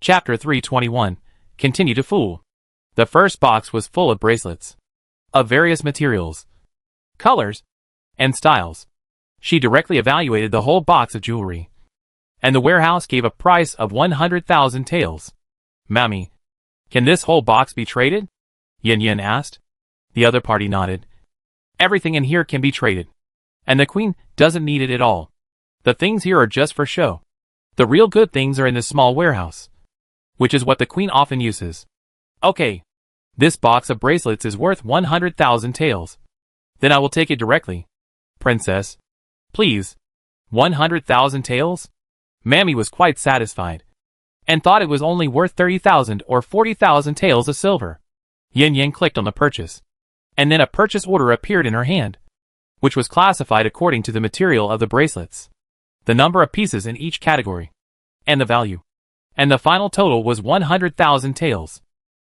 Chapter 321. Continue to fool. The first box was full of bracelets. Of various materials, colors, and styles. She directly evaluated the whole box of jewelry. And the warehouse gave a price of 100,000 taels. Mammy, can this whole box be traded? Yin Yin asked. The other party nodded. Everything in here can be traded. And the queen doesn't need it at all. The things here are just for show. The real good things are in this small warehouse, which is what the queen often uses. Okay. This box of bracelets is worth 100,000 taels. Then I will take it directly. Princess. Please. 100,000 taels? Mammy was quite satisfied, and thought it was only worth 30,000 or 40,000 taels of silver. Yin Yin clicked on the purchase, and then a purchase order appeared in her hand, which was classified according to the material of the bracelets, the number of pieces in each category, and the value. And the final total was 100,000 taels.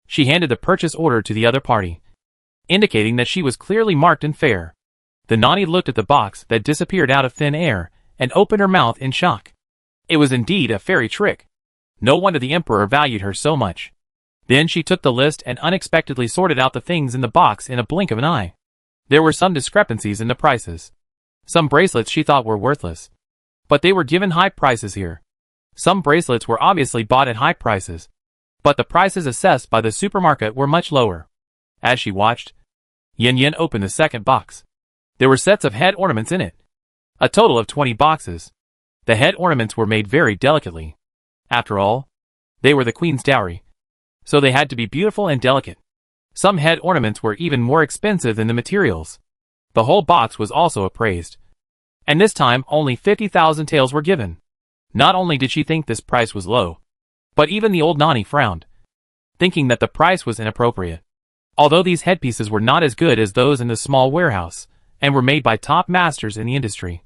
She handed the purchase order to the other party, indicating that she was clearly marked and fair. The Nani looked at the box that disappeared out of thin air, and opened her mouth in shock. It was indeed a fairy trick. No wonder the emperor valued her so much. Then she took the list and unexpectedly sorted out the things in the box in a blink of an eye. There were some discrepancies in the prices. Some bracelets she thought were worthless, but they were given high prices here. Some bracelets were obviously bought at high prices, but the prices assessed by the supermarket were much lower. As she watched, Yin Yin opened the second box. There were sets of head ornaments in it. A total of 20 boxes. The head ornaments were made very delicately. After all, they were the queen's dowry, so they had to be beautiful and delicate. Some head ornaments were even more expensive than the materials. The whole box was also appraised, and this time only 50,000 taels were given. Not only did she think this price was low, but even the old Nani frowned, thinking that the price was inappropriate. Although these headpieces were not as good as those in the small warehouse, and were made by top masters in the industry,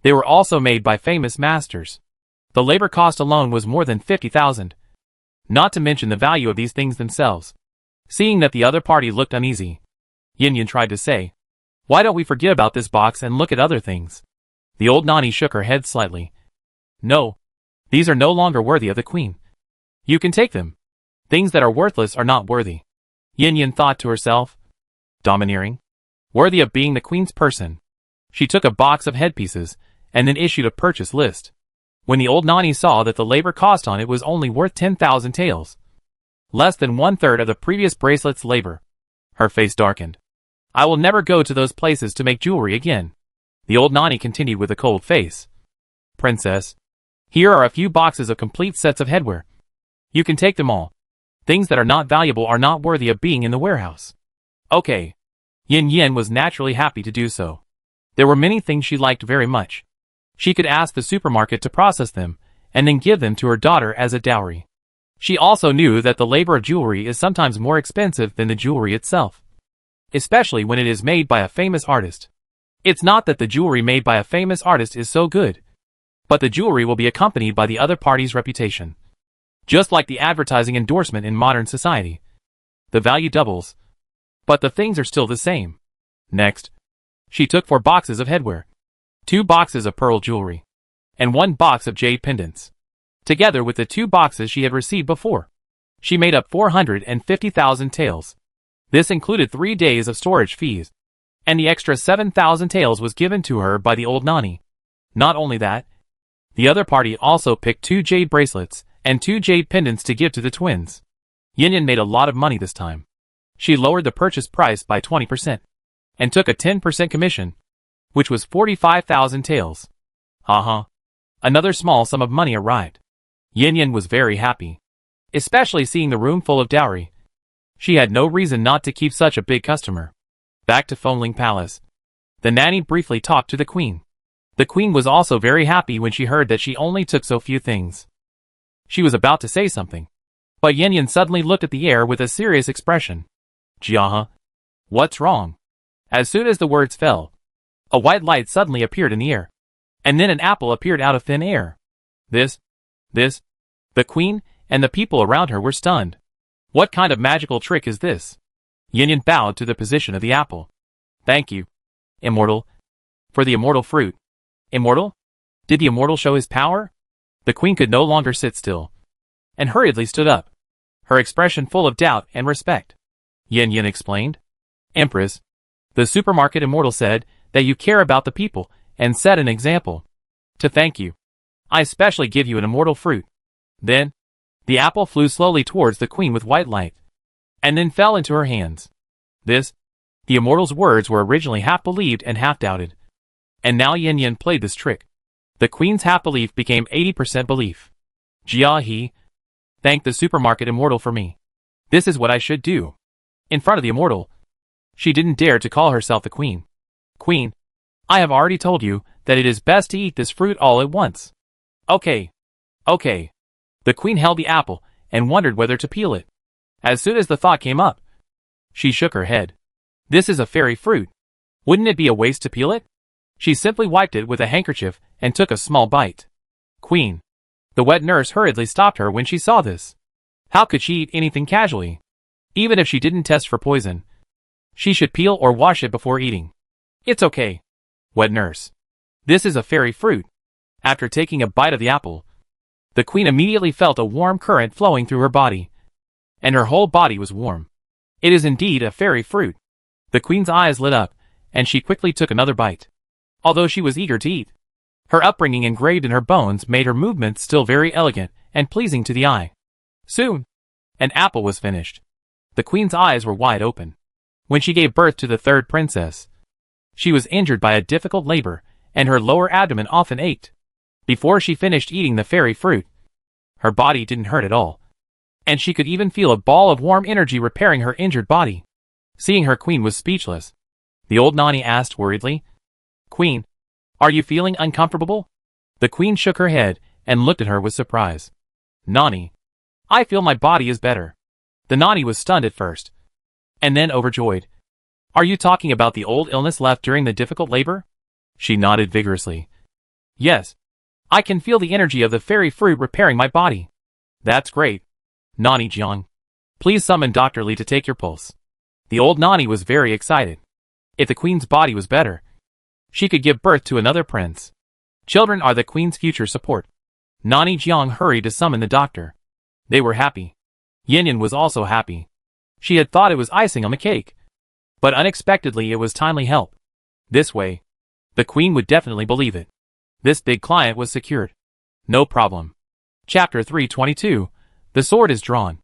they were also made by famous masters. The labor cost alone was more than 50,000. Not to mention the value of these things themselves. Seeing that the other party looked uneasy, Yin Yin tried to say, "Why don't we forget about this box and look at other things?" The old Nani shook her head slightly. "No. These are no longer worthy of the queen. You can take them. Things that are worthless are not worthy." Yin Yin thought to herself. Domineering. Worthy of being the queen's person. She took a box of headpieces, and then issued a purchase list. When the old Nani saw that the labor cost on it was only worth 10,000 taels, less than 1/3 of the previous bracelet's labor, her face darkened. "I will never go to those places to make jewelry again." The old Nani continued with a cold face. "Princess, here are a few boxes of complete sets of headwear. You can take them all. Things that are not valuable are not worthy of being in the warehouse." Okay. Yin Yin was naturally happy to do so. There were many things she liked very much. She could ask the supermarket to process them, and then give them to her daughter as a dowry. She also knew that the labor of jewelry is sometimes more expensive than the jewelry itself, especially when it is made by a famous artist. It's not that the jewelry made by a famous artist is so good, but the jewelry will be accompanied by the other party's reputation. Just like the advertising endorsement in modern society. The value doubles, but the things are still the same. Next, she took 4 boxes of headwear, 2 boxes of pearl jewelry, and 1 box of jade pendants. Together with the 2 boxes she had received before, she made up 450,000 taels. This included 3 days of storage fees, and the extra 7,000 taels was given to her by the old Nani. Not only that, the other party also picked 2 jade bracelets and 2 jade pendants to give to the twins. Yin Yin made a lot of money this time. She lowered the purchase price by 20%, and took a 10% commission, which was 45,000 taels. Another small sum of money arrived. Yin Yin was very happy, especially seeing the room full of dowry. She had no reason not to keep such a big customer. Back to Famine Palace. The nanny briefly talked to the queen. The queen was also very happy when she heard that she only took so few things. She was about to say something, but Yin Yin suddenly looked at the air with a serious expression. "Jiaha, what's wrong?" As soon as the words fell, a white light suddenly appeared in the air, and then an apple appeared out of thin air. The queen and the people around her were stunned. What kind of magical trick is this? Yin Yin bowed to the position of the apple. "Thank you, Immortal, for the immortal fruit." Immortal? Did the immortal show his power? The queen could no longer sit still. and hurriedly stood up, her expression full of doubt and respect. Yin Yin explained. Empress, the supermarket immortal said that you care about the people and set an example. To thank you, I especially give you an immortal fruit. Then, the apple flew slowly towards the queen with white light, and then fell into her hands. The immortal's words were originally half believed and half doubted. And now Yin Yin played this trick. The queen's half belief became 80% belief. Jia he, thank the supermarket immortal for me. This is what I should do. In front of the immortal, she didn't dare to call herself the queen. Queen, I have already told you that it is best to eat this fruit all at once. Okay. The queen held the apple and wondered whether to peel it. As soon as the thought came up, she shook her head. This is a fairy fruit. Wouldn't it be a waste to peel it? She simply wiped it with a handkerchief and took a small bite. Queen. The wet nurse hurriedly stopped her when she saw this. How could she eat anything casually? Even if she didn't test for poison, she should peel or wash it before eating. It's okay. Wet nurse. This is a fairy fruit. After taking a bite of the apple, the queen immediately felt a warm current flowing through her body, and her whole body was warm. It is indeed a fairy fruit. The queen's eyes lit up, and she quickly took another bite. Although she was eager to eat, her upbringing engraved in her bones made her movements still very elegant and pleasing to the eye. Soon, an apple was finished. The queen's eyes were wide open. When she gave birth to the third princess, she was injured by a difficult labor, and her lower abdomen often ached. Before she finished eating the fairy fruit, her body didn't hurt at all, and she could even feel a ball of warm energy repairing her injured body. Seeing her, queen was speechless. The old Nani asked worriedly, Queen, are you feeling uncomfortable? The queen shook her head and looked at her with surprise. Nani, I feel my body is better. The Nani was stunned at first, and then overjoyed. Are you talking about the old illness left during the difficult labor? She nodded vigorously. Yes, I can feel the energy of the fairy fruit repairing my body. That's great. Nani Jiang, please summon Dr. Li to take your pulse. The old Nani was very excited. If the queen's body was better, she could give birth to another prince. Children are the queen's future support. Nani Jiang hurried to summon the doctor. They were happy. Yin Yin was also happy. She had thought it was icing on the cake, but unexpectedly it was timely help. This way, the queen would definitely believe it. This big client was secured. No problem. Chapter 322. The sword is drawn.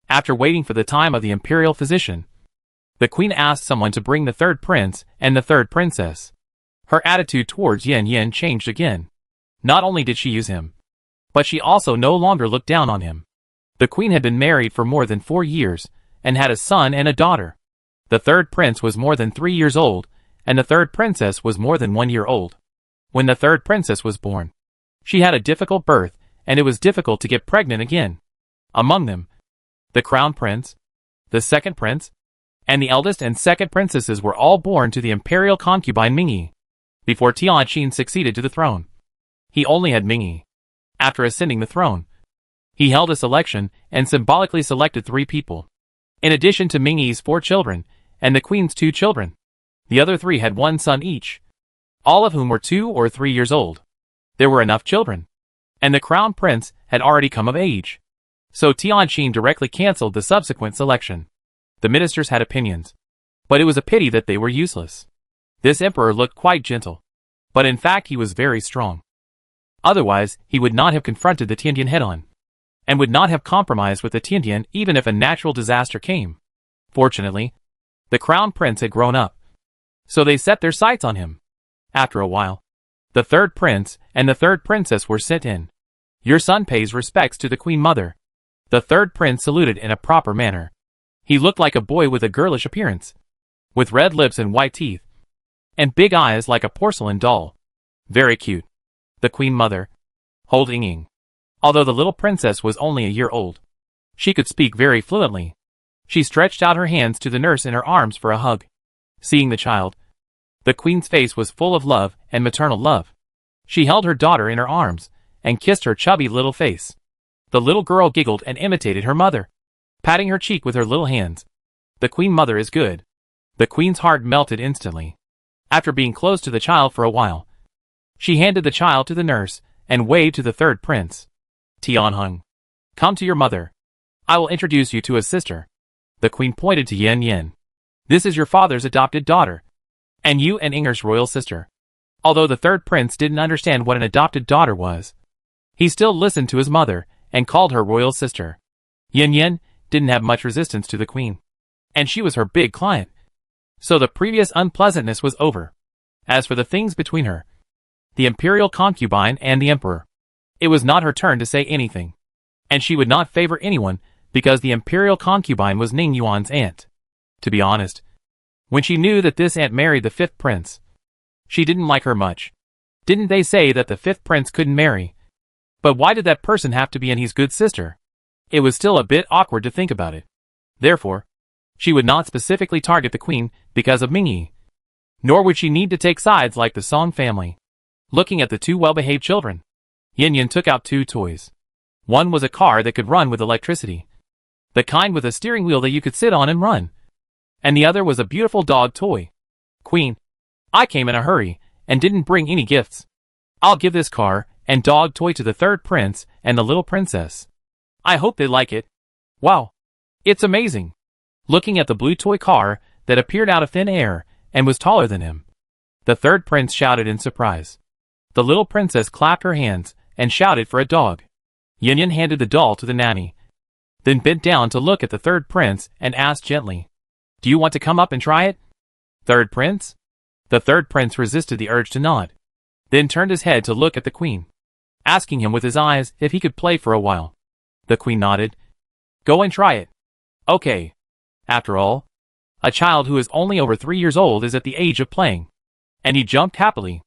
After waiting for the time of the imperial physician, the queen asked someone to bring the third prince and the third princess. Her attitude towards Yin Yin changed again. Not only did she use him, but she also no longer looked down on him. The queen had been married for more than 4 years, and had a son and a daughter. The third prince was more than 3 years old, and the third princess was more than 1 year old. When the third princess was born, she had a difficult birth, and it was difficult to get pregnant again. Among them, the crown prince, the second prince, and the eldest and second princesses were all born to the imperial concubine Mingyi. Before Tianqin succeeded to the throne, he only had Mingyi. After ascending the throne, he held a selection and symbolically selected 3 people. In addition to Mingyi's 4 children, and the queen's 2 children, the other 3 had 1 son each, all of whom were 2 or 3 years old. There were enough children, and the crown prince had already come of age. So Tianqin directly cancelled the subsequent selection. The ministers had opinions, but it was a pity that they were useless. This emperor looked quite gentle, but in fact he was very strong. Otherwise, he would not have confronted the Tiandian head-on, and would not have compromised with the Tiandian even if a natural disaster came. Fortunately, the crown prince had grown up, so they set their sights on him. After a while, the third prince and the third princess were sent in. Your son pays respects to the queen mother. The third prince saluted in a proper manner. He looked like a boy with a girlish appearance, with red lips and white teeth, and big eyes like a porcelain doll. Very cute. The queen mother, Hold Ying. Although the little princess was only a year old, she could speak very fluently. She stretched out her hands to the nurse in her arms for a hug. Seeing the child, the queen's face was full of love and maternal love. She held her daughter in her arms and kissed her chubby little face. The little girl giggled and imitated her mother, patting her cheek with her little hands. The queen mother is good. The queen's heart melted instantly. After being close to the child for a while, she handed the child to the nurse and waved to the third prince. Tianheng, Come to your mother. I will introduce you to a sister. The queen pointed to Yin Yin. This is your father's adopted daughter. And you and Inger's royal sister. Although the third prince didn't understand what an adopted daughter was, he still listened to his mother and called her royal sister. Yin Yin didn't have much resistance to the queen, and she was her big client. So the previous unpleasantness was over. As for the things between her, the imperial concubine and the emperor, it was not her turn to say anything. And she would not favor anyone because the imperial concubine was Ning Yuan's aunt. To be honest, when she knew that this aunt married the fifth prince, she didn't like her much. Didn't they say that the fifth prince couldn't marry? But why did that person have to be Annie's good sister? It was still a bit awkward to think about it. Therefore, she would not specifically target the queen because of Mingyi. Nor would she need to take sides like the Song family. Looking at the two well-behaved children, Yin Yin took out two toys. One was a car that could run with electricity, the kind with a steering wheel that you could sit on and run. And the other was a beautiful dog toy. Queen, I came in a hurry and didn't bring any gifts. I'll give this car and dog toy to the third prince and the little princess. I hope they like it. Wow, it's amazing. Looking at the blue toy car that appeared out of thin air and was taller than him, the third prince shouted in surprise. The little princess clapped her hands and shouted for a dog. Yin Yin handed the doll to the nanny, then bent down to look at the third prince and asked gently, "Do you want to come up and try it?" Third prince? The third prince resisted the urge to nod, then turned his head to look at the queen, asking him with his eyes if he could play for a while. The queen nodded. Go and try it. Okay. After all, a child who is only over 3 years old is at the age of playing. And he jumped happily.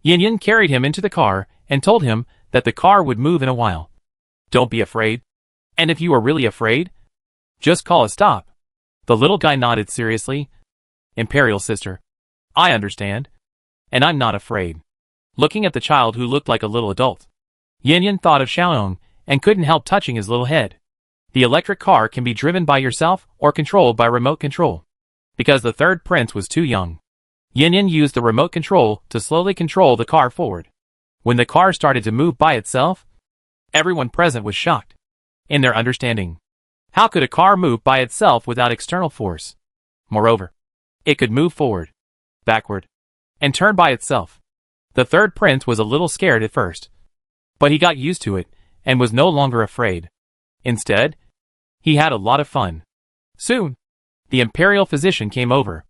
Yin Yin carried him into the car and told him that the car would move in a while. Don't be afraid. And if you are really afraid, just call a stop. The little guy nodded seriously. Imperial sister, I understand. And I'm not afraid. Looking at the child who looked like a little adult, Yin Yin thought of Xiaoyong and couldn't help touching his little head. The electric car can be driven by yourself or controlled by remote control. Because the third prince was too young, Yin Yin used the remote control to slowly control the car forward. When the car started to move by itself, everyone present was shocked in their understanding. How could a car move by itself without external force? Moreover, it could move forward, backward, and turn by itself. The third prince was a little scared at first, but he got used to it and was no longer afraid. Instead, he had a lot of fun. Soon, the imperial physician came over.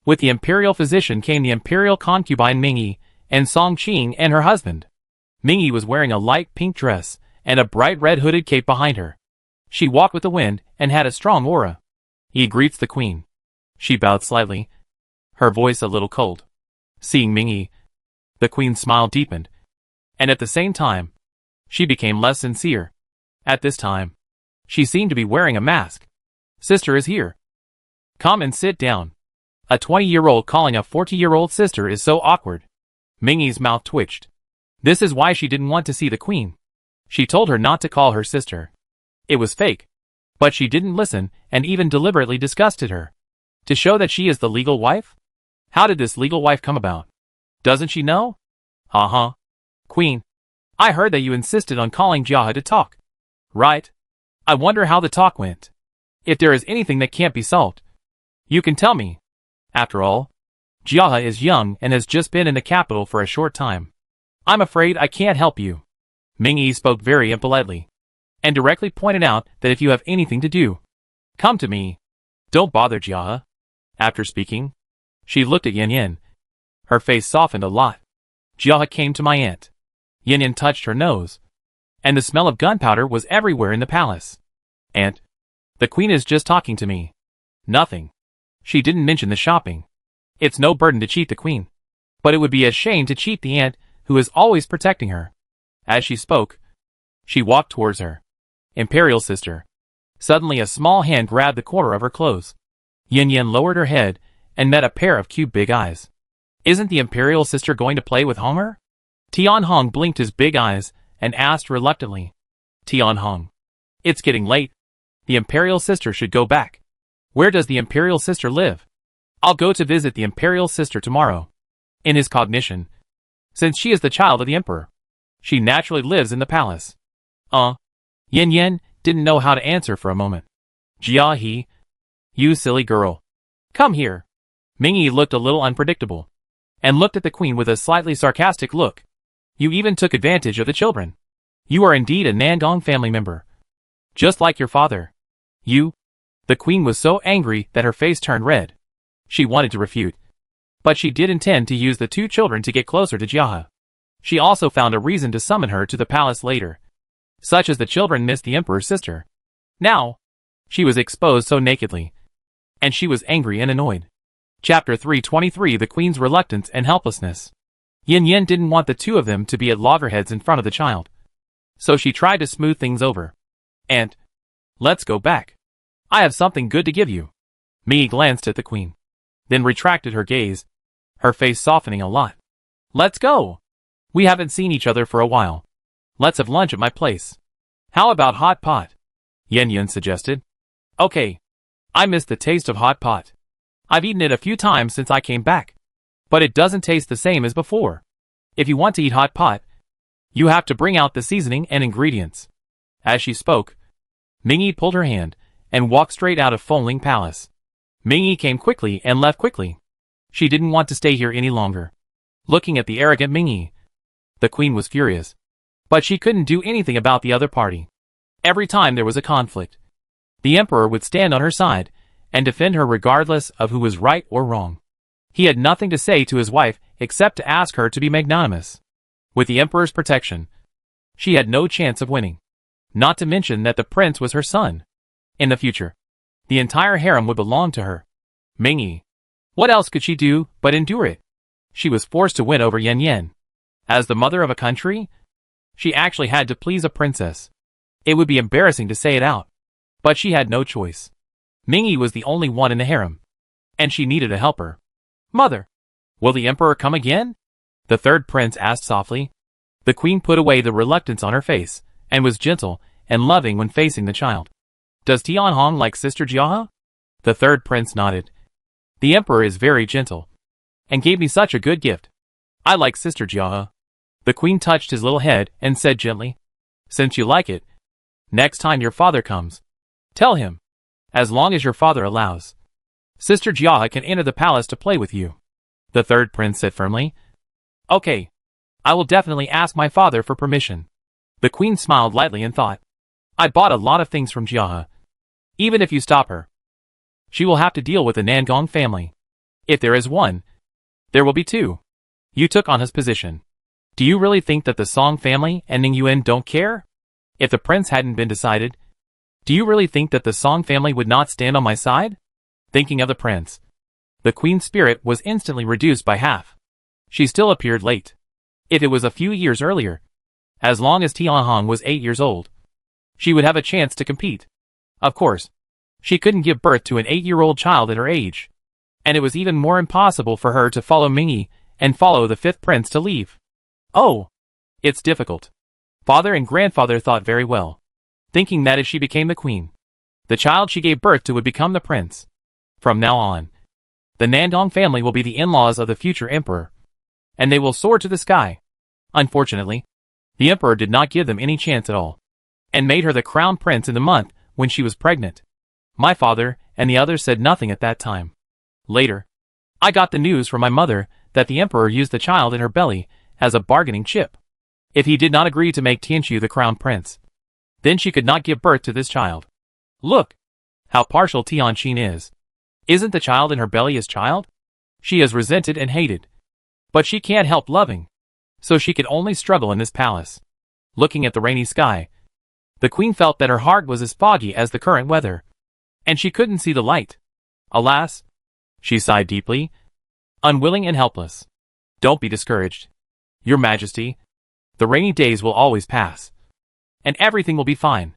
With the imperial physician came the imperial concubine Mingyi and Song Qing and her husband. Mingyi was wearing a light pink dress and a bright red hooded cape behind her. She walked with the wind and had a strong aura. He greets the queen. She bowed slightly, her voice a little cold. Seeing Mingyi, the queen's smile deepened, and at the same time, she became less sincere. At this time, she seemed to be wearing a mask. Sister is here. Come and sit down. A 20-year-old calling a 40-year-old sister is so awkward. Mingyi's mouth twitched. This is why she didn't want to see the queen. She told her not to call her sister. It was fake. But she didn't listen and even deliberately disgusted her. To show that she is the legal wife? How did this legal wife come about? Doesn't she know? Queen, I heard that you insisted on calling Jiahe to talk. Right? I wonder how the talk went. If there is anything that can't be solved, you can tell me. After all, Jiahe is young and has just been in the capital for a short time. I'm afraid I can't help you. Mingyi spoke very impolitely, and directly pointed out that if you have anything to do, come to me. Don't bother Jiahe. After speaking, she looked at Yin Yin. Her face softened a lot. Jiahe came to my aunt. Yin Yin touched her nose, and the smell of gunpowder was everywhere in the palace. Aunt, the queen is just talking to me. Nothing. She didn't mention the shopping. It's no burden to cheat the queen, but it would be a shame to cheat the aunt who is always protecting her. As she spoke, she walked towards her. Imperial sister. Suddenly a small hand grabbed the corner of her clothes. Yin Yin lowered her head and met a pair of cute big eyes. Isn't the imperial sister going to play with Honger? Tianhong blinked his big eyes and asked reluctantly. Tianhong, it's getting late. The imperial sister should go back. Where does the imperial sister live? I'll go to visit the imperial sister tomorrow. In his cognition, since she is the child of the emperor, she naturally lives in the palace. Yin Yin didn't know how to answer for a moment. Jia he. You silly girl. Come here. Mingyi looked a little unpredictable, and looked at the queen with a slightly sarcastic look. You even took advantage of the children. You are indeed a Nandong family member. Just like your father. You. The queen was so angry that her face turned red. She wanted to refute, but she did intend to use the two children to get closer to Jia. She also found a reason to summon her to the palace later, such as the children missed the emperor's sister. Now, she was exposed so nakedly, and she was angry and annoyed. Chapter 323: The Queen's Reluctance and Helplessness. Yin Yin didn't want the two of them to be at loggerheads in front of the child, so she tried to smooth things over. And, let's go back. I have something good to give you. Mingyi glanced at the queen, then retracted her gaze, her face softening a lot. Let's go. We haven't seen each other for a while. Let's have lunch at my place. How about hot pot? Yin Yin suggested. Okay. I miss the taste of hot pot. I've eaten it a few times since I came back, but it doesn't taste the same as before. If you want to eat hot pot, you have to bring out the seasoning and ingredients. As she spoke, Mingyi pulled her hand and walked straight out of Fengling Palace. Mingyi came quickly and left quickly. She didn't want to stay here any longer. Looking at the arrogant Mingyi, the queen was furious, but she couldn't do anything about the other party. Every time there was a conflict, the emperor would stand on her side and defend her regardless of who was right or wrong. He had nothing to say to his wife except to ask her to be magnanimous. With the emperor's protection, she had no chance of winning. Not to mention that the prince was her son. In the future, the entire harem would belong to her. Mingyi. What else could she do but endure it? She was forced to win over Yin Yin. As the mother of a country, she actually had to please a princess. It would be embarrassing to say it out, but she had no choice. Mingyi was the only one in the harem, and she needed a helper. Mother, will the emperor come again? The third prince asked softly. The queen put away the reluctance on her face, and was gentle and loving when facing the child. Does Tianhong like Sister Jia? The third prince nodded. The emperor is very gentle, and gave me such a good gift. I like Sister Jia. The queen touched his little head and said gently, since you like it, next time your father comes, tell him, as long as your father allows, Sister Jia can enter the palace to play with you. The third prince said firmly. Okay, I will definitely ask my father for permission. The queen smiled lightly and thought, I bought a lot of things from Jia. Even if you stop her, she will have to deal with the Nandong family. If there is one, there will be two. You took on his position. Do you really think that the Song family and Ning Yuan don't care? If the prince hadn't been decided, do you really think that the Song family would not stand on my side? Thinking of the prince, the queen's spirit was instantly reduced by half. She still appeared late. If it was a few years earlier, as long as Tianhong was 8 years old, she would have a chance to compete. Of course, she couldn't give birth to an 8-year-old child at her age, and it was even more impossible for her to follow Mingyi and follow the fifth prince to leave. Oh, it's difficult. Father and grandfather thought very well, thinking that if she became the queen, the child she gave birth to would become the prince. From now on, the Nandong family will be the in-laws of the future emperor, and they will soar to the sky. Unfortunately, the emperor did not give them any chance at all, and made her the crown prince in the month when she was pregnant. My father and the others said nothing at that time. Later, I got the news from my mother that the emperor used the child in her belly as a bargaining chip. If he did not agree to make Tianqiu the crown prince, then she could not give birth to this child. Look, how partial Tianqin is. Isn't the child in her belly his child? She is resented and hated, but she can't help loving, so she could only struggle in this palace. Looking at the rainy sky, the queen felt that her heart was as foggy as the current weather, and she couldn't see the light. Alas, she sighed deeply, unwilling and helpless. Don't be discouraged, Your Majesty. The rainy days will always pass, and everything will be fine.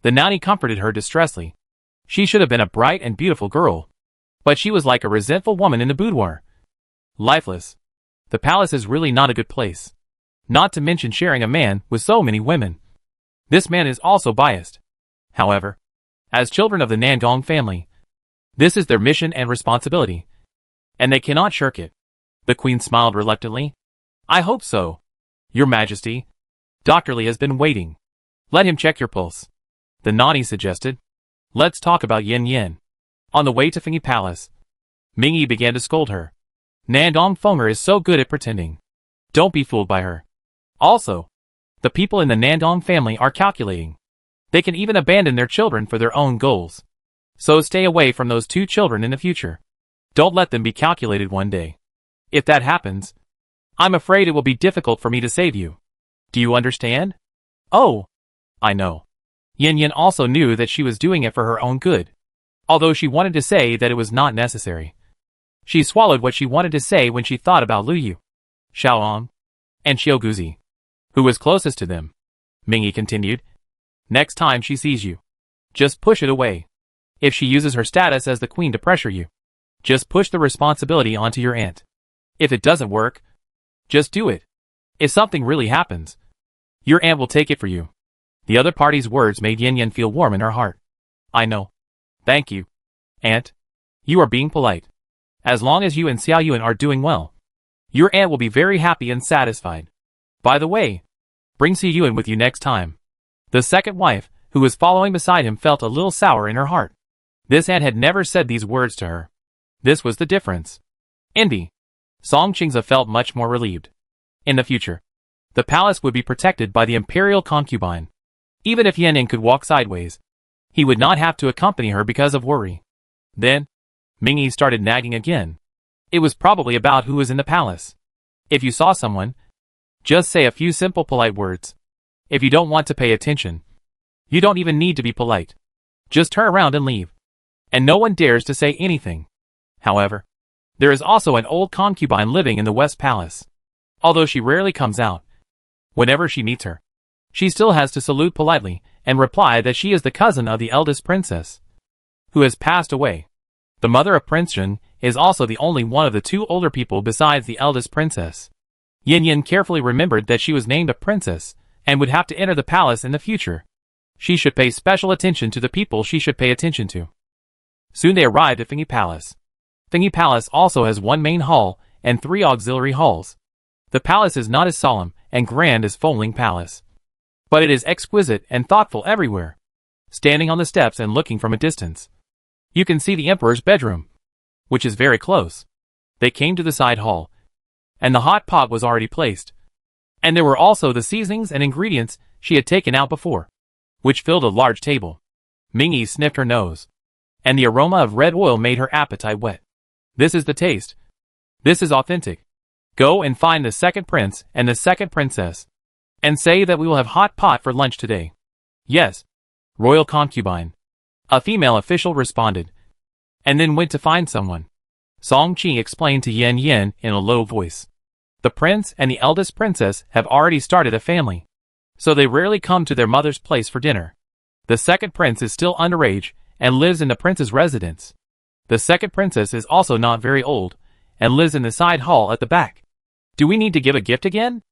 The nanny comforted her distressfully. She should have been a bright and beautiful girl, but she was like a resentful woman in the boudoir. Lifeless. The palace is really not a good place, not to mention sharing a man with so many women. This man is also biased. However, as children of the Nandong family, this is their mission and responsibility, and they cannot shirk it. The queen smiled reluctantly. I hope so, Your Majesty. Dr. Li has been waiting. Let him check your pulse. The Nani suggested. Let's talk about Yin Yin. On the way to Famine Palace, Mingyi began to scold her. Nandong Fenger is so good at pretending. Don't be fooled by her. Also, the people in the Nandong family are calculating. They can even abandon their children for their own goals. So stay away from those two children in the future. Don't let them be calculated one day. If that happens, I'm afraid it will be difficult for me to save you. Do you understand? Oh, I know. Yin Yin also knew that she was doing it for her own good, although she wanted to say that it was not necessary. She swallowed what she wanted to say when she thought about Lu Yu, Xiaoang, and Xiaoguzi, who was closest to them. Mingyi continued. Next time she sees you, just push it away. If she uses her status as the queen to pressure you, just push the responsibility onto your aunt. If it doesn't work, just do it. If something really happens, your aunt will take it for you. The other party's words made Yin Yin feel warm in her heart. I know. Thank you, aunt. You are being polite. As long as you and Xiao Yuan are doing well, your aunt will be very happy and satisfied. By the way, bring Xiao Yuan with you next time. The second wife, who was following beside him, felt a little sour in her heart. This aunt had never said these words to her. This was the difference. Envy. Song Qingze felt much more relieved. In the future, the palace would be protected by the imperial concubine. Even if Yin Yin could walk sideways, he would not have to accompany her because of worry. Then, Mingyi started nagging again. It was probably about who was in the palace. If you saw someone, just say a few simple polite words. If you don't want to pay attention, you don't even need to be polite. Just turn around and leave. And no one dares to say anything. However, there is also an old concubine living in the West Palace. Although she rarely comes out, whenever she meets her, she still has to salute politely and reply that she is the cousin of the eldest princess, who has passed away. The mother of Prince Jun is also the only one of the two older people besides the eldest princess. Yin Yin carefully remembered that she was named a princess and would have to enter the palace in the future. She should pay special attention to the people she should pay attention to. Soon they arrived at Famine Palace. Famine Palace also has one main hall and 3 auxiliary halls. The palace is not as solemn and grand as Fengling Palace, but it is exquisite and thoughtful everywhere. Standing on the steps and looking from a distance, you can see the emperor's bedroom, which is very close. They came to the side hall, and the hot pot was already placed. And there were also the seasonings and ingredients she had taken out before, which filled a large table. Mingyi sniffed her nose, and the aroma of red oil made her appetite wet. This is the taste. This is authentic. Go and find the second prince and the second princess, and say that we will have hot pot for lunch today. Yes, royal concubine. A female official responded, and then went to find someone. Song Qi explained to Yin Yin in a low voice. The prince and the eldest princess have already started a family, so they rarely come to their mother's place for dinner. The second prince is still underage and lives in the prince's residence. The second princess is also not very old and lives in the side hall at the back. Do we need to give a gift again?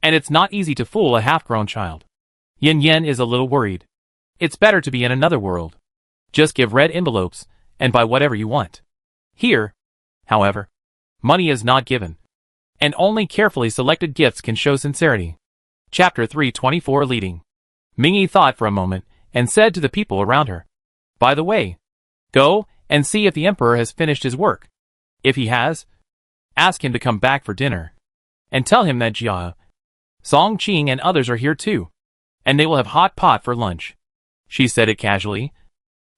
And it's not easy to fool a half-grown child. Yin Yin is a little worried. It's better to be in another world. Just give red envelopes and buy whatever you want. Here, however, money is not given, and only carefully selected gifts can show sincerity. Chapter 324 Leading. Mingyi thought for a moment and said to the people around her, by the way, go and see if the emperor has finished his work. If he has, ask him to come back for dinner, and tell him that Jia, Song Qing and others are here too, and they will have hot pot for lunch. She said it casually,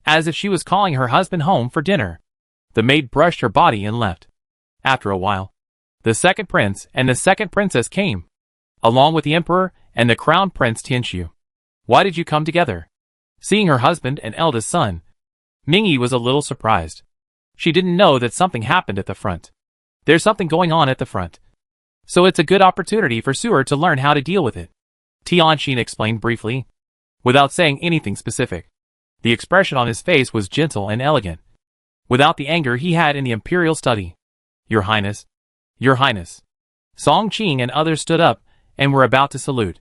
as if she was calling her husband home for dinner. The maid brushed her body and left. After a while, the second prince and the second princess came, along with the emperor and the crown prince Tianxiu. Why did you come together? Seeing her husband and eldest son, Mingyi was a little surprised. She didn't know that something happened at the front. There's something going on at the front, so it's a good opportunity for Su'er to learn how to deal with it. Tianxin explained briefly, without saying anything specific. The expression on his face was gentle and elegant, without the anger he had in the imperial study. Your Highness. Your Highness. Song Qing and others stood up and were about to salute.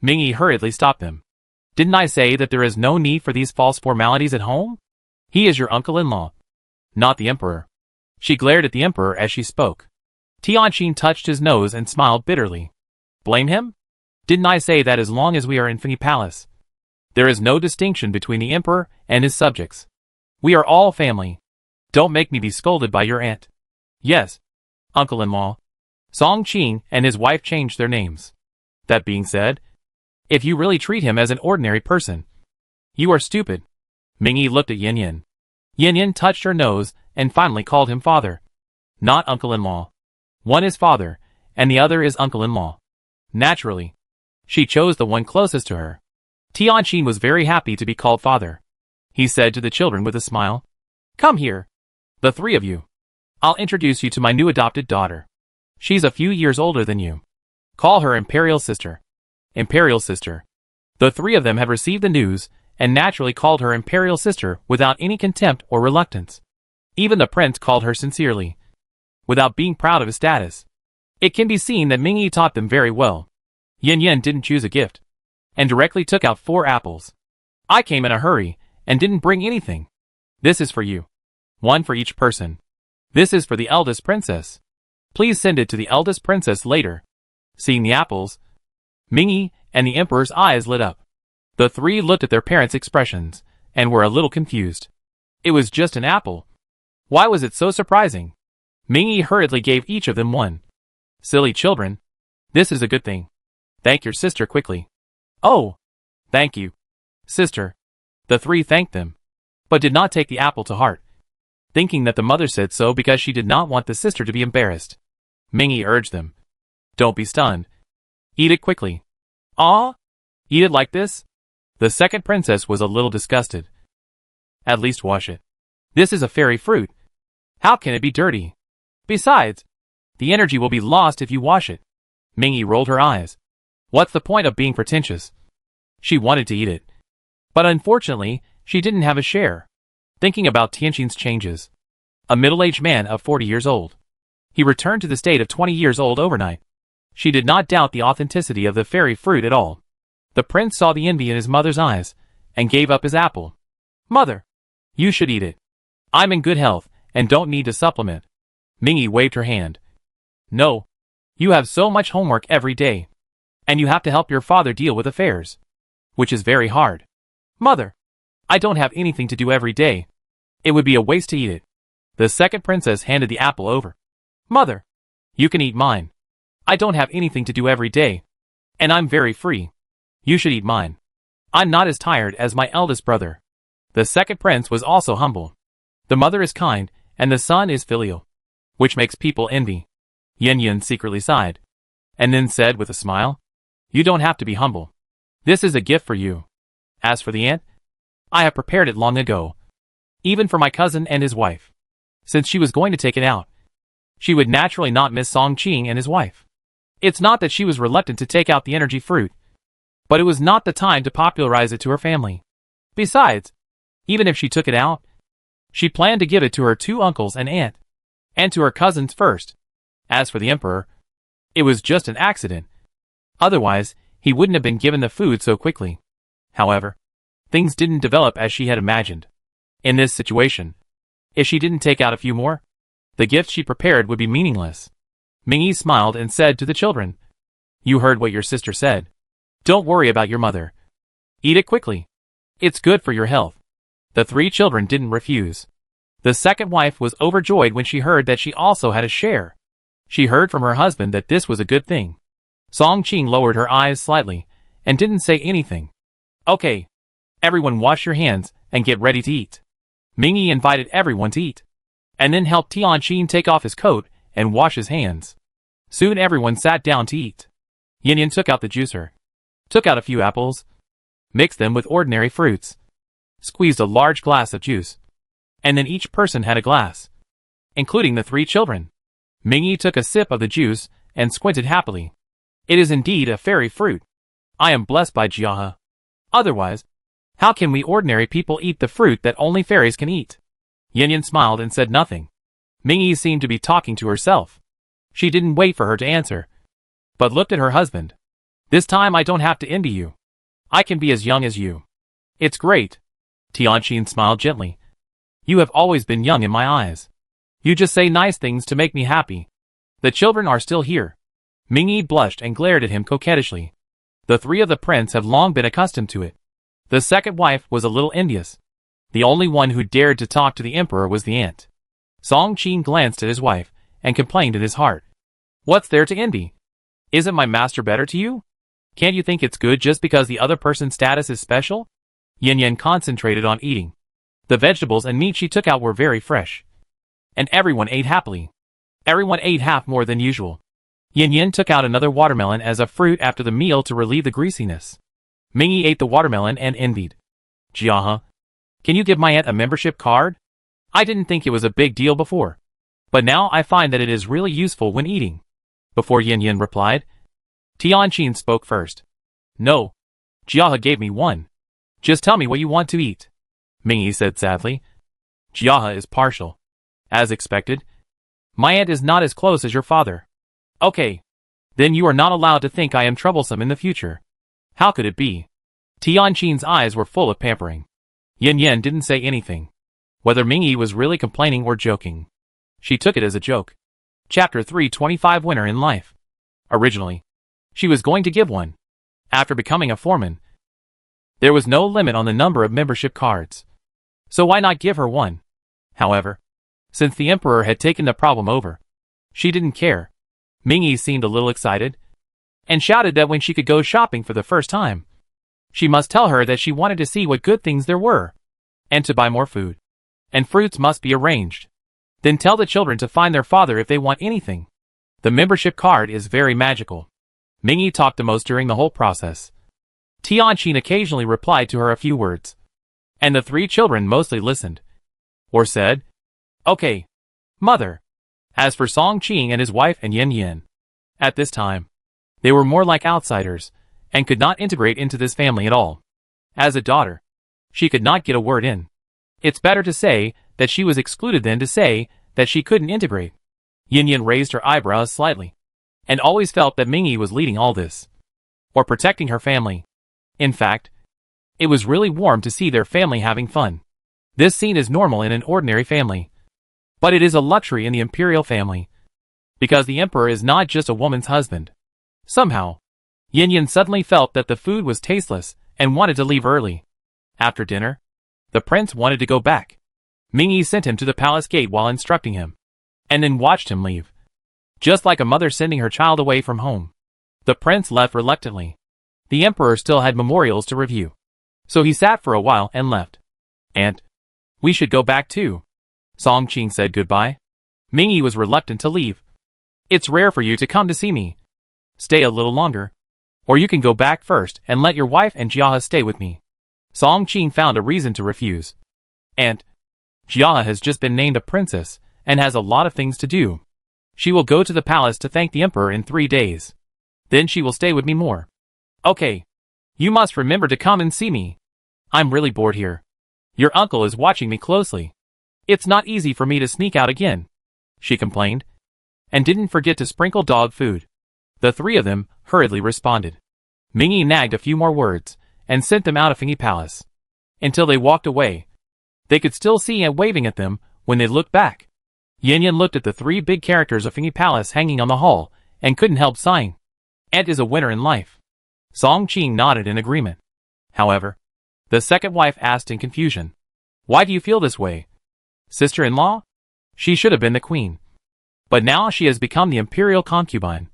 Mingyi hurriedly stopped them. Didn't I say that there is no need for these false formalities at home? He is your uncle-in-law, not the emperor. She glared at the emperor as she spoke. Tianxin touched his nose and smiled bitterly. Blame him? Didn't I say that as long as we are in Famine Palace, There is no distinction between the emperor and his subjects. We are all family. Don't make me be scolded by your aunt. Yes, uncle-in-law. Song Qing and his wife changed their names. That being said, if you really treat him as an ordinary person, you are stupid. Mingyi looked at Yin Yin. Yin Yin touched her nose and finally called him father. Not uncle-in-law. One is father, and the other is uncle-in-law. Naturally, she chose the one closest to her. Tianqin was very happy to be called father. He said to the children with a smile, "Come here, the three of you. I'll introduce you to my new adopted daughter. She's a few years older than you. Call her Imperial Sister." Imperial Sister. The three of them had received the news and naturally called her Imperial Sister without any contempt or reluctance. Even the prince called her sincerely, without being proud of his status. It can be seen that Mingyi taught them very well. Yin Yin didn't choose a gift, and directly took out 4 apples. "I came in a hurry, and didn't bring anything. This is for you. 1 for each person. This is for the eldest princess. Please send it to the eldest princess later." Seeing the apples, Mingyi and the emperor's eyes lit up. The 3 looked at their parents' expressions, and were a little confused. It was just an apple. Why was it so surprising? Mingyi hurriedly gave each of them 1. "Silly children. This is a good thing. Thank your sister quickly." "Oh, thank you, sister." The 3 thanked them, but did not take the apple to heart, thinking that the mother said so because she did not want the sister to be embarrassed. Mingyi urged them, "Don't be stunned. Eat it quickly." "Ah? Eat it like this?" The second princess was a little disgusted. "At least wash it. This is a fairy fruit. How can it be dirty? Besides, the energy will be lost if you wash it." Mingyi rolled her eyes. What's the point of being pretentious? She wanted to eat it, but unfortunately, she didn't have a share. Thinking about Tianqin's changes. A middle-aged man of 40 years old. He returned to the state of 20 years old overnight. She did not doubt the authenticity of the fairy fruit at all. The prince saw the envy in his mother's eyes, and gave up his apple. "Mother, you should eat it. I'm in good health, and don't need to supplement." Mingyi waved her hand. "No. You have so much homework every day. And you have to help your father deal with affairs, which is very hard." "Mother, I don't have anything to do every day. It would be a waste to eat it." The second princess handed the apple over. "Mother, you can eat mine. I don't have anything to do every day, and I'm very free. You should eat mine. I'm not as tired as my eldest brother." The second prince was also humble. The mother is kind, and the son is filial, which makes people envy. Yin Yin secretly sighed, and then said with a smile, "You don't have to be humble. This is a gift for you. As for the ant, I have prepared it long ago, even for my cousin and his wife. Since she was going to take it out, she would naturally not miss Song Qing and his wife. It's not that she was reluctant to take out the energy fruit, but it was not the time to popularize it to her family. Besides, even if she took it out, she planned to give it to her 2 uncles and aunt, and to her cousins first. As for the emperor, it was just an accident. Otherwise, he wouldn't have been given the food so quickly. However, things didn't develop as she had imagined. In this situation, if she didn't take out a few more, the gift she prepared would be meaningless. Mingyi smiled and said to the children, "You heard what your sister said. Don't worry about your mother. Eat it quickly. It's good for your health." The 3 children didn't refuse. The second wife was overjoyed when she heard that she also had a share. She heard from her husband that this was a good thing. Song Qing lowered her eyes slightly, and didn't say anything. "Okay, everyone wash your hands, and get ready to eat." Mingyi invited everyone to eat, and then helped Tianqin take off his coat and wash his hands. Soon everyone sat down to eat. Yin Yin took out the juicer, took out a few apples, mixed them with ordinary fruits, squeezed a large glass of juice, and then each person had a glass, including the 3 children. Mingyi took a sip of the juice and squinted happily. It is indeed a fairy fruit. I am blessed by Jiahe. Otherwise, how can we ordinary people eat the fruit that only fairies can eat? Yin Yin smiled and said nothing. Mingyi seemed to be talking to herself. She didn't wait for her to answer, but looked at her husband. "This time I don't have to envy you. I can be as young as you. It's great." Tianqin smiled gently. "You have always been young in my eyes. You just say nice things to make me happy." "The children are still here." Mingyi blushed and glared at him coquettishly. The 3 of the prince have long been accustomed to it. The second wife was a little envious. The only one who dared to talk to the emperor was the aunt. Song Qing glanced at his wife and complained in his heart. What's there to envy? Isn't my master better to you? Can't you think it's good just because the other person's status is special? Yin Yin concentrated on eating. The vegetables and meat she took out were very fresh. And everyone ate happily. Everyone ate half more than usual. Yin Yin took out another watermelon as a fruit after the meal to relieve the greasiness. Mingyi ate the watermelon and envied. Jiahe, can you give my aunt a membership card? I didn't think it was a big deal before. But now I find that it is really useful when eating. Before Yin Yin replied, Tianqin spoke first. No. Jiahe gave me one. Just tell me what you want to eat. Mingyi said sadly. Jiahe is partial. As expected. My aunt is not as close as your father. Okay. Then you are not allowed to think I am troublesome in the future. How could it be? Tianqin's eyes were full of pampering. Yin Yin didn't say anything. Whether Mingyi was really complaining or joking. She took it as a joke. Chapter 325 Winner in Life. Originally, she was going to give one. After becoming a foreman, there was no limit on the number of membership cards. So why not give her one? However, since the emperor had taken the problem over, she didn't care. Mingyi seemed a little excited and shouted that when she could go shopping for the first time, she must tell her that she wanted to see what good things there were and to buy more food. And fruits must be arranged. Then tell the children to find their father if they want anything. The membership card is very magical. Mingyi talked the most during the whole process. Tianqin occasionally replied to her a few words. And the three children mostly listened. Or said, Okay, mother. As for Song Qing and his wife and Yin Yin, at this time, they were more like outsiders, and could not integrate into this family at all. As a daughter, she could not get a word in. It's better to say that she was excluded than to say that she couldn't integrate. Yin Yin raised her eyebrows slightly, and always felt that Mingyi was leading all this, or protecting her family. In fact, it was really warm to see their family having fun. This scene is normal in an ordinary family, but it is a luxury in the imperial family, because the emperor is not just a woman's husband. Somehow, Yin Yin suddenly felt that the food was tasteless and wanted to leave early. After dinner, the prince wanted to go back. Mingyi sent him to the palace gate while instructing him, and then watched him leave. Just like a mother sending her child away from home. The prince left reluctantly. The emperor still had memorials to review. So he sat for a while and left. Aunt, we should go back too. Song Qing said goodbye. Mingyi was reluctant to leave. It's rare for you to come to see me. Stay a little longer. Or you can go back first and let your wife and Jiahe stay with me. Song Qing found a reason to refuse. Aunt, Jiahe has just been named a princess and has a lot of things to do. She will go to the palace to thank the emperor in 3 days. Then she will stay with me more. Okay. You must remember to come and see me. I'm really bored here. Your uncle is watching me closely. It's not easy for me to sneak out again, she complained, and didn't forget to sprinkle dog food. The three of them hurriedly responded. Mingyi nagged a few more words and sent them out of Famine Palace. Until they walked away, they could still see Aunt waving at them when they looked back. Yin Yin looked at the three big characters of Famine Palace hanging on the hall and couldn't help sighing. Aunt is a winner in life. Song Qing nodded in agreement. However, the second wife asked in confusion, Why do you feel this way? Sister-in-law? She should have been the queen. But now she has become the imperial concubine.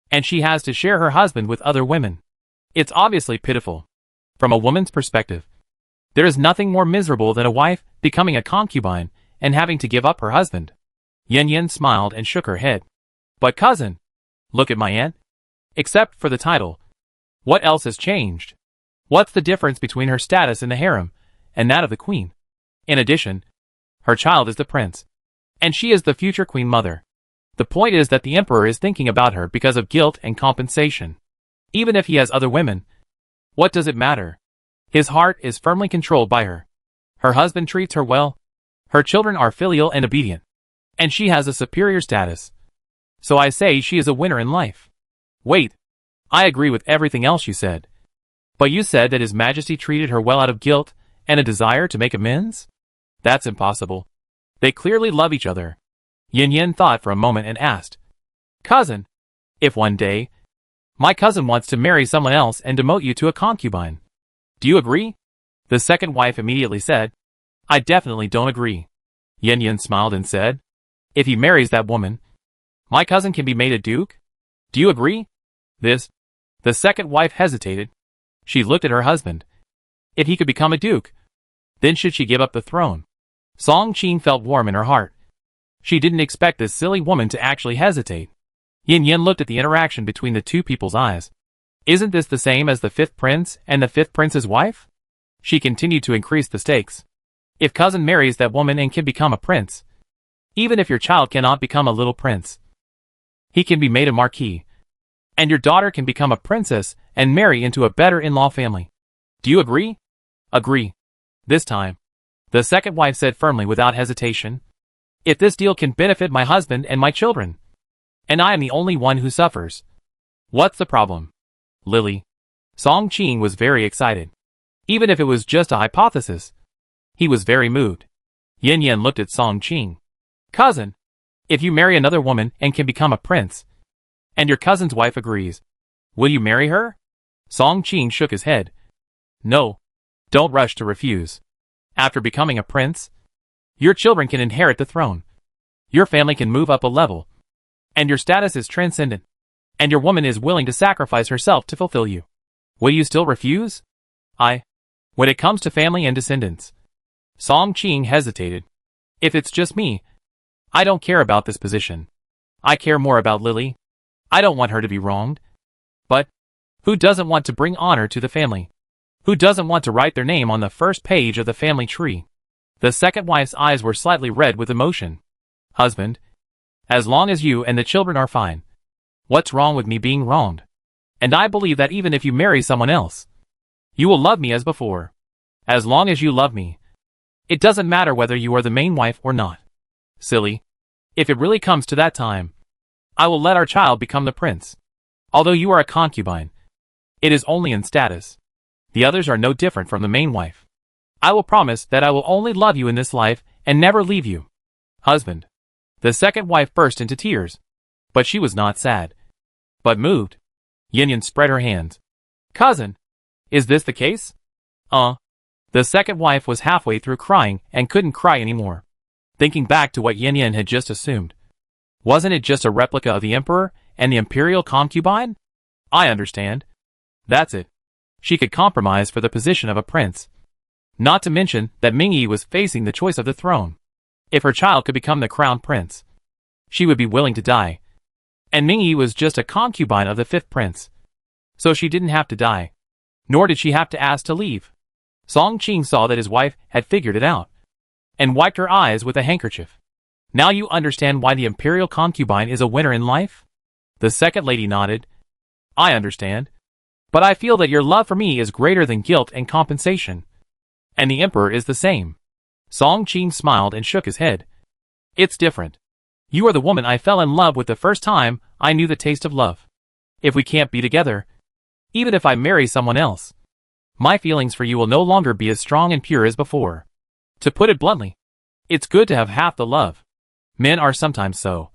And she has to share her husband with other women. It's obviously pitiful. From a woman's perspective, there is nothing more miserable than a wife becoming a concubine and having to give up her husband. Yin Yin smiled and shook her head. But cousin, look at my aunt. Except for the title, what else has changed? What's the difference between her status in the harem and that of the queen? In addition, her child is the prince, and she is the future queen mother. The point is that the emperor is thinking about her because of guilt and compensation. Even if he has other women, what does it matter? His heart is firmly controlled by her. Her husband treats her well. Her children are filial and obedient. And she has a superior status. So I say she is a winner in life. Wait. I agree with everything else you said. But you said that His Majesty treated her well out of guilt and a desire to make amends? That's impossible. They clearly love each other. Yin Yin thought for a moment and asked, Cousin, if one day, my cousin wants to marry someone else and demote you to a concubine, do you agree? The second wife immediately said, I definitely don't agree. Yin Yin smiled and said, if he marries that woman, my cousin can be made a duke? Do you agree? The second wife hesitated. She looked at her husband. If he could become a duke, then should she give up the throne? Song Qing felt warm in her heart. She didn't expect this silly woman to actually hesitate. Yin Yin looked at the interaction between the two people's eyes. Isn't this the same as the fifth prince and the fifth prince's wife? She continued to increase the stakes. If cousin marries that woman and can become a prince, even if your child cannot become a little prince, he can be made a marquis. And your daughter can become a princess and marry into a better in-law family. Do you agree? Agree. This time, the second wife said firmly without hesitation. If this deal can benefit my husband and my children, and I am the only one who suffers, what's the problem? Lily. Song Qing was very excited. Even if it was just a hypothesis, he was very moved. Yin Yin looked at Song Qing. Cousin, if you marry another woman and can become a prince, and your cousin's wife agrees, will you marry her? Song Qing shook his head. No. Don't rush to refuse. After becoming a prince, your children can inherit the throne. Your family can move up a level. And your status is transcendent. And your woman is willing to sacrifice herself to fulfill you. Will you still refuse? When it comes to family and descendants. Song Qing hesitated. If it's just me, I don't care about this position. I care more about Lily. I don't want her to be wronged. But who doesn't want to bring honor to the family? Who doesn't want to write their name on the first page of the family tree? The second wife's eyes were slightly red with emotion. Husband, as long as you and the children are fine, what's wrong with me being wronged? And I believe that even if you marry someone else, you will love me as before. As long as you love me, it doesn't matter whether you are the main wife or not. Silly. If it really comes to that time, I will let our child become the prince. Although you are a concubine, it is only in status. The others are no different from the main wife. I will promise that I will only love you in this life and never leave you. Husband. The second wife burst into tears. But she was not sad, but moved. Yin Yin spread her hands. Cousin, is this the case? The second wife was halfway through crying and couldn't cry anymore. Thinking back to what Yin Yin had just assumed. Wasn't it just a replica of the emperor and the imperial concubine? I understand. That's it. She could compromise for the position of a prince. Not to mention that Mingyi was facing the choice of the throne. If her child could become the crown prince, she would be willing to die. And Mingyi was just a concubine of the fifth prince. So she didn't have to die. Nor did she have to ask to leave. Song Qing saw that his wife had figured it out, and wiped her eyes with a handkerchief. Now you understand why the imperial concubine is a winner in life? The second lady nodded. I understand. But I feel that your love for me is greater than guilt and compensation. And the emperor is the same. Song Qing smiled and shook his head. It's different. You are the woman I fell in love with the first time I knew the taste of love. If we can't be together, even if I marry someone else, my feelings for you will no longer be as strong and pure as before. To put it bluntly, it's good to have half the love. Men are sometimes so.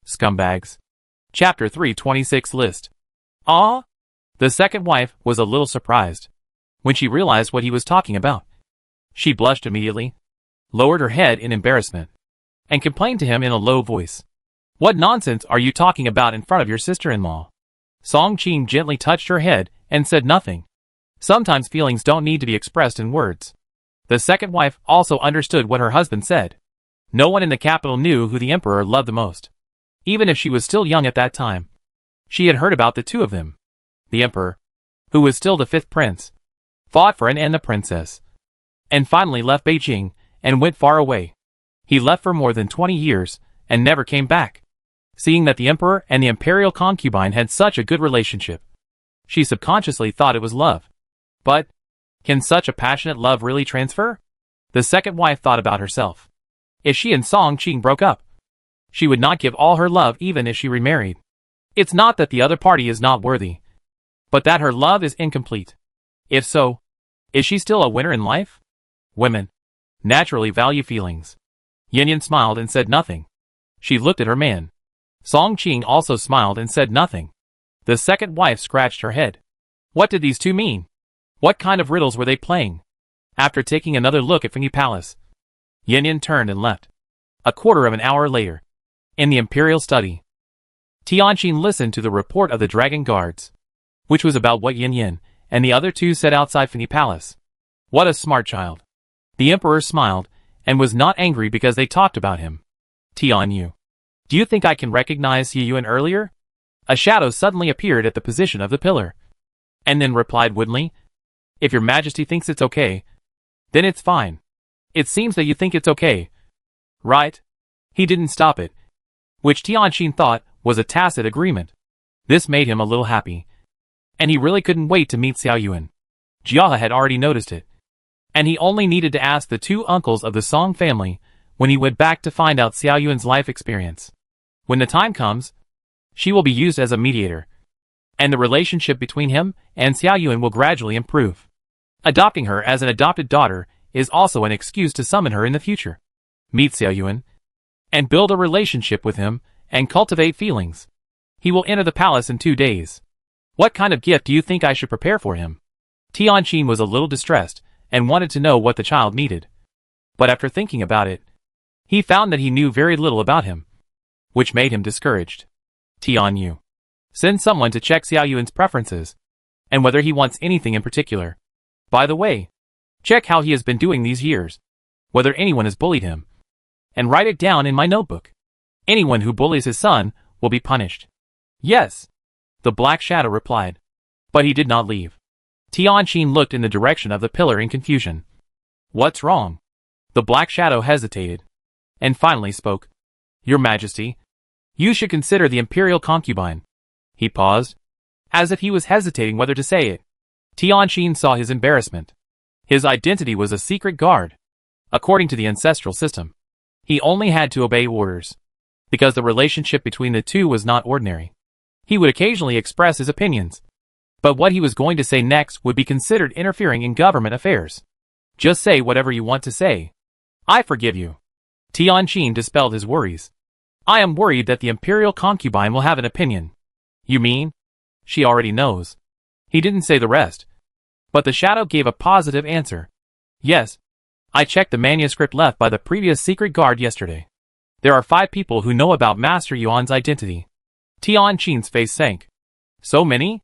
Scumbags. Chapter 326 List. Ah? The second wife was a little surprised when she realized what he was talking about. She blushed immediately, lowered her head in embarrassment, and complained to him in a low voice. What nonsense are you talking about in front of your sister-in-law? Song Qing gently touched her head and said nothing. Sometimes feelings don't need to be expressed in words. The second wife also understood what her husband said. No one in the capital knew who the emperor loved the most. Even if she was still young at that time, she had heard about the two of them. The emperor, who was still the fifth prince, fought for Anne and the princess, and finally left Beijing and went far away. He left for more than 20 years and never came back. Seeing that the emperor and the imperial concubine had such a good relationship, she subconsciously thought it was love. But, can such a passionate love really transfer? The second wife thought about herself. If she and Song Qing broke up, she would not give all her love even if she remarried. It's not that the other party is not worthy, but that her love is incomplete. If so, is she still a winner in life? Women naturally value feelings. Yin Yin smiled and said nothing. She looked at her man. Song Qing also smiled and said nothing. The second wife scratched her head. What did these two mean? What kind of riddles were they playing? After taking another look at Famine Palace, Yin Yin turned and left. A quarter of an hour later, in the imperial study, Tianqin listened to the report of the dragon guards, which was about what Yin Yin and the other two said outside Famine Palace. What a smart child. The emperor smiled and was not angry because they talked about him. Tian Yu, do you think I can recognize Yuan earlier? A shadow suddenly appeared at the position of the pillar, and then replied woodenly, if your majesty thinks it's okay, then it's fine. It seems that you think it's okay, right? He didn't stop it, which Tianqin thought was a tacit agreement. This made him a little happy, and he really couldn't wait to meet Xiao Yuan. Jia had already noticed it, and he only needed to ask the two uncles of the Song family when he went back to find out Xiao Yuan's life experience. When the time comes, she will be used as a mediator, and the relationship between him and Xiao Yuan will gradually improve. Adopting her as an adopted daughter is also an excuse to summon her in the future. Meet Xiao Yuan, and build a relationship with him, and cultivate feelings. He will enter the palace in 2 days. What kind of gift do you think I should prepare for him? Tianqin was a little distressed, and wanted to know what the child needed. But after thinking about it, he found that he knew very little about him, which made him discouraged. Tian Yu, send someone to check Xiao Yuan's preferences, and whether he wants anything in particular. By the way, check how he has been doing these years, whether anyone has bullied him, and write it down in my notebook. Anyone who bullies his son will be punished. Yes, the Black Shadow replied, but he did not leave. Tianqin looked in the direction of the pillar in confusion. What's wrong? The Black Shadow hesitated, and finally spoke. Your Majesty, you should consider the imperial concubine. He paused, as if he was hesitating whether to say it. Tianqin saw his embarrassment. His identity was a secret guard. According to the ancestral system, he only had to obey orders, because the relationship between the two was not ordinary. He would occasionally express his opinions, but what he was going to say next would be considered interfering in government affairs. Just say whatever you want to say. I forgive you. Tianqin dispelled his worries. I am worried that the imperial concubine will have an opinion. You mean? She already knows. He didn't say the rest, but the shadow gave a positive answer. Yes, I checked the manuscript left by the previous secret guard yesterday. There are 5 people who know about Master Yuan's identity. Tianqin's face sank. So many?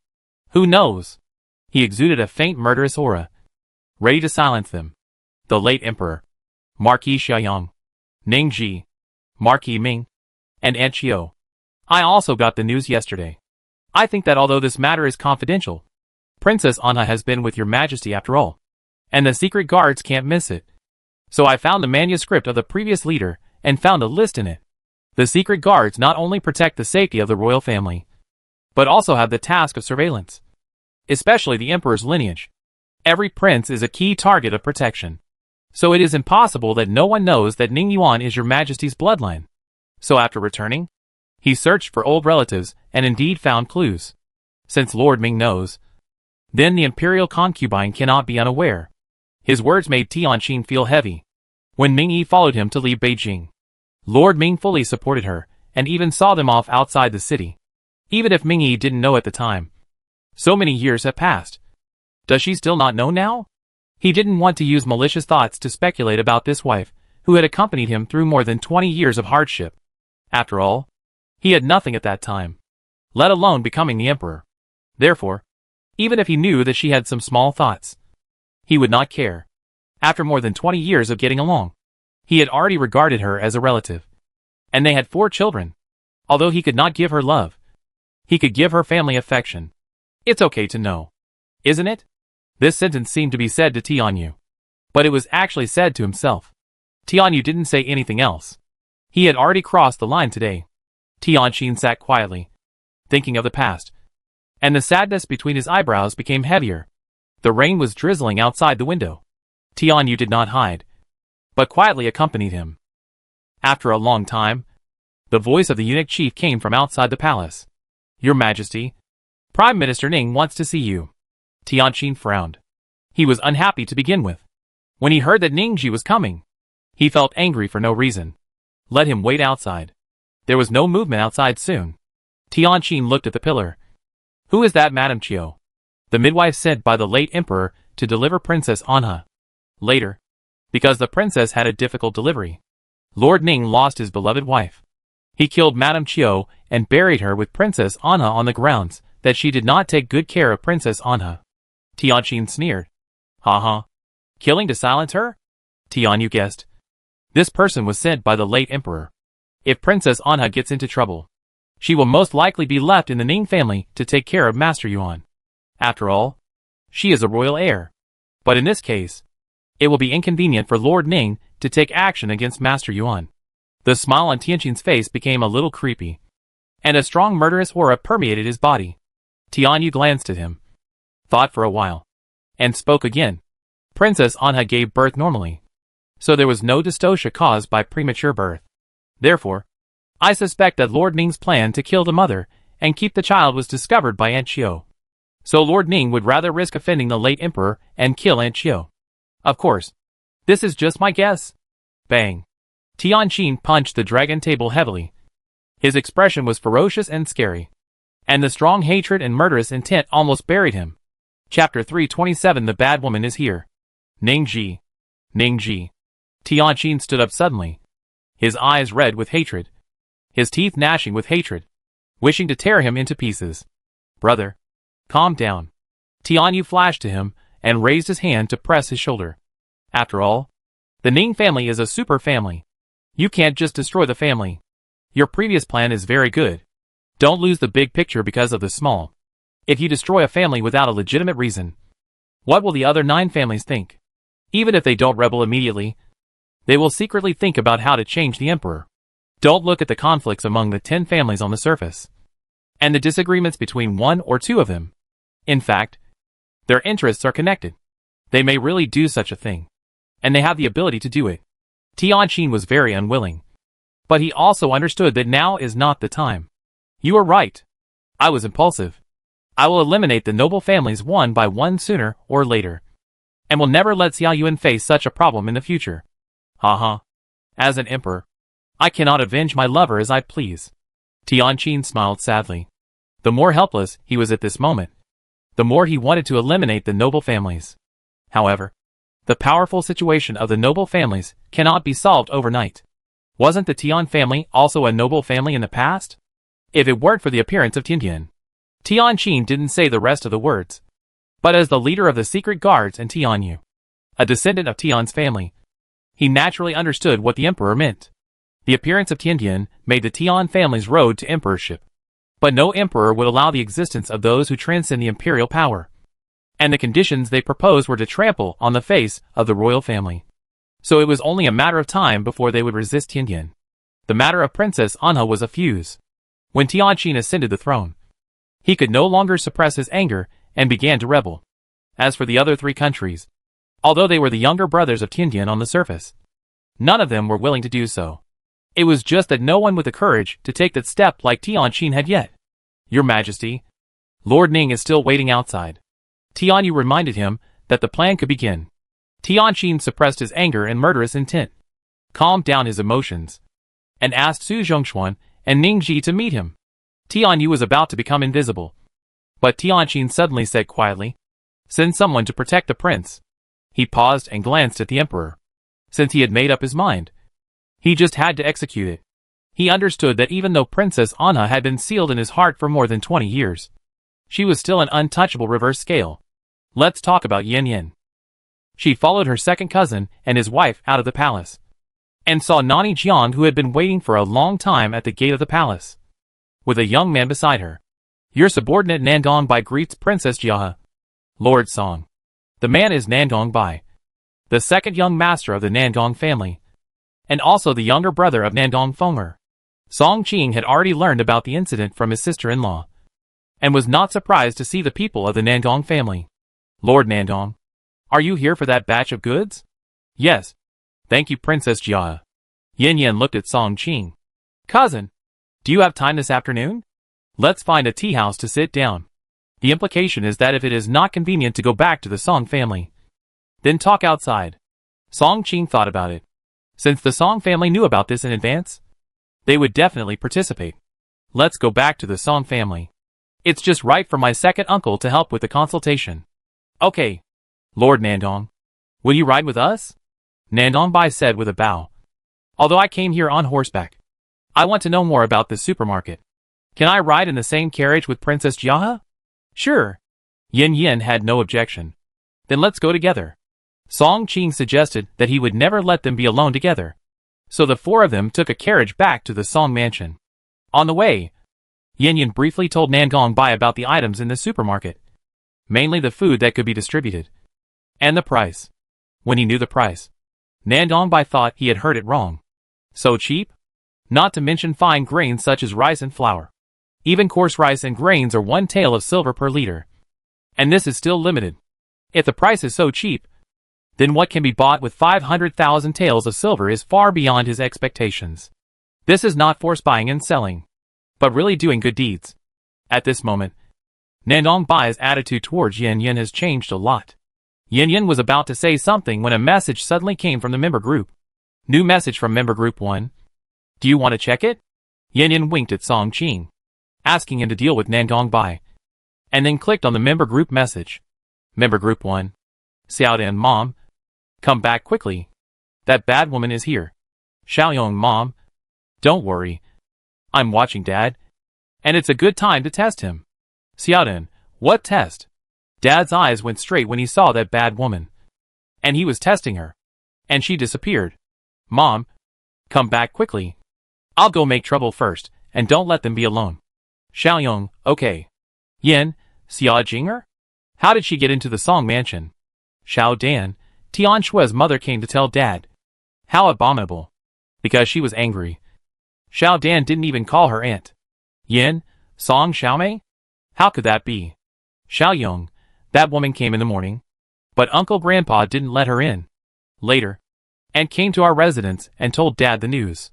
Who knows? He exuded a faint murderous aura, ready to silence them. The late emperor, Marquis Xiaoyang, Ning Ji, Marquis Ming, and Aunt Qiu. I also got the news yesterday. I think that although this matter is confidential, Princess Anha has been with your majesty after all, and the secret guards can't miss it. So I found the manuscript of the previous leader and found a list in it. The secret guards not only protect the safety of the royal family, but also have the task of surveillance, especially the emperor's lineage. Every prince is a key target of protection. So it is impossible that no one knows that Ning Yuan is your majesty's bloodline. So after returning, he searched for old relatives and indeed found clues. Since Lord Ming knows, then the imperial concubine cannot be unaware. His words made Tianqin feel heavy. When Ming Yi followed him to leave Beijing, Lord Ming fully supported her, and even saw them off outside the city. Even if Ming Yi didn't know at the time. So many years have passed. Does she still not know now? He didn't want to use malicious thoughts to speculate about this wife, who had accompanied him through more than 20 years of hardship. After all, he had nothing at that time, let alone becoming the emperor. Therefore, even if he knew that she had some small thoughts, he would not care. After more than 20 years of getting along, he had already regarded her as a relative. And they had 4 children. Although he could not give her love, he could give her family affection. It's okay to know, isn't it? This sentence seemed to be said to Tianyu, but it was actually said to himself. Tianyu didn't say anything else. He had already crossed the line today. Tianqin sat quietly, thinking of the past, and the sadness between his eyebrows became heavier. The rain was drizzling outside the window. Tianyu did not hide, but quietly accompanied him. After a long time, the voice of the eunuch chief came from outside the palace. Your Majesty, Prime Minister Ning wants to see you. Tianqin frowned. He was unhappy to begin with. When he heard that Ningji was coming, he felt angry for no reason. Let him wait outside. There was no movement outside soon. Tianqin looked at the pillar. Who is that, Madame Qiu? The midwife sent by the late emperor to deliver Princess Anha. Later, because the princess had a difficult delivery, Lord Ning lost his beloved wife. He killed Madame Chiu and buried her with Princess Anha on the grounds that she did not take good care of Princess Anha. Tianqin sneered. Ha. Killing to silence her? Tian, you guessed. This person was sent by the late emperor. If Princess Anha gets into trouble, she will most likely be left in the Ning family to take care of Master Yuan. After all, she is a royal heir. But in this case, it will be inconvenient for Lord Ning to take action against Master Yuan. The smile on Tianqin's face became a little creepy, and a strong murderous aura permeated his body. Tianyu glanced at him, thought for a while, and spoke again. Princess Anha gave birth normally, so there was no dystocia caused by premature birth. Therefore, I suspect that Lord Ning's plan to kill the mother and keep the child was discovered by Aunt Chiu. So Lord Ning would rather risk offending the late emperor and kill Aunt Chiu. Of course, this is just my guess. Bang. Tianqin punched the dragon table heavily. His expression was ferocious and scary, and the strong hatred and murderous intent almost buried him. Chapter 327. The bad woman is here. Ningji. Ningji. Tianqin stood up suddenly, his eyes red with hatred, his teeth gnashing with hatred, wishing to tear him into pieces. Brother, calm down. Tianyu flashed to him and raised his hand to press his shoulder. After all, the Ning family is a super family. You can't just destroy the family. Your previous plan is very good. Don't lose the big picture because of the small. If you destroy a family without a legitimate reason, what will the other 9 families think? Even if they don't rebel immediately, they will secretly think about how to change the emperor. Don't look at the conflicts among the 10 families on the surface, and the disagreements between 1 or 2 of them. In fact, their interests are connected. They may really do such a thing, and they have the ability to do it. Tianqin was very unwilling, but he also understood that now is not the time. You are right. I was impulsive. I will eliminate the noble families one by one sooner or later, and will never let Xiao Yuan face such a problem in the future. Haha. As an emperor, I cannot avenge my lover as I please. Tianqin smiled sadly. The more helpless he was at this moment, the more he wanted to eliminate the noble families. However, the powerful situation of the noble families cannot be solved overnight. Wasn't the Tian family also a noble family in the past? If it weren't for the appearance of Tiantian. Tianqin didn't say the rest of the words, but as the leader of the secret guards and Tianyu, a descendant of Tian's family, he naturally understood what the emperor meant. The appearance of Tiantian made the Tian family's road to emperorship, but no emperor would allow the existence of those who transcend the imperial power, and the conditions they proposed were to trample on the face of the royal family. So it was only a matter of time before they would resist Tiantian. The matter of Princess Anha was a fuse. When Tianqin ascended the throne, he could no longer suppress his anger and began to rebel. As for the other 3 countries, although they were the younger brothers of Tiantian on the surface, none of them were willing to do so. It was just that no one with the courage to take that step like Tianqin had yet. Your Majesty, Lord Ning is still waiting outside. Tianyu reminded him that the plan could begin. Tianqin suppressed his anger and murderous intent, calmed down his emotions, and asked Su Zhongshuan and Ningji to meet him. Tianyu was about to become invisible, but Tianqin suddenly said quietly, "Send someone to protect the prince." He paused and glanced at the emperor. Since he had made up his mind, he just had to execute it. He understood that even though Princess Anha had been sealed in his heart for more than 20 years, she was still an untouchable reverse scale. Let's talk about Yin Yin. She followed her second cousin and his wife out of the palace, and saw Nani Jiang, who had been waiting for a long time at the gate of the palace, with a young man beside her. Your subordinate Nandong Bai greets Princess Jia. Lord Song. The man is Nandong Bai, the second young master of the Nandong family, and also the younger brother of Nandong Fenger. Song Qing had already learned about the incident from his sister-in-law, and was not surprised to see the people of the Nandong family. Lord Nandong, are you here for that batch of goods? Yes. Thank you, Princess Jia. Yin Yin looked at Song Qing. Cousin, do you have time this afternoon? Let's find a tea house to sit down. The implication is that if it is not convenient to go back to the Song family, then talk outside. Song Qing thought about it. Since the Song family knew about this in advance, they would definitely participate. Let's go back to the Song family. It's just right for my second uncle to help with the consultation. Okay, Lord Nandong. Will you ride with us? Nandongbai said with a bow. Although I came here on horseback, I want to know more about this supermarket. Can I ride in the same carriage with Princess Jiahe? Sure. Yin Yin had no objection. Then let's go together. Song Qing suggested that he would never let them be alone together. So the four of them took a carriage back to the Song mansion. On the way, Yin Yin briefly told Nandongbai about the items in the supermarket. Mainly the food that could be distributed. And the price. When he knew the price, Nandongbai thought he had heard it wrong. So cheap? Not to mention fine grains such as rice and flour. Even coarse rice and grains are 1 tael of silver per liter. And this is still limited. If the price is so cheap, then what can be bought with 500,000 taels of silver is far beyond his expectations. This is not force buying and selling, but really doing good deeds. At this moment, Nandongbai's attitude towards Yin Yin has changed a lot. Yin Yin was about to say something when a message suddenly came from the member group. New message from member group 1. Do you want to check it? Yin Yin winked at Song Qing, asking him to deal with Nandongbai, and then clicked on the member group message. Member group 1. Xiaodan Mom. Come back quickly. That bad woman is here. Xiaoyong Mom. Don't worry. I'm watching Dad. And it's a good time to test him. Xiaodan, what test? Dad's eyes went straight when he saw that bad woman. And he was testing her. And she disappeared. Mom. Come back quickly. I'll go make trouble first, and don't let them be alone. Xiaoyong, okay. Yin, Xia Jinger? How did she get into the Song mansion? Xiao Dan, Tian Shue's mother came to tell Dad. How abominable. Because she was angry. Xiao Dan didn't even call her aunt. Yin, Song Xiaomei? How could that be? Xiaoyong, that woman came in the morning. But Uncle Grandpa didn't let her in. Later. And came to our residence and told Dad the news.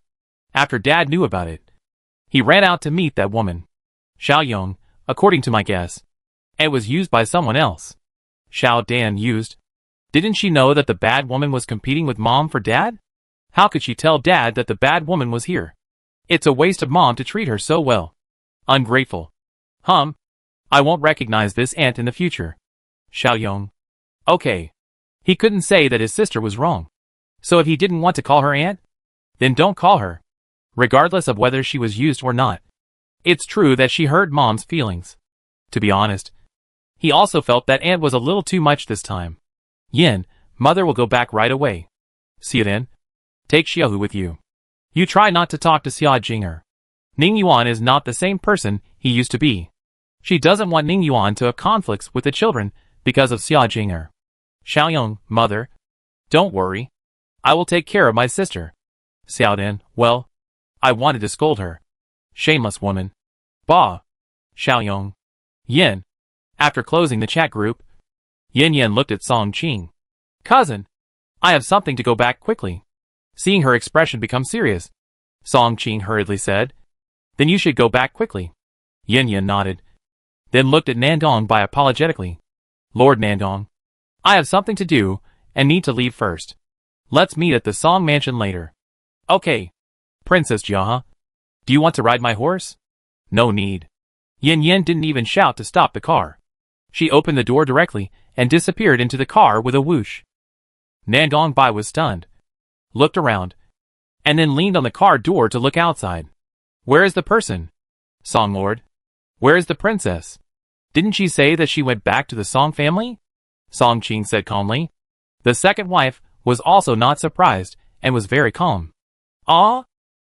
After Dad knew about it, he ran out to meet that woman. Xiaoyong, according to my guess, it was used by someone else. Xiao Dan used. Didn't she know that the bad woman was competing with Mom for Dad? How could she tell Dad that the bad woman was here? It's a waste of Mom to treat her so well. Ungrateful. I won't recognize this aunt in the future. Xiaoyong. Okay. He couldn't say that his sister was wrong. So if he didn't want to call her aunt, then don't call her. Regardless of whether she was used or not. It's true that she hurt Mom's feelings. To be honest, he also felt that aunt was a little too much this time. Yin, Mother will go back right away. See you then. Take Xiaohu with you. You try not to talk to Xia Jinger. Ning Yuan is not the same person he used to be. She doesn't want Ning Yuan to have conflicts with the children because of Xia Jinger. Xiaoyong, Mother. Don't worry. I will take care of my sister. Xiaodan, well, I wanted to scold her. Shameless woman. Bah. Xiaoyong. Yin. After closing the chat group, Yin Yin looked at Song Qing. Cousin, I have something to go back quickly. Seeing her expression become serious, Song Qing hurriedly said. Then you should go back quickly. Yin Yin nodded. Then looked at Nandongbai apologetically. Lord Nandong, I have something to do, and need to leave first. Let's meet at the Song mansion later. Okay. Princess Jiahe, do you want to ride my horse? No need. Yin Yin didn't even shout to stop the car. She opened the door directly, and disappeared into the car with a whoosh. Nandongbai was stunned. Looked around, and then leaned on the car door to look outside. Where is the person? Song Lord. Where is the princess? Didn't she say that she went back to the Song family? Song Qing said calmly. The second wife was also not surprised, and was very calm. Ah?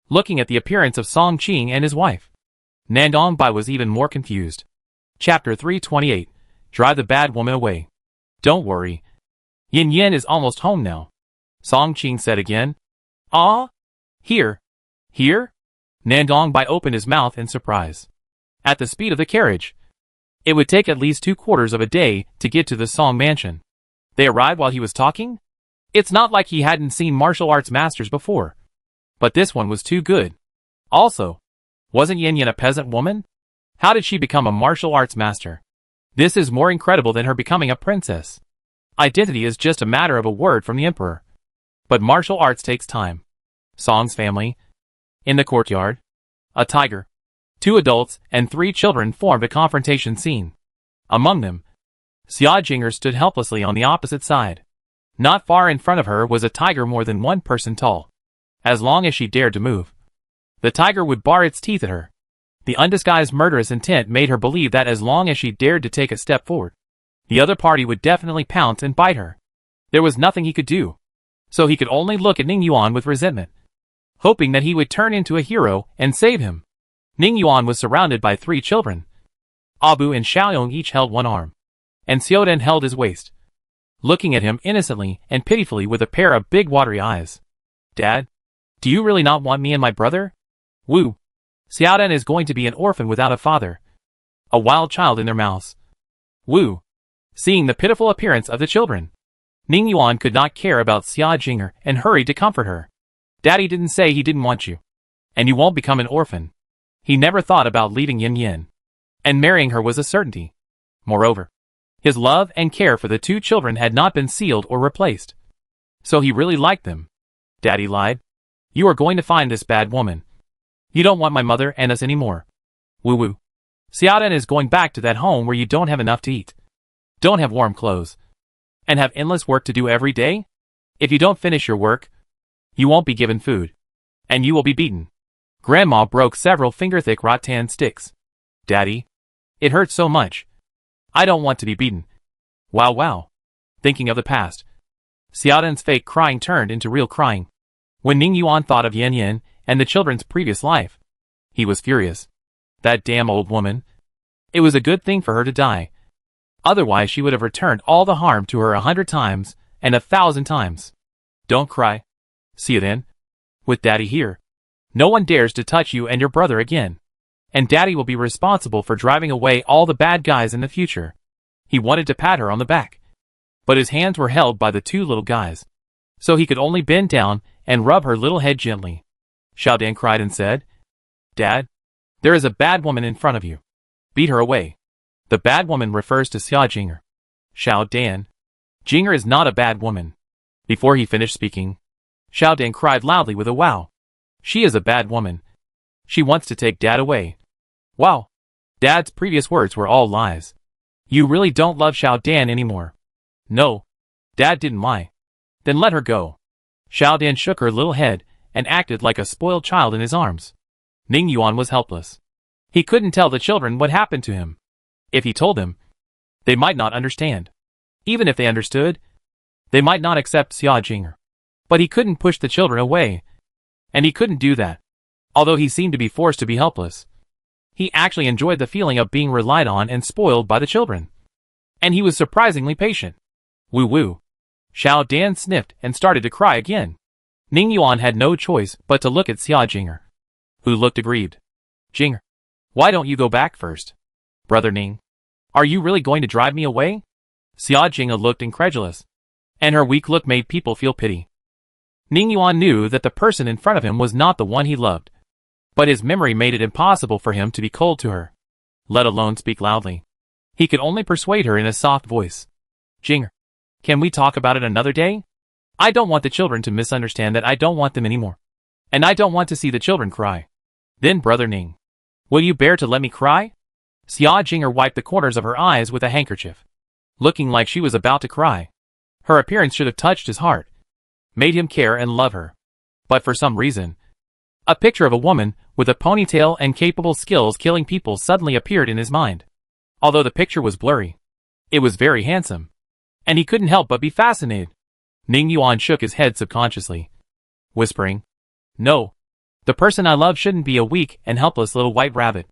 Looking at the appearance of Song Qing and his wife, Nandongbai was even more confused. Chapter 328. Drive the bad woman away. Don't worry. Yin Yin is almost home now. Song Qing said again. Ah? Here? Here? Nandongbai opened his mouth in surprise. At the speed of the carriage, it would take at least 2/4 of a day to get to the Song mansion. They arrived while he was talking? It's not like he hadn't seen martial arts masters before. But this one was too good. Also, wasn't Yin Yin a peasant woman? How did she become a martial arts master? This is more incredible than her becoming a princess. Identity is just a matter of a word from the emperor. But martial arts takes time. Song's family. In the courtyard, a tiger, 2 adults, and 3 children formed a confrontation scene. Among them, Xia Jinger stood helplessly on the opposite side. Not far in front of her was a tiger more than one person tall. As long as she dared to move, the tiger would bar its teeth at her. The undisguised murderous intent made her believe that as long as she dared to take a step forward, the other party would definitely pounce and bite her. There was nothing he could do, so he could only look at Ning Yuan with resentment, hoping that he would turn into a hero and save him. Ning Yuan was surrounded by 3 children. Abu and Xiaoyong each held one arm, and Xiaodan held his waist, looking at him innocently and pitifully with a pair of big watery eyes. Dad, do you really not want me and my brother? Wu. Xiaodan is going to be an orphan without a father, a wild child in their mouths. Wu. Seeing the pitiful appearance of the children, Ning Yuan could not care about Xia Jinger and hurried to comfort her. Daddy didn't say he didn't want you, and you won't become an orphan. He never thought about leaving Yin Yin, and marrying her was a certainty. Moreover, his love and care for the 2 children had not been sealed or replaced, so he really liked them. Daddy lied. You are going to find this bad woman. You don't want my mother and us anymore. Woo woo. Xiaodan is going back to that home where you don't have enough to eat, don't have warm clothes, and have endless work to do every day. If you don't finish your work, you won't be given food, and you will be beaten. Grandma broke several finger-thick rattan sticks. Daddy, it hurts so much. I don't want to be beaten. Wow wow. Thinking of the past, Xiaodan's fake crying turned into real crying. When Ning Yuan thought of Yan Yan and the children's previous life, he was furious. That damn old woman. It was a good thing for her to die. Otherwise she would have returned all the harm to her 100 times and 1,000 times. Don't cry. See you then. With Daddy here, no one dares to touch you and your brother again. And Daddy will be responsible for driving away all the bad guys in the future. He wanted to pat her on the back, but his hands were held by the 2 little guys, so he could only bend down and rub her little head gently. Xiaodan cried and said, Dad, there is a bad woman in front of you. Beat her away. The bad woman refers to Xia Jinger. Xiaodan. Jinger is not a bad woman. Before he finished speaking, Xiaodan cried loudly with a wow. She is a bad woman. She wants to take Dad away. Wow. Dad's previous words were all lies. You really don't love Xiaodan anymore. No. Dad didn't lie. Then let her go. Xiaodan shook her little head and acted like a spoiled child in his arms. Ning Yuan was helpless. He couldn't tell the children what happened to him. If he told them, they might not understand. Even if they understood, they might not accept Xia Jinger. But he couldn't push the children away. And he couldn't do that. Although he seemed to be forced to be helpless, he actually enjoyed the feeling of being relied on and spoiled by the children. And he was surprisingly patient. Woo woo. Xiaodan sniffed and started to cry again. Ning Yuan had no choice but to look at Xia Jinger, who looked aggrieved. Jinger, why don't you go back first? Brother Ning, are you really going to drive me away? Xia Jinger looked incredulous, and her weak look made people feel pity. Ning Yuan knew that the person in front of him was not the one he loved, but his memory made it impossible for him to be cold to her, let alone speak loudly. He could only persuade her in a soft voice. Jinger, can we talk about it another day? I don't want the children to misunderstand that I don't want them anymore. And I don't want to see the children cry. Then Brother Ning, will you bear to let me cry? Xia Jinger wiped the corners of her eyes with a handkerchief, looking like she was about to cry. Her appearance should have touched his heart, made him care and love her. But for some reason, a picture of a woman with a ponytail and capable skills killing people suddenly appeared in his mind. Although the picture was blurry, it was very handsome, and he couldn't help but be fascinated. Ning Yuan shook his head subconsciously, whispering, No, the person I love shouldn't be a weak and helpless little white rabbit.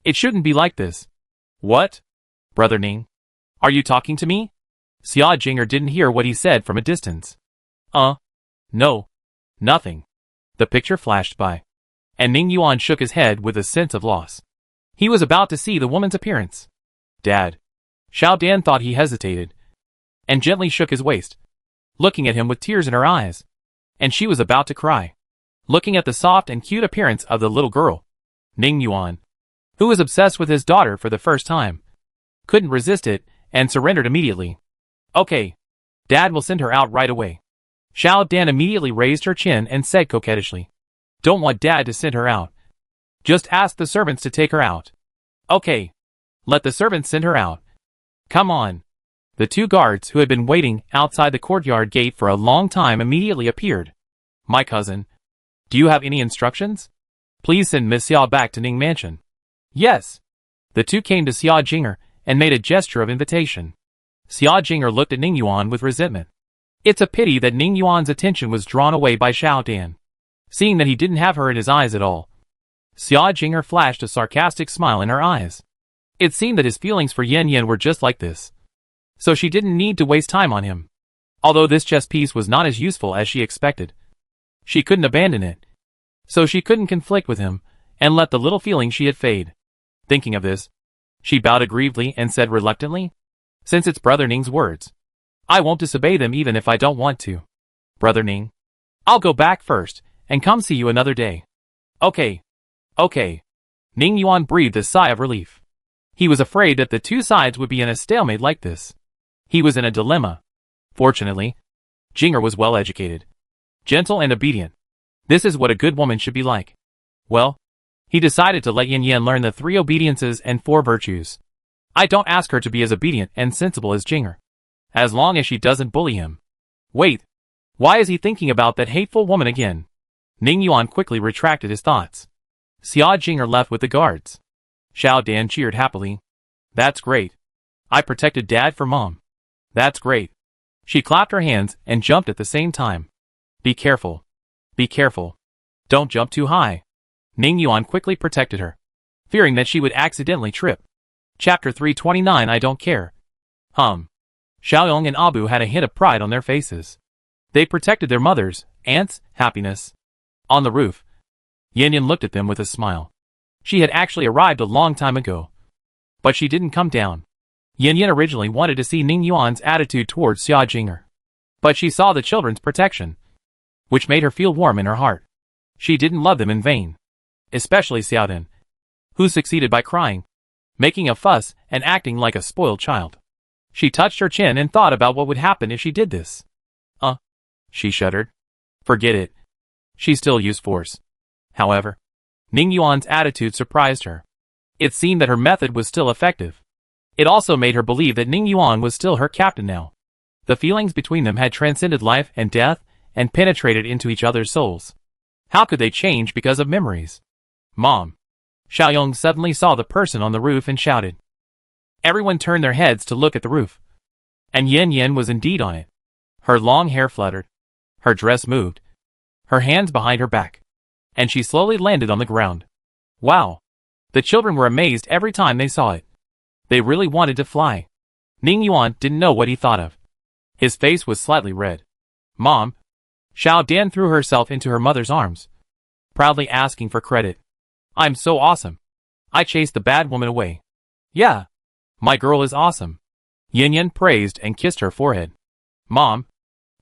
It shouldn't be like this. What? Brother Ning, are you talking to me? Xia Jinger didn't hear what he said from a distance. No, nothing. The picture flashed by, and Ning Yuan shook his head with a sense of loss. He was about to see the woman's appearance. Dad. Xiaodan thought he hesitated, and gently shook his waist, looking at him with tears in her eyes. And she was about to cry, looking at the soft and cute appearance of the little girl. Ning Yuan, who was obsessed with his daughter for the first time, couldn't resist it and surrendered immediately. Okay. Dad will send her out right away. Xiaodan immediately raised her chin and said coquettishly, Don't want Dad to send her out. Just ask the servants to take her out. Okay. Let the servants send her out. Come on. The two guards who had been waiting outside the courtyard gate for a long time immediately appeared. My cousin. Do you have any instructions? Please send Miss Xia back to Ning Mansion. Yes. The two came to Xia Jinger and made a gesture of invitation. Xia Jinger looked at Ning Yuan with resentment. It's a pity that Ning Yuan's attention was drawn away by Xiao Dan. Seeing that he didn't have her in his eyes at all, Xia Jinger flashed a sarcastic smile in her eyes. It seemed that his feelings for Yan Yan were just like this. So she didn't need to waste time on him. Although this chess piece was not as useful as she expected, she couldn't abandon it. So she couldn't conflict with him and let the little feeling she had fade. Thinking of this, she bowed aggrievedly and said reluctantly, since it's Brother Ning's words, I won't disobey them even if I don't want to. Brother Ning, I'll go back first and come see you another day. Okay. Okay. Ning Yuan breathed a sigh of relief. He was afraid that the two sides would be in a stalemate like this. He was in a dilemma. Fortunately, Jinger was well educated, gentle and obedient. This is what a good woman should be like. Well, he decided to let Yan Yan learn the 3 obediences and 4 virtues. I don't ask her to be as obedient and sensible as Jinger, as long as she doesn't bully him. Wait, why is he thinking about that hateful woman again? Ning Yuan quickly retracted his thoughts. Xia Jinger left with the guards. Xiao Dan cheered happily. That's great. I protected Dad for Mom. That's great. She clapped her hands and jumped at the same time. Be careful. Be careful. Don't jump too high. Ning Yuan quickly protected her, fearing that she would accidentally trip. Chapter 329 I Don't Care. Xiaoyong and Abu had a hint of pride on their faces. They protected their mother's, aunt's, happiness. On the roof, Yan Yan looked at them with a smile. She had actually arrived a long time ago. But she didn't come down. Yan Yan originally wanted to see Ning Yuan's attitude towards Xia Jinger. But she saw the children's protection, which made her feel warm in her heart. She didn't love them in vain. Especially Xiaodan, who succeeded by crying, making a fuss, and acting like a spoiled child. She touched her chin and thought about what would happen if she did this. She shuddered. Forget it. She still used force. However, Ning Yuan's attitude surprised her. It seemed that her method was still effective. It also made her believe that Ning Yuan was still her captain now. The feelings between them had transcended life and death and penetrated into each other's souls. How could they change because of memories? Mom. Xiaoyong suddenly saw the person on the roof and shouted. Everyone turned their heads to look at the roof. And Yan Yan was indeed on it. Her long hair fluttered. Her dress moved. Her hands behind her back. And she slowly landed on the ground. Wow. The children were amazed every time they saw it. They really wanted to fly. Ning Yuan didn't know what he thought of. His face was slightly red. Mom. Xiao Dan threw herself into her mother's arms, proudly asking for credit. I'm so awesome. I chased the bad woman away. Yeah. My girl is awesome. Yan Yan praised and kissed her forehead. Mom.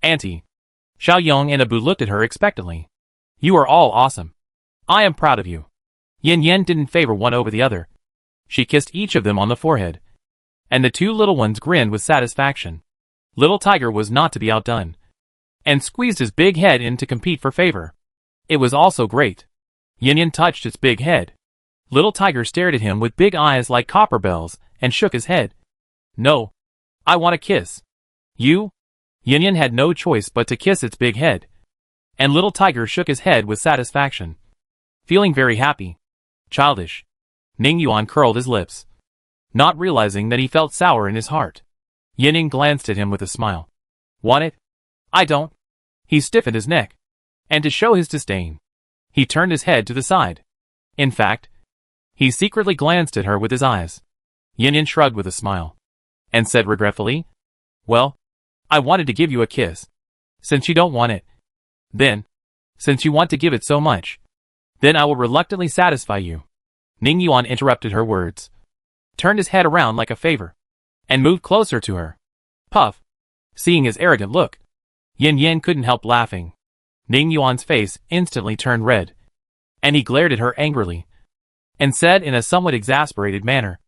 Auntie. Xiaoyong and Abu looked at her expectantly. You are all awesome. I am proud of you. Yan Yan didn't favor one over the other. She kissed each of them on the forehead. And the two little ones grinned with satisfaction. Little Tiger was not to be outdone, and squeezed his big head in to compete for favor. It was also great. Yan Yan touched its big head. Little Tiger stared at him with big eyes like copper bells and shook his head. No. I want a kiss. You? Yan Yan had no choice but to kiss its big head. And Little Tiger shook his head with satisfaction, feeling very happy. Childish. Ning Yuan curled his lips, not realizing that he felt sour in his heart. Yan Yan glanced at him with a smile. Want it? I don't. He stiffened his neck. And to show his disdain, he turned his head to the side. In fact, he secretly glanced at her with his eyes. Yan Yan shrugged with a smile, and said regretfully, Well, I wanted to give you a kiss. Since you don't want it, then, since you want to give it so much, then I will reluctantly satisfy you. Ning Yuan interrupted her words, turned his head around like a favor, and moved closer to her. Puff. Seeing his arrogant look, Yan Yan couldn't help laughing. Ning Yuan's face instantly turned red, and he glared at her angrily, and said in a somewhat exasperated manner,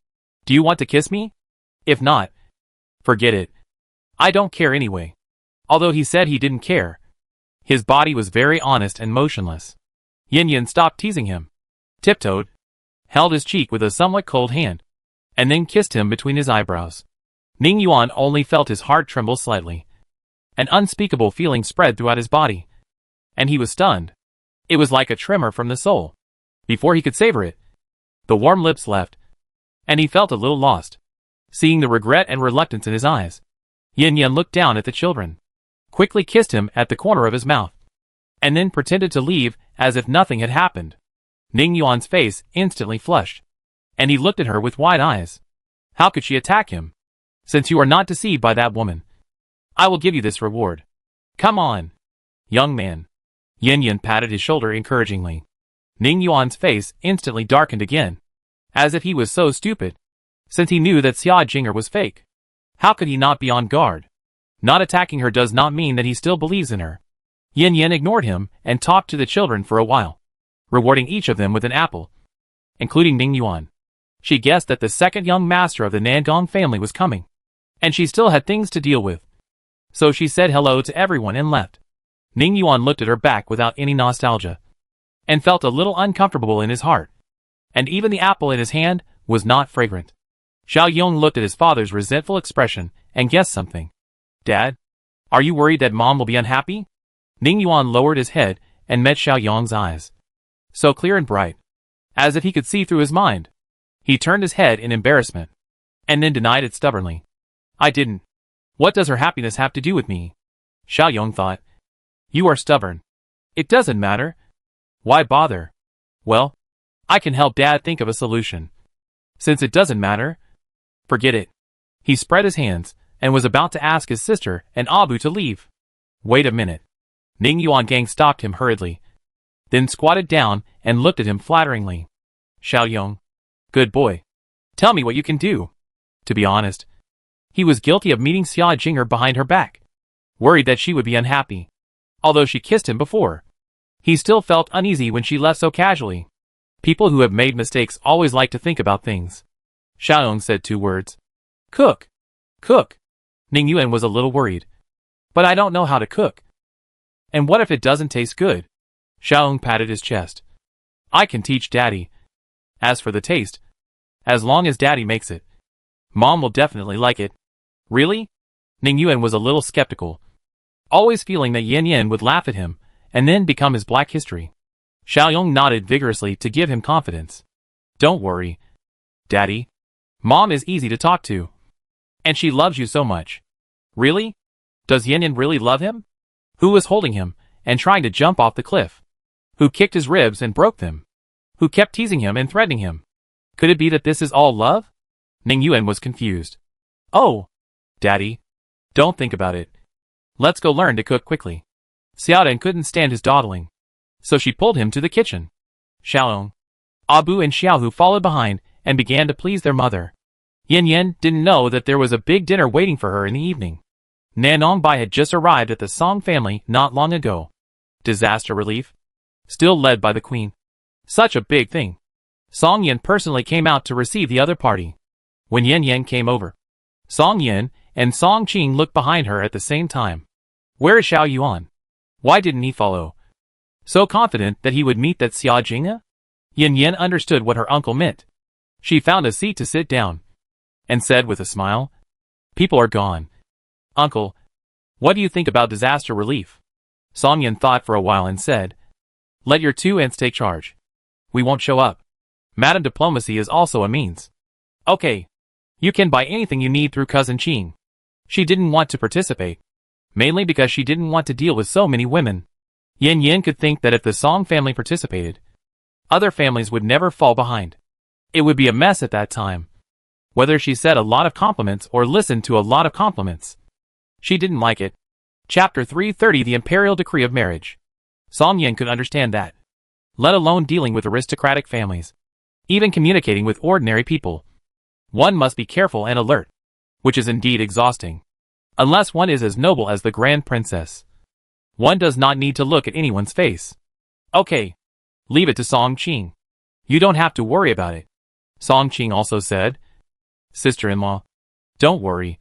Do you want to kiss me? If not, forget it. I don't care anyway. Although he said he didn't care, his body was very honest and motionless. Yan Yan stopped teasing him, tiptoed, held his cheek with a somewhat cold hand, and then kissed him between his eyebrows. Ning Yuan only felt his heart tremble slightly. An unspeakable feeling spread throughout his body, and he was stunned. It was like a tremor from the soul. Before he could savor it, the warm lips left, and he felt a little lost. Seeing the regret and reluctance in his eyes, Yin Yan looked down at the children, quickly kissed him at the corner of his mouth, and then pretended to leave as if nothing had happened. Ning Yuan's face instantly flushed, and he looked at her with wide eyes. How could she attack him? Since you are not deceived by that woman, I will give you this reward. Come on, young man. Yin Yan patted his shoulder encouragingly. Ning Yuan's face instantly darkened again, as if he was so stupid, since he knew that Xia Jinger was fake. How could he not be on guard? Not attacking her does not mean that he still believes in her. Yin Yan ignored him and talked to the children for a while, rewarding each of them with an apple, including Ning Yuan. She guessed that the second young master of the Nangong family was coming, and she still had things to deal with. So she said hello to everyone and left. Ning Yuan looked at her back without any nostalgia, and felt a little uncomfortable in his heart. And even the apple in his hand was not fragrant. Xiao Yong looked at his father's resentful expression and guessed something. Dad, are you worried that Mom will be unhappy? Ning Yuan lowered his head and met Xiao Yong's eyes, so clear and bright, as if he could see through his mind. He turned his head in embarrassment, and then denied it stubbornly. I didn't. What does her happiness have to do with me? Xiao Yong thought. You are stubborn. It doesn't matter. Why bother? Well, I can help Dad think of a solution. Since it doesn't matter, forget it. He spread his hands and was about to ask his sister and Abu to leave. Wait a minute. Ning Yuan Gang stopped him hurriedly, then squatted down and looked at him flatteringly. Xiao Yong, good boy. Tell me what you can do. To be honest, he was guilty of meeting Xia Jinger behind her back, worried that she would be unhappy. Although she kissed him before, he still felt uneasy when she left so casually. People who have made mistakes always like to think about things. Xiaoyong said 2 words. Cook. Cook. Ning Yuan was a little worried. But I don't know how to cook. And what if it doesn't taste good? Xiaoyong patted his chest. I can teach Daddy. As for the taste, as long as Daddy makes it, Mom will definitely like it. Really? Ning Yuan was a little skeptical, always feeling that Yin Yan would laugh at him and then become his black history. Xiaoyong nodded vigorously to give him confidence. Don't worry, Daddy. Mom is easy to talk to, and she loves you so much. Really? Does Yin Yan really love him? Who was holding him and trying to jump off the cliff? Who kicked his ribs and broke them? Who kept teasing him and threatening him? Could it be that this is all love? Ning Yuan was confused. Oh, Daddy, don't think about it. Let's go learn to cook quickly. Xiaodan couldn't stand his dawdling, so she pulled him to the kitchen. Xiaoyong, Abu and Xiaohu followed behind and began to please their mother. Yin Yan didn't know that there was a big dinner waiting for her in the evening. Nanong Bai had just arrived at the Song family not long ago. Disaster relief, still led by the Queen. Such a big thing. Song Yin personally came out to receive the other party. When Yin Yan came over, Song Yin and Song Qing looked behind her at the same time. Where is Xiao Yuan? Why didn't he follow? So confident that he would meet that Xia Jinga? Yin Yan understood what her uncle meant. She found a seat to sit down, and said with a smile, People are gone. Uncle, what do you think about disaster relief? Song Yin thought for a while and said, Let your 2 aunts take charge. We won't show up. Madam Diplomacy is also a means. Okay. You can buy anything you need through Cousin Qing. She didn't want to participate, mainly because she didn't want to deal with so many women. Yin Yan could think that if the Song family participated, other families would never fall behind. It would be a mess at that time. Whether she said a lot of compliments or listened to a lot of compliments, she didn't like it. Chapter 330 The Imperial Decree of Marriage. Song Yin could understand that, let alone dealing with aristocratic families. Even communicating with ordinary people, one must be careful and alert, which is indeed exhausting. Unless one is as noble as the Grand Princess, one does not need to look at anyone's face. Okay. Leave it to Song Qing. You don't have to worry about it. Song Qing also said, Sister-in-law, don't worry.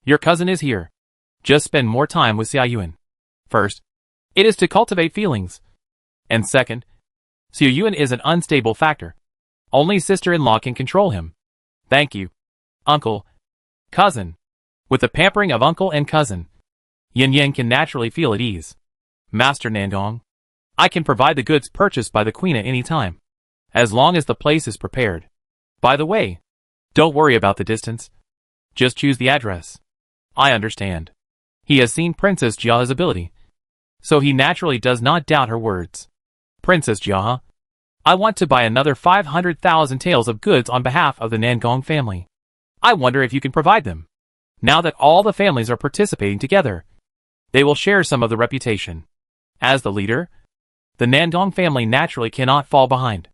Your cousin is here. Just spend more time with Xia Yuan. First, it is to cultivate feelings. And second, Xia Yuan is an unstable factor. Only sister-in-law can control him. Thank you, uncle. Cousin, With the pampering of uncle and cousin, Yin Yin can naturally feel at ease. Master Nandong, I can provide the goods purchased by the queen at any time, as long as the place is prepared. By the way, don't worry about the distance. Just choose the address. I understand. He has seen Princess Jia's ability, so he naturally does not doubt her words. Princess Jia, I want to buy another 500,000 taels of goods on behalf of the Nangong family. I wonder if you can provide them. Now that all the families are participating together, they will share some of the reputation. As the leader, the Nandong family naturally cannot fall behind.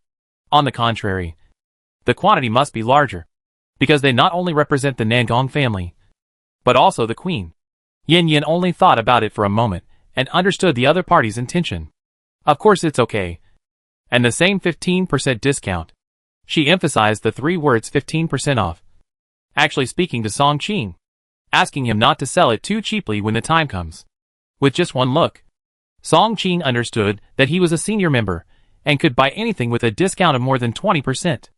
On the contrary, the quantity must be larger, because they not only represent the Nangong family, but also the queen. Yin Yin only thought about it for a moment, and understood the other party's intention. Of course it's okay. And the same 15% discount. She emphasized the 3 words 15% off. Actually speaking to Song Qing, asking him not to sell it too cheaply when the time comes. With just one look, Song Qing understood that he was a senior member, and could buy anything with a discount of more than 20%.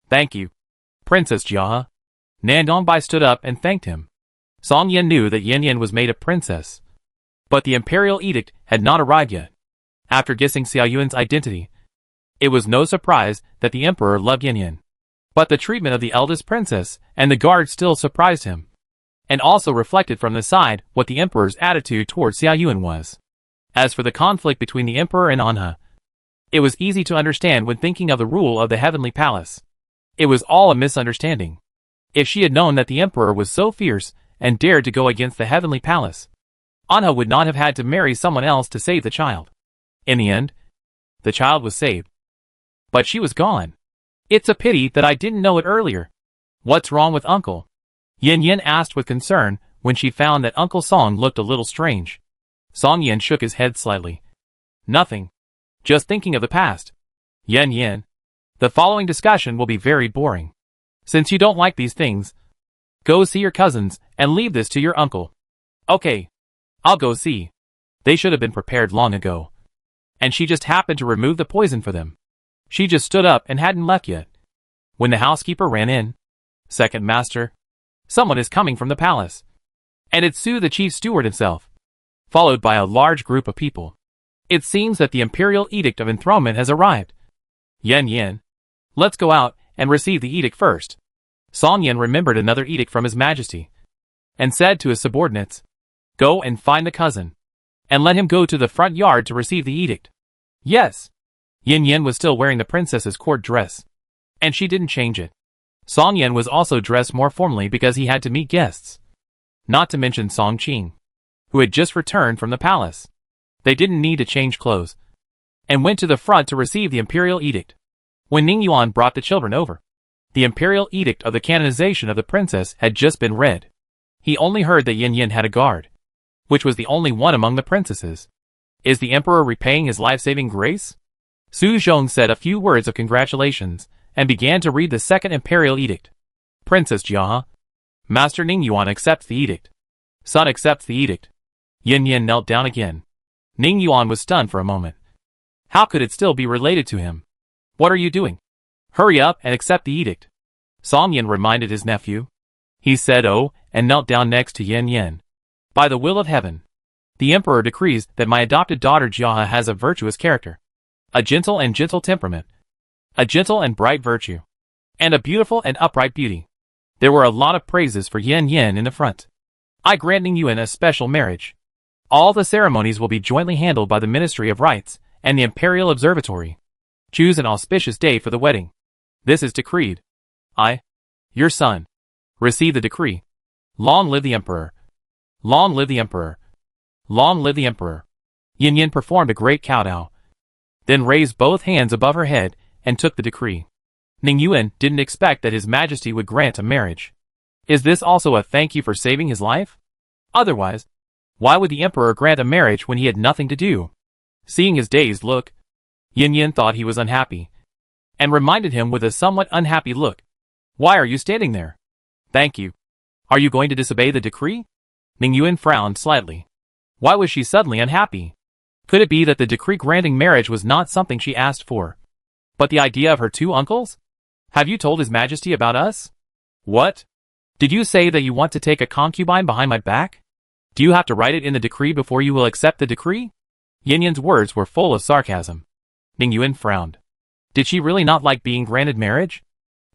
Thank you, Princess Jia. Nandong Bai stood up and thanked him. Song Yin knew that Yin Yin was made a princess, but the imperial edict had not arrived yet. After guessing Xiao Yuan's identity, it was no surprise that the emperor loved Yin Yin. But the treatment of the eldest princess and the guard still surprised him, and also reflected from the side what the emperor's attitude towards Xiao Yuan was. As for the conflict between the emperor and Anha, it was easy to understand when thinking of the rule of the heavenly palace. It was all a misunderstanding. If she had known that the emperor was so fierce and dared to go against the heavenly palace, Anha would not have had to marry someone else to save the child. In the end, the child was saved. But she was gone. It's a pity that I didn't know it earlier. What's wrong with Uncle? Yin Yin asked with concern when she found that Uncle Song looked a little strange. Song Yin shook his head slightly. Nothing. Just thinking of the past. Yin Yin, the following discussion will be very boring. Since you don't like these things, go see your cousins and leave this to your uncle. Okay. I'll go see. They should have been prepared long ago. And she just happened to remove the poison for them. She just stood up and hadn't left yet. When the housekeeper ran in, Second Master, someone is coming from the palace. And it's Su the chief steward himself, followed by a large group of people. It seems that the imperial edict of enthronement has arrived. Yin Yin, let's go out and receive the edict first. Song Yin remembered another edict from His Majesty, and said to his subordinates, go and find the cousin, and let him go to the front yard to receive the edict. Yes. Yin Yin was still wearing the princess's court dress, and she didn't change it. Song Yin was also dressed more formally because he had to meet guests. Not to mention Song Qing, who had just returned from the palace. They didn't need to change clothes, and went to the front to receive the imperial edict. When Ning Yuan brought the children over, the imperial edict of the canonization of the princess had just been read. He only heard that Yin Yin had a guard, which was the only one among the princesses. Is the emperor repaying his life-saving grace? Su Zhong said a few words of congratulations, and began to read the second imperial edict. Princess Jia, Master Ning Yuan accepts the edict. Son accepts the edict. Yin Yin knelt down again. Ning Yuan was stunned for a moment. How could it still be related to him? What are you doing? Hurry up and accept the edict. Song Yin reminded his nephew. He said oh, and knelt down next to Yin Yin. By the will of heaven, the emperor decrees that my adopted daughter Jia has a virtuous character, a gentle and gentle temperament, a gentle and bright virtue, and a beautiful and upright beauty. There were a lot of praises for Yin Yin in the front. I grant Ning Yuan a special marriage. All the ceremonies will be jointly handled by the Ministry of Rites and the Imperial Observatory. Choose an auspicious day for the wedding. This is decreed. I, your son, receive the decree. Long live the emperor. Long live the emperor. Long live the emperor. Yin Yin performed a great kowtow, then raised both hands above her head and took the decree. Ning Yuan didn't expect that His Majesty would grant a marriage. Is this also a thank you for saving his life? Otherwise, why would the emperor grant a marriage when he had nothing to do? Seeing his dazed look, Yin Yin thought he was unhappy, and reminded him with a somewhat unhappy look. Why are you standing there? Thank you. Are you going to disobey the decree? Ning Yuan frowned slightly. Why was she suddenly unhappy? Could it be that the decree granting marriage was not something she asked for, but the idea of her two uncles? Have you told His Majesty about us? What? Did you say that you want to take a concubine behind my back? Do you have to write it in the decree before you will accept the decree? Yin Yan's words were full of sarcasm. Ning Yuan frowned. Did she really not like being granted marriage?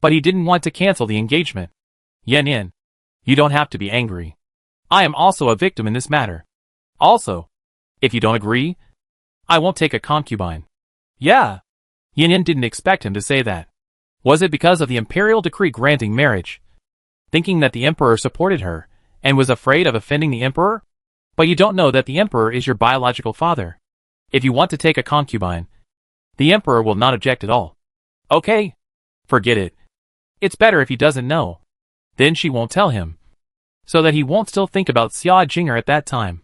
But he didn't want to cancel the engagement. Yin Yan, you don't have to be angry. I am also a victim in this matter. Also, if you don't agree, I won't take a concubine. Yeah. Yin Yan didn't expect him to say that. Was it because of the imperial decree granting marriage? Thinking that the emperor supported her, and was afraid of offending the emperor? But you don't know that the emperor is your biological father. If you want to take a concubine, the emperor will not object at all. Okay. Forget it. It's better if he doesn't know. Then she won't tell him. So that he won't still think about Xia Jinger at that time.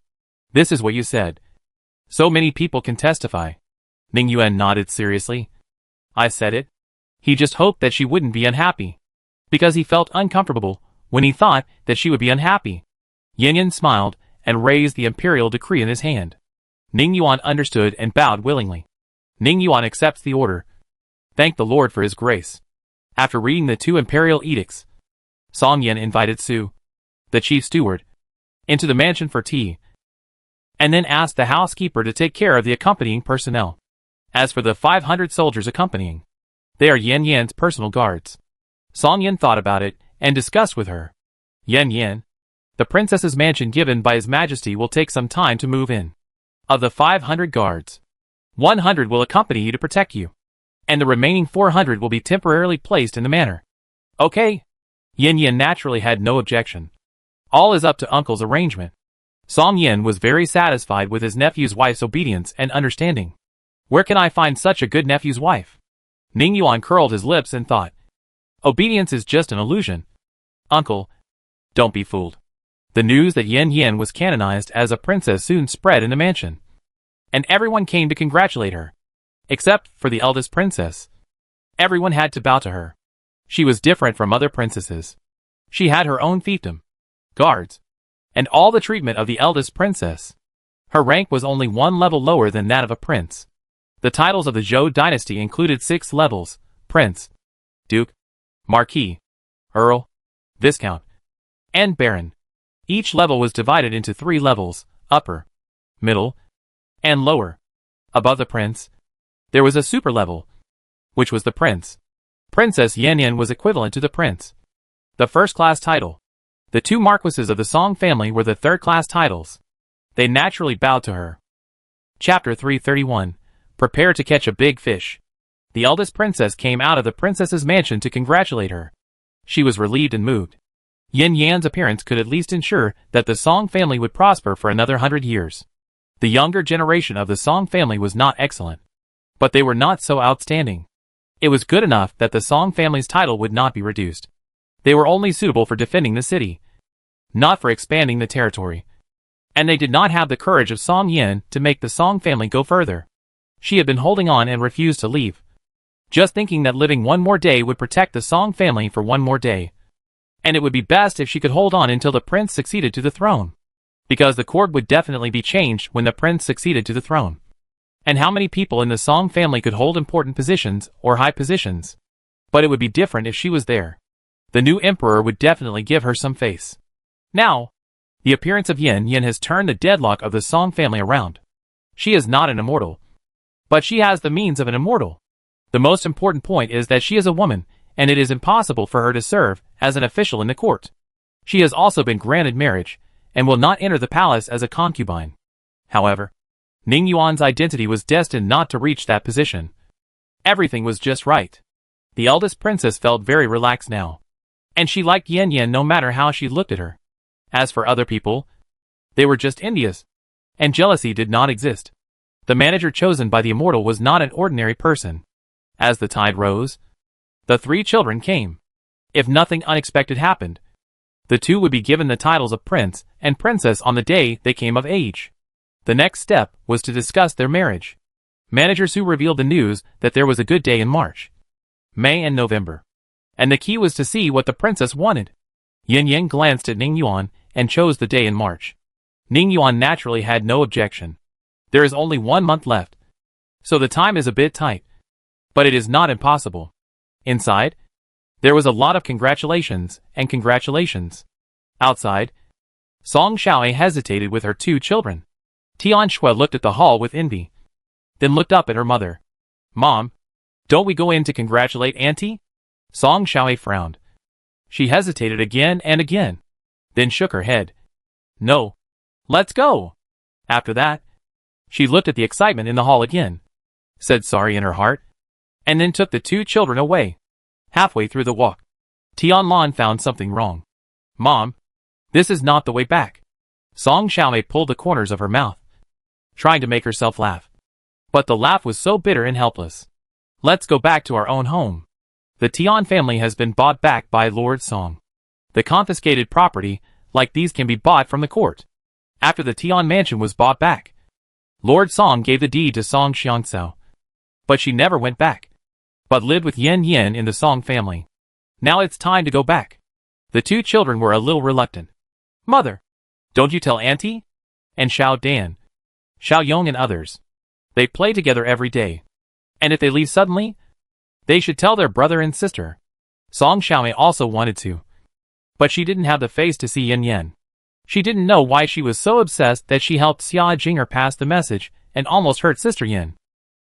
This is what you said. So many people can testify. Ning Yuan nodded seriously. I said it. He just hoped that she wouldn't be unhappy. Because he felt uncomfortable when he thought that she would be unhappy. Yin Yan smiled and raised the imperial decree in his hand. Ning Yuan understood and bowed willingly. Ning Yuan accepts the order. Thank the Lord for his grace. After reading the 2 imperial edicts, Song Yin invited Su, the chief steward, into the mansion for tea, and then asked the housekeeper to take care of the accompanying personnel. As for the 500 soldiers accompanying, they are Yin Yan's personal guards. Song Yin thought about it and discussed with her. Yin Yan, the princess's mansion given by His Majesty will take some time to move in. Of the 500 guards, 100 will accompany you to protect you, and the remaining 400 will be temporarily placed in the manor. Okay. Yin Yan naturally had no objection. All is up to uncle's arrangement. Song Yin was very satisfied with his nephew's wife's obedience and understanding. Where can I find such a good nephew's wife? Ning Yuan curled his lips and thought. Obedience is just an illusion. Uncle, don't be fooled. The news that Yin Yan was canonized as a princess soon spread in the mansion, and everyone came to congratulate her. Except for the eldest princess. Everyone had to bow to her. She was different from other princesses. She had her own fiefdom, guards, and all the treatment of the eldest princess. Her rank was only 1 level lower than that of a prince. The titles of the Zhou dynasty included 6 levels: prince, duke, marquis, earl, viscount, and baron. Each level was divided into 3 levels: upper, middle, and lower. Above the prince, there was a super level, which was the prince. Princess Yin Yan was equivalent to the prince, the first-class title. The 2 marquises of the Song family were the third-class titles. They naturally bowed to her. Chapter 331. Prepare to catch a big fish. The eldest princess came out of the princess's mansion to congratulate her. She was relieved and moved. Yin Yan's appearance could at least ensure that the Song family would prosper for another 100 years. The younger generation of the Song family was not excellent, but they were not so outstanding. It was good enough that the Song family's title would not be reduced. They were only suitable for defending the city, not for expanding the territory. And they did not have the courage of Song Yin to make the Song family go further. She had been holding on and refused to leave, just thinking that living 1 more day would protect the Song family for 1 more day. And it would be best if she could hold on until the prince succeeded to the throne, because the court would definitely be changed when the prince succeeded to the throne. And how many people in the Song family could hold important positions or high positions? But it would be different if she was there. The new emperor would definitely give her some face. Now, the appearance of Yin Yan has turned the deadlock of the Song family around. She is not an immortal, but she has the means of an immortal. The most important point is that she is a woman, and it is impossible for her to serve as an official in the court. She has also been granted marriage, and will not enter the palace as a concubine. However, Ning Yuan's identity was destined not to reach that position. Everything was just right. The eldest princess felt very relaxed now, and she liked Yin Yan no matter how she looked at her. As for other people, they were just envious, and jealousy did not exist. The manager chosen by the immortal was not an ordinary person. As the tide rose, the 3 children came. If nothing unexpected happened, the 2 would be given the titles of prince and princess on the day they came of age. The next step was to discuss their marriage. Manager Su revealed the news that there was a good day in March, May and November, and the key was to see what the princess wanted. Yin Yan glanced at Ning Yuan and chose the day in March. Ning Yuan naturally had no objection. There is only 1 month left, so the time is a bit tight, but it is not impossible. Inside, There was a lot of congratulations and congratulations. Outside, Song Xiaoe hesitated with her 2 children. Tian Shui looked at the hall with envy, then looked up at her mother. Mom, don't we go in to congratulate Auntie? Song Xiaoe frowned. She hesitated again and again, then shook her head. No. Let's go. After that, she looked at the excitement in the hall again, said sorry in her heart, and then took the 2 children away. Halfway through the walk, Tianlan found something wrong. Mom, this is not the way back. Song Xiaoe pulled the corners of her mouth, trying to make herself laugh. But the laugh was so bitter and helpless. Let's go back to our own home. The Tian family has been bought back by Lord Song. The confiscated property, like these, can be bought from the court. After the Tian mansion was bought back, Lord Song gave the deed to Song Xiangxiao. But she never went back, but lived with Yin Yin in the Song family. Now it's time to go back. The 2 children were a little reluctant. Mother, don't you tell Auntie? And Xiao Dan, Xiao Yong and others. They play together every day. And if they leave suddenly, they should tell their brother and sister. Song Xiaoe also wanted to, but she didn't have the face to see Yin Yin. She didn't know why she was so obsessed that she helped Xia Jinger pass the message and almost hurt Sister Yin.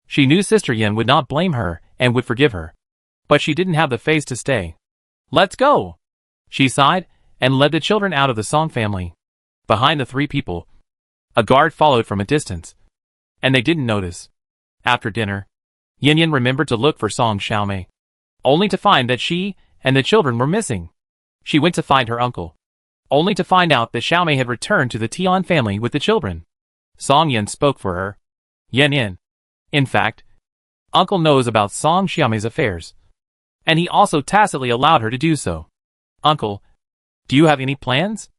She knew Sister Yin would not blame her and would forgive her. But she didn't have the face to stay. Let's go! She sighed and led the children out of the Song family. Behind the 3 people, a guard followed from a distance, and they didn't notice. After dinner, Yin Yin remembered to look for Song Xiaomei, only to find that she and the children were missing. She went to find her uncle, only to find out that Xiaomei had returned to the Tian family with the children. Song Yin spoke for her. Yin Yin. In fact, Uncle knows about Song Xiaomei's affairs, and he also tacitly allowed her to do so. Uncle, do you have any plans?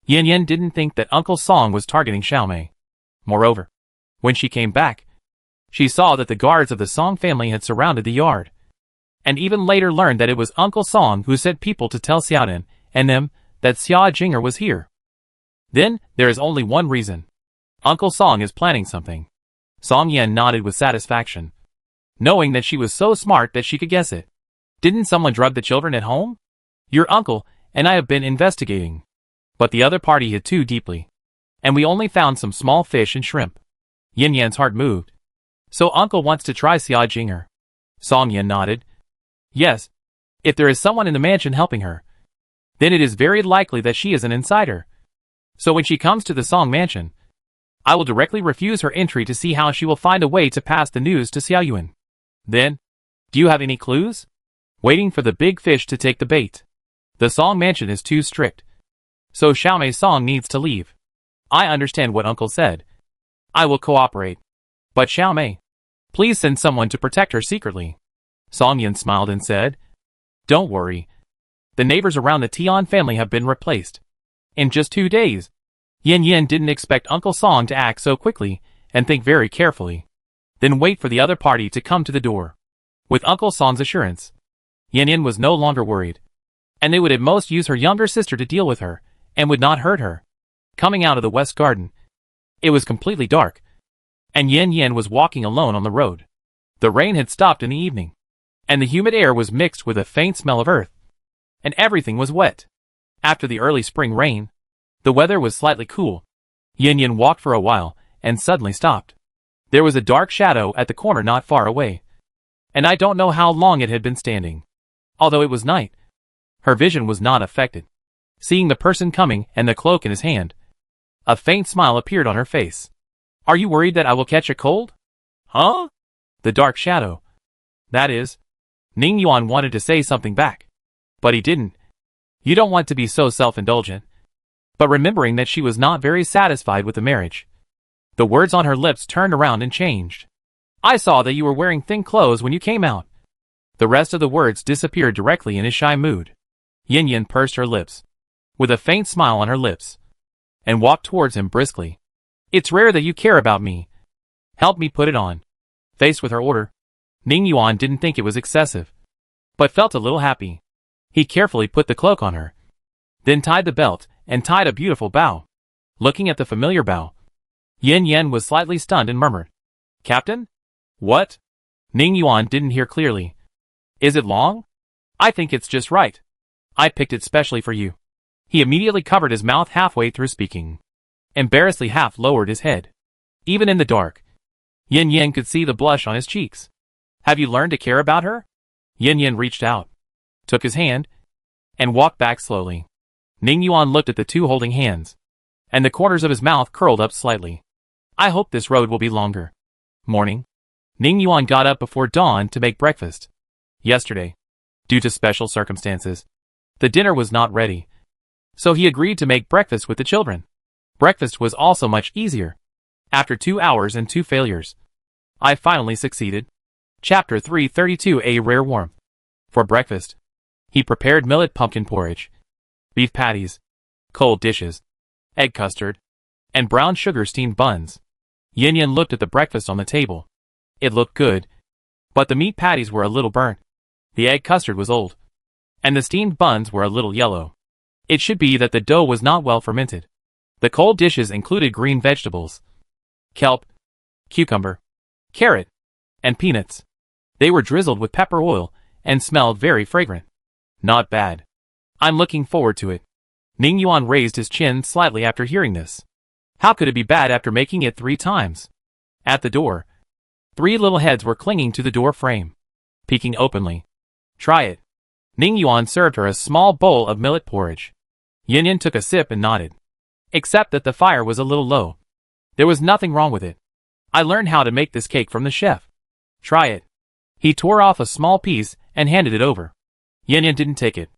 Yin Yin didn't think that Uncle Song was targeting Xiaomei. Moreover, when she came back, she saw that the guards of the Song family had surrounded the yard, and even later learned that it was Uncle Song who sent people to tell Xiaodan and them that Xia Jinger was here. Then, there is only one reason. Uncle Song is planning something. Song Yin nodded with satisfaction, knowing that she was so smart that she could guess it. Didn't someone drug the children at home? Your uncle and I have been investigating, but the other party hid too deeply, and we only found some small fish and shrimp. Yin Yan's heart moved. So uncle wants to try Xia Jinger. Song Yin nodded. Yes, if there is someone in the mansion helping her, then it is very likely that she is an insider. So when she comes to the Song mansion, I will directly refuse her entry to see how she will find a way to pass the news to Xiao Yuan. Then, do you have any clues? Waiting for the big fish to take the bait. The Song mansion is too strict, so Xiaomei Song needs to leave. I understand what uncle said. I will cooperate. But Xiaomei, please send someone to protect her secretly. Song Yin smiled and said, Don't worry. The neighbors around the Tian family have been replaced. In just 2 days. Yin Yin didn't expect Uncle Song to act so quickly and think very carefully, then wait for the other party to come to the door. With Uncle Song's assurance, Yin Yin was no longer worried, and they would at most use her younger sister to deal with her, and would not hurt her. Coming out of the West Garden, it was completely dark, and Yin Yin was walking alone on the road. The rain had stopped in the evening, and the humid air was mixed with a faint smell of earth, and everything was wet. After the early spring rain, the weather was slightly cool. Yin Yin walked for a while, and suddenly stopped. There was a dark shadow at the corner not far away, and I don't know how long it had been standing. Although it was night, her vision was not affected. Seeing the person coming and the cloak in his hand, a faint smile appeared on her face. Are you worried that I will catch a cold? Huh? The dark shadow. That is, Ning Yuan wanted to say something back, but he didn't. You don't want to be so self-indulgent. But remembering that she was not very satisfied with the marriage, the words on her lips turned around and changed. I saw that you were wearing thin clothes when you came out. The rest of the words disappeared directly in his shy mood. Yin Yin pursed her lips, with a faint smile on her lips, and walked towards him briskly. It's rare that you care about me. Help me put it on. Faced with her order, Ning Yuan didn't think it was excessive, but felt a little happy. He carefully put the cloak on her, then tied the belt, and tied a beautiful bow. Looking at the familiar bow, Yin Yin was slightly stunned and murmured, Captain? What? Ning Yuan didn't hear clearly. Is it long? I think it's just right. I picked it specially for you. He immediately covered his mouth halfway through speaking. Embarrassedly half lowered his head. Even in the dark, Yin Yin could see the blush on his cheeks. Have you learned to care about her? Yin Yin reached out, took his hand, and walked back slowly. Ning Yuan looked at the two holding hands, and the corners of his mouth curled up slightly. I hope this road will be longer. Morning. Ning Yuan got up before dawn to make breakfast. Yesterday, due to special circumstances, the dinner was not ready, so he agreed to make breakfast with the children. Breakfast was also much easier. After 2 hours and 2 failures, I finally succeeded. Chapter 332, A Rare Warmth. For breakfast, he prepared millet pumpkin porridge, beef patties, cold dishes, egg custard, and brown sugar steamed buns. Yin Yin looked at the breakfast on the table. It looked good, but the meat patties were a little burnt. The egg custard was old, and the steamed buns were a little yellow. It should be that the dough was not well fermented. The cold dishes included green vegetables, kelp, cucumber, carrot, and peanuts. They were drizzled with pepper oil and smelled very fragrant. Not bad. I'm looking forward to it. Ning Yuan raised his chin slightly after hearing this. How could it be bad after making it 3 times? At the door, 3 little heads were clinging to the door frame, peeking openly. Try it. Ning Yuan served her a small bowl of millet porridge. Yin Yin took a sip and nodded. Except that the fire was a little low. There was nothing wrong with it. I learned how to make this cake from the chef. Try it. He tore off a small piece and handed it over. Yin Yin didn't take it,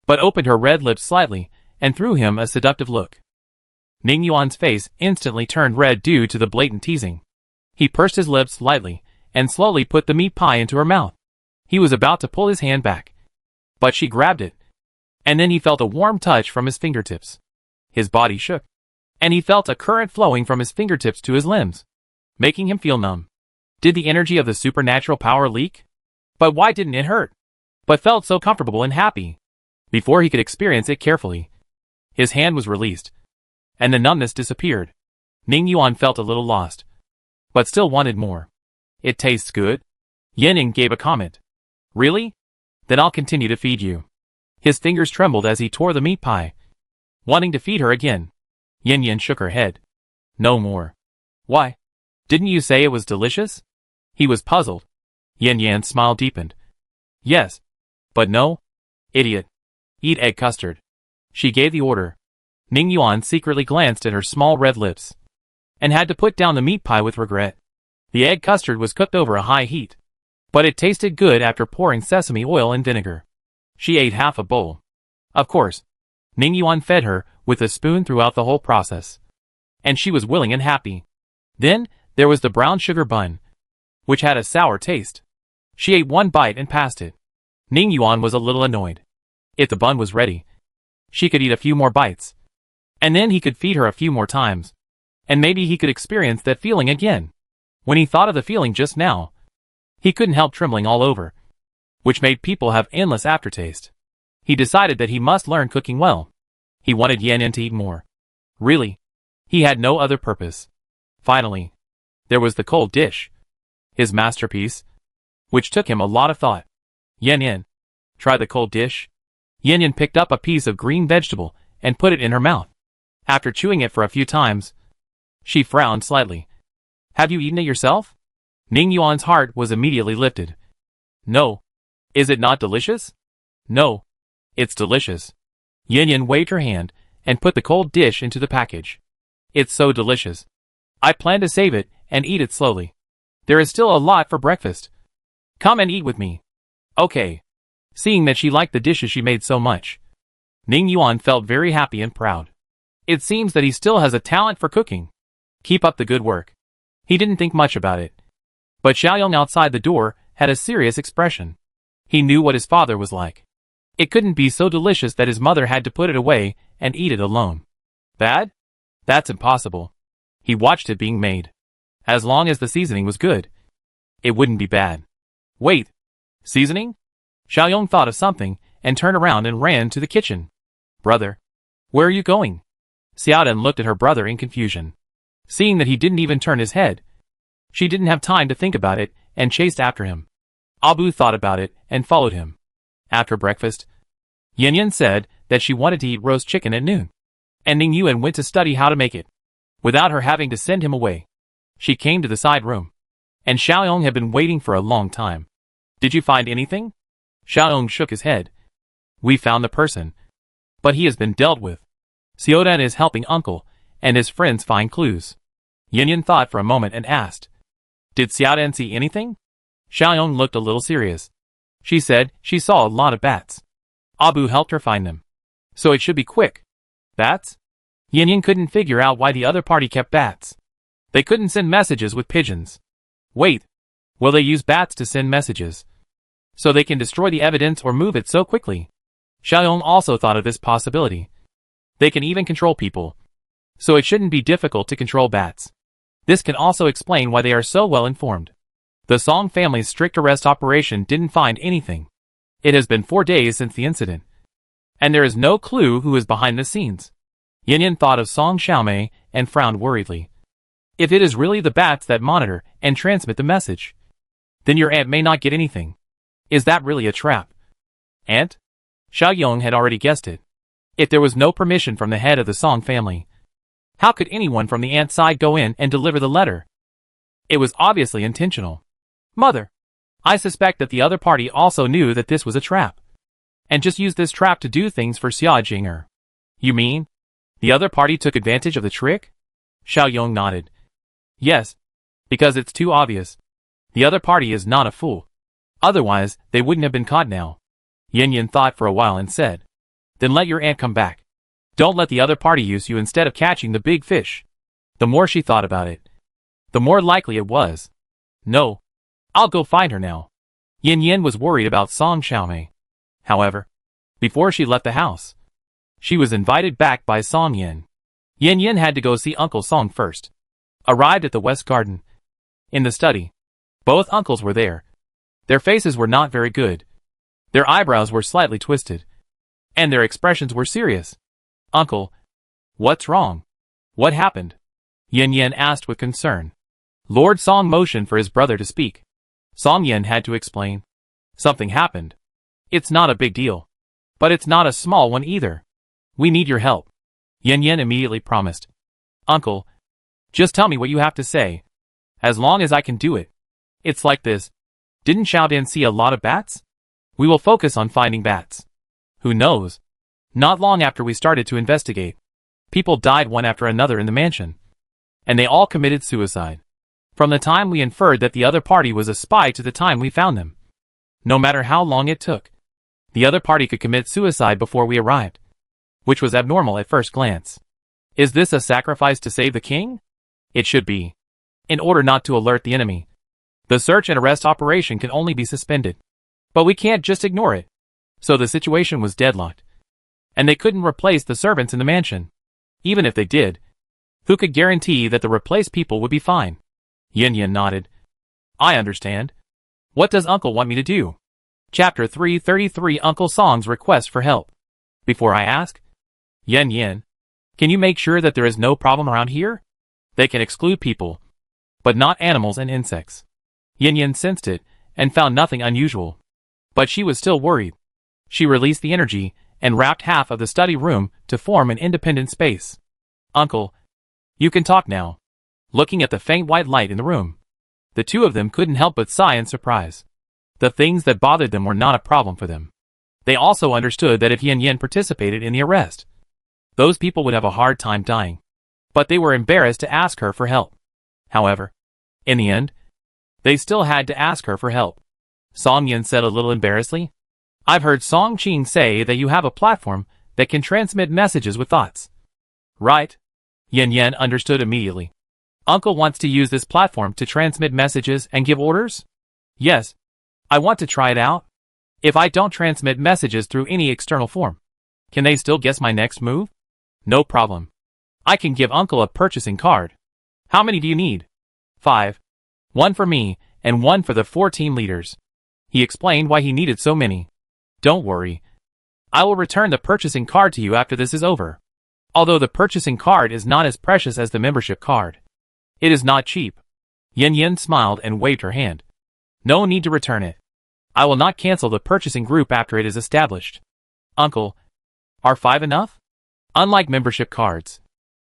but opened her red lips slightly and threw him a seductive look. Ning Yuan's face instantly turned red due to the blatant teasing. He pursed his lips lightly and slowly put the meat pie into her mouth. He was about to pull his hand back, but she grabbed it, and then he felt a warm touch from his fingertips. His body shook, and he felt a current flowing from his fingertips to his limbs, making him feel numb. Did the energy of the supernatural power leak? But why didn't it hurt? But felt so comfortable and happy. Before he could experience it carefully, his hand was released, and the numbness disappeared. Ning Yuan felt a little lost, but still wanted more. It tastes good? Yin Yin gave a comment. Really? Then I'll continue to feed you. His fingers trembled as he tore the meat pie, wanting to feed her again. Yin Yin shook her head. No more. Why? Didn't you say it was delicious? He was puzzled. Yin Yan's smile deepened. Yes. But no. Idiot. Eat egg custard. She gave the order. Ning Yuan secretly glanced at her small red lips, and had to put down the meat pie with regret. The egg custard was cooked over a high heat, but it tasted good after pouring sesame oil and vinegar. She ate half a bowl. Of course, Ning Yuan fed her with a spoon throughout the whole process, and she was willing and happy. Then, there was the brown sugar bun, which had a sour taste. She ate 1 bite and passed it. Ning Yuan was a little annoyed. If the bun was ready, she could eat a few more bites, and then he could feed her a few more times, and maybe he could experience that feeling again. When he thought of the feeling just now, he couldn't help trembling all over, which made people have endless aftertaste. He decided that he must learn cooking well. He wanted Yin Yin to eat more. Really, he had no other purpose. Finally, there was the cold dish, his masterpiece, which took him a lot of thought. Yin Yin, try the cold dish. Yin Yin picked up a piece of green vegetable and put it in her mouth. After chewing it for a few times, she frowned slightly. Have you eaten it yourself? Ning Yuan's heart was immediately lifted. No. Is it not delicious? No. It's delicious. Yin Yin waved her hand and put the cold dish into the package. It's so delicious. I plan to save it and eat it slowly. There is still a lot for breakfast. Come and eat with me. Okay. Seeing that she liked the dishes she made so much, Ning Yuan felt very happy and proud. It seems that he still has a talent for cooking. Keep up the good work. He didn't think much about it. But Xiaoyong outside the door had a serious expression. He knew what his father was like. It couldn't be so delicious that his mother had to put it away and eat it alone. Bad? That's impossible. He watched it being made. As long as the seasoning was good, it wouldn't be bad. Wait. Seasoning? Xiaoyong thought of something and turned around and ran to the kitchen. Brother, where are you going? Xiaodan looked at her brother in confusion. Seeing that he didn't even turn his head, she didn't have time to think about it and chased after him. Abu thought about it and followed him. After breakfast, Yin Yin said that she wanted to eat roast chicken at noon. And Ning Yuan went to study how to make it, without her having to send him away. She came to the side room, and Xiaoyong had been waiting for a long time. Did you find anything? Xiaoyong shook his head. We found the person, but he has been dealt with. Xiaodan is helping uncle and his friends find clues. Yin Yin thought for a moment and asked, Did Xiaodan see anything? Xiaoyong looked a little serious. She said she saw a lot of bats. Abu helped her find them, so it should be quick. Bats? Yin Yin couldn't figure out why the other party kept bats. They couldn't send messages with pigeons. Wait, will they use bats to send messages, so they can destroy the evidence or move it so quickly? Xiaoyong also thought of this possibility. They can even control people, so it shouldn't be difficult to control bats. This can also explain why they are so well informed. The Song family's strict arrest operation didn't find anything. It has been 4 days since the incident, and there is no clue who is behind the scenes. Yin Yin thought of Song Xiaomei and frowned worriedly. If it is really the bats that monitor and transmit the message, then your aunt may not get anything. Is that really a trap? Aunt? Xiaoyong had already guessed it. If there was no permission from the head of the Song family, how could anyone from the aunt side go in and deliver the letter? It was obviously intentional. Mother, I suspect that the other party also knew that this was a trap, and just used this trap to do things for Xia Jinger. You mean the other party took advantage of the trick? Xiaoyong nodded. Yes, because it's too obvious. The other party is not a fool. Otherwise, they wouldn't have been caught now. Yin Yin thought for a while and said, Then let your aunt come back. Don't let the other party use you instead of catching the big fish. The more she thought about it, the more likely it was. No, I'll go find her now. Yin Yin was worried about Song Xiaomei. However, before she left the house, she was invited back by Song Yin. Yin Yin had to go see Uncle Song first. Arrived at the West Garden. In the study, both uncles were there. Their faces were not very good. Their eyebrows were slightly twisted, and their expressions were serious. Uncle, what's wrong? What happened? Yin Yin asked with concern. Lord Song motioned for his brother to speak. Song Yin had to explain. Something happened. It's not a big deal, but it's not a small one either. We need your help. Yin Yin immediately promised. Uncle, just tell me what you have to say, as long as I can do it. It's like this. Didn't Xiaodan see a lot of bats? We will focus on finding bats. Who knows? Not long after we started to investigate, people died one after another in the mansion, and they all committed suicide. From the time we inferred that the other party was a spy to the time we found them. No matter how long it took, the other party could commit suicide before we arrived, which was abnormal at first glance. Is this a sacrifice to save the king? It should be. In order not to alert the enemy, the search and arrest operation can only be suspended. But we can't just ignore it. So the situation was deadlocked, and they couldn't replace the servants in the mansion. Even if they did, who could guarantee that the replaced people would be fine? Yin Yin nodded. I understand. What does Uncle want me to do? Chapter 333 Uncle Song's request for help. Before I ask, Yin Yin, can you make sure that there is no problem around here? They can exclude people, but not animals and insects. Yin Yin sensed it and found nothing unusual. But she was still worried. She released the energy and wrapped half of the study room to form an independent space. Uncle, you can talk now. Looking at the faint white light in the room, the two of them couldn't help but sigh in surprise. The things that bothered them were not a problem for them. They also understood that if Yin Yin participated in the arrest, those people would have a hard time dying. But they were embarrassed to ask her for help. However, in the end, they still had to ask her for help. Song Yin said a little embarrassedly, I've heard Song Qing say that you have a platform that can transmit messages with thoughts. Right? Yin Yin understood immediately. Uncle wants to use this platform to transmit messages and give orders? Yes. I want to try it out. If I don't transmit messages through any external form, can they still guess my next move? No problem. I can give Uncle a purchasing card. How many do you need? 5. 1 for me, and 1 for the 4 team leaders. He explained why he needed so many. Don't worry. I will return the purchasing card to you after this is over. Although the purchasing card is not as precious as the membership card, it is not cheap. Yin Yin smiled and waved her hand. No need to return it. I will not cancel the purchasing group after it is established. Uncle, are 5 enough? Unlike membership cards,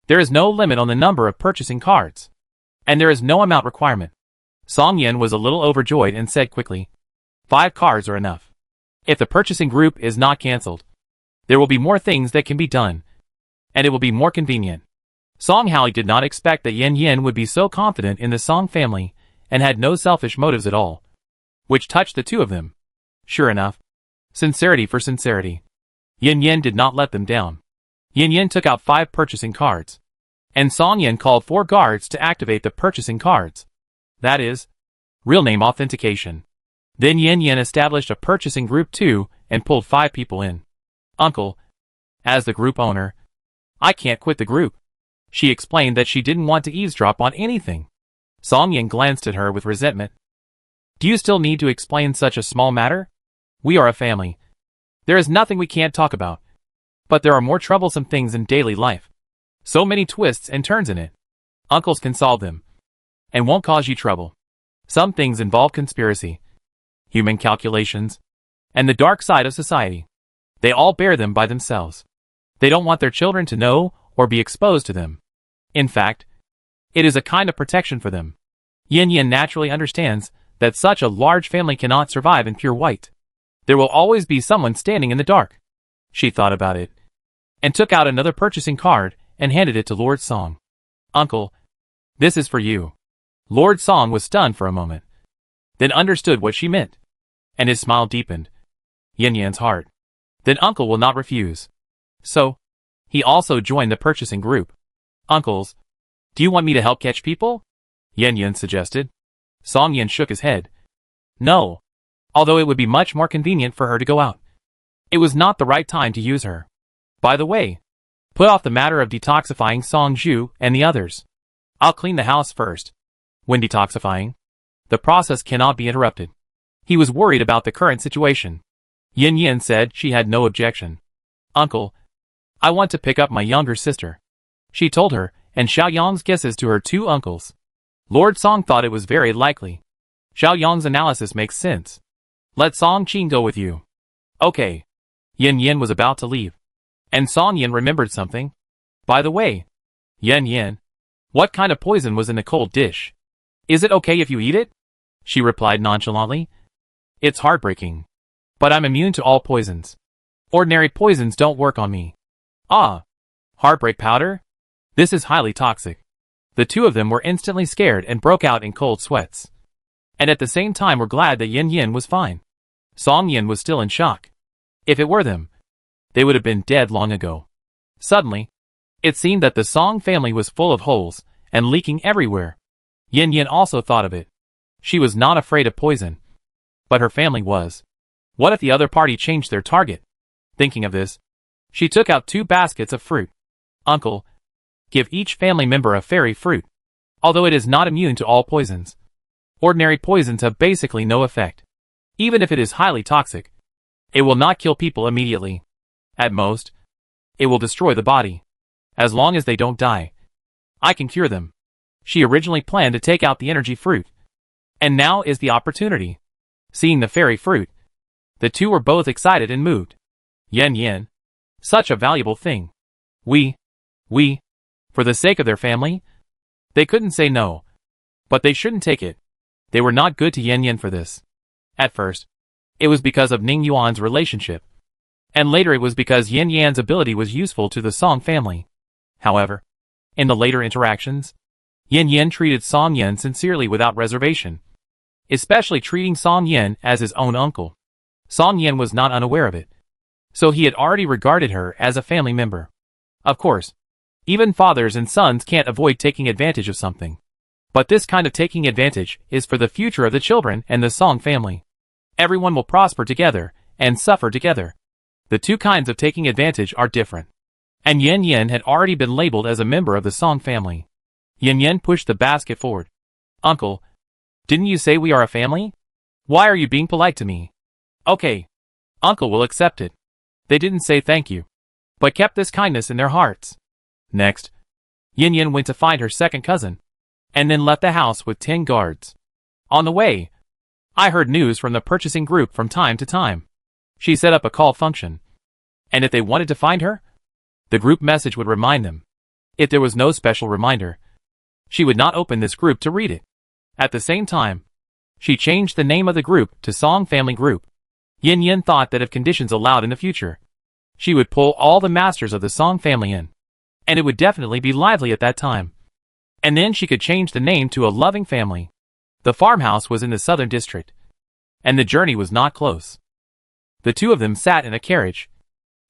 there is no limit on the number of purchasing cards. And there is no amount requirement. Song Yin was a little overjoyed and said quickly, 5 cards are enough. If the purchasing group is not cancelled, there will be more things that can be done. And it will be more convenient. Song Hao did not expect that Yin Yin would be so confident in the Song family and had no selfish motives at all, which touched the two of them. Sure enough, sincerity for sincerity. Yin Yin did not let them down. Yin Yin took out 5 purchasing cards, and Song Yin called 4 guards to activate the purchasing cards. That is, real name authentication. Then Yin Yin established a purchasing group too and pulled 5 people in. Uncle, as the group owner, I can't quit the group. She explained that she didn't want to eavesdrop on anything. Song Yin glanced at her with resentment. Do you still need to explain such a small matter? We are a family. There is nothing we can't talk about. But there are more troublesome things in daily life. So many twists and turns in it. Uncles can solve them. And won't cause you trouble. Some things involve conspiracy, human calculations, and the dark side of society. They all bear them by themselves. They don't want their children to know or be exposed to them. In fact, it is a kind of protection for them. Yin Yin naturally understands that such a large family cannot survive in pure white. There will always be someone standing in the dark. She thought about it, and took out another purchasing card and handed it to Lord Song. Uncle, this is for you. Lord Song was stunned for a moment, then understood what she meant, and his smile deepened. Yin Yan's heart. Then Uncle will not refuse. So, he also joined the purchasing group. Uncles, do you want me to help catch people? Yin Yin suggested. Song Yin shook his head. No, although it would be much more convenient for her to go out. It was not the right time to use her. By the way, put off the matter of detoxifying Song Zhu and the others. I'll clean the house first. When detoxifying, the process cannot be interrupted. He was worried about the current situation. Yin Yin said she had no objection. Uncle, I want to pick up my younger sister. She told her, and Xiao Yang's guesses to her 2 uncles. Lord Song thought it was very likely. Xiao Yang's analysis makes sense. Let Song Qing go with you. Okay. Yin Yin was about to leave. And Song Yin remembered something. By the way, Yin Yin, what kind of poison was in the cold dish? Is it okay if you eat it? She replied nonchalantly. It's heartbreaking. But I'm immune to all poisons. Ordinary poisons don't work on me. Ah, heartbreak powder? This is highly toxic. The two of them were instantly scared and broke out in cold sweats. And at the same time were glad that Yin Yin was fine. Song Yin was still in shock. If it were them, they would have been dead long ago. Suddenly, it seemed that the Song family was full of holes and leaking everywhere. Yin Yin also thought of it. She was not afraid of poison. But her family was. What if the other party changed their target? Thinking of this, she took out 2 baskets of fruit. Uncle, give each family member a fairy fruit. Although it is not immune to all poisons. Ordinary poisons have basically no effect. Even if it is highly toxic, it will not kill people immediately. At most, it will destroy the body. As long as they don't die, I can cure them. She originally planned to take out the energy fruit. And now is the opportunity. Seeing the fairy fruit, the two were both excited and moved. Yin Yin. Such a valuable thing. We, for the sake of their family? They couldn't say no. But they shouldn't take it. They were not good to Yin Yin for this. At first, it was because of Ning Yuan's relationship. And later it was because Yin Yan's ability was useful to the Song family. However, in the later interactions, Yin Yin treated Song Yin sincerely without reservation. Especially treating Song Yin as his own uncle. Song Yin was not unaware of it. So he had already regarded her as a family member. Of course, even fathers and sons can't avoid taking advantage of something. But this kind of taking advantage is for the future of the children and the Song family. Everyone will prosper together and suffer together. The two kinds of taking advantage are different. And Yin Yin had already been labeled as a member of the Song family. Yin Yin pushed the basket forward. Uncle, didn't you say we are a family? Why are you being polite to me? Okay. Uncle will accept it. They didn't say thank you, but kept this kindness in their hearts. Next, Yin Yin went to find her second cousin, and then left the house with 10 guards. On the way, I heard news from the purchasing group from time to time. She set up a call function. And if they wanted to find her, the group message would remind them. If there was no special reminder, she would not open this group to read it. At the same time, she changed the name of the group to Song Family Group. Yin Yin thought that if conditions allowed in the future, she would pull all the masters of the Song family in. And it would definitely be lively at that time. And then she could change the name to a loving family. The farmhouse was in the southern district, and the journey was not close. The two of them sat in a carriage,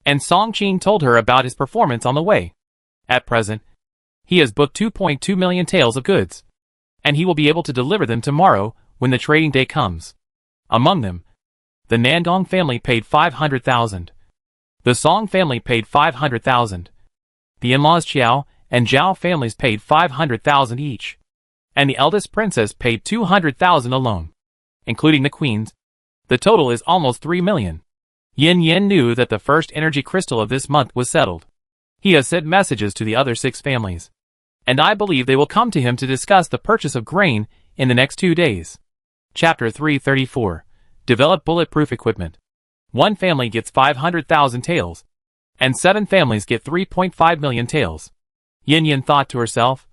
and Song Qing told her about his performance on the way. At present, he has booked 2.2 million taels of goods, and he will be able to deliver them tomorrow when the trading day comes. Among them, the Nandong family paid 500,000. The Song family paid 500,000. The in-laws Qiao and Zhao families paid 500,000 each, and the eldest princess paid 200,000 alone, including the queens. The total is almost 3 million. Yin Yin knew that the first energy crystal of this month was settled. He has sent messages to the other 6 families, and I believe they will come to him to discuss the purchase of grain in the next 2 days. Chapter 334. Develop bulletproof equipment. 1 family gets 500,000 taels, and 7 families get 3.5 million taels. Yin Yin thought to herself,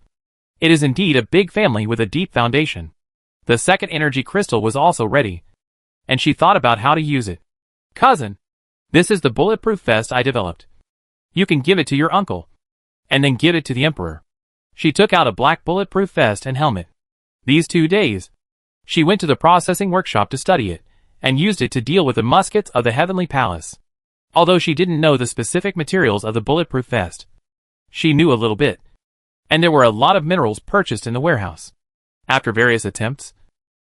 it is indeed a big family with a deep foundation. The second energy crystal was also ready, and she thought about how to use it. Cousin, this is the bulletproof vest I developed. You can give it to your uncle, and then give it to the emperor. She took out a black bulletproof vest and helmet. These 2 days, she went to the processing workshop to study it, and used it to deal with the muskets of the Heavenly Palace. Although she didn't know the specific materials of the bulletproof vest, she knew a little bit, and there were a lot of minerals purchased in the warehouse. After various attempts,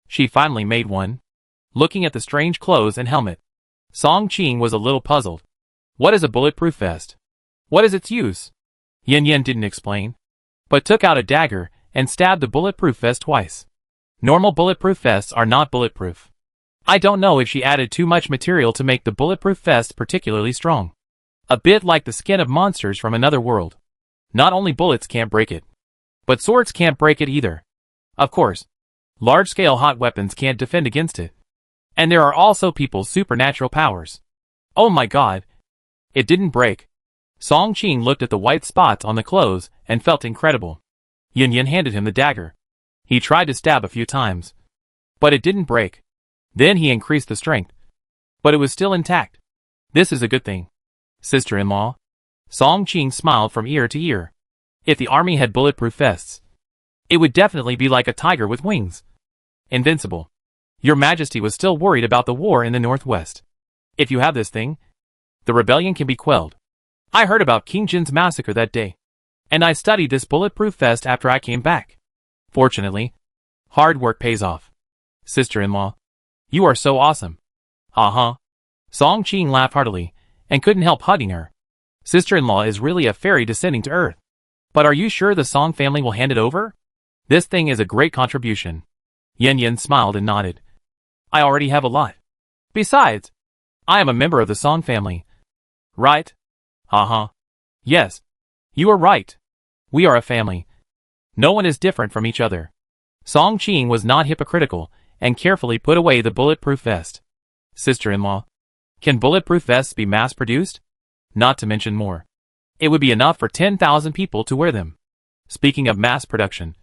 she finally made one. Looking at the strange clothes and helmet, Song Qing was a little puzzled. What is a bulletproof vest? What is its use? Yin Yin didn't explain, but took out a dagger and stabbed the bulletproof vest twice. Normal bulletproof vests are not bulletproof. I don't know if she added too much material to make the bulletproof vest particularly strong. A bit like the skin of monsters from another world. Not only bullets can't break it, but swords can't break it either. Of course, large-scale hot weapons can't defend against it. And there are also people's supernatural powers. Oh my god! It didn't break. Song Qing looked at the white spots on the clothes and felt incredible. Yin Yin handed him the dagger. He tried to stab a few times, but it didn't break. Then he increased the strength, but it was still intact. This is a good thing. Sister-in-law. Song Qing smiled from ear to ear. If the army had bulletproof vests, it would definitely be like a tiger with wings. Invincible. Your Majesty was still worried about the war in the northwest. If you have this thing, the rebellion can be quelled. I heard about King Jin's massacre that day, and I studied this bulletproof vest after I came back. Fortunately, hard work pays off. Sister-in-law, you are so awesome. Uh-huh. Song Qing laughed heartily, and couldn't help hugging her. Sister-in-law is really a fairy descending to earth. But are you sure the Song family will hand it over? This thing is a great contribution. Yin Yin smiled and nodded. I already have a lot. Besides, I am a member of the Song family. Right? Uh-huh. Yes. You are right. We are a family. No one is different from each other. Song Qing was not hypocritical, and carefully put away the bulletproof vest. Sister-in-law, can bulletproof vests be mass-produced? Not to mention more. It would be enough for 10,000 people to wear them. Speaking of mass production.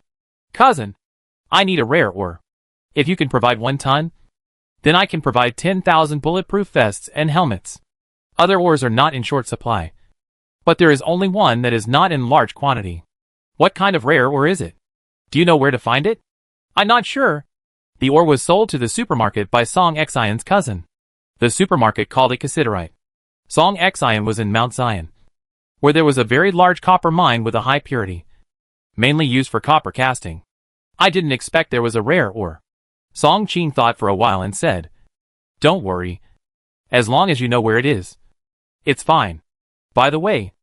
Cousin, I need a rare ore. If you can provide 1 ton, then I can provide 10,000 bulletproof vests and helmets. Other ores are not in short supply, but there is only one that is not in large quantity. What kind of rare ore is it? Do you know where to find it? I'm not sure. The ore was sold to the supermarket by Song Xian's cousin. The supermarket called it cassiterite. Song Xian was in Mount Zion, where there was a very large copper mine with a high purity, mainly used for copper casting. I didn't expect there was a rare ore. Song Qing thought for a while and said, don't worry. As long as you know where it is, it's fine. By the way,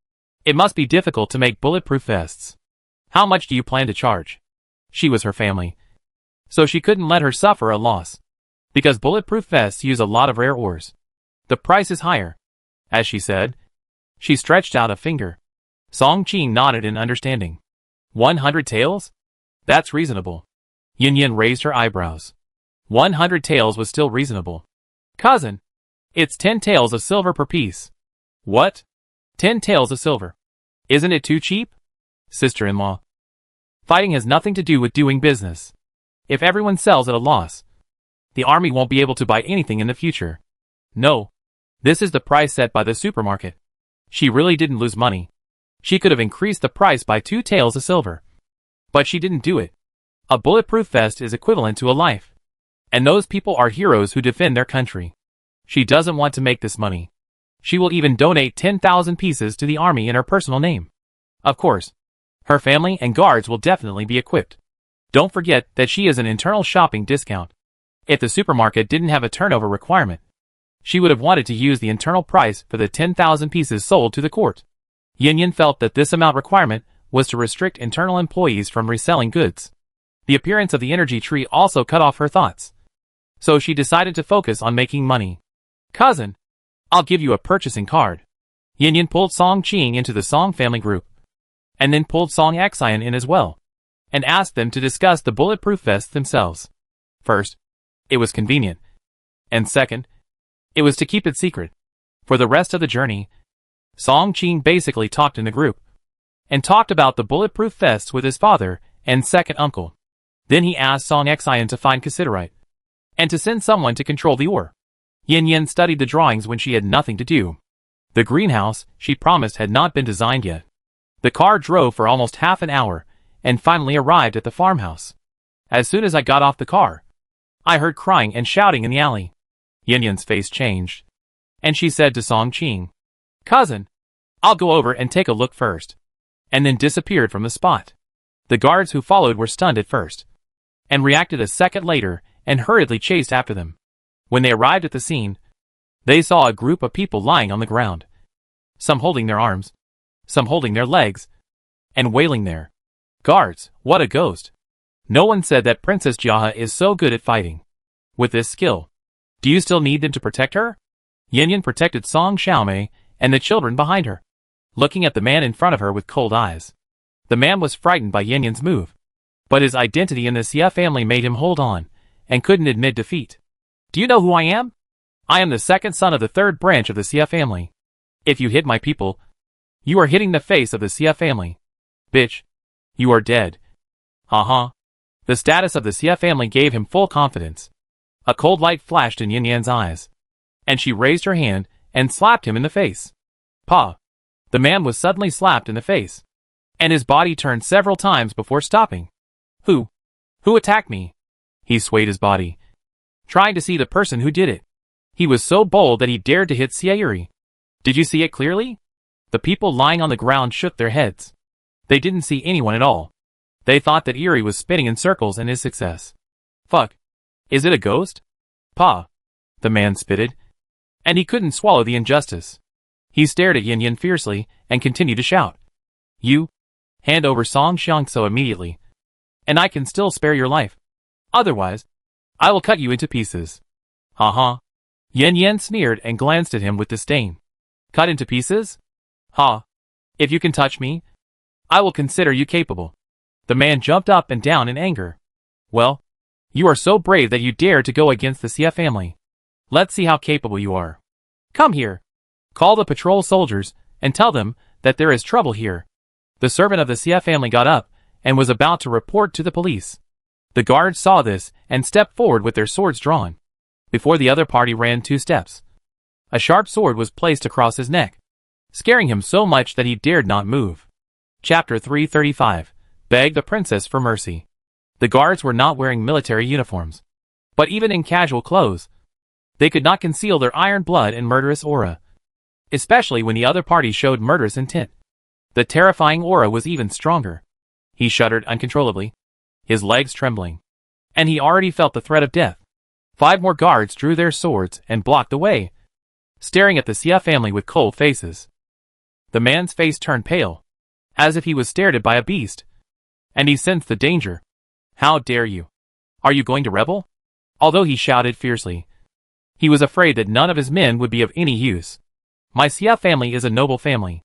it must be difficult to make bulletproof vests. How much do you plan to charge? She was her family, so she couldn't let her suffer a loss. Because bulletproof vests use a lot of rare ores, the price is higher. As she said, she stretched out a finger. Song Qing nodded in understanding. 100 taels? That's reasonable. Yin Yin raised her eyebrows. 100 taels was still reasonable. Cousin, it's 10 taels of silver per piece. What? 10 taels of silver. Isn't it too cheap? Sister-in-law. Fighting has nothing to do with doing business. If everyone sells at a loss, the army won't be able to buy anything in the future. No. This is the price set by the supermarket. She really didn't lose money. She could have increased the price by 2 taels of silver. But she didn't do it. A bulletproof vest is equivalent to a life. And those people are heroes who defend their country. She doesn't want to make this money. She will even donate 10,000 pieces to the army in her personal name. Of course, her family and guards will definitely be equipped. Don't forget that she is an internal shopping discount. If the supermarket didn't have a turnover requirement, she would have wanted to use the internal price for the 10,000 pieces sold to the court. Yin Yin felt that this amount requirement was to restrict internal employees from reselling goods. The appearance of the energy tree also cut off her thoughts. So she decided to focus on making money. Cousin, I'll give you a purchasing card. Yin Yin pulled Song Qing into the Song family group, and then pulled Song Xian in as well, and asked them to discuss the bulletproof vests themselves. First, it was convenient. And second, it was to keep it secret. For the rest of the journey, Song Qing basically talked in the group, and talked about the bulletproof vests with his father and second uncle. Then he asked Song Xian to find cassiterite, and to send someone to control the ore. Yin Yin studied the drawings when she had nothing to do. The greenhouse, she promised, had not been designed yet. The car drove for almost half an hour, and finally arrived at the farmhouse. As soon as I got off the car, I heard crying and shouting in the alley. Yin Yin's face changed, and she said to Song Qing, Cousin, I'll go over and take a look first, and then disappeared from the spot. The guards who followed were stunned at first, and reacted a second later and hurriedly chased after them. When they arrived at the scene, they saw a group of people lying on the ground, some holding their arms, some holding their legs, and wailing there. Guards, what a ghost! No one said that Princess Jiahe is so good at fighting. With this skill, do you still need them to protect her? Yin Yin protected Song Xiaomei and the children behind her, looking at the man in front of her with cold eyes. The man was frightened by Yin Yin's move, but his identity in the Xia family made him hold on, and couldn't admit defeat. Do you know who I am? I am the second son of the third branch of the Xia family. If you hit my people, you are hitting the face of the Xia family. Bitch, you are dead. Uh-huh. The status of the Xia family gave him full confidence. A cold light flashed in Yin Yan's eyes, and she raised her hand and slapped him in the face. Pa! The man was suddenly slapped in the face, and his body turned several times before stopping. Who attacked me? He swayed his body, trying to see the person who did it. He was so bold that he dared to hit Xia Yuri. Did you see it clearly? The people lying on the ground shook their heads. They didn't see anyone at all. They thought that Yuri was spinning in circles in his success. Fuck. Is it a ghost? Pa. The man spitted, and he couldn't swallow the injustice. He stared at Yin Yin fiercely and continued to shout. You, hand over Song Xiangso immediately, and I can still spare your life. Otherwise, I will cut you into pieces. Ha. Yin Yin sneered and glanced at him with disdain. Cut into pieces? Ha. If you can touch me, I will consider you capable. The man jumped up and down in anger. Well, you are so brave that you dare to go against the Xia family. Let's see how capable you are. Come here. Call the patrol soldiers and tell them that there is trouble here. The servant of the Xia family got up and was about to report to the police. The guards saw this and stepped forward with their swords drawn. Before the other party ran 2 steps, a sharp sword was placed across his neck, scaring him so much that he dared not move. Chapter 335. Beg the princess for mercy. The guards were not wearing military uniforms, but even in casual clothes, they could not conceal their iron blood and murderous aura, especially when the other party showed murderous intent. The terrifying aura was even stronger. He shuddered uncontrollably, his legs trembling, and he already felt the threat of death. 5 more guards drew their swords and blocked the way, staring at the Xia family with cold faces. The man's face turned pale, as if he was stared at by a beast, and he sensed the danger. How dare you? Are you going to rebel? Although he shouted fiercely, he was afraid that none of his men would be of any use. My Xia family is a noble family.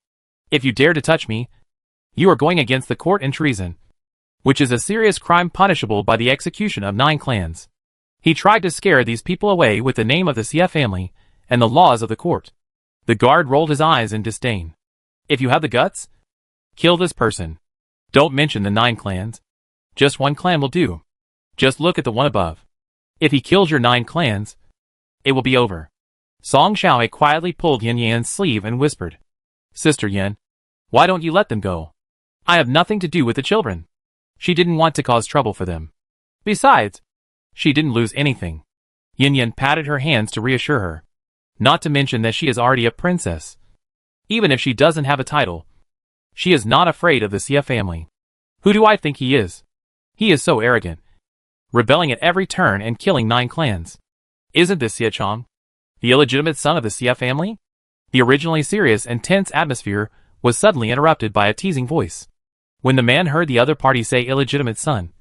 If you dare to touch me, you are going against the court and treason, which is a serious crime punishable by the execution of 9 clans. He tried to scare these people away with the name of the Xie family and the laws of the court. The guard rolled his eyes in disdain. If you have the guts, kill this person. Don't mention the 9 clans. Just one clan will do. Just look at the one above. If he kills your 9 clans, it will be over. Song Xiaohe quietly pulled Yan Yan's sleeve and whispered, Sister Yan, why don't you let them go? I have nothing to do with the children. She didn't want to cause trouble for them. Besides, she didn't lose anything. Yan Yan patted her hands to reassure her. Not to mention that she is already a princess. Even if she doesn't have a title, she is not afraid of the Xie family. Who do I think he is? He is so arrogant, rebelling at every turn and killing 9 clans. Isn't this Xie Chong, the illegitimate son of the Xie family? The originally serious and tense atmosphere was suddenly interrupted by a teasing voice. When the man heard the other party say illegitimate son,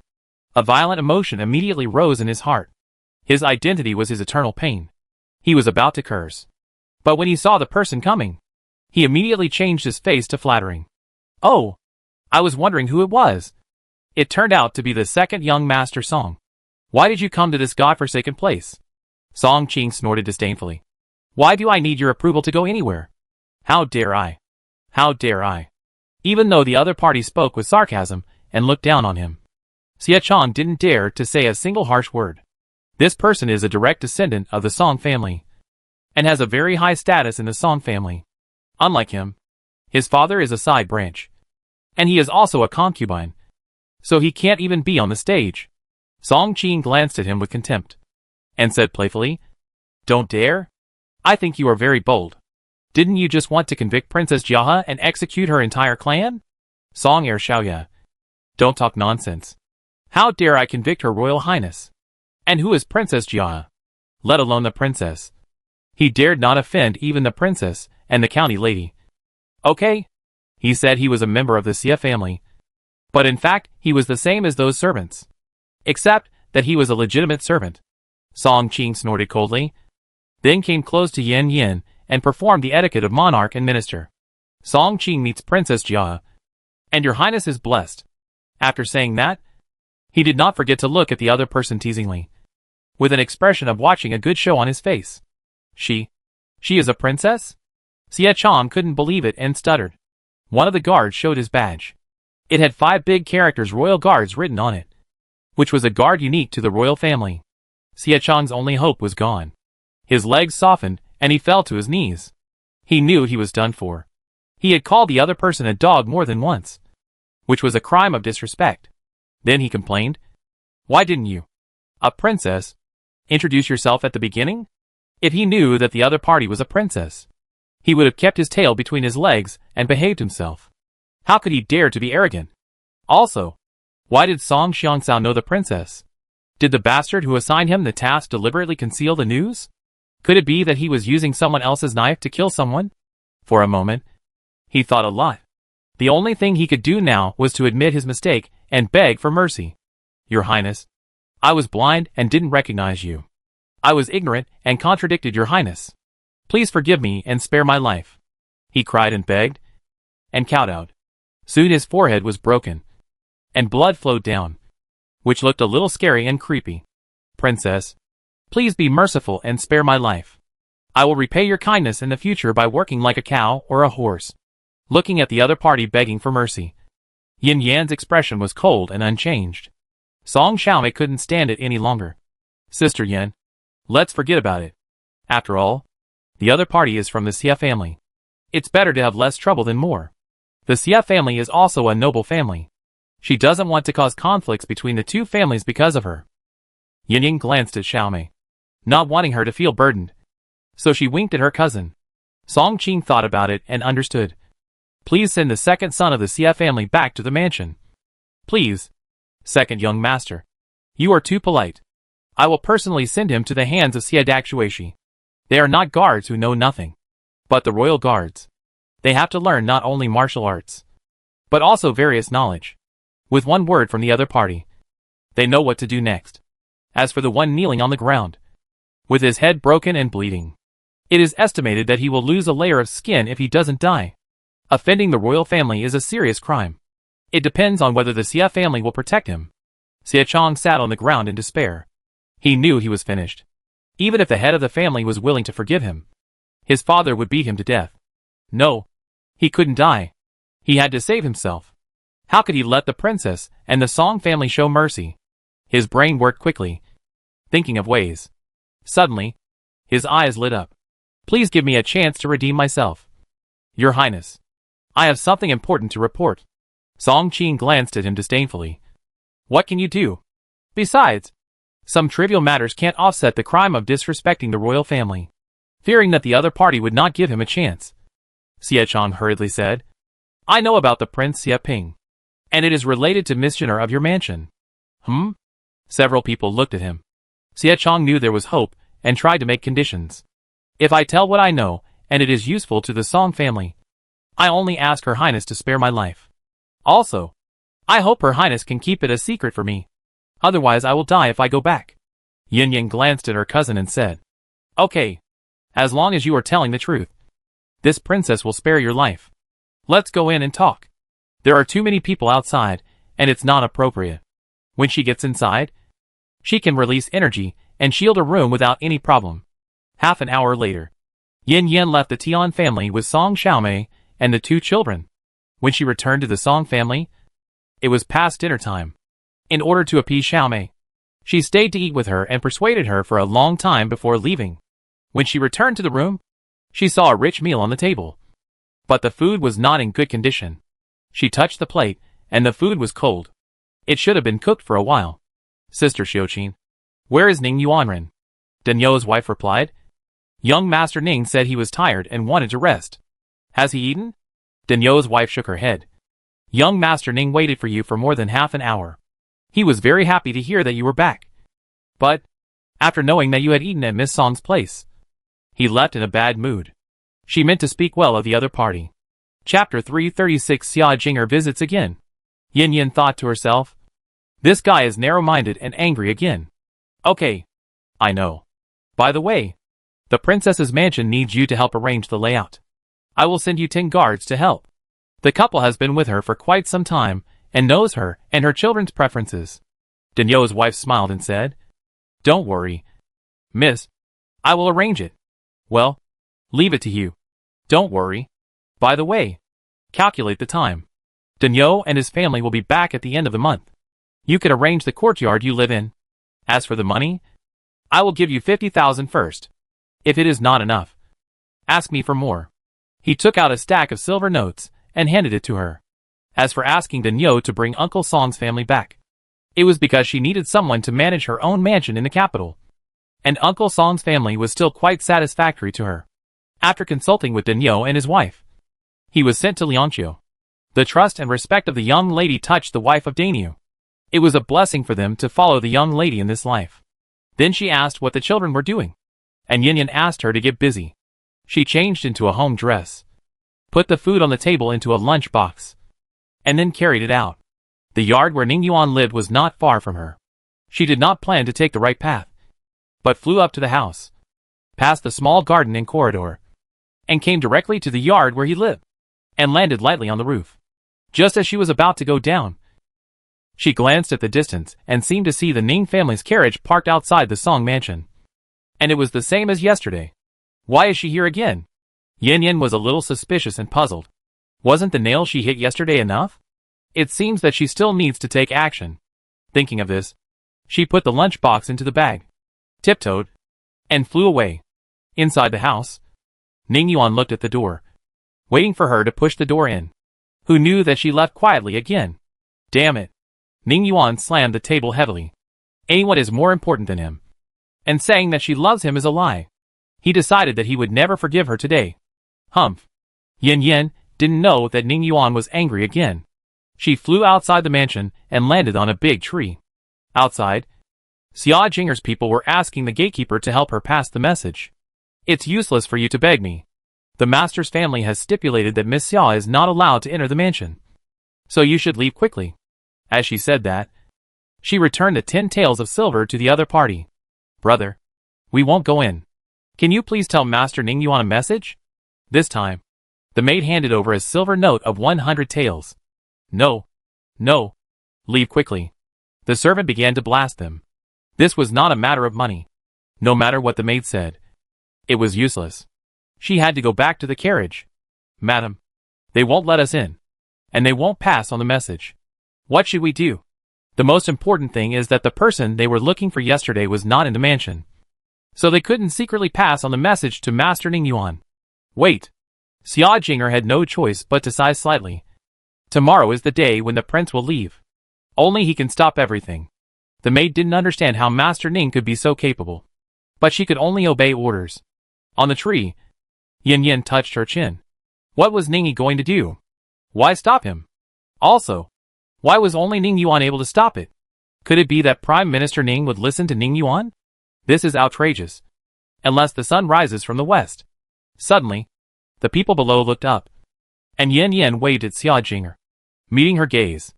a violent emotion immediately rose in his heart. His identity was his eternal pain. He was about to curse. But when he saw the person coming, he immediately changed his face to flattering. Oh, I was wondering who it was. It turned out to be the second young master Song. Why did you come to this godforsaken place? Song Qing snorted disdainfully. Why do I need your approval to go anywhere? How dare I? How dare I? Even though the other party spoke with sarcasm and looked down on him, Xie Chong didn't dare to say a single harsh word. This person is a direct descendant of the Song family and has a very high status in the Song family. Unlike him, his father is a side branch, and he is also a concubine, so he can't even be on the stage. Song Qing glanced at him with contempt and said playfully, Don't dare? I think you are very bold. Didn't you just want to convict Princess Jiahe and execute her entire clan? Song Er Xiaoya. Don't talk nonsense. How dare I convict Her Royal Highness? And who is Princess Jiahe? Let alone the princess. He dared not offend even the princess and the county lady. Okay. He said he was a member of the Xie family, but in fact he was the same as those servants, except that he was a legitimate servant. Song Qing snorted coldly, then came close to Yan Yan and performed the etiquette of monarch and minister. Song Qing meets Princess Jiahe, and your highness is blessed. After saying that, he did not forget to look at the other person teasingly, with an expression of watching a good show on his face. She is a princess? Xie Chong couldn't believe it and stuttered. One of the guards showed his badge. It had 5 big characters Royal Guards written on it, which was a guard unique to the royal family. Xie Chong's only hope was gone. His legs softened and he fell to his knees. He knew he was done for. He had called the other person a dog more than once, which was a crime of disrespect. Then he complained, Why didn't you, a princess, introduce yourself at the beginning? If he knew that the other party was a princess, he would have kept his tail between his legs and behaved himself. How could he dare to be arrogant? Also, why did Song Xiangsao know the princess? Did the bastard who assigned him the task deliberately conceal the news? Could it be that he was using someone else's knife to kill someone? For a moment, he thought a lot. The only thing he could do now was to admit his mistake and beg for mercy. Your Highness, I was blind and didn't recognize you. I was ignorant and contradicted your Highness. Please forgive me and spare my life. He cried and begged, and kowtowed. Soon his forehead was broken, and blood flowed down, which looked a little scary and creepy. Princess, please be merciful and spare my life. I will repay your kindness in the future by working like a cow or a horse. Looking at the other party begging for mercy, Yin Yan's expression was cold and unchanged. Song Xiaomei couldn't stand it any longer. Sister Yan, let's forget about it. After all, the other party is from the Xie family. It's better to have less trouble than more. The Xie family is also a noble family. She doesn't want to cause conflicts between the 2 families because of her. Yin Yang glanced at Xiaomei, not wanting her to feel burdened, so she winked at her cousin. Song Qing thought about it and understood. Please send the second son of the Xie family back to the mansion. Please, second young master. You are too polite. I will personally send him to the hands of Xie Daxuishi. They are not guards who know nothing, but the royal guards. They have to learn not only martial arts, but also various knowledge. With one word from the other party, they know what to do next. As for the one kneeling on the ground, with his head broken and bleeding, it is estimated that he will lose a layer of skin if he doesn't die. Offending the royal family is a serious crime. It depends on whether the Xie family will protect him. Xie Chong sat on the ground in despair. He knew he was finished. Even if the head of the family was willing to forgive him, his father would beat him to death. No, he couldn't die. He had to save himself. How could he let the princess and the Song family show mercy? His brain worked quickly, thinking of ways. Suddenly, his eyes lit up. Please give me a chance to redeem myself. Your Highness, I have something important to report. Song Qin glanced at him disdainfully. What can you do? Besides, some trivial matters can't offset the crime of disrespecting the royal family. Fearing that the other party would not give him a chance, Xie Chong hurriedly said, I know about the Prince Xie Ping, and it is related to missioner of your mansion. Several people looked at him. Xie Chong knew there was hope and tried to make conditions. If I tell what I know, and it is useful to the Song family, I only ask Her Highness to spare my life. Also, I hope Her Highness can keep it a secret for me. Otherwise I will die if I go back. Yin Yin glanced at her cousin and said, Okay, as long as you are telling the truth, this princess will spare your life. Let's go in and talk. There are too many people outside, and it's not appropriate. When she gets inside, she can release energy and shield a room without any problem. Half an hour later, Yin Yin left the Tian family with Song Xiaomei and the two children. When she returned to the Song family, it was past dinner time. In order to appease Xiaomei, she stayed to eat with her and persuaded her for a long time before leaving. When she returned to the room, she saw a rich meal on the table. But the food was not in good condition. She touched the plate, and the food was cold. It should have been cooked for a while. Sister Xiuqin, where is Ning Yuanren? Danyo's wife replied. Young Master Ning said he was tired and wanted to rest. Has he eaten? Danyo's wife shook her head. Young Master Ning waited for you for more than half an hour. He was very happy to hear that you were back. But, after knowing that you had eaten at Miss Song's place, he left in a bad mood. She meant to speak well of the other party. Chapter 336 Xia Jinger visits again. Yin Yin thought to herself. This guy is narrow-minded and angry again. Okay. I know. By the way, the princess's mansion needs you to help arrange the layout. I will send you 10 guards to help. The couple has been with her for quite some time, and knows her and her children's preferences. Danyo's wife smiled and said, Don't worry, miss. I will arrange it. Well, leave it to you. Don't worry. By the way, calculate the time. Danyo and his family will be back at the end of the month. You can arrange the courtyard you live in. As for the money, I will give you 50,000 first. If it is not enough, ask me for more. He took out a stack of silver notes and handed it to her. As for asking Danyo to bring Uncle Song's family back, it was because she needed someone to manage her own mansion in the capital. And Uncle Song's family was still quite satisfactory to her. After consulting with Danyo and his wife, he was sent to Liangqiu. The trust and respect of the young lady touched the wife of Danyu. It was a blessing for them to follow the young lady in this life. Then she asked what the children were doing, and Yin Yin asked her to get busy. She changed into a home dress, put the food on the table into a lunch box, and then carried it out. The yard where Ning Yuan lived was not far from her. She did not plan to take the right path, but flew up to the house, past the small garden and corridor, and came directly to the yard where he lived, and landed lightly on the roof. Just as she was about to go down, she glanced at the distance and seemed to see the Ning family's carriage parked outside the Song mansion. And it was the same as yesterday. Why is she here again? Yin Yin was a little suspicious and puzzled. Wasn't the nail she hit yesterday enough? It seems that she still needs to take action. Thinking of this, she put the lunchbox into the bag, tiptoed, and flew away. Inside the house, Ning Yuan looked at the door, waiting for her to push the door in. Who knew that she left quietly again? Damn it. Ning Yuan slammed the table heavily. Anyone is more important than him. And saying that she loves him is a lie. He decided that he would never forgive her today. Humph. Yin Yin didn't know that Ning Yuan was angry again. She flew outside the mansion and landed on a big tree. Outside, Xia Jinger's people were asking the gatekeeper to help her pass the message. It's useless for you to beg me. The master's family has stipulated that Miss Xia is not allowed to enter the mansion. So you should leave quickly. As she said that, she returned the 10 taels of silver to the other party. Brother, we won't go in. Can you please tell Master Ning Yuan a message? This time, the maid handed over a silver note of 100 taels. No. No. Leave quickly. The servant began to blast them. This was not a matter of money. No matter what the maid said, it was useless. She had to go back to the carriage. Madam, they won't let us in. And they won't pass on the message. What should we do? The most important thing is that the person they were looking for yesterday was not in the mansion. So they couldn't secretly pass on the message to Master Ning Yuan. Wait. Xia Jinger had no choice but to sigh slightly. Tomorrow is the day when the prince will leave. Only he can stop everything. The maid didn't understand how Master Ning could be so capable. But she could only obey orders. On the tree, Yin Yin touched her chin. What was Ningyi going to do? Why stop him? Also, why was only Ning Yuan able to stop it? Could it be that Prime Minister Ning would listen to Ning Yuan? This is outrageous. Unless the sun rises from the west. Suddenly, the people below looked up. And Yin Yin waved at Xia Jinger. Meeting her gaze.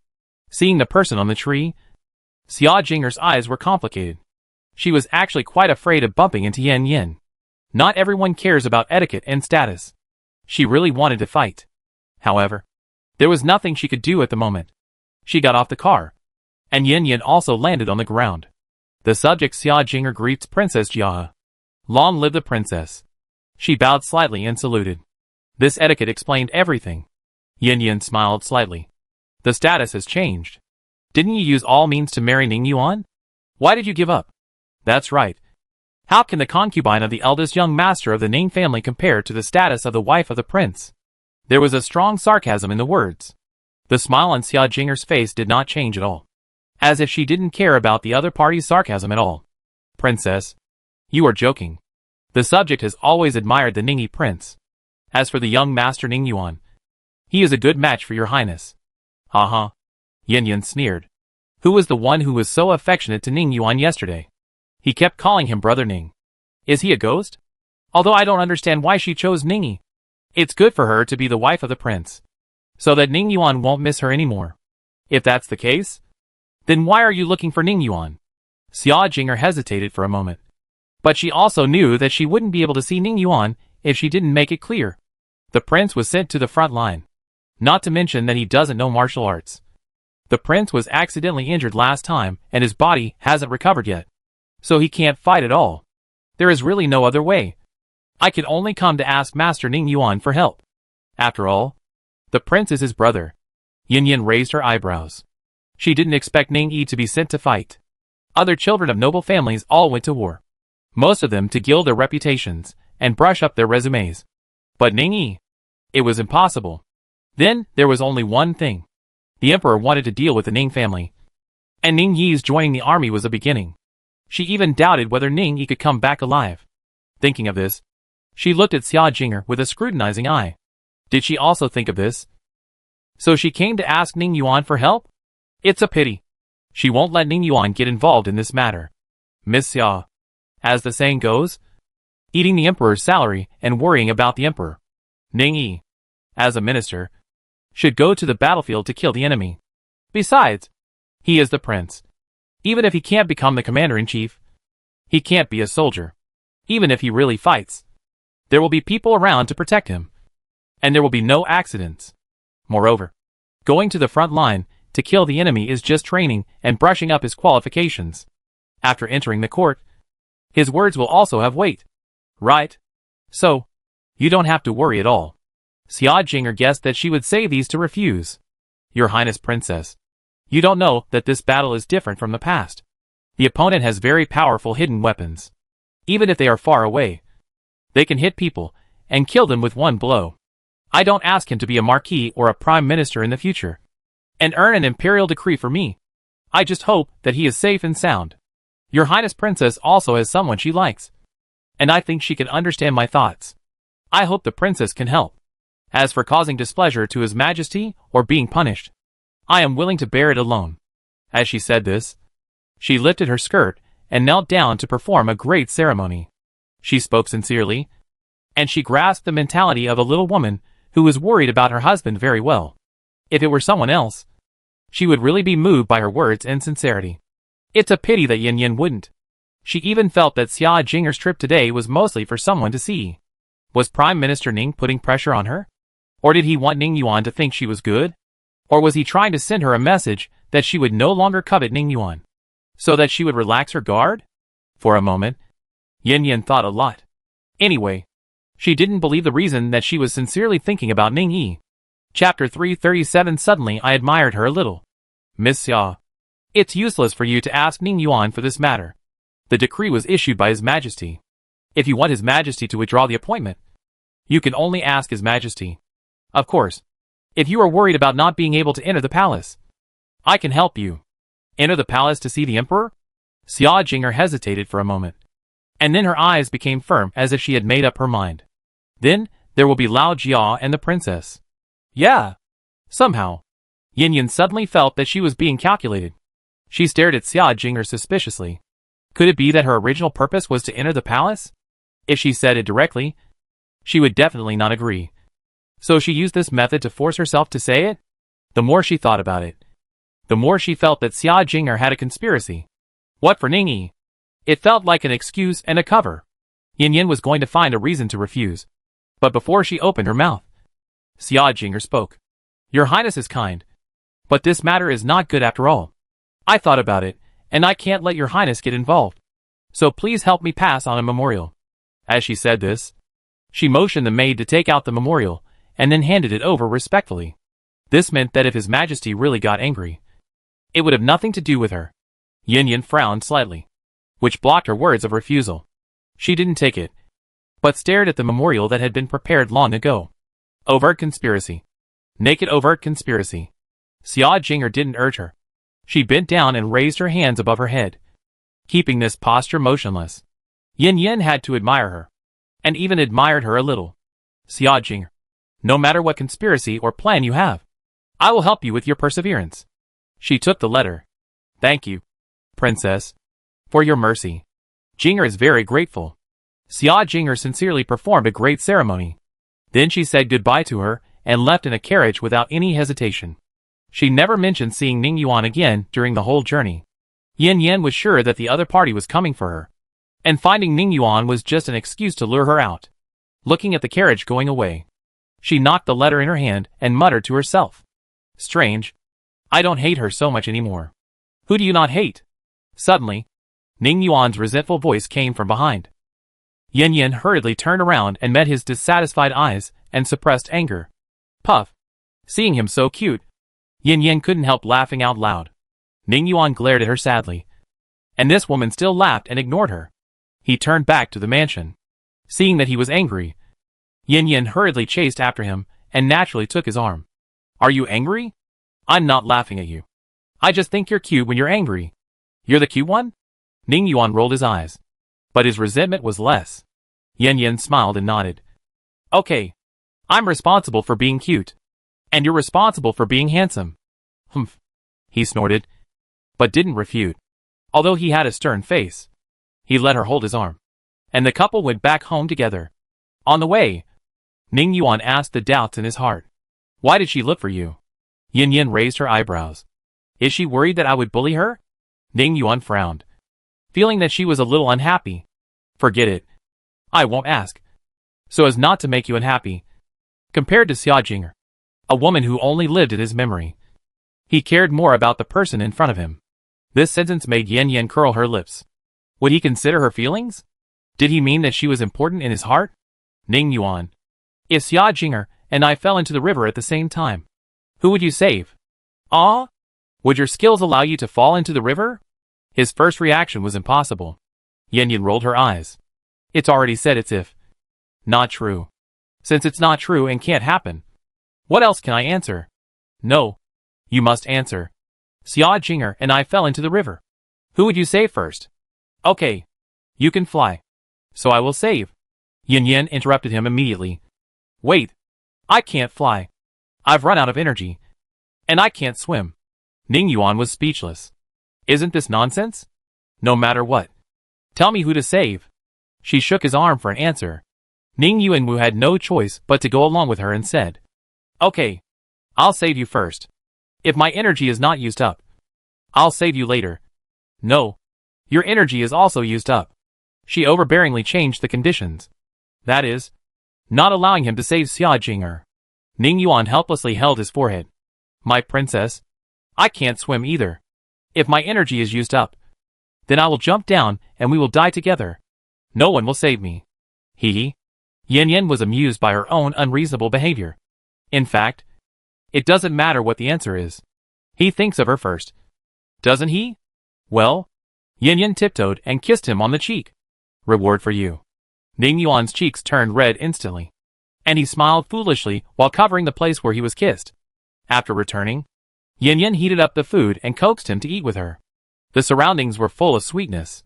Seeing the person on the tree, Xia Jinger's eyes were complicated. She was actually quite afraid of bumping into Yin Yin. Not everyone cares about etiquette and status. She really wanted to fight. However, there was nothing she could do at the moment. She got off the car. And Yin Yin also landed on the ground. The subject Xia Jinger greets Princess Jia. Long live the princess. She bowed slightly and saluted. This etiquette explained everything. Yin Yin smiled slightly. The status has changed. Didn't you use all means to marry Ning Yuan? Why did you give up? That's right. How can the concubine of the eldest young master of the Ning family compare to the status of the wife of the prince? There was a strong sarcasm in the words. The smile on Xia Jinger's face did not change at all. As if she didn't care about the other party's sarcasm at all. Princess, you are joking. The subject has always admired the Ningyi prince. As for the young master Ning Yuan, he is a good match for your highness. Haha. Yin Yin sneered. Who was the one who was so affectionate to Ning Yuan yesterday? He kept calling him Brother Ning. Is he a ghost? Although I don't understand why she chose Ningyi. It's good for her to be the wife of the prince. So that Ning Yuan won't miss her anymore. If that's the case, then why are you looking for Ning Yuan? Xia Jinger hesitated for a moment. But she also knew that she wouldn't be able to see Ning Yuan if she didn't make it clear. The prince was sent to the front line. Not to mention that he doesn't know martial arts. The prince was accidentally injured last time and his body hasn't recovered yet. So he can't fight at all. There is really no other way. I could only come to ask Master Ning Yuan for help. After all, the prince is his brother. Yin Yin raised her eyebrows. She didn't expect Ning Yi to be sent to fight. Other children of noble families all went to war. Most of them to gild their reputations and brush up their resumes. But Ning Yi, it was impossible. Then, there was only one thing. The emperor wanted to deal with the Ning family. And Ning Yi's joining the army was a beginning. She even doubted whether Ning Yi could come back alive. Thinking of this, she looked at Xia Jinger with a scrutinizing eye. Did she also think of this? So she came to ask Ning Yuan for help? It's a pity. She won't let Ning Yuan get involved in this matter. Miss Xia, as the saying goes, eating the emperor's salary and worrying about the emperor. Ning Yi, as a minister, should go to the battlefield to kill the enemy. Besides, he is the prince. Even if he can't become the commander-in-chief, he can't be a soldier. Even if he really fights, there will be people around to protect him. And there will be no accidents. Moreover, going to the front line to kill the enemy is just training and brushing up his qualifications. After entering the court, his words will also have weight. Right? So, you don't have to worry at all. Xia Jinger guessed that she would say these to refuse. Your Highness Princess, you don't know that this battle is different from the past. The opponent has very powerful hidden weapons. Even if they are far away, they can hit people and kill them with one blow. I don't ask him to be a marquis or a prime minister in the future and earn an imperial decree for me. I just hope that he is safe and sound. Your Highness Princess also has someone she likes, and I think she can understand my thoughts. I hope the princess can help. As for causing displeasure to His Majesty or being punished, I am willing to bear it alone. As she said this, she lifted her skirt and knelt down to perform a great ceremony. She spoke sincerely, and she grasped the mentality of a little woman who was worried about her husband very well. If it were someone else, she would really be moved by her words and sincerity. It's a pity that Yin Yin wouldn't. She even felt that Xia Jinger's trip today was mostly for someone to see. Was Prime Minister Ning putting pressure on her? Or did he want Ning Yuan to think she was good? Or was he trying to send her a message that she would no longer covet Ning Yuan? So that she would relax her guard? For a moment, Yin Yin thought a lot. Anyway, she didn't believe the reason that she was sincerely thinking about Ning Yi. Chapter 337. Suddenly I admired her a little. Miss Xia. It's useless for you to ask Ning Yuan for this matter. The decree was issued by His Majesty. If you want His Majesty to withdraw the appointment, you can only ask His Majesty. Of course, if you are worried about not being able to enter the palace, I can help you. Enter the palace to see the Emperor? Xia Jing'er hesitated for a moment, and then her eyes became firm as if she had made up her mind. Then, there will be Lao Jia and the princess. Yeah. Somehow, Yin Yin suddenly felt that she was being calculated. She stared at Xia Jing'er suspiciously. Could it be that her original purpose was to enter the palace? If she said it directly, she would definitely not agree. So she used this method to force herself to say it? The more she thought about it, the more she felt that Xia Jing'er had a conspiracy. What for Ning Yi? It felt like an excuse and a cover. Yin Yin was going to find a reason to refuse. But before she opened her mouth, Xia Jing'er spoke. Your Highness is kind. But this matter is not good after all. I thought about it, and I can't let your Highness get involved. So please help me pass on a memorial. As she said this, she motioned the maid to take out the memorial, and then handed it over respectfully. This meant that if His Majesty really got angry, it would have nothing to do with her. Yin Yin frowned slightly, which blocked her words of refusal. She didn't take it, but stared at the memorial that had been prepared long ago. Overt conspiracy. Naked overt conspiracy. Xia Jing'er didn't urge her. She bent down and raised her hands above her head, keeping this posture motionless. Yin Yin had to admire her, and even admired her a little. Xia Jing'er, no matter what conspiracy or plan you have, I will help you with your perseverance. She took the letter. Thank you, Princess, for your mercy. Jing'er is very grateful. Xia Jing'er sincerely performed a great ceremony. Then she said goodbye to her, and left in a carriage without any hesitation. She never mentioned seeing Ning Yuan again during the whole journey. Yin Yin was sure that the other party was coming for her, and finding Ning Yuan was just an excuse to lure her out. Looking at the carriage going away, she knocked the letter in her hand and muttered to herself. Strange. I don't hate her so much anymore. Who do you not hate? Suddenly, Ning Yuan's resentful voice came from behind. Yin Yin hurriedly turned around and met his dissatisfied eyes and suppressed anger. Puff. Seeing him so cute, Yin Yin couldn't help laughing out loud. Ning Yuan glared at her sadly, and this woman still laughed and ignored her. He turned back to the mansion. Seeing that he was angry, Yin Yin hurriedly chased after him and naturally took his arm. Are you angry? I'm not laughing at you. I just think you're cute when you're angry. You're the cute one? Ning Yuan rolled his eyes, but his resentment was less. Yin Yin smiled and nodded. Okay. I'm responsible for being cute. And you're responsible for being handsome. Humph. He snorted, but didn't refute. Although he had a stern face, he let her hold his arm, and the couple went back home together. On the way, Ning Yuan asked the doubts in his heart. Why did she look for you? Yin Yin raised her eyebrows. Is she worried that I would bully her? Ning Yuan frowned, feeling that she was a little unhappy. Forget it. I won't ask. So as not to make you unhappy. Compared to Xia Jing'er, a woman who only lived in his memory, he cared more about the person in front of him. This sentence made Yin Yin curl her lips. Would he consider her feelings? Did he mean that she was important in his heart? Ning Yuan. If Xia Jing'er and I fell into the river at the same time, who would you save? Ah? Would your skills allow you to fall into the river? His first reaction was impossible. Yin Yin rolled her eyes. It's already said it's if. Not true. Since it's not true and can't happen, what else can I answer? No. You must answer. Xia Jing'er and I fell into the river. Who would you save first? Okay. You can fly. So I will save. Yin Yin interrupted him immediately. Wait. I can't fly. I've run out of energy. And I can't swim. Ning Yuan was speechless. Isn't this nonsense? No matter what. Tell me who to save. She shook his arm for an answer. Ning Yuan had no choice but to go along with her and said, Okay. I'll save you first. If my energy is not used up, I'll save you later. No. Your energy is also used up. She overbearingly changed the conditions. That is, not allowing him to save Xia Jing'er. Ning Yuan helplessly held his forehead. My princess, I can't swim either. If my energy is used up, Then I will jump down and we will die together. No one will save me. Hee. Yin Yin was amused by her own unreasonable behavior. In fact, it doesn't matter what the answer is. He thinks of her first. Doesn't he? Well, Yin Yin tiptoed and kissed him on the cheek. Reward for you. Ning Yuan's cheeks turned red instantly, and he smiled foolishly while covering the place where he was kissed. After returning, Yin Yin heated up the food and coaxed him to eat with her. The surroundings were full of sweetness.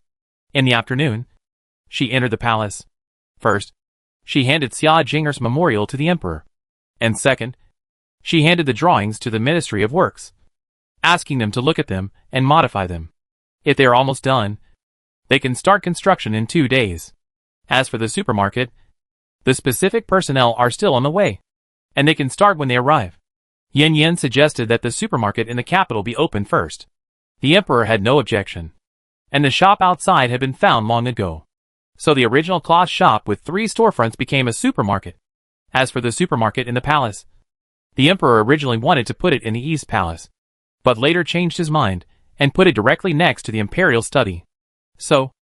In the afternoon, she entered the palace. First, she handed Xia Jing'er's memorial to the emperor, and second, she handed the drawings to the Ministry of Works, asking them to look at them and modify them. If they are almost done, they can start construction in 2 days. As for the supermarket, the specific personnel are still on the way, and they can start when they arrive. Yin Yin suggested that the supermarket in the capital be opened first. The emperor had no objection, and the shop outside had been found long ago. So the original cloth shop with 3 storefronts became a supermarket. As for the supermarket in the palace, the emperor originally wanted to put it in the East Palace, but later changed his mind and put it directly next to the imperial study. So,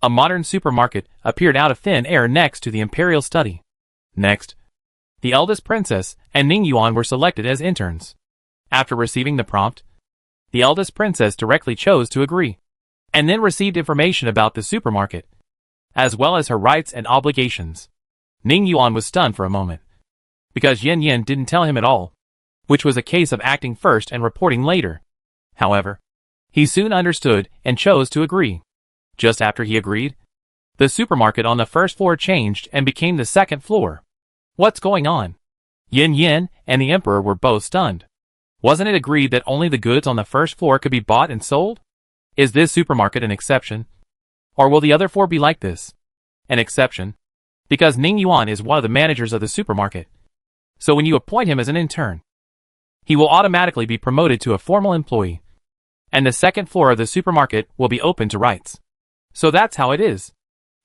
a modern supermarket appeared out of thin air next to the imperial study. Next, the eldest princess and Ning Yuan were selected as interns. After receiving the prompt, the eldest princess directly chose to agree, and then received information about the supermarket, as well as her rights and obligations. Ning Yuan was stunned for a moment, because Yin Yin didn't tell him at all, which was a case of acting first and reporting later. However, he soon understood and chose to agree. Just after he agreed, the supermarket on the first floor changed and became the second floor. What's going on? Yin Yin and the emperor were both stunned. Wasn't it agreed that only the goods on the first floor could be bought and sold? Is this supermarket an exception? Or will the other 4 be like this? An exception, because Ning Yuan is one of the managers of the supermarket. So when you appoint him as an intern, he will automatically be promoted to a formal employee, and the second floor of the supermarket will be open to rights. So that's how it is.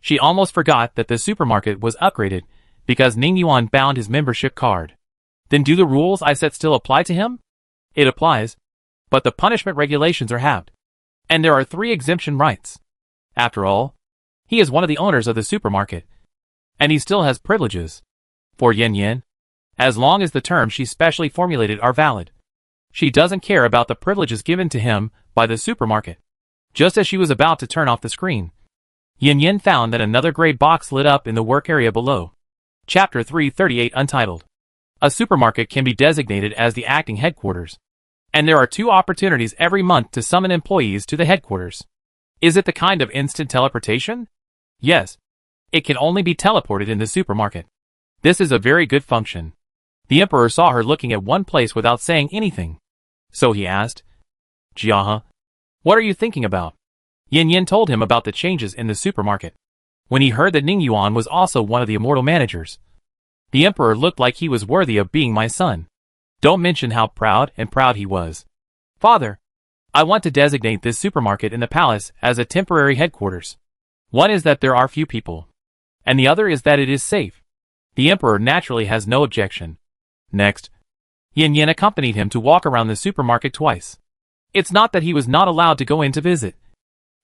She almost forgot that the supermarket was upgraded because Ning Yuan bound his membership card. Then do the rules I set still apply to him? It applies, but the punishment regulations are halved, and there are 3 exemption rights. After all, he is one of the owners of the supermarket, and he still has privileges. For Yin Yin, as long as the terms she specially formulated are valid, she doesn't care about the privileges given to him by the supermarket. Just as she was about to turn off the screen, Yin Yin found that another gray box lit up in the work area below. Chapter 338 Untitled. A supermarket can be designated as the acting headquarters, and there are 2 opportunities every month to summon employees to the headquarters. Is it the kind of instant teleportation? Yes. It can only be teleported in the supermarket. This is a very good function. The emperor saw her looking at one place without saying anything. So he asked, Jiahe, what are you thinking about? Yin Yin told him about the changes in the supermarket. When he heard that Ning Yuan was also one of the immortal managers, the emperor looked like he was worthy of being my son. Don't mention how proud he was. Father, I want to designate this supermarket in the palace as a temporary headquarters. One is that there are few people, and the other is that it is safe. The emperor naturally has no objection. Next, Yin Yin accompanied him to walk around the supermarket twice. It's not that he was not allowed to go in to visit,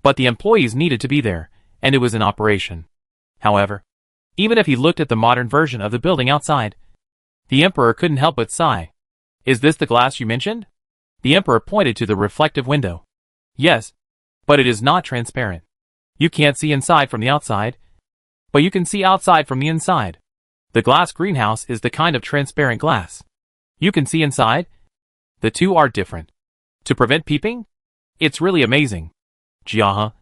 but the employees needed to be there, and it was in operation. However, even if he looked at the modern version of the building outside, the emperor couldn't help but sigh. Is this the glass you mentioned? The emperor pointed to the reflective window. Yes, but it is not transparent. You can't see inside from the outside, but you can see outside from the inside. The glass greenhouse is the kind of transparent glass. You can see inside. The 2 are different. To prevent peeping? It's really amazing. Jiahe,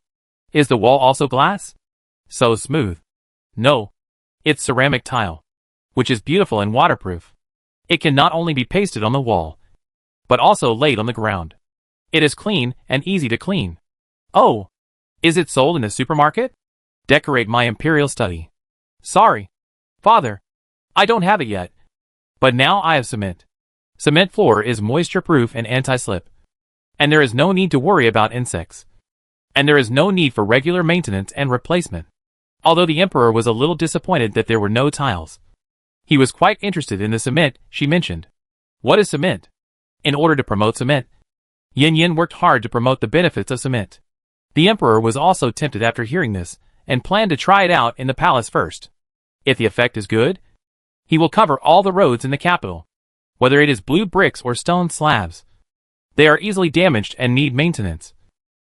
is the wall also glass? So smooth. No, it's ceramic tile, which is beautiful and waterproof. It can not only be pasted on the wall, but also laid on the ground. It is clean and easy to clean. Oh, is it sold in the supermarket? Decorate my imperial study. Sorry, Father, I don't have it yet. But now I have cement. Cement floor is moisture-proof and anti-slip. And there is no need to worry about insects. And there is no need for regular maintenance and replacement. Although the emperor was a little disappointed that there were no tiles, he was quite interested in the cement she mentioned. What is cement? In order to promote cement, Yin Yin worked hard to promote the benefits of cement. The emperor was also tempted after hearing this, and planned to try it out in the palace first. If the effect is good, he will cover all the roads in the capital, whether it is blue bricks or stone slabs. They are easily damaged and need maintenance,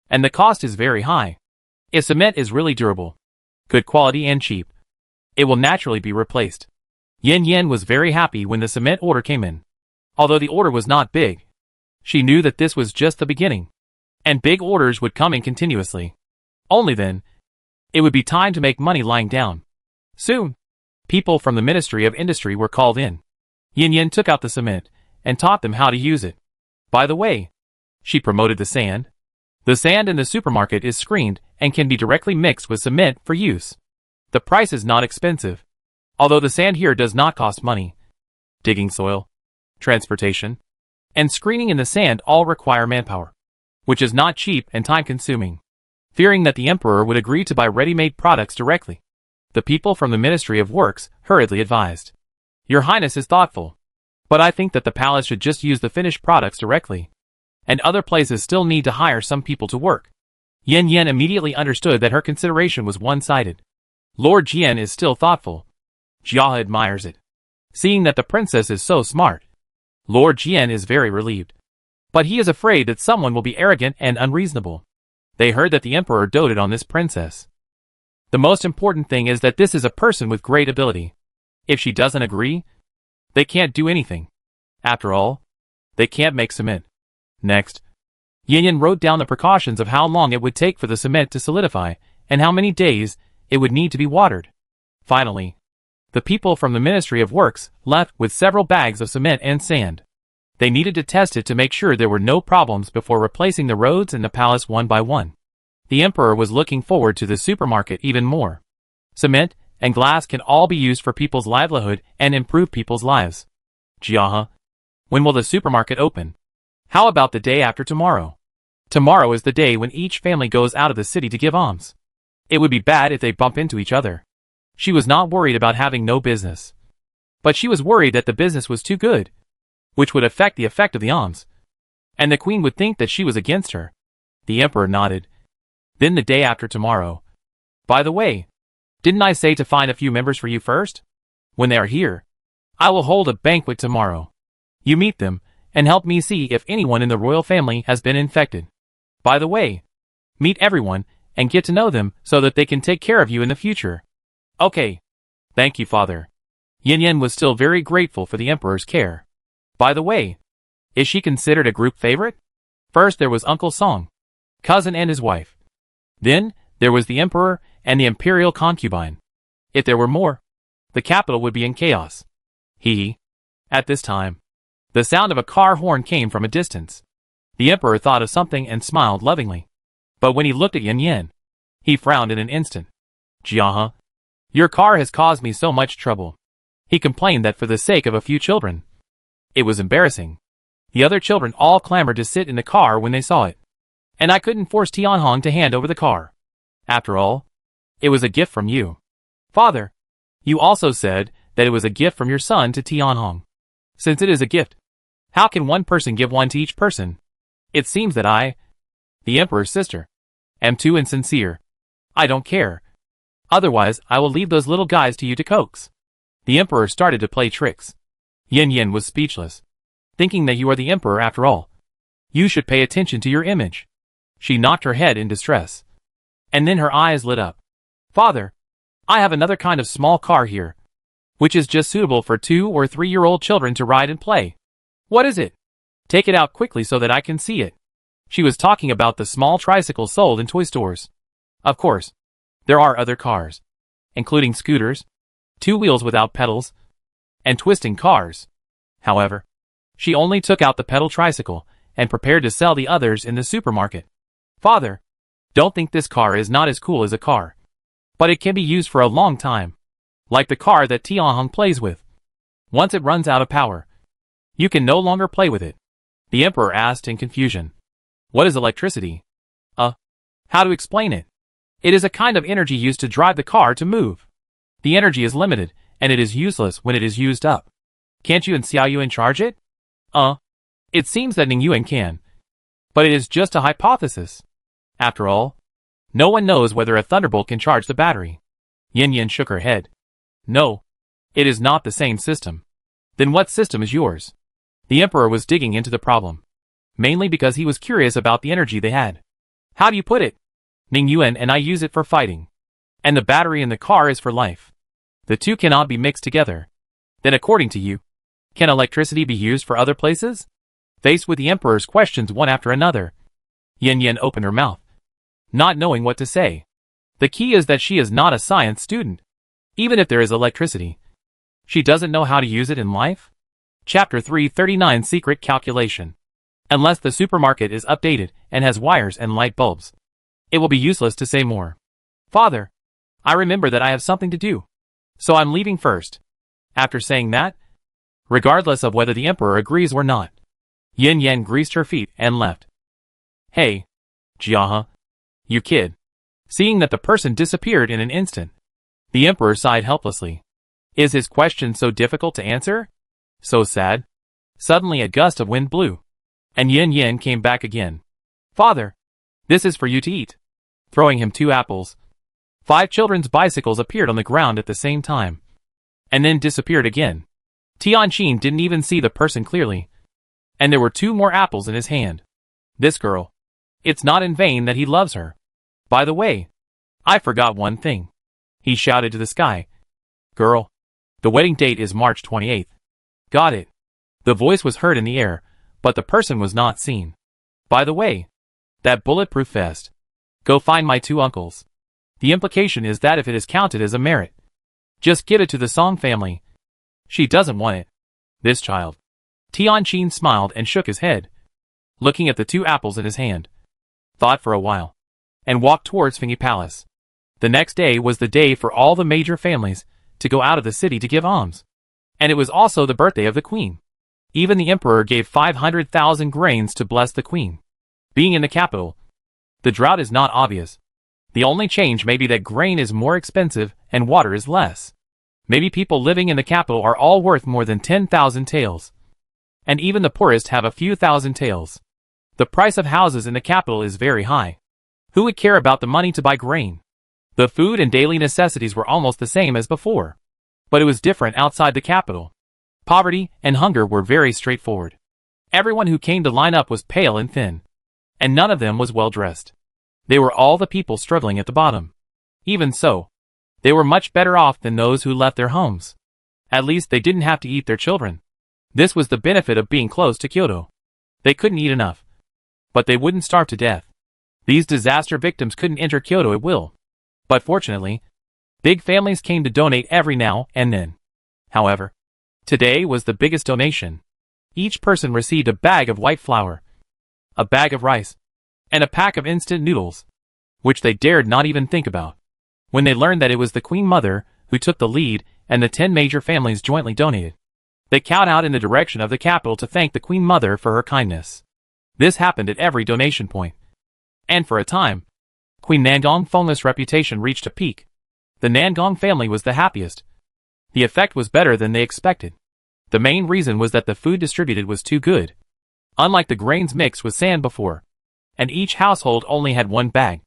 and the cost is very high. If cement is really durable, good quality and cheap, it will naturally be replaced. Yin Yin was very happy when the cement order came in. Although the order was not big, she knew that this was just the beginning, and big orders would come in continuously. Only then, it would be time to make money lying down. Soon, people from the Ministry of Industry were called in. Yin Yin took out the cement and taught them how to use it. By the way, she promoted the sand. The sand in the supermarket is screened and can be directly mixed with cement for use. The price is not expensive, although the sand here does not cost money. Digging soil, transportation, and screening in the sand all require manpower, which is not cheap and time-consuming. Fearing that the emperor would agree to buy ready-made products directly, the people from the Ministry of Works hurriedly advised, "Your Highness is thoughtful, but I think that the palace should just use the finished products directly, and other places still need to hire some people to work." Yin Yin immediately understood that her consideration was one-sided. Lord Jian is still thoughtful. Jia admires it. Seeing that the princess is so smart, Lord Jian is very relieved. But he is afraid that someone will be arrogant and unreasonable. They heard that the emperor doted on this princess. The most important thing is that this is a person with great ability. If she doesn't agree, they can't do anything. After all, they can't make cement. Next, Yin Yin wrote down the precautions of how long it would take for the cement to solidify, and how many days it would need to be watered. Finally, the people from the Ministry of Works left with several bags of cement and sand. They needed to test it to make sure there were no problems before replacing the roads in the palace one by one. The emperor was looking forward to the supermarket even more. Cement and glass can all be used for people's livelihood and improve people's lives. Jia, when will the supermarket open? How about the day after tomorrow? Tomorrow is the day when each family goes out of the city to give alms. It would be bad if they bump into each other. She was not worried about having no business, but she was worried that the business was too good, which would affect the effect of the alms, and the queen would think that she was against her. The emperor nodded. Then the day after tomorrow. By the way, didn't I say to find a few members for you first? When they are here, I will hold a banquet tomorrow. You meet them, and help me see if anyone in the royal family has been infected. By the way, meet everyone, and get to know them so that they can take care of you in the future. Okay. Thank you, father. Yin Yin was still very grateful for the emperor's care. By the way, is she considered a group favorite? First there was Uncle Song, cousin and his wife. Then, there was the emperor and the imperial concubine. If there were more, the capital would be in chaos. At this time, the sound of a car horn came from a distance. The emperor thought of something and smiled lovingly. But when he looked at Yin Yin, he frowned in an instant. Jia, your car has caused me so much trouble. He complained that for the sake of a few children. It was embarrassing. The other children all clamored to sit in the car when they saw it. And I couldn't force Tianhong to hand over the car. After all, it was a gift from you. Father, you also said that it was a gift from your son to Tianhong. Since it is a gift, how can one person give one to each person? It seems that I, the emperor's sister, am too insincere. I don't care. Otherwise, I will leave those little guys to you to coax. The emperor started to play tricks. Yin Yin was speechless, thinking that you are the emperor after all. You should pay attention to your image. She knocked her head in distress. And then her eyes lit up. Father, I have another kind of small car here, which is just suitable for 2 or 3-year-old children to ride and play. What is it? Take it out quickly so that I can see it. She was talking about the small tricycles sold in toy stores. Of course, there are other cars, including scooters, 2 wheels without pedals, and twisting cars. However, she only took out the pedal tricycle and prepared to sell the others in the supermarket. Father, don't think this car is not as cool as a car, but it can be used for a long time, like the car that Tianhong plays with. Once it runs out of power, you can no longer play with it. The emperor asked in confusion. What is electricity? How to explain it? It is a kind of energy used to drive the car to move. The energy is limited, and it is useless when it is used up. Can't you and Xiao Yuan charge it? It seems that Ning Yuan can. But it is just a hypothesis. After all, No one knows whether a thunderbolt can charge the battery. Yin Yin shook her head. No. It is not the same system. Then what system is yours? The Emperor was digging into the problem. Mainly because he was curious about the energy they had. How do you put it? Ning Yuan and I use it for fighting. And the battery in the car is for life. The two cannot be mixed together. Then according to you, can electricity be used for other places? Faced with the Emperor's questions one after another, Yin Yin opened her mouth, not knowing what to say. The key is that she is not a science student. Even if there is electricity, she doesn't know how to use it in life? Chapter 339 Secret Calculation. Unless the supermarket is updated and has wires and light bulbs, it will be useless to say more. Father, I remember that I have something to do, so I'm leaving first. After saying that, regardless of whether the Emperor agrees or not, Yin Yin greased her feet and left. Hey, Jiahe, you kid. Seeing that the person disappeared in an instant, the Emperor sighed helplessly. Is his question so difficult to answer? So sad? Suddenly a gust of wind blew, and Yin Yin came back again. Father, this is for you to eat. Throwing him 2 apples. 5 children's bicycles appeared on the ground at the same time, and then disappeared again. Tianqin didn't even see the person clearly, and there were 2 more apples in his hand. This girl. It's not in vain that he loves her. By the way, I forgot one thing. He shouted to the sky. Girl, the wedding date is March 28th. Got it. The voice was heard in the air, but the person was not seen. By the way, that bulletproof vest. Go find my 2 uncles. The implication is that if it is counted as a merit, just give it to the Song family. She doesn't want it. This child. Tianqin smiled and shook his head, looking at the 2 apples in his hand, thought for a while, and walked towards Fingy Palace. The next day was the day for all the major families to go out of the city to give alms. And it was also the birthday of the queen. Even the Emperor gave 500,000 grains to bless the queen. Being in the capital, the drought is not obvious. The only change may be that grain is more expensive and water is less. Maybe people living in the capital are all worth more than 10,000 taels. And even the poorest have a few thousand taels. The price of houses in the capital is very high. Who would care about the money to buy grain? The food and daily necessities were almost the same as before. But it was different outside the capital. Poverty and hunger were very straightforward. Everyone who came to line up was pale and thin. And none of them was well dressed. They were all the people struggling at the bottom. Even so, they were much better off than those who left their homes. At least they didn't have to eat their children. This was the benefit of being close to Kyoto. They couldn't eat enough. But they wouldn't starve to death. These disaster victims couldn't enter Kyoto at will. But fortunately, big families came to donate every now and then. However, today was the biggest donation. Each person received a bag of white flour, a bag of rice, and a pack of instant noodles, which they dared not even think about. When they learned that it was the Queen Mother who took the lead and the 10 major families jointly donated, they cowed out in the direction of the capital to thank the Queen Mother for her kindness. This happened at every donation point. And for a time, Queen Nangong Feng's reputation reached a peak. The Nangong family was the happiest. The effect was better than they expected. The main reason was that the food distributed was too good. Unlike the grains mixed with sand before, and each household only had 1 bag,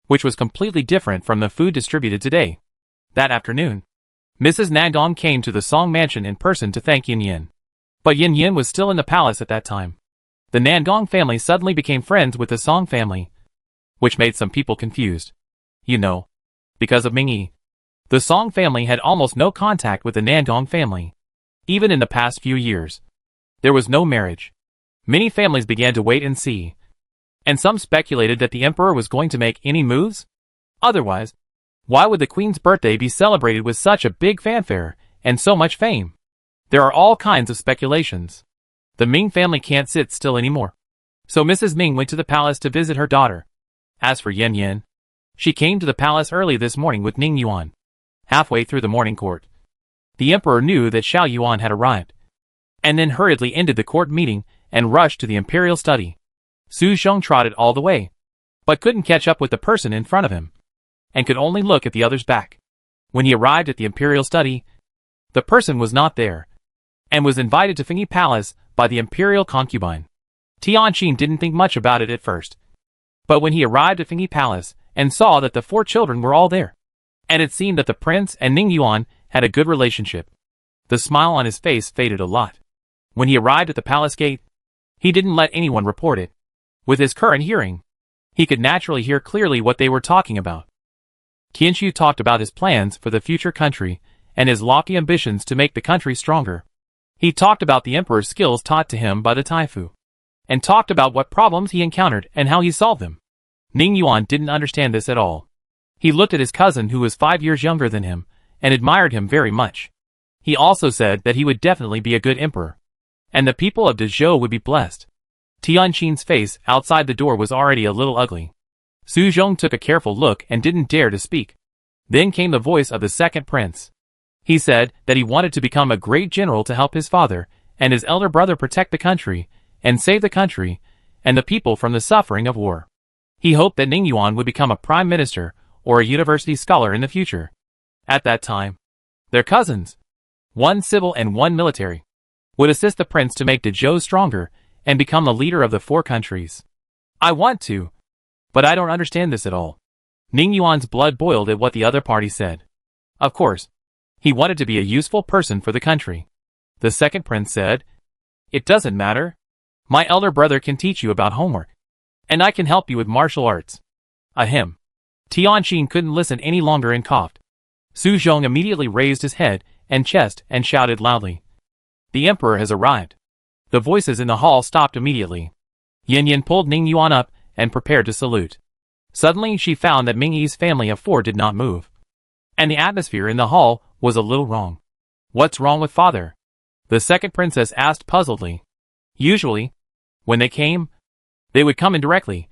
which was completely different from the food distributed today. That afternoon, Mrs. Nangong came to the Song mansion in person to thank Yin Yin. But Yin Yin was still in the palace at that time. The Nangong family suddenly became friends with the Song family, which made some people confused. You know, because of Mingyi. The Song family had almost no contact with the Nangong family. Even in the past few years, there was no marriage. Many families began to wait and see. And some speculated that the Emperor was going to make any moves. Otherwise, why would the Queen's birthday be celebrated with such a big fanfare and so much fame? There are all kinds of speculations. The Ming family can't sit still anymore. So Mrs. Ming went to the palace to visit her daughter. As for Yin Yin, she came to the palace early this morning with Ning Yuan. Halfway through the morning court, the Emperor knew that Xiao Yuan had arrived, and then hurriedly ended the court meeting and rushed to the imperial study. Su Xiong trotted all the way, but couldn't catch up with the person in front of him, and could only look at the other's back. When he arrived at the imperial study, the person was not there, and was invited to Fingy Palace by the imperial concubine. Tianqin didn't think much about it at first, but when he arrived at Fingy Palace and saw that the 4 children were all there. And it seemed that the prince and Ning Yuan had a good relationship. The smile on his face faded a lot. When he arrived at the palace gate, he didn't let anyone report it. With his current hearing, he could naturally hear clearly what they were talking about. Qianshu talked about his plans for the future country and his lofty ambitions to make the country stronger. He talked about the emperor's skills taught to him by the Taifu, and talked about what problems he encountered and how he solved them. Ning Yuan didn't understand this at all. He looked at his cousin who was 5 years younger than him, and admired him very much. He also said that he would definitely be a good emperor, and the people of Dezhou would be blessed. Tianqin's face outside the door was already a little ugly. Su Zhong took a careful look and didn't dare to speak. Then came the voice of the second prince. He said that he wanted to become a great general to help his father and his elder brother protect the country and save the country and the people from the suffering of war. He hoped that Ning Yuan would become a prime minister or a university scholar in the future. At that time, their cousins, one civil and one military, would assist the prince to make Dezhou stronger and become the leader of the 4 countries. I want to, but I don't understand this at all. Ning Yuan's blood boiled at what the other party said. Of course, he wanted to be a useful person for the country. The second prince said, "It doesn't matter. My elder brother can teach you about homework, and I can help you with martial arts." Ahem. Tianqin couldn't listen any longer and coughed. Su Zhong immediately raised his head and chest and shouted loudly, "The emperor has arrived." The voices in the hall stopped immediately. Yin Yin pulled Ning Yuan up and prepared to salute. Suddenly she found that Ming Yi's family of 4 did not move, and the atmosphere in the hall was a little wrong. "What's wrong with father?" the second princess asked puzzledly. Usually, when they came, they would come in directly,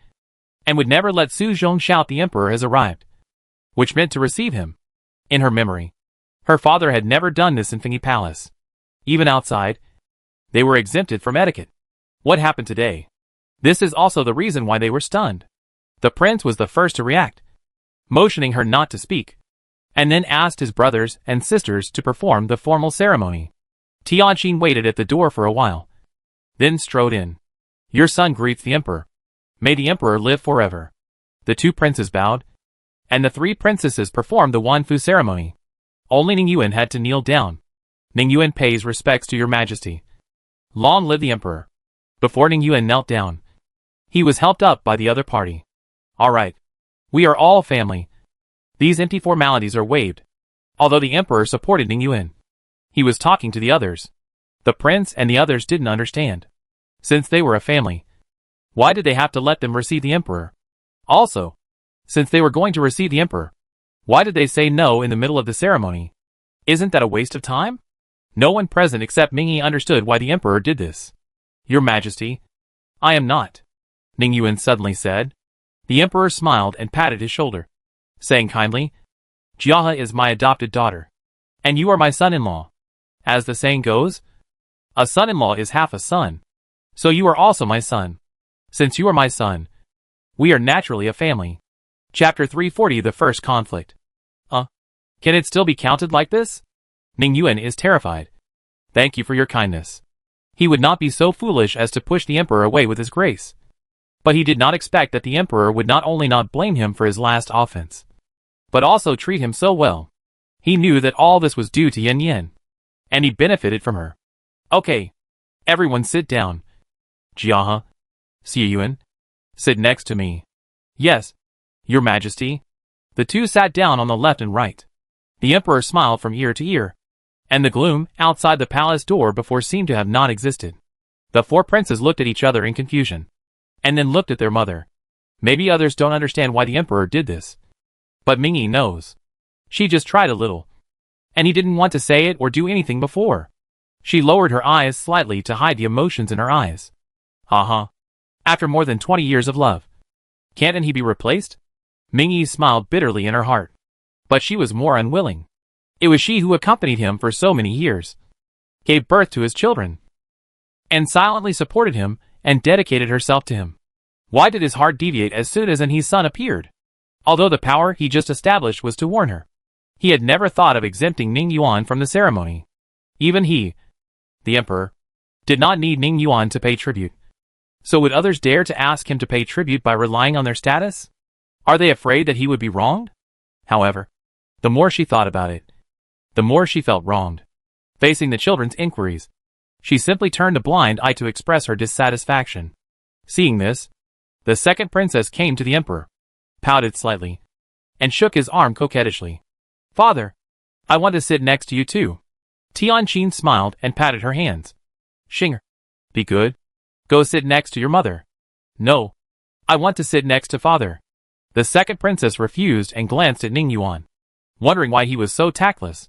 and would never let Su Zhong shout the emperor has arrived, which meant to receive him. In her memory, her father had never done this in Fengyi Palace. Even outside, they were exempted from etiquette. What happened today? This is also the reason why they were stunned. The prince was the first to react, motioning her not to speak, and then asked his brothers and sisters to perform the formal ceremony. Tianqin waited at the door for a while, then strode in. "Your son greets the emperor. May the emperor live forever." The 2 princes bowed, and the 3 princesses performed the Wanfu ceremony. Only Ning Yuan had to kneel down. "Ning Yuan pays respects to your majesty. Long live the emperor." Before Ning Yuan knelt down, he was helped up by the other party. "All right. We are all family. These empty formalities are waived." Although the emperor supported Ning Yuan, he was talking to the others. The prince and the others didn't understand. Since they were a family, why did they have to let them receive the emperor? Also, since they were going to receive the emperor, why did they say no in the middle of the ceremony? Isn't that a waste of time? No one present except Ming Yi understood why the emperor did this. "Your Majesty, I am not," Ning Yuan suddenly said. The emperor smiled and patted his shoulder, saying kindly, "Jiahe is my adopted daughter, and you are my son-in-law. As the saying goes, a son-in-law is half a son. So you are also my son. Since you are my son, we are naturally a family." Chapter 340, The First Conflict. Can it still be counted like this? Ning Yuan is terrified. "Thank you for your kindness." He would not be so foolish as to push the emperor away with his grace. But he did not expect that the emperor would not only not blame him for his last offense, but also treat him so well. He knew that all this was due to Yin Yin, and he benefited from her. "Okay, everyone sit down. Jiahe, Xie Yuan, sit next to me." "Yes, Your Majesty." The 2 sat down on the left and right. The emperor smiled from ear to ear, and the gloom outside the palace door before seemed to have not existed. The 4 princes looked at each other in confusion, and then looked at their mother. Maybe others don't understand why the emperor did this, but Ming Yi knows. She just tried a little, and he didn't want to say it or do anything before. She lowered her eyes slightly to hide the emotions in her eyes. After more than 20 years of love, can't he be replaced? Ming Yi smiled bitterly in her heart, but she was more unwilling. It was she who accompanied him for so many years, gave birth to his children, and silently supported him and dedicated herself to him. Why did his heart deviate as soon as Anhe's son appeared? Although the power he just established was to warn her, he had never thought of exempting Ning Yuan from the ceremony. Even he, the emperor, did not need Ning Yuan to pay tribute. So would others dare to ask him to pay tribute by relying on their status? Are they afraid that he would be wronged? However, the more she thought about it, the more she felt wronged. Facing the children's inquiries, she simply turned a blind eye to express her dissatisfaction. Seeing this, the second princess came to the emperor, pouted slightly, and shook his arm coquettishly. Father, I want to sit next to you too. Tianqin smiled and patted her hands. Xinger, be good. Go sit next to your mother. No, I want to sit next to father. The second princess refused and glanced at Ning Yuan, wondering why he was so tactless.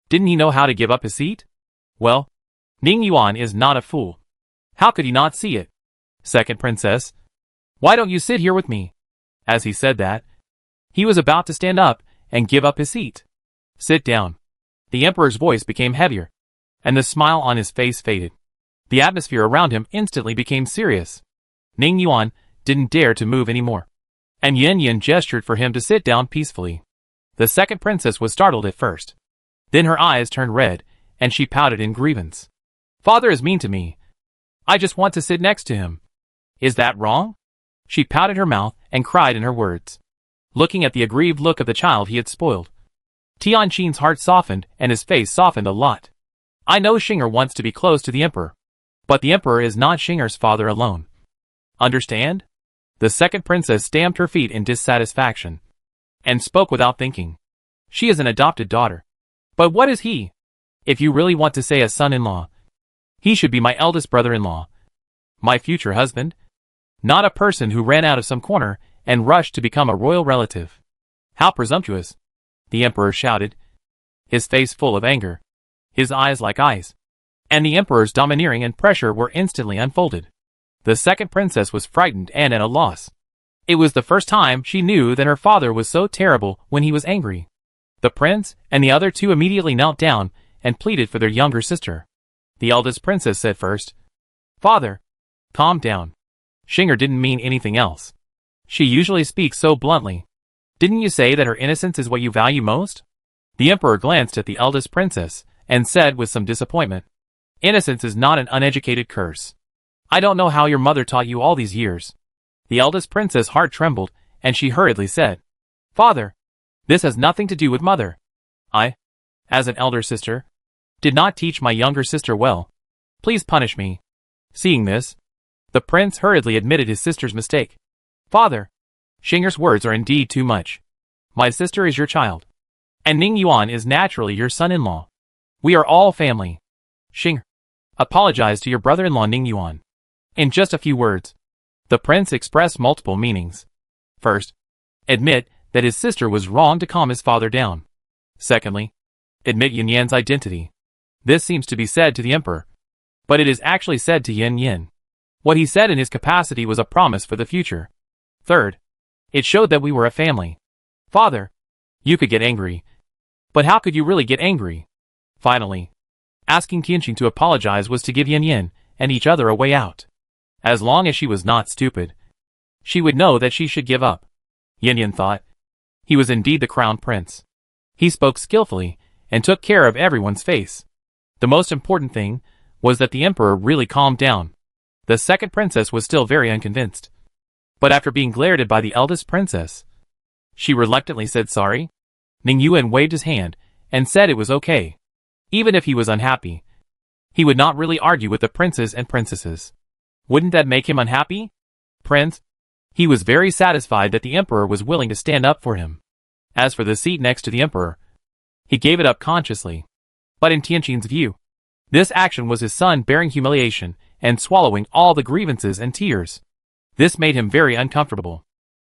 Didn't he know how to give up his seat? Well, Ning Yuan is not a fool. How could he not see it? Second princess, why don't you sit here with me? As he said that, he was about to stand up and give up his seat. Sit down. The emperor's voice became heavier, and the smile on his face faded. The atmosphere around him instantly became serious. Ning Yuan didn't dare to move anymore, and Yan Yan gestured for him to sit down peacefully. The second princess was startled at first. Then her eyes turned red, and she pouted in grievance. Father is mean to me. I just want to sit next to him. Is that wrong? She pouted her mouth and cried in her words, looking at the aggrieved look of the child he had spoiled. Tianqin's heart softened and his face softened a lot. I know Xinger wants to be close to the emperor, but the emperor is not Xinger's father alone. Understand? The second princess stamped her feet in dissatisfaction and spoke without thinking. She is an adopted daughter. But what is he? If you really want to say a son-in-law, he should be my eldest brother-in-law, my future husband, not a person who ran out of some corner and rushed to become a royal relative. How presumptuous! The emperor shouted, his face full of anger, his eyes like ice. And the emperor's domineering and pressure were instantly unfolded. The second princess was frightened and at a loss. It was the first time she knew that her father was so terrible when he was angry. The prince and the other two immediately knelt down and pleaded for their younger sister. The eldest princess said first, Father, calm down. Xinger didn't mean anything else. She usually speaks so bluntly. Didn't you say that her innocence is what you value most? The emperor glanced at the eldest princess and said with some disappointment, Innocence is not an uneducated curse. I don't know how your mother taught you all these years. The eldest princess' heart trembled, and she hurriedly said, Father, this has nothing to do with mother. I, as an elder sister, did not teach my younger sister well. Please punish me. Seeing this, the prince hurriedly admitted his sister's mistake. Father, Xinger's words are indeed too much. My sister is your child, and Ning Yuan is naturally your son-in-law. We are all family. Xinger, apologize to your brother-in-law Ning Yuan. In just a few words, the prince expressed multiple meanings. First, admit that his sister was wrong to calm his father down. Secondly, admit Yan Yan's identity. This seems to be said to the emperor, but it is actually said to Yan Yan. What he said in his capacity was a promise for the future. Third, it showed that we were a family. Father, you could get angry, but how could you really get angry? Finally, asking Tianqin to apologize was to give Yan Yan and each other a way out. As long as she was not stupid, she would know that she should give up. Yan Yan thought. He was indeed the crown prince. He spoke skillfully and took care of everyone's face. The most important thing was that the emperor really calmed down. The second princess was still very unconvinced. But after being glared at by the eldest princess, she reluctantly said sorry. Ning Yuan waved his hand and said it was okay. Even if he was unhappy, he would not really argue with the princes and princesses. Wouldn't that make him unhappy? Prince? He was very satisfied that the emperor was willing to stand up for him. As for the seat next to the emperor, he gave it up consciously. But in Tianqin's view, this action was his son bearing humiliation and swallowing all the grievances and tears. This made him very uncomfortable.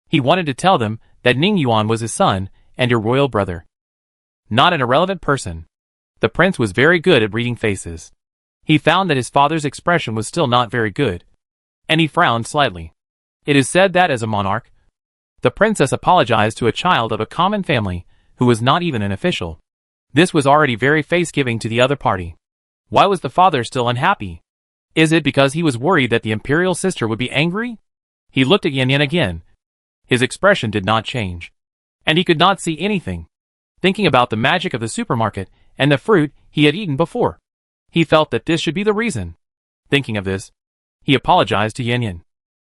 He wanted to tell them that Ning Yuan was his son and your royal brother, not an irrelevant person. The prince was very good at reading faces. He found that his father's expression was still not very good, and he frowned slightly. It is said that as a monarch, the princess apologized to a child of a common family who was not even an official. This was already very face-giving to the other party. Why was the father still unhappy? Is it because he was worried that the imperial sister would be angry? He looked at Yan Yan again. His expression did not change, and he could not see anything. Thinking about the magic of the supermarket and the fruit he had eaten before, he felt that this should be the reason. Thinking of this, he apologized to Yan Yan.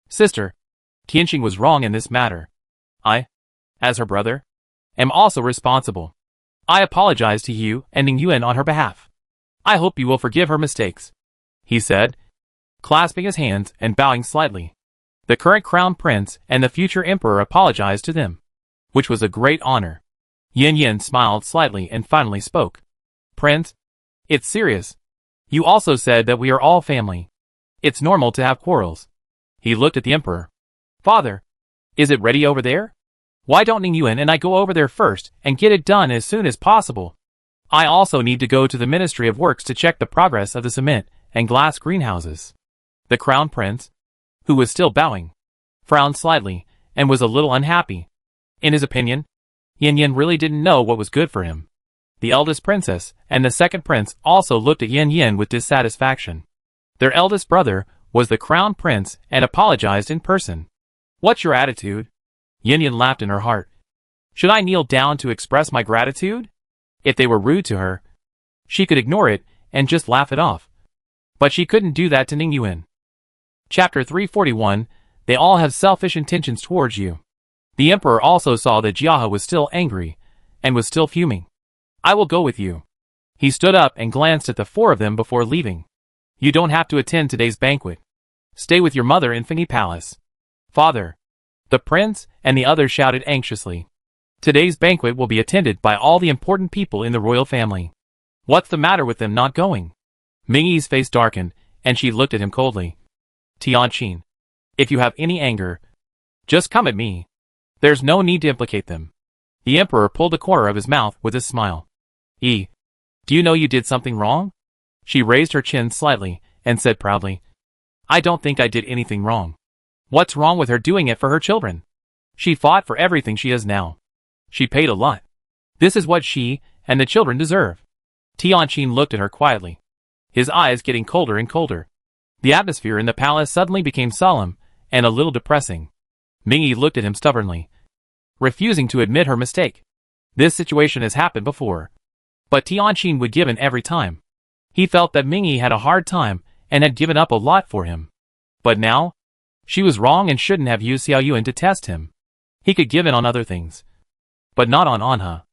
Sister, Tianqin was wrong in this matter. I, as her brother, am also responsible. I apologize to you and Ning Yuan on her behalf. I hope you will forgive her mistakes," he said, clasping his hands and bowing slightly. The current crown prince and the future emperor apologized to them, which was a great honor. Yin Yin smiled slightly and finally spoke. "Prince, it's serious. You also said that we are all family. It's normal to have quarrels." He looked at the emperor. "Father, is it ready over there? Why don't Ning Yuan and I go over there first and get it done as soon as possible? I also need to go to the Ministry of Works to check the progress of the cement and glass greenhouses." The crown prince, who was still bowing, frowned slightly and was a little unhappy. In his opinion, Yin Yin really didn't know what was good for him. The eldest princess and the second prince also looked at Yin Yin with dissatisfaction. Their eldest brother was the crown prince and apologized in person. "What's your attitude?" Yin Yin laughed in her heart. "Should I kneel down to express my gratitude?" If they were rude to her, she could ignore it and just laugh it off. But she couldn't do that to Ning Yuan. Chapter 341, They all have selfish intentions towards you. The emperor also saw that Jiahe was still angry, and was still fuming. "I will go with you." He stood up and glanced at the four of them before leaving. "You don't have to attend today's banquet. Stay with your mother in Famine Palace." "Father!" The prince and the others shouted anxiously. "Today's banquet will be attended by all the important people in the royal family. What's the matter with them not going?" Mingyi's face darkened, and she looked at him coldly. "Tianqin, if you have any anger, just come at me. There's no need to implicate them." The emperor pulled the corner of his mouth with a smile. Do you know you did something wrong?" She raised her chin slightly and said proudly, "I don't think I did anything wrong. What's wrong with her doing it for her children? She fought for everything she has now. She paid a lot. This is what she and the children deserve." Tianqin looked at her quietly, his eyes getting colder and colder. The atmosphere in the palace suddenly became solemn and a little depressing. Mingyi looked at him stubbornly, refusing to admit her mistake. This situation has happened before, but Tianqin would give in every time. He felt that Mingyi had a hard time and had given up a lot for him. But now, she was wrong and shouldn't have used Xiao Yuan to test him. He could give in on other things, but not on Anha.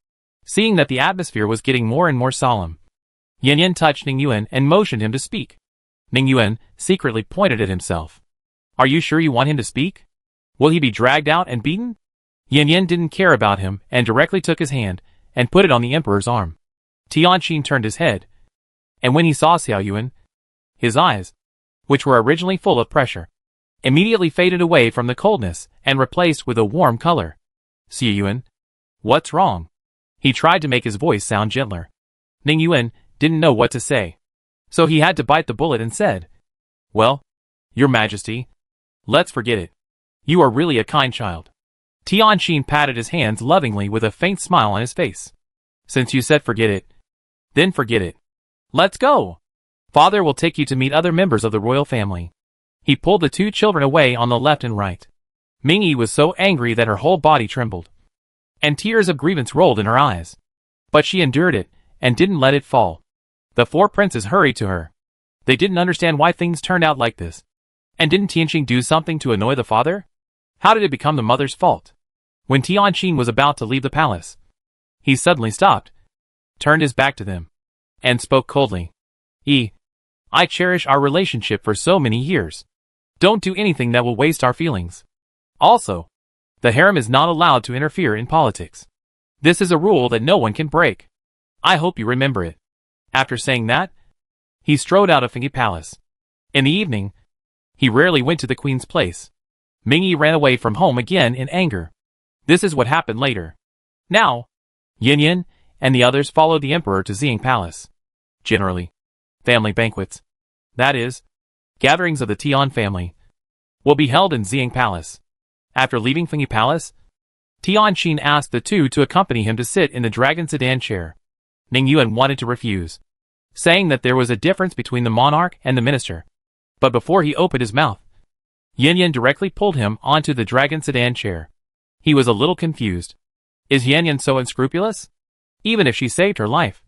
Seeing that the atmosphere was getting more and more solemn, Yin Yin touched Ning Yuan and motioned him to speak. Ning Yuan secretly pointed at himself. "Are you sure you want him to speak? Will he be dragged out and beaten?" Yin Yin didn't care about him and directly took his hand and put it on the emperor's arm. Tianqin turned his head, and when he saw Xiao Yuan, his eyes, which were originally full of pressure, immediately faded away from the coldness and replaced with a warm color. "Xiao Yuan, what's wrong?" He tried to make his voice sound gentler. Ning Yuan didn't know what to say, so he had to bite the bullet and said, "Well, Your Majesty, let's forget it. You are really a kind child." Tianqin patted his hands lovingly with a faint smile on his face. "Since you said forget it, then forget it. Let's go. Father will take you to meet other members of the royal family." He pulled the two children away on the left and right. Mingyi was so angry that her whole body trembled, and tears of grievance rolled in her eyes. But she endured it, and didn't let it fall. The four princes hurried to her. They didn't understand why things turned out like this. And didn't Tianqin do something to annoy the father? How did it become the mother's fault? When Tianqin was about to leave the palace, he suddenly stopped, turned his back to them, and spoke coldly. I cherish our relationship for so many years. Don't do anything that will waste our feelings. Also, the harem is not allowed to interfere in politics. This is a rule that no one can break. I hope you remember it." After saying that, he strode out of Famine Palace. In the evening, he rarely went to the queen's place. Mingyi ran away from home again in anger. This is what happened later. Now, Yin Yin and the others followed the emperor to Ziying Palace. Generally, family banquets, that is, gatherings of the Tian family, will be held in Ziying Palace. After leaving Famine Palace, Tianqin asked the two to accompany him to sit in the dragon sedan chair. Ning Yuan wanted to refuse, saying that there was a difference between the monarch and the minister. But before he opened his mouth, Yin Yin directly pulled him onto the dragon sedan chair. He was a little confused. Is Yin Yin so unscrupulous? Even if she saved her life,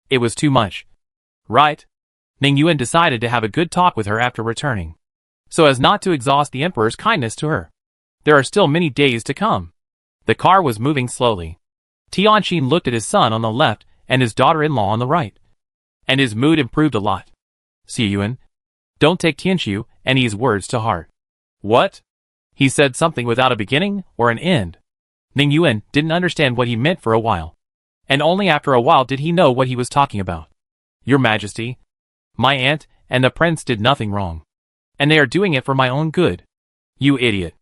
it was too much. Right? Ning Yuan decided to have a good talk with her after returning, so as not to exhaust the emperor's kindness to her. There are still many days to come. The car was moving slowly. Tianqin looked at his son on the left and his daughter-in-law on the right. And his mood improved a lot. Xiyuan, don't take Tianqiu and his words to heart. What? He said something without a beginning or an end. Ning Yuan didn't understand what he meant for a while. And only after a while did he know what he was talking about. Your Majesty, my aunt and the prince did nothing wrong. And they are doing it for my own good. You idiot.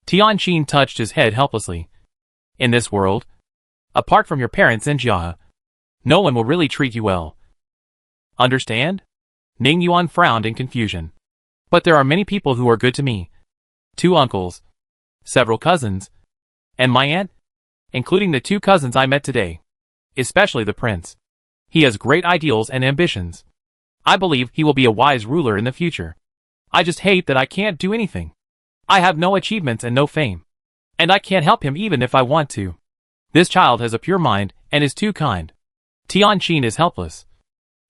Tianqin touched his head helplessly. In this world, apart from your parents and Jia, no one will really treat you well. Understand? Ning Yuan frowned in confusion. But there are many people who are good to me. 2 uncles, several cousins, and my aunt, including the 2 cousins I met today. Especially the prince. He has great ideals and ambitions. I believe he will be a wise ruler in the future. I just hate that I can't do anything. I have no achievements and no fame. And I can't help him even if I want to. This child has a pure mind and is too kind. Tianqin is helpless,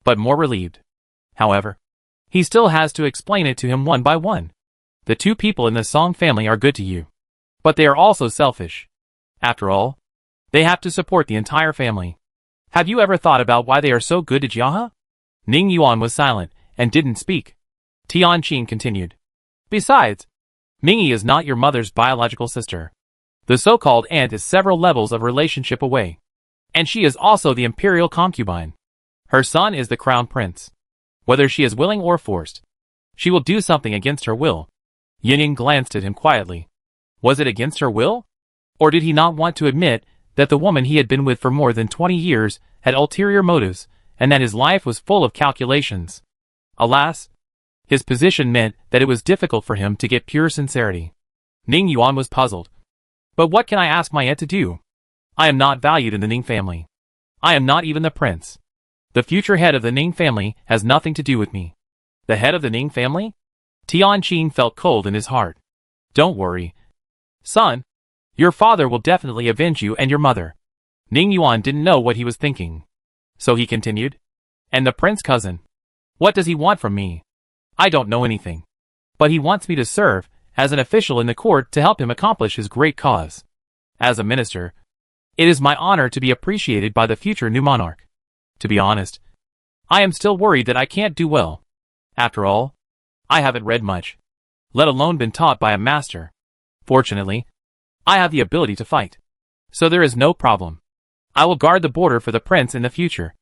but more relieved. However, he still has to explain it to him one by one. The 2 people in the Song family are good to you. But they are also selfish. After all, they have to support the entire family. Have you ever thought about why they are so good to Jia? Ning Yuan was silent and didn't speak. Tianqin continued. Besides, Mingyi is not your mother's biological sister. The so-called aunt is several levels of relationship away. And she is also the imperial concubine. Her son is the crown prince. Whether she is willing or forced, she will do something against her will. Yin glanced at him quietly. Was it against her will? Or did he not want to admit that the woman he had been with for more than 20 years had ulterior motives, and that his life was full of calculations? Alas, his position meant that it was difficult for him to get pure sincerity. Ning Yuan was puzzled. But what can I ask my aunt to do? I am not valued in the Ning family. I am not even the prince. The future head of the Ning family has nothing to do with me. The head of the Ning family? Tianqin felt cold in his heart. Don't worry. Son, your father will definitely avenge you and your mother. Ning Yuan didn't know what he was thinking. So he continued. And the prince cousin? What does he want from me? I don't know anything. But he wants me to serve as an official in the court to help him accomplish his great cause. As a minister, it is my honor to be appreciated by the future new monarch. To be honest, I am still worried that I can't do well. After all, I haven't read much, let alone been taught by a master. Fortunately, I have the ability to fight. So there is no problem. I will guard the border for the prince in the future.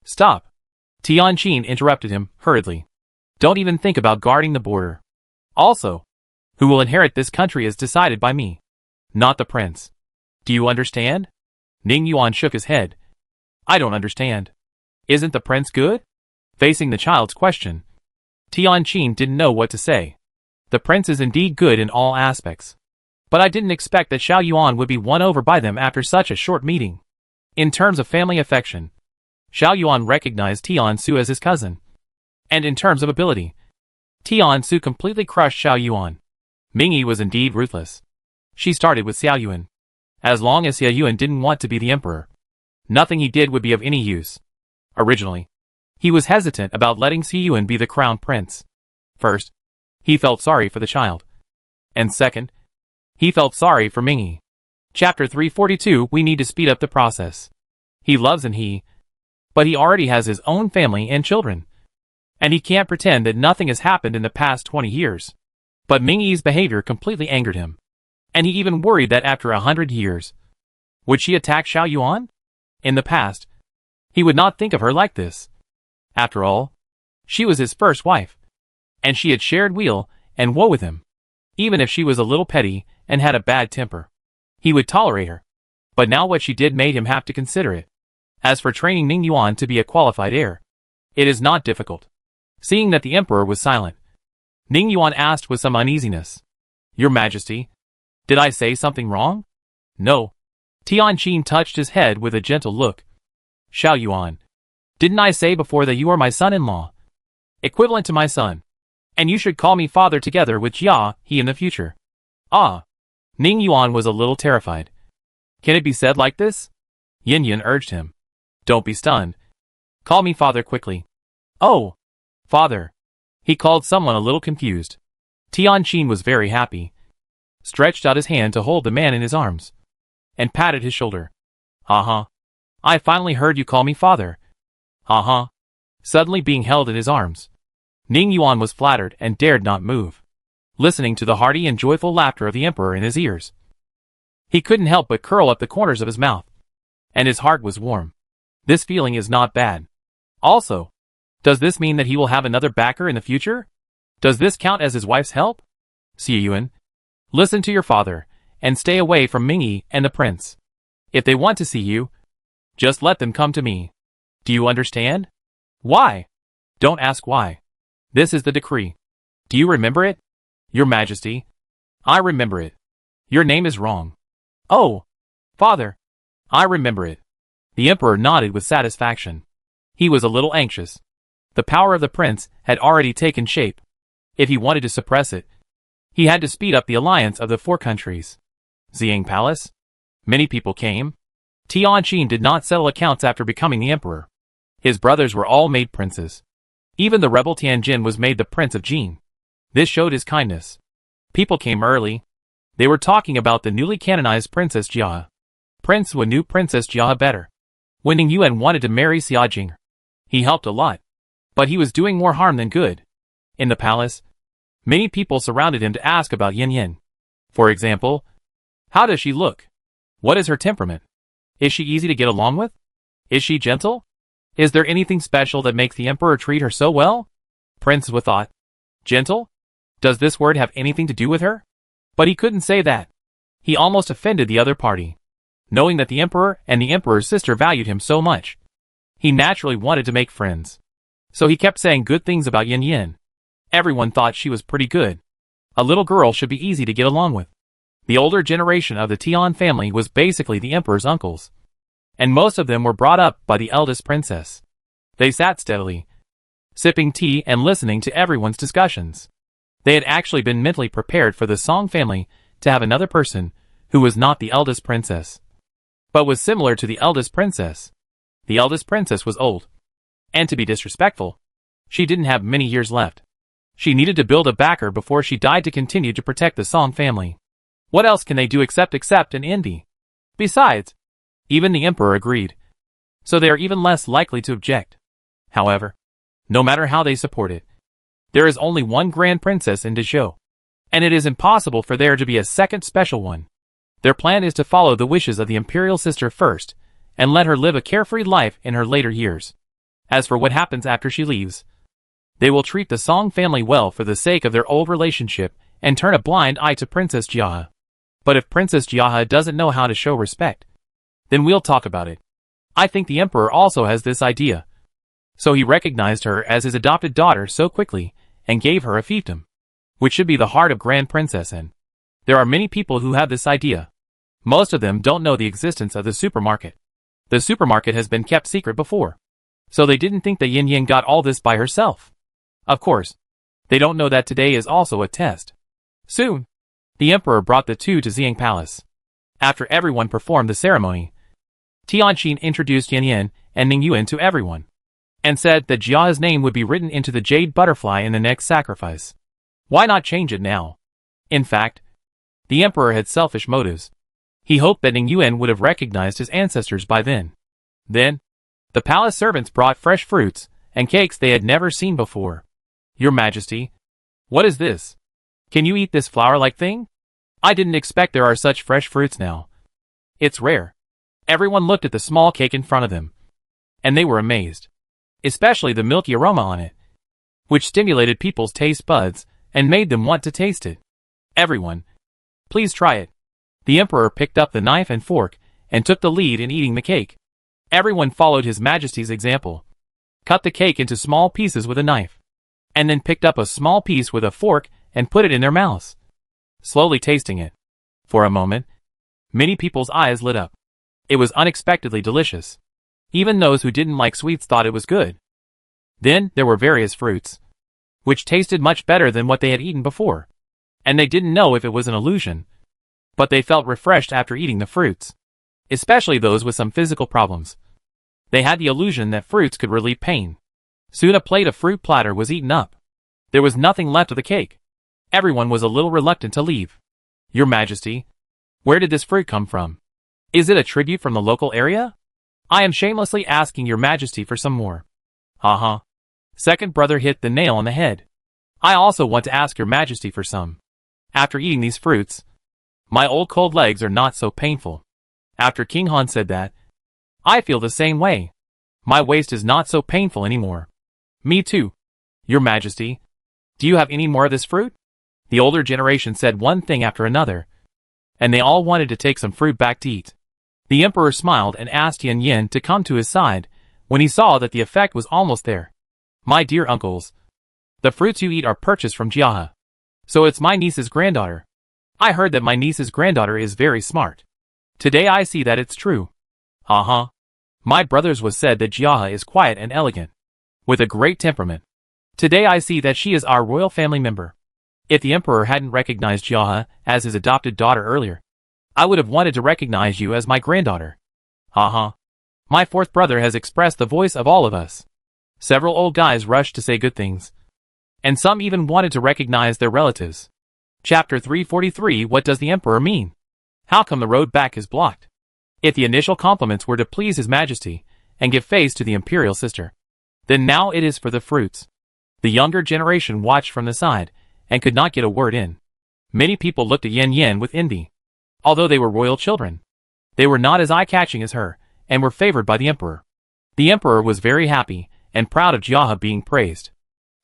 Stop. Tianqin interrupted him hurriedly. Don't even think about guarding the border. Also, who will inherit this country is decided by me, not the prince. Do you understand? Ning Yuan shook his head. I don't understand. Isn't the prince good? Facing the child's question, Tianqin didn't know what to say. The prince is indeed good in all aspects. But I didn't expect that Xiao Yuan would be won over by them after such a short meeting. In terms of family affection, Xiao Yuan recognized Tian Su as his cousin. And in terms of ability, Tian Su completely crushed Xiao Yuan. Mingyi was indeed ruthless. She started with Xiao Yuan. As long as Xiao Yuan didn't want to be the emperor, nothing he did would be of any use. Originally, he was hesitant about letting Xiao Yuan be the crown prince. First, he felt sorry for the child. And second, he felt sorry for Mingyi. Chapter 342. We need to speed up the process. He loves but he already has his own family and children. And he can't pretend that nothing has happened in the past 20 years. But Mingyi's behavior completely angered him. And he even worried that after 100 years, would she attack Xiao Yuan? In the past, he would not think of her like this. After all, she was his first wife. And she had shared weal and woe with him. Even if she was a little petty and had a bad temper, he would tolerate her. But now what she did made him have to consider it. As for training Ning Yuan to be a qualified heir, it is not difficult. Seeing that the emperor was silent, Ning Yuan asked with some uneasiness. Your Majesty, did I say something wrong? No. Tianqin touched his head with a gentle look. Xiao Yuan, didn't I say before that you are my son-in-law? Equivalent to my son. And you should call me father together with Jia, he in the future. Ah. Ning Yuan was a little terrified. Can it be said like this? Yin urged him. Don't be stunned. Call me father quickly. Oh. Father. He called someone a little confused. Tianqin was very happy. Stretched out his hand to hold the man in his arms. and patted his shoulder. Uh-huh. I finally heard you call me father. Uh-huh. Suddenly being held in his arms. Ning Yuan was flattered and dared not move, listening to the hearty and joyful laughter of the emperor in his ears. He couldn't help but curl up the corners of his mouth, and his heart was warm. This feeling is not bad. Also, does this mean that he will have another backer in the future? Does this count as his wife's help? Xie Yuan, listen to your father, and stay away from Mingyi and the prince. If they want to see you, just let them come to me. Do you understand? Why? Don't ask why. This is the decree. Do you remember it? Your Majesty. I remember it. Your name is wrong. Oh, father. I remember it. The emperor nodded with satisfaction. He was a little anxious. The power of the prince had already taken shape. If he wanted to suppress it, he had to speed up the alliance of the four countries. Xiang Palace? Many people came. Tianqin did not settle accounts after becoming the emperor. His brothers were all made princes. Even the rebel Tianjin was made the prince of Jin. This showed his kindness. People came early. They were talking about the newly canonized Princess Jia. Prince Wu knew Princess Jia better. When Ning Yuan wanted to marry Xiajing, he helped a lot. But he was doing more harm than good. In the palace, many people surrounded him to ask about Yin Yin. For example, how does she look? What is her temperament? Is she easy to get along with? Is she gentle? Is there anything special that makes the emperor treat her so well? Prince Wu thought. Gentle? Does this word have anything to do with her? But he couldn't say that. He almost offended the other party. Knowing that the emperor and the emperor's sister valued him so much, he naturally wanted to make friends. So he kept saying good things about Yin Yin. Everyone thought she was pretty good. A little girl should be easy to get along with. The older generation of the Tian family was basically the emperor's uncles, and most of them were brought up by the eldest princess. They sat steadily, sipping tea and listening to everyone's discussions. They had actually been mentally prepared for the Song family to have another person who was not the eldest princess, but was similar to the eldest princess. The eldest princess was old, and to be disrespectful, she didn't have many years left. She needed to build a backer before she died to continue to protect the Song family. What else can they do except accept and envy? Besides, even the emperor agreed, so they are even less likely to object. However, no matter how they support it, there is only one grand princess in Dezhou, and it is impossible for there to be a second special one. Their plan is to follow the wishes of the imperial sister first, and let her live a carefree life in her later years. As for what happens after she leaves, they will treat the Song family well for the sake of their old relationship and turn a blind eye to Princess Jia. But if Princess Jia doesn't know how to show respect, then we'll talk about it. I think the emperor also has this idea. So he recognized her as his adopted daughter so quickly and gave her a fiefdom, which should be the heart of Grand Princess N. There are many people who have this idea. Most of them don't know the existence of the supermarket. The supermarket has been kept secret before, so they didn't think that Yin Yin got all this by herself. Of course, they don't know that today is also a test. Soon, the emperor brought the two to Xiang Palace. After everyone performed the ceremony, Tianqin introduced Yin Yin and Ning Yuan to everyone, and said that Jia's name would be written into the jade butterfly in the next sacrifice. Why not change it now? In fact, the emperor had selfish motives. He hoped that Ning Yuan would have recognized his ancestors by then. Then, the palace servants brought fresh fruits and cakes they had never seen before. Your Majesty, what is this? Can you eat this flower-like thing? I didn't expect there are such fresh fruits now. It's rare. Everyone looked at the small cake in front of them, and they were amazed, especially the milky aroma on it, which stimulated people's taste buds and made them want to taste it. Everyone, please try it. The emperor picked up the knife and fork and took the lead in eating the cake. Everyone followed His Majesty's example, cut the cake into small pieces with a knife, and then picked up a small piece with a fork and put it in their mouths, slowly tasting it. For a moment, many people's eyes lit up. It was unexpectedly delicious. Even those who didn't like sweets thought it was good. Then there were various fruits, which tasted much better than what they had eaten before, and they didn't know if it was an illusion, but they felt refreshed after eating the fruits, especially those with some physical problems. They had the illusion that fruits could relieve pain. Soon a plate of fruit platter was eaten up. There was nothing left of the cake. Everyone was a little reluctant to leave. Your Majesty, where did this fruit come from? Is it a tribute from the local area? I am shamelessly asking your majesty for some more. Uh-huh. Second brother hit the nail on the head. I also want to ask your majesty for some. After eating these fruits, my old cold legs are not so painful. After King Han said that, I feel the same way. My waist is not so painful anymore. Me too. Your majesty, do you have any more of this fruit? The older generation said one thing after another, and they all wanted to take some fruit back to eat. The emperor smiled and asked Yin Yin to come to his side when he saw that the effect was almost there. My dear uncles, the fruits you eat are purchased from Jiahe. So it's my niece's granddaughter. I heard that my niece's granddaughter is very smart. Today I see that it's true. Uh-huh. My brothers was said that Jiahe is quiet and elegant, with a great temperament. Today I see that she is our royal family member. If the emperor hadn't recognized Jiahe as his adopted daughter earlier, I would have wanted to recognize you as my granddaughter. Uh-huh. My fourth brother has expressed the voice of all of us. Several old guys rushed to say good things, and some even wanted to recognize their relatives. Chapter 343. What does the emperor mean? How come the road back is blocked? If the initial compliments were to please his majesty and give face to the imperial sister, then now it is for the fruits. The younger generation watched from the side and could not get a word in. Many people looked at Yin Yin with envy. Although they were royal children, they were not as eye-catching as her and were favored by the emperor. The emperor was very happy and proud of Jiahe being praised.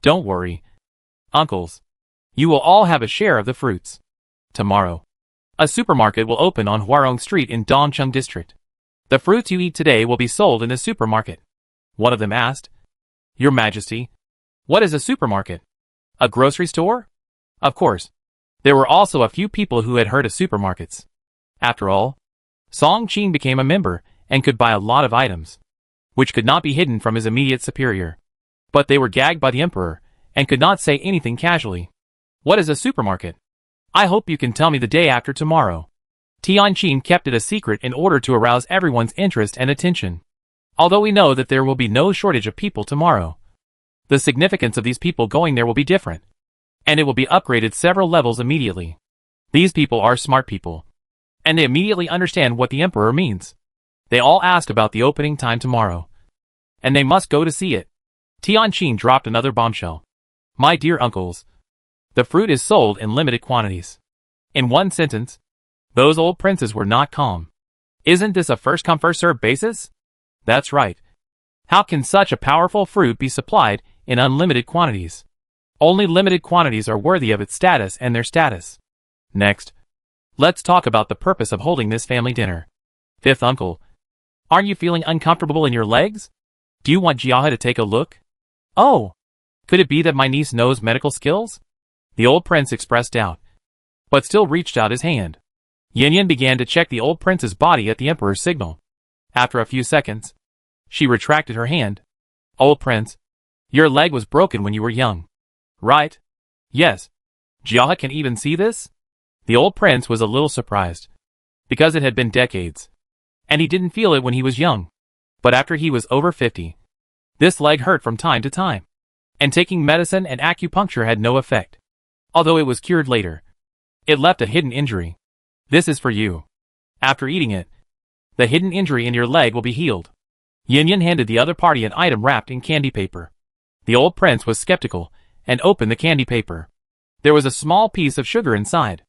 Don't worry, uncles. You will all have a share of the fruits. Tomorrow, a supermarket will open on Huarong Street in Dongcheng District. The fruits you eat today will be sold in the supermarket. One of them asked, Your Majesty, what is a supermarket? A grocery store? Of course. There were also a few people who had heard of supermarkets. After all, Song Qing became a member and could buy a lot of items, which could not be hidden from his immediate superior. But they were gagged by the emperor and could not say anything casually. What is a supermarket? I hope you can tell me the day after tomorrow. Tianqin kept it a secret in order to arouse everyone's interest and attention. Although we know that there will be no shortage of people tomorrow, the significance of these people going there will be different, and it will be upgraded several levels immediately. These people are smart people, and they immediately understand what the emperor means. They all asked about the opening time tomorrow, and they must go to see it. Tianqin dropped another bombshell. My dear uncles, the fruit is sold in limited quantities. In one sentence, those old princes were not calm. Isn't this a first-come first-served basis? That's right. How can such a powerful fruit be supplied in unlimited quantities? Only limited quantities are worthy of its status and their status. Next, let's talk about the purpose of holding this family dinner. Fifth uncle, aren't you feeling uncomfortable in your legs? Do you want Jiahe to take a look? Oh, could it be that my niece knows medical skills? The old prince expressed doubt, but still reached out his hand. Yin Yin began to check the old prince's body at the emperor's signal. After a few seconds, she retracted her hand. Old prince, your leg was broken when you were young. Right? Yes. Jiahe can even see this? The old prince was a little surprised, because it had been decades, and he didn't feel it when he was young. But after he was over 50, this leg hurt from time to time, and taking medicine and acupuncture had no effect. Although it was cured later, it left a hidden injury. This is for you. After eating it, the hidden injury in your leg will be healed. Yin Yin handed the other party an item wrapped in candy paper. The old prince was skeptical and opened the candy paper. There was a small piece of sugar inside.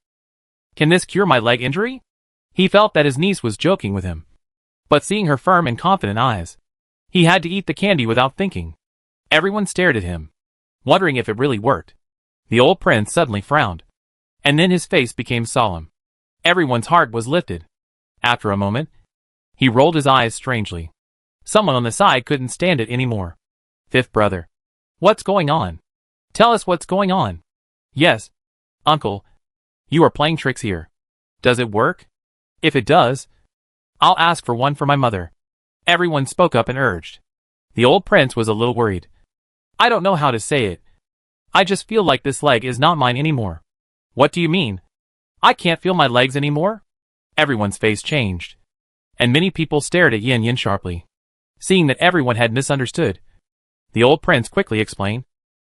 Can this cure my leg injury? He felt that his niece was joking with him. But seeing her firm and confident eyes, he had to eat the candy without thinking. Everyone stared at him, wondering if it really worked. The old prince suddenly frowned, and then his face became solemn. Everyone's heart was lifted. After a moment, he rolled his eyes strangely. Someone on the side couldn't stand it anymore. Fifth brother, what's going on? Tell us what's going on. Yes, uncle, you are playing tricks here. Does it work? If it does, I'll ask for one for my mother. Everyone spoke up and urged. The old prince was a little worried. I don't know how to say it. I just feel like this leg is not mine anymore. What do you mean? I can't feel my legs anymore? Everyone's face changed, and many people stared at Yin Yin sharply. Seeing that everyone had misunderstood, the old prince quickly explained,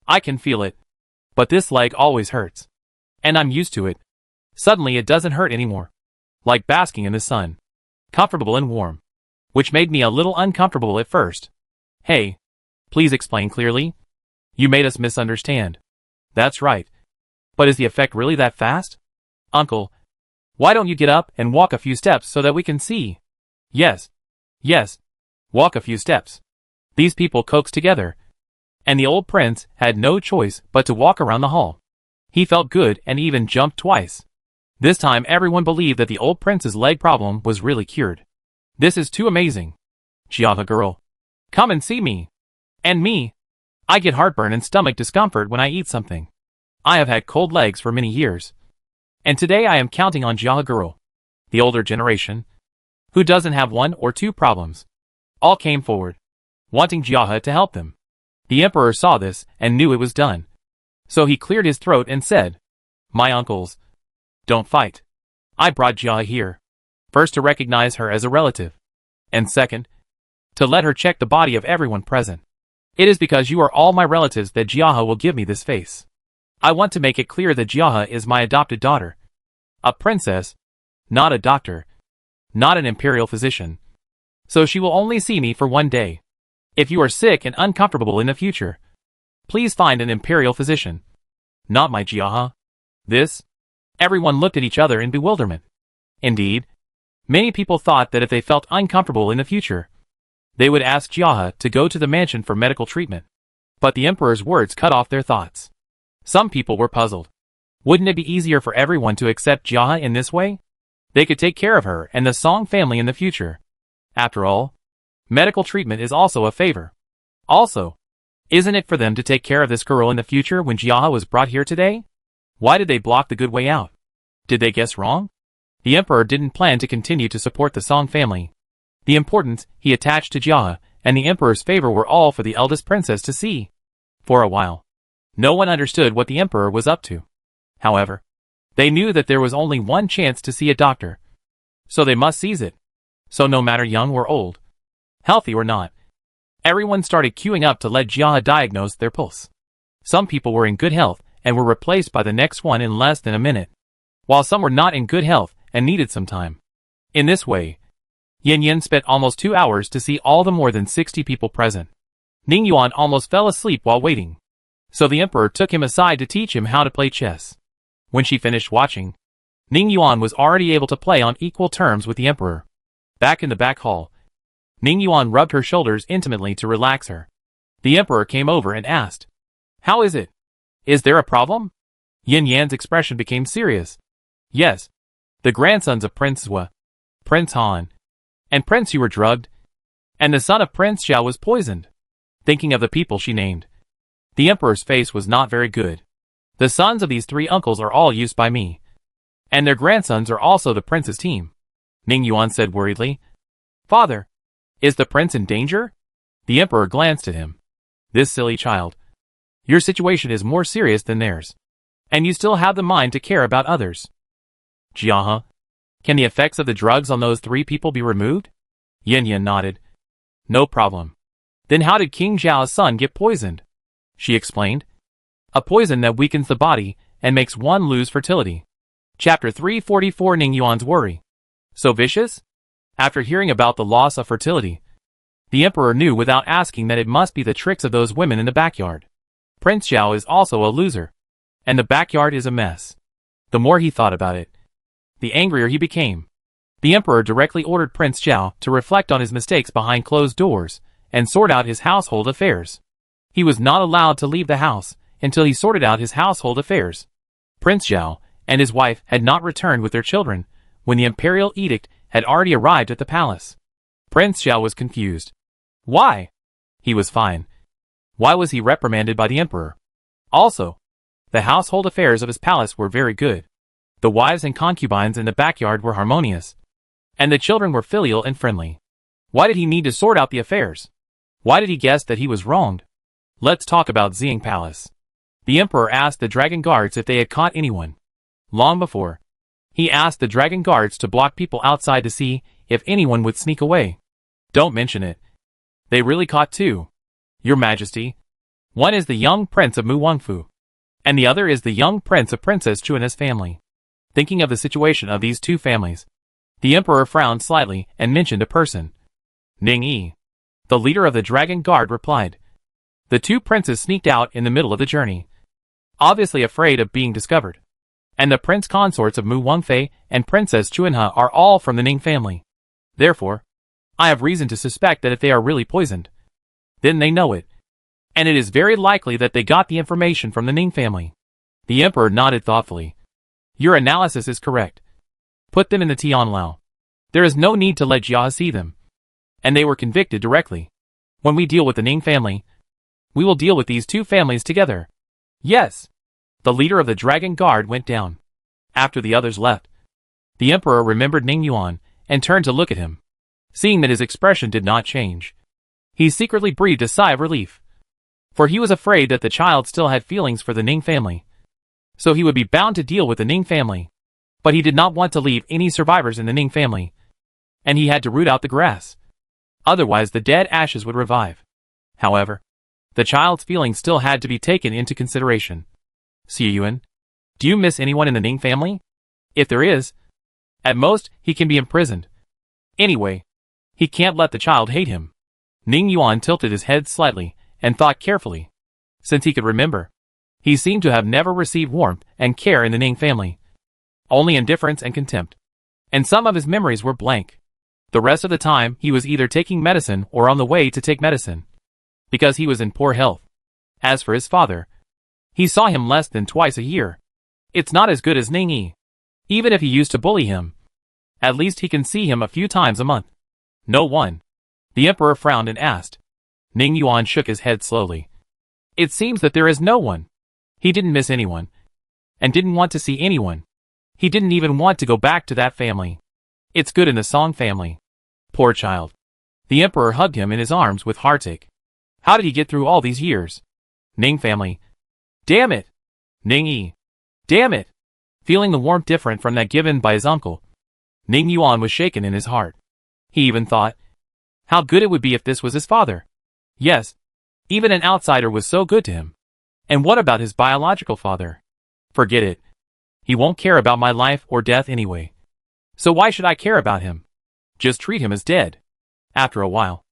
I can feel it, but this leg always hurts, and I'm used to it. Suddenly it doesn't hurt anymore. Like basking in the sun. comfortable and warm, which made me a little uncomfortable at first. Hey, please explain clearly. You made us misunderstand. That's right. But is the effect really that fast? Uncle, why don't you get up and walk a few steps so that we can see? Yes. Yes. Walk a few steps. These people coaxed together, and the old prince had no choice but to walk around the hall. He felt good and even jumped twice. This time everyone believed that the old prince's leg problem was really cured. This is too amazing. Jiahe girl, come and see me. And me. I get heartburn and stomach discomfort when I eat something. I have had cold legs for many years. And today I am counting on Jiahe girl, the older generation, who doesn't have one or two problems. All came forward, wanting Jiahe to help them. The emperor saw this and knew it was done. So he cleared his throat and said, My uncles, don't fight. I brought Jiahe here, first to recognize her as a relative, and second, to let her check the body of everyone present. It is because you are all my relatives that Jiahe will give me this face. I want to make it clear that Jiahe is my adopted daughter. A princess, not a doctor, not an imperial physician. So she will only see me for one day. If you are sick and uncomfortable in the future, please find an imperial physician. Not my Jiahe. This? Everyone looked at each other in bewilderment. Indeed, many people thought that if they felt uncomfortable in the future, they would ask Jiahe to go to the mansion for medical treatment. But the emperor's words cut off their thoughts. Some people were puzzled. Wouldn't it be easier for everyone to accept Jiahe in this way? They could take care of her and the Song family in the future. After all, medical treatment is also a favor. Also, isn't it for them to take care of this girl in the future when Jiahe was brought here today? Why did they block the good way out? Did they guess wrong? The emperor didn't plan to continue to support the Song family. The importance he attached to Jiahe and the emperor's favor were all for the eldest princess to see. For a while, no one understood what the emperor was up to. However, they knew that there was only one chance to see a doctor, so they must seize it. So no matter young or old, healthy or not, everyone started queuing up to let Jiahe diagnose their pulse. Some people were in good health and were replaced by the next one in less than a minute, while some were not in good health and needed some time. In this way, Yin Yin spent almost 2 hours to see all the more than 60 people present. Ning Yuan almost fell asleep while waiting, so the emperor took him aside to teach him how to play chess. When she finished watching, Ning Yuan was already able to play on equal terms with the emperor. Back in the back hall, Ning Yuan rubbed her shoulders intimately to relax her. The emperor came over and asked, How is it? Is there a problem? Yin Yan's expression became serious. Yes. The grandsons of Prince Zhua, Prince Han, and Prince Yu were drugged, and the son of Prince Xiao was poisoned. Thinking of the people she named, the emperor's face was not very good. The sons of these 3 uncles are all used by me, and their grandsons are also the prince's team. Ning Yuan said worriedly. Father, is the prince in danger? The emperor glanced at him. This silly child. Your situation is more serious than theirs, and you still have the mind to care about others. Jiahe, can the effects of the drugs on those 3 people be removed? Yin Yin nodded. No problem. Then how did King Zhao's son get poisoned? She explained. A poison that weakens the body and makes one lose fertility. Chapter 344 Ning Yuan's worry. So vicious? After hearing about the loss of fertility, the emperor knew without asking that it must be the tricks of those women in the backyard. Prince Xiao is also a loser, and the backyard is a mess. The more he thought about it, the angrier he became. The emperor directly ordered Prince Xiao to reflect on his mistakes behind closed doors and sort out his household affairs. He was not allowed to leave the house until he sorted out his household affairs. Prince Xiao and his wife had not returned with their children when the imperial edict had already arrived at the palace. Prince Xiao was confused. Why? He was fine. Why was he reprimanded by the emperor? Also, the household affairs of his palace were very good. The wives and concubines in the backyard were harmonious, and the children were filial and friendly. Why did he need to sort out the affairs? Why did he guess that he was wronged? Let's talk about Xing Palace. The emperor asked the dragon guards if they had caught anyone. Long before, he asked the dragon guards to block people outside to see if anyone would sneak away. Don't mention it. They really caught 2. Your Majesty. One is the young prince of Mu Wangfu, and the other is the young prince of Princess Chuana's family. Thinking of the situation of these 2 families, The emperor frowned slightly and mentioned a person. Ning Yi. The leader of the Dragon Guard replied. The two princes sneaked out in the middle of the journey, obviously afraid of being discovered. And the prince consorts of Mu Wangfei and Princess Chuanhe are all from the Ning family. Therefore, I have reason to suspect that if they are really poisoned, then they know it. And it is very likely that they got the information from the Ning family. The emperor nodded thoughtfully. Your analysis is correct. Put them in the Tianlao. There is no need to let Jia see them. And they were convicted directly. When we deal with the Ning family, we will deal with these two families together. Yes. The leader of the Dragon Guard went down. After the others left, the emperor remembered Ning Yuan and turned to look at him. Seeing that his expression did not change, he secretly breathed a sigh of relief. For he was afraid that the child still had feelings for the Ning family. So he would be bound to deal with the Ning family. But he did not want to leave any survivors in the Ning family. And he had to root out the grass. Otherwise the dead ashes would revive. However, the child's feelings still had to be taken into consideration. Xie Yuan, do you miss anyone in the Ning family? If there is, at most, he can be imprisoned. Anyway, he can't let the child hate him. Ning Yuan tilted his head slightly and thought carefully. Since he could remember, he seemed to have never received warmth and care in the Ning family. Only indifference and contempt. And some of his memories were blank. The rest of the time, he was either taking medicine or on the way to take medicine, because he was in poor health. As for his father, he saw him less than twice a year. It's not as good as Ning Yi. Even if he used to bully him, at least he can see him a few times a month. No one. The emperor frowned and asked. Ning Yuan shook his head slowly. It seems that there is no one. He didn't miss anyone, and didn't want to see anyone. He didn't even want to go back to that family. It's good in the Song family. Poor child. The emperor hugged him in his arms with heartache. How did he get through all these years? Ning family. Damn it! Ning Yi. Damn it! Feeling the warmth different from that given by his uncle, Ning Yuan was shaken in his heart. He even thought, how good it would be if this was his father. Yes, even an outsider was so good to him. And what about his biological father? Forget it. He won't care about my life or death anyway. So why should I care about him? Just treat him as dead. After a while,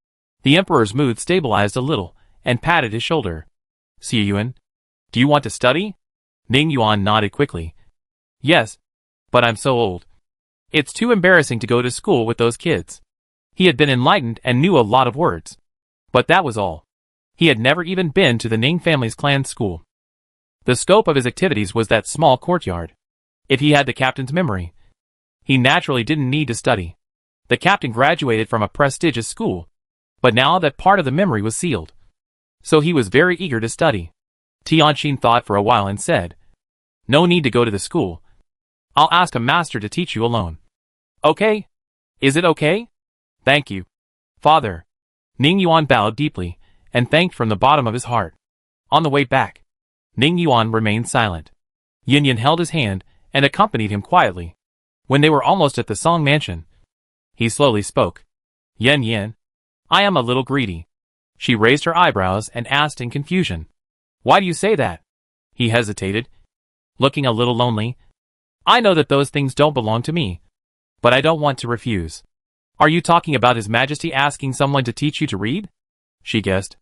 the emperor's mood stabilized a little and patted his shoulder. Xie Yuan, do you want to study? Ning Yuan nodded quickly. Yes, but I'm so old. It's too embarrassing to go to school with those kids. He had been enlightened and knew a lot of words. But that was all. He had never even been to the Ning family's clan school. The scope of his activities was that small courtyard. If he had the captain's memory, he naturally didn't need to study. The captain graduated from a prestigious school, but now that part of the memory was sealed. So he was very eager to study. Tianqin thought for a while and said, no need to go to the school. I'll ask a master to teach you alone. Okay? Is it okay? Thank you, father. Ning Yuan bowed deeply and thanked from the bottom of his heart. On the way back, Ning Yuan remained silent. Yin Yin held his hand and accompanied him quietly. When they were almost at the Song mansion, he slowly spoke. Yin Yin, I am a little greedy. She raised her eyebrows and asked in confusion. Why do you say that? He hesitated, looking a little lonely. I know that those things don't belong to me, but I don't want to refuse. Are you talking about His Majesty asking someone to teach you to read? She guessed.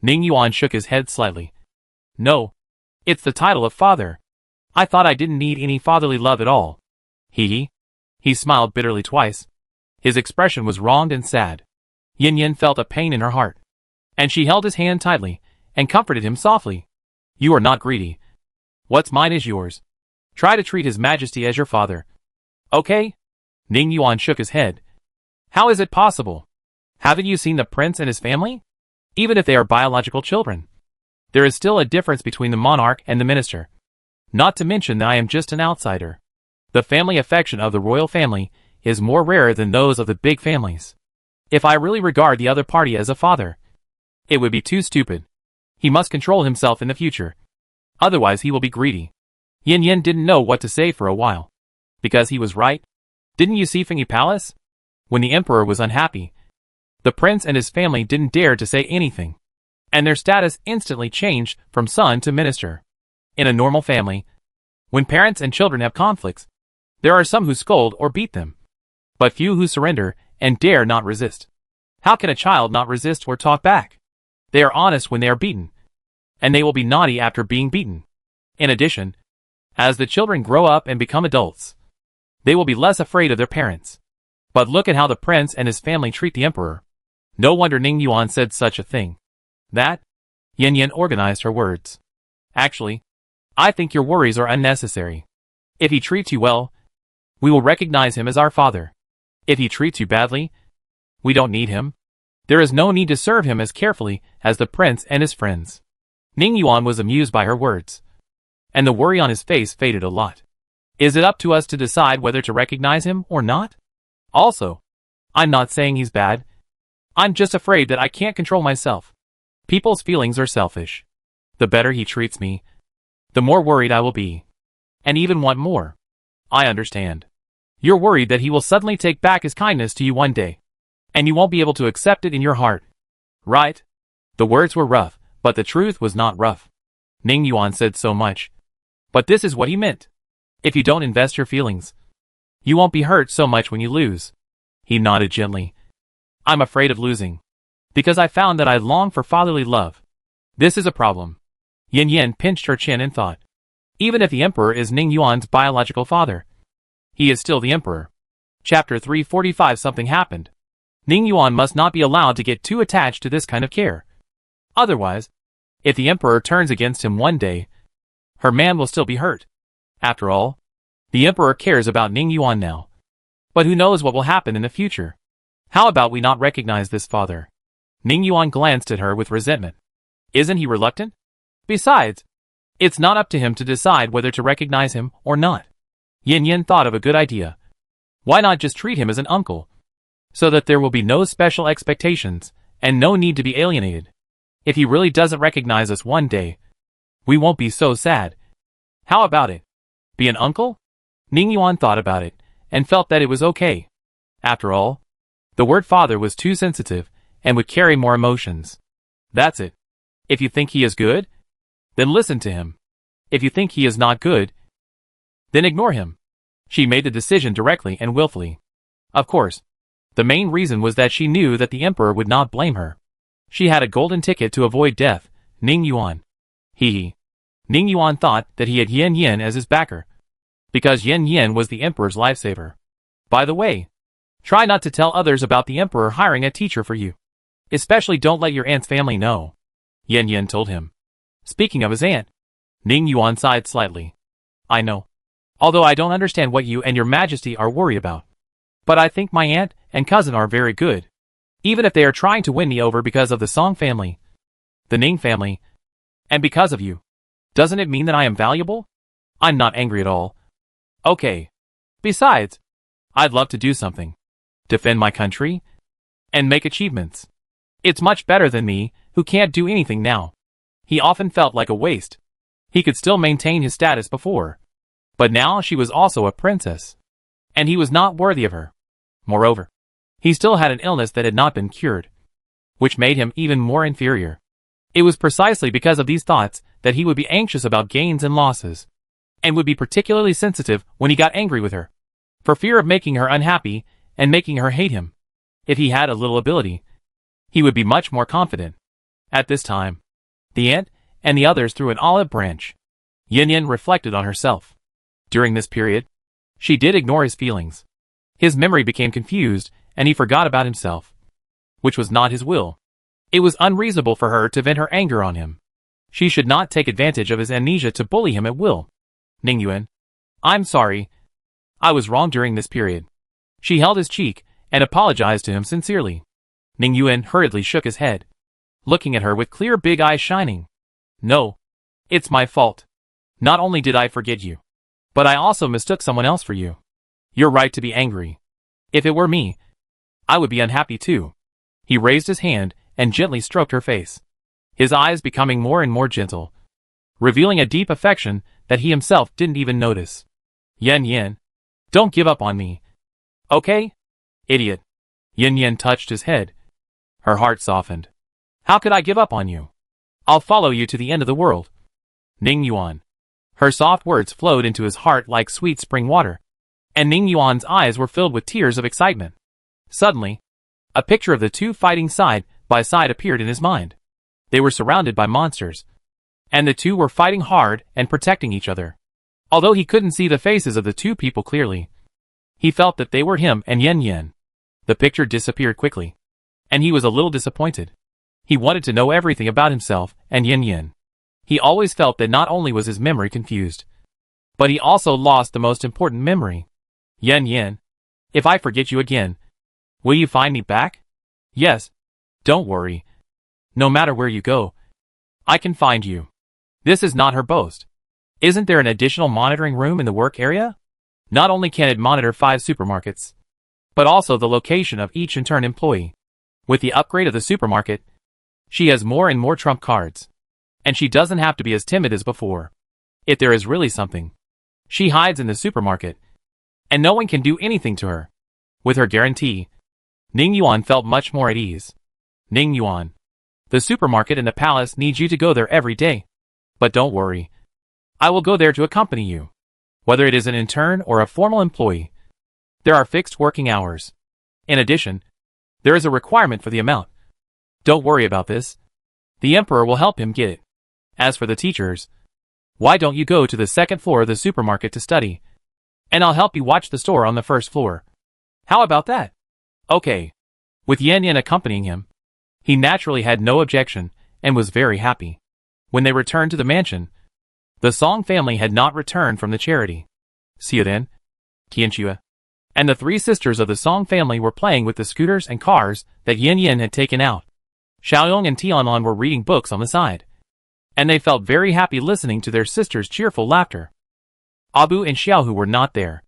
Ning Yuan shook his head slightly. No, it's the title of father. I thought I didn't need any fatherly love at all. He smiled bitterly twice. His expression was wronged and sad. Yin Yin felt a pain in her heart, and she held his hand tightly and comforted him softly. You are not greedy. What's mine is yours. Try to treat His Majesty as your father. Okay? Ning Yuan shook his head. How is it possible? Haven't you seen the prince and his family? Even if they are biological children, there is still a difference between the monarch and the minister. Not to mention that I am just an outsider. The family affection of the royal family is more rare than those of the big families. If I really regard the other party as a father, it would be too stupid. He must control himself in the future. Otherwise he will be greedy. Yin Yin didn't know what to say for a while. Because he was right. Didn't you see Fingy Palace? When the emperor was unhappy, the prince and his family didn't dare to say anything. And their status instantly changed from son to minister. In a normal family, when parents and children have conflicts, there are some who scold or beat them. but few who surrender and dare not resist. How can a child not resist or talk back? They are honest when they are beaten, and they will be naughty after being beaten. In addition, as the children grow up and become adults, they will be less afraid of their parents. But look at how the prince and his family treat the emperor. No wonder Ning Yuan said such a thing. That? Yin Yin organized her words. Actually, I think your worries are unnecessary. If he treats you well, we will recognize him as our father. If he treats you badly, we don't need him. There is no need to serve him as carefully as the prince and his friends. Ning Yuan was amused by her words, and the worry on his face faded a lot. Is it up to us to decide whether to recognize him or not? Also, I'm not saying he's bad. I'm just afraid that I can't control myself. People's feelings are selfish. The better he treats me, the more worried I will be, and even want more. I understand. You're worried that he will suddenly take back his kindness to you one day, and you won't be able to accept it in your heart. Right? The words were rough, but the truth was not rough. Ning Yuan said so much, but this is what he meant. If you don't invest your feelings, you won't be hurt so much when you lose. He nodded gently. I'm afraid of losing, because I found that I long for fatherly love. This is a problem. Yin Yin pinched her chin and thought. Even if the emperor is Ning Yuan's biological father, he is still the emperor. Chapter 345. Something happened. Ning Yuan must not be allowed to get too attached to this kind of care. Otherwise, if the emperor turns against him one day, her man will still be hurt. After all, the emperor cares about Ning Yuan now. But who knows what will happen in the future? How about we not recognize this father? Ning Yuan glanced at her with resentment. Isn't he reluctant? Besides, it's not up to him to decide whether to recognize him or not. Yin Yin thought of a good idea. Why not just treat him as an uncle, so that there will be no special expectations and no need to be alienated? If he really doesn't recognize us one day, we won't be so sad. How about it? Be an uncle? Ning Yuan thought about it and felt that it was okay. After all, the word father was too sensitive and would carry more emotions. That's it. If you think he is good, then listen to him. If you think he is not good, then ignore him. She made the decision directly and willfully. Of course, the main reason was that she knew that the emperor would not blame her. She had a golden ticket to avoid death. Ning Yuan. Ning Yuan thought that he had Yin Yin as his backer, because Yin Yin was the emperor's lifesaver. By the way, try not to tell others about the emperor hiring a teacher for you. Especially don't let your aunt's family know, Yin Yin told him. Speaking of his aunt, Ning Yuan sighed slightly. I know. Although I don't understand what you and your majesty are worried about. But I think my aunt and cousin are very good. Even if they are trying to win me over because of the Song family, the Ning family, and because of you. Doesn't it mean that I am valuable? I'm not angry at all. Okay. Besides, I'd love to do something. Defend my country, and make achievements. It's much better than me, who can't do anything now. He often felt like a waste. He could still maintain his status before. But now she was also a princess. And he was not worthy of her. Moreover, he still had an illness that had not been cured, which made him even more inferior. It was precisely because of these thoughts that he would be anxious about gains and losses, and would be particularly sensitive when he got angry with her, for fear of making her unhappy and making her hate him. If he had a little ability, he would be much more confident. At this time, the ant and the others threw an olive branch. Yin Yin reflected on herself. During this period, she did ignore his feelings. His memory became confused, and he forgot about himself, which was not his will. It was unreasonable for her to vent her anger on him. She should not take advantage of his amnesia to bully him at will. Ning Yuan, I'm sorry. I was wrong during this period. She held his cheek and apologized to him sincerely. Ning Yuan hurriedly shook his head, looking at her with clear big eyes shining. No, it's my fault. Not only did I forget you, but I also mistook someone else for you. You're right to be angry. If it were me, I would be unhappy too. He raised his hand and gently stroked her face, his eyes becoming more and more gentle, revealing a deep affection that he himself didn't even notice. Yin Yin, don't give up on me. Okay? Idiot. Yin Yin touched his head. Her heart softened. How could I give up on you? I'll follow you to the end of the world. Ning Yuan. Her soft words flowed into his heart like sweet spring water, and Ning Yuan's eyes were filled with tears of excitement. Suddenly, a picture of the two fighting side by side appeared in his mind. They were surrounded by monsters, and the two were fighting hard and protecting each other. Although he couldn't see the faces of the two people clearly, he felt that they were him and Yan Yan. The picture disappeared quickly, and he was a little disappointed. He wanted to know everything about himself and Yan Yan. He always felt that not only was his memory confused, but he also lost the most important memory. Yan Yan, if I forget you again, will you find me back? Yes. Don't worry. No matter where you go, I can find you. This is not her boast. Isn't there an additional monitoring room in the work area? Not only can it monitor 5 supermarkets, but also the location of each in-turn employee. With the upgrade of the supermarket, she has more and more trump cards. And she doesn't have to be as timid as before. If there is really something, she hides in the supermarket, and no one can do anything to her. With her guarantee, Ning Yuan felt much more at ease. Ning Yuan, the supermarket and the palace needs you to go there every day. But don't worry. I will go there to accompany you. Whether it is an intern or a formal employee, there are fixed working hours. In addition, there is a requirement for the amount. Don't worry about this. The emperor will help him get it. As for the teachers, why don't you go to the second floor of the supermarket to study? And I'll help you watch the store on the first floor. How about that? Okay. With Yan Yan accompanying him, he naturally had no objection and was very happy. When they returned to the mansion, the Song family had not returned from the charity. Xiaodan, Qianxue, and the 3 sisters of the Song family were playing with the scooters and cars that Yan Yan had taken out. Xiaoyong and Tianlan were reading books on the side, and they felt very happy listening to their sister's cheerful laughter. Abu and Xiaohu were not there.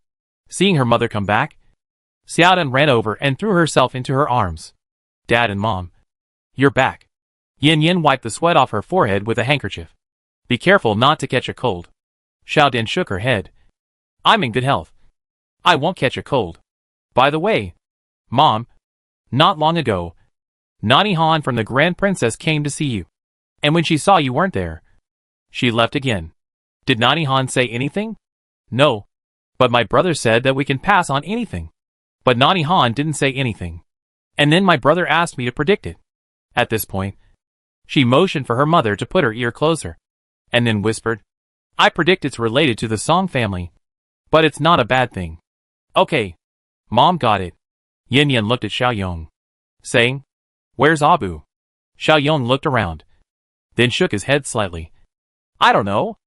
Seeing her mother come back, Xiaodan ran over and threw herself into her arms. Dad and Mom, you're back. Yan Yan wiped the sweat off her forehead with a handkerchief. Be careful not to catch a cold. Xiaodan shook her head. I'm in good health. I won't catch a cold. By the way, Mom, not long ago, Nani Han from the Grand Princess came to see you. And when she saw you weren't there, she left again. Did Nani Han say anything? No. But my brother said that we can pass on anything. But Nani Han didn't say anything. And then my brother asked me to predict it. At this point, she motioned for her mother to put her ear closer, and then whispered, I predict it's related to the Song family. But it's not a bad thing. Okay. Mom got it. Yan Yan looked at Xiaoyong, saying, Where's Abu? Xiaoyong looked around, then shook his head slightly. I don't know.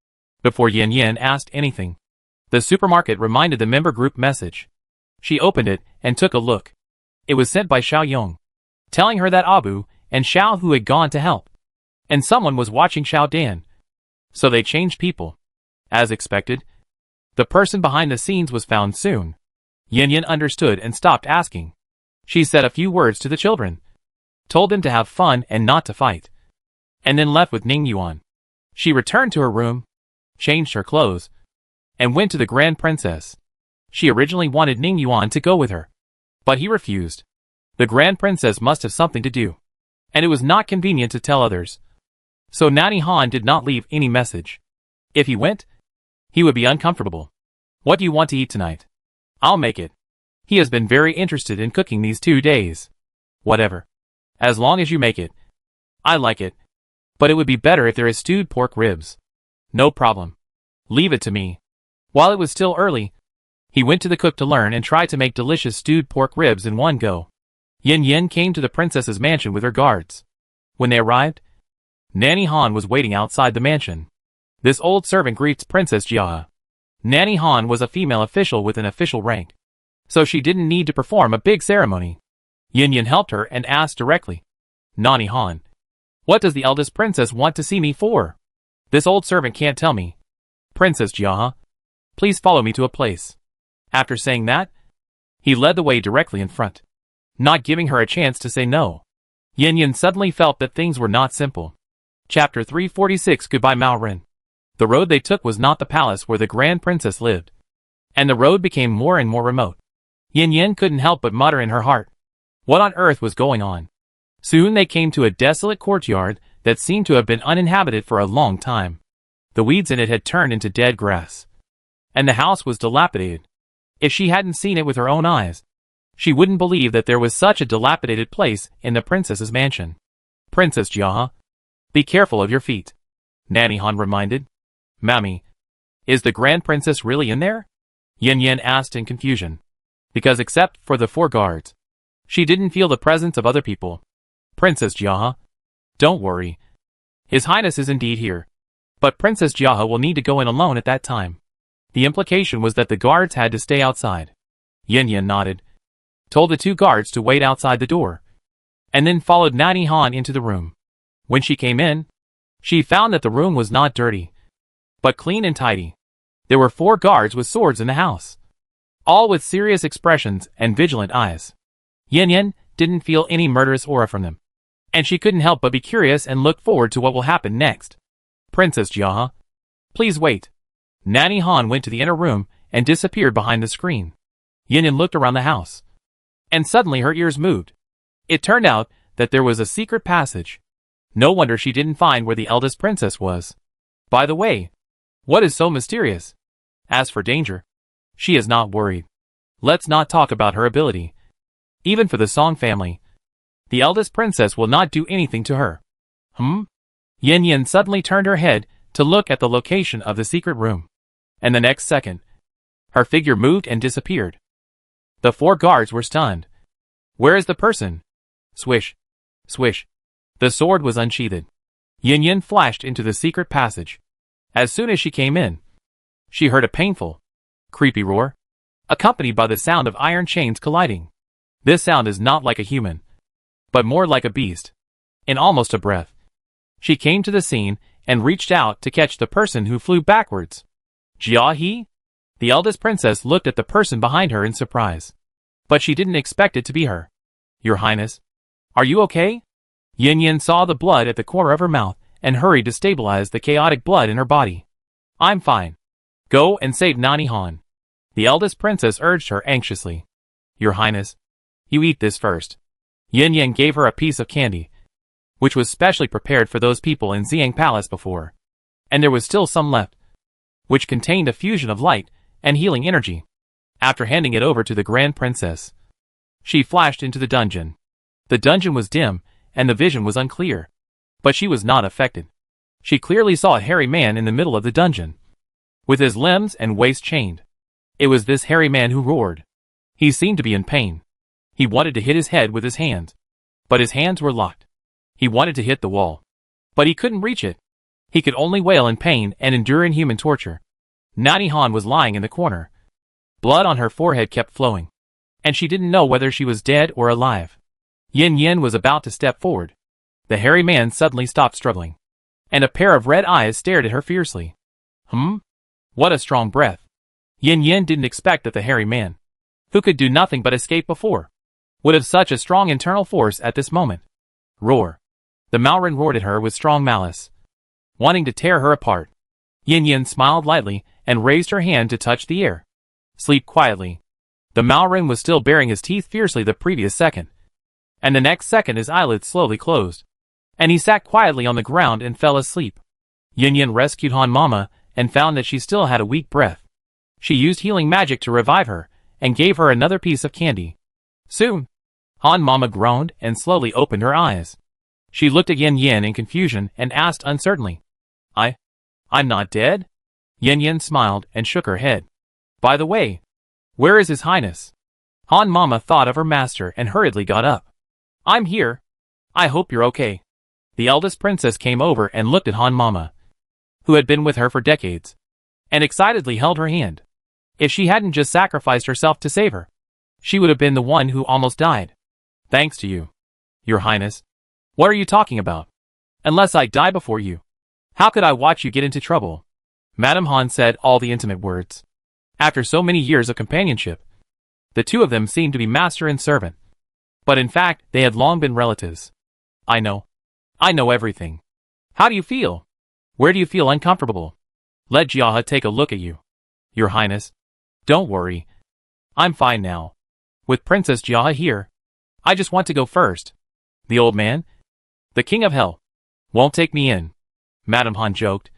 Before Yan Yan asked anything, the supermarket reminded the member group message. She opened it and took a look. It was sent by Xiaoyong, telling her that Abu and Xiaohu had gone to help, and someone was watching Xiaodan. So they changed people. As expected, the person behind the scenes was found soon. Yan Yan understood and stopped asking. She said a few words to the children, told them to have fun and not to fight, and then left with Ning Yuan. She returned to her room, changed her clothes, and went to the Grand Princess. She originally wanted Ning Yuan to go with her, but he refused. The Grand Princess must have something to do, and it was not convenient to tell others. So Nani Han did not leave any message. If he went, he would be uncomfortable. What do you want to eat tonight? I'll make it. He has been very interested in cooking these 2 days. Whatever. As long as you make it. I like it. But it would be better if there is stewed pork ribs. No problem. Leave it to me. While it was still early, he went to the cook to learn and try to make delicious stewed pork ribs in one go. Yan Yan came to the princess's mansion with her guards. When they arrived, Nani Han was waiting outside the mansion. This old servant greets Princess Jia. Nani Han was a female official with an official rank, so she didn't need to perform a big ceremony. Yan Yan helped her and asked directly, Nani Han, what does the eldest princess want to see me for? This old servant can't tell me. Princess Jia, please follow me to a place. After saying that, he led the way directly in front, not giving her a chance to say no. Yan Yan suddenly felt that things were not simple. Chapter 346 Goodbye Mao Ren. The road they took was not the palace where the Grand Princess lived, and the road became more and more remote. Yan Yan couldn't help but mutter in her heart, what on earth was going on? Soon they came to a desolate courtyard that seemed to have been uninhabited for a long time. The weeds in it had turned into dead grass, and the house was dilapidated. If she hadn't seen it with her own eyes, she wouldn't believe that there was such a dilapidated place in the princess's mansion. Princess Jiaha, be careful of your feet, Nanny Han reminded. Mammy, is the Grand Princess really in there? Yin Yin asked in confusion. Because except for the 4 guards, she didn't feel the presence of other people. Princess Jiaha, don't worry. His Highness is indeed here. But Princess Jiaha will need to go in alone at that time. The implication was that the guards had to stay outside. Yin Yin nodded, told the 2 guards to wait outside the door, and then followed Nanny Han into the room. When she came in, she found that the room was not dirty, but clean and tidy. There were 4 guards with swords in the house, all with serious expressions and vigilant eyes. Yin Yin didn't feel any murderous aura from them, and she couldn't help but be curious and look forward to what will happen next. Princess Jiaha, please wait. Nanny Han went to the inner room and disappeared behind the screen. Yin Yin looked around the house, and suddenly her ears moved. It turned out that there was a secret passage. No wonder she didn't find where the eldest princess was. By the way, what is so mysterious? As for danger, she is not worried. Let's not talk about her ability. Even for the Song family, the eldest princess will not do anything to her. Yin Yin suddenly turned her head to look at the location of the secret room. And the next second, her figure moved and disappeared. The 4 guards were stunned. Where is the person? Swish. Swish. The sword was unsheathed. Yin Yin flashed into the secret passage. As soon as she came in, she heard a painful, creepy roar, accompanied by the sound of iron chains colliding. This sound is not like a human, but more like a beast. In almost a breath, she came to the scene and reached out to catch the person who flew backwards. Jia He? The eldest princess looked at the person behind her in surprise. But she didn't expect it to be her. Your Highness, are you okay? Yin Yin saw the blood at the corner of her mouth and hurried to stabilize the chaotic blood in her body. I'm fine. Go and save Nanny Han. The eldest princess urged her anxiously. Your Highness, you eat this first. Yin Yin gave her a piece of candy, which was specially prepared for those people in Xiang Palace before. And there was still some left, which contained a fusion of light and healing energy. After handing it over to the Grand Princess, she flashed into the dungeon. The dungeon was dim, and the vision was unclear. But she was not affected. She clearly saw a hairy man in the middle of the dungeon, with his limbs and waist chained. It was this hairy man who roared. He seemed to be in pain. He wanted to hit his head with his hands, but his hands were locked. He wanted to hit the wall, but he couldn't reach it. He could only wail in pain and endure inhuman torture. Nanny Han was lying in the corner. Blood on her forehead kept flowing, and she didn't know whether she was dead or alive. Yin Yin was about to step forward. The hairy man suddenly stopped struggling, and a pair of red eyes stared at her fiercely. What a strong breath. Yin Yin didn't expect that the hairy man, who could do nothing but escape before, would have such a strong internal force at this moment. Roar. The Maoran roared at her with strong malice, wanting to tear her apart. Yin Yin smiled lightly and raised her hand to touch the air. Sleep quietly. The Maoran was still baring his teeth fiercely the previous second, and the next second his eyelids slowly closed, and he sat quietly on the ground and fell asleep. Yin Yin rescued Han Mama and found that she still had a weak breath. She used healing magic to revive her and gave her another piece of candy. Soon, Han Mama groaned and slowly opened her eyes. She looked at Yin Yin in confusion and asked uncertainly, I'm not dead? Yin Yin smiled and shook her head. By the way, where is His Highness? Han Mama thought of her master and hurriedly got up. I'm here. I hope you're okay. The eldest princess came over and looked at Han Mama, who had been with her for decades, and excitedly held her hand. If she hadn't just sacrificed herself to save her, she would have been the one who almost died. Thanks to you, Your Highness. What are you talking about? Unless I die before you, how could I watch you get into trouble? Madame Han said all the intimate words. After so many years of companionship, the two of them seemed to be master and servant. But in fact, they had long been relatives. I know everything. How do you feel? Where do you feel uncomfortable? Let Jiaha take a look at you. Your Highness, don't worry. I'm fine now. With Princess Jiaha here, I just want to go first. The old man, the King of Hell, won't take me in, Madame Han joked.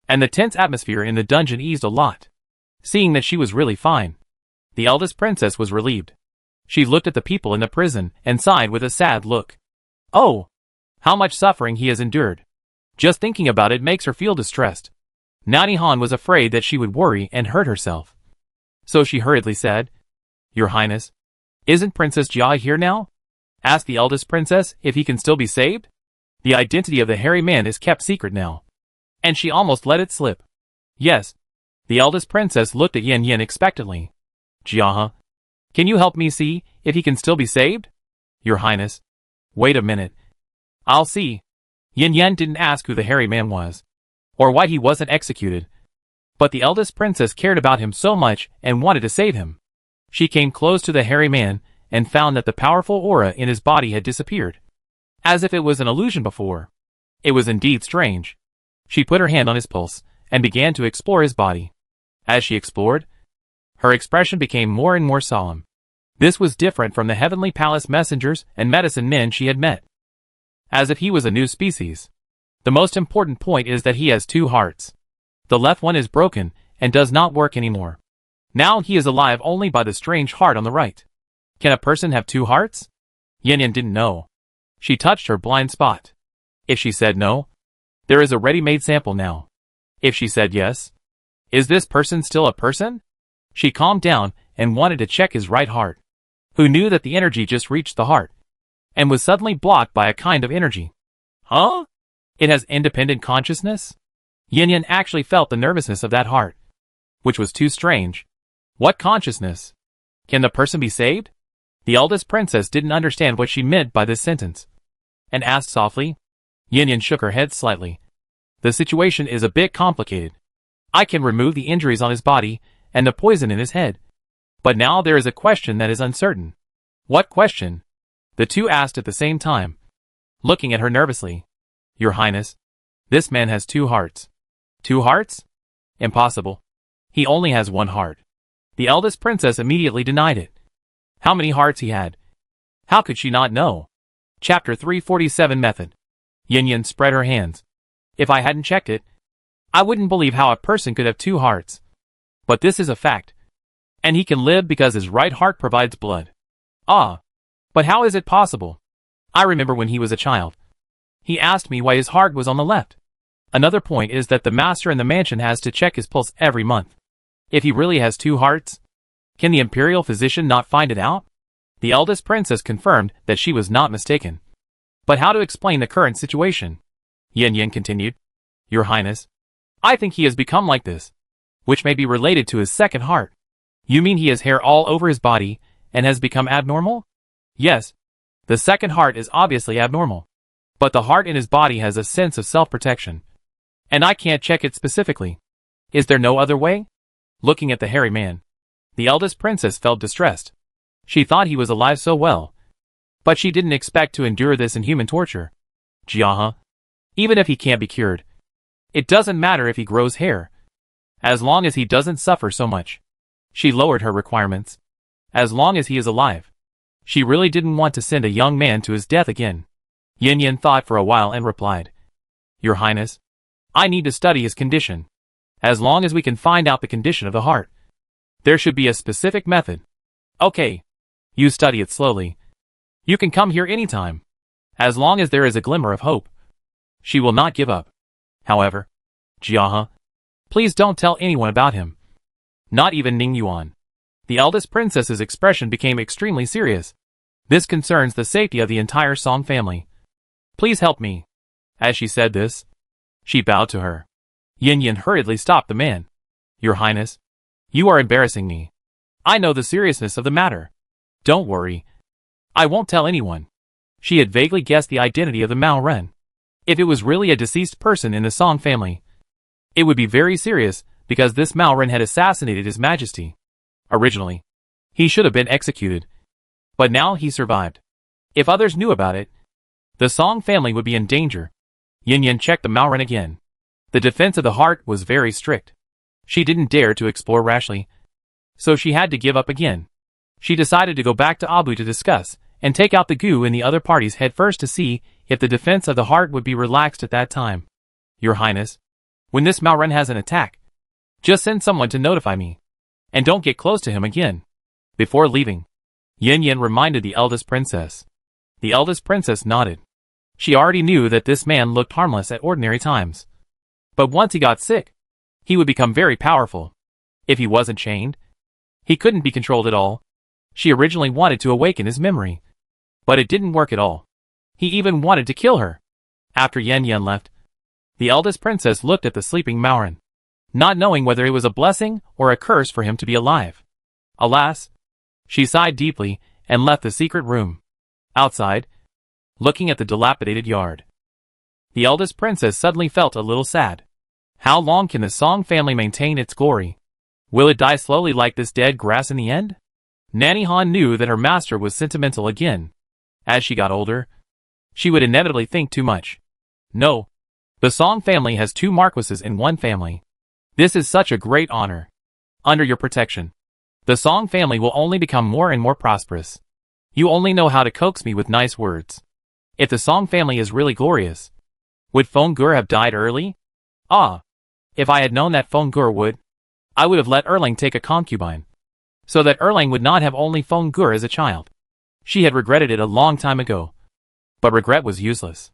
And the tense atmosphere in the dungeon eased a lot, seeing that she was really fine. The eldest princess was relieved. She looked at the people in the prison and sighed with a sad look. Oh, how much suffering he has endured. Just thinking about it makes her feel distressed. Nanihan was afraid that she would worry and hurt herself. So she hurriedly said, Your Highness, isn't Princess Jia here now? Ask the eldest princess if he can still be saved? The identity of the hairy man is kept secret now. And she almost let it slip. Yes. The eldest princess looked at Yin Yin expectantly. Jia, can you help me see if he can still be saved? Your Highness. Wait a minute. I'll see. Yin Yin didn't ask who the hairy man was, or why he wasn't executed. But the eldest princess cared about him so much and wanted to save him. She came close to the hairy man and found that the powerful aura in his body had disappeared, as if it was an illusion before. It was indeed strange. She put her hand on his pulse and began to explore his body. As she explored, her expression became more and more solemn. This was different from the heavenly palace messengers and medicine men she had met. As if he was a new species. The most important point is that he has two hearts. The left one is broken and does not work anymore. Now he is alive only by the strange heart on the right. Can a person have two hearts? Yin Yin didn't know. She touched her blind spot. If she said no, there is a ready-made sample now. If she said yes, is this person still a person? She calmed down and wanted to check his right heart, who knew that the energy just reached the heart, and was suddenly blocked by a kind of energy. Huh? It has independent consciousness? Yin Yin actually felt the nervousness of that heart, which was too strange. What consciousness? Can the person be saved? The eldest princess didn't understand what she meant by this sentence, and asked softly. Yin Yin shook her head slightly. The situation is a bit complicated. I can remove the injuries on his body and the poison in his head. But now there is a question that is uncertain. What question? The two asked at the same time, looking at her nervously. Your Highness, this man has two hearts. Two hearts? Impossible. He only has one heart. The eldest princess immediately denied it. How many hearts he had? How could she not know? Chapter 347 Method. Yin Yin spread her hands. If I hadn't checked it, I wouldn't believe how a person could have two hearts. But this is a fact. And he can live because his right heart provides blood. Ah. But how is it possible? I remember when he was a child. He asked me why his heart was on the left. Another point is that the master in the mansion has to check his pulse every month. If he really has two hearts, can the imperial physician not find it out? The eldest princess confirmed that she was not mistaken. But how to explain the current situation? Yin Yin continued. Your Highness, I think he has become like this, which may be related to his second heart. You mean he has hair all over his body and has become abnormal? Yes. The second heart is obviously abnormal. But the heart in his body has a sense of self-protection. And I can't check it specifically. Is there no other way? Looking at the hairy man, the eldest princess felt distressed. She thought he was alive so well. But she didn't expect to endure this inhuman torture. Jia, even if he can't be cured, it doesn't matter if he grows hair, as long as he doesn't suffer so much. She lowered her requirements. As long as he is alive. She really didn't want to send a young man to his death again. Yin Yin thought for a while and replied. Your Highness, I need to study his condition. As long as we can find out the condition of the heart, there should be a specific method. Okay. You study it slowly. You can come here anytime. As long as there is a glimmer of hope. She will not give up. However, Jia, please don't tell anyone about him. Not even Ning Yuan. The eldest princess's expression became extremely serious. This concerns the safety of the entire Song family. Please help me. As she said this, she bowed to her. Yin Yin hurriedly stopped the man. Your Highness, you are embarrassing me. I know the seriousness of the matter. Don't worry. I won't tell anyone. She had vaguely guessed the identity of the Mao Ren. If it was really a deceased person in the Song family, it would be very serious because this Mao Ren had assassinated His Majesty. Originally, he should have been executed. But now he survived. If others knew about it, the Song family would be in danger. Yin Yin checked the Mao Ren again. The defense of the heart was very strict. She didn't dare to explore rashly, so she had to give up again. She decided to go back to Abu to discuss and take out the goo in the other party's head first to see if the defense of the heart would be relaxed at that time. Your Highness, when this Mao Ren has an attack, just send someone to notify me. And don't get close to him again. Before leaving, Yin Yin reminded the eldest princess. The eldest princess nodded. She already knew that this man looked harmless at ordinary times. But once he got sick, he would become very powerful. If he wasn't chained, he couldn't be controlled at all. She originally wanted to awaken his memory, but it didn't work at all. He even wanted to kill her. After Yin Yin left, the eldest princess looked at the sleeping Maoran, not knowing whether it was a blessing or a curse for him to be alive. Alas, she sighed deeply and left the secret room. Outside, looking at the dilapidated yard, the eldest princess suddenly felt a little sad. How long can the Song family maintain its glory? Will it die slowly like this dead grass in the end? Nanny Han knew that her master was sentimental again. As she got older, she would inevitably think too much. No. The Song family has 2 marquises in one family. This is such a great honor. Under your protection, the Song family will only become more and more prosperous. You only know how to coax me with nice words. If the Song family is really glorious, would Feng Gur have died early? Ah. If I had known that Feng Gur would, I would have let Erlang take a concubine, so that Erlang would not have only Feng Gur as a child. She had regretted it a long time ago. But regret was useless.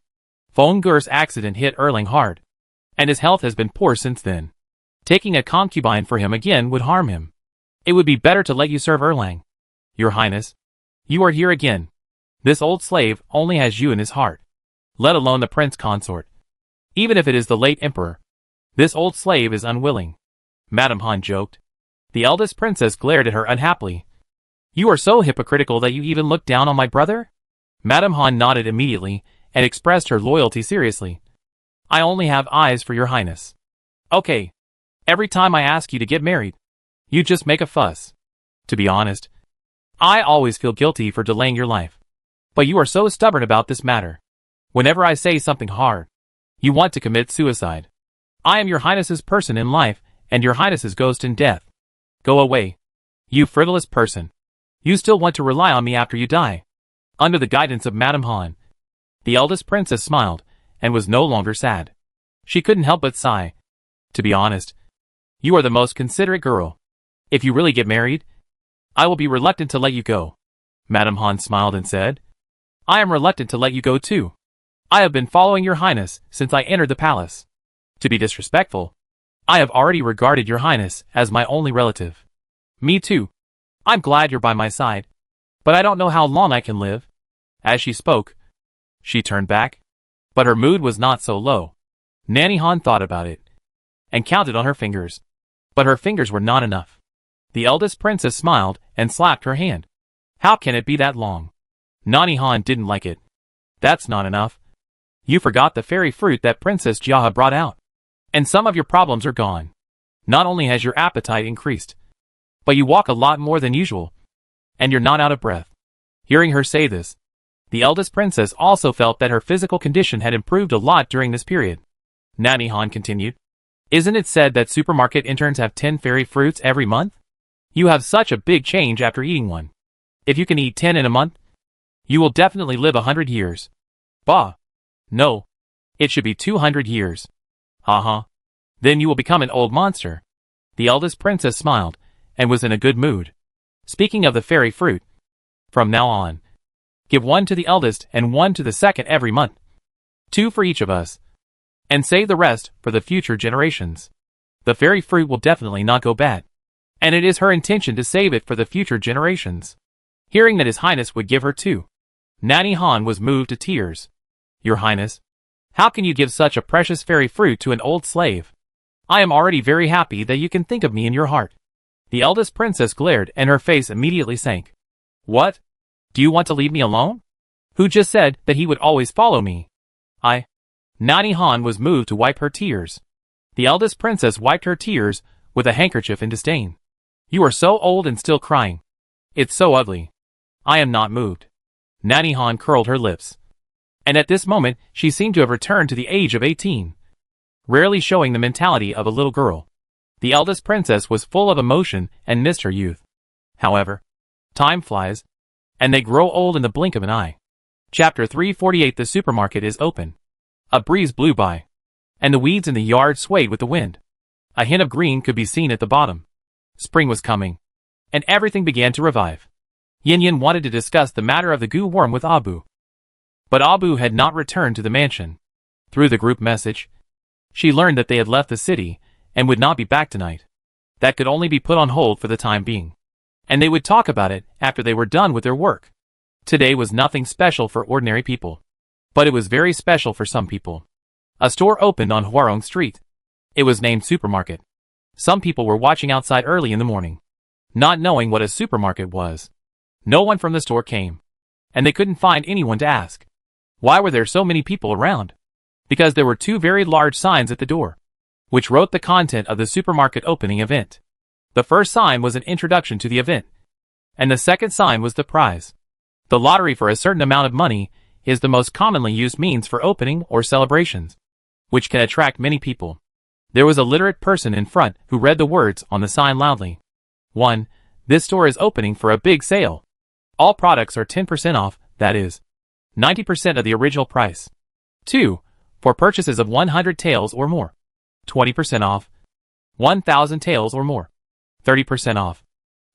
Feng Gur's accident hit Erlang hard, and his health has been poor since then. Taking a concubine for him again would harm him. It would be better to let you serve Erlang. Your Highness, you are here again. This old slave only has you in his heart, let alone the prince consort. Even if it is the late emperor, this old slave is unwilling. Madame Han joked. The eldest princess glared at her unhappily. You are so hypocritical that you even look down on my brother? Madame Han nodded immediately and expressed her loyalty seriously. I only have eyes for your Highness. Okay. Every time I ask you to get married, you just make a fuss. To be honest, I always feel guilty for delaying your life. But you are so stubborn about this matter. Whenever I say something hard, you want to commit suicide. I am your Highness's person in life and your Highness's ghost in death. Go away. You frivolous person. You still want to rely on me after you die. Under the guidance of Madame Han, the eldest princess smiled and was no longer sad. She couldn't help but sigh. To be honest, you are the most considerate girl. If you really get married, I will be reluctant to let you go. Madame Han smiled and said, I am reluctant to let you go too. I have been following your Highness since I entered the palace. To be disrespectful, I have already regarded your Highness as my only relative. Me too. I'm glad you're by my side, but I don't know how long I can live. As she spoke, she turned back, but her mood was not so low. Nanny Han thought about it and counted on her fingers, but her fingers were not enough. The eldest princess smiled and slapped her hand. How can it be that long? Nanny Han didn't like it. That's not enough. You forgot the fairy fruit that Princess Jiaha brought out, and some of your problems are gone. Not only has your appetite increased, but you walk a lot more than usual, and you're not out of breath. Hearing her say this, the eldest princess also felt that her physical condition had improved a lot during this period. Nanny Han continued, Isn't it said that supermarket interns have 10 fairy fruits every month? You have such a big change after eating one. If you can eat 10 in a month, you will definitely live 100 years. Bah. No. It should be 200 years. Uh-huh. Then you will become an old monster. The eldest princess smiled and was in a good mood. Speaking of the fairy fruit, from now on, give 1 to the eldest and 1 to the second every month. 2 for each of us. And save the rest for the future generations. The fairy fruit will definitely not go bad. And it is her intention to save it for the future generations. Hearing that His Highness would give her 2, Nanny Han was moved to tears. Your Highness, how can you give such a precious fairy fruit to an old slave? I am already very happy that you can think of me in your heart. The eldest princess glared and her face immediately sank. What? Do you want to leave me alone? Who just said that he would always follow me? Nanny Han was moved to wipe her tears. The eldest princess wiped her tears with a handkerchief in disdain. You are so old and still crying. It's so ugly. I am not moved. Nanny Han curled her lips. And at this moment she seemed to have returned to the age of 18. Rarely showing the mentality of a little girl, the eldest princess was full of emotion and missed her youth. However, time flies, and they grow old in the blink of an eye. Chapter 348. The supermarket is open. A breeze blew by, and the weeds in the yard swayed with the wind. A hint of green could be seen at the bottom. Spring was coming. and everything began to revive. Yin Yin wanted to discuss the matter of the goo worm with Abu. But Abu had not returned to the mansion. Through the group message, she learned that they had left the city and would not be back tonight. That could only be put on hold for the time being. And they would talk about it after they were done with their work. Today was nothing special for ordinary people. But it was very special for some people. A store opened on Huarong Street. It was named Supermarket. Some people were watching outside early in the morning, not knowing what a supermarket was. No one from the store came, and they couldn't find anyone to ask. Why were there so many people around? Because there were two very large signs at the door, which wrote the content of the supermarket opening event. The first sign was an introduction to the event, and the second sign was the prize. The lottery for a certain amount of money is the most commonly used means for opening or celebrations, which can attract many people. There was a literate person in front who read the words on the sign loudly. 1. This store is opening for a big sale. All products are 10% off, that is, 90% of the original price. 2. For purchases of 100 taels or more, 20% off. 1,000 taels or more, 30% off.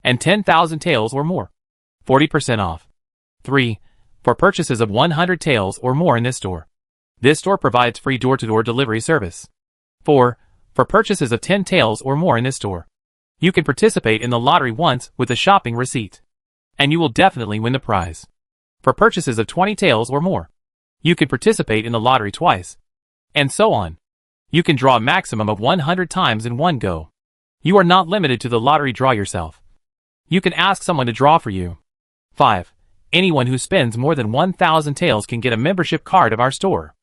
And 10,000 taels or more, 40% off. 3. For purchases of 100 taels or more in this store. This store provides free door-to-door delivery service. 4. For purchases of 10 taels or more in this store. You can participate in the lottery once with a shopping receipt, and you will definitely win the prize. For purchases of 20 taels or more, you can participate in the lottery twice, and so on. You can draw a maximum of 100 times in one go. You are not limited to the lottery draw yourself. You can ask someone to draw for you. 5. Anyone who spends more than 1,000 taels can get a membership card of our store.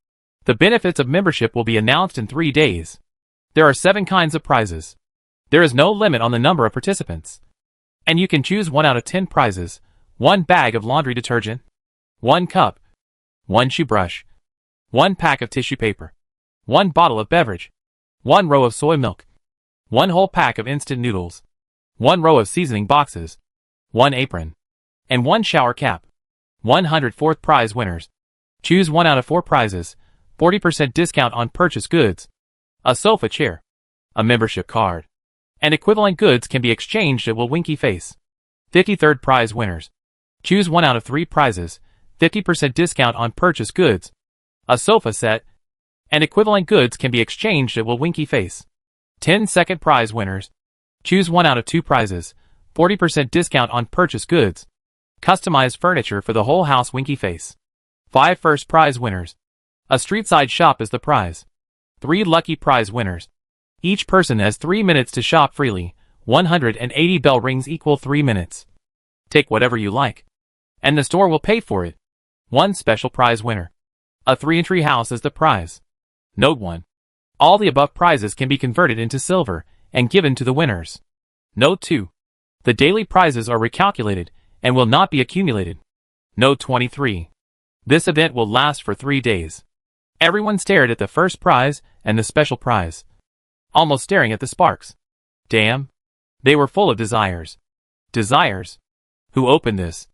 The benefits of membership will be announced in 3 days. There are 7 kinds of prizes. There is no limit on the number of participants. And you can choose 1 out of 10 prizes: 1 bag of laundry detergent, 1 cup, 1 shoe brush, 1 pack of tissue paper, 1 bottle of beverage, 1 row of soy milk, 1 whole pack of instant noodles, 1 row of seasoning boxes, 1 apron, and 1 shower cap. 104th prize winners. Choose 1 out of 4 prizes, 40% discount on purchased goods, a sofa chair, a membership card, and equivalent goods can be exchanged at Will Winky Face. 53rd prize winners. Choose 1 out of 3 prizes, 50% discount on purchased goods, a sofa set, and equivalent goods can be exchanged at Will Winky Face. 10th prize winners. Choose 1 out of 2 prizes, 40% discount on purchased goods, customized furniture for the whole house Winky Face. 5 first prize winners. A street-side shop is the prize. 3 lucky prize winners. Each person has 3 minutes to shop freely. 180 bell rings equal 3 minutes. Take whatever you like, and the store will pay for it. 1 special prize winner. A 3-entry house is the prize. Note 1. All the above prizes can be converted into silver and given to the winners. Note 2. The daily prizes are recalculated and will not be accumulated. Note 23. This event will last for 3 days. Everyone stared at the first prize and the special prize, almost staring at the sparks. Damn. They were full of desires. Desires? Who opened this?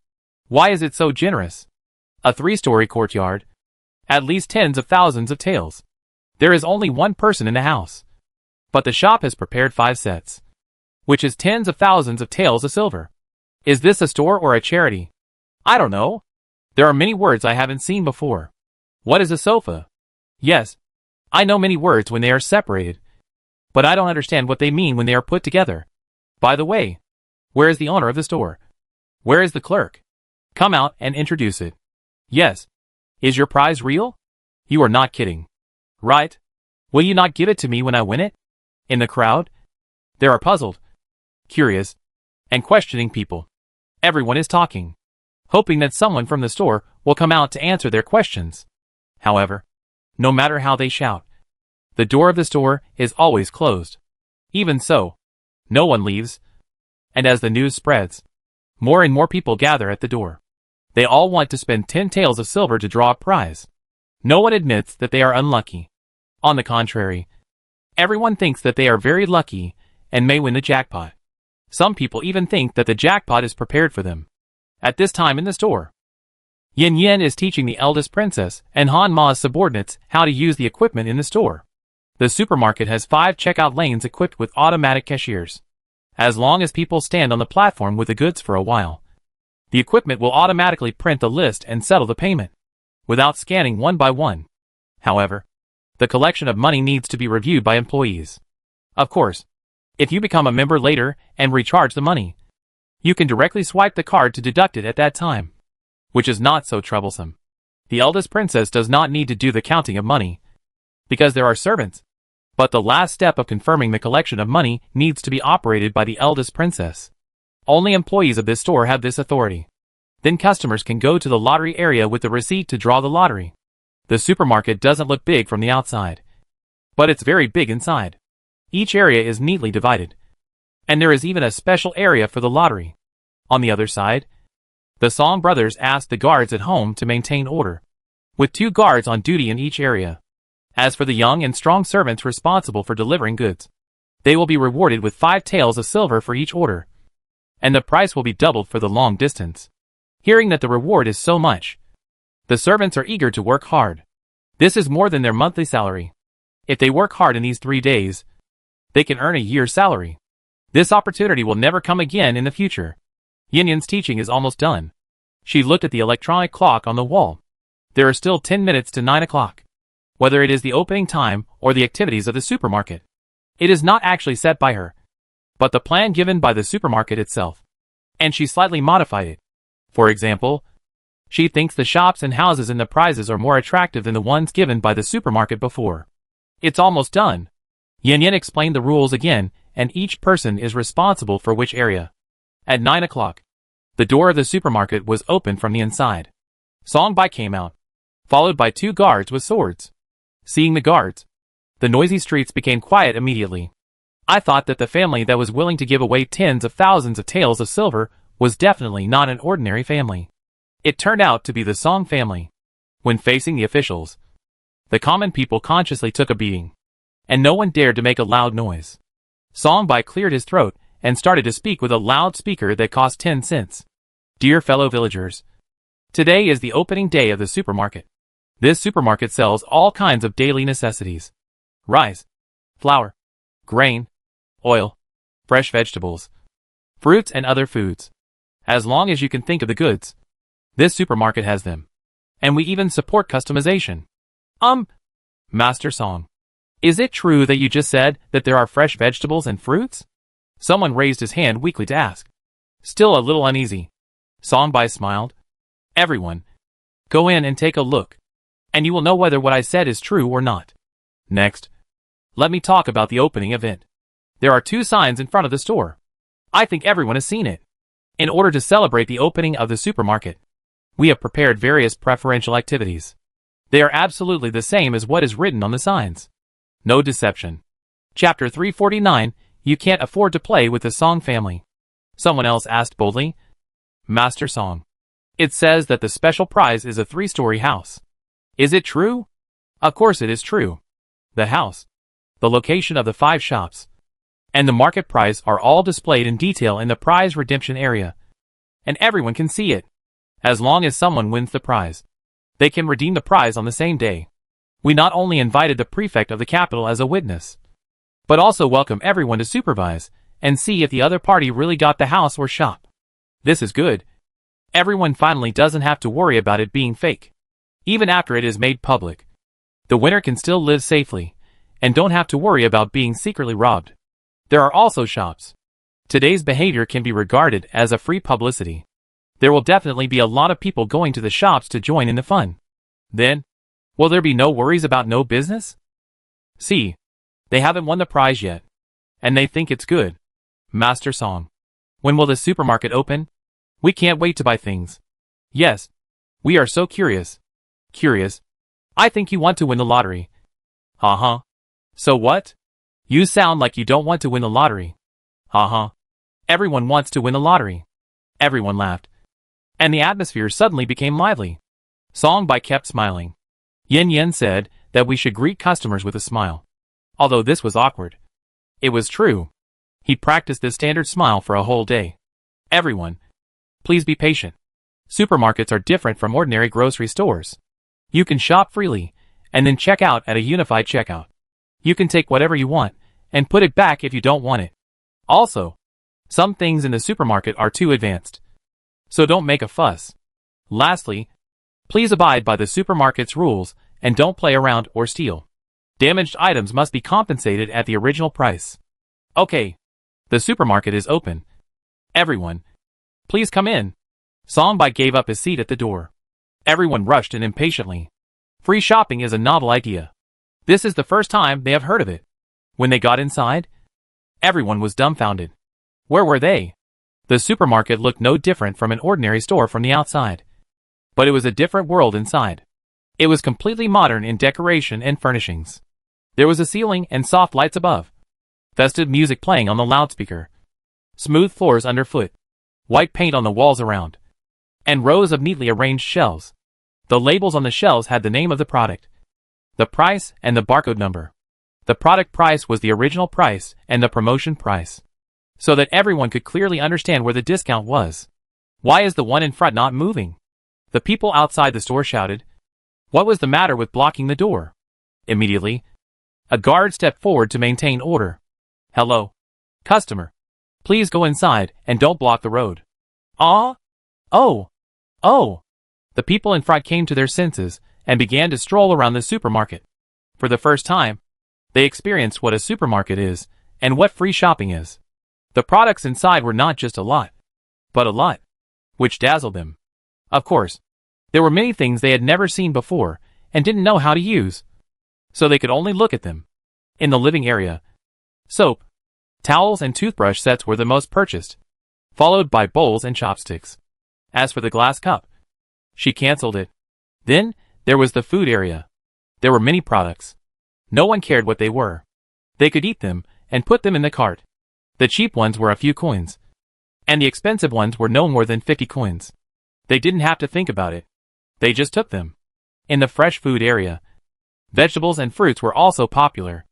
Why is it so generous? A 3-story courtyard. At least tens of thousands of taels. There is only 1 person in the house. But the shop has prepared 5 sets, which is tens of thousands of taels of silver. Is this a store or a charity? I don't know. There are many words I haven't seen before. What is a sofa? Yes, I know many words when they are separated, but I don't understand what they mean when they are put together. By the way, where is the owner of the store? Where is the clerk? Come out and introduce it. Yes. Is your prize real? You are not kidding. Right? Will you not give it to me when I win it? In the crowd, there are puzzled, curious, and questioning people. Everyone is talking, hoping that someone from the store will come out to answer their questions. However, no matter how they shout, the door of the store is always closed. Even so, no one leaves, and as the news spreads, more and more people gather at the door. They all want to spend 10 taels of silver to draw a prize. No one admits that they are unlucky. On the contrary, everyone thinks that they are very lucky and may win the jackpot. Some people even think that the jackpot is prepared for them. At this time in the store, Yin Yin is teaching the eldest princess and Han Ma's subordinates how to use the equipment in the store. The supermarket has 5 checkout lanes equipped with automatic cashiers. As long as people stand on the platform with the goods for a while, the equipment will automatically print the list and settle the payment, without scanning one by one. However, the collection of money needs to be reviewed by employees. Of course, if you become a member later and recharge the money, you can directly swipe the card to deduct it at that time, which is not so troublesome. The eldest princess does not need to do the counting of money, because there are servants, but the last step of confirming the collection of money needs to be operated by the eldest princess. Only employees of this store have this authority. Then customers can go to the lottery area with the receipt to draw the lottery. The supermarket doesn't look big from the outside, but it's very big inside. Each area is neatly divided, and there is even a special area for the lottery. On the other side, the Song brothers asked the guards at home to maintain order, with 2 guards on duty in each area. As for the young and strong servants responsible for delivering goods, they will be rewarded with 5 taels of silver for each order, and the price will be doubled for the long distance. Hearing that the reward is so much, the servants are eager to work hard. This is more than their monthly salary. If they work hard in these 3 days, they can earn a year's salary. This opportunity will never come again in the future. Yin Yan's teaching is almost done. She looked at the electronic clock on the wall. There are still 10 minutes to 9 o'clock. Whether it is the opening time or the activities of the supermarket, it is not actually set by her, but the plan given by the supermarket itself. And she slightly modified it. For example, she thinks the shops and houses in the prizes are more attractive than the ones given by the supermarket before. It's almost done. Yin Yan explained the rules again, and each person is responsible for which area. At 9 o'clock, the door of the supermarket was opened from the inside. Song Bai came out, followed by 2 guards with swords. Seeing the guards, the noisy streets became quiet immediately. I thought that the family that was willing to give away tens of thousands of taels of silver was definitely not an ordinary family. It turned out to be the Song family. When facing the officials, the common people consciously took a beating, and no one dared to make a loud noise. Song Bai cleared his throat and started to speak with a loud speaker that cost 10 cents. Dear fellow villagers, today is the opening day of the supermarket. This supermarket sells all kinds of daily necessities: rice, flour, grain, oil, fresh vegetables, fruits and other foods. As long as you can think of the goods, this supermarket has them. And we even support customization. Master Song, is it true that you just said that there are fresh vegetables and fruits? Someone raised his hand weakly to ask. Still a little uneasy, Song Bai smiled. Everyone, go in and take a look, and you will know whether what I said is true or not. Next, let me talk about the opening event. There are 2 signs in front of the store. I think everyone has seen it. In order to celebrate the opening of the supermarket, we have prepared various preferential activities. They are absolutely the same as what is written on the signs. No deception. Chapter 349, You Can't Afford to Play with the Song Family. Someone else asked boldly. Master Song, it says that the special prize is a 3-story house. Is it true? Of course it is true. The house, the location of the 5 shops, and the market price are all displayed in detail in the prize redemption area, and everyone can see it. As long as someone wins the prize, they can redeem the prize on the same day. We not only invited the prefect of the capital as a witness, but also welcome everyone to supervise and see if the other party really got the house or shop. This is good. Everyone finally doesn't have to worry about it being fake. Even after it is made public, the winner can still live safely and don't have to worry about being secretly robbed. There are also shops. Today's behavior can be regarded as a free publicity. There will definitely be a lot of people going to the shops to join in the fun. Then, will there be no worries about no business? See, they haven't won the prize yet, and they think it's good. Master Song, when will the supermarket open? We can't wait to buy things. Yes, we are so curious. Curious? I think you want to win the lottery. Uh-huh. So what? You sound like you don't want to win the lottery. Uh-huh. Everyone wants to win the lottery. Everyone laughed, and the atmosphere suddenly became lively. Song Bai kept smiling. Yin Yan said that we should greet customers with a smile. Although this was awkward, it was true. He practiced this standard smile for a whole day. Everyone, please be patient. Supermarkets are different from ordinary grocery stores. You can shop freely, and then check out at a unified checkout. You can take whatever you want, and put it back if you don't want it. Also, Some things in the supermarket are too advanced. So don't make a fuss. Lastly, please abide by the supermarket's rules and don't play around or steal. Damaged items must be compensated at the original price. Okay. The supermarket is open. Everyone, please come in. Songbai gave up his seat at the door. Everyone rushed in impatiently. Free shopping is a novel idea. This is the first time they have heard of it. When they got inside, everyone was dumbfounded. Where were they? The supermarket looked no different from an ordinary store from the outside. But it was a different world inside. It was completely modern in decoration and furnishings. There was a ceiling and soft lights above. Festive music playing on the loudspeaker. Smooth floors underfoot. White paint on the walls around. And rows of neatly arranged shelves. The labels on the shelves had the name of the product, the price, and the barcode number. The product price was the original price and the promotion price, so that everyone could clearly understand where the discount was. Why is the one in front not moving? The people outside the store shouted. What was the matter with blocking the door? Immediately, a guard stepped forward to maintain order. Hello, customer. Please go inside and don't block the road. Ah? Oh. The people in front came to their senses and began to stroll around the supermarket. For the first time, they experienced what a supermarket is and what free shopping is. The products inside were not just a lot, but a lot, which dazzled them. Of course, there were many things they had never seen before and didn't know how to use, so they could only look at them. In the living area, soap, towels, and toothbrush sets were the most purchased, followed by bowls and chopsticks. As for the glass cup, she canceled it. Then, there was the food area. There were many products. No one cared what they were. They could eat them and put them in the cart. The cheap ones were a few coins, and the expensive ones were no more than 50 coins. They didn't have to think about it. They just took them. In the fresh food area, vegetables and fruits were also popular.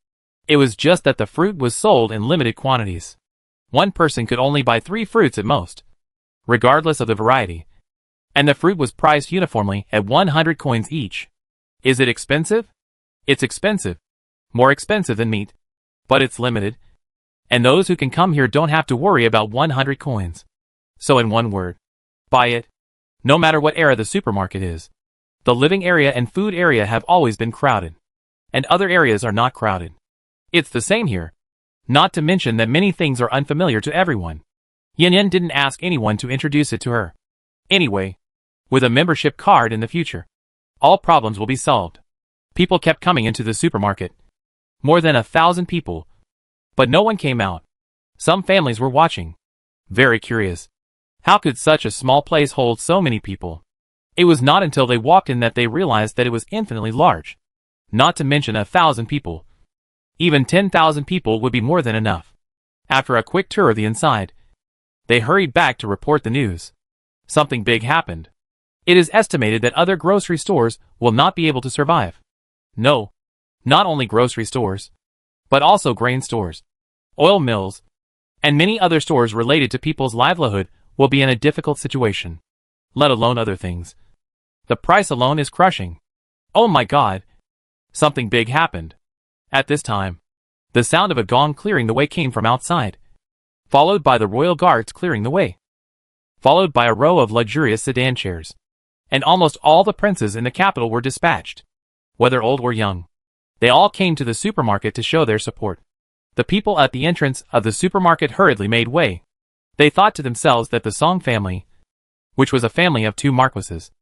It was just that the fruit was sold in limited quantities. One person could only buy 3 fruits at most, regardless of the variety. And the fruit was priced uniformly at 100 coins each. Is it expensive? It's expensive. More expensive than meat. But it's limited. And those who can come here don't have to worry about 100 coins. So in one word, buy it. No matter what era the supermarket is. The living area and food area have always been crowded. And other areas are not crowded. It's the same here. Not to mention that many things are unfamiliar to everyone. Yin Yin didn't ask anyone to introduce it to her. Anyway, with a membership card in the future, all problems will be solved. People kept coming into the supermarket. More than 1,000 people. But no one came out. Some families were watching. Very curious. How could such a small place hold so many people? It was not until they walked in that they realized that it was infinitely large. Not to mention 1,000 people. Even 10,000 people would be more than enough. After a quick tour of the inside, they hurried back to report the news. Something big happened. It is estimated that other grocery stores will not be able to survive. No, not only grocery stores, but also grain stores, oil mills, and many other stores related to people's livelihood will be in a difficult situation. Let alone other things. The price alone is crushing. Oh my God! Something big happened. At this time, the sound of a gong clearing the way came from outside, followed by the royal guards clearing the way, followed by a row of luxurious sedan chairs. And almost all the princes in the capital were dispatched, whether old or young. They all came to the supermarket to show their support. The people at the entrance of the supermarket hurriedly made way. They thought to themselves that the Song family, which was a family of 2 marquises,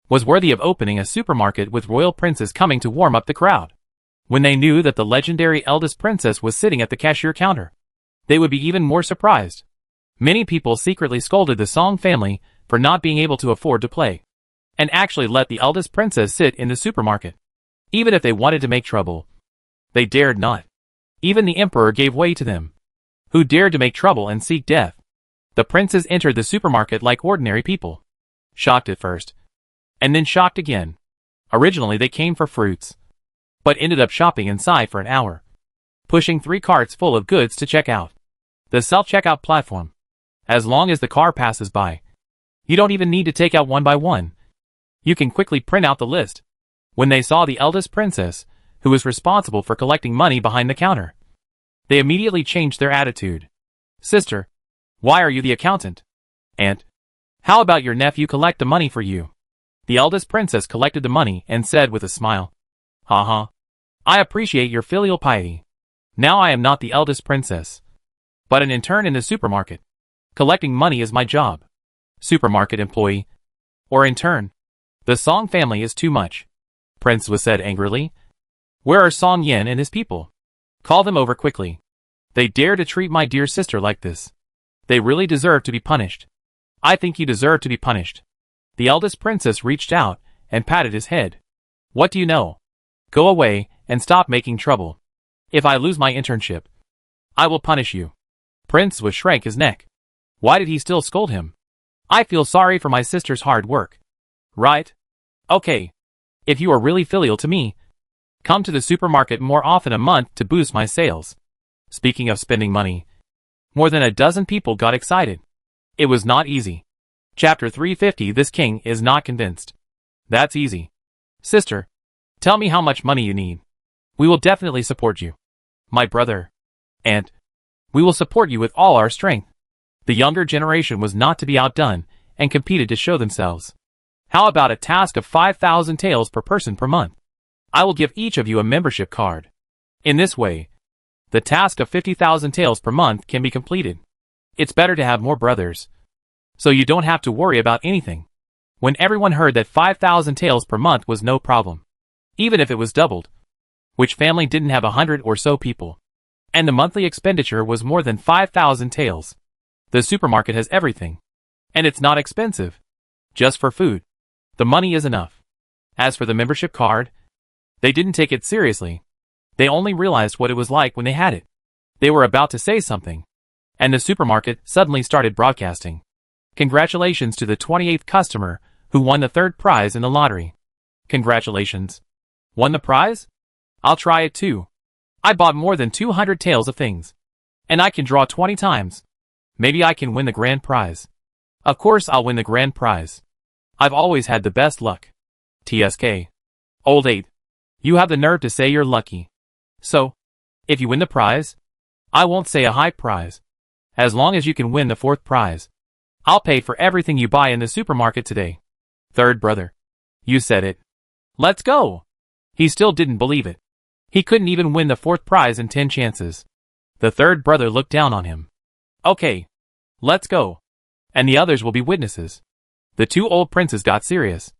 was worthy of opening a supermarket with royal princes coming to warm up the crowd. When they knew that the legendary eldest princess was sitting at the cashier counter, they would be even more surprised. Many people secretly scolded the Song family for not being able to afford to play, and actually let the eldest princess sit in the supermarket. Even if they wanted to make trouble, they dared not. Even the emperor gave way to them, who dared to make trouble and seek death. The princes entered the supermarket like ordinary people, shocked at first, and then shocked again. Originally they came for fruits, but ended up shopping inside for an hour, pushing 3 carts full of goods to check out. The self-checkout platform. As long as the car passes by, you don't even need to take out one by one. You can quickly print out the list. When they saw the eldest princess, who was responsible for collecting money behind the counter, they immediately changed their attitude. Sister, Why are you the accountant? And how about your nephew collect the money for you? The eldest princess collected the money and said with a smile, "Ha. I appreciate your filial piety. Now I am not the eldest princess, but an intern in the supermarket. Collecting money is my job. Supermarket employee. Or intern. The Song family is too much," Prince was said angrily. "Where are Song Yin and his people? Call them over quickly. They dare to treat my dear sister like this. They really deserve to be punished. I think you deserve to be punished." The eldest princess reached out and patted his head. "What do you know? Go away and stop making trouble. If I lose my internship, I will punish you." Prince was shrank his neck. Why did he still scold him? "I feel sorry for my sister's hard work." "Right? Okay. If you are really filial to me, come to the supermarket more often a month to boost my sales." Speaking of spending money, more than a dozen people got excited. It was not easy. Chapter 350. This king is not convinced. "That's easy. Sister, tell me how much money you need. We will definitely support you. My brother, and we will support you with all our strength." The younger generation was not to be outdone and competed to show themselves. "How about a task of 5,000 taels per person per month? I will give each of you a membership card. In this way, the task of 50,000 taels per month can be completed. It's better to have more brothers, so you don't have to worry about anything." When everyone heard that 5,000 taels per month was no problem, even if it was doubled, which family didn't have 100 or so people, and the monthly expenditure was more than 5,000 taels. The supermarket has everything, and it's not expensive. Just for food, the money is enough. As for the membership card, they didn't take it seriously. They only realized what it was like when they had it. They were about to say something, and the supermarket suddenly started broadcasting. "Congratulations to the 28th customer who won the 3rd prize in the lottery." "Congratulations. Won the prize? I'll try it too. I bought more than 200 taels of things, and I can draw 20 times. Maybe I can win the grand prize. Of course I'll win the grand prize. I've always had the best luck." TSK. Old 8. You have the nerve to say you're lucky. So, if you win the prize, I won't say a high prize. As long as you can win the 4th prize, I'll pay for everything you buy in the supermarket today. Third brother. You said it. Let's go. He still didn't believe it. He couldn't even win the 4th prize in 10 chances. The third brother looked down on him. "Okay. Let's go. And the others will be witnesses." The two old princes got serious.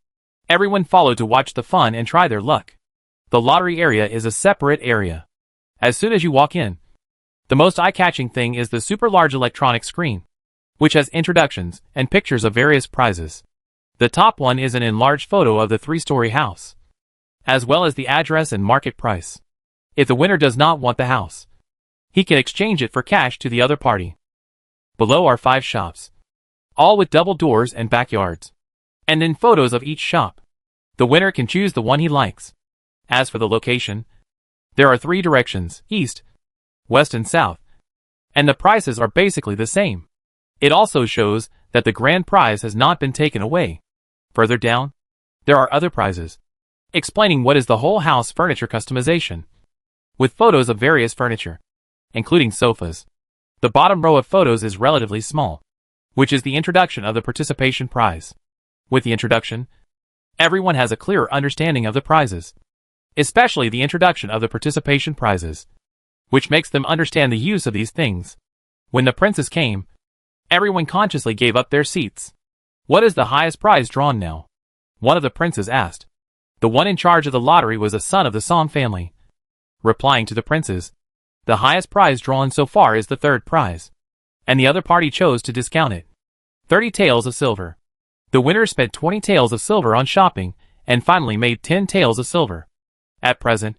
Everyone followed to watch the fun and try their luck. The lottery area is a separate area. As soon as you walk in, the most eye-catching thing is the super large electronic screen, which has introductions and pictures of various prizes. The top one is an enlarged photo of the 3-story house, as well as the address and market price. If the winner does not want the house, he can exchange it for cash to the other party. Below are 5 shops, all with double doors and backyards, and then photos of each shop. The winner can choose the one he likes. As for the location, there are 3 directions, east, west and south, and the prices are basically the same. It also shows that the grand prize has not been taken away. Further down, there are other prizes, explaining what is the whole house furniture customization, with photos of various furniture, including sofas. The bottom row of photos is relatively small, which is the introduction of the participation prize. With the introduction, everyone has a clearer understanding of the prizes, especially the introduction of the participation prizes, which makes them understand the use of these things. When the princes came, everyone consciously gave up their seats. "What is the highest prize drawn now?" one of the princes asked. The one in charge of the lottery was a son of the Song family. Replying to the princes, "The highest prize drawn so far is the 3rd prize," and the other party chose to discount it. 30 taels of silver. The winner spent 20 taels of silver on shopping, and finally made 10 taels of silver. At present,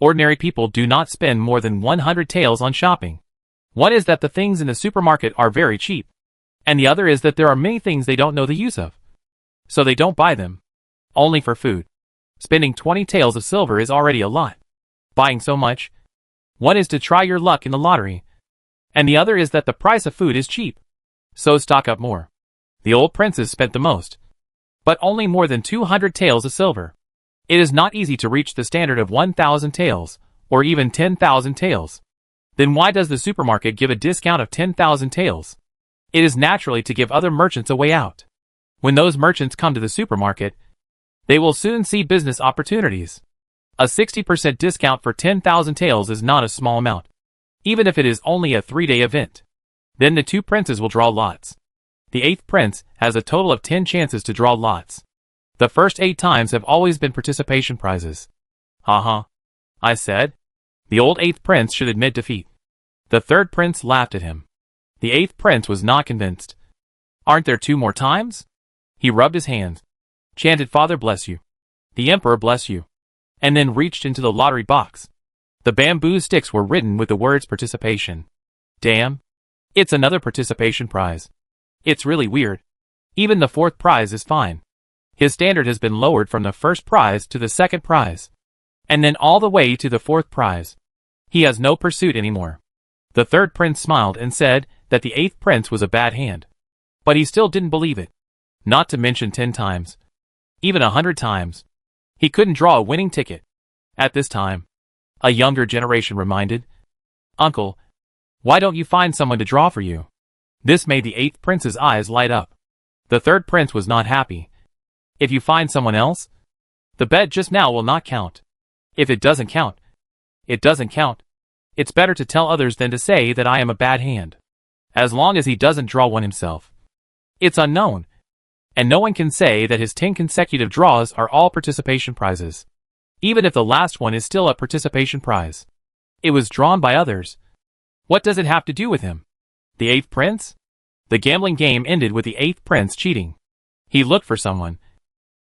ordinary people do not spend more than 100 taels on shopping. One is that the things in the supermarket are very cheap, and the other is that there are many things they don't know the use of, so they don't buy them. Only for food. Spending 20 taels of silver is already a lot. Buying so much, one is to try your luck in the lottery, and the other is that the price of food is cheap, so stock up more. The old princes spent the most, but only more than 200 taels of silver. It is not easy to reach the standard of 1,000 taels, or even 10,000 taels. Then why does the supermarket give a discount of 10,000 taels? It is naturally to give other merchants a way out. When those merchants come to the supermarket, they will soon see business opportunities. A 60% discount for 10,000 taels is not a small amount, even if it is only a 3-day event. Then the 2 princes will draw lots. The 8th prince has a total of 10 chances to draw lots. The first 8 times have always been participation prizes. Haha, I said. The old 8th prince should admit defeat. The 3rd prince laughed at him. The 8th prince was not convinced. Aren't there 2 more times? He rubbed his hands, chanted Father bless you, the Emperor bless you, and then reached into the lottery box. The bamboo sticks were written with the words participation. Damn. It's another participation prize. It's really weird. Even the 4th prize is fine. His standard has been lowered from the 1st prize to the 2nd prize, and then all the way to the 4th prize. He has no pursuit anymore. The 3rd prince smiled and said that the 8th prince was a bad hand. But he still didn't believe it. Not to mention 10 times. Even 100 times. He couldn't draw a winning ticket. At this time, a younger generation reminded, Uncle, why don't you find someone to draw for you? This made the 8th prince's eyes light up. The 3rd prince was not happy. If you find someone else, the bet just now will not count. If it doesn't count, it doesn't count. It's better to tell others than to say that I am a bad hand. As long as he doesn't draw one himself. It's unknown. And no one can say that his 10 consecutive draws are all participation prizes. Even if the last one is still a participation prize. It was drawn by others. What does it have to do with him? The 8th prince? The gambling game ended with the 8th prince cheating. He looked for someone,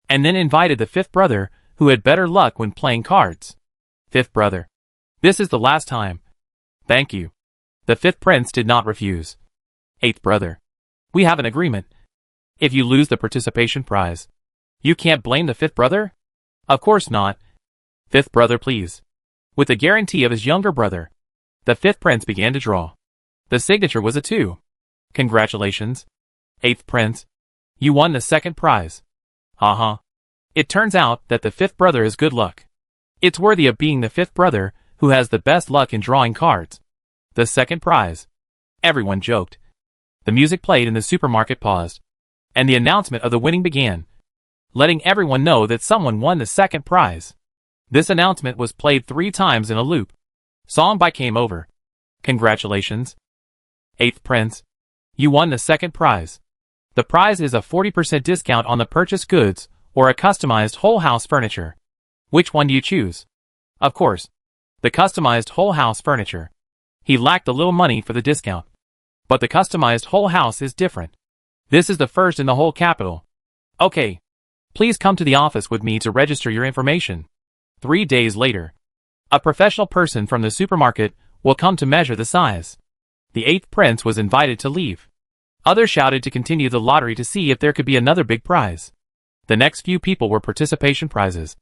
and then invited the 5th brother, who had better luck when playing cards. 5th brother. This is the last time. Thank you. The 5th prince did not refuse. 8th brother. We have an agreement. If you lose the participation prize, you can't blame the 5th brother? Of course not. 5th brother, please. With the guarantee of his younger brother, the 5th prince began to draw. The signature was a 2. Congratulations. 8th prince. You won the 2nd prize. Haha. It turns out that the 5th brother is good luck. It's worthy of being the 5th brother who has the best luck in drawing cards. The 2nd prize. Everyone joked. The music played and the supermarket paused, and the announcement of the winning began, letting everyone know that someone won the 2nd prize. This announcement was played 3 times in a loop. Song by came over. Congratulations. 8th prince. You won the 2nd prize. The prize is a 40% discount on the purchased goods or a customized whole house furniture. Which one do you choose? Of course, the customized whole house furniture. He lacked a little money for the discount. But the customized whole house is different. This is the first in the whole capital. Okay. Please come to the office with me to register your information. 3 days later, a professional person from the supermarket will come to measure the size. The 8th prince was invited to leave. Others shouted to continue the lottery to see if there could be another big prize. The next few people were participation prizes.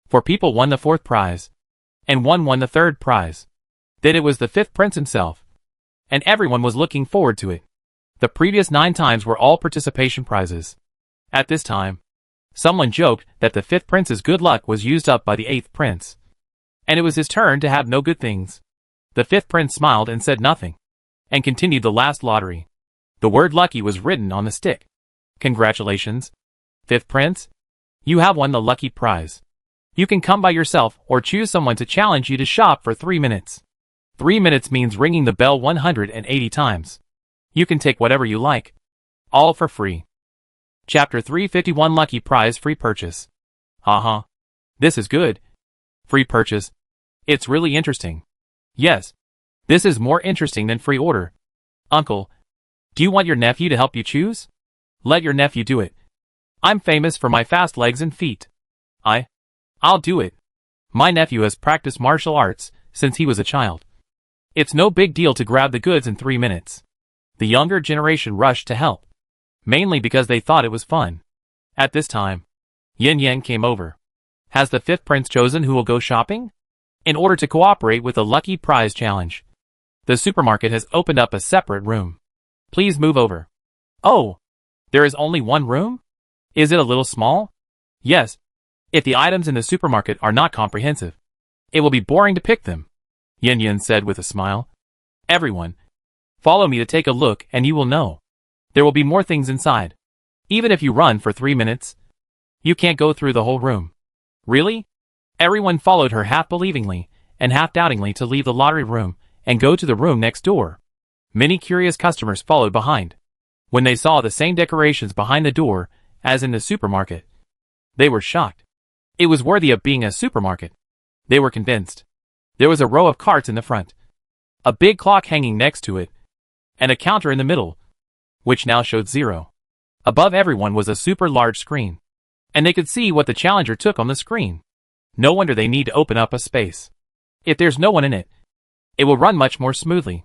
4 people won the 4th prize, and 1 won the 3rd prize. Then it was the 5th prince himself, and everyone was looking forward to it. The previous 9 times were all participation prizes. At this time, someone joked that the 5th prince's good luck was used up by the 8th prince, and it was his turn to have no good things. The 5th prince smiled and said nothing, and continued the last lottery. The word lucky was written on the stick. Congratulations, 5th prince. You have won the lucky prize. You can come by yourself or choose someone to challenge you to shop for 3 minutes. 3 minutes means ringing the bell 180 times. You can take whatever you like. All for free. Chapter 351 Lucky Prize Free Purchase. Haha. This is good. Free purchase. It's really interesting. Yes. This is more interesting than free order. Uncle, do you want your nephew to help you choose? Let your nephew do it. I'm famous for my fast legs and feet. I'll do it. My nephew has practiced martial arts since he was a child. It's no big deal to grab the goods in 3 minutes. The younger generation rushed to help, mainly because they thought it was fun. At this time, Yin Yang came over. Has the 5th prince chosen who will go shopping? In order to cooperate with the Lucky Prize Challenge, the supermarket has opened up a separate room. Please move over. Oh, there is only 1 room? Is it a little small? Yes. If the items in the supermarket are not comprehensive, it will be boring to pick them, Yin Yin said with a smile. Everyone, follow me to take a look and you will know. There will be more things inside. Even if you run for 3 minutes, you can't go through the whole room. Really? Everyone followed her half believingly and half doubtingly to leave the lottery room and go to the room next door. Many curious customers followed behind. When they saw the same decorations behind the door as in the supermarket, they were shocked. It was worthy of being a supermarket. They were convinced. There was a row of carts in the front, a big clock hanging next to it, and a counter in the middle, which now showed 0. Above everyone was a super large screen, and they could see what the challenger took on the screen. No wonder they need to open up a space. If there's no one in it, it will run much more smoothly.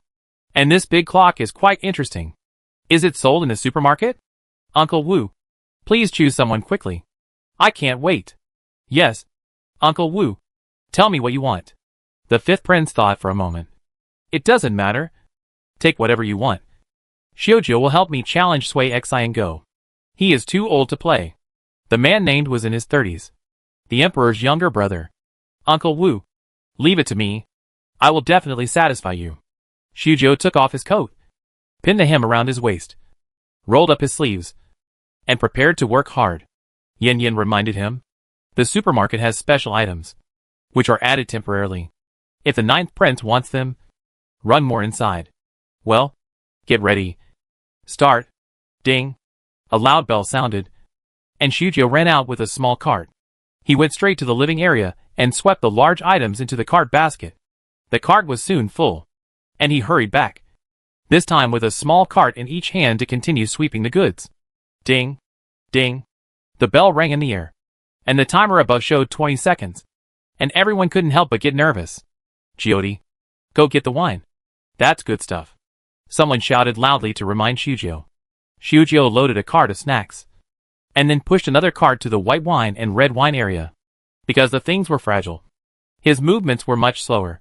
And this big clock is quite interesting. Is it sold in the supermarket? Uncle Wu, please choose someone quickly. I can't wait. Yes, Uncle Wu, tell me what you want. The fifth prince thought for a moment. It doesn't matter. Take whatever you want. Xiaojiu will help me challenge Sui Xi and go. He is too old to play. The man named was in his 30s. The emperor's younger brother. Uncle Wu, leave it to me. I will definitely satisfy you. Xiaojiu took off his coat, pinned the hem around his waist, rolled up his sleeves, and prepared to work hard. Yin Yin reminded him. The supermarket has special items, which are added temporarily. If the ninth prince wants them, run more inside. Well, get ready. Start. Ding. A loud bell sounded, and Xiaojiu ran out with a small cart. He went straight to the living area and swept the large items into the cart basket. The cart was soon full, and he hurried back, this time with a small cart in each hand to continue sweeping the goods. Ding. Ding. The bell rang in the air, and the timer above showed 20 seconds, and everyone couldn't help but get nervous. Giodi, go get the wine. That's good stuff. Someone shouted loudly to remind Xiaojiu. Xiaojiu loaded a cart of snacks, and then pushed another cart to the white wine and red wine area. Because the things were fragile, his movements were much slower.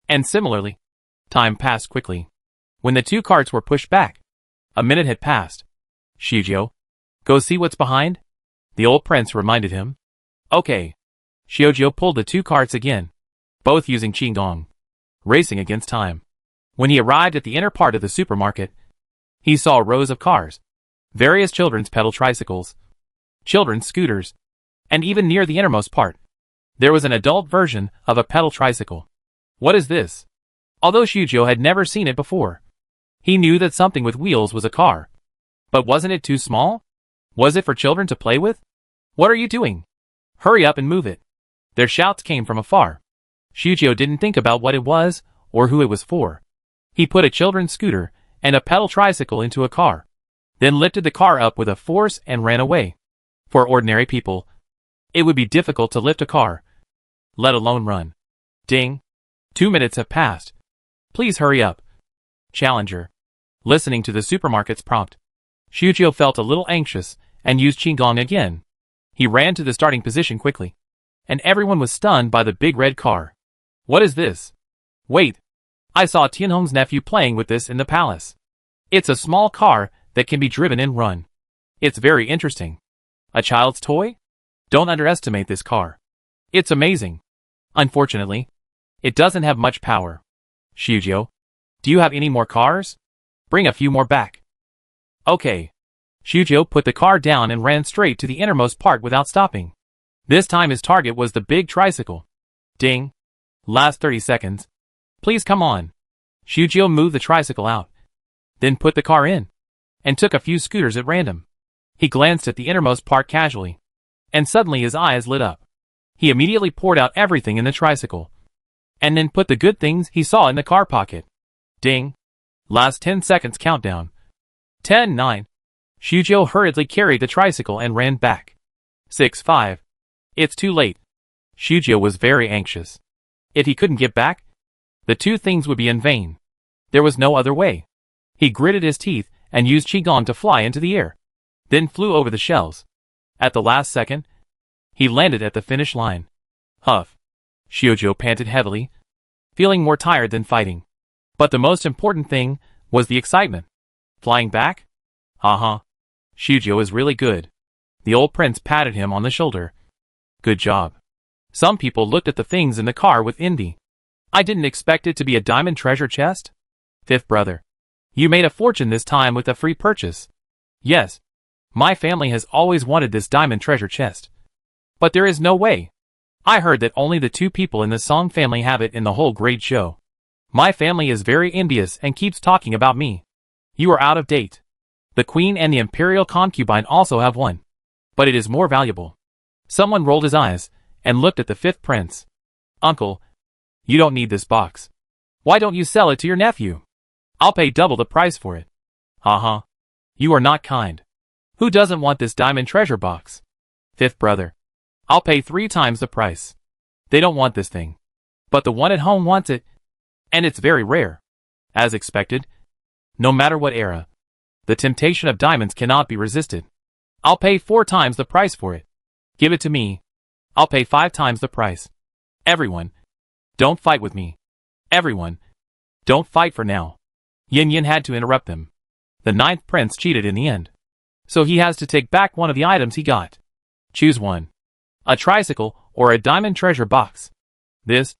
And similarly, time passed quickly. When the 2 carts were pushed back, a minute had passed. Xiaojiu, go see what's behind? The old prince reminded him. Okay. Xiaojiu pulled the 2 carts again, both using Qigong, racing against time. When he arrived at the inner part of the supermarket, he saw rows of cars, various children's pedal tricycles, children's scooters, and even near the innermost part, there was an adult version of a pedal tricycle. What is this? Although Xiaojiu had never seen it before, he knew that something with wheels was a car. But wasn't it too small? Was it for children to play with? What are you doing? Hurry up and move it. Their shouts came from afar. Xiaojiu didn't think about what it was or who it was for. He put a children's scooter and a pedal tricycle into a car, then lifted the car up with a force and ran away. For ordinary people, it would be difficult to lift a car, let alone run. Ding. 2 minutes have passed. Please hurry up. Challenger. Listening to the supermarket's prompt, Xiaojiu felt a little anxious and used Qigong again. He ran to the starting position quickly, and everyone was stunned by the big red car. What is this? Wait. I saw Tianhong's nephew playing with this in the palace. It's a small car that can be driven and run. It's very interesting. A child's toy? Don't underestimate this car. It's amazing. Unfortunately, it doesn't have much power. Xiaojiu, do you have any more cars? Bring a few more back. Okay. Xiaojiu put the car down and ran straight to the innermost part without stopping. This time his target was the big tricycle. Ding. Last 30 seconds. Please come on. Xiaojiu moved the tricycle out, then put the car in, and took a few scooters at random. He glanced at the innermost part casually, and suddenly his eyes lit up. He immediately poured out everything in the tricycle, and then put the good things he saw in the car pocket. Ding. Last 10 seconds countdown. 10, 9. Xiaojiu hurriedly carried the tricycle and ran back. 6, 5. It's too late. Xiaojiu was very anxious. If he couldn't get back, the 2 things would be in vain. There was no other way. He gritted his teeth and used Qigong to fly into the air, then flew over the shelves. At the last second, he landed at the finish line. Huff. Xiaojiu panted heavily, feeling more tired than fighting. But the most important thing was the excitement. Flying back? Haha. Xiaojiu is really good. The old prince patted him on the shoulder. Good job. Some people looked at the things in the car with envy. I didn't expect it to be a diamond treasure chest. Fifth brother. You made a fortune this time with a free purchase. Yes. My family has always wanted this diamond treasure chest. But there is no way. I heard that only the 2 people in the Song family have it in the whole great show. My family is very envious and keeps talking about me. You are out of date. The queen and the imperial concubine also have one. But it is more valuable. Someone rolled his eyes and looked at the 5th prince. Uncle, you don't need this box. Why don't you sell it to your nephew? I'll pay double the price for it. Haha. You are not kind. Who doesn't want this diamond treasure box? 5th brother. I'll pay 3 times the price. They don't want this thing. But the one at home wants it. And it's very rare. As expected. No matter what era. The temptation of diamonds cannot be resisted. I'll pay 4 times the price for it. Give it to me. I'll pay 5 times the price. Everyone. Don't fight with me. Everyone. Don't fight for now. Yin Yin had to interrupt them. The 9th prince cheated in the end. So he has to take back one of the items he got. Choose one. A tricycle or a diamond treasure box. This.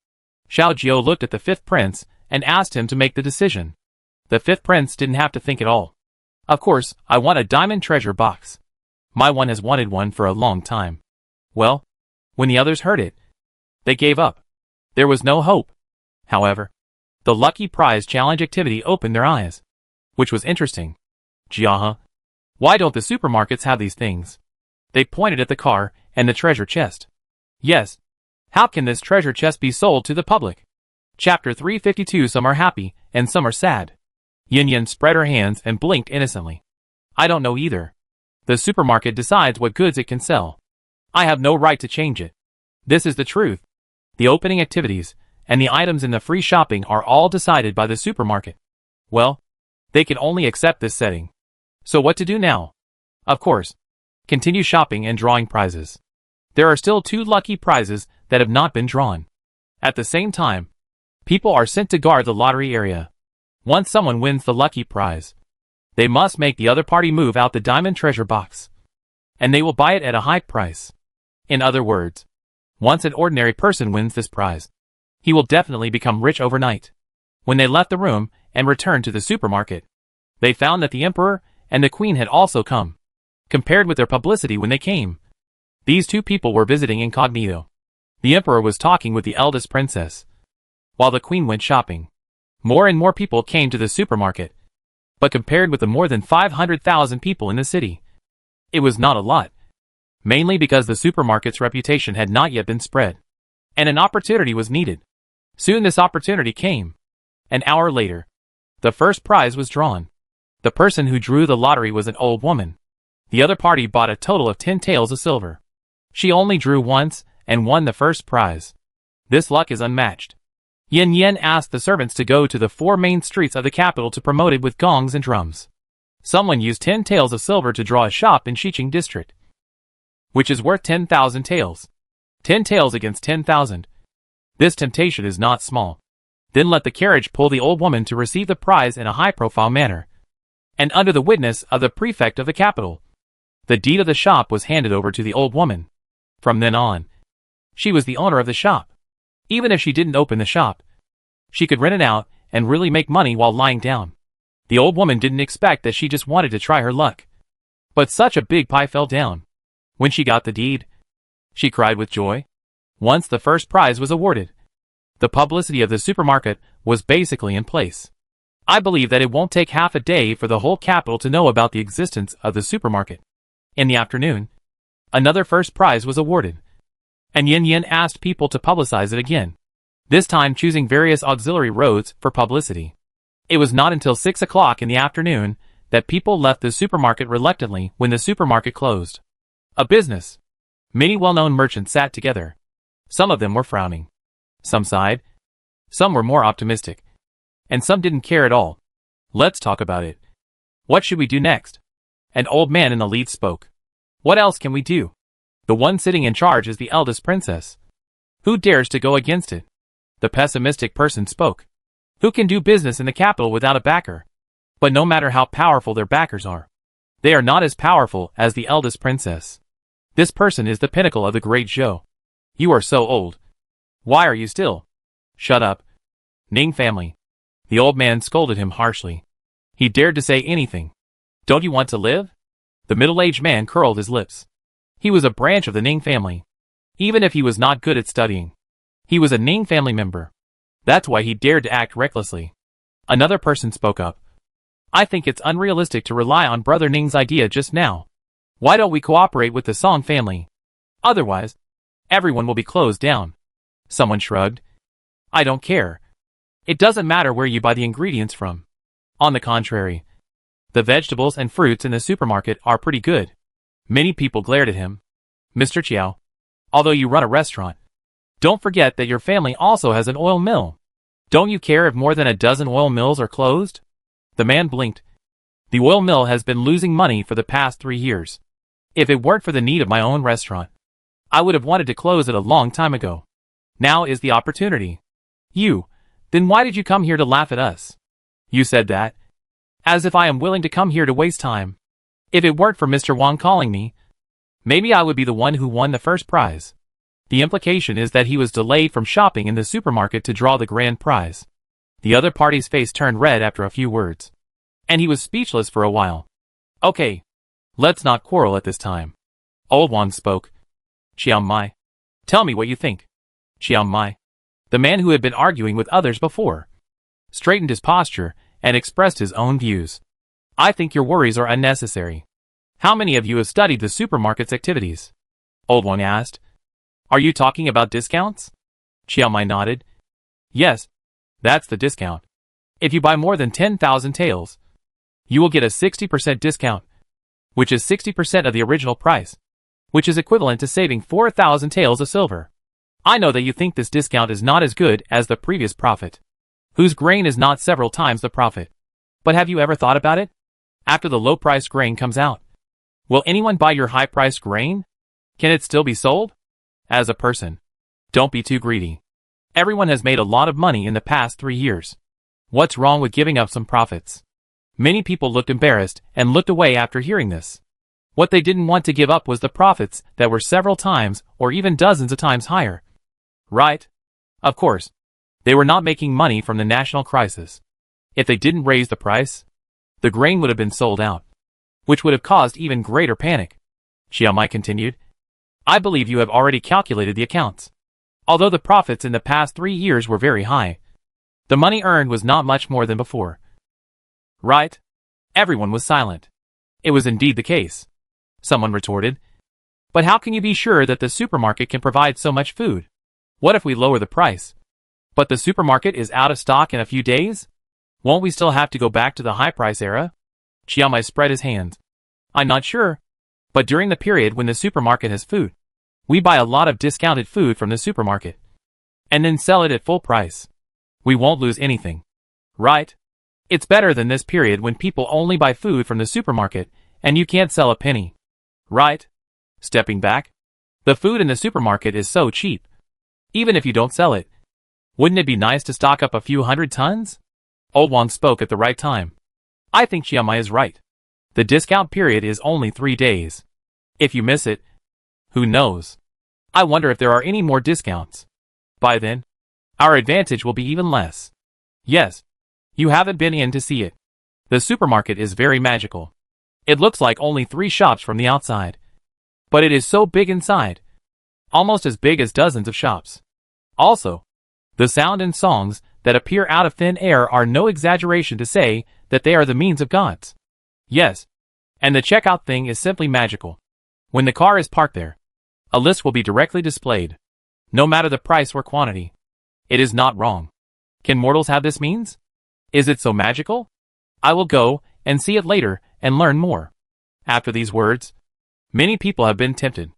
Xiao Jiao looked at the 5th prince and asked him to make the decision. The 5th prince didn't have to think at all. Of course, I want a diamond treasure box. My one has wanted one for a long time. Well, when the others heard it, they gave up. There was no hope. However, the lucky prize challenge activity opened their eyes. Which was interesting. Jiaha. Why don't the supermarkets have these things? They pointed at the car and the treasure chest. Yes. How can this treasure chest be sold to the public? Chapter 352. Some are happy and some are sad. Yin Yin spread her hands and blinked innocently. I don't know either. The supermarket decides what goods it can sell. I have no right to change it. This is the truth. The opening activities and the items in the free shopping are all decided by the supermarket. Well, they can only accept this setting. So what to do now? Of course, continue shopping and drawing prizes. There are still 2 lucky prizes that have not been drawn. At the same time, people are sent to guard the lottery area. Once someone wins the lucky prize, they must make the other party move out the diamond treasure box. And they will buy it at a high price. In other words, once an ordinary person wins this prize, he will definitely become rich overnight. When they left the room and returned to the supermarket, they found that the emperor and the queen had also come. Compared with their publicity when they came, these 2 people were visiting incognito. The emperor was talking with the eldest princess, while the queen went shopping. More and more people came to the supermarket. But compared with the more than 500,000 people in the city, it was not a lot. Mainly because the supermarket's reputation had not yet been spread. And an opportunity was needed. Soon this opportunity came. An hour later, the first prize was drawn. The person who drew the lottery was an old woman. The other party bought a total of 10 taels of silver. She only drew once and won the first prize. This luck is unmatched. Yin Yin asked the servants to go to the 4 main streets of the capital to promote it with gongs and drums. Someone used 10 taels of silver to draw a shop in Xiqing district, which is worth 10,000 taels. 10 taels against 10,000. This temptation is not small. Then let the carriage pull the old woman to receive the prize in a high-profile manner, and under the witness of the prefect of the capital. The deed of the shop was handed over to the old woman. From then on, she was the owner of the shop. Even if she didn't open the shop, she could rent it out and really make money while lying down. The old woman didn't expect that, she just wanted to try her luck. But such a big pie fell down. When she got the deed, she cried with joy. Once the first prize was awarded, the publicity of the supermarket was basically in place. I believe that it won't take half a day for the whole capital to know about the existence of the supermarket. In the afternoon, another first prize was awarded, and Yin Yin asked people to publicize it again, this time choosing various auxiliary roads for publicity. It was not until 6 o'clock in the afternoon that people left the supermarket reluctantly when the supermarket closed. A business. Many well-known merchants sat together. Some of them were frowning. Some sighed. Some were more optimistic. And some didn't care at all. Let's talk about it. What should we do next? An old man in the lead spoke. What else can we do? The one sitting in charge is the eldest princess. Who dares to go against it? The pessimistic person spoke. Who can do business in the capital without a backer? But no matter how powerful their backers are, they are not as powerful as the eldest princess. This person is the pinnacle of the great show. You are so old. Why are you still? Shut up. Ning family. The old man scolded him harshly. He dared to say anything. Don't you want to live? The middle-aged man curled his lips. He was a branch of the Ning family. Even if he was not good at studying, he was a Ning family member. That's why he dared to act recklessly. Another person spoke up. I think it's unrealistic to rely on Brother Ning's idea just now. Why don't we cooperate with the Song family? Otherwise, everyone will be closed down. Someone shrugged. I don't care. It doesn't matter where you buy the ingredients from. On the contrary, the vegetables and fruits in the supermarket are pretty good. Many people glared at him. Mr. Chiao, although you run a restaurant, don't forget that your family also has an oil mill. Don't you care if more than a dozen oil mills are closed? The man blinked. The oil mill has been losing money for the past 3 years. If it weren't for the need of my own restaurant, I would have wanted to close it a long time ago. Now is the opportunity. Then why did you come here to laugh at us? You said that. As if I am willing to come here to waste time. If it weren't for Mr. Wang calling me, maybe I would be the one who won the first prize. The implication is that he was delayed from shopping in the supermarket to draw the grand prize. The other party's face turned red after a few words, and he was speechless for a while. Okay, let's not quarrel at this time. Old Wan spoke. Chiang Mai, tell me what you think. Chiang Mai, the man who had been arguing with others before, straightened his posture and expressed his own views. I think your worries are unnecessary. How many of you have studied the supermarket's activities? Old One asked. Are you talking about discounts? Chiang Mai nodded. Yes, that's the discount. If you buy more than 10,000 taels, you will get a 60% discount, which is 60% of the original price, which is equivalent to saving 4,000 taels of silver. I know that you think this discount is not as good as the previous profit, whose grain is not several times the profit. But have you ever thought about it? After the low-priced grain comes out, will anyone buy your high-priced grain? Can it still be sold? As a person, don't be too greedy. Everyone has made a lot of money in the past 3 years. What's wrong with giving up some profits? Many people looked embarrassed and looked away after hearing this. What they didn't want to give up was the profits that were several times or even dozens of times higher. Right? Of course. They were not making money from the national crisis. If they didn't raise the price, the grain would have been sold out, which would have caused even greater panic. Chiang Mai continued. I believe you have already calculated the accounts. Although the profits in the past 3 years were very high, the money earned was not much more than before. Right? Everyone was silent. It was indeed the case. Someone retorted. But how can you be sure that the supermarket can provide so much food? What if we lower the price? But the supermarket is out of stock in a few days? Won't we still have to go back to the high price era? Chiang Mai spread his hands. I'm not sure. But during the period when the supermarket has food, we buy a lot of discounted food from the supermarket, and then sell it at full price. We won't lose anything. Right? It's better than this period when people only buy food from the supermarket, and you can't sell a penny. Right? Stepping back, the food in the supermarket is so cheap. Even if you don't sell it, wouldn't it be nice to stock up a few 100 tons? Old Wan spoke at the right time. I think Chiang Mai is right. The discount period is only 3 days. If you miss it, who knows? I wonder if there are any more discounts. By then, our advantage will be even less. Yes, you haven't been in to see it. The supermarket is very magical. It looks like only 3 shops from the outside. But it is so big inside. Almost as big as dozens of shops. Also, the sound and songs that appear out of thin air are no exaggeration to say that they are the means of gods. Yes, and the checkout thing is simply magical. When the car is parked there, a list will be directly displayed, no matter the price or quantity. It is not wrong. Can mortals have this means? Is it so magical? I will go and see it later and learn more. After these words, many people have been tempted.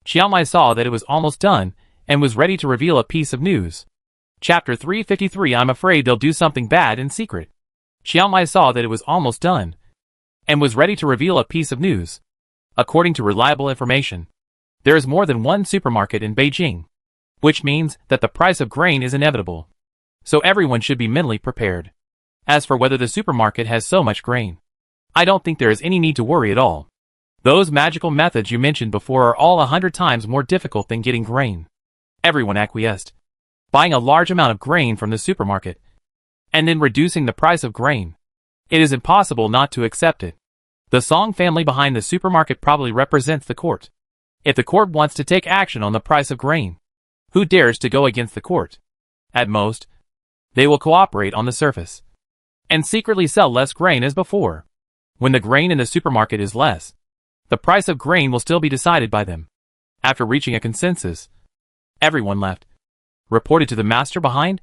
Chiang Mai saw that it was almost done and was ready to reveal a piece of news. Chapter 353. I'm afraid they'll do something bad in secret. Chiang Mai saw that it was almost done and was ready to reveal a piece of news. According to reliable information, there is more than one supermarket in Beijing, which means that the price of grain is inevitable. So everyone should be mentally prepared. As for whether the supermarket has so much grain, I don't think there is any need to worry at all. Those magical methods you mentioned before are all 100 times more difficult than getting grain. Everyone acquiesced. Buying a large amount of grain from the supermarket, and then reducing the price of grain. It is impossible not to accept it. The Song family behind the supermarket probably represents the court. If the court wants to take action on the price of grain, who dares to go against the court? At most, they will cooperate on the surface and secretly sell less grain as before. When the grain in the supermarket is less, the price of grain will still be decided by them. After reaching a consensus, everyone left, reported to the master behind,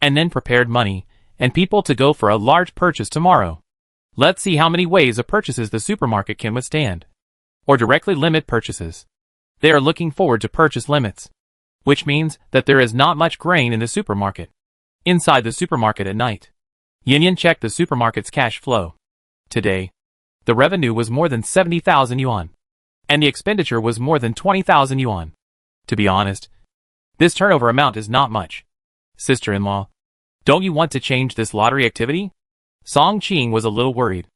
and then prepared money and people to go for a large purchase tomorrow. Let's see how many ways of purchases the supermarket can withstand, or directly limit purchases. They are looking forward to purchase limits, which means that there is not much grain in the supermarket. Inside the supermarket at night, Yin checked the supermarket's cash flow. Today, the revenue was more than 70,000 yuan, and the expenditure was more than 20,000 yuan. To be honest, this turnover amount is not much. Sister-in-law, don't you want to change this lottery activity? Song Qing was a little worried.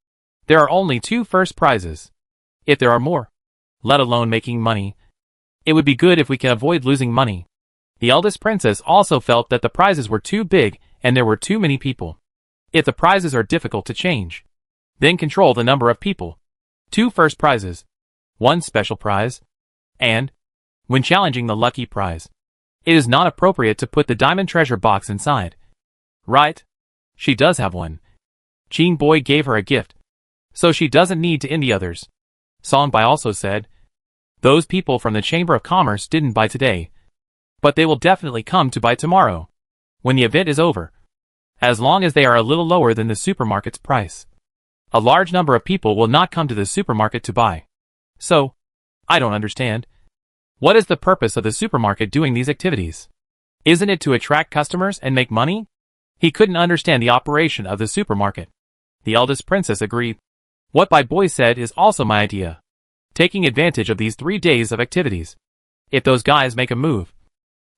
There are only 2 first prizes. If there are more, let alone making money, it would be good if we can avoid losing money. The eldest princess also felt that the prizes were too big and there were too many people. If the prizes are difficult to change, then control the number of people. 2 first prizes, 1 special prize, and, when challenging the lucky prize, it is not appropriate to put the diamond treasure box inside. Right? She does have one. Qing Boy gave her a gift, so she doesn't need to envy others. Song Bai also said, those people from the Chamber of Commerce didn't buy today, but they will definitely come to buy tomorrow, when the event is over, as long as they are a little lower than the supermarket's price. A large number of people will not come to the supermarket to buy. So, I don't understand. What is the purpose of the supermarket doing these activities? Isn't it to attract customers and make money? He couldn't understand the operation of the supermarket. The eldest princess agreed. What Bai Boy said is also my idea. Taking advantage of these 3 days of activities. If those guys make a move,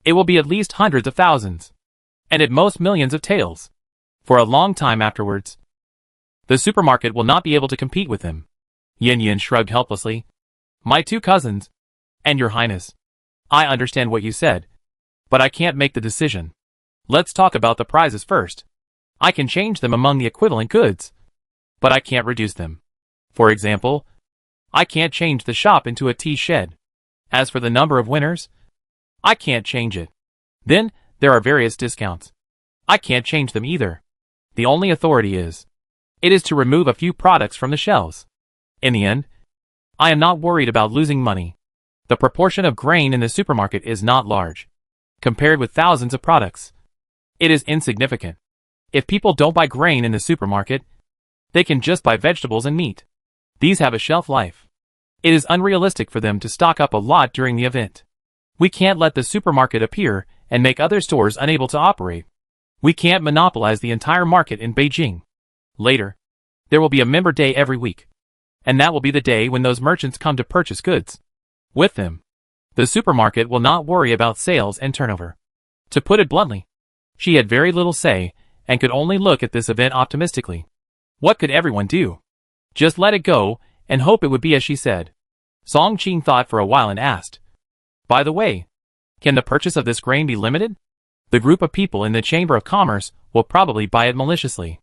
it will be at least hundreds of thousands, and at most millions of taels. For a long time afterwards, the supermarket will not be able to compete with them. Yin shrugged helplessly. My 2 cousins, and your highness, I understand what you said, but I can't make the decision. Let's talk about the prizes first. I can change them among the equivalent goods, but I can't reduce them. For example, I can't change the shop into a tea shed. As for the number of winners, I can't change it. Then, there are various discounts. I can't change them either. The only authority is, it is to remove a few products from the shelves. In the end, I am not worried about losing money. The proportion of grain in the supermarket is not large. Compared with thousands of products, it is insignificant. If people don't buy grain in the supermarket, they can just buy vegetables and meat. These have a shelf life. It is unrealistic for them to stock up a lot during the event. We can't let the supermarket appear and make other stores unable to operate. We can't monopolize the entire market in Beijing. Later, there will be a member day every week, and that will be the day when those merchants come to purchase goods. With them, the supermarket will not worry about sales and turnover. To put it bluntly, she had very little say and could only look at this event optimistically. What could everyone do? Just let it go and hope it would be as she said. Song Qing thought for a while and asked, by the way, can the purchase of this grain be limited? The group of people in the Chamber of Commerce will probably buy it maliciously.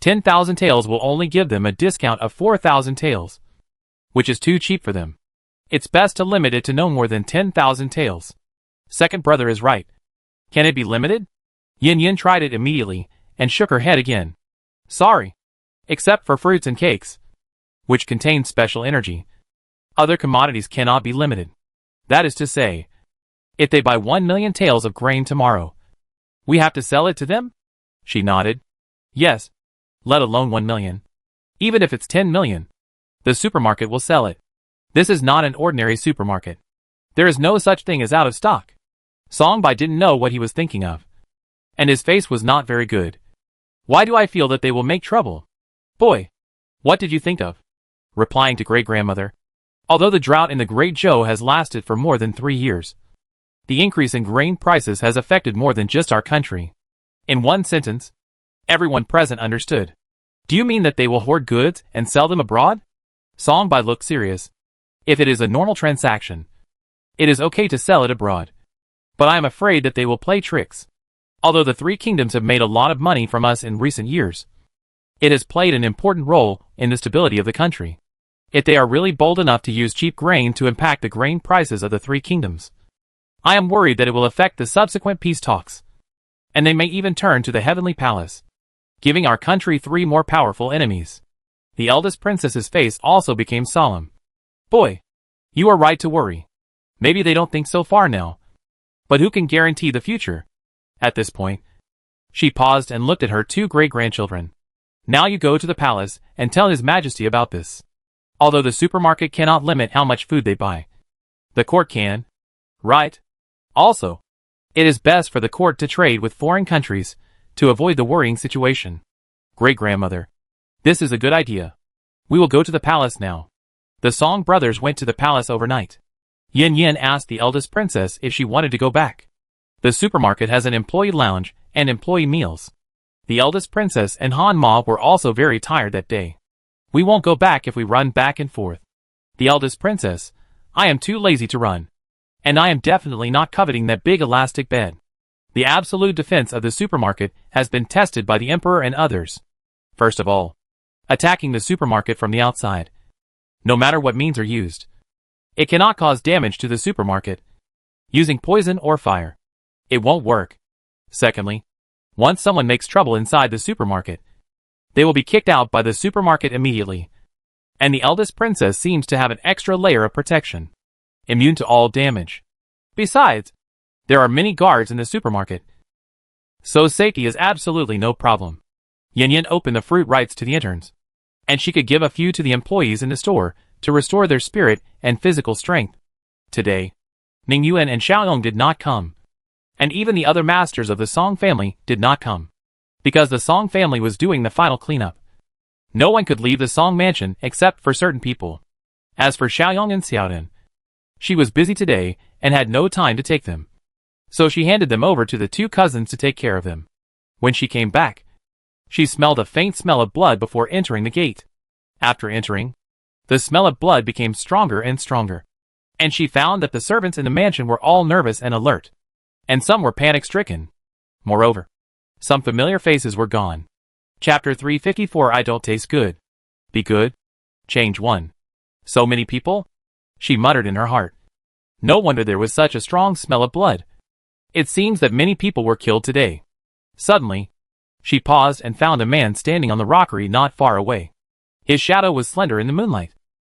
10,000 taels will only give them a discount of 4,000 taels, which is too cheap for them. It's best to limit it to no more than 10,000 taels. Second brother is right. Can it be limited? Yin tried it immediately and shook her head again. Sorry. Except for fruits and cakes, which contain special energy. Other commodities cannot be limited. That is to say, if they buy 1 million taels of grain tomorrow, we have to sell it to them? She nodded. Yes, let alone 1 million. Even if it's 10 million, the supermarket will sell it. This is not an ordinary supermarket. There is no such thing as out of stock. Song Bai didn't know what he was thinking of, and his face was not very good. Why do I feel that they will make trouble? Boy, what did you think of? Replying to great-grandmother, although the drought in the Great Zhou has lasted for more than 3 years, the increase in grain prices has affected more than just our country. In one sentence, everyone present understood. Do you mean that they will hoard goods and sell them abroad? Song Bai looked serious. If it is a normal transaction, it is okay to sell it abroad. But I am afraid that they will play tricks. Although the 3 kingdoms have made a lot of money from us in recent years, It has played an important role in the stability of the country. If they are really bold enough to use cheap grain to impact the grain prices of the three kingdoms, I am worried that it will affect the subsequent peace talks. And they may even turn to the heavenly palace, giving our country three more powerful enemies. The eldest princess's face also became solemn. Boy, you are right to worry. Maybe they don't think so far now. But who can guarantee the future? At this point, she paused and looked at her two great-grandchildren. Now you go to the palace and tell His Majesty about this. Although the supermarket cannot limit how much food they buy, the court can, right? Also, it is best for the court to trade with foreign countries to avoid the worrying situation. Great-grandmother, this is a good idea. We will go to the palace now. The Song brothers went to the palace overnight. Yin Yin asked the eldest princess if she wanted to go back. The supermarket has an employee lounge and employee meals. The eldest princess and Han Ma were also very tired that day. We won't go back if we run back and forth. The eldest princess, I am too lazy to run. And I am definitely not coveting that big elastic bed. The absolute defense of the supermarket has been tested by the emperor and others. First of all, attacking the supermarket from the outside. No matter what means are used, it cannot cause damage to the supermarket. Using poison or fire, it won't work. Secondly, once someone makes trouble inside the supermarket, they will be kicked out by the supermarket immediately. And the eldest princess seems to have an extra layer of protection, immune to all damage. Besides, there are many guards in the supermarket, so safety is absolutely no problem. Yin Yin opened the fruit rights to the interns, and she could give a few to the employees in the store to restore their spirit and physical strength. Today, Ning Yuan and Xiaoyong did not come, and even the other masters of the Song family did not come, because the Song family was doing the final cleanup. No one could leave the Song mansion except for certain people. As for Xiaoyong and Xiaodan, she was busy today and had no time to take them, so she handed them over to the two cousins to take care of them. When she came back, she smelled a faint smell of blood before entering the gate. After entering, the smell of blood became stronger and stronger, and she found that the servants in the mansion were all nervous and alert, and some were panic-stricken. Moreover, some familiar faces were gone. Chapter 354 I Don't Taste Good. Be Good? Change 1. So many people? She muttered in her heart. No wonder there was such a strong smell of blood. It seems that many people were killed today. Suddenly, she paused and found a man standing on the rockery not far away. His shadow was slender in the moonlight.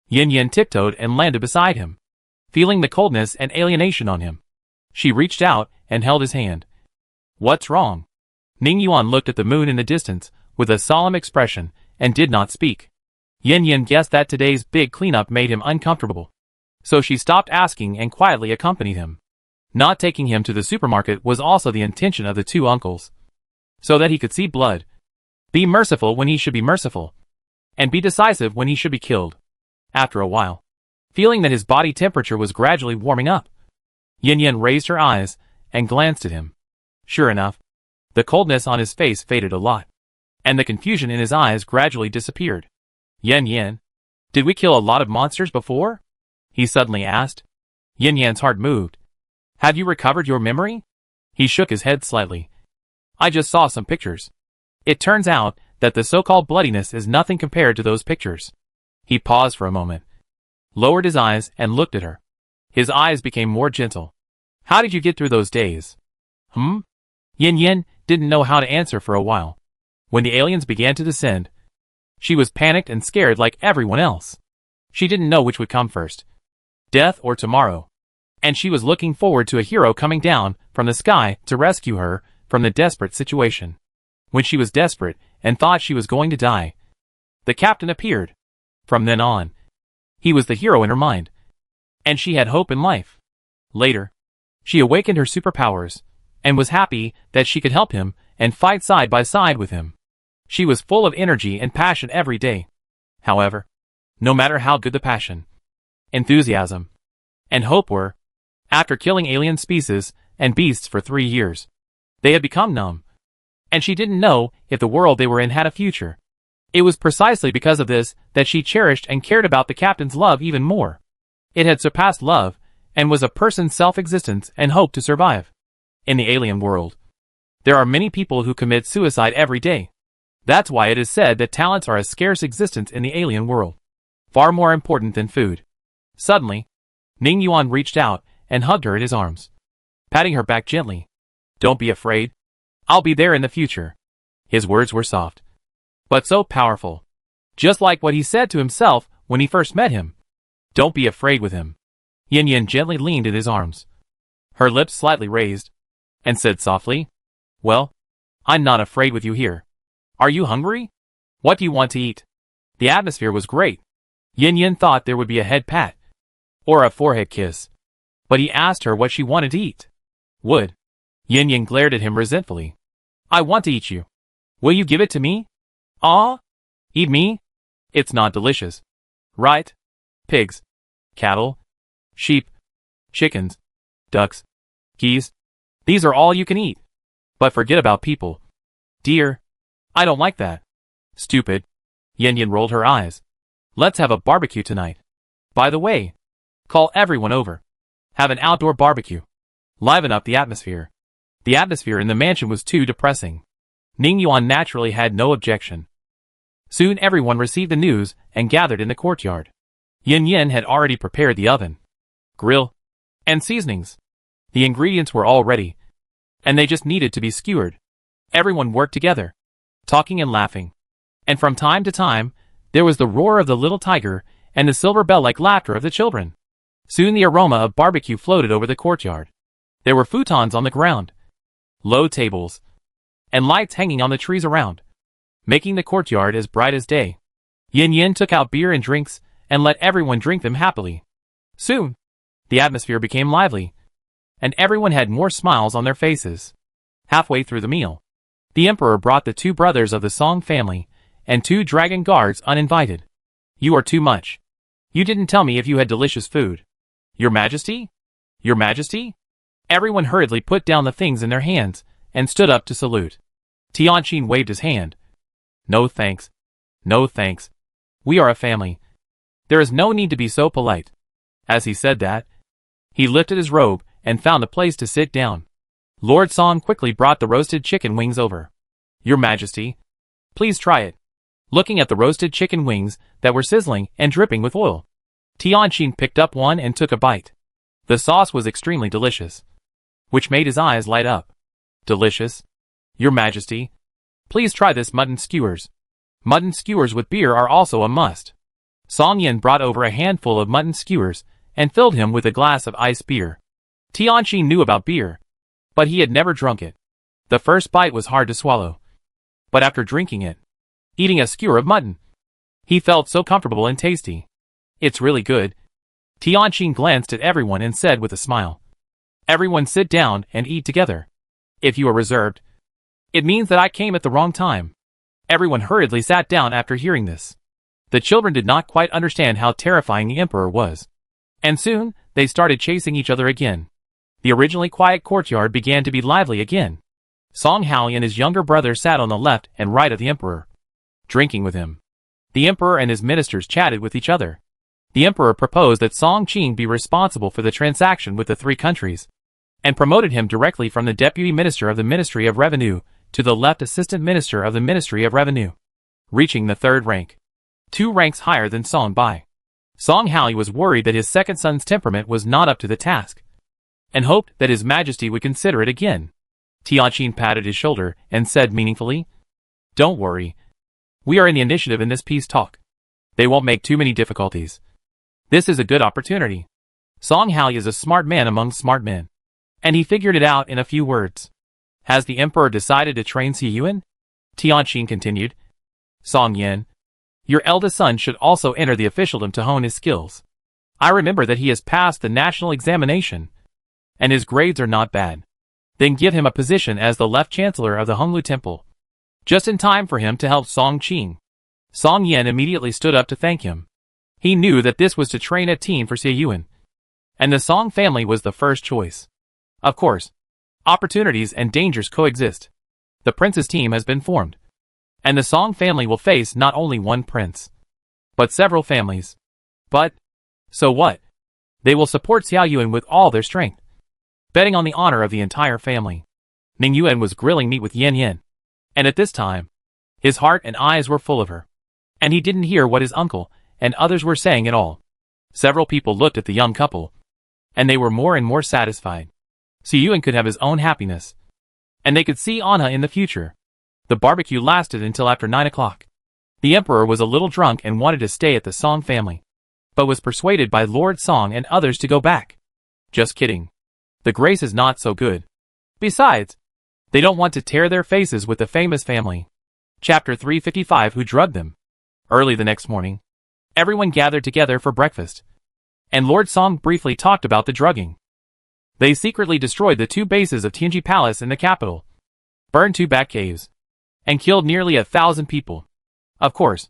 Yin Yin tiptoed and landed beside him, feeling the coldness and alienation on him. She reached out and held his hand. What's wrong? Ning Yuan looked at the moon in the distance with a solemn expression and did not speak. Yin Yin guessed that today's big cleanup made him uncomfortable, so she stopped asking and quietly accompanied him. Not taking him to the supermarket was also the intention of the two uncles, so that he could see blood. Be merciful when he should be merciful, and be decisive when he should be killed. After a while, feeling that his body temperature was gradually warming up, Yin Yin raised her eyes and glanced at him. Sure enough, the coldness on his face faded a lot, and the confusion in his eyes gradually disappeared. Yin Yin, did we kill a lot of monsters before? He suddenly asked. Yin Yan's heart moved. Have you recovered your memory? He shook his head slightly. I just saw some pictures. It turns out that the so-called bloodiness is nothing compared to those pictures. He paused for a moment, lowered his eyes and looked at her. His eyes became more gentle. How did you get through those days? Yin Yin didn't know how to answer for a while. When the aliens began to descend, she was panicked and scared like everyone else. She didn't know which would come first, death or tomorrow. And she was looking forward to a hero coming down from the sky to rescue her from the desperate situation. When she was desperate and thought she was going to die, the captain appeared. From then on, he was the hero in her mind, and she had hope in life. Later, she awakened her superpowers, and was happy that she could help him and fight side by side with him. She was full of energy and passion every day. However, no matter how good the passion, enthusiasm, and hope were, after killing alien species and beasts for 3 years, they had become numb, and she didn't know if the world they were in had a future. It was precisely because of this that she cherished and cared about the captain's love even more. It had surpassed love, and was a person's self-existence and hope to survive. In the alien world, there are many people who commit suicide every day. That's why it is said that talents are a scarce existence in the alien world, far more important than food. Suddenly, Ning Yuan reached out and hugged her in his arms, patting her back gently. Don't be afraid. I'll be there in the future. His words were soft, but so powerful, just like what he said to himself when he first met him. Don't be afraid with him. Yin Yin gently leaned in his arms, her lips slightly raised, and said softly, Well, I'm not afraid with you here. Are you hungry? What do you want to eat? The atmosphere was great. Yin Yin thought there would be a head pat, or a forehead kiss, but he asked her what she wanted to eat. Would. Yin Yin glared at him resentfully. I want to eat you. Will you give it to me? Ah? Eat me? It's not delicious. Right? Pigs, cattle, sheep, chickens, ducks, geese. These are all you can eat. But forget about people. Dear, I don't like that. Stupid. Yin Yin rolled her eyes. Let's have a barbecue tonight. By the way, call everyone over. Have an outdoor barbecue. Liven up the atmosphere. The atmosphere in the mansion was too depressing. Ning Yuan naturally had no objection. Soon everyone received the news and gathered in the courtyard. Yin Yin had already prepared the oven, grill, and seasonings. The ingredients were all ready, and they just needed to be skewered. Everyone worked together, talking and laughing. And from time to time, there was the roar of the little tiger and the silver bell-like laughter of the children. Soon the aroma of barbecue floated over the courtyard. There were futons on the ground, low tables, and lights hanging on the trees around, making the courtyard as bright as day. Yin Yin took out beer and drinks and let everyone drink them happily. Soon, the atmosphere became lively, and everyone had more smiles on their faces. Halfway through the meal, the emperor brought the two brothers of the Song family and two dragon guards uninvited. You are too much. You didn't tell me if you had delicious food. Your Majesty? Your Majesty? Everyone hurriedly put down the things in their hands and stood up to salute. Tianqin waved his hand. No thanks. No thanks. We are a family. There is no need to be so polite. As he said that, he lifted his robe and found a place to sit down. Lord Song quickly brought the roasted chicken wings over. Your Majesty, please try it. Looking at the roasted chicken wings that were sizzling and dripping with oil, Tianqin picked up one and took a bite. The sauce was extremely delicious, which made his eyes light up. Delicious? Your Majesty, please try this mutton skewers. Mutton skewers with beer are also a must. Song Yin brought over a handful of mutton skewers and filled him with a glass of iced beer. Tianqin knew about beer, but he had never drunk it. The first bite was hard to swallow, but after drinking it, eating a skewer of mutton, he felt so comfortable and tasty. It's really good. Tianqin glanced at everyone and said with a smile, Everyone sit down and eat together. If you are reserved, it means that I came at the wrong time. Everyone hurriedly sat down after hearing this. The children did not quite understand how terrifying the emperor was, and soon they started chasing each other again. The originally quiet courtyard began to be lively again. Song Haoli and his younger brother sat on the left and right of the emperor, drinking with him. The emperor and his ministers chatted with each other. The emperor proposed that Song Qing be responsible for the transaction with the three countries, and promoted him directly from the deputy minister of the Ministry of Revenue to the left assistant minister of the Ministry of Revenue, reaching the third rank, 2 ranks higher than Song Bai. Song Haoli was worried that his second son's temperament was not up to the task, and hoped that His Majesty would consider it again. Tianqin patted his shoulder and said meaningfully, Don't worry. We are in the initiative in this peace talk. They won't make too many difficulties. This is a good opportunity. Song Haoli is a smart man among smart men, and he figured it out in a few words. Has the emperor decided to train Xi Yuan? Tianqin continued. Song Yin, your eldest son should also enter the officialdom to hone his skills. I remember that he has passed the national examination, and his grades are not bad. Then give him a position as the left chancellor of the Honglu Temple, just in time for him to help Song Qing. Song Yin immediately stood up to thank him. He knew that this was to train a team for Xi Yuan, and the Song family was the first choice. Of course, opportunities and dangers coexist. The prince's team has been formed, and the Song family will face not only one prince, but several families. But, so what? They will support Xia Yuan with all their strength, betting on the honor of the entire family. Ning Yuan was grilling meat with Yin Yin, and at this time, His heart and eyes were full of her, and he didn't hear what his uncle and others were saying at all. Several people looked at the young couple, and they were more and more satisfied. Siyuan could have his own happiness, and they could see Anna in the future. The barbecue lasted until after 9 o'clock. The emperor was a little drunk and wanted to stay at the Song family, but was persuaded by Lord Song and others to go back. Just kidding. The grace is not so good. Besides, they don't want to tear their faces with the famous family. Chapter 355. Who drugged them? Early the next morning, everyone gathered together for breakfast, and Lord Song briefly talked about the drugging. They secretly destroyed the 2 bases of Tianji Palace in the capital, burned 2 bat caves, and killed nearly 1,000 people. Of course,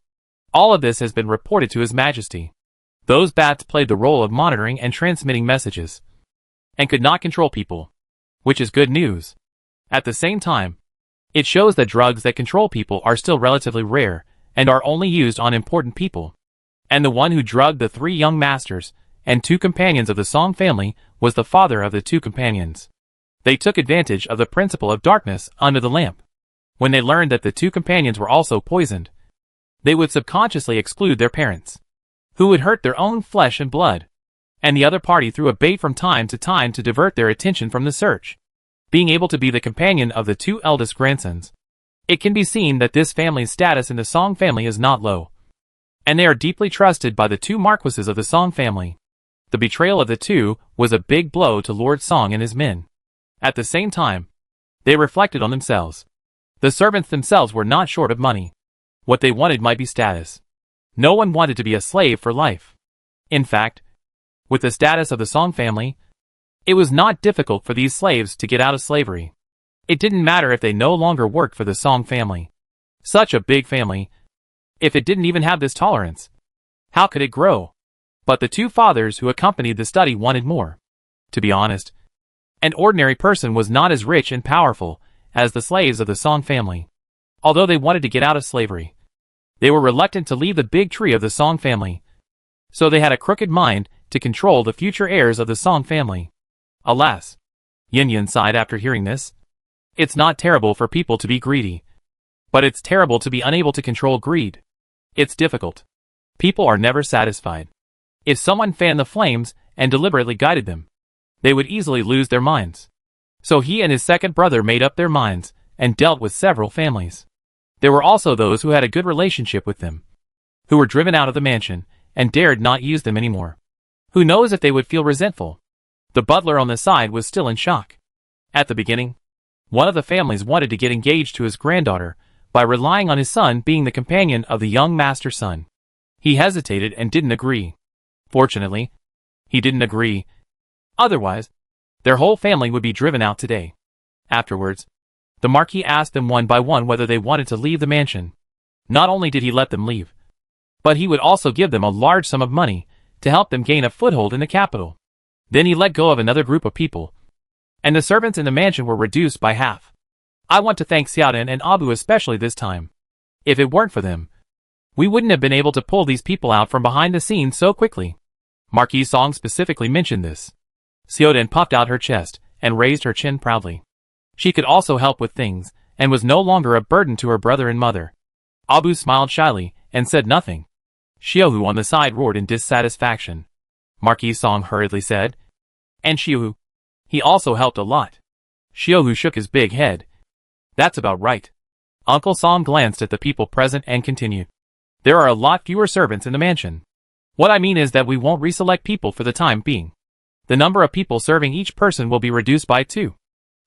all of this has been reported to His Majesty. Those bats played the role of monitoring and transmitting messages, and could not control people, which is good news. At the same time, it shows that drugs that control people are still relatively rare and are only used on important people. And the one who drugged the 3 young masters and 2 companions of the Song family was the father of the 2 companions. They took advantage of the principle of darkness under the lamp. When they learned that the 2 companions were also poisoned, they would subconsciously exclude their parents, who would hurt their own flesh and blood, and the other party threw a bait from time to time to divert their attention from the search. Being able to be the companion of the 2 eldest grandsons, it can be seen that this family's status in the Song family is not low, and they are deeply trusted by the 2 marquises of the Song family. The betrayal of the 2 was a big blow to Lord Song and his men. At the same time, they reflected on themselves. The servants themselves were not short of money. What they wanted might be status. No one wanted to be a slave for life. In fact, with the status of the Song family, it was not difficult for these slaves to get out of slavery. It didn't matter if they no longer worked for the Song family. Such a big family, if it didn't even have this tolerance, how could it grow? But the 2 fathers who accompanied the study wanted more. To be honest, an ordinary person was not as rich and powerful as the slaves of the Song family. Although they wanted to get out of slavery, they were reluctant to leave the big tree of the Song family. So they had a crooked mind to control the future heirs of the Song family. Alas, Yin Yin sighed after hearing this. It's not terrible for people to be greedy, but it's terrible to be unable to control greed. It's difficult. People are never satisfied. If someone fanned the flames and deliberately guided them, they would easily lose their minds. So he and his second brother made up their minds and dealt with several families. There were also those who had a good relationship with them, who were driven out of the mansion and dared not use them anymore. Who knows if they would feel resentful? The butler on the side was still in shock. At the beginning, one of the families wanted to get engaged to his granddaughter by relying on his son being the companion of the young master's son. He hesitated and didn't agree. Fortunately, he didn't agree. Otherwise, their whole family would be driven out today. Afterwards, the Marquis asked them one by one whether they wanted to leave the mansion. Not only did he let them leave, but he would also give them a large sum of money to help them gain a foothold in the capital. Then he let go of another group of people, and the servants in the mansion were reduced by half. I want to thank Xiaodan and Abu especially this time. If it weren't for them, we wouldn't have been able to pull these people out from behind the scenes so quickly. Marquis Song specifically mentioned this. Xiaodan puffed out her chest and raised her chin proudly. She could also help with things, and was no longer a burden to her brother and mother. Abu smiled shyly and said nothing. Xiaohu on the side roared in dissatisfaction. Marquis Song hurriedly said, "And Xiaohu? He also helped a lot." Xiaohu shook his big head. "That's about right." Uncle Song glanced at the people present and continued. "There are a lot fewer servants in the mansion. What I mean is that we won't reselect people for the time being. The number of people serving each person will be reduced by 2.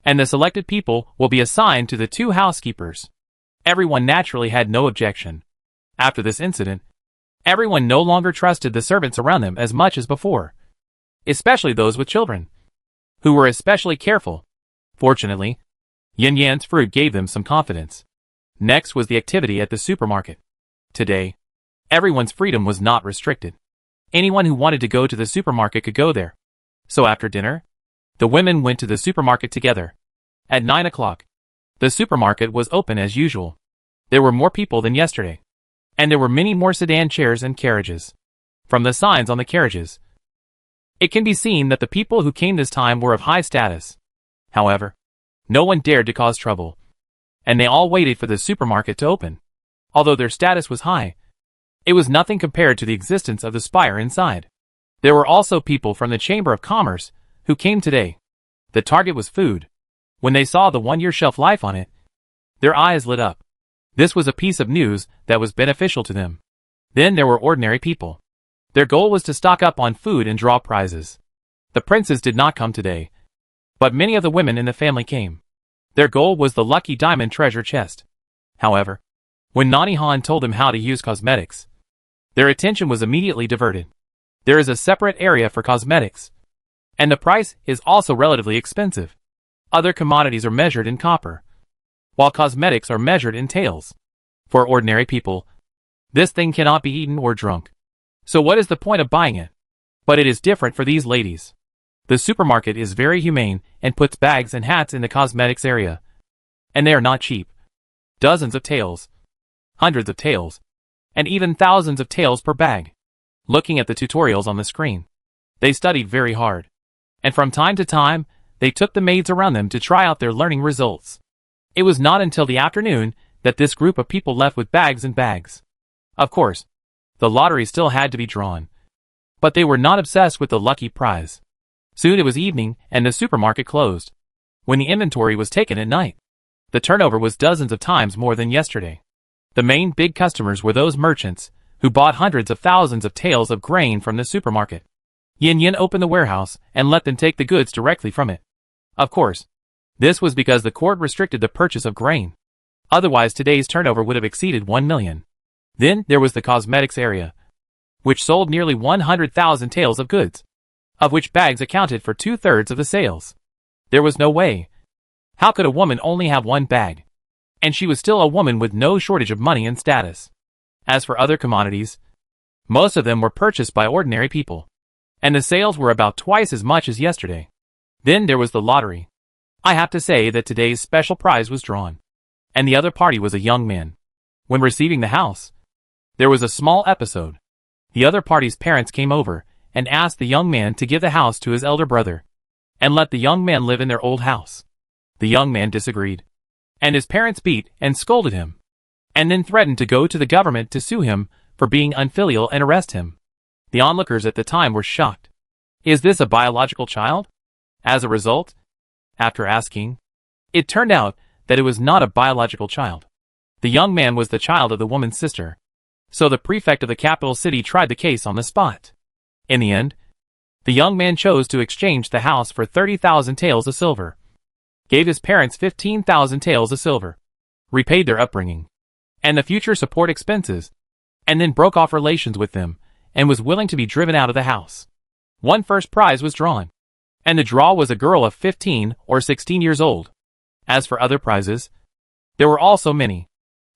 And the selected people will be assigned to the 2 housekeepers." Everyone naturally had no objection. After this incident, everyone no longer trusted the servants around them as much as before, especially those with children, who were especially careful. Fortunately, Yin Yan's fruit gave them some confidence. Next was the activity at the supermarket. Today, everyone's freedom was not restricted. Anyone who wanted to go to the supermarket could go there. So after dinner, the women went to the supermarket together. At 9 o'clock, the supermarket was open as usual. There were more people than yesterday, and there were many more sedan chairs and carriages. From the signs on the carriages, it can be seen that the people who came this time were of high status. However, no one dared to cause trouble, and they all waited for the supermarket to open. Although their status was high, it was nothing compared to the existence of the spire inside. There were also people from the Chamber of Commerce who came today. The target was food. When they saw the 1-year shelf life on it, their eyes lit up. This was a piece of news that was beneficial to them. Then there were ordinary people. Their goal was to stock up on food and draw prizes. The princes did not come today, but many of the women in the family came. Their goal was the lucky diamond treasure chest. However, when Nani Han told them how to use cosmetics, their attention was immediately diverted. There is a separate area for cosmetics, and the price is also relatively expensive. Other commodities are measured in copper, while cosmetics are measured in taels. For ordinary people, this thing cannot be eaten or drunk. So what is the point of buying it? But it is different for these ladies. The supermarket is very humane and puts bags and hats in the cosmetics area. And they are not cheap. Dozens of taels, hundreds of taels, and even thousands of taels per bag. Looking at the tutorials on the screen, they studied very hard. And from time to time, they took the maids around them to try out their learning results. It was not until the afternoon that this group of people left with bags and bags. Of course, the lottery still had to be drawn. But they were not obsessed with the lucky prize. Soon it was evening and the supermarket closed. When the inventory was taken at night, the turnover was dozens of times more than yesterday. The main big customers were those merchants who bought hundreds of thousands of taels of grain from the supermarket. Yin Yin opened the warehouse and let them take the goods directly from it. Of course, this was because the court restricted the purchase of grain. Otherwise today's turnover would have exceeded 1 million. Then there was the cosmetics area, which sold nearly 100,000 taels of goods, of which bags accounted for 2/3 of the sales. There was no way. How could a woman only have one bag? And she was still a woman with no shortage of money and status. As for other commodities, most of them were purchased by ordinary people, and the sales were about twice as much as yesterday. Then there was the lottery. I have to say that today's special prize was drawn, and the other party was a young man. When receiving the house, there was a small episode. The other party's parents came over and asked the young man to give the house to his elder brother and let the young man live in their old house. The young man disagreed, and his parents beat and scolded him, and then threatened to go to the government to sue him for being unfilial and arrest him. The onlookers at the time were shocked. Is this a biological child? As a result, after asking, it turned out that it was not a biological child. The young man was the child of the woman's sister. So the prefect of the capital city tried the case on the spot. In the end, the young man chose to exchange the house for 30,000 taels of silver, gave his parents 15,000 taels of silver, repaid their upbringing, and the future support expenses, and then broke off relations with them, and was willing to be driven out of the house. One first prize was drawn, and the draw was a girl of 15 or 16 years old. As for other prizes, there were also many.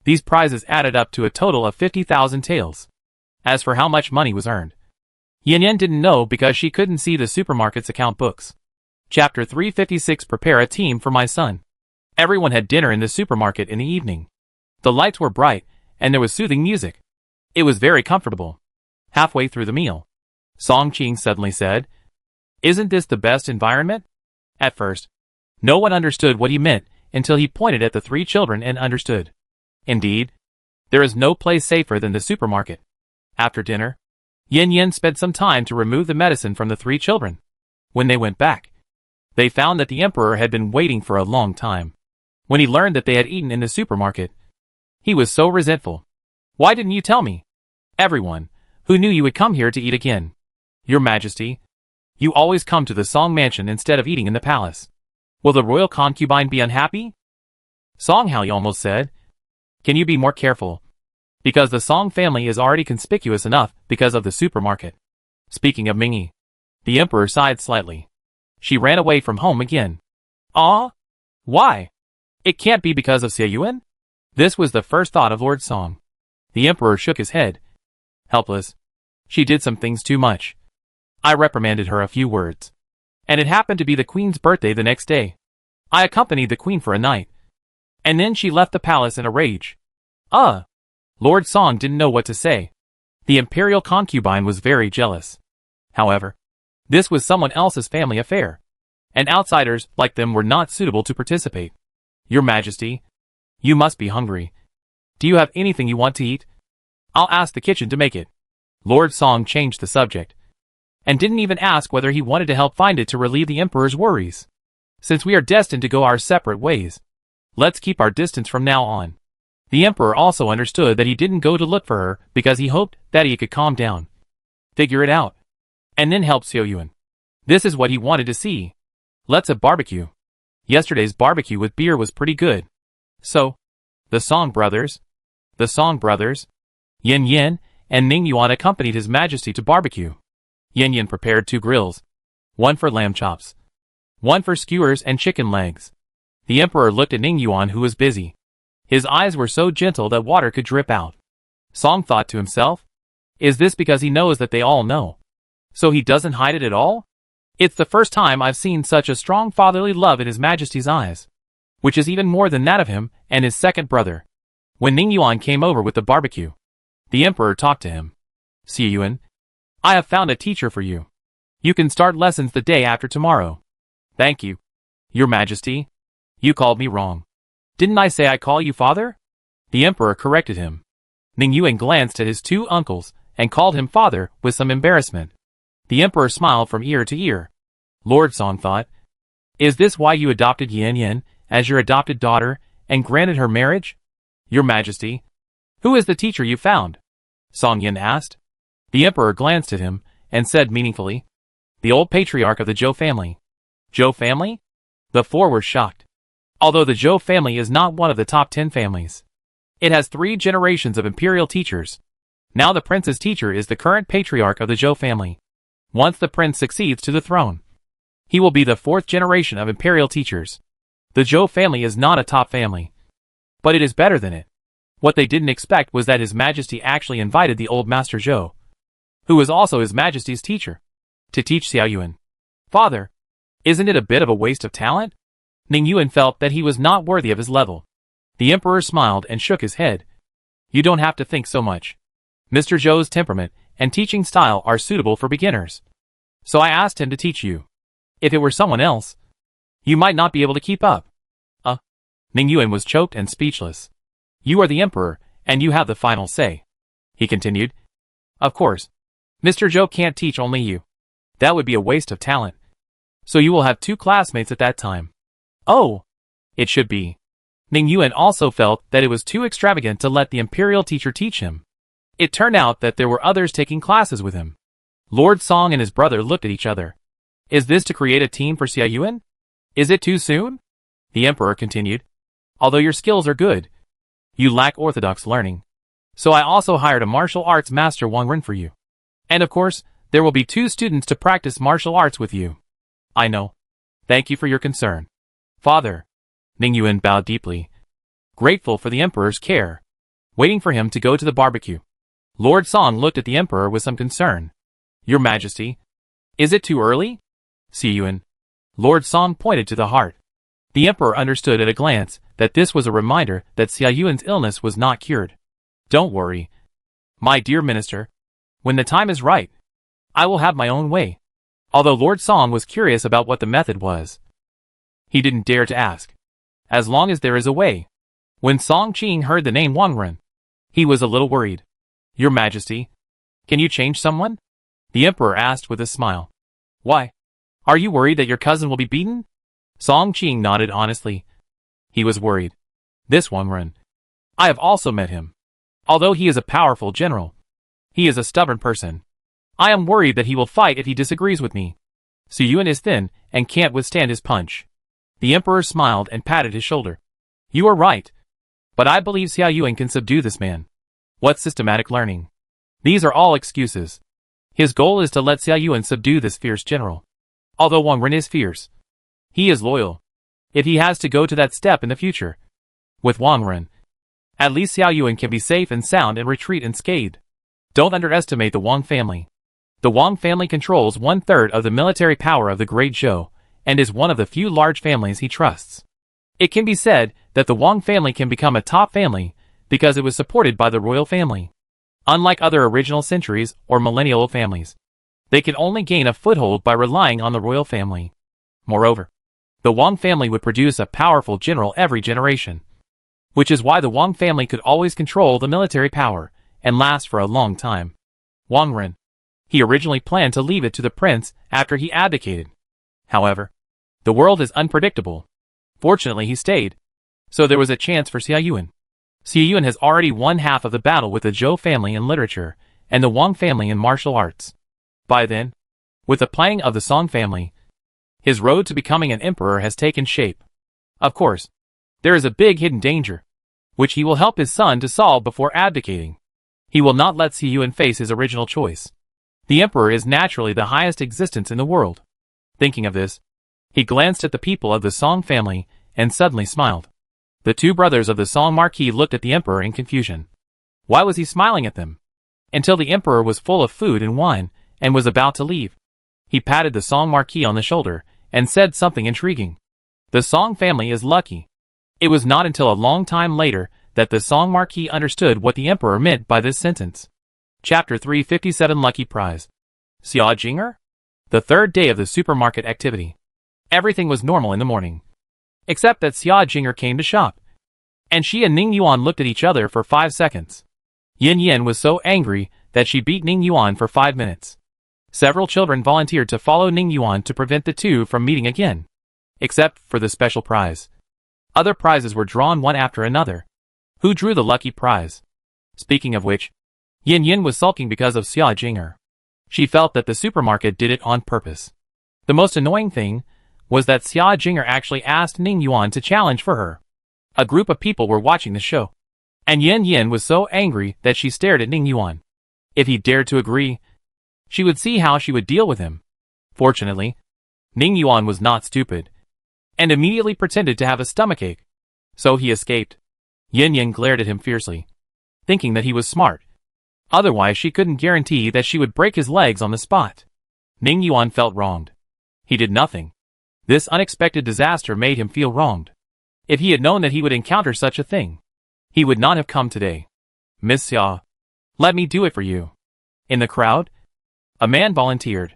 These prizes added up to a total of 50,000 taels. As for how much money was earned, Yin Yin didn't know because she couldn't see the supermarket's account books. Chapter 356. Prepare a team for my son. Everyone had dinner in the supermarket in the evening. The lights were bright, and there was soothing music. It was very comfortable. Halfway through the meal, Song Qing suddenly said, "Isn't this the best environment?" At first, no one understood what he meant until he pointed at the 3 children and understood. Indeed, there is no place safer than the supermarket. After dinner, Yin Yin spent some time to remove the medicine from the 3 children. When they went back, they found that the emperor had been waiting for a long time. When he learned that they had eaten in the supermarket, he was so resentful. "Why didn't you tell me? Everyone who knew you would come here to eat again. Your Majesty, you always come to the Song mansion instead of eating in the palace. Will the royal concubine be unhappy?" Song Hao almost said, "Can you be more careful? Because the Song family is already conspicuous enough because of the supermarket." Speaking of Mingyi, the emperor sighed slightly. She ran away from home again. Ah? Why? It can't be because of Seiyuan? This was the first thought of Lord Song. The emperor shook his head. Helpless. She did some things too much. I reprimanded her a few words. And it happened to be the queen's birthday the next day. I accompanied the queen for a night. And then she left the palace in a rage. Lord Song didn't know what to say. The imperial concubine was very jealous. However, this was someone else's family affair, and outsiders like them were not suitable to participate. Your Majesty, you must be hungry. Do you have anything you want to eat? I'll ask the kitchen to make it. Lord Song changed the subject, and didn't even ask whether he wanted to help find it to relieve the emperor's worries. Since we are destined to go our separate ways, let's keep our distance from now on. The emperor also understood that he didn't go to look for her because he hoped that he could calm down, figure it out, and then help Xiao Yuan. This is what he wanted to see. Let's have barbecue. Yesterday's barbecue with beer was pretty good. So, the Song brothers, Yin Yin, and Ning Yuan accompanied His Majesty to barbecue. Yin Yin prepared 2 grills, one for lamb chops, one for skewers and chicken legs. The emperor looked at Ning Yuan, who was busy. His eyes were so gentle that water could drip out. Song thought to himself, is this because he knows that they all know, so he doesn't hide it at all? It's the first time I've seen such a strong fatherly love in His Majesty's eyes, which is even more than that of him and his second brother. When Ning Yuan came over with the barbecue, the emperor talked to him. Xiao Yuan, I have found a teacher for you. You can start lessons the day after tomorrow. Thank you, Your Majesty. You called me wrong. Didn't I say I call you father? The emperor corrected him. Ning Yuan glanced at his 2 uncles and called him father with some embarrassment. The emperor smiled from ear to ear. Lord Song thought, is this why you adopted Yin Yin as your adopted daughter and granted her marriage? Your Majesty, who is the teacher you found? Song Yin asked. The emperor glanced at him and said meaningfully, the old patriarch of the Zhou family. Zhou family? The 4 were shocked. Although the Zhou family is not one of the top 10 families, it has 3 generations of imperial teachers. Now the prince's teacher is the current patriarch of the Zhou family. Once the prince succeeds to the throne, he will be the 4th generation of imperial teachers. The Zhou family is not a top family, but it is better than it. What they didn't expect was that His Majesty actually invited the old Master Zhou, who was also His Majesty's teacher, to teach Xiao Yuan. Father, isn't it a bit of a waste of talent? Ning Yuan felt that he was not worthy of his level. The emperor smiled and shook his head. You don't have to think so much. Mr. Zhou's temperament and teaching style are suitable for beginners, so I asked him to teach you. If it were someone else, you might not be able to keep up. Ning Yuan was choked and speechless. You are the emperor, and you have the final say. He continued. Of course, Mr. Zhou can't teach only you. That would be a waste of talent. So you will have 2 classmates at that time. Oh, it should be. Ning Yuan also felt that it was too extravagant to let the imperial teacher teach him. It turned out that there were others taking classes with him. Lord Song and his brother looked at each other. Is this to create a team for Xiao Yuan? Is it too soon? The emperor continued. Although your skills are good, you lack orthodox learning. So I also hired a martial arts master Wang Ren for you. And of course, there will be 2 students to practice martial arts with you. I know. Thank you for your concern, Father. Ning Yuan bowed deeply, grateful for the emperor's care, waiting for him to go to the barbecue. Lord Song looked at the emperor with some concern. Your Majesty, is it too early? Xiao Yuan. Lord Song pointed to the heart. The emperor understood at a glance that this was a reminder that Xiao Yuan's illness was not cured. Don't worry, my dear minister. When the time is right, I will have my own way. Although Lord Song was curious about what the method was, he didn't dare to ask. As long as there is a way. When Song Qing heard the name Wang Ren, he was a little worried. Your Majesty, can you change someone? The emperor asked with a smile. Why? Are you worried that your cousin will be beaten? Song Qing nodded honestly. He was worried. This Wang Ren, I have also met him. Although he is a powerful general, he is a stubborn person. I am worried that he will fight if he disagrees with me. Xiao Yuan is thin and can't withstand his punch. The emperor smiled and patted his shoulder. You are right. But I believe Xiao Yuan can subdue this man. What systematic learning? These are all excuses. His goal is to let Xiao Yuan subdue this fierce general. Although Wang Ren is fierce, he is loyal. If he has to go to that step in the future, with Wang Ren, at least Xiao Yuan can be safe and sound and retreat unscathed. Don't underestimate the Wang family. The Wang family controls 1/3 of the military power of the Great Zhou, and is one of the few large families he trusts. It can be said that the Wang family can become a top family because it was supported by the royal family. Unlike other original centuries or millennial families, they can only gain a foothold by relying on the royal family. Moreover, the Wang family would produce a powerful general every generation, which is why the Wang family could always control the military power and last for a long time. Wang Ren. He originally planned to leave it to the prince after he abdicated. However, the world is unpredictable. Fortunately, he stayed, so there was a chance for Xia Yuan. Xia Yuan has already won half of the battle with the Zhou family in literature and the Wang family in martial arts. By then, with the planning of the Song family, his road to becoming an emperor has taken shape. Of course, there is a big hidden danger, which he will help his son to solve before abdicating. He will not let Xia Yuan face his original choice. The emperor is naturally the highest existence in the world. Thinking of this, he glanced at the people of the Song family and suddenly smiled. The two brothers of the Song Marquis looked at the emperor in confusion. Why was he smiling at them? Until the emperor was full of food and wine and was about to leave. He patted the Song Marquis on the shoulder and said something intriguing. The Song family is lucky. It was not until a long time later that the Song Marquis understood what the emperor meant by this sentence. Chapter 357 Lucky Prize. Xia Jinger? The third day of the supermarket activity. Everything was normal in the morning, except that Xia Jinger came to shop, and she and Ning Yuan looked at each other for 5 seconds. Yin Yin was so angry that she beat Ning Yuan for 5 minutes. Several children volunteered to follow Ning Yuan to prevent the two from meeting again, except for the special prize. Other prizes were drawn one after another. Who drew the lucky prize? Speaking of which, Yin Yin was sulking because of Xia Jinger. She felt that the supermarket did it on purpose. The most annoying thing was that Xia Jinger actually asked Ning Yuan to challenge for her. A group of people were watching the show, and Yin Yin was so angry that she stared at Ning Yuan. If he dared to agree, she would see how she would deal with him. Fortunately, Ning Yuan was not stupid, and immediately pretended to have a stomachache, so he escaped. Yin Yin glared at him fiercely, thinking that he was smart. Otherwise she couldn't guarantee that she would break his legs on the spot. Ning Yuan felt wronged. He did nothing. This unexpected disaster made him feel wronged. If he had known that he would encounter such a thing, he would not have come today. Miss Xia, let me do it for you. In the crowd, a man volunteered.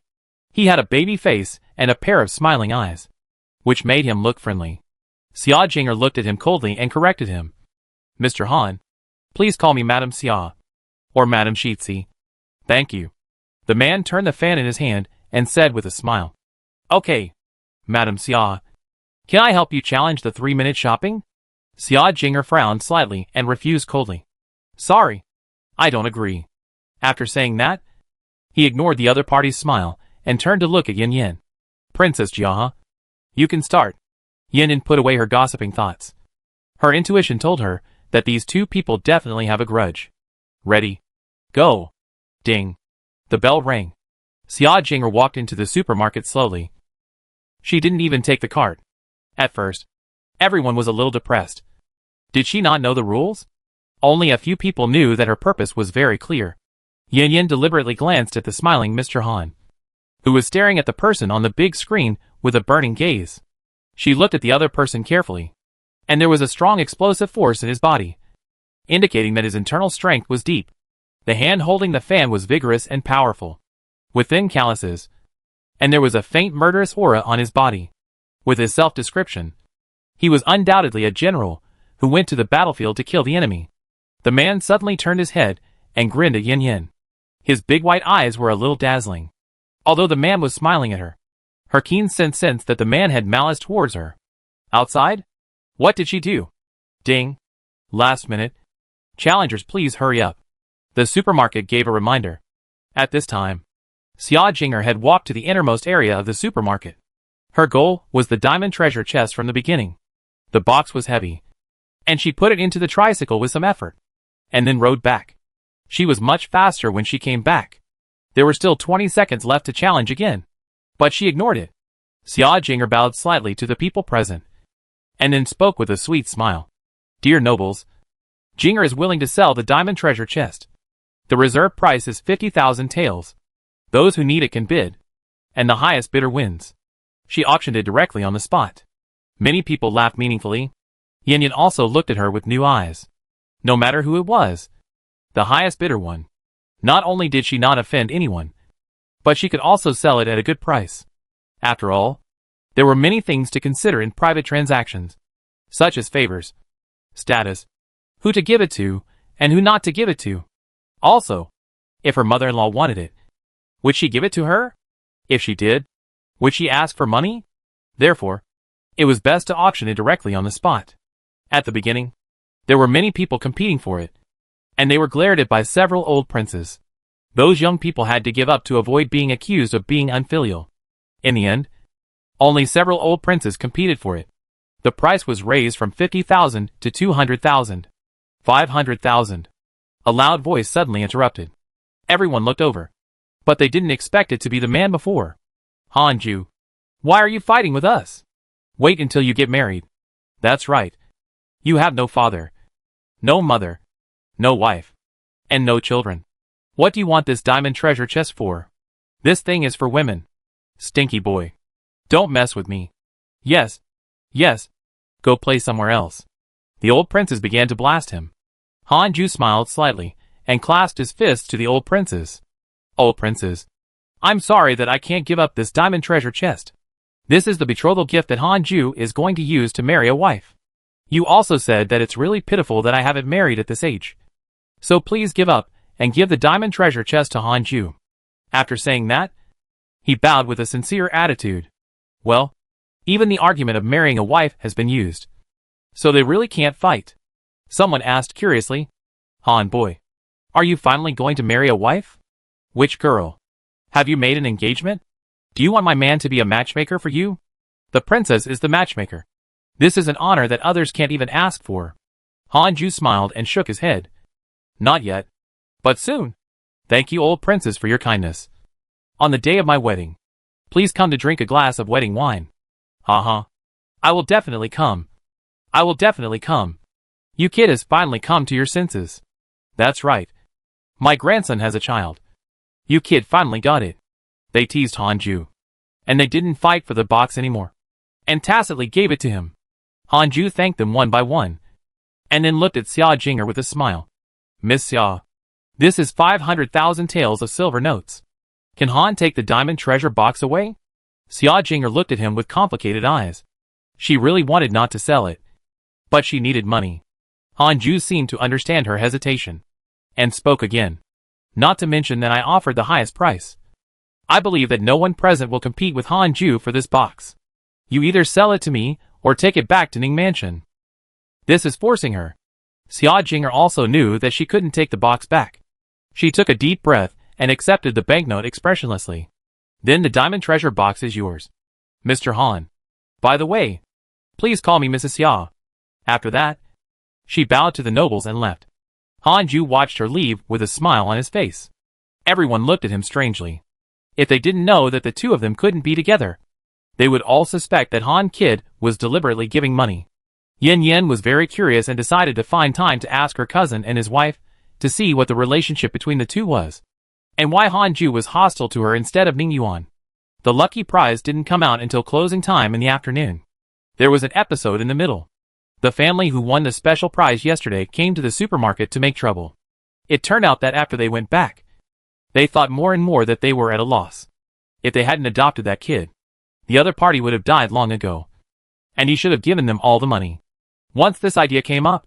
He had a baby face and a pair of smiling eyes, which made him look friendly. Xia Jinger looked at him coldly and corrected him. Mr. Han, please call me Madam Xia, or Madam Shitzi. Thank you. The man turned the fan in his hand and said with a smile. Okay, Madam Xia, can I help you challenge the 3-minute shopping? Xia Jinger frowned slightly and refused coldly. Sorry, I don't agree. After saying that, he ignored the other party's smile and turned to look at Yin Yin. Princess Jia, you can start. Yin Yin put away her gossiping thoughts. Her intuition told her that these two people definitely have a grudge. Ready? Go. Ding. The bell rang. Xia Jinger walked into the supermarket slowly. She didn't even take the cart. At first, everyone was a little depressed. Did she not know the rules? Only a few people knew that her purpose was very clear. Yin Yin deliberately glanced at the smiling Mr. Han, who was staring at the person on the big screen with a burning gaze. She looked at the other person carefully, and there was a strong explosive force in his body, indicating that his internal strength was deep. The hand holding the fan was vigorous and powerful, with thin calluses, and there was a faint murderous aura on his body. With his self-description, he was undoubtedly a general who went to the battlefield to kill the enemy. The man suddenly turned his head and grinned at Yin Yin. His big white eyes were a little dazzling. Although the man was smiling at her, her keen sense sensed that the man had malice towards her. Outside? What did she do? Ding. Last minute. Challengers, please hurry up. The supermarket gave a reminder. At this time, Xia Jinger had walked to the innermost area of the supermarket. Her goal was the diamond treasure chest from the beginning. The box was heavy, and she put it into the tricycle with some effort, and then rode back. She was much faster when she came back. There were still 20 seconds left to challenge again, but she ignored it. Xia Jinger bowed slightly to the people present, and then spoke with a sweet smile. Dear nobles, Jinger is willing to sell the diamond treasure chest. The reserve price is 50,000 taels. Those who need it can bid, and the highest bidder wins. She auctioned it directly on the spot. Many people laughed meaningfully. Yin Yin also looked at her with new eyes. No matter who it was, the highest bidder won. Not only did she not offend anyone, but she could also sell it at a good price. After all, there were many things to consider in private transactions, such as favors, status, who to give it to, and who not to give it to. Also, if her mother-in-law wanted it, would she give it to her? If she did, would she ask for money? Therefore, it was best to auction it directly on the spot. At the beginning, there were many people competing for it, and they were glared at by several old princes. Those young people had to give up to avoid being accused of being unfilial. In the end, only several old princes competed for it. The price was raised from 50,000 to 200,000. 500,000. A loud voice suddenly interrupted. Everyone looked over, but they didn't expect it to be the man before. Hanju, why are you fighting with us? Wait until you get married. That's right. You have no father, no mother, no wife, and no children. What do you want this diamond treasure chest for? This thing is for women. Stinky boy. Don't mess with me. Yes. Yes. Go play somewhere else. The old princes began to blast him. Hanju smiled slightly and clasped his fists to the old princes. Old princes, I'm sorry that I can't give up this diamond treasure chest. This is the betrothal gift that Hanju is going to use to marry a wife. You also said that it's really pitiful that I haven't married at this age. So please give up and give the diamond treasure chest to Hanju. After saying that, he bowed with a sincere attitude. Well, even the argument of marrying a wife has been used. So they really can't fight. Someone asked curiously, Han boy, are you finally going to marry a wife? Which girl? Have you made an engagement? Do you want my man to be a matchmaker for you? The princess is the matchmaker. This is an honor that others can't even ask for. Hanju smiled and shook his head. Not yet. But soon. Thank you, old princess, for your kindness. On the day of my wedding, please come to drink a glass of wedding wine. Haha. I will definitely come. I will definitely come. You kid has finally come to your senses. That's right. My grandson has a child. You kid finally got it. They teased Hanju. And they didn't fight for the box anymore. And tacitly gave it to him. Hanju thanked them one by one. And then looked at Xia Jinger with a smile. Miss Xia. This is 500,000 taels of silver notes. Can Han take the diamond treasure box away? Xia Jinger looked at him with complicated eyes. She really wanted not to sell it. But she needed money. Hanju seemed to understand her hesitation. And spoke again. Not to mention that I offered the highest price. I believe that no one present will compete with Hanju for this box. You either sell it to me, or take it back to Ning Mansion. This is forcing her. Xia Jinger also knew that she couldn't take the box back. She took a deep breath, and accepted the banknote expressionlessly. Then the diamond treasure box is yours. Mr. Han. By the way, please call me Mrs. Xia. After that, she bowed to the nobles and left. Hanju watched her leave with a smile on his face. Everyone looked at him strangely. If they didn't know that the two of them couldn't be together, they would all suspect that Han Kid was deliberately giving money. Yin Yen was very curious and decided to find time to ask her cousin and his wife to see what the relationship between the two was, and why Hanju was hostile to her instead of Ning Yuan. The lucky prize didn't come out until closing time in the afternoon. There was an episode in the middle. The family who won the special prize yesterday came to the supermarket to make trouble. It turned out that after they went back, they thought more and more that they were at a loss. If they hadn't adopted that kid, the other party would have died long ago. And he should have given them all the money. Once this idea came up,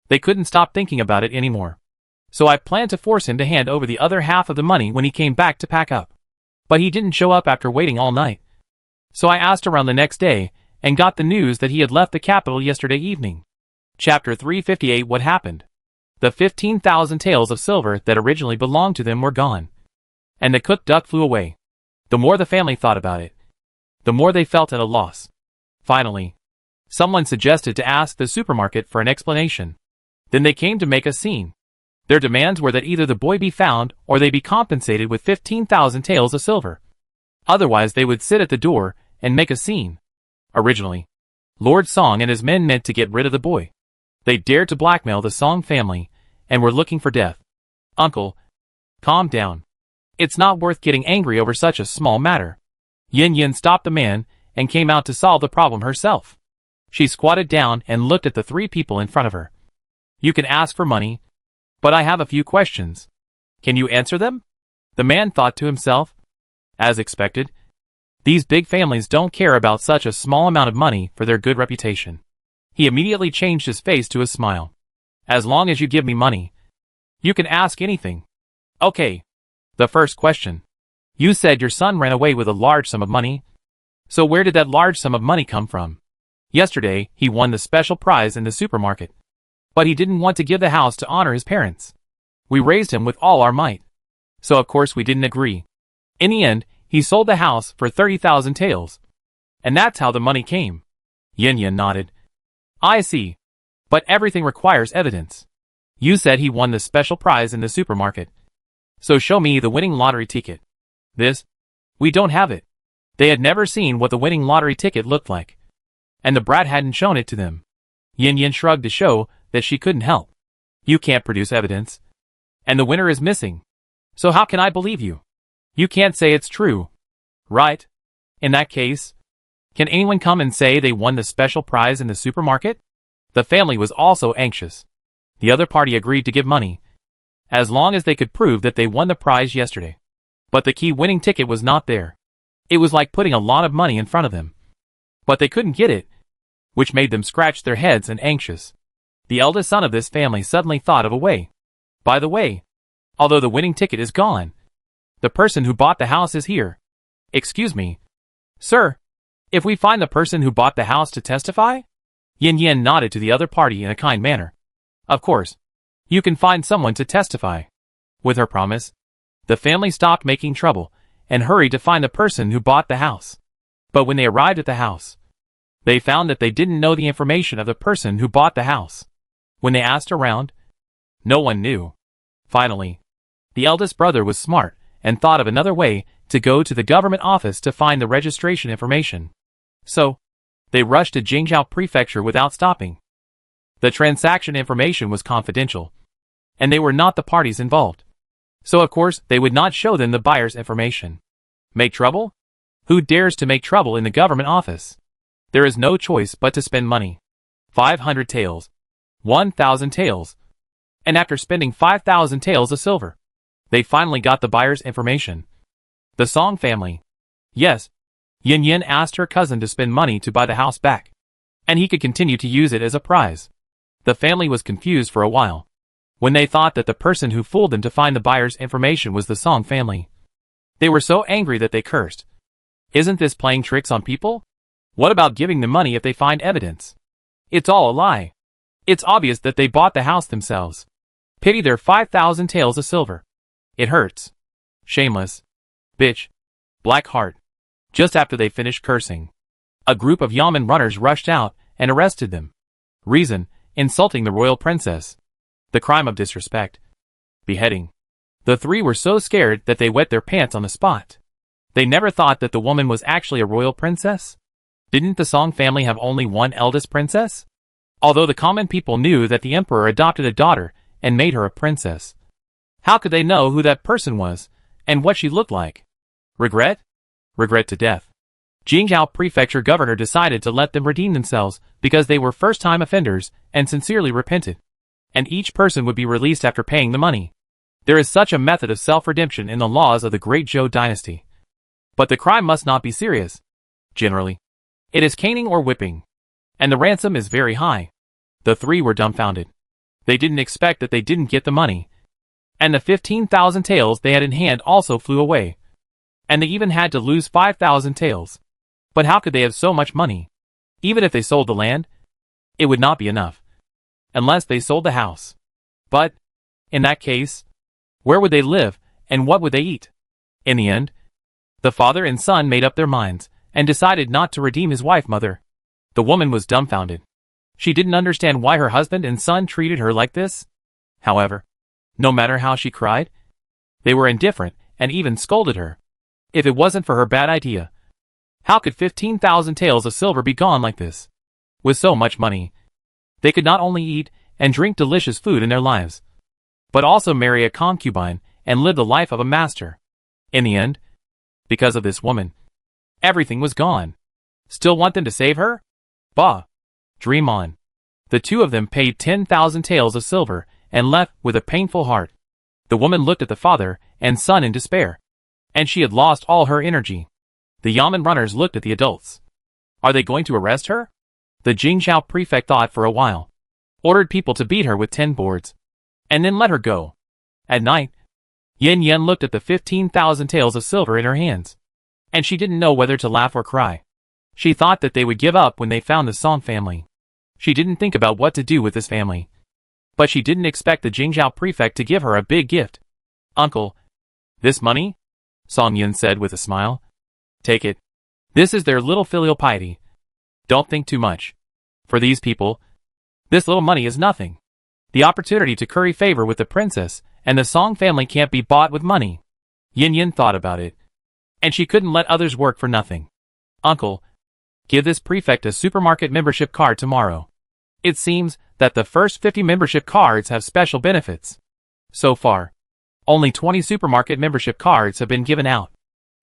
they couldn't stop thinking about it anymore. So I planned to force him to hand over the other half of the money when he came back to pack up. But he didn't show up after waiting all night. So I asked around the next day, and got the news that he had left the capital yesterday evening. Chapter 358. What happened? The 15,000 taels of silver that originally belonged to them were gone. And the cooked duck flew away. The more the family thought about it, the more they felt at a loss. Finally, someone suggested to ask the supermarket for an explanation. Then they came to make a scene. Their demands were that either the boy be found or they be compensated with 15,000 taels of silver. Otherwise they would sit at the door and make a scene. Originally, Lord Song and his men meant to get rid of the boy. They dared to blackmail the Song family and were looking for death. Uncle, calm down. It's not worth getting angry over such a small matter. Yin Yin stopped the man and came out to solve the problem herself. She squatted down and looked at the three people in front of her. You can ask for money, but I have a few questions. Can you answer them? The man thought to himself. As expected, these big families don't care about such a small amount of money for their good reputation. He immediately changed his face to a smile. As long as you give me money, you can ask anything. Okay. The first question. You said your son ran away with a large sum of money. So where did that large sum of money come from? Yesterday, he won the special prize in the supermarket. But he didn't want to give the house to honor his parents. We raised him with all our might. So of course we didn't agree. In the end, he sold the house for 30,000 taels. And that's how the money came. Yin Yin nodded. I see. But everything requires evidence. You said he won the special prize in the supermarket. So show me the winning lottery ticket. This? We don't have it. They had never seen what the winning lottery ticket looked like. And the brat hadn't shown it to them. Yin Yin shrugged to show that she couldn't help. You can't produce evidence. And the winner is missing. So how can I believe you? You can't say it's true. Right? In that case, can anyone come and say they won the special prize in the supermarket? The family was also anxious. The other party agreed to give money, as long as they could prove that they won the prize yesterday. But the key winning ticket was not there. It was like putting a lot of money in front of them. But they couldn't get it, which made them scratch their heads and anxious. The eldest son of this family suddenly thought of a way. By the way, although the winning ticket is gone, the person who bought the house is here. Excuse me. Sir, if we find the person who bought the house to testify? Yin Yin nodded to the other party in a kind manner. Of course. You can find someone to testify. With her promise, the family stopped making trouble and hurried to find the person who bought the house. But when they arrived at the house, they found that they didn't know the information of the person who bought the house. When they asked around, no one knew. Finally, the eldest brother was smart and thought of another way to go to the government office to find the registration information. So, they rushed to Jingzhou Prefecture without stopping. The transaction information was confidential, and they were not the parties involved. So of course, they would not show them the buyer's information. Make trouble? Who dares to make trouble in the government office? There is no choice but to spend money. 500 taels. 1,000 taels. And after spending 5,000 taels of silver, they finally got the buyer's information. The Song family. Yes. Yin Yin asked her cousin to spend money to buy the house back, and he could continue to use it as a prize. The family was confused for a while, when they thought that the person who fooled them to find the buyer's information was the Song family. They were so angry that they cursed. Isn't this playing tricks on people? What about giving them money if they find evidence? It's all a lie. It's obvious that they bought the house themselves. Pity their 5,000 taels of silver. It hurts. Shameless. Bitch. Black heart. Just after they finished cursing, a group of Yamen runners rushed out and arrested them. Reason: insulting the royal princess. The crime of disrespect. Beheading. The three were so scared that they wet their pants on the spot. They never thought that the woman was actually a royal princess. Didn't the Song family have only one eldest princess? Although the common people knew that the emperor adopted a daughter and made her a princess. How could they know who that person was and what she looked like? Regret? Regret to death. Jingzhou Prefecture governor decided to let them redeem themselves because they were first-time offenders and sincerely repented. And each person would be released after paying the money. There is such a method of self-redemption in the laws of the Great Zhou dynasty. But the crime must not be serious. Generally, it is caning or whipping. And the ransom is very high. The three were dumbfounded. They didn't expect that they didn't get the money. And the 15,000 taels they had in hand also flew away. And they even had to lose 5,000 taels. But how could they have so much money? Even if they sold the land, it would not be enough. Unless they sold the house. But, in that case, where would they live, and what would they eat? In the end, the father and son made up their minds, and decided not to redeem his wife mother. The woman was dumbfounded. She didn't understand why her husband and son treated her like this. However, no matter how she cried, they were indifferent and even scolded her. If it wasn't for her bad idea, how could 15,000 taels of silver be gone like this? With so much money, they could not only eat and drink delicious food in their lives, but also marry a concubine and live the life of a master. In the end, because of this woman, everything was gone. Still want them to save her? Bah! Dream on. The two of them paid 10,000 taels of silver and left with a painful heart. The woman looked at the father and son in despair, and she had lost all her energy. The Yamen runners looked at the adults. Are they going to arrest her? The Jingzhou prefect thought for a while, ordered people to beat her with 10 boards, and then let her go. At night, Yan Yan looked at the 15,000 taels of silver in her hands, and she didn't know whether to laugh or cry. She thought that they would give up when they found the Song family. She didn't think about what to do with this family. But she didn't expect the Jingzhou prefect to give her a big gift. "Uncle, this money?" Song Yun said with a smile. "Take it. This is their little filial piety. Don't think too much. For these people, this little money is nothing. The opportunity to curry favor with the princess and the Song family can't be bought with money." Yin Yin thought about it, and she couldn't let others work for nothing. "Uncle, give this prefect a supermarket membership card tomorrow. It seems that the first 50 membership cards have special benefits. So far, only 20 supermarket membership cards have been given out."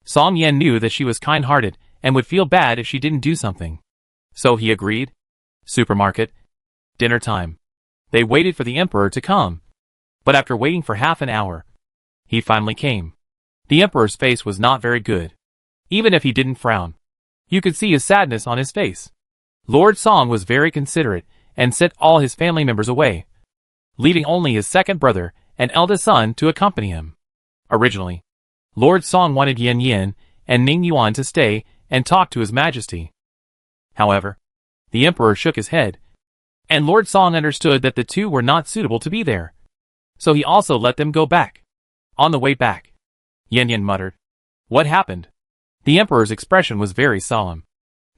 Song Yan knew that she was kind-hearted and would feel bad if she didn't do something. So he agreed. Supermarket. Dinner time. They waited for the emperor to come. But after waiting for half an hour, he finally came. The emperor's face was not very good. Even if he didn't frown, you could see his sadness on his face. Lord Song was very considerate and sent all his family members away, leaving only his second brother and eldest son to accompany him. Originally, Lord Song wanted Yan Yan and Ning Yuan to stay and talk to His Majesty. However, the emperor shook his head, and Lord Song understood that the two were not suitable to be there. So he also let them go back. On the way back, Yan Yan muttered, "What happened?" The emperor's expression was very solemn.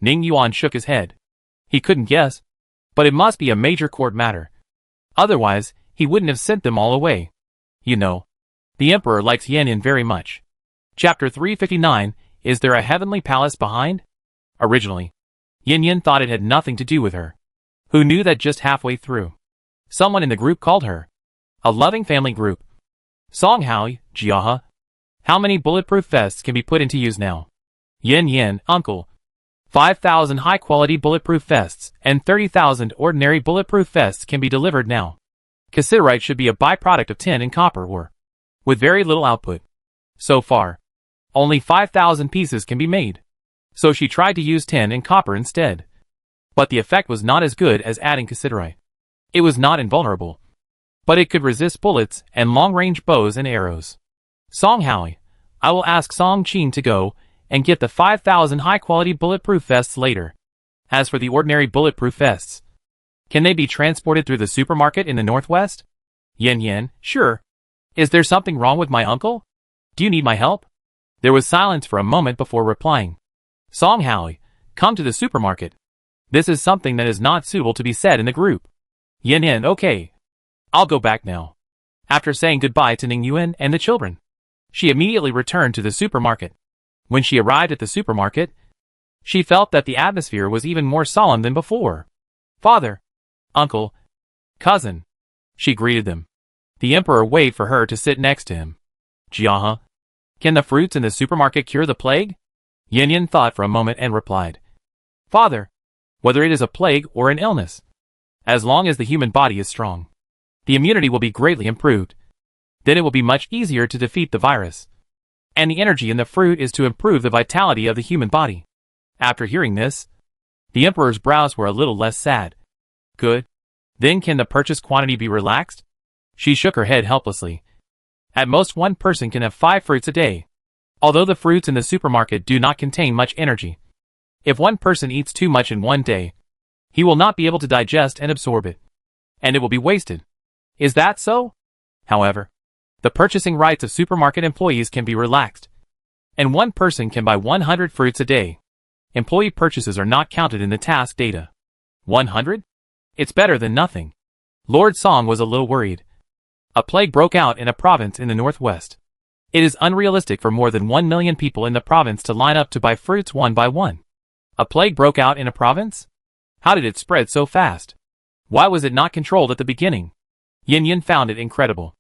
Ning Yuan shook his head. He couldn't guess, but it must be a major court matter. Otherwise, he wouldn't have sent them all away. You know, the emperor likes Yan Yan very much. Chapter 359, Is There a Heavenly Palace Behind? Originally, Yan Yan thought it had nothing to do with her. Who knew that just halfway through, someone in the group called her a loving family group. Song Hao, Jiaha. How many bulletproof vests can be put into use now? Yan Yan, uncle. 5,000 high-quality bulletproof vests and 30,000 ordinary bulletproof vests can be delivered now. Cassiterite should be a byproduct of tin and copper ore, with very little output. So far, only 5,000 pieces can be made. So she tried to use tin and copper instead. But the effect was not as good as adding cassiterite. It was not invulnerable, but it could resist bullets and long-range bows and arrows. Song Howie, I will ask Song Qin to go and get the 5,000 high-quality bulletproof vests later. As for the ordinary bulletproof vests, can they be transported through the supermarket in the northwest? Yan Yan, sure. Is there something wrong with my uncle? Do you need my help? There was silence for a moment before replying. Song Howie, come to the supermarket. This is something that is not suitable to be said in the group. Yan Yan, okay. I'll go back now. After saying goodbye to Ning Yuan and the children, she immediately returned to the supermarket. When she arrived at the supermarket, she felt that the atmosphere was even more solemn than before. Father, uncle, cousin, she greeted them. The emperor waved for her to sit next to him. Jiaha, can the fruits in the supermarket cure the plague? Yan Yan thought for a moment and replied, Father, whether it is a plague or an illness, as long as the human body is strong, the immunity will be greatly improved. Then it will be much easier to defeat the virus. And the energy in the fruit is to improve the vitality of the human body. After hearing this, the emperor's brows were a little less sad. Good. Then can the purchase quantity be relaxed? She shook her head helplessly. At most one person can have 5 fruits a day. Although the fruits in the supermarket do not contain much energy. If one person eats too much in one day, he will not be able to digest and absorb it. And it will be wasted. Is that so? However, the purchasing rights of supermarket employees can be relaxed, and one person can buy 100 fruits a day. Employee purchases are not counted in the task data. 100? It's better than nothing. Lord Song was a little worried. A plague broke out in a province in the northwest. It is unrealistic for more than 1 million people in the province to line up to buy fruits one by one. A plague broke out in a province? How did it spread so fast? Why was it not controlled at the beginning? Yin Yin found it incredible.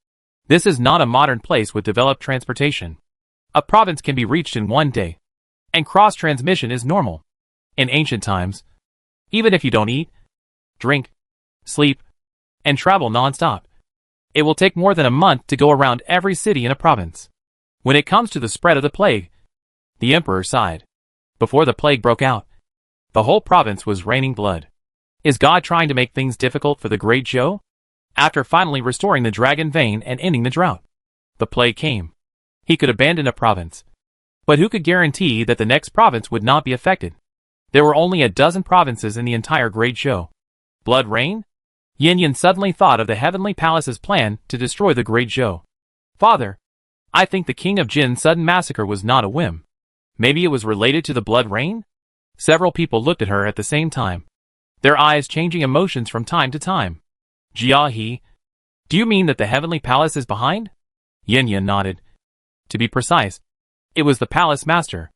This is not a modern place with developed transportation. A province can be reached in one day, and cross-transmission is normal. In ancient times, even if you don't eat, drink, sleep, and travel non-stop, it will take more than a month to go around every city in a province. When it comes to the spread of the plague, the emperor sighed. Before the plague broke out, the whole province was raining blood. Is God trying to make things difficult for the great Zhou? After finally restoring the dragon vein and ending the drought, the plague came. He could abandon a province. But who could guarantee that the next province would not be affected? There were only a dozen provinces in the entire Great Zhou. Blood rain? Yin Yin suddenly thought of the Heavenly Palace's plan to destroy the Great Zhou. Father, I think the King of Jin's sudden massacre was not a whim. Maybe it was related to the blood rain? Several people looked at her at the same time, their eyes changing emotions from time to time. Jia He, do you mean that the Heavenly Palace is behind? Yin Yin nodded. To be precise, it was the Palace Master.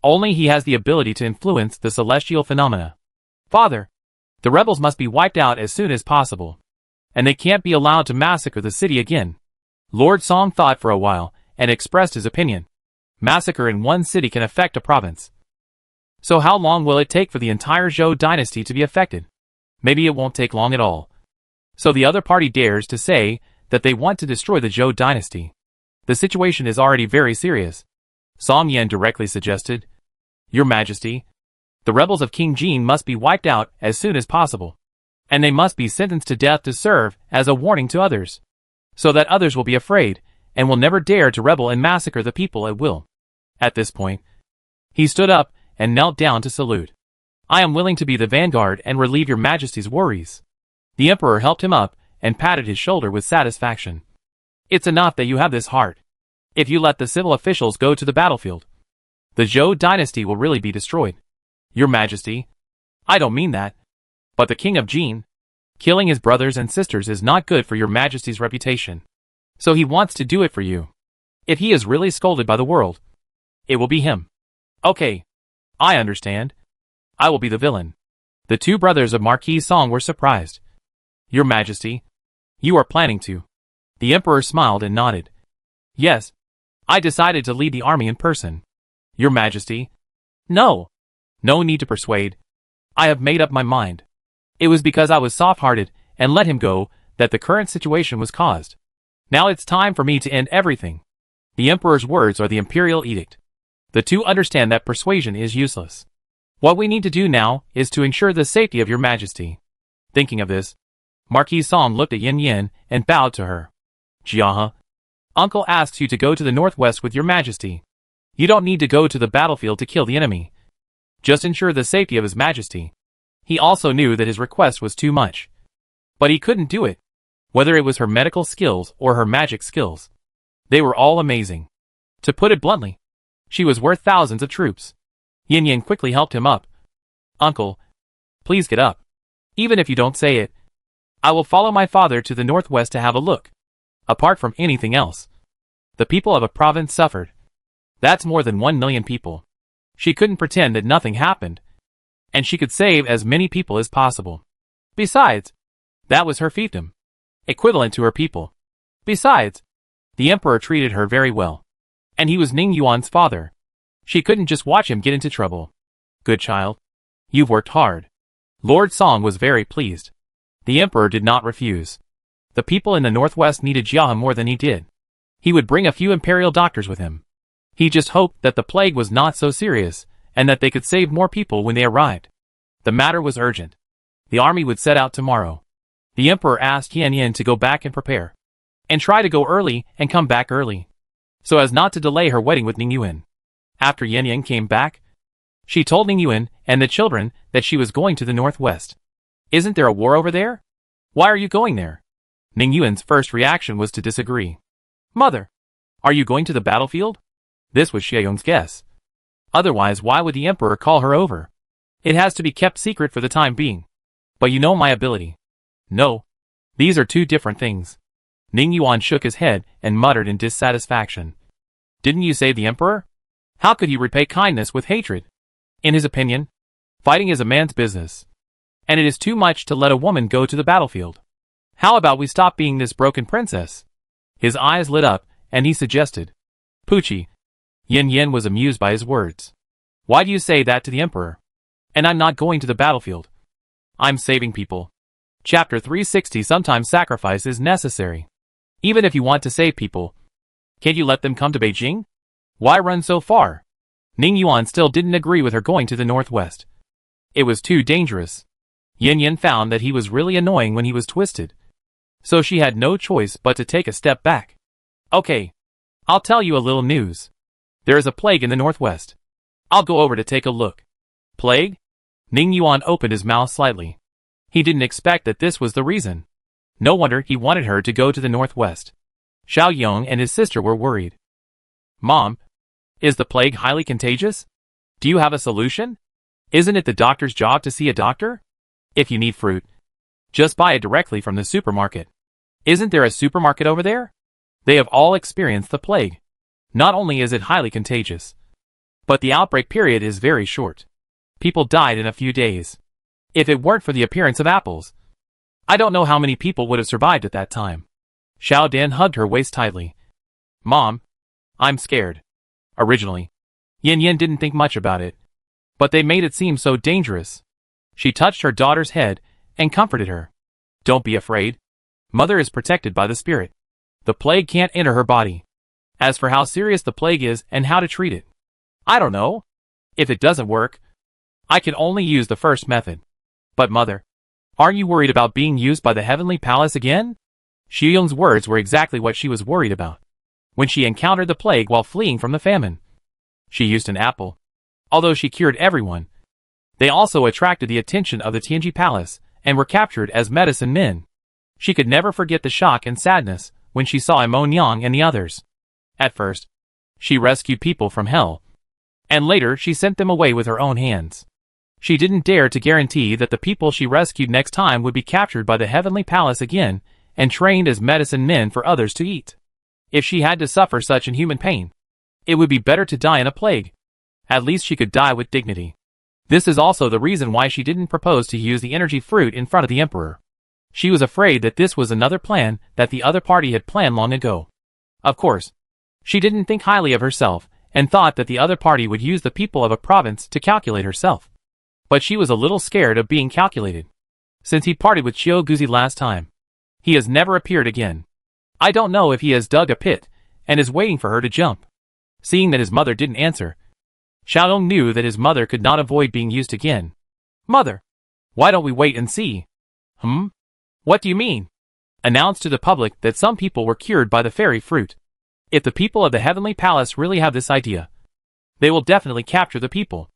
Only he has the ability to influence the celestial phenomena. Father, the rebels must be wiped out as soon as possible. And they can't be allowed to massacre the city again. Lord Song thought for a while and expressed his opinion. Massacre in one city can affect a province. So how long will it take for the entire Zhou dynasty to be affected? Maybe it won't take long at all. So the other party dares to say that they want to destroy the Zhou dynasty. The situation is already very serious. Song Yan directly suggested, Your Majesty, the rebels of King Jin must be wiped out as soon as possible. And they must be sentenced to death to serve as a warning to others. So that others will be afraid and will never dare to rebel and massacre the people at will. At this point, he stood up and knelt down to salute. I am willing to be the vanguard and relieve your Majesty's worries. The Emperor helped him up and patted his shoulder with satisfaction. It's enough that you have this heart. If you let the civil officials go to the battlefield, the Zhou dynasty will really be destroyed. Your Majesty, I don't mean that. But the King of Jin, killing his brothers and sisters is not good for your Majesty's reputation. So he wants to do it for you. If he is really scolded by the world, it will be him. Okay, I understand. I will be the villain. The two brothers of Marquis Song were surprised. Your Majesty, you are planning to. The Emperor smiled and nodded. Yes, I decided to lead the army in person. Your Majesty, no. No need to persuade. I have made up my mind. It was because I was soft-hearted and let him go that the current situation was caused. Now it's time for me to end everything. The Emperor's words are the imperial edict. The two understand that persuasion is useless. What we need to do now is to ensure the safety of your Majesty. Thinking of this, Marquis Song looked at Yin Yin and bowed to her. Jiahe, Uncle asks you to go to the northwest with your Majesty. You don't need to go to the battlefield to kill the enemy. Just ensure the safety of his Majesty. He also knew that his request was too much. But he couldn't do it. Whether it was her medical skills or her magic skills, they were all amazing. To put it bluntly, she was worth thousands of troops. Yin Yin quickly helped him up. Uncle, please get up. Even if you don't say it, I will follow my father to the northwest to have a look. Apart from anything else, the people of a province suffered. That's more than 1 million people. She couldn't pretend that nothing happened, and she could save as many people as possible. Besides, that was her fiefdom, equivalent to her people. Besides, the Emperor treated her very well, and he was Ning Yuan's father. She couldn't just watch him get into trouble. Good child. You've worked hard. Lord Song was very pleased. The Emperor did not refuse. The people in the northwest needed Jiahe more than he did. He would bring a few imperial doctors with him. He just hoped that the plague was not so serious, and that they could save more people when they arrived. The matter was urgent. The army would set out tomorrow. The Emperor asked Yin Yin to go back and prepare, and try to go early and come back early, so as not to delay her wedding with Ning Yuan. After Yin Yin came back, she told Ning Yuan and the children that she was going to the northwest. Isn't there a war over there? Why are you going there? Ning Yuan's first reaction was to disagree. Mother, are you going to the battlefield? This was Xie Yong's guess. Otherwise, why would the Emperor call her over? It has to be kept secret for the time being. But you know my ability. No. These are two different things. Ning Yuan shook his head and muttered in dissatisfaction. Didn't you save the Emperor? How could you repay kindness with hatred? In his opinion, fighting is a man's business. And it is too much to let a woman go to the battlefield. How about we stop being this broken princess? His eyes lit up, and he suggested. Poochie. Yin Yin was amused by his words. Why do you say that to the Emperor? And I'm not going to the battlefield. I'm saving people. Chapter 360. Sometimes sacrifice is necessary. Even if you want to save people, can't you let them come to Beijing? Why run so far? Ning Yuan still didn't agree with her going to the northwest. It was too dangerous. Yin Yin found that he was really annoying when he was twisted. So she had no choice but to take a step back. Okay. I'll tell you a little news. There is a plague in the northwest. I'll go over to take a look. Plague? Ning Yuan opened his mouth slightly. He didn't expect that this was the reason. No wonder he wanted her to go to the northwest. Xiao Yong and his sister were worried. Mom, is the plague highly contagious? Do you have a solution? Isn't it the doctor's job to see a doctor? If you need fruit, just buy it directly from the supermarket. Isn't there a supermarket over there? They have all experienced the plague. Not only is it highly contagious, but the outbreak period is very short. People died in a few days. If it weren't for the appearance of apples, I don't know how many people would have survived at that time. Xiao Dan hugged her waist tightly. Mom, I'm scared. Originally, Yin Yin didn't think much about it, but they made it seem so dangerous. She touched her daughter's head and comforted her. Don't be afraid. Mother is protected by the spirit. The plague can't enter her body. As for how serious the plague is and how to treat it, I don't know. If it doesn't work, I can only use the first method. But mother, aren't you worried about being used by the heavenly palace again? Xu Yong's words were exactly what she was worried about. When she encountered the plague while fleeing from the famine, she used an apple. Although she cured everyone, they also attracted the attention of the Tianji Palace and were captured as medicine men. She could never forget the shock and sadness when she saw Imon Yang and the others. At first, she rescued people from hell, and later she sent them away with her own hands. She didn't dare to guarantee that the people she rescued next time would be captured by the heavenly palace again and trained as medicine men for others to eat. If she had to suffer such inhuman pain, it would be better to die in a plague. At least she could die with dignity. This is also the reason why she didn't propose to use the energy fruit in front of the emperor. She was afraid that this was another plan that the other party had planned long ago. Of course, she didn't think highly of herself and thought that the other party would use the people of a province to calculate herself. But she was a little scared of being calculated. Since he parted with Qiu Guzi last time, he has never appeared again. I don't know if he has dug a pit and is waiting for her to jump. Seeing that his mother didn't answer, Xiaodong knew that his mother could not avoid being used again. Mother, why don't we wait and see? What do you mean? Announce to the public that some people were cured by the fairy fruit. If the people of the heavenly palace really have this idea, they will definitely capture the people.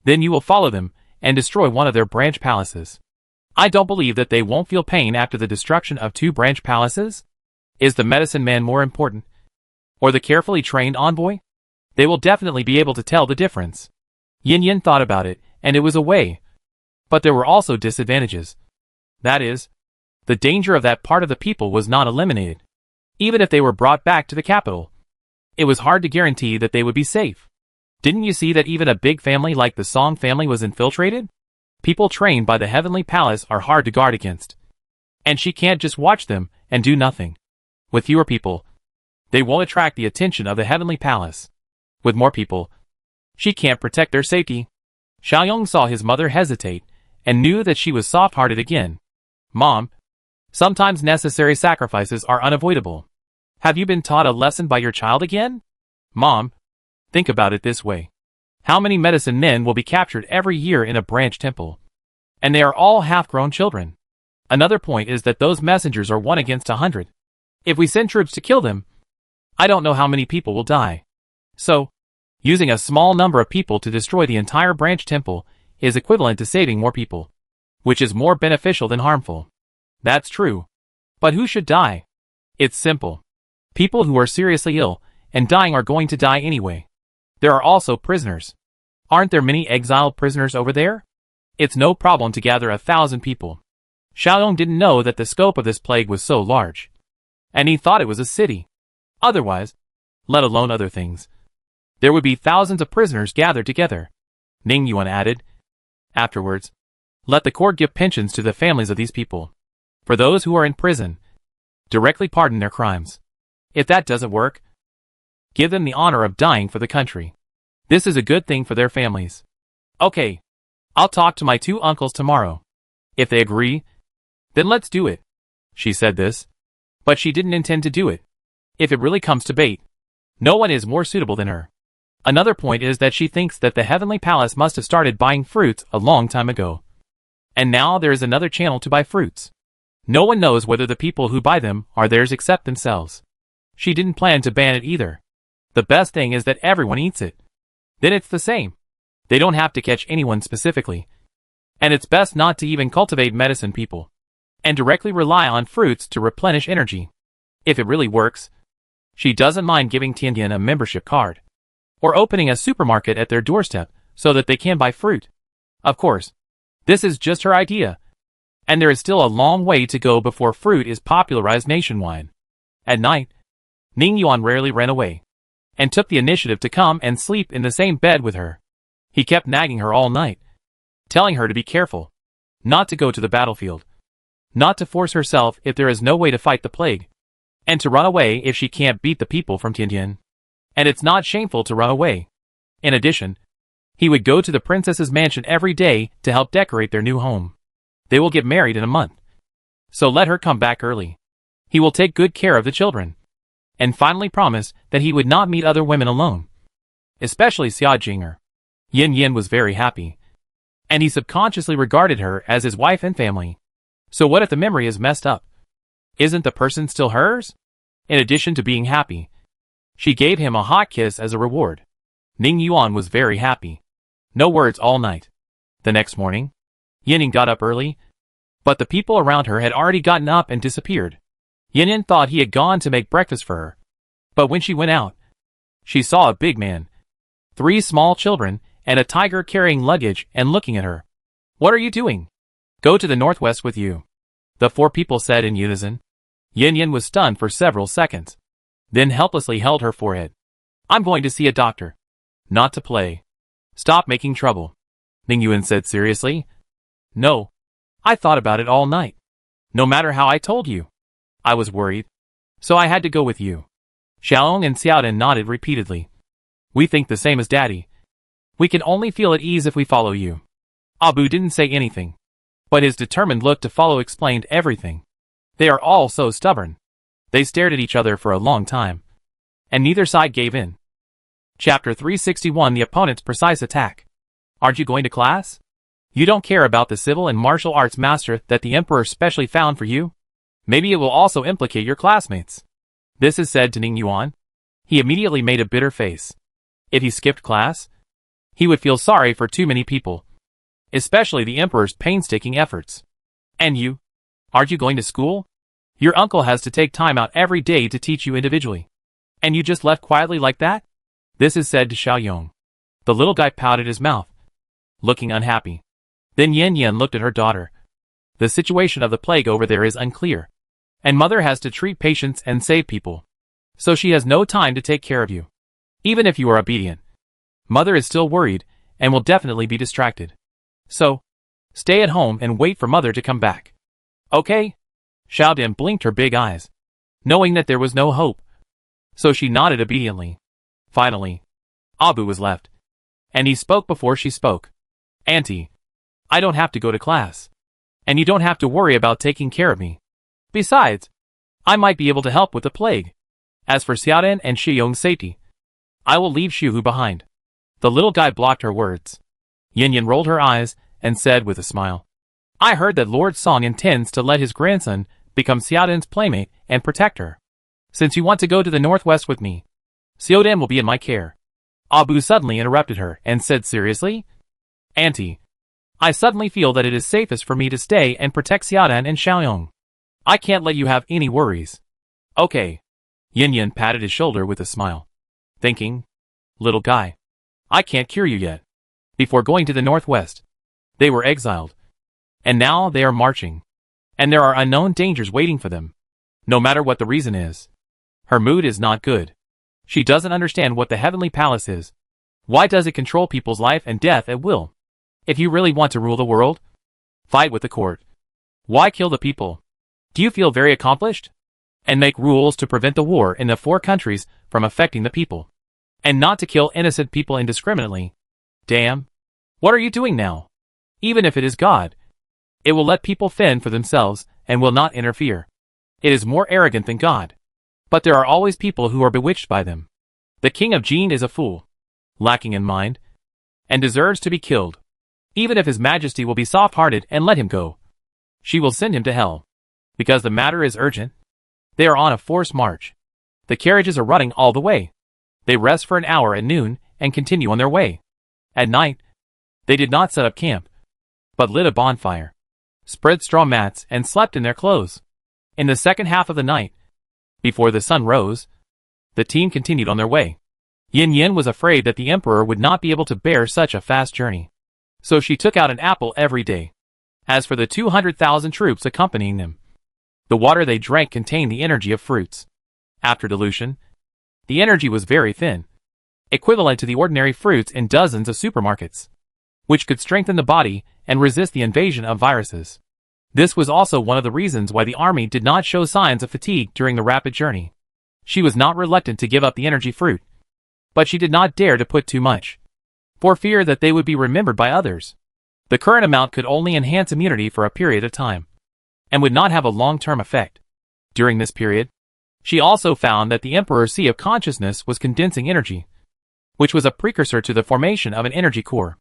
Then you will follow them and destroy one of their branch palaces. I don't believe that they won't feel pain after the destruction of 2 branch palaces. Is the medicine man more important? Or the carefully trained envoy? They will definitely be able to tell the difference. Yin Yin thought about it, and it was a way. But there were also disadvantages. That is, the danger of that part of the people was not eliminated. Even if they were brought back to the capital, it was hard to guarantee that they would be safe. Didn't you see that even a big family like the Song family was infiltrated? People trained by the heavenly palace are hard to guard against. And she can't just watch them and do nothing. With fewer people, they won't attract the attention of the heavenly palace. With more people, she can't protect their safety. Xiaoyong saw his mother hesitate and knew that she was soft-hearted again. Mom, sometimes necessary sacrifices are unavoidable. Have you been taught a lesson by your child again? Mom, think about it this way. How many medicine men will be captured every year in a branch temple? And they are all half-grown children. Another point is that those messengers are 1 against 100. If we send troops to kill them, I don't know how many people will die. So, using a small number of people to destroy the entire branch temple is equivalent to saving more people, which is more beneficial than harmful. That's true. But who should die? It's simple. People who are seriously ill and dying are going to die anyway. There are also prisoners. Aren't there many exiled prisoners over there? It's no problem to gather 1,000 people. Xiaodong didn't know that the scope of this plague was so large. And he thought it was a city. Otherwise, let alone other things, there would be thousands of prisoners gathered together. Ning Yuan added. Afterwards, let the court give pensions to the families of these people. For those who are in prison, directly pardon their crimes. If that doesn't work, give them the honor of dying for the country. This is a good thing for their families. Okay, I'll talk to my 2 uncles tomorrow. If they agree, then let's do it. She said this, but she didn't intend to do it. If it really comes to bait, no one is more suitable than her. Another point is that she thinks that the heavenly palace must have started buying fruits a long time ago. And now there is another channel to buy fruits. No one knows whether the people who buy them are theirs except themselves. She didn't plan to ban it either. The best thing is that everyone eats it. Then it's the same. They don't have to catch anyone specifically. And it's best not to even cultivate medicine people. And directly rely on fruits to replenish energy. If it really works. She doesn't mind giving Tiantian a membership card. Or opening a supermarket at their doorstep so that they can buy fruit. Of course. This is just her idea. And there is still a long way to go before fruit is popularized nationwide. At night, Ning Yuan rarely ran away. And took the initiative to come and sleep in the same bed with her. He kept nagging her all night. Telling her to be careful. Not to go to the battlefield. Not to force herself if there is no way to fight the plague. And to run away if she can't beat the people from Tiantian. And it's not shameful to run away. In addition, he would go to the princess's mansion every day to help decorate their new home. They will get married in a month. So let her come back early. He will take good care of the children. And finally promised that he would not meet other women alone. Especially Xia Jinger. Yin Yin was very happy. And he subconsciously regarded her as his wife and family. So what if the memory is messed up? Isn't the person still hers? In addition to being happy, she gave him a hot kiss as a reward. Ning Yuan was very happy. No words all night. The next morning, Yin got up early, but the people around her had already gotten up and disappeared. Yin thought he had gone to make breakfast for her. But when she went out, she saw a big man, 3 small children, and a tiger carrying luggage and looking at her. What are you doing? Go to the northwest with you. The 4 people said in unison. Yin was stunned for several seconds. Then helplessly held her forehead. I'm going to see a doctor. Not to play. Stop making trouble. Ning Yuan said seriously. No. I thought about it all night. No matter how I told you. I was worried. So I had to go with you. Xiaolong and Xiaodan nodded repeatedly. We think the same as Daddy. We can only feel at ease if we follow you. Abu didn't say anything. But his determined look to follow explained everything. They are all so stubborn. They stared at each other for a long time. And neither side gave in. Chapter 361 The Opponent's Precise Attack. Aren't you going to class? You don't care about the civil and martial arts master that the Emperor specially found for you? Maybe it will also implicate your classmates. This is said to Ning Yuan. He immediately made a bitter face. If he skipped class, he would feel sorry for too many people. Especially the Emperor's painstaking efforts. And you? Aren't you going to school? Your uncle has to take time out every day to teach you individually. And you just left quietly like that? This is said to Xiaoyong. The little guy pouted his mouth, looking unhappy. Then Yin looked at her daughter. The situation of the plague over there is unclear. And mother has to treat patients and save people. So she has no time to take care of you. Even if you are obedient. Mother is still worried, and will definitely be distracted. So, stay at home and wait for mother to come back. Okay? Xiaodan blinked her big eyes, knowing that there was no hope. So she nodded obediently. Finally, Abu was left. And he spoke before she spoke. Auntie, I don't have to go to class. And you don't have to worry about taking care of me. Besides, I might be able to help with the plague. As for Xiaodan and Shiyong's safety, I will leave Xiuhu behind. The little guy blocked her words. Yin rolled her eyes and said with a smile. I heard that Lord Song intends to let his grandson become Xiaodan's playmate and protect her. Since you want to go to the northwest with me, Xiaodan will be in my care. Abu suddenly interrupted her and said seriously, Auntie, I suddenly feel that it is safest for me to stay and protect Xiaodan and Xiaoyong. I can't let you have any worries. Okay. Yin patted his shoulder with a smile, thinking, little guy, I can't cure you yet. Before going to the northwest, they were exiled. And now they are marching. And there are unknown dangers waiting for them. No matter what the reason is. Her mood is not good. She doesn't understand what the heavenly palace is. Why does it control people's life and death at will? If you really want to rule the world, fight with the court. Why kill the people? Do you feel very accomplished? And make rules to prevent the war in the 4 countries from affecting the people. And not to kill innocent people indiscriminately. Damn. What are you doing now? Even if it is God, it will let people fend for themselves and will not interfere. It is more arrogant than God. But there are always people who are bewitched by them. The king of Jin is a fool, lacking in mind, and deserves to be killed. Even if His Majesty will be soft-hearted and let him go, she will send him to hell. Because the matter is urgent. They are on a forced march. The carriages are running all the way. They rest for an hour at noon and continue on their way. At night, they did not set up camp, but lit a bonfire, spread straw mats, and slept in their clothes. In the second half of the night, before the sun rose, the team continued on their way. Yin Yin was afraid that the emperor would not be able to bear such a fast journey, so she took out an apple every day. As for the 200,000 troops accompanying them, the water they drank contained the energy of fruits. After dilution, the energy was very thin, equivalent to the ordinary fruits in dozens of supermarkets, which could strengthen the body and resist the invasion of viruses. This was also one of the reasons why the army did not show signs of fatigue during the rapid journey. She was not reluctant to give up the energy fruit, but she did not dare to put too much, for fear that they would be remembered by others. The current amount could only enhance immunity for a period of time, and would not have a long-term effect. During this period, she also found that the Emperor's sea of consciousness was condensing energy, which was a precursor to the formation of an energy core.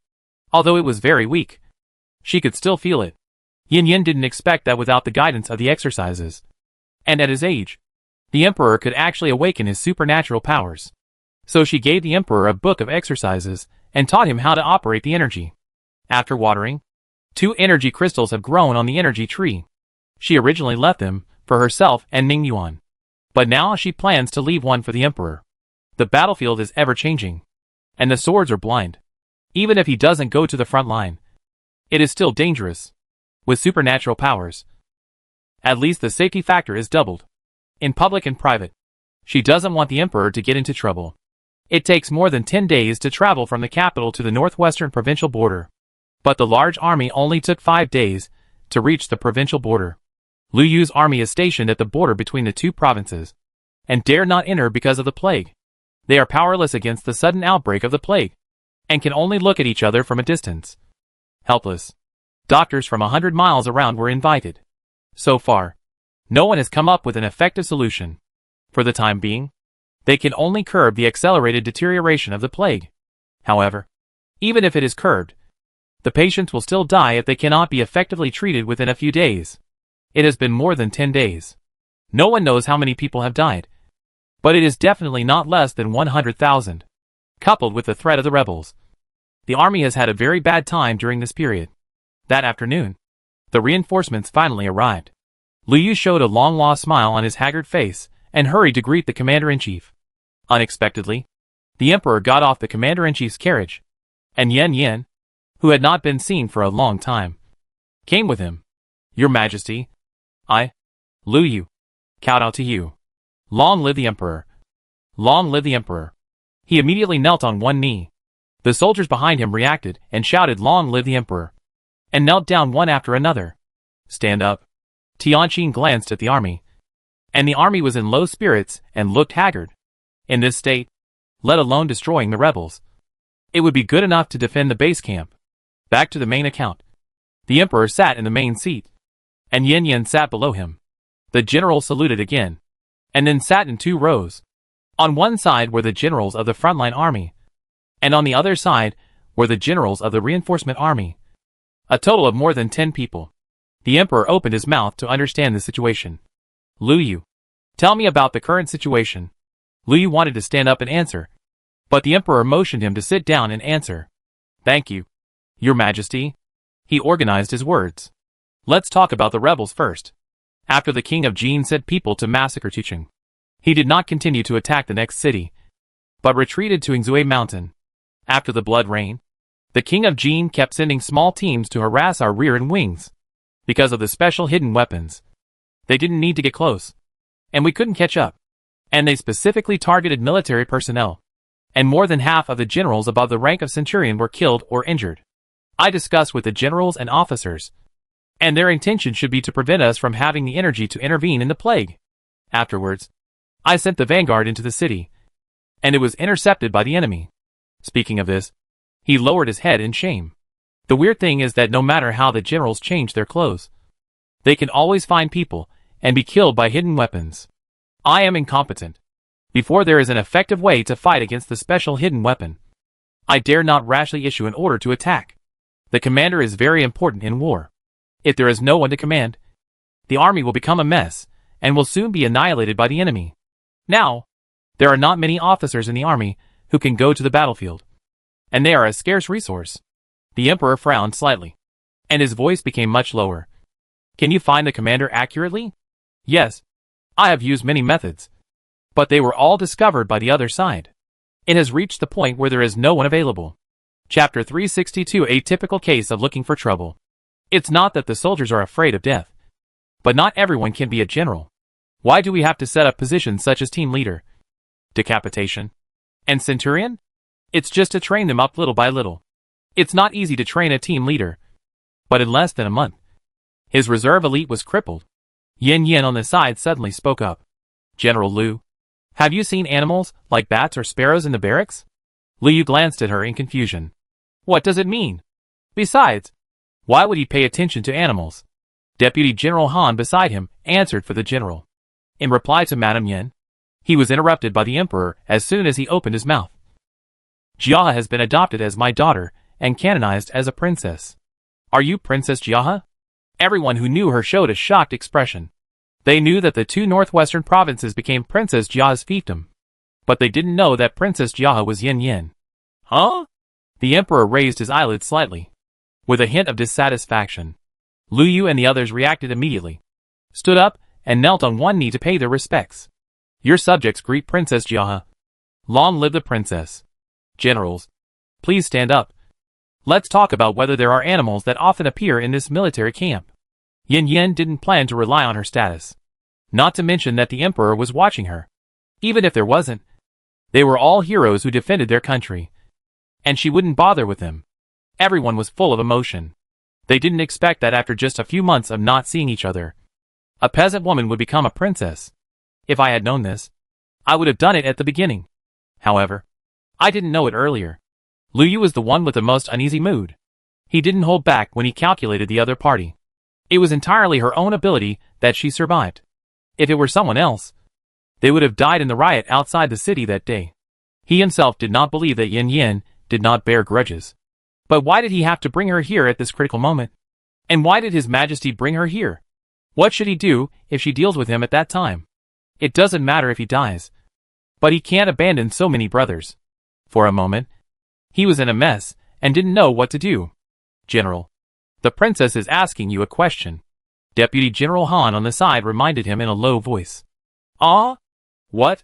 Although it was very weak, she could still feel it. Yin Yin didn't expect that without the guidance of the exercises, and at his age, the Emperor could actually awaken his supernatural powers. So she gave the Emperor a book of exercises and taught him how to operate the energy. After watering, 2 energy crystals have grown on the energy tree. She originally left them for herself and Ning Yuan, but now she plans to leave one for the Emperor. The battlefield is ever-changing, and the swords are blind. Even if he doesn't go to the front line, it is still dangerous. With supernatural powers, at least the safety factor is doubled. In public and private, she doesn't want the Emperor to get into trouble. It takes more than 10 days to travel from the capital to the northwestern provincial border, but the large army only took 5 days to reach the provincial border. Lu Yu's army is stationed at the border between the 2 provinces, and dare not enter because of the plague. They are powerless against the sudden outbreak of the plague, and can only look at each other from a distance. Helpless. Doctors from 100 miles around were invited. So far, no one has come up with an effective solution. For the time being, they can only curb the accelerated deterioration of the plague. However, even if it is curbed, the patients will still die if they cannot be effectively treated within a few days. It has been more than 10 days. No one knows how many people have died, but it is definitely not less than 100,000. Coupled with the threat of the rebels, the army has had a very bad time during this period. That afternoon, the reinforcements finally arrived. Lu Yu showed a long-lost smile on his haggard face and hurried to greet the commander-in-chief. Unexpectedly, the Emperor got off the commander-in-chief's carriage, and Yin Yin, who had not been seen for a long time, came with him. Your Majesty, Lu Yu, kowtow to you. Long live the Emperor. Long live the Emperor. He immediately knelt on one knee. The soldiers behind him reacted and shouted long live the Emperor, and knelt down one after another. Stand up. Tianqin glanced at the army, and the army was in low spirits and looked haggard. In this state, let alone destroying the rebels, it would be good enough to defend the base camp. Back to the main account. The Emperor sat in the main seat, and Yin Yin sat below him. The general saluted again, and then sat in 2 rows. On one side were the generals of the frontline army, and on the other side were the generals of the reinforcement army. A total of more than 10 people. The Emperor opened his mouth to understand the situation. Lu Yu, tell me about the current situation. Lu Yu wanted to stand up and answer, but the Emperor motioned him to sit down and answer. Thank you, Your Majesty. He organized his words. Let's talk about the rebels first. After the king of Jin sent people to massacre Tucheng, he did not continue to attack the next city, but retreated to Yingzui Mountain. After the blood rain, the king of Jin kept sending small teams to harass our rear and wings. Because of the special hidden weapons, they didn't need to get close, and we couldn't catch up. And they specifically targeted military personnel, and more than half of the generals above the rank of centurion were killed or injured. I discussed with the generals and officers, and their intention should be to prevent us from having the energy to intervene in the plague. Afterwards, I sent the vanguard into the city, and it was intercepted by the enemy. Speaking of this, he lowered his head in shame. The weird thing is that no matter how the generals change their clothes, they can always find people and be killed by hidden weapons. I am incompetent. Before there is an effective way to fight against the special hidden weapon, I dare not rashly issue an order to attack. The commander is very important in war. If there is no one to command, the army will become a mess, and will soon be annihilated by the enemy. Now, there are not many officers in the army who can go to the battlefield, and they are a scarce resource. The emperor frowned slightly, and his voice became much lower. Can you find the commander accurately? Yes. I have used many methods, but they were all discovered by the other side. It has reached the point where there is no one available. Chapter 362, a typical case of looking for trouble. It's not that the soldiers are afraid of death, but not everyone can be a general. Why do we have to set up positions such as team leader, decapitation, and centurion? It's just to train them up little by little. It's not easy to train a team leader, but in less than a month, his reserve elite was crippled. Yin Yin on the side suddenly spoke up. General Liu, have you seen animals like bats or sparrows in the barracks? Liu glanced at her in confusion. What does it mean? Besides, why would he pay attention to animals? Deputy General Han beside him answered for the general. In reply to Madame Yin, he was interrupted by the emperor as soon as he opened his mouth. Jiaha has been adopted as my daughter and canonized as a princess. Are you Princess Jiaha? Everyone who knew her showed a shocked expression. They knew that the two northwestern provinces became Princess Jiaha's fiefdom, but they didn't know that Princess Jiaha was Yin Yin. Huh? The emperor raised his eyelids slightly, with a hint of dissatisfaction. Lu Yu and the others reacted immediately, stood up, and knelt on one knee to pay their respects. Your subjects greet Princess Jiaha. Long live the princess. Generals, please stand up. Let's talk about whether there are animals that often appear in this military camp. Yin Yin didn't plan to rely on her status. Not to mention that the emperor was watching her. Even if there wasn't, they were all heroes who defended their country, and she wouldn't bother with them. Everyone was full of emotion. They didn't expect that after just a few months of not seeing each other, a peasant woman would become a princess. If I had known this, I would have done it at the beginning. However, I didn't know it earlier. Lu Yu was the one with the most uneasy mood. He didn't hold back when he calculated the other party. It was entirely her own ability that she survived. If it were someone else, they would have died in the riot outside the city that day. He himself did not believe that Yin Yin did not bear grudges. But why did he have to bring her here at this critical moment? And why did His Majesty bring her here? What should he do if she deals with him at that time? It doesn't matter if he dies, but he can't abandon so many brothers. For a moment, he was in a mess and didn't know what to do. General, the princess is asking you a question. Deputy General Han on the side reminded him in a low voice. Ah? What?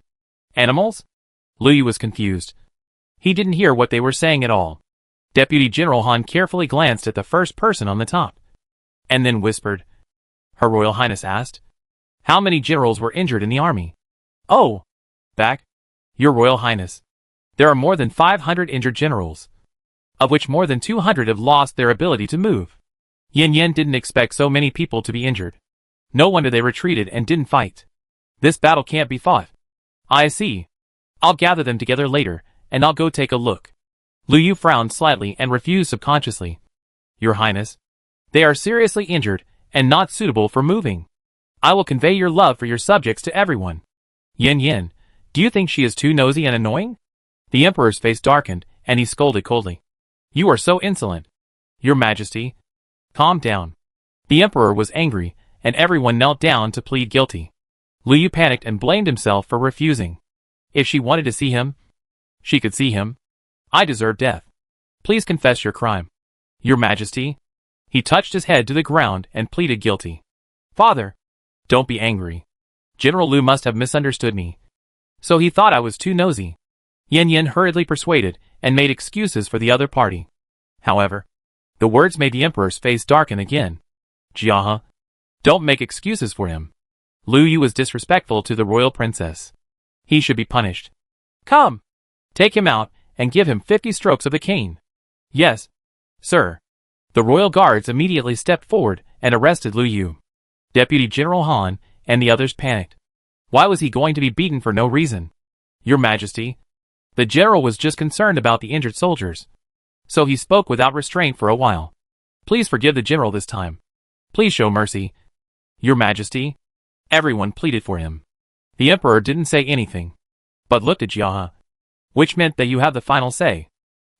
Animals? Lu Yu was confused. He didn't hear what they were saying at all. Deputy General Han carefully glanced at the first person on the top, and then whispered. Her Royal Highness asked, how many generals were injured in the army? Oh, back, Your Royal Highness. There are more than 500 injured generals, of which more than 200 have lost their ability to move. Yin Yin didn't expect so many people to be injured. No wonder they retreated and didn't fight. This battle can't be fought. I see. I'll gather them together later, and I'll go take a look. Lu Yu frowned slightly and refused subconsciously. Your Highness, they are seriously injured and not suitable for moving. I will convey your love for your subjects to everyone. Yin Yin, do you think she is too nosy and annoying? The Emperor's face darkened, and he scolded coldly. You are so insolent. Your Majesty, calm down. The Emperor was angry, and everyone knelt down to plead guilty. Lu Yu panicked and blamed himself for refusing. If she wanted to see him, she could see him. I deserve death. Please confess your crime. Your Majesty. He touched his head to the ground and pleaded guilty. Father, don't be angry. General Liu must have misunderstood me. So he thought I was too nosy. Yin Yin hurriedly persuaded and made excuses for the other party. However, the words made the Emperor's face darken again. Jiaha, don't make excuses for him. Lu Yu was disrespectful to the royal princess. He should be punished. Come, take him out and give him 50 strokes of the cane. Yes, sir. The royal guards immediately stepped forward and arrested Lu Yu. Deputy General Han and the others panicked. Why was he going to be beaten for no reason? Your Majesty, the general was just concerned about the injured soldiers. So he spoke without restraint for a while. Please forgive the general this time. Please show mercy. Your Majesty. Everyone pleaded for him. The Emperor didn't say anything, but looked at Jiaha, which meant that you have the final say.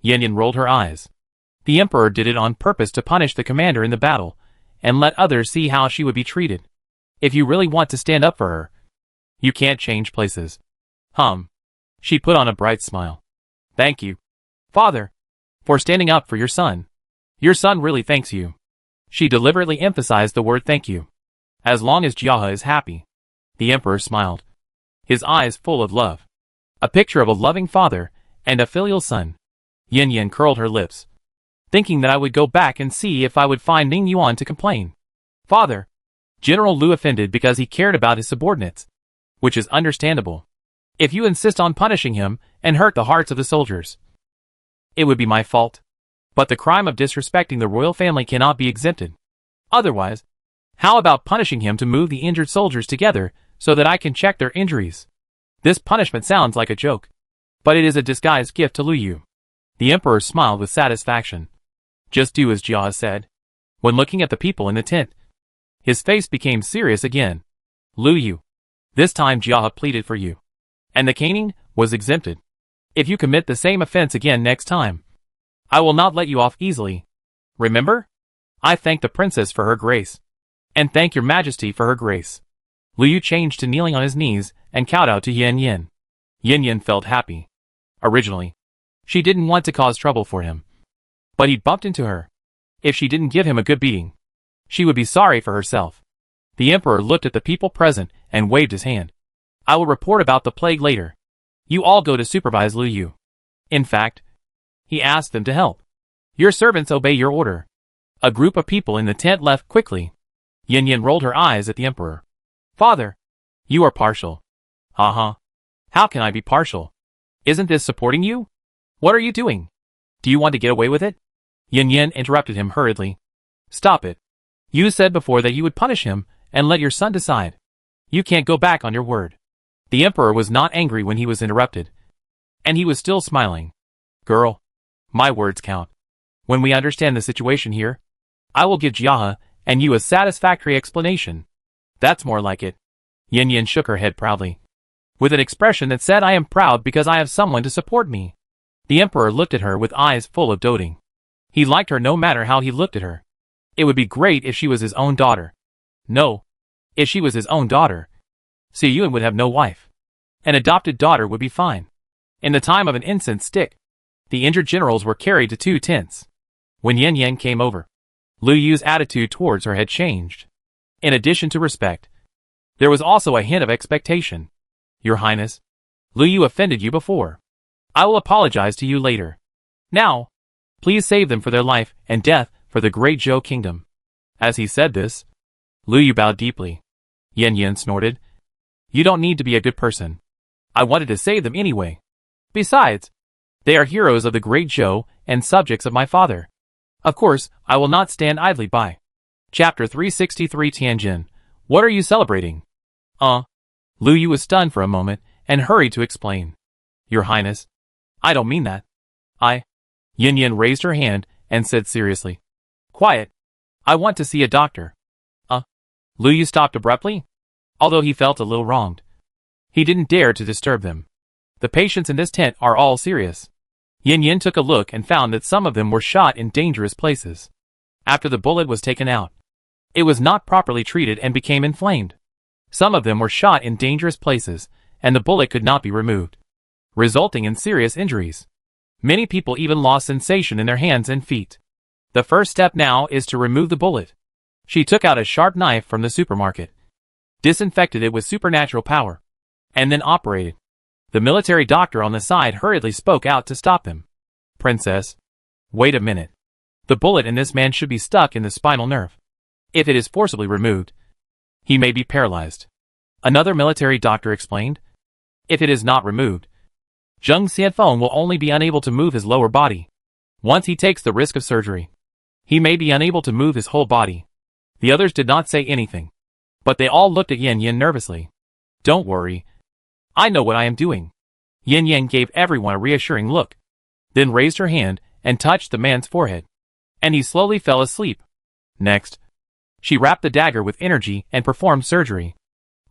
Yin Yin rolled her eyes. The emperor did it on purpose to punish the commander in the battle, and let others see how she would be treated. If you really want to stand up for her, you can't change places. She put on a bright smile. Thank you, Father, for standing up for your son. Your son really thanks you. She deliberately emphasized the word thank you. As long as Jiahe is happy. The emperor smiled, his eyes full of love. A picture of a loving father and a filial son. Yin Yin curled her lips, thinking that I would go back and see if I would find Ning Yuan to complain. Father, General Lu offended because he cared about his subordinates, which is understandable. If you insist on punishing him and hurt the hearts of the soldiers, it would be my fault. But the crime of disrespecting the royal family cannot be exempted. Otherwise, how about punishing him to move the injured soldiers together so that I can check their injuries? This punishment sounds like a joke, but it is a disguised gift to Lu Yu. The emperor smiled with satisfaction. Just do as Jia said. When looking at the people in the tent, his face became serious again. Lu Yu, this time Jia pleaded for you, and the caning was exempted. If you commit the same offense again next time, I will not let you off easily. Remember? I thank the princess for her grace, and thank your majesty for her grace. Lu Yu changed to kneeling on his knees and kowtowed to Yin Yin. Yin Yin felt happy. Originally, she didn't want to cause trouble for him, but he bumped into her. If she didn't give him a good beating, she would be sorry for herself. The emperor looked at the people present and waved his hand. I will report about the plague later. You all go to supervise Lu Yu. In fact, he asked them to help. Your servants obey your order. A group of people in the tent left quickly. Yin Yin rolled her eyes at the emperor. Father, you are partial. How can I be partial? Isn't this supporting you? What are you doing? Do you want to get away with it? Yin Yin interrupted him hurriedly. Stop it. You said before that you would punish him and let your son decide. You can't go back on your word. The emperor was not angry when he was interrupted, and he was still smiling. Girl, my words count. When we understand the situation here, I will give Jiahe and you a satisfactory explanation. That's more like it. Yin Yin shook her head proudly, with an expression that said, I am proud because I have someone to support me. The emperor looked at her with eyes full of doting. He liked her no matter how he looked at her. It would be great if she was his own daughter. No, if she was his own daughter, Xie Yuan would have no wife. An adopted daughter would be fine. In the time of an incense stick, the injured generals were carried to 2 tents. When Yin Yin came over, Lu Yu's attitude towards her had changed. In addition to respect, there was also a hint of expectation. Your Highness, Lu Yu offended you before. I will apologize to you later. Now, please save them for their life and death for the great Zhou kingdom. As he said this, Lu Yu bowed deeply. Yin Yin snorted. You don't need to be a good person. I wanted to save them anyway. Besides, they are heroes of the great Zhou and subjects of my father. Of course, I will not stand idly by. Chapter 363 Tianjin. What are you celebrating? Lu Yu was stunned for a moment and hurried to explain. Your Highness, I don't mean that. Yin Yin raised her hand and said seriously. Quiet. I want to see a doctor. Lu Yu stopped abruptly, although he felt a little wronged. He didn't dare to disturb them. The patients in this tent are all serious. Yin Yin took a look and found that some of them were shot in dangerous places. After the bullet was taken out, it was not properly treated and became inflamed. Some of them were shot in dangerous places, and the bullet could not be removed, resulting in serious injuries. Many people even lost sensation in their hands and feet. The first step now is to remove the bullet. She took out a sharp knife from the supermarket, disinfected it with supernatural power, and then operated. The military doctor on the side hurriedly spoke out to stop them. Princess, wait a minute. The bullet in this man should be stuck in the spinal nerve. If it is forcibly removed, he may be paralyzed. Another military doctor explained. If it is not removed, Zheng Xianfeng will only be unable to move his lower body. Once he takes the risk of surgery, he may be unable to move his whole body. The others did not say anything, but they all looked at Yin Yin nervously. Don't worry. I know what I am doing. Yin Yin gave everyone a reassuring look, then raised her hand and touched the man's forehead, and he slowly fell asleep. Next, she wrapped the dagger with energy and performed surgery.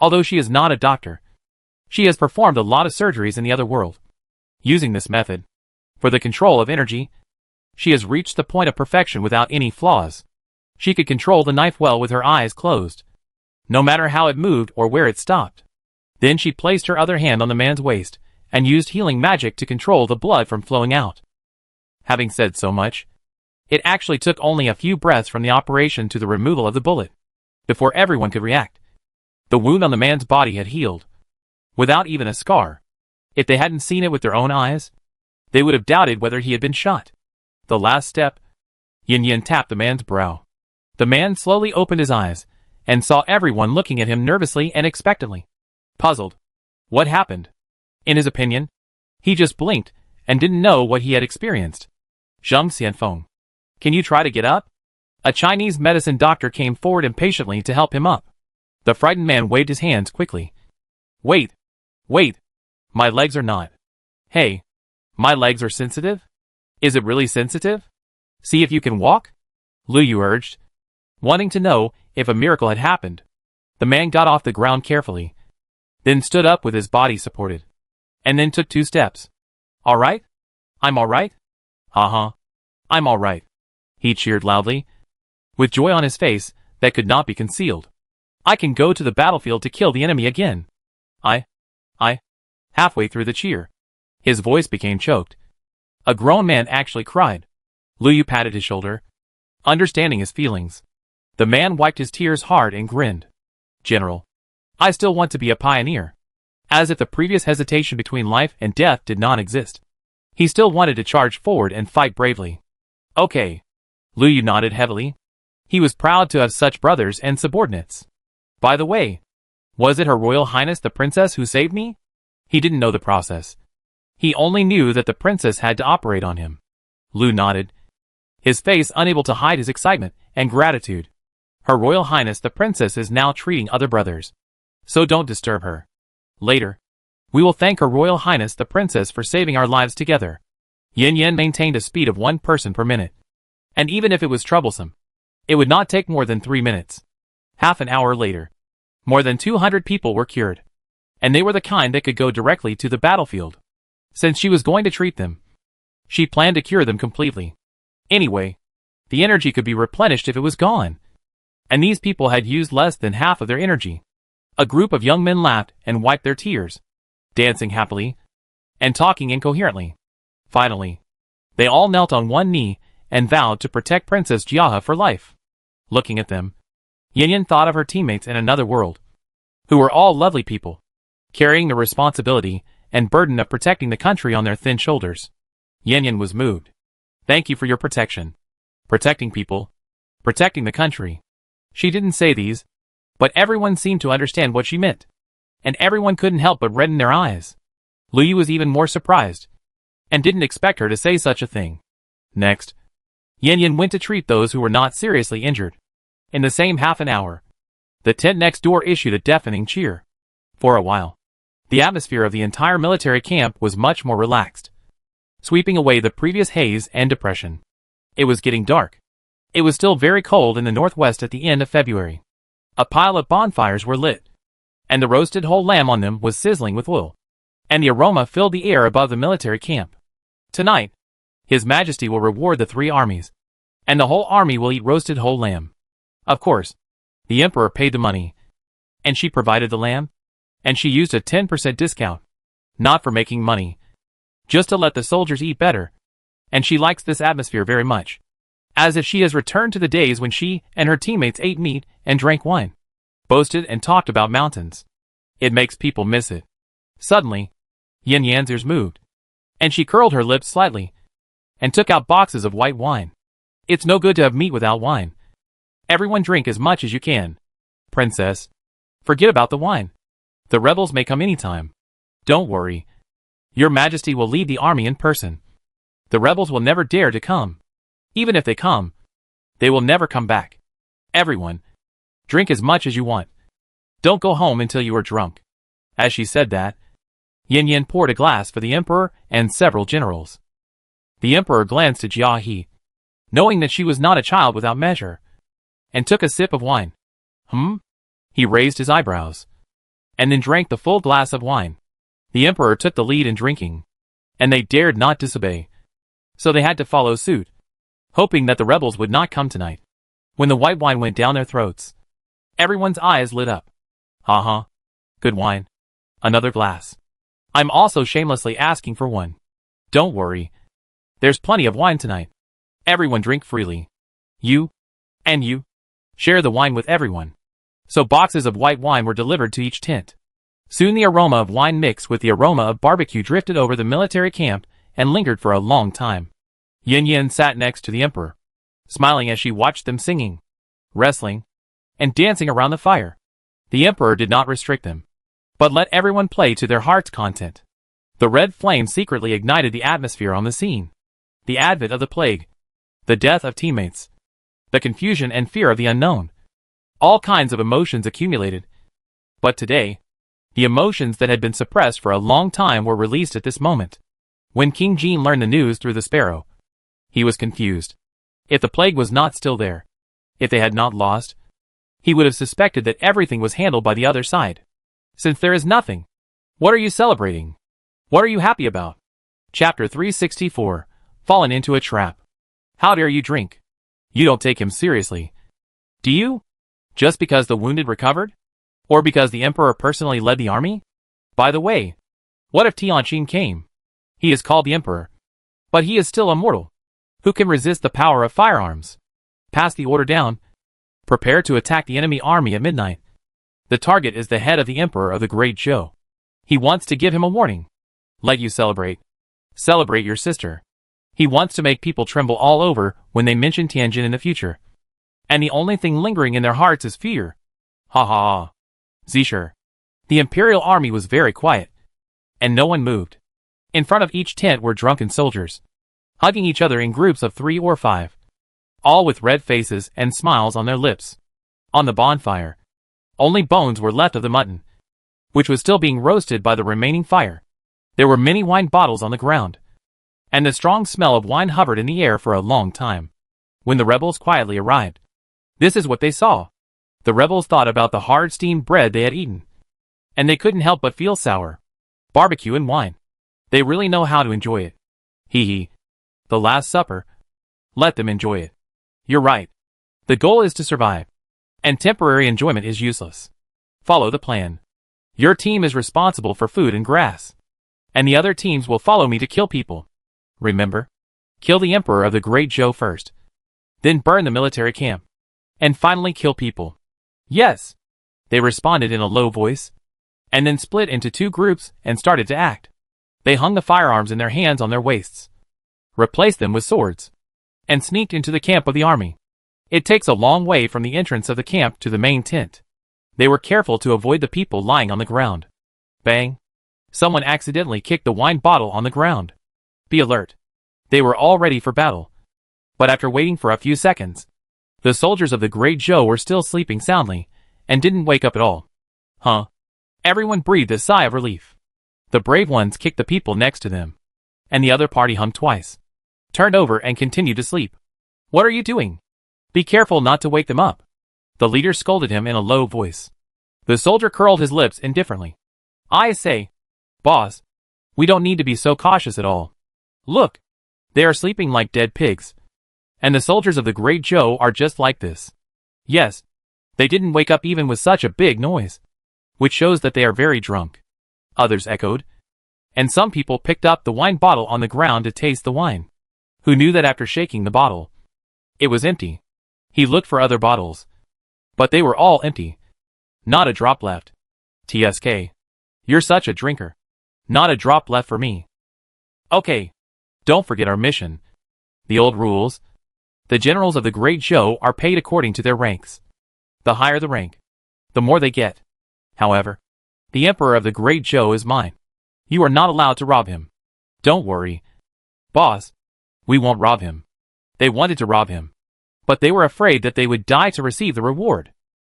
Although she is not a doctor, she has performed a lot of surgeries in the other world. Using this method, for the control of energy, She has reached the point of perfection without any flaws. She could control the knife well with her eyes closed, no matter how it moved or where it stopped. Then she placed her other hand on the man's waist and used healing magic to control the blood from flowing out. Having said so much, it actually took only a few breaths from the operation to the removal of the bullet before everyone could react. The wound on the man's body had healed, without even a scar. If they hadn't seen it with their own eyes, they would have doubted whether he had been shot. The last step. Yin Yin tapped the man's brow. The man slowly opened his eyes and saw everyone looking at him nervously and expectantly. Puzzled. What happened? In his opinion, he just blinked and didn't know what he had experienced. Zheng Xianfeng. Can you try to get up? A Chinese medicine doctor came forward impatiently to help him up. The frightened man waved his hands quickly. Wait. My legs are not. Hey. My legs are sensitive? Is it really sensitive? See if you can walk? Lu Yu urged, wanting to know if a miracle had happened. The man got off the ground carefully, then stood up with his body supported, and then took 2 steps. All right? I'm all right? I'm all right. He cheered loudly, with joy on his face that could not be concealed. I can go to the battlefield to kill the enemy again. I. Halfway through the cheer, his voice became choked. A grown man actually cried. Lu Yu patted his shoulder, understanding his feelings. The man wiped his tears hard and grinned. General, I still want to be a pioneer. As if the previous hesitation between life and death did not exist. He still wanted to charge forward and fight bravely. Okay. Lu Yu nodded heavily. He was proud to have such brothers and subordinates. By the way, was it Her Royal Highness the Princess who saved me? He didn't know the process. He only knew that the princess had to operate on him. Lu nodded, his face unable to hide his excitement and gratitude. Her Royal Highness the Princess is now treating other brothers, so don't disturb her. Later, we will thank Her Royal Highness the Princess for saving our lives together. Yin Yin maintained a speed of 1 person per minute. And even if it was troublesome, it would not take more than 3 minutes. Half an hour later, more than 200 people were cured. And they were the kind that could go directly to the battlefield. Since she was going to treat them, she planned to cure them completely. Anyway, the energy could be replenished if it was gone. And these people had used less than half of their energy. A group of young men laughed and wiped their tears, dancing happily and talking incoherently. Finally, they all knelt on one knee and vowed to protect Princess Jiahe for life. Looking at them, Yin Yin thought of her teammates in another world, who were all lovely people, carrying the responsibility and burden of protecting the country on their thin shoulders. Yin Yin was moved. Thank you for your protection. Protecting people. Protecting the country. She didn't say these, but everyone seemed to understand what she meant. And everyone couldn't help but redden their eyes. Lu Yu was even more surprised, and didn't expect her to say such a thing. Next, Yin Yin went to treat those who were not seriously injured. In the same half an hour, the tent next door issued a deafening cheer. For a while, the atmosphere of the entire military camp was much more relaxed, sweeping away the previous haze and depression. It was getting dark. It was still very cold in the northwest at the end of February. A pile of bonfires were lit, and the roasted whole lamb on them was sizzling with oil, and the aroma filled the air above the military camp. Tonight, His Majesty will reward the 3 armies, and the whole army will eat roasted whole lamb. Of course, the Emperor paid the money, and she provided the lamb, and she used a 10% discount, not for making money, just to let the soldiers eat better, and she likes this atmosphere very much, as if she has returned to the days when she and her teammates ate meat and drank wine, boasted and talked about mountains. It makes people miss it. Suddenly, Yin Yan's ears moved, and she curled her lips slightly, and took out boxes of white wine. It's no good to have meat without wine. Everyone drink as much as you can. Princess, forget about the wine. The rebels may come anytime. Don't worry. Your Majesty will lead the army in person. The rebels will never dare to come. Even if they come, they will never come back. Everyone, drink as much as you want. Don't go home until you are drunk. As she said that, Yin Yin poured a glass for the Emperor and several generals. The Emperor glanced at Jia He, knowing that she was not a child without measure, and took a sip of wine. He raised his eyebrows, and then drank the full glass of wine. The Emperor took the lead in drinking, and they dared not disobey, so they had to follow suit. hoping that the rebels would not come tonight. When the white wine went down their throats, everyone's eyes lit up. Uh-huh. Good wine. Another glass. I'm also shamelessly asking for one. Don't worry. There's plenty of wine tonight. Everyone drink freely. You, and you, share the wine with everyone. So boxes of white wine were delivered to each tent. Soon the aroma of wine mixed with the aroma of barbecue drifted over the military camp and lingered for a long time. Yin Yin sat next to the emperor, smiling as she watched them singing, wrestling, and dancing around the fire. The emperor did not restrict them, but let everyone play to their heart's content. The red flame secretly ignited the atmosphere on the scene. The advent of the plague, the death of teammates, the confusion and fear of the unknown. All kinds of emotions accumulated. But today, the emotions that had been suppressed for a long time were released at this moment. When King Jean learned the news through the sparrow, he was confused. If the plague was not still there, if they had not lost, he would have suspected that everything was handled by the other side. Since there is nothing, what are you celebrating? What are you happy about? Chapter 364, Fallen into a Trap. How dare you drink? You don't take him seriously. Do you? Just because the wounded recovered? Or because the emperor personally led the army? By the way, what if Tianqin came? He is called the emperor, but he is still a mortal. Who can resist the power of firearms? Pass the order down. Prepare to attack the enemy army at midnight. The target is the head of the emperor of the Great Zhou. He wants to give him a warning. Let you celebrate. Celebrate your sister. He wants to make people tremble all over when they mention Tianjin in the future. And the only thing lingering in their hearts is fear. Ha ha ha. Zisher. The imperial army was very quiet, and no one moved. In front of each tent were drunken soldiers, hugging each other in groups of 3 or 5, all with red faces and smiles on their lips. On the bonfire, only bones were left of the mutton, which was still being roasted by the remaining fire. There were many wine bottles on the ground, and the strong smell of wine hovered in the air for a long time. When the rebels quietly arrived, this is what they saw. The rebels thought about the hard steamed bread they had eaten, and they couldn't help but feel sour. Barbecue and wine. They really know how to enjoy it. Hee hee. The Last Supper. Let them enjoy it. You're right. The goal is to survive, and temporary enjoyment is useless. Follow the plan. Your team is responsible for food and grass, and the other teams will follow me to kill people. Remember, kill the emperor of the Great Zhou first, then burn the military camp, and finally kill people. Yes, they responded in a low voice, and then split into 2 groups and started to act. They hung the firearms in their hands on their waists, replaced them with swords, and sneaked into the camp of the army. It takes a long way from the entrance of the camp to the main tent. They were careful to avoid the people lying on the ground. Bang! Someone accidentally kicked the wine bottle on the ground. Be alert. They were all ready for battle. But after waiting for a few seconds, the soldiers of the Great Zhou were still sleeping soundly, and didn't wake up at all. Huh? Everyone breathed a sigh of relief. The brave ones kicked the people next to them, and the other party hummed twice, turned over and continued to sleep. What are you doing? Be careful not to wake them up. The leader scolded him in a low voice. The soldier curled his lips indifferently. I say, boss, we don't need to be so cautious at all. Look, they are sleeping like dead pigs. And the soldiers of the Great Zhou are just like this. Yes, they didn't wake up even with such a big noise, which shows that they are very drunk. Others echoed. And some people picked up the wine bottle on the ground to taste the wine. Who knew that after shaking the bottle, it was empty. He looked for other bottles, but they were all empty. Not a drop left. TSK. You're such a drinker. Not a drop left for me. Okay. Don't forget our mission. The old rules. The generals of the Great Zhou are paid according to their ranks. The higher the rank, the more they get. However, the emperor of the Great Zhou is mine. You are not allowed to rob him. Don't worry, boss. We won't rob him. They wanted to rob him, but they were afraid that they would die to receive the reward.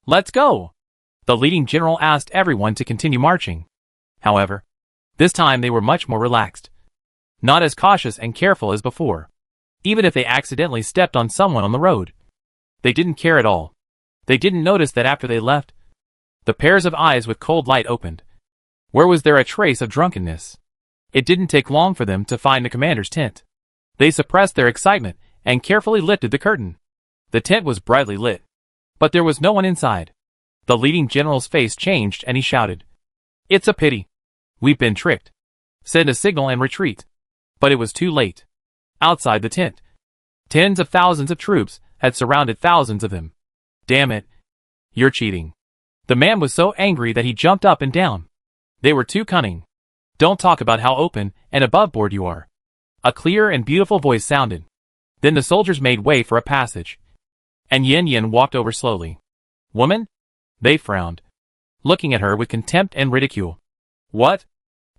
Let's go. The leading general asked everyone to continue marching. However, this time they were much more relaxed, not as cautious and careful as before. Even if they accidentally stepped on someone on the road, they didn't care at all. They didn't notice that after they left, the pairs of eyes with cold light opened. Where was there a trace of drunkenness? It didn't take long for them to find the commander's tent. They suppressed their excitement and carefully lifted the curtain. The tent was brightly lit, but there was no one inside. The leading general's face changed and he shouted, "It's a pity. We've been tricked. Send a signal and retreat." But it was too late. Outside the tent, tens of thousands of troops had surrounded thousands of them. "Damn it. You're cheating." The man was so angry that he jumped up and down. They were too cunning. "Don't talk about how open and aboveboard you are." A clear and beautiful voice sounded. Then the soldiers made way for a passage, and Yin Yin walked over slowly. "Woman?" They frowned, looking at her with contempt and ridicule. "What?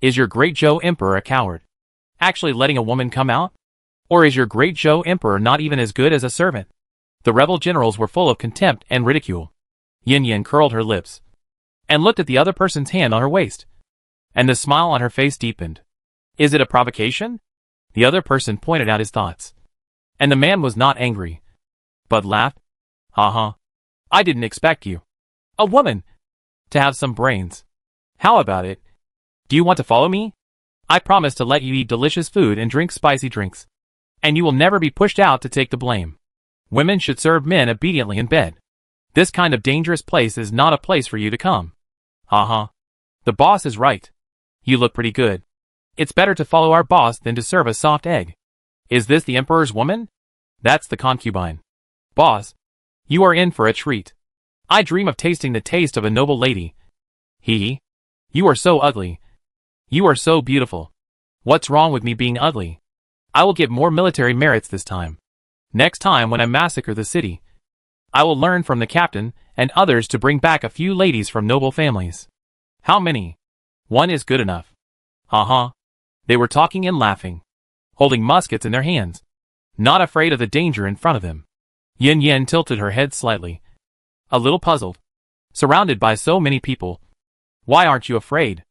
Is your great Zhou Emperor a coward? Actually letting a woman come out? Or is your great Zhou Emperor not even as good as a servant?" The rebel generals were full of contempt and ridicule. Yin Yin curled her lips and looked at the other person's hand on her waist, and the smile on her face deepened. "Is it a provocation?" The other person pointed out his thoughts, and the man was not angry, but laughed. "Ha. I didn't expect you, a woman, to have some brains. How about it? Do you want to follow me? I promise to let you eat delicious food and drink spicy drinks, and you will never be pushed out to take the blame. Women should serve men obediently in bed. This kind of dangerous place is not a place for you to come." "Ha. The boss is right. You look pretty good. It's better to follow our boss than to serve a soft egg. Is this the emperor's woman?" "That's the concubine." "Boss, you are in for a treat. I dream of tasting the taste of a noble lady." "Hee. You are so ugly. You are so beautiful. What's wrong with me being ugly? I will get more military merits this time. Next time when I massacre the city, I will learn from the captain and others to bring back a few ladies from noble families." "How many?" "One is good enough." "Ha. They were talking and laughing, holding muskets in their hands, not afraid of the danger in front of them. Yin Yin tilted her head slightly, a little puzzled. Surrounded by so many people, why aren't you afraid?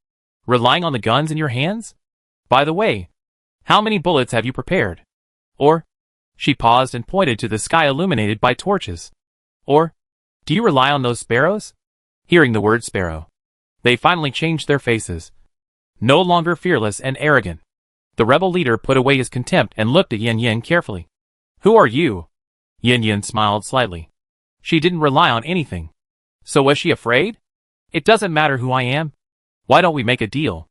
Relying on the guns in your hands? By the way, how many bullets have you prepared? Or," she paused and pointed to the sky illuminated by torches, "or, do you rely on those sparrows?" Hearing the word sparrow, they finally changed their faces, no longer fearless and arrogant. The rebel leader put away his contempt and looked at Yin Yin carefully. "Who are you?" Yin Yin smiled slightly. She didn't rely on anything. So was she afraid? "It doesn't matter who I am. Why don't we make a deal?"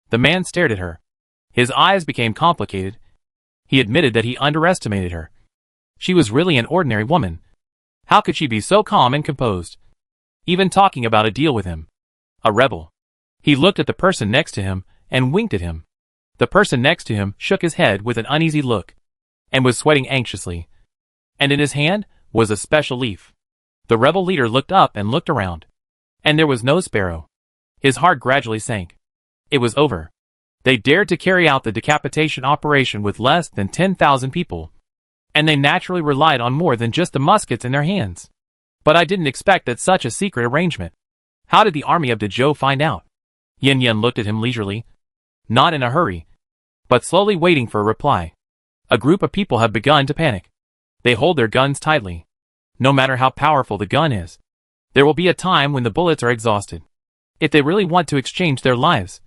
The man stared at her. His eyes became complicated. He admitted that he underestimated her. She was really an ordinary woman. How could she be so calm and composed, even talking about a deal with him? A rebel. He looked at the person next to him and winked at him. The person next to him shook his head with an uneasy look and was sweating anxiously. And in his hand was a special leaf. The rebel leader looked up and looked around, and there was no sparrow. His heart gradually sank. It was over. They dared to carry out the decapitation operation with less than 10,000 people, and they naturally relied on more than just the muskets in their hands. "But I didn't expect that such a secret arrangement. How did the army of the Zhou find out?" Yin Yin looked at him leisurely, not in a hurry, but slowly waiting for a reply. "A group of people have begun to panic. They hold their guns tightly. No matter how powerful the gun is, there will be a time when the bullets are exhausted. If they really want to exchange their lives,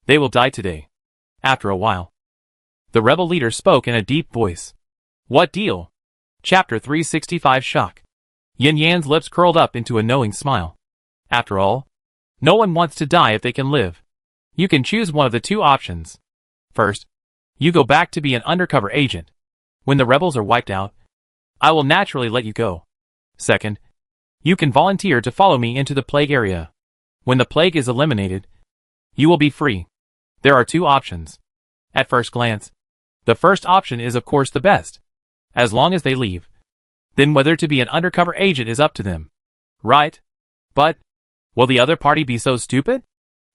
they will die today." After a while, the rebel leader spoke in a deep voice. "What deal?" Chapter 365 Shock. Yin Yan's lips curled up into a knowing smile. "After all, no one wants to die if they can live. You can choose one of the two options. First, you go back to be an undercover agent. When the rebels are wiped out, I will naturally let you go. Second, you can volunteer to follow me into the plague area. When the plague is eliminated, you will be free. There are two options. At first glance, the first option is of course the best, as long as they leave. Then whether to be an undercover agent is up to them. Right? But, will the other party be so stupid?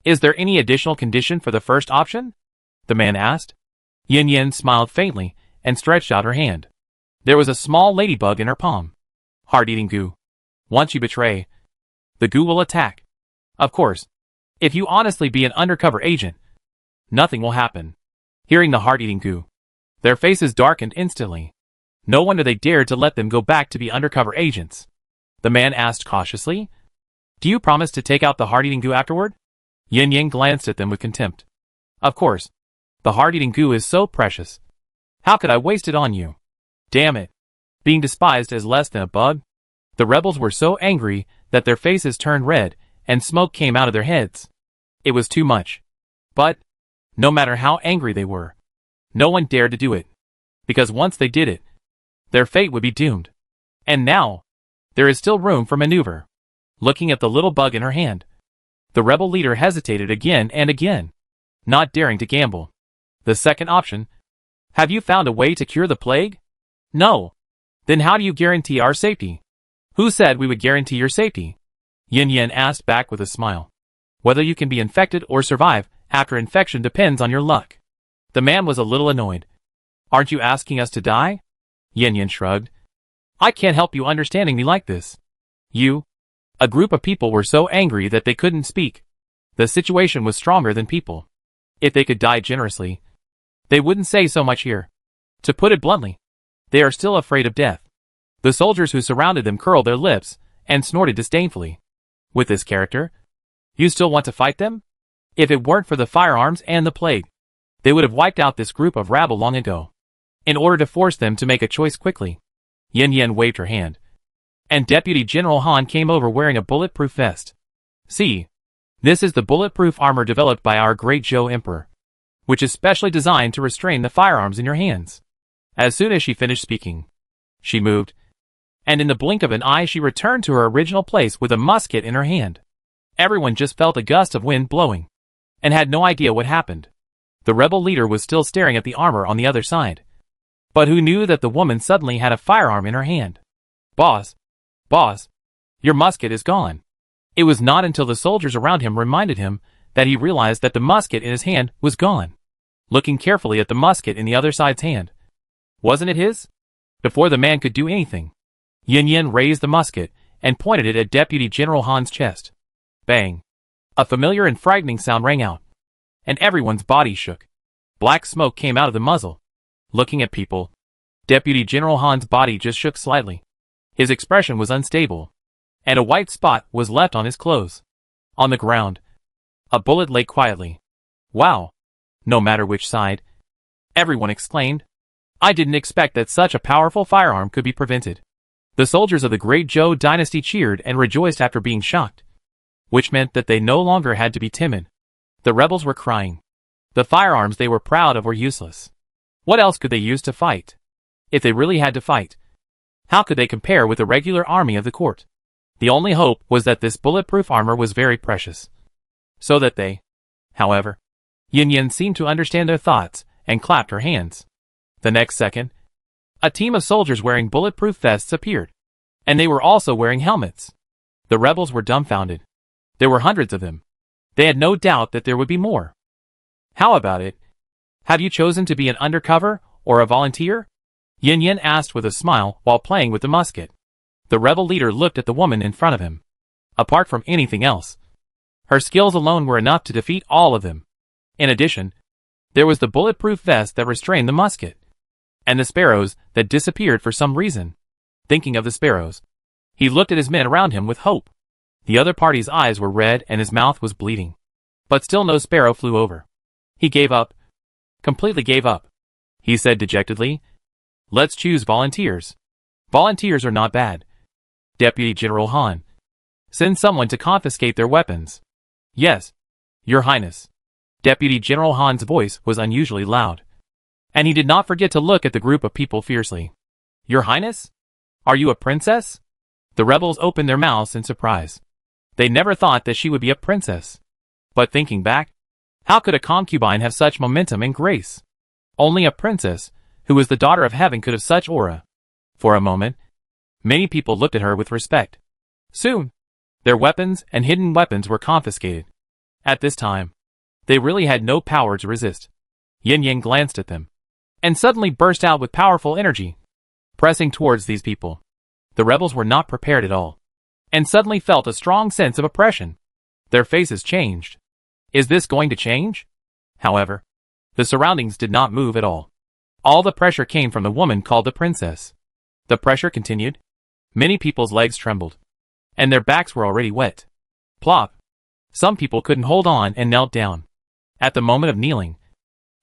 Is there any additional condition for the first option?" the man asked. Yin Yin smiled faintly and stretched out her hand. There was a small ladybug in her palm. "Heart-eating goo. Once you betray, the goo will attack. Of course, if you honestly be an undercover agent, nothing will happen." Hearing the heart-eating goo, their faces darkened instantly. No wonder they dared to let them go back to be undercover agents. The man asked cautiously, "Do you promise to take out the heart-eating goo afterward?" Yin Yin glanced at them with contempt. "Of course. The heart-eating goo is so precious. How could I waste it on you?" Damn it. Being despised as less than a bug? The rebels were so angry that their faces turned red and smoke came out of their heads. It was too much. But, no matter how angry they were, no one dared to do it. Because once they did it, their fate would be doomed. And now, there is still room for maneuver. Looking at the little bug in her hand, the rebel leader hesitated again and again, not daring to gamble. The second option: have you found a way to cure the plague? No. Then how do you guarantee our safety? Who said we would guarantee your safety? Yin Yin asked back with a smile. Whether you can be infected or survive after infection depends on your luck. The man was a little annoyed. Aren't you asking us to die? Yin Yin shrugged. I can't help you understanding me like this. A group of people were so angry that they couldn't speak. The situation was stronger than people. If they could die generously, they wouldn't say so much here. To put it bluntly, they are still afraid of death. The soldiers who surrounded them curled their lips and snorted disdainfully. With this character, you still want to fight them? If it weren't for the firearms and the plague, they would have wiped out this group of rabble long ago. In order to force them to make a choice quickly, Yin Yin waved her hand, and Deputy General Han came over wearing a bulletproof vest. See, this is the bulletproof armor developed by our great Zhou Emperor, which is specially designed to restrain the firearms in your hands. As soon as she finished speaking, she moved, and in the blink of an eye she returned to her original place with a musket in her hand. Everyone just felt a gust of wind blowing, and had no idea what happened. The rebel leader was still staring at the armor on the other side. But who knew that the woman suddenly had a firearm in her hand? Boss, your musket is gone. It was not until the soldiers around him reminded him that he realized that the musket in his hand was gone. Looking carefully at the musket in the other side's hand. Wasn't it his? Before the man could do anything, Yin Yin raised the musket and pointed it at Deputy General Han's chest. Bang! A familiar and frightening sound rang out, and everyone's body shook. Black smoke came out of the muzzle. Looking at people, Deputy General Han's body just shook slightly. His expression was unstable, and a white spot was left on his clothes. On the ground, a bullet lay quietly. Wow! No matter which side, everyone exclaimed. I didn't expect that such a powerful firearm could be prevented. The soldiers of the great Zhou dynasty cheered and rejoiced after being shocked, which meant that they no longer had to be timid. The rebels were crying. The firearms they were proud of were useless. What else could they use to fight? If they really had to fight, how could they compare with the regular army of the court? The only hope was that this bulletproof armor was very precious. So that they, however, Yin Yin seemed to understand their thoughts and clapped her hands. The next second, a team of soldiers wearing bulletproof vests appeared, and they were also wearing helmets. The rebels were dumbfounded. There were hundreds of them. They had no doubt that there would be more. How about it? Have you chosen to be an undercover or a volunteer? Yin Yin asked with a smile while playing with the musket. The rebel leader looked at the woman in front of him. Apart from anything else, her skills alone were enough to defeat all of them. In addition, there was the bulletproof vest that restrained the musket, and the sparrows that disappeared for some reason. Thinking of the sparrows, he looked at his men around him with hope. The other party's eyes were red and his mouth was bleeding. But still no sparrow flew over. He gave up. Completely gave up. He said dejectedly, Let's choose volunteers. Volunteers are not bad. Deputy General Han. Send someone to confiscate their weapons. Yes, Your Highness. Deputy General Han's voice was unusually loud, and he did not forget to look at the group of people fiercely. Your Highness? Are you a princess? The rebels opened their mouths in surprise. They never thought that she would be a princess. But thinking back, how could a concubine have such momentum and grace? Only a princess, who was the daughter of heaven, could have such aura. For a moment, many people looked at her with respect. Soon, their weapons and hidden weapons were confiscated. At this time, they really had no power to resist. Yin Yin glanced at them, and suddenly burst out with powerful energy, pressing towards these people. The rebels were not prepared at all, and suddenly felt a strong sense of oppression. Their faces changed. Is this going to change? However, the surroundings did not move at all. All the pressure came from the woman called the princess. The pressure continued. Many people's legs trembled, and their backs were already wet. Plop. Some people couldn't hold on and knelt down. At the moment of kneeling,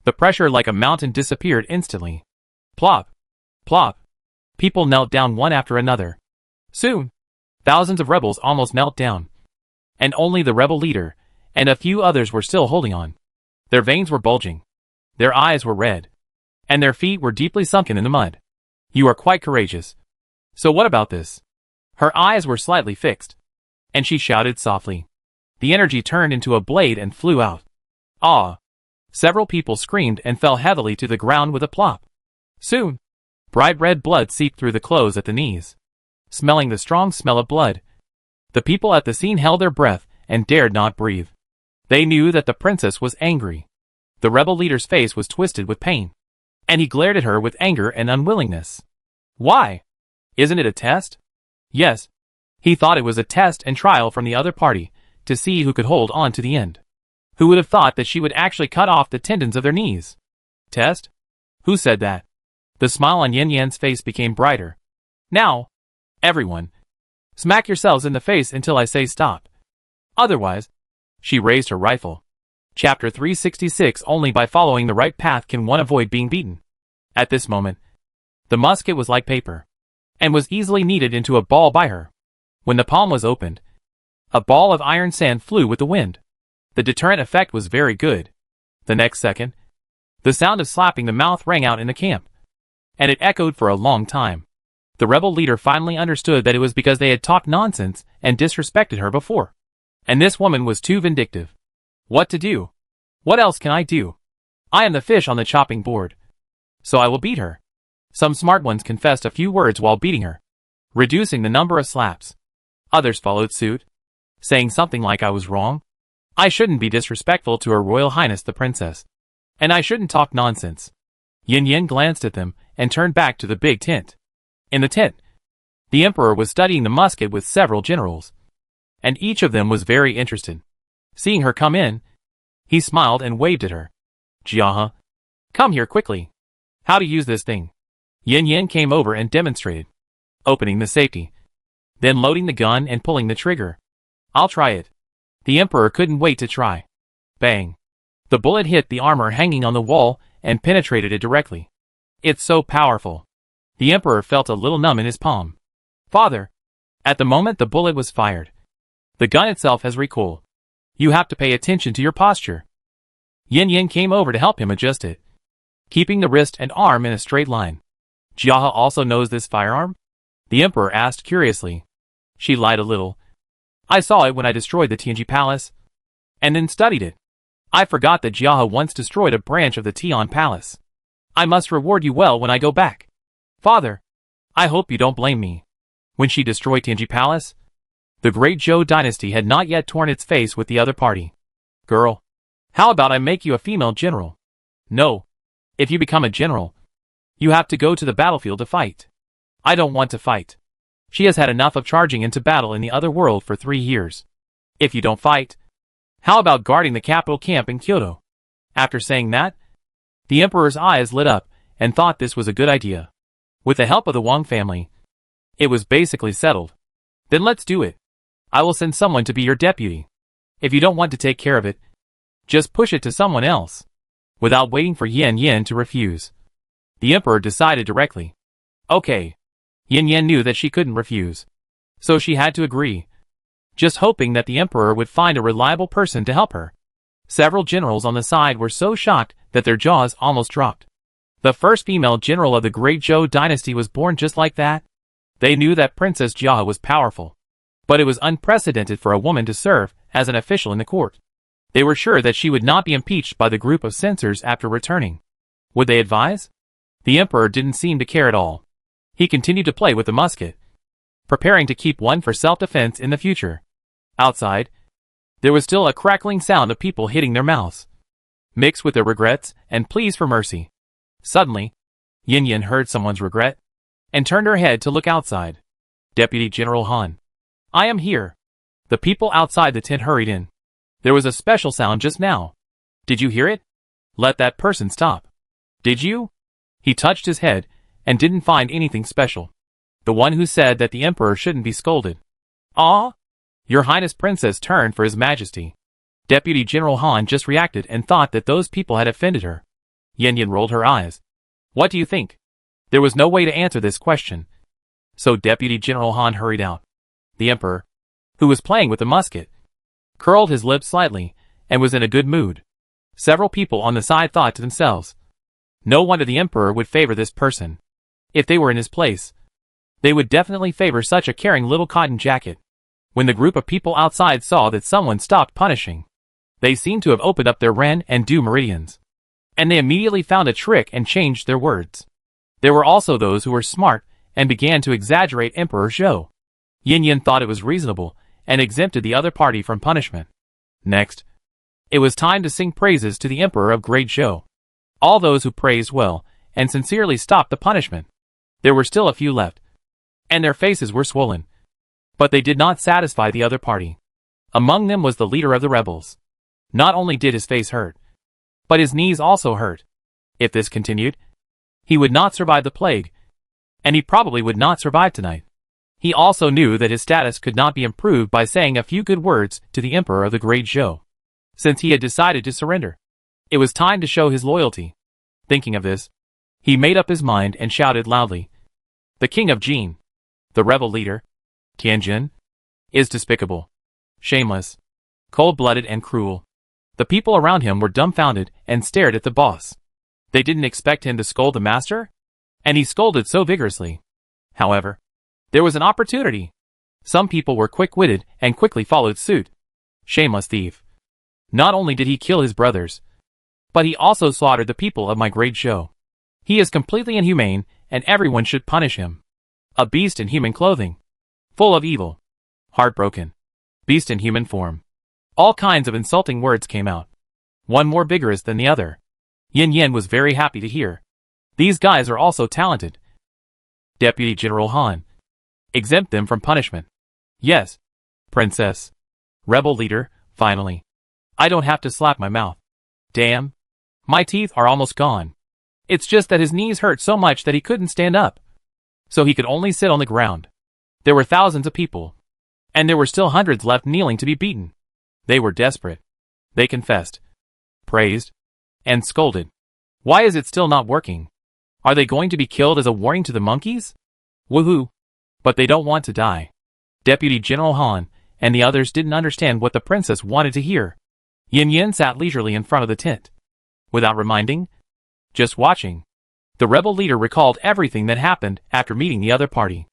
the pressure like a mountain disappeared instantly. Plop. Plop. People knelt down one after another. Soon, thousands of rebels almost knelt down. And only the rebel leader and a few others were still holding on. Their veins were bulging. Their eyes were red. And their feet were deeply sunken in the mud. You are quite courageous. So what about this? Her eyes were slightly fixed. And she shouted softly. The energy turned into a blade and flew out. Ah! Several people screamed and fell heavily to the ground with a plop. Soon, bright red blood seeped through the clothes at the knees. Smelling the strong smell of blood, the people at the scene held their breath and dared not breathe. They knew that the princess was angry. The rebel leader's face was twisted with pain, and he glared at her with anger and unwillingness. Why? Isn't it a test? Yes. He thought it was a test and trial from the other party, to see who could hold on to the end. Who would have thought that she would actually cut off the tendons of their knees? Test? Who said that? The smile on Yin Yan's face became brighter. Now, everyone, smack yourselves in the face until I say stop. Otherwise, she raised her rifle. Chapter 366. Only by following the right path can one avoid being beaten. At this moment, the musket was like paper, and was easily kneaded into a ball by her. When the palm was opened, a ball of iron sand flew with the wind. The deterrent effect was very good. The next second, the sound of slapping the mouth rang out in the camp, and it echoed for a long time. The rebel leader finally understood that it was because they had talked nonsense and disrespected her before. And this woman was too vindictive. What to do? What else can I do? I am the fish on the chopping board. So I will beat her. Some smart ones confessed a few words while beating her, reducing the number of slaps. Others followed suit, saying something like I was wrong. I shouldn't be disrespectful to Her Royal Highness the Princess. And I shouldn't talk nonsense. Yin Yin glanced at them and turned back to the big tent. In the tent, the Emperor was studying the musket with several generals, and each of them was very interested. Seeing her come in, he smiled and waved at her. Jiahe, come here quickly. How to use this thing? Yin Yin came over and demonstrated, opening the safety, then loading the gun and pulling the trigger. I'll try it. The Emperor couldn't wait to try. Bang! The bullet hit the armor hanging on the wall and penetrated it directly. It's so powerful. The Emperor felt a little numb in his palm. Father! At the moment the bullet was fired, the gun itself has recoil. You have to pay attention to your posture. Yin Yin came over to help him adjust it, keeping the wrist and arm in a straight line. Jiahe also knows this firearm? The Emperor asked curiously. She lied a little. I saw it when I destroyed the Tianji Palace, and then studied it. I forgot that Jiahe once destroyed a branch of the Tian Palace. I must reward you well when I go back. Father, I hope you don't blame me. When she destroyed Tianji Palace, the great Zhou dynasty had not yet torn its face with the other party. Girl, how about I make you a female general? No. If you become a general, you have to go to the battlefield to fight. I don't want to fight. She has had enough of charging into battle in the other world for 3 years. If you don't fight, how about guarding the capital camp in Kyoto? After saying that, the Emperor's eyes lit up and thought this was a good idea. With the help of the Wang family, it was basically settled. Then let's do it. I will send someone to be your deputy. If you don't want to take care of it, just push it to someone else. Without waiting for Yin Yin to refuse, the Emperor decided directly. Okay. Yin Yin knew that she couldn't refuse, so she had to agree, just hoping that the Emperor would find a reliable person to help her. Several generals on the side were so shocked that their jaws almost dropped. The first female general of the great Zhou dynasty was born just like that. They knew that Princess Jiahe was powerful, but it was unprecedented for a woman to serve as an official in the court. They were sure that she would not be impeached by the group of censors after returning. Would they advise? The Emperor didn't seem to care at all. He continued to play with the musket, preparing to keep one for self-defense in the future. Outside, there was still a crackling sound of people hitting their mouths, mixed with their regrets and pleas for mercy. Suddenly, Yin Yin heard someone's regret, and turned her head to look outside. Deputy General Han. I am here. The people outside the tent hurried in. There was a special sound just now. Did you hear it? Let that person stop. Did you? He touched his head, and didn't find anything special. The one who said that the Emperor shouldn't be scolded. Ah? Your Highness Princess turned for His Majesty. Deputy General Han just reacted and thought that those people had offended her. Yin Yin rolled her eyes. What do you think? There was no way to answer this question. So Deputy General Han hurried out. The Emperor, who was playing with the musket, curled his lips slightly and was in a good mood. Several people on the side thought to themselves, no wonder the Emperor would favor this person. If they were in his place, they would definitely favor such a caring little cotton jacket. When the group of people outside saw that someone stopped punishing, they seemed to have opened up their ren and du meridians. And they immediately found a trick and changed their words. There were also those who were smart and began to exaggerate Emperor Zhou. Yin Yin thought it was reasonable and exempted the other party from punishment. Next, it was time to sing praises to the Emperor of Great Zhou. All those who praised well and sincerely stopped the punishment. There were still a few left, and their faces were swollen. But they did not satisfy the other party. Among them was the leader of the rebels. Not only did his face hurt, but his knees also hurt. If this continued, he would not survive the plague, and he probably would not survive tonight. He also knew that his status could not be improved by saying a few good words to the Emperor of the Great Zhou. Since he had decided to surrender, it was time to show his loyalty. Thinking of this, he made up his mind and shouted loudly, "The King of Jin, the rebel leader, Tianjin, is despicable, shameless, cold-blooded and cruel." The people around him were dumbfounded and stared at the boss. They didn't expect him to scold the master, and he scolded so vigorously. However, there was an opportunity. Some people were quick-witted and quickly followed suit. Shameless thief. Not only did he kill his brothers, but he also slaughtered the people of my great Zhou. He is completely inhumane, and everyone should punish him. A beast in human clothing. Full of evil. Heartbroken. Beast in human form. All kinds of insulting words came out. One more vigorous than the other. Yin Yin was very happy to hear. These guys are also talented. Deputy General Han. Exempt them from punishment. Yes, Princess. Rebel leader, finally. I don't have to slap my mouth. Damn. My teeth are almost gone. It's just that his knees hurt so much that he couldn't stand up. So he could only sit on the ground. There were thousands of people. And there were still hundreds left kneeling to be beaten. They were desperate. They confessed, praised, and scolded. Why is it still not working? Are they going to be killed as a warning to the monkeys? Woohoo! But they don't want to die. Deputy General Han and the others didn't understand what the princess wanted to hear. Yin Yin sat leisurely in front of the tent. Without reminding, just watching. The rebel leader recalled everything that happened after meeting the other party.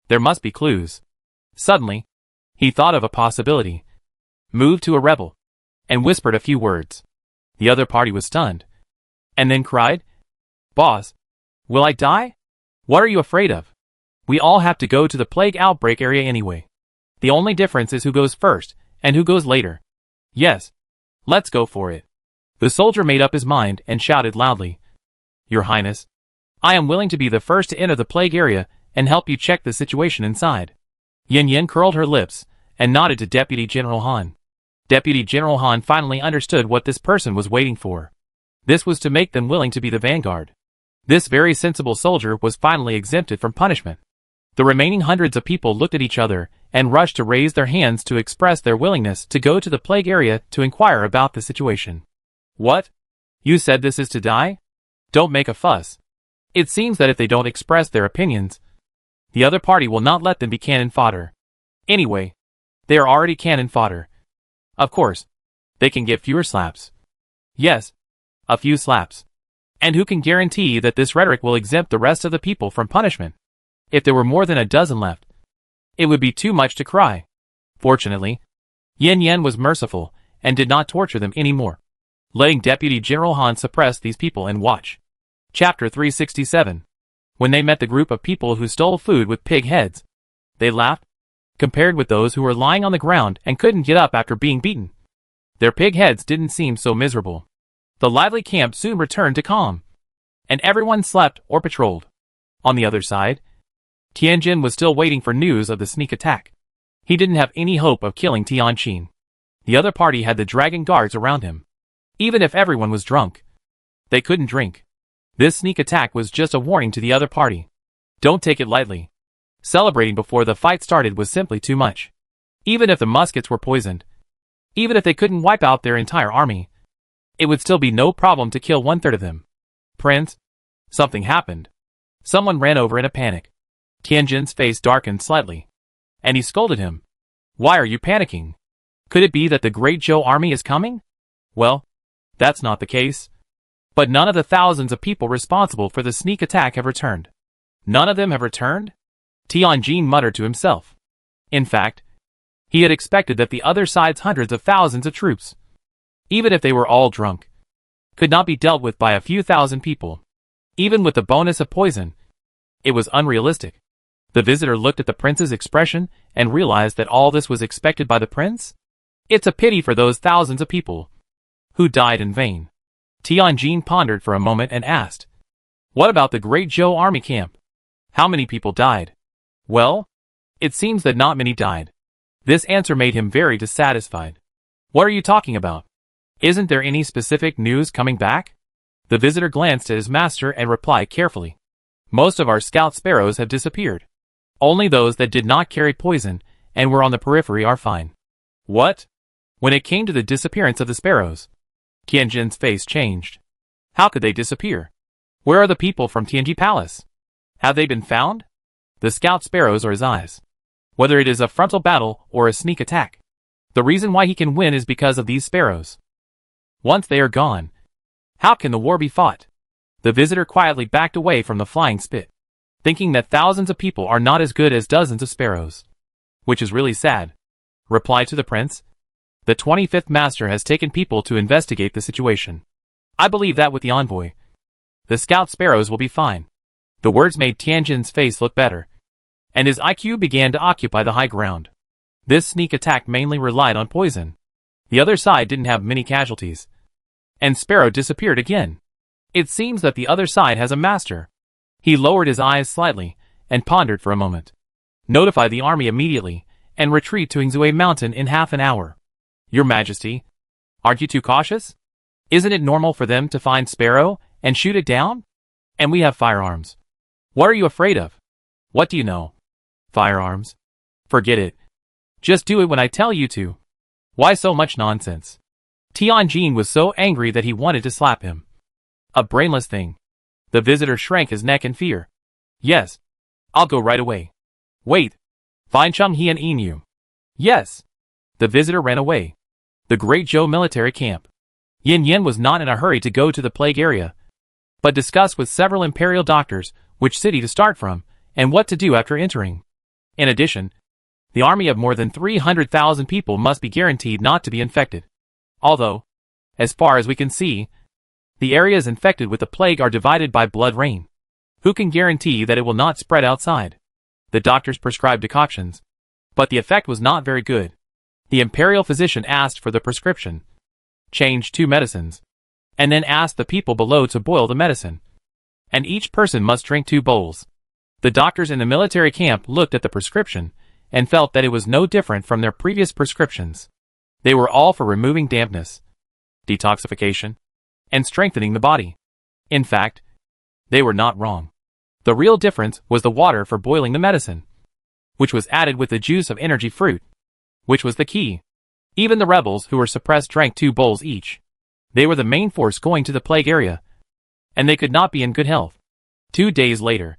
There must be clues. Suddenly, he thought of a possibility. Moved to a rebel, and whispered a few words. The other party was stunned. And then cried, "Boss, will I die? What are you afraid of? We all have to go to the plague outbreak area anyway. The only difference is who goes first, and who goes later. Yes, let's go for it." The soldier made up his mind and shouted loudly, "Your Highness, I am willing to be the first to enter the plague area and help you check the situation inside." Yin Yin curled her lips and nodded to Deputy General Han. Deputy General Han finally understood what this person was waiting for. This was to make them willing to be the vanguard. This very sensible soldier was finally exempted from punishment. The remaining hundreds of people looked at each other and rushed to raise their hands to express their willingness to go to the plague area to inquire about the situation. What? You said this is to die? Don't make a fuss. It seems that if they don't express their opinions, the other party will not let them be cannon fodder. Anyway, they are already cannon fodder. Of course, they can get fewer slaps. Yes, a few slaps. And who can guarantee that this rhetoric will exempt the rest of the people from punishment? If there were more than a dozen left, it would be too much to cry. Fortunately, Yin Yin was merciful and did not torture them anymore, letting Deputy General Han suppress these people and watch. Chapter 367. When they met the group of people who stole food with pig heads, they laughed, compared with those who were lying on the ground and couldn't get up after being beaten. Their pig heads didn't seem so miserable. The lively camp soon returned to calm, and everyone slept or patrolled. On the other side, Tianjin was still waiting for news of the sneak attack. He didn't have any hope of killing Tianqin. The other party had the dragon guards around him. Even if everyone was drunk, they couldn't drink. This sneak attack was just a warning to the other party. Don't take it lightly. Celebrating before the fight started was simply too much. Even if the muskets were poisoned, even if they couldn't wipe out their entire army, it would still be no problem to kill 1/3 of them. Prince, something happened. Someone ran over in a panic. Tianjin's face darkened slightly, and he scolded him. Why are you panicking? Could it be that the Great Zhou army is coming? Well, that's not the case. But none of the thousands of people responsible for the sneak attack have returned. None of them have returned? Tianjin muttered to himself. In fact, he had expected that the other side's hundreds of thousands of troops, even if they were all drunk, could not be dealt with by a few thousand people. Even with the bonus of poison, it was unrealistic. The visitor looked at the prince's expression and realized that all this was expected by the prince? It's a pity for those thousands of people who died in vain. Tianjin pondered for a moment and asked, what about the Great Zhou army camp? How many people died? Well, it seems that not many died. This answer made him very dissatisfied. What are you talking about? Isn't there any specific news coming back? The visitor glanced at his master and replied carefully. Most of our scout sparrows have disappeared. Only those that did not carry poison and were on the periphery are fine. What? When it came to the disappearance of the sparrows, Tianjin's face changed. How could they disappear? Where are the people from Tianji Palace? Have they been found? The scout sparrows are his eyes. Whether it is a frontal battle or a sneak attack, the reason why he can win is because of these sparrows. Once they are gone, how can the war be fought? The visitor quietly backed away from the flying spit, thinking that thousands of people are not as good as dozens of sparrows. Which is really sad. Reply to the prince. The 25th master has taken people to investigate the situation. I believe that with the envoy, the scout sparrows will be fine. The words made Tianjin's face look better, and his IQ began to occupy the high ground. This sneak attack mainly relied on poison. The other side didn't have many casualties, and Sparrow disappeared again. It seems that the other side has a master. He lowered his eyes slightly and pondered for a moment. Notify the army immediately and retreat to Ingzue Mountain in half an hour. Your Majesty, aren't you too cautious? Isn't it normal for them to find Sparrow and shoot it down? And we have firearms. What are you afraid of? What do you know? Firearms? Forget it. Just do it when I tell you to. Why so much nonsense? Tianjin was so angry that he wanted to slap him. A brainless thing. The visitor shrank his neck in fear. Yes. I'll go right away. Wait. Find Chenghe and Inu. Yes. The visitor ran away. The Great Zhou military camp. Yin Yin was not in a hurry to go to the plague area, but discussed with several imperial doctors which city to start from and what to do after entering. In addition, the army of more than 300,000 people must be guaranteed not to be infected. Although, as far as we can see, the areas infected with the plague are divided by blood rain. Who can guarantee that it will not spread outside? The doctors prescribed decoctions, but the effect was not very good. The imperial physician asked for the prescription, changed 2 medicines, and then asked the people below to boil the medicine. And each person must drink 2 bowls. The doctors in the military camp looked at the prescription and felt that it was no different from their previous prescriptions. They were all for removing dampness, detoxification, and strengthening the body. In fact, they were not wrong. The real difference was the water for boiling the medicine, which was added with the juice of energy fruit, which was the key. Even the rebels who were suppressed drank 2 bowls each. They were the main force going to the plague area, and they could not be in good health. 2 days later,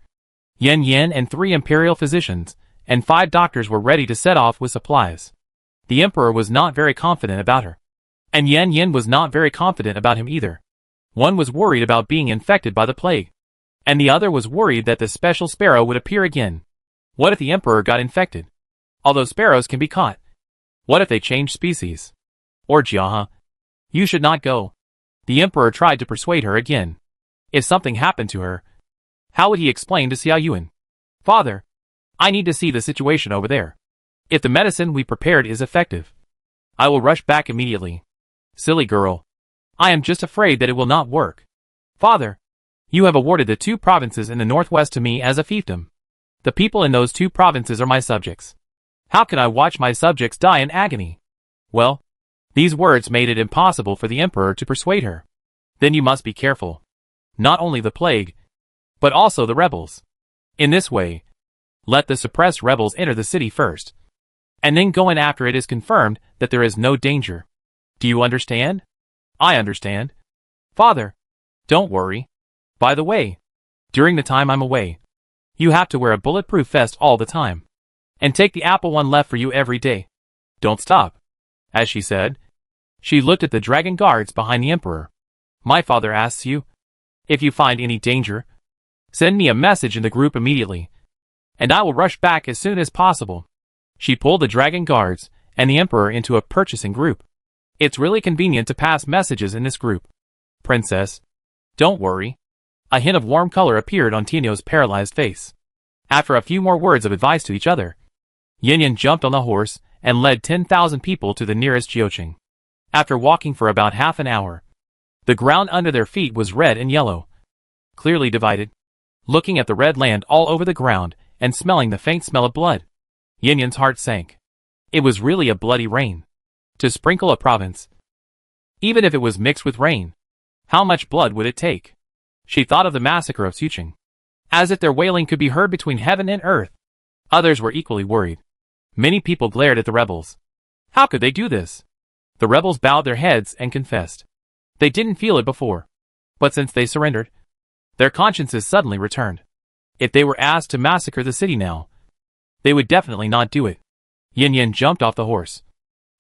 Yen Yen and 3 imperial physicians and 5 doctors were ready to set off with supplies. The emperor was not very confident about her, and Yen Yen was not very confident about him either. One was worried about being infected by the plague, and the other was worried that the special sparrow would appear again. What if the emperor got infected? Although sparrows can be caught, what if they change species? Or Jiaha, you should not go. The emperor tried to persuade her again. If something happened to her, how would he explain to Xia Yuan? Father, I need to see the situation over there. If the medicine we prepared is effective, I will rush back immediately. Silly girl. I am just afraid that it will not work. Father, you have awarded the 2 provinces in the northwest to me as a fiefdom. The people in those 2 provinces are my subjects. How can I watch my subjects die in agony? Well, these words made it impossible for the emperor to persuade her. Then you must be careful. Not only the plague, but also the rebels. In this way, let the suppressed rebels enter the city first, and then go in after it is confirmed that there is no danger. Do you understand? I understand. Father, don't worry. By the way, During the time I'm away, you have to wear a bulletproof vest all the time. And take the apple one left for you every day. Don't stop. As she said, she looked at the dragon guards behind the emperor. My father asks you, if you find any danger, send me a message in the group immediately, and I will rush back as soon as possible. She pulled the dragon guards and the emperor into a purchasing group. It's really convenient to pass messages in this group. Princess, don't worry. A hint of warm color appeared on Tino's paralyzed face. After a few more words of advice to each other, Yin jumped on the horse and led 10,000 people to the nearest Jiuqing. After walking for about half an hour, the ground under their feet was red and yellow, clearly divided. Looking at the red land all over the ground and smelling the faint smell of blood, Yin's heart sank. It was really a bloody rain. To sprinkle a province, even if it was mixed with rain, how much blood would it take? She thought of the massacre of Jiuqing, as if their wailing could be heard between heaven and earth. Others were equally worried. Many people glared at the rebels. How could they do this? The rebels bowed their heads and confessed. They didn't feel it before. But since they surrendered, their consciences suddenly returned. If they were asked to massacre the city now, they would definitely not do it. Yin jumped off the horse,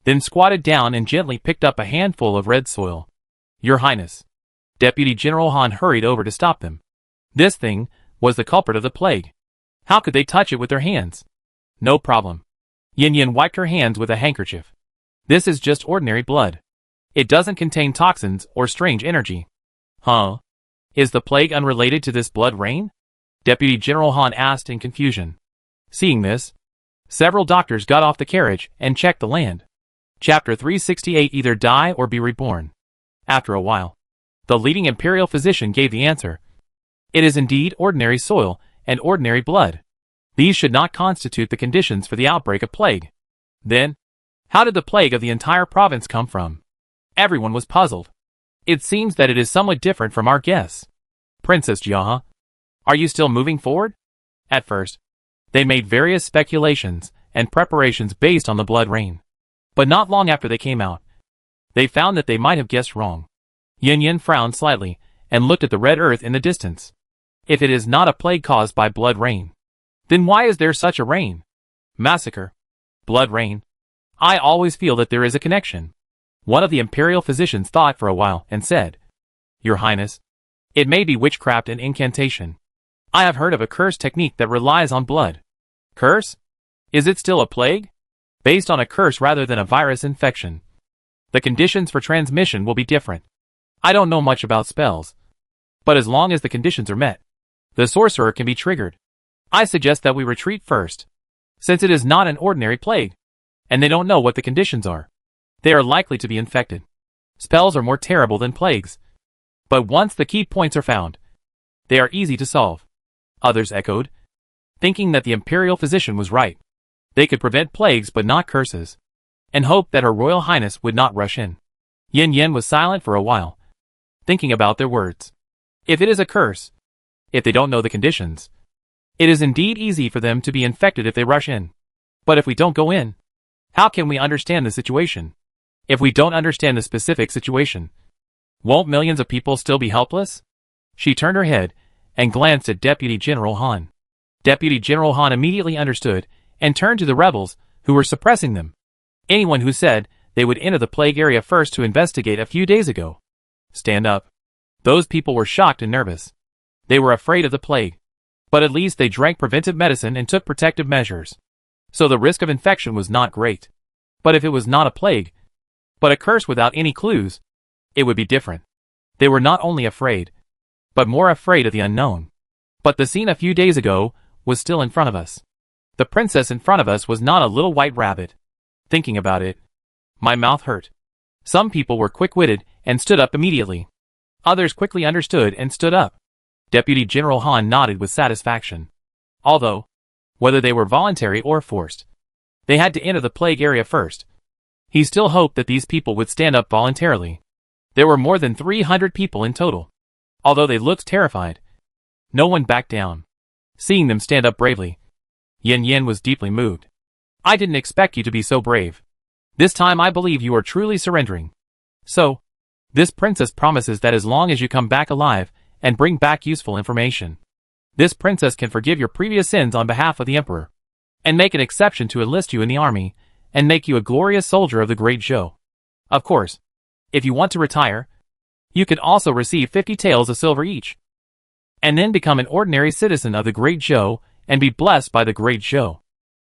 then squatted down and gently picked up a handful of red soil. Your Highness. Deputy General Han hurried over to stop them. This thing was the culprit of the plague. How could they touch it with their hands? No problem. Yin wiped her hands with a handkerchief. This is just ordinary blood. It doesn't contain toxins or strange energy. Huh? Is the plague unrelated to this blood rain? Deputy General Han asked in confusion. Seeing this, several doctors got off the carriage and checked the land. Chapter 368 Either die or be reborn. After a while, the leading imperial physician gave the answer. It is indeed ordinary soil and ordinary blood. These should not constitute the conditions for the outbreak of plague. Then, how did the plague of the entire province come from? Everyone was puzzled. It seems that it is somewhat different from our guess. Princess Jia, are you still moving forward? At first, they made various speculations and preparations based on the blood rain. But not long after they came out, they found that they might have guessed wrong. Yin frowned slightly and looked at the red earth in the distance. If it is not a plague caused by blood rain, then why is there such a rain? Massacre. Blood rain. I always feel that there is a connection. One of the imperial physicians thought for a while and said, Your Highness, it may be witchcraft and incantation. I have heard of a curse technique that relies on blood. Curse? Is it still a plague? Based on a curse rather than a virus infection. The conditions for transmission will be different. I don't know much about spells, but as long as the conditions are met, the sorcerer can be triggered. I suggest that we retreat first, since it is not an ordinary plague, and they don't know what the conditions are. They are likely to be infected. Spells are more terrible than plagues, but once the key points are found, they are easy to solve. Others echoed, thinking that the imperial physician was right. They could prevent plagues but not curses, and hoped that Her Royal Highness would not rush in. Yin was silent for a while, thinking about their words. If it is a curse, if they don't know the conditions, it is indeed easy for them to be infected if they rush in. But if we don't go in, how can we understand the situation? If we don't understand the specific situation, won't millions of people still be helpless? She turned her head and glanced at Deputy General Han. Deputy General Han immediately understood and turned to the rebels who were suppressing them. Anyone who said they would enter the plague area first to investigate a few days ago. Stand up. Those people were shocked and nervous. They were afraid of the plague. But at least they drank preventive medicine and took protective measures. So the risk of infection was not great. But if it was not a plague, but a curse without any clues, it would be different. They were not only afraid, but more afraid of the unknown. But the scene a few days ago was still in front of us. The princess in front of us was not a little white rabbit. Thinking about it, my mouth hurt. Some people were quick-witted and stood up immediately. Others quickly understood and stood up. Deputy General Han nodded with satisfaction. Although, whether they were voluntary or forced, they had to enter the plague area first. He still hoped that these people would stand up voluntarily. There were more than 300 people in total. Although they looked terrified, no one backed down. Seeing them stand up bravely, Yin was deeply moved. I didn't expect you to be so brave. This time I believe you are truly surrendering. So, this princess promises that as long as you come back alive and bring back useful information, This princess can forgive your previous sins on behalf of the emperor, and make an exception to enlist you in the army, and make you a glorious soldier of the great Zhou. Of course, if you want to retire, you could also receive 50 taels of silver each, and then become an ordinary citizen of the great Zhou, and be blessed by the great Zhou.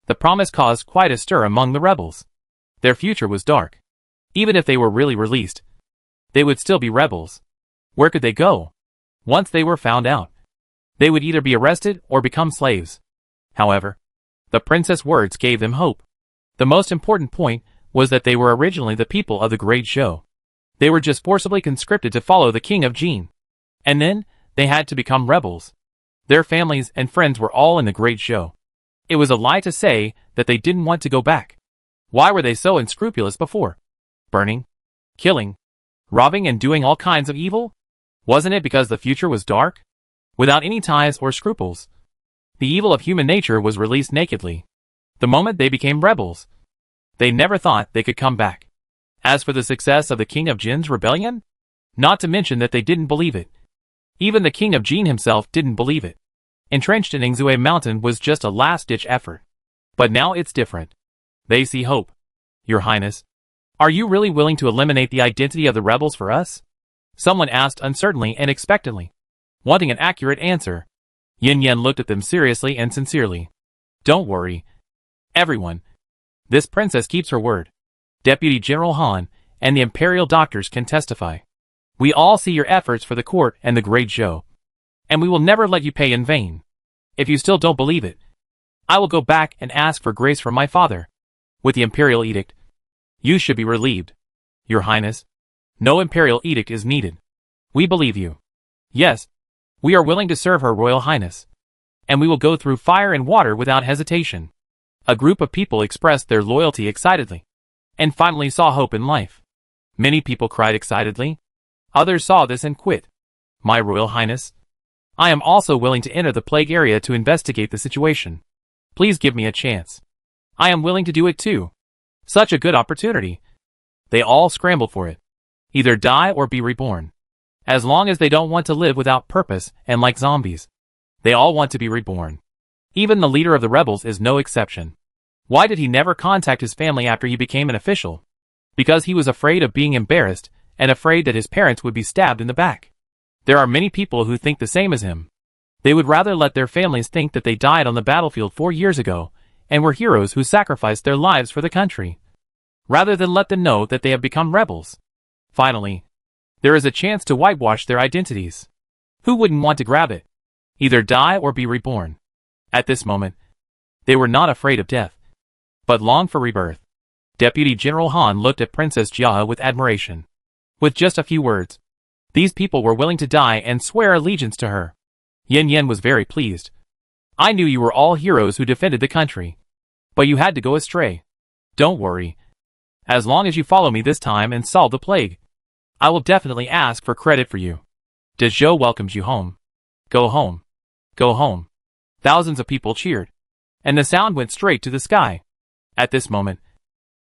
The promise caused quite a stir among the rebels. Their future was dark. Even if they were really released, they would still be rebels. Where could they go? Once they were found out, they would either be arrested or become slaves. However, the princess' words gave them hope. The most important point was that they were originally the people of the great Zhou. They were just forcibly conscripted to follow the king of Jin. And then, they had to become rebels. Their families and friends were all in the great Zhou. It was a lie to say that they didn't want to go back. Why were they so unscrupulous before? Burning, killing, robbing and doing all kinds of evil? Wasn't it because the future was dark? Without any ties or scruples. The evil of human nature was released nakedly. The moment they became rebels, they never thought they could come back. As for the success of the king of Jin's rebellion, not to mention that they didn't believe it. Even the king of Jin himself didn't believe it. Entrenched in Yingzue Mountain was just a last-ditch effort. But now it's different. They see hope. Your Highness, are you really willing to eliminate the identity of the rebels for us? Someone asked uncertainly and expectantly, wanting an accurate answer. Yin Yan looked at them seriously and sincerely. Don't worry, everyone. This princess keeps her word. Deputy General Han and the imperial doctors can testify. We all see your efforts for the court and the great Zhou, and we will never let you pay in vain. If you still don't believe it, I will go back and ask for grace from my father. With the imperial edict, you should be relieved. Your Highness, no imperial edict is needed. We believe you. Yes, we are willing to serve Her Royal Highness, and we will go through fire and water without hesitation. A group of people expressed their loyalty excitedly, and finally saw hope in life. Many people cried excitedly. Others saw this and quit. My Royal Highness, I am also willing to enter the plague area to investigate the situation. Please give me a chance. I am willing to do it too. Such a good opportunity. They all scrambled for it. Either die or be reborn. As long as they don't want to live without purpose and like zombies. They all want to be reborn. Even the leader of the rebels is no exception. Why did he never contact his family after he became an official? Because he was afraid of being embarrassed and afraid that his parents would be stabbed in the back. There are many people who think the same as him. They would rather let their families think that they died on the battlefield 4 years ago and were heroes who sacrificed their lives for the country, rather than let them know that they have become rebels. Finally, there is a chance to whitewash their identities. Who wouldn't want to grab it? Either die or be reborn. At this moment, they were not afraid of death, but longed for rebirth. Deputy General Han looked at Princess Jia with admiration. With just a few words, these people were willing to die and swear allegiance to her. Yin Yan was very pleased. I knew you were all heroes who defended the country, but you had to go astray. Don't worry. As long as you follow me this time and solve the plague, I will definitely ask for credit for you. Zhou welcomes you home. Go home. Go home. Thousands of people cheered, and the sound went straight to the sky. At this moment,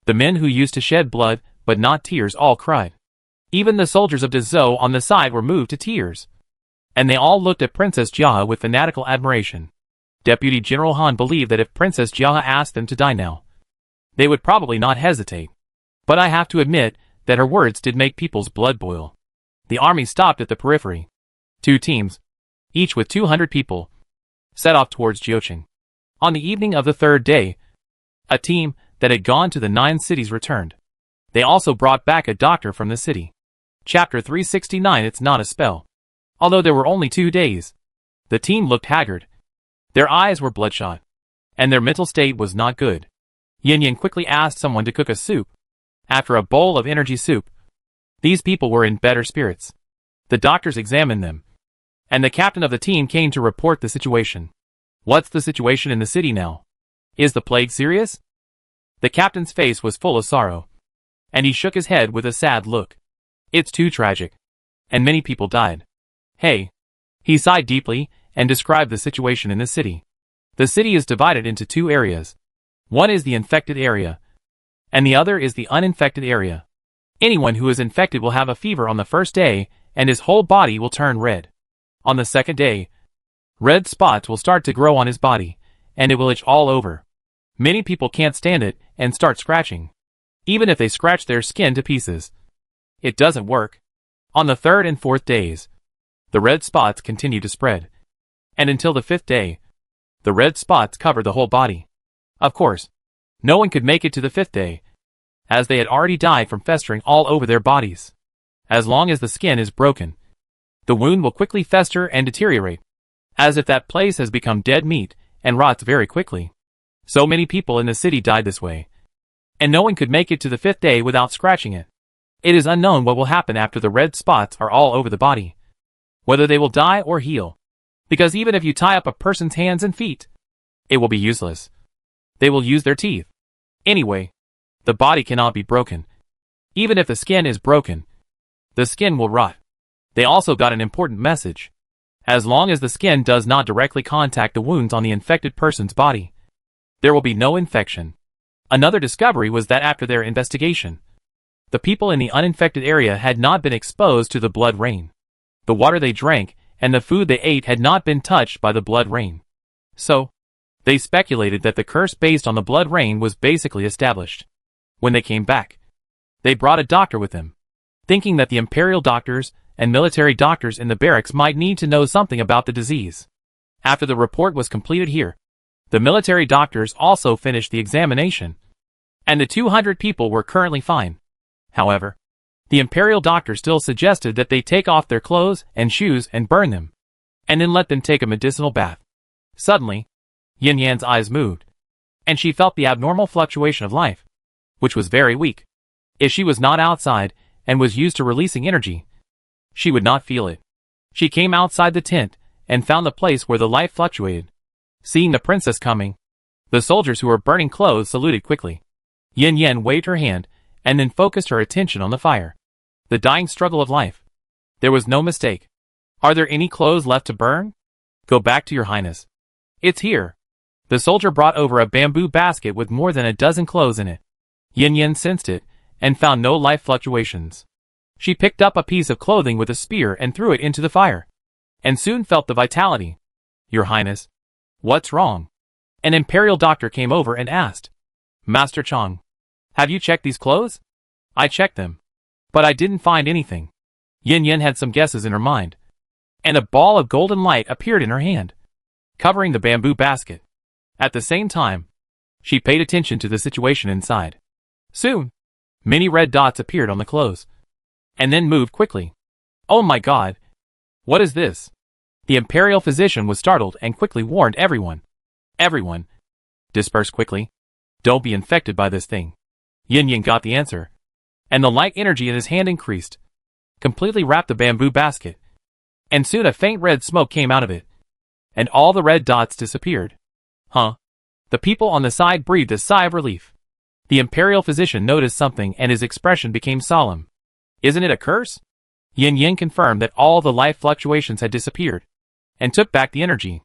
the men who used to shed blood, but not tears, all cried. Even the soldiers of Zhou on the side were moved to tears, and they all looked at Princess Jia with fanatical admiration. Deputy General Han believed that if Princess Jia asked them to die now, they would probably not hesitate. But I have to admit that her words did make people's blood boil. The army stopped at the periphery. 2 teams, each with 200 people, set off towards Jiuqing. On the evening of the 3rd day, a team that had gone to the 9 cities returned. They also brought back a doctor from the city. Chapter 369. It's not a spell. Although there were only 2 days, the team looked haggard. Their eyes were bloodshot, and their mental state was not good. Yin Yan quickly asked someone to cook a soup. After a bowl of energy soup, these people were in better spirits. The doctors examined them, and the captain of the team came to report the situation. What's the situation in the city now? Is the plague serious? The captain's face was full of sorrow, and he shook his head with a sad look. It's too tragic, and many people died. Hey. He sighed deeply and described the situation in the city. The city is divided into 2 areas. One is the infected area, and the other is the uninfected area. Anyone who is infected will have a fever on the first day, and his whole body will turn red. On the second day, Red spots will start to grow on his body, and it will itch all over. Many people can't stand it and start scratching. Even if they scratch their skin to pieces, it doesn't work. On the 3rd and 4th days, the red spots continue to spread. And until the 5th day, the red spots covered the whole body. Of course, no one could make it to the 5th day, as they had already died from festering all over their bodies. As long as the skin is broken, the wound will quickly fester and deteriorate, as if that place has become dead meat and rots very quickly. So many people in the city died this way, and no one could make it to the 5th day without scratching it. It is unknown what will happen after the red spots are all over the body, whether they will die or heal, because even if you tie up a person's hands and feet, it will be useless. They will use their teeth. Anyway, the body cannot be broken. Even if the skin is broken, the skin will rot. They also got an important message. As long as the skin does not directly contact the wounds on the infected person's body, there will be no infection. Another discovery was that after their investigation, the people in the uninfected area had not been exposed to the blood rain. The water they drank and the food they ate had not been touched by the blood rain. So, they speculated that the curse based on the blood rain was basically established. When they came back, they brought a doctor with them, thinking that the imperial doctors and military doctors in the barracks might need to know something about the disease. After the report was completed here, the military doctors also finished the examination, and the 200 people were currently fine. However, the imperial doctor still suggested that they take off their clothes and shoes and burn them, and then let them take a medicinal bath. Suddenly, Yin Yan's eyes moved, and she felt the abnormal fluctuation of life, which was very weak. If she was not outside and was used to releasing energy, she would not feel it. She came outside the tent and found the place where the life fluctuated. Seeing the princess coming, the soldiers who were burning clothes saluted quickly. Yin Yan waved her hand and then focused her attention on the fire. The dying struggle of life. There was no mistake. Are there any clothes left to burn? Go back to your highness. It's here. The soldier brought over a bamboo basket with more than a dozen clothes in it. Yin Yan sensed it and found no life fluctuations. She picked up a piece of clothing with a spear and threw it into the fire, and soon felt the vitality. Your highness, what's wrong? An imperial doctor came over and asked. Master Chang, have you checked these clothes? I checked them, but I didn't find anything. Yin Yan had some guesses in her mind, and a ball of golden light appeared in her hand, covering the bamboo basket. At the same time, she paid attention to the situation inside. Soon, many red dots appeared on the clothes, and then moved quickly. Oh my god! What is this? The imperial physician was startled and quickly warned everyone. Everyone, disperse quickly. Don't be infected by this thing. Yin Yan got the answer, and the light energy in his hand increased, completely wrapped the bamboo basket, and soon a faint red smoke came out of it, and all the red dots disappeared. Huh? The people on the side breathed a sigh of relief. The imperial physician noticed something and his expression became solemn. Isn't it a curse? Yin Yan confirmed that all the life fluctuations had disappeared, and took back the energy.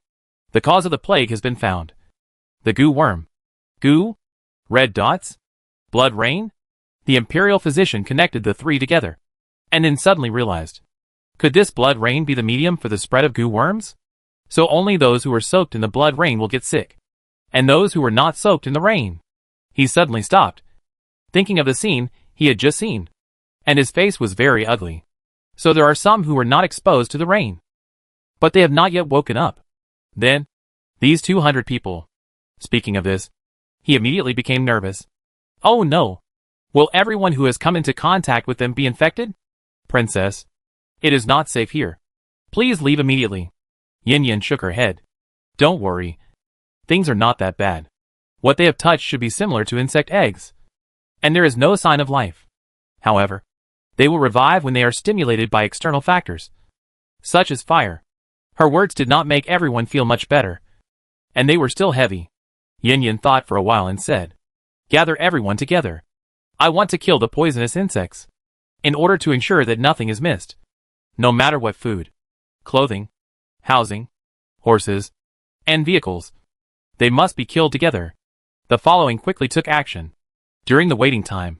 The cause of the plague has been found. The goo worm. Goo? Red dots? Blood rain? The imperial physician connected the three together, and then suddenly realized. Could this blood rain be the medium for the spread of goo worms? So only those who were soaked in the blood rain will get sick, and those who were not soaked in the rain. He suddenly stopped, thinking of the scene he had just seen, and his face was very ugly. So there are some who were not exposed to the rain, but they have not yet woken up. Then, these 200 people. Speaking of this, he immediately became nervous. Oh no! Will everyone who has come into contact with them be infected? Princess, it is not safe here. Please leave immediately. Yin Yan shook her head. Don't worry. Things are not that bad. What they have touched should be similar to insect eggs, and there is no sign of life. However, they will revive when they are stimulated by external factors, such as fire. Her words did not make everyone feel much better, and they were still heavy. Yin Yan thought for a while and said, Gather everyone together. I want to kill the poisonous insects, in order to ensure that nothing is missed. No matter what food, clothing, housing, horses, and vehicles, they must be killed together. The following quickly took action. During the waiting time,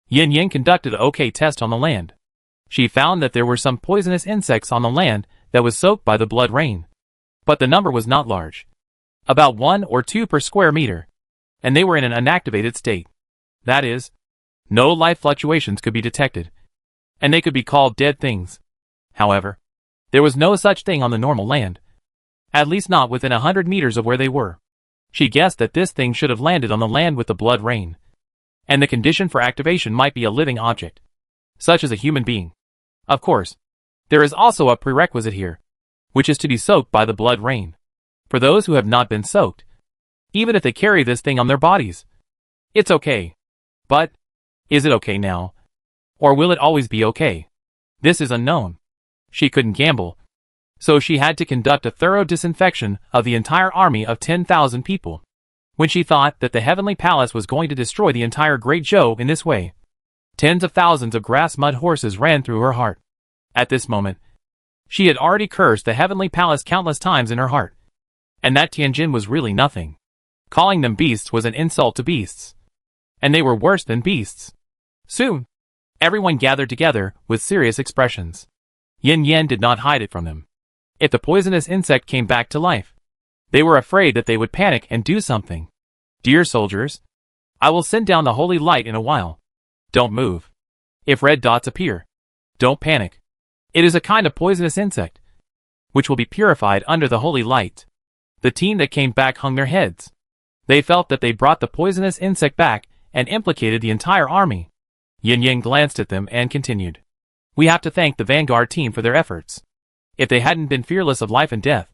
Yin Yan conducted an OK test on the land. She found that there were some poisonous insects on the land that was soaked by the blood rain. But the number was not large. About 1 or 2 per square meter. And they were in an inactivated state. That is, no life fluctuations could be detected. And they could be called dead things. However, there was no such thing on the normal land. At least not within 100 meters of where they were. She guessed that this thing should have landed on the land with the blood rain. And the condition for activation might be a living object, such as a human being. Of course, there is also a prerequisite here, which is to be soaked by the blood rain. For those who have not been soaked, even if they carry this thing on their bodies, it's okay. But, is it okay now? Or will it always be okay? This is unknown. She couldn't gamble, so she had to conduct a thorough disinfection of the entire army of 10,000 people. When she thought that the heavenly palace was going to destroy the entire Great Zhou in this way, tens of thousands of grass mud horses ran through her heart. At this moment, she had already cursed the heavenly palace countless times in her heart. And that Tianjin was really nothing. Calling them beasts was an insult to beasts. And they were worse than beasts. Soon, everyone gathered together with serious expressions. Yin Yan did not hide it from them. If the poisonous insect came back to life, they were afraid that they would panic and do something. Dear soldiers, I will send down the holy light in a while. Don't move. If red dots appear, don't panic. It is a kind of poisonous insect, which will be purified under the holy light. The team that came back hung their heads. They felt that they brought the poisonous insect back and implicated the entire army. Yin Yang glanced at them and continued. We have to thank the Vanguard team for their efforts. If they hadn't been fearless of life and death,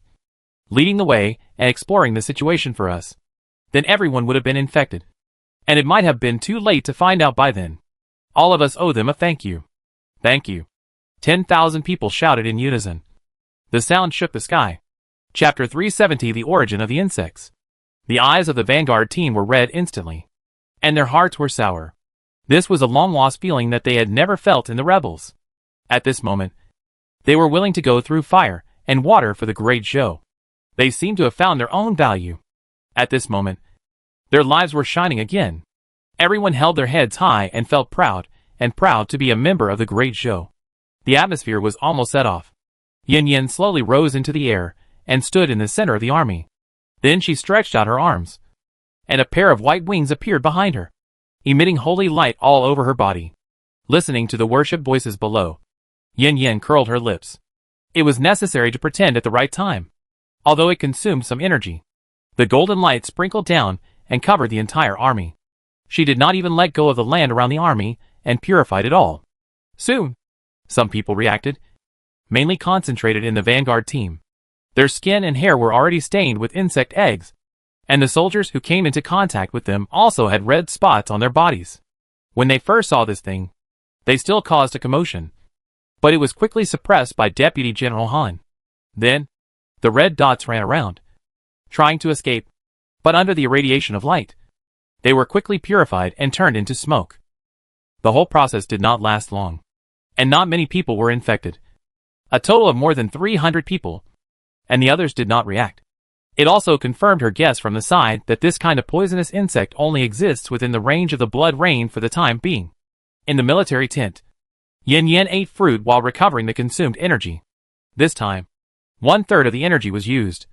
leading the way and exploring the situation for us, then everyone would have been infected. And it might have been too late to find out by then. All of us owe them a thank you. Thank you. 10,000 people shouted in unison. The sound shook the sky. Chapter 370 The Origin of the Insects. The eyes of the Vanguard team were red instantly. And their hearts were sour. This was a long-lost feeling that they had never felt in the rebels. At this moment, they were willing to go through fire and water for the Great Zhou. They seemed to have found their own value. At this moment, their lives were shining again. Everyone held their heads high and felt proud to be a member of the Great Zhou. The atmosphere was almost set off. Yin Yin slowly rose into the air and stood in the center of the army. Then she stretched out her arms, and a pair of white wings appeared behind her, emitting holy light all over her body. Listening to the worship voices below, Yin Yin curled her lips. It was necessary to pretend at the right time, although it consumed some energy. The golden light sprinkled down and covered the entire army. She did not even let go of the land around the army and purified it all. Soon, some people reacted, mainly concentrated in the Vanguard team. Their skin and hair were already stained with insect eggs, and the soldiers who came into contact with them also had red spots on their bodies. When they first saw this thing, they still caused a commotion, but it was quickly suppressed by Deputy General Han. Then, the red dots ran around, trying to escape, but under the irradiation of light, they were quickly purified and turned into smoke. The whole process did not last long, and not many people were infected. A total of more than 300 people, and the others did not react. It also confirmed her guess from the side that this kind of poisonous insect only exists within the range of the blood rain for the time being. In the military tent, Yin Yin ate fruit while recovering the consumed energy. This time, 1/3 of the energy was used,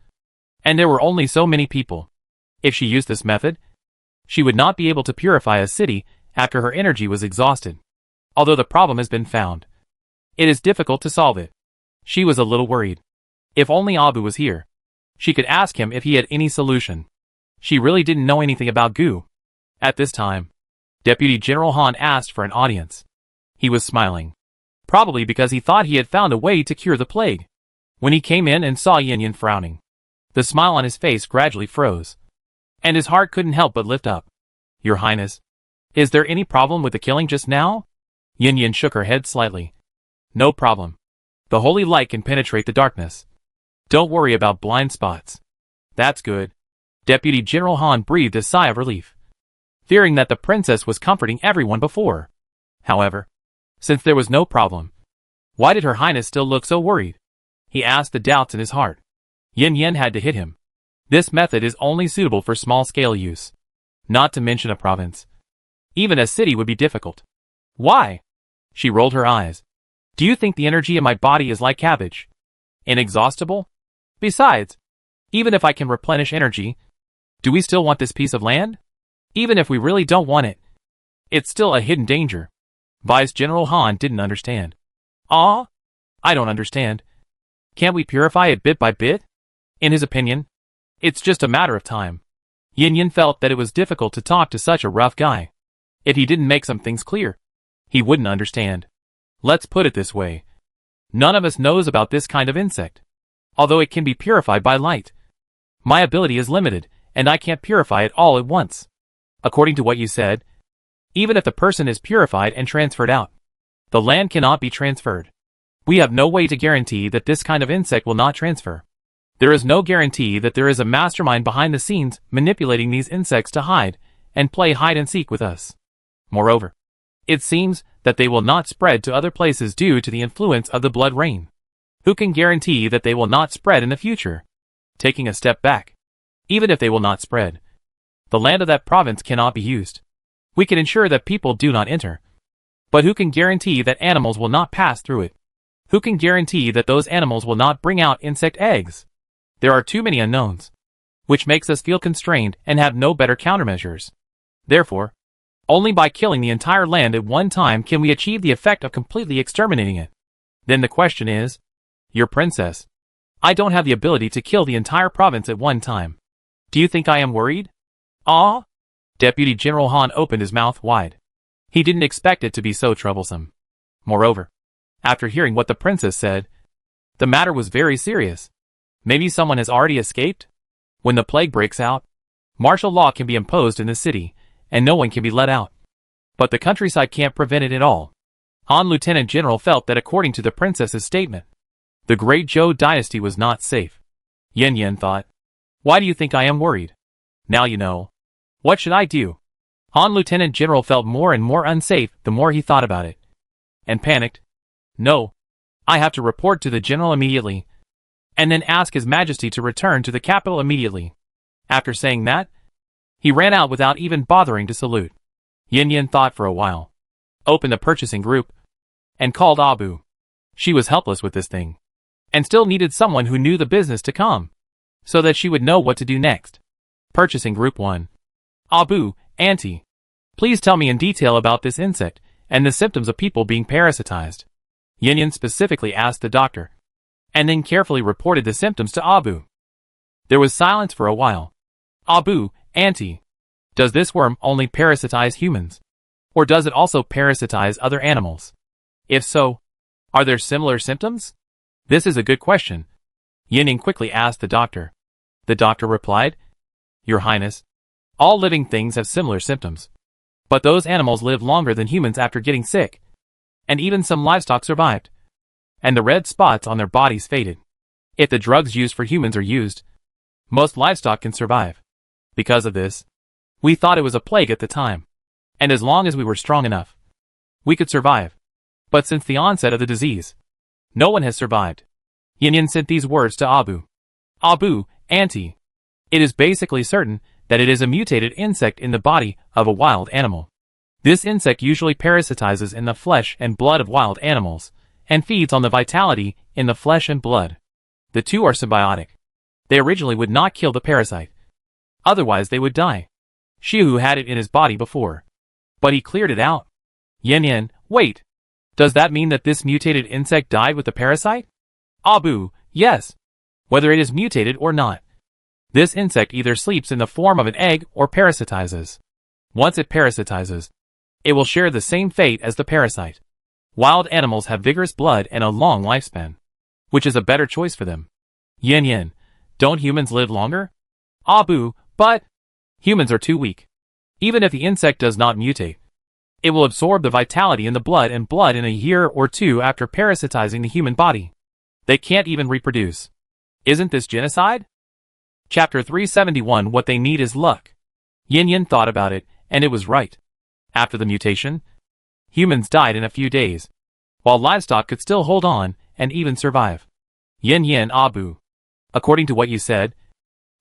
and there were only so many people. If she used this method, she would not be able to purify a city after her energy was exhausted. Although the problem has been found, it is difficult to solve it. She was a little worried. If only Abu was here, she could ask him if he had any solution. She really didn't know anything about goo. At this time, Deputy General Han asked for an audience. He was smiling, probably because he thought he had found a way to cure the plague. When he came in and saw Yin Yin frowning, the smile on his face gradually froze, and his heart couldn't help but lift up. Your Highness, is there any problem with the killing just now? Yin Yin shook her head slightly. No problem. The holy light can penetrate the darkness. Don't worry about blind spots. That's good. Deputy General Han breathed a sigh of relief, fearing that the princess was comforting everyone before. However, since there was no problem, why did Her Highness still look so worried? He asked the doubts in his heart. Yin Yin had to hit him. This method is only suitable for small-scale use, not to mention a province. Even a city would be difficult. Why? She rolled her eyes. Do you think the energy in my body is like cabbage? Inexhaustible? Besides, Even if I can replenish energy, do we still want this piece of land? Even if we really don't want it, it's still a hidden danger. Vice General Han didn't understand. I don't understand. Can't we purify it bit by bit? In his opinion, it's just a matter of time. Yin felt that it was difficult to talk to such a rough guy. If he didn't make some things clear, he wouldn't understand. Let's put it this way. None of us knows about this kind of insect. Although it can be purified by light, my ability is limited, and I can't purify it all at once. According to what you said, even if the person is purified and transferred out, the land cannot be transferred. We have no way to guarantee that this kind of insect will not transfer. There is no guarantee that there is a mastermind behind the scenes manipulating these insects to hide and play hide and seek with us. Moreover, it seems that they will not spread to other places due to the influence of the blood rain. Who can guarantee that they will not spread in the future? Taking a step back, even if they will not spread, the land of that province cannot be used. We can ensure that people do not enter. But who can guarantee that animals will not pass through it? Who can guarantee that those animals will not bring out insect eggs? There are too many unknowns, which makes us feel constrained and have no better countermeasures. Therefore, only by killing the entire land at one time can we achieve the effect of completely exterminating it. Then the question is, your princess, I don't have the ability to kill the entire province at one time. Do you think I am worried? Deputy General Han opened his mouth wide. He didn't expect it to be so troublesome. Moreover, after hearing what the princess said, the matter was very serious. Maybe someone has already escaped? When the plague breaks out, martial law can be imposed in the city, and no one can be let out. But the countryside can't prevent it at all. Han Lieutenant General felt that according to the princess's statement, the great Zhou dynasty was not safe. Yin thought, why do you think I am worried? Now you know. What should I do? Han Lieutenant General felt more and more unsafe the more he thought about it. And panicked. No. I have to report to the general immediately. And then ask His Majesty to return to the capital immediately. After saying that, he ran out without even bothering to salute. Yin thought for a while, opened a purchasing group, and called Abu. She was helpless with this thing, and still needed someone who knew the business to come, so that she would know what to do next. Purchasing Group 1. Abu, Auntie, please tell me in detail about this insect, and the symptoms of people being parasitized. Yin specifically asked the doctor, and then carefully reported the symptoms to Abu. There was silence for a while. Abu, Auntie, does this worm only parasitize humans? Or does it also parasitize other animals? If so, are there similar symptoms? This is a good question. Yin quickly asked the doctor. The doctor replied, Your Highness, all living things have similar symptoms. But those animals live longer than humans after getting sick. And even some livestock survived. And the red spots on their bodies faded. If the drugs used for humans are used, most livestock can survive. Because of this, we thought it was a plague at the time. And as long as we were strong enough, we could survive. But since the onset of the disease, no one has survived. Yin sent these words to Abu. Abu, Auntie, it is basically certain that it is a mutated insect in the body of a wild animal. This insect usually parasitizes in the flesh and blood of wild animals, and feeds on the vitality in the flesh and blood. The two are symbiotic. They originally would not kill the parasite. Otherwise they would die. Shihu had it in his body before. But he cleared it out. Yin, wait. Does that mean that this mutated insect died with the parasite? Abu, yes. Whether it is mutated or not. This insect either sleeps in the form of an egg or parasitizes. Once it parasitizes, it will share the same fate as the parasite. Wild animals have vigorous blood and a long lifespan, which is a better choice for them. Yin, don't humans live longer? Abu, but humans are too weak. Even if the insect does not mutate, it will absorb the vitality in the blood and blood in a year or two after parasitizing the human body. They can't even reproduce. Isn't this genocide? Chapter 371 What they need is luck. Yin thought about it, and it was right. After the mutation, humans died in a few days, while livestock could still hold on and even survive. Yin, Abu, according to what you said,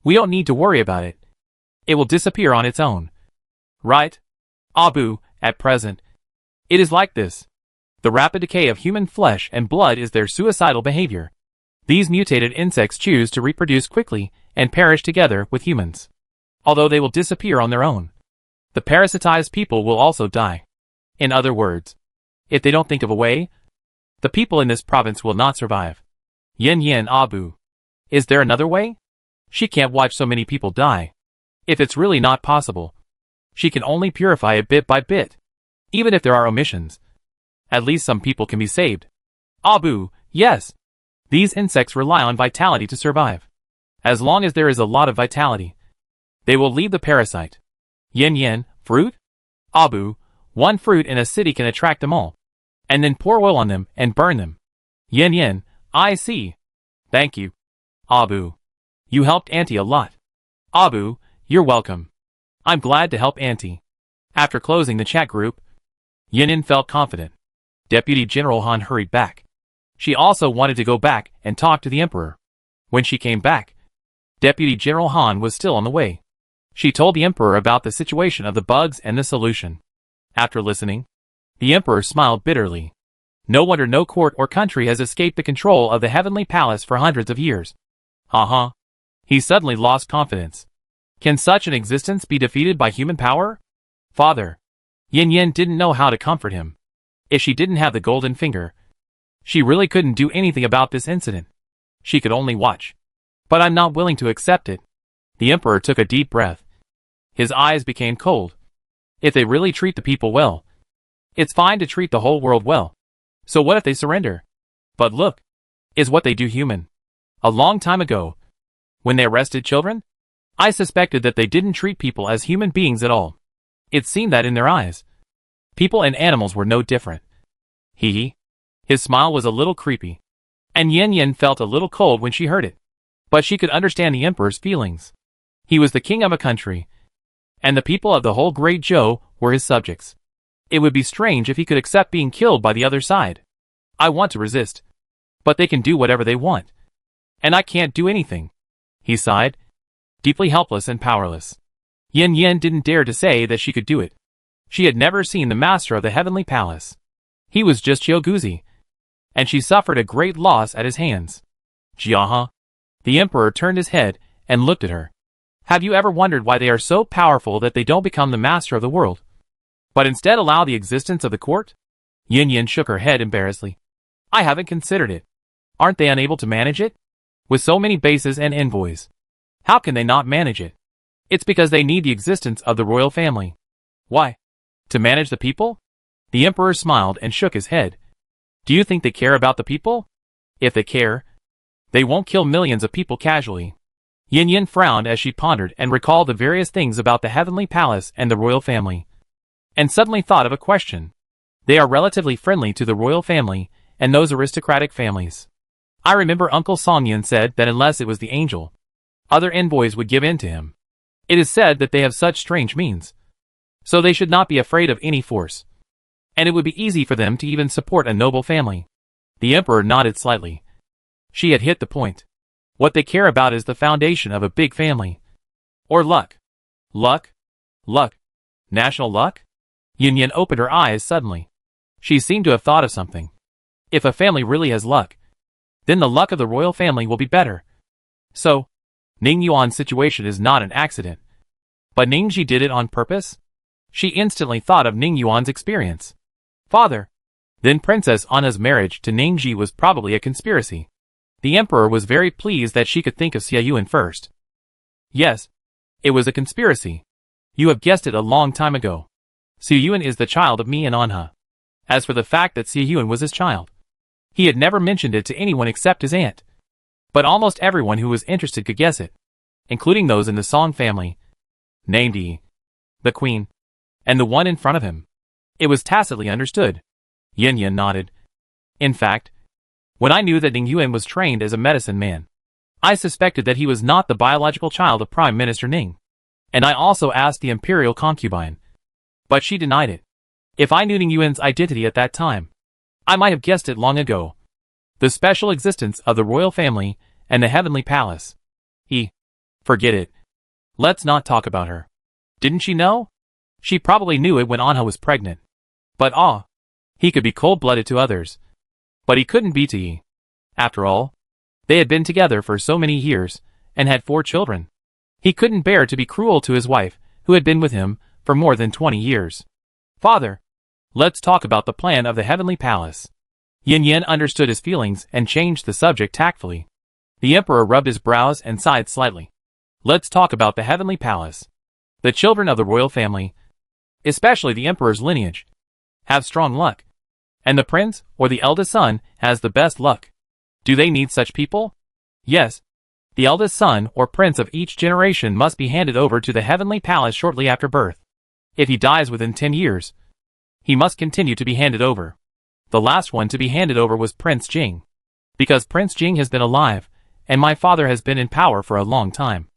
we don't need to worry about it. It will disappear on its own. Right? Abu, at present, it is like this. The rapid decay of human flesh and blood is their suicidal behavior. These mutated insects choose to reproduce quickly and perish together with humans. Although they will disappear on their own, the parasitized people will also die. In other words, if they don't think of a way, the people in this province will not survive. Yin Yin Abu. Is there another way? She can't watch so many people die. If it's really not possible, she can only purify it bit by bit. Even if there are omissions, at least some people can be saved. Abu, yes. These insects rely on vitality to survive. As long as there is a lot of vitality, they will leave the parasite. Yin Yin, fruit? Abu, one fruit in a city can attract them all. And then pour oil on them and burn them. Yin Yin, I see. Thank you. Abu. You helped Auntie a lot. Abu, you're welcome. I'm glad to help Auntie. After closing the chat group, Yin Yin felt confident. Deputy General Han hurried back. She also wanted to go back and talk to the Emperor. When she came back, Deputy General Han was still on the way. She told the Emperor about the situation of the bugs and the solution. After listening, the Emperor smiled bitterly. No wonder no court or country has escaped the control of the Heavenly Palace for hundreds of years. Haha. He suddenly lost confidence. Can such an existence be defeated by human power? Father. Yin Yin didn't know how to comfort him. If she didn't have the golden finger, she really couldn't do anything about this incident. She could only watch. But I'm not willing to accept it. The Emperor took a deep breath. His eyes became cold. If they really treat the people well, it's fine to treat the whole world well. So what if they surrender? But look, is what they do human? A long time ago, when they arrested children, I suspected that they didn't treat people as human beings at all. It seemed that in their eyes, people and animals were no different. Hee. His smile was a little creepy. And Yin Yin felt a little cold when she heard it. But she could understand the Emperor's feelings. He was the king of a country, and the people of the whole Great Zhou were his subjects. It would be strange if he could accept being killed by the other side. I want to resist, but they can do whatever they want. And I can't do anything. He sighed, deeply helpless and powerless. Yin Yin didn't dare to say that she could do it. She had never seen the master of the Heavenly Palace. He was just Chioguzi, and she suffered a great loss at his hands. Jiaha. The Emperor turned his head and looked at her. Have you ever wondered why they are so powerful that they don't become the master of the world, but instead allow the existence of the court? Yin Yin shook her head embarrassedly. I haven't considered it. Aren't they unable to manage it? With so many bases and envoys, how can they not manage it? It's because they need the existence of the royal family. Why? To manage the people? The Emperor smiled and shook his head. Do you think they care about the people? If they care, they won't kill millions of people casually. Yin Yin frowned as she pondered and recalled the various things about the Heavenly Palace and the royal family, and suddenly thought of a question. They are relatively friendly to the royal family and those aristocratic families. I remember Uncle Songyan said that unless it was the angel, other envoys would give in to him. It is said that they have such strange means, so they should not be afraid of any force, and it would be easy for them to even support a noble family. The Emperor nodded slightly. She had hit the point. What they care about is the foundation of a big family. Or luck. Luck? Luck. National luck? Yin Yin opened her eyes suddenly. She seemed to have thought of something. If a family really has luck, then the luck of the royal family will be better. So, Ning Yuan's situation is not an accident. But Ningji did it on purpose? She instantly thought of Ning Yuan's experience. Father. Then Princess Anna's marriage to Ningji was probably a conspiracy. The Emperor was very pleased that she could think of Xie Yuan first. Yes, it was a conspiracy. You have guessed it a long time ago. Xie Yuan is the child of me and Anha. As for the fact that Xie Yuan was his child, he had never mentioned it to anyone except his aunt. But almost everyone who was interested could guess it, including those in the Song family, named Yi, the queen, and the one in front of him. It was tacitly understood. Yin Yin nodded. In fact, when I knew that Ning Yuan was trained as a medicine man, I suspected that he was not the biological child of Prime Minister Ning. And I also asked the imperial concubine, but she denied it. If I knew Ning Yuan's identity at that time, I might have guessed it long ago. The special existence of the royal family and the heavenly palace. Forget it. Let's not talk about her. Didn't she know? She probably knew it when Anha was pregnant. But he could be cold-blooded to others. But he couldn't be to Yi. After all, They had been together for so many years, and had 4 children. He couldn't bear to be cruel to his wife, who had been with him for more than 20 years. Father, let's talk about the plan of the heavenly palace. Yin Yin understood his feelings and changed the subject tactfully. The emperor rubbed his brows and sighed slightly. Let's talk about the heavenly palace. The children of the royal family, especially the emperor's lineage, have strong luck. And the prince, or the eldest son, has the best luck. Do they need such people? Yes. The eldest son or prince of each generation must be handed over to the heavenly palace shortly after birth. If he dies within 10 years, he must continue to be handed over. The last one to be handed over was Prince Jing. Because Prince Jing has been alive, and my father has been in power for a long time.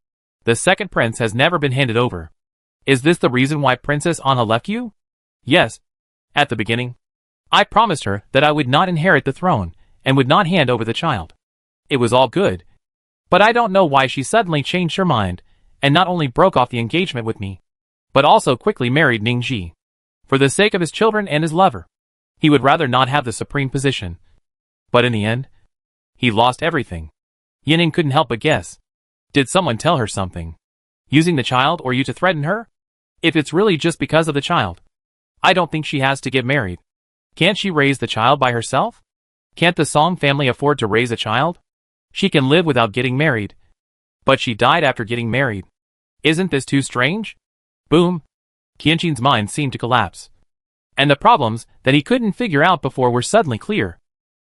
The second prince has never been handed over. Is this the reason why Princess Anna left you? Yes. At the beginning, I promised her that I would not inherit the throne, and would not hand over the child. It was all good. But I don't know why she suddenly changed her mind, and not only broke off the engagement with me, but also quickly married Ningji. For the sake of his children and his lover. He would rather not have the supreme position. But in the end, he lost everything. Yining couldn't help but guess. Did someone tell her something? Using the child or you to threaten her? If it's really just because of the child, I don't think she has to get married. Can't she raise the child by herself? Can't the Song family afford to raise a child? She can live without getting married. But she died after getting married. Isn't this too strange? Boom. Qianqin's mind seemed to collapse. And the problems that he couldn't figure out before were suddenly clear.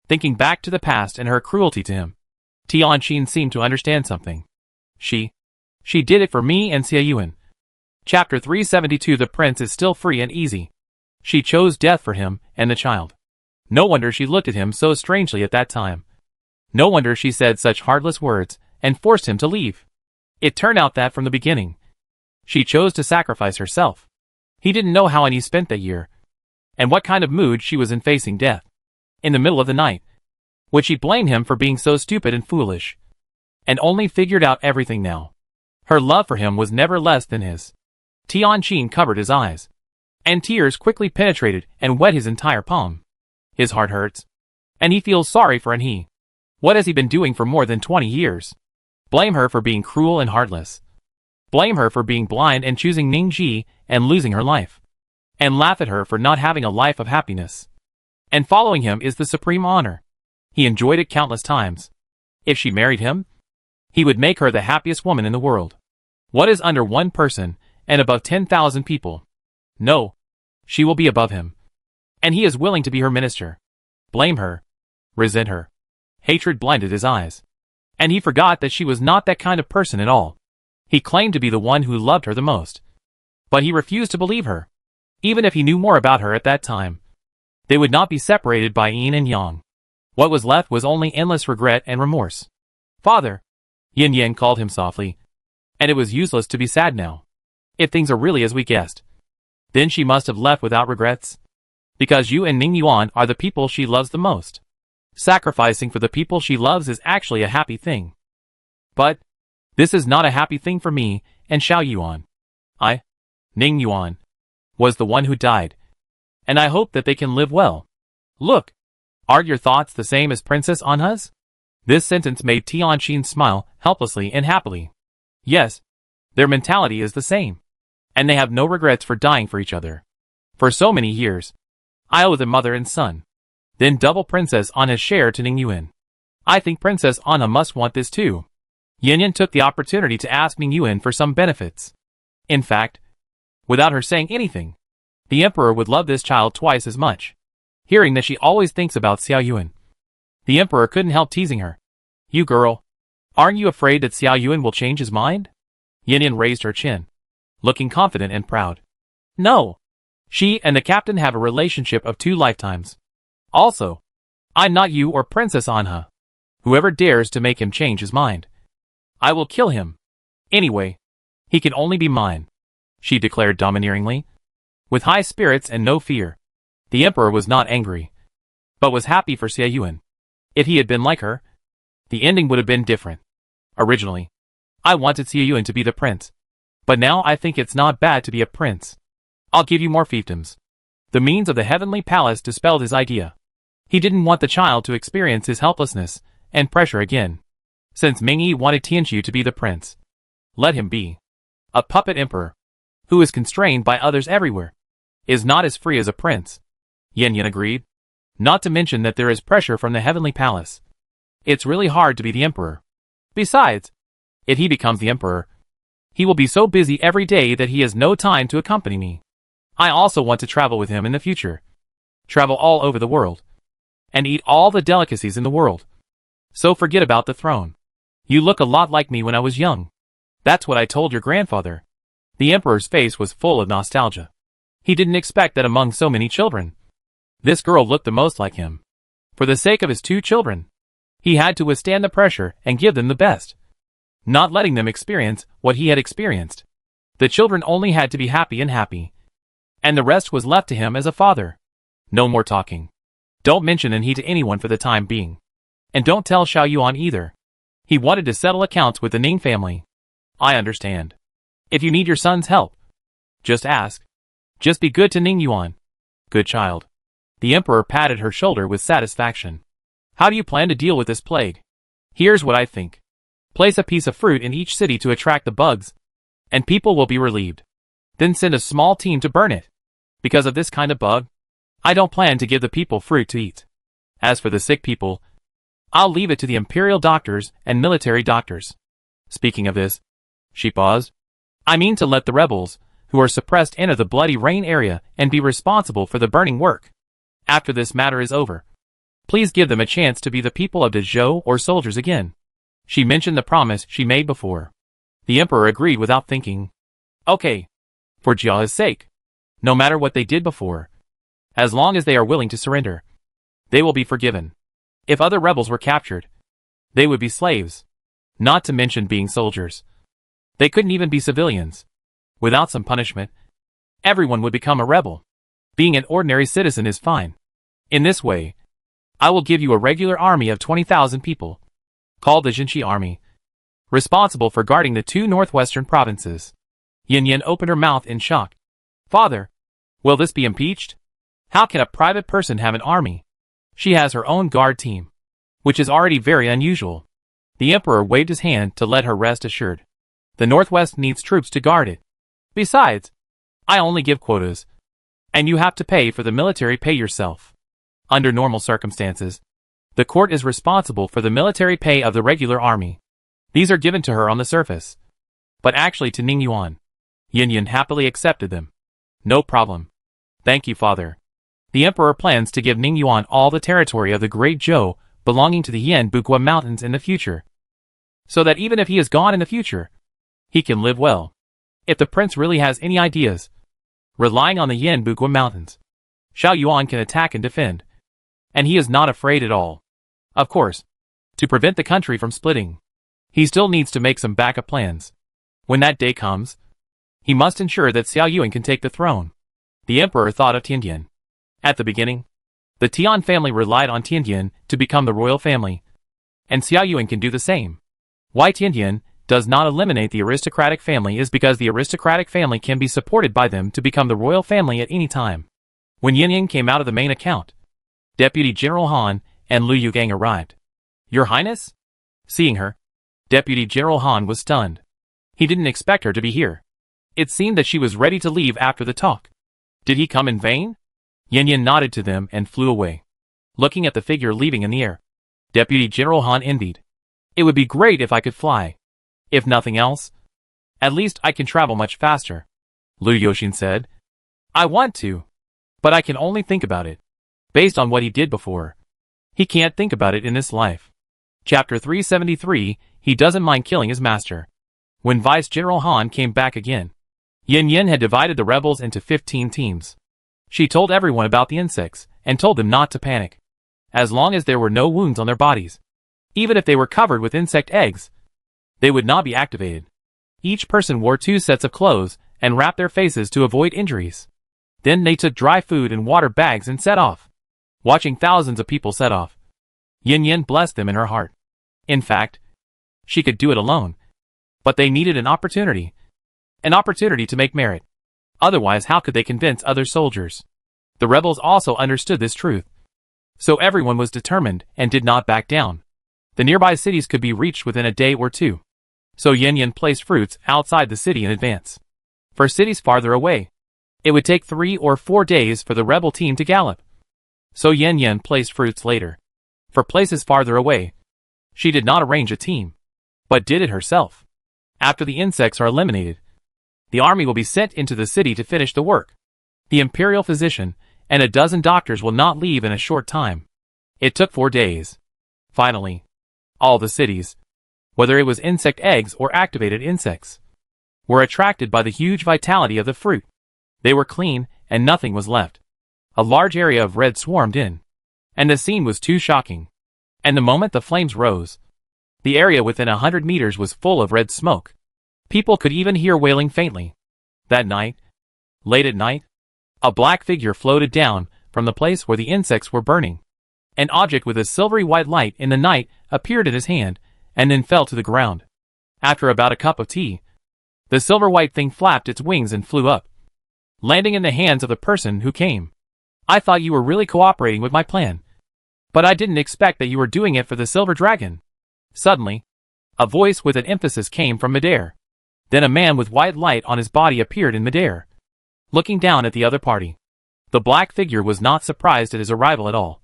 Thinking back to the past and her cruelty to him, Tianqin seemed to understand something. She did it for me and Xie Yuan. Chapter 372. The prince is still free and easy. She chose death for him and the child. No wonder she looked at him so strangely at that time. No wonder she said such heartless words and forced him to leave. It turned out that from the beginning, she chose to sacrifice herself. He didn't know how Annie spent that year, and what kind of mood she was in facing death. In the middle of the night, would she blame him for being so stupid and foolish? And only figured out everything now. Her love for him was never less than his. Tianqin covered his eyes, and tears quickly penetrated and wet his entire palm. His heart hurts, and he feels sorry for Annie. What has he been doing for more than 20 years? Blame her for being cruel and heartless. Blame her for being blind and choosing Ningji and losing her life. And laugh at her for not having a life of happiness. And following him is the supreme honor. He enjoyed it countless times. If she married him, he would make her the happiest woman in the world. What is under one person and above 10,000 people? No, she will be above him. And he is willing to be her minister. Blame her. Resent her. Hatred blinded his eyes. And he forgot that she was not that kind of person at all. He claimed to be the one who loved her the most. But he refused to believe her. Even if he knew more about her at that time, they would not be separated by yin and yang. What was left was only endless regret and remorse. Father, Yin Yang called him softly. And it was useless to be sad now. If things are really as we guessed, then she must have left without regrets. Because you and Ning Yuan are the people she loves the most. Sacrificing for the people she loves is actually a happy thing. But this is not a happy thing for me and Xiao Yuan. Ning Yuan, was the one who died. And I hope that they can live well. Look, aren't your thoughts the same as Princess Anha's? This sentence made Tianqin smile helplessly and happily. Yes, their mentality is the same. And they have no regrets for dying for each other. For so many years, I owe them mother and son. Then double Princess Anha's share to Ning Yuan. I think Princess Anha must want this too. Yin Yin took the opportunity to ask Ning Yuan for some benefits. In fact, without her saying anything, the emperor would love this child twice as much. Hearing that she always thinks about Xiao Yuan, the emperor couldn't help teasing her. You girl, aren't you afraid that Xiao Yuan will change his mind? Yin Yin raised her chin, looking confident and proud. No. She and the captain have a relationship of 2 lifetimes. Also, I'm not you or Princess Anha. Whoever dares to make him change his mind, I will kill him. Anyway, he can only be mine, she declared domineeringly. With high spirits and no fear, the emperor was not angry, but was happy for Xie Yuan. If he had been like her, the ending would have been different. Originally, I wanted Xie Yuan to be the prince, but now I think it's not bad to be a prince. I'll give you more fiefdoms. The means of the heavenly palace dispelled his idea. He didn't want the child to experience his helplessness and pressure again. Since Mingyi wanted Tianqiu to be the prince, let him be. A puppet emperor, who is constrained by others everywhere, is not as free as a prince. Yan Yan agreed. Not to mention that there is pressure from the heavenly palace. It's really hard to be the emperor. Besides, if he becomes the emperor, he will be so busy every day that he has no time to accompany me. I also want to travel with him in the future. Travel all over the world. And eat all the delicacies in the world. So forget about the throne. You look a lot like me when I was young. That's what I told your grandfather. The emperor's face was full of nostalgia. He didn't expect that among so many children, this girl looked the most like him. For the sake of his 2 children, he had to withstand the pressure and give them the best, not letting them experience what he had experienced. The children only had to be happy, and the rest was left to him as a father. No more talking. Don't mention he to anyone for the time being. And don't tell Xiao Yuan either. He wanted to settle accounts with the Ning family. I understand. If you need your son's help, just ask. Just be good to Ning Yuan. Good child. The emperor patted her shoulder with satisfaction. How do you plan to deal with this plague? Here's what I think. Place a piece of fruit in each city to attract the bugs, and people will be relieved. Then send a small team to burn it. Because of this kind of bug, I don't plan to give the people fruit to eat. As for the sick people, I'll leave it to the imperial doctors and military doctors. Speaking of this, she paused. I mean to let the rebels, who are suppressed, enter the bloody rain area and be responsible for the burning work. After this matter is over, please give them a chance to be the people of Dezhou or soldiers again. She mentioned the promise she made before. The emperor agreed without thinking. Okay. For Jia's sake. No matter what they did before. As long as they are willing to surrender, they will be forgiven. If other rebels were captured, they would be slaves. Not to mention being soldiers. They couldn't even be civilians. Without some punishment, everyone would become a rebel. Being an ordinary citizen is fine. In this way, I will give you a regular army of 20,000 people, called the Jinshi Army, responsible for guarding the 2 northwestern provinces. Yin Yin opened her mouth in shock. Father, will this be impeached? How can a private person have an army? She has her own guard team, which is already very unusual. The emperor waved his hand to let her rest assured. The northwest needs troops to guard it. Besides, I only give quotas, and you have to pay for the military pay yourself. Under normal circumstances, the court is responsible for the military pay of the regular army. These are given to her on the surface, but actually to Ning Yuan. Yin Yin happily accepted them. No problem. Thank you, father. The emperor plans to give Ning Yuan all the territory of the Great Zhou belonging to the Yan Bugua Mountains in the future, so that even if he is gone in the future, he can live well. If the prince really has any ideas, relying on the Yan Bugua Mountains, Xiao Yuan can attack and defend, and he is not afraid at all. Of course, to prevent the country from splitting, he still needs to make some backup plans. When that day comes, he must ensure that Xiao Yuan can take the throne. The emperor thought of Tiandian. At the beginning, the Tian family relied on Tiandian to become the royal family, and Xiao Yuan can do the same. Why Tiandian does not eliminate the aristocratic family is because the aristocratic family can be supported by them to become the royal family at any time. When Yin Yin came out of the main account, Deputy General Han and Lu Yugang arrived. Your Highness? Seeing her, Deputy General Han was stunned. He didn't expect her to be here. It seemed that she was ready to leave after the talk. Did he come in vain? Yin Yin nodded to them and flew away, looking at the figure leaving in the air. Deputy General Han envied. It would be great if I could fly. If nothing else, at least I can travel much faster. Lu Yoshin said. I want to, but I can only think about it. Based on what he did before, he can't think about it in this life. Chapter 373, he doesn't mind killing his master. When Vice General Han came back again, Yin Yin had divided the rebels into 15 teams. She told everyone about the insects, and told them not to panic. As long as there were no wounds on their bodies, even if they were covered with insect eggs, they would not be activated. Each person wore 2 sets of clothes, and wrapped their faces to avoid injuries. Then they took dry food and water bags and set off. Watching thousands of people set off, Yin Yin blessed them in her heart. In fact, she could do it alone. But they needed an opportunity to make merit. Otherwise, how could they convince other soldiers? The rebels also understood this truth. So everyone was determined and did not back down. The nearby cities could be reached within a day or two. So Yin Yin placed fruits outside the city in advance. For cities farther away, it would take 3 or 4 days for the rebel team to gallop. So Yin Yin placed fruits later. For places farther away, she did not arrange a team, but did it herself. After the insects are eliminated, the army will be sent into the city to finish the work. The imperial physician and a dozen doctors will not leave in a short time. It took 4 days. Finally, all the cities, whether it was insect eggs or activated insects, were attracted by the huge vitality of the fruit. They were clean, and nothing was left. A large area of red swarmed in, and the scene was too shocking. And the moment the flames rose, the area within 100 meters was full of red smoke. People could even hear wailing faintly. That night, late at night, a black figure floated down from the place where the insects were burning. An object with a silvery white light in the night appeared in his hand, and then fell to the ground. After about a cup of tea, the silver white thing flapped its wings and flew up, landing in the hands of the person who came. I thought you were really cooperating with my plan, but I didn't expect that you were doing it for the silver dragon. Suddenly, a voice with an emphasis came from midair. Then a man with white light on his body appeared in midair, looking down at the other party. The black figure was not surprised at his arrival at all,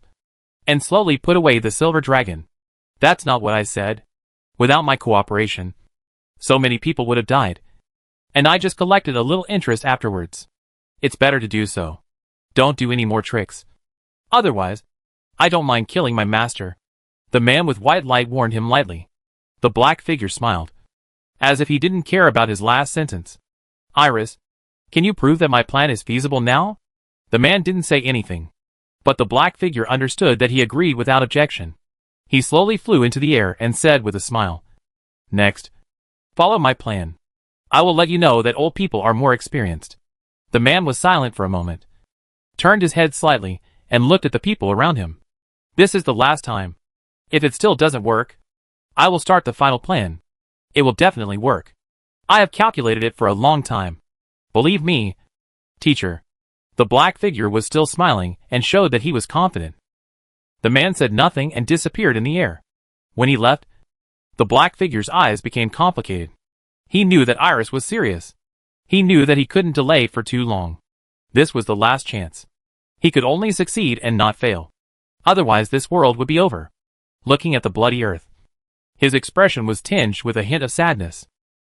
and slowly put away the silver dragon. That's not what I said. Without my cooperation, so many people would have died, and I just collected a little interest afterwards. It's better to do so. Don't do any more tricks. Otherwise, I don't mind killing my master. The man with white light warned him lightly. The black figure smiled, as if he didn't care about his last sentence. Iris, can you prove that my plan is feasible now? The man didn't say anything, but the black figure understood that he agreed without objection. He slowly flew into the air and said with a smile, "Next, follow my plan. I will let you know that old people are more experienced." The man was silent for a moment, turned his head slightly, and looked at the people around him. "This is the last time. If it still doesn't work, I will start the final plan. It will definitely work. I have calculated it for a long time. Believe me, teacher." The black figure was still smiling and showed that he was confident. The man said nothing and disappeared in the air. When he left, the black figure's eyes became complicated. He knew that Iris was serious. He knew that he couldn't delay for too long. This was the last chance. He could only succeed and not fail. Otherwise this world would be over. Looking at the bloody earth, his expression was tinged with a hint of sadness.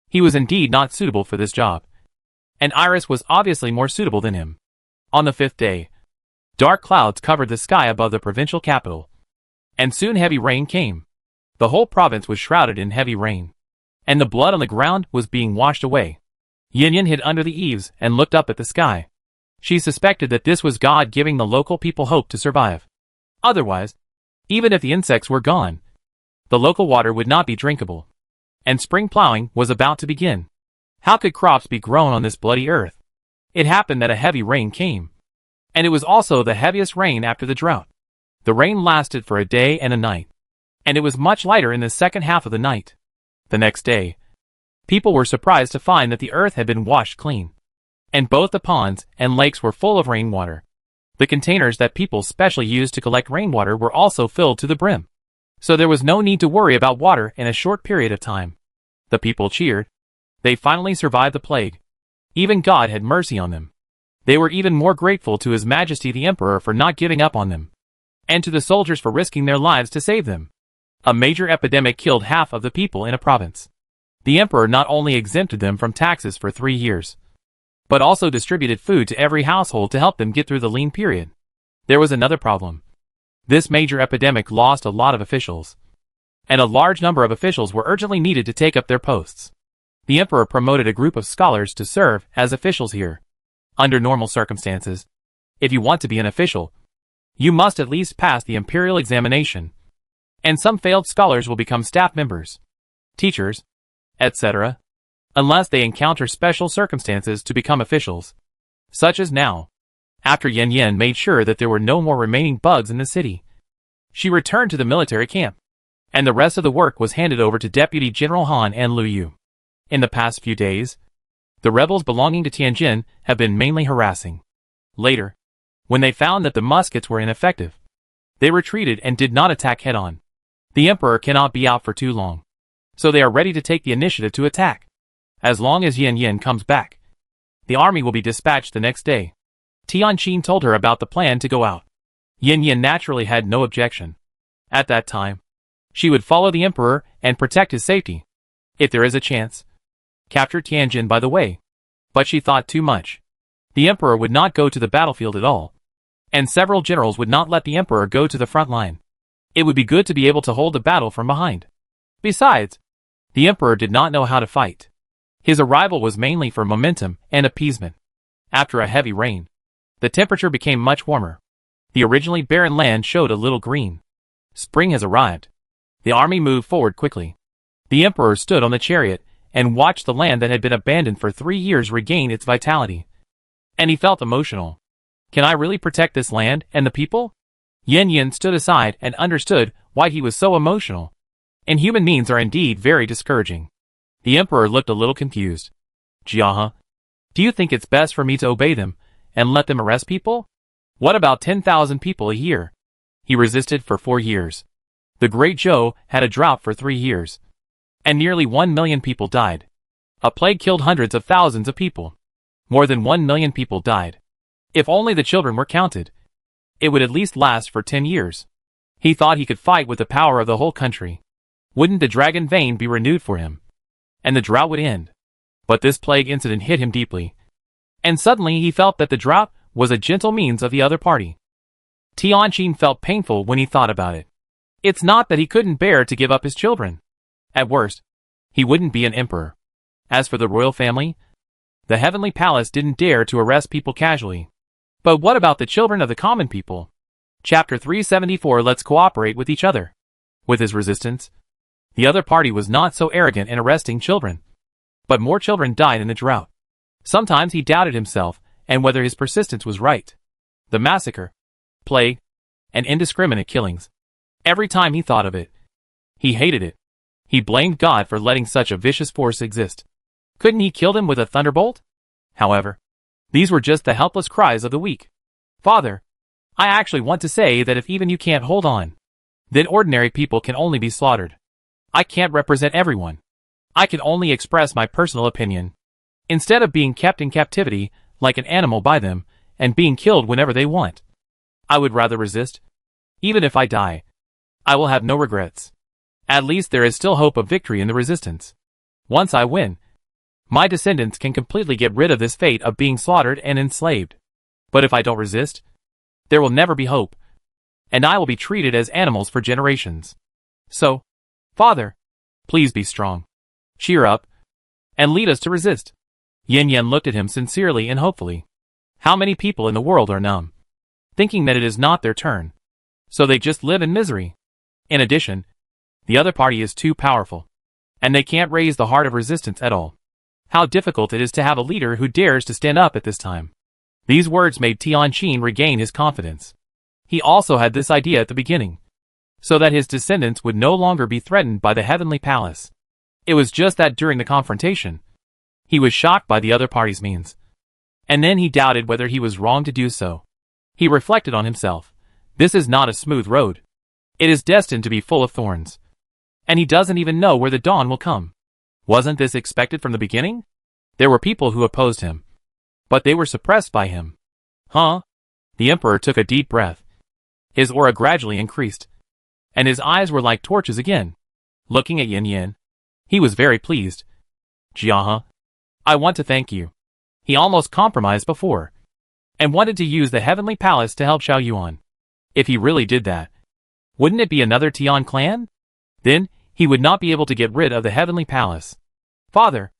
He was indeed not suitable for this job, and Iris was obviously more suitable than him. On the 5th day, dark clouds covered the sky above the provincial capital, and soon heavy rain came. The whole province was shrouded in heavy rain, and the blood on the ground was being washed away. Yin Yin hid under the eaves and looked up at the sky. She suspected that this was God giving the local people hope to survive. Otherwise, even if the insects were gone, the local water would not be drinkable, and spring plowing was about to begin. How could crops be grown on this bloody earth? It happened that a heavy rain came, and it was also the heaviest rain after the drought. The rain lasted for a day and a night, and it was much lighter in the second half of the night. The next day, people were surprised to find that the earth had been washed clean, and both the ponds and lakes were full of rainwater. The containers that people specially used to collect rainwater were also filled to the brim, so there was no need to worry about water in a short period of time. The people cheered. They finally survived the plague. Even God had mercy on them. They were even more grateful to His Majesty the Emperor for not giving up on them, and to the soldiers for risking their lives to save them. A major epidemic killed half of the people in a province. The Emperor not only exempted them from taxes for 3 years, but also distributed food to every household to help them get through the lean period. There was another problem. This major epidemic lost a lot of officials, and a large number of officials were urgently needed to take up their posts. The Emperor promoted a group of scholars to serve as officials here. Under normal circumstances, if you want to be an official, you must at least pass the imperial examination, and some failed scholars will become staff members, teachers, etc., unless they encounter special circumstances to become officials, such as now. After Yin Yin made sure that there were no more remaining bugs in the city, she returned to the military camp, and the rest of the work was handed over to Deputy General Han and Liu Yu. In the past few days, the rebels belonging to Tianjin have been mainly harassing. Later, when they found that the muskets were ineffective, they retreated and did not attack head-on. The emperor cannot be out for too long, so they are ready to take the initiative to attack. As long as Yin Yin comes back, the army will be dispatched the next day. Tianqin told her about the plan to go out. Yin Yin naturally had no objection. At that time, she would follow the emperor and protect his safety, if there is a chance. Capture Tianjin by the way. But she thought too much. The emperor would not go to the battlefield at all, and several generals would not let the emperor go to the front line. It would be good to be able to hold the battle from behind. Besides, the emperor did not know how to fight. His arrival was mainly for momentum and appeasement. After a heavy rain, the temperature became much warmer. The originally barren land showed a little green. Spring has arrived. The army moved forward quickly. The emperor stood on the chariot and watched the land that had been abandoned for 3 years regain its vitality. And he felt emotional. Can I really protect this land and the people? Yin Yin stood aside and understood why he was so emotional. Inhuman means are indeed very discouraging. The emperor looked a little confused. Jiahe, do you think it's best for me to obey them and let them arrest people? What about 10,000 people a year? He resisted for 4 years. The Great Zhou had a drought for 3 years, and nearly 1 million people died. A plague killed hundreds of thousands of people. More than 1 million people died. If only the children were counted, it would at least last for 10 years. He thought he could fight with the power of the whole country. Wouldn't the dragon vein be renewed for him? And the drought would end. But this plague incident hit him deeply. And suddenly he felt that the drought was a gentle means of the other party. Tianqin felt painful when he thought about it. It's not that he couldn't bear to give up his children. At worst, he wouldn't be an emperor. As for the royal family, the heavenly palace didn't dare to arrest people casually. But what about the children of the common people? Chapter 374. Let's cooperate with each other. With his resistance, the other party was not so arrogant in arresting children. But more children died in the drought. Sometimes he doubted himself and whether his persistence was right. The massacre, plague, and indiscriminate killings. Every time he thought of it, he hated it. He blamed God for letting such a vicious force exist. Couldn't he kill them with a thunderbolt? However, these were just the helpless cries of the weak. Father, I actually want to say that if even you can't hold on, then ordinary people can only be slaughtered. I can't represent everyone. I can only express my personal opinion. Instead of being kept in captivity like an animal by them and being killed whenever they want, I would rather resist. Even if I die, I will have no regrets. At least there is still hope of victory in the resistance. Once I win, my descendants can completely get rid of this fate of being slaughtered and enslaved. But if I don't resist, there will never be hope, and I will be treated as animals for generations. So, Father, please be strong. Cheer up, and lead us to resist. Yin Yin looked at him sincerely and hopefully. How many people in the world are numb, thinking that it is not their turn, so they just live in misery? In addition, the other party is too powerful, and they can't raise the heart of resistance at all. How difficult it is to have a leader who dares to stand up at this time. These words made Tianqin regain his confidence. He also had this idea at the beginning, so that his descendants would no longer be threatened by the heavenly palace. It was just that during the confrontation, he was shocked by the other party's means. And then he doubted whether he was wrong to do so. He reflected on himself. This is not a smooth road. It is destined to be full of thorns. And he doesn't even know where the dawn will come. Wasn't this expected from the beginning? There were people who opposed him, but they were suppressed by him. Huh? The emperor took a deep breath. His aura gradually increased, and his eyes were like torches again. Looking at Yin Yin, he was very pleased. Jiahe, I want to thank you. He almost compromised before, and wanted to use the heavenly palace to help Xiao Yuan. If he really did that, wouldn't it be another Tian clan? Then, he would not be able to get rid of the heavenly palace. Father,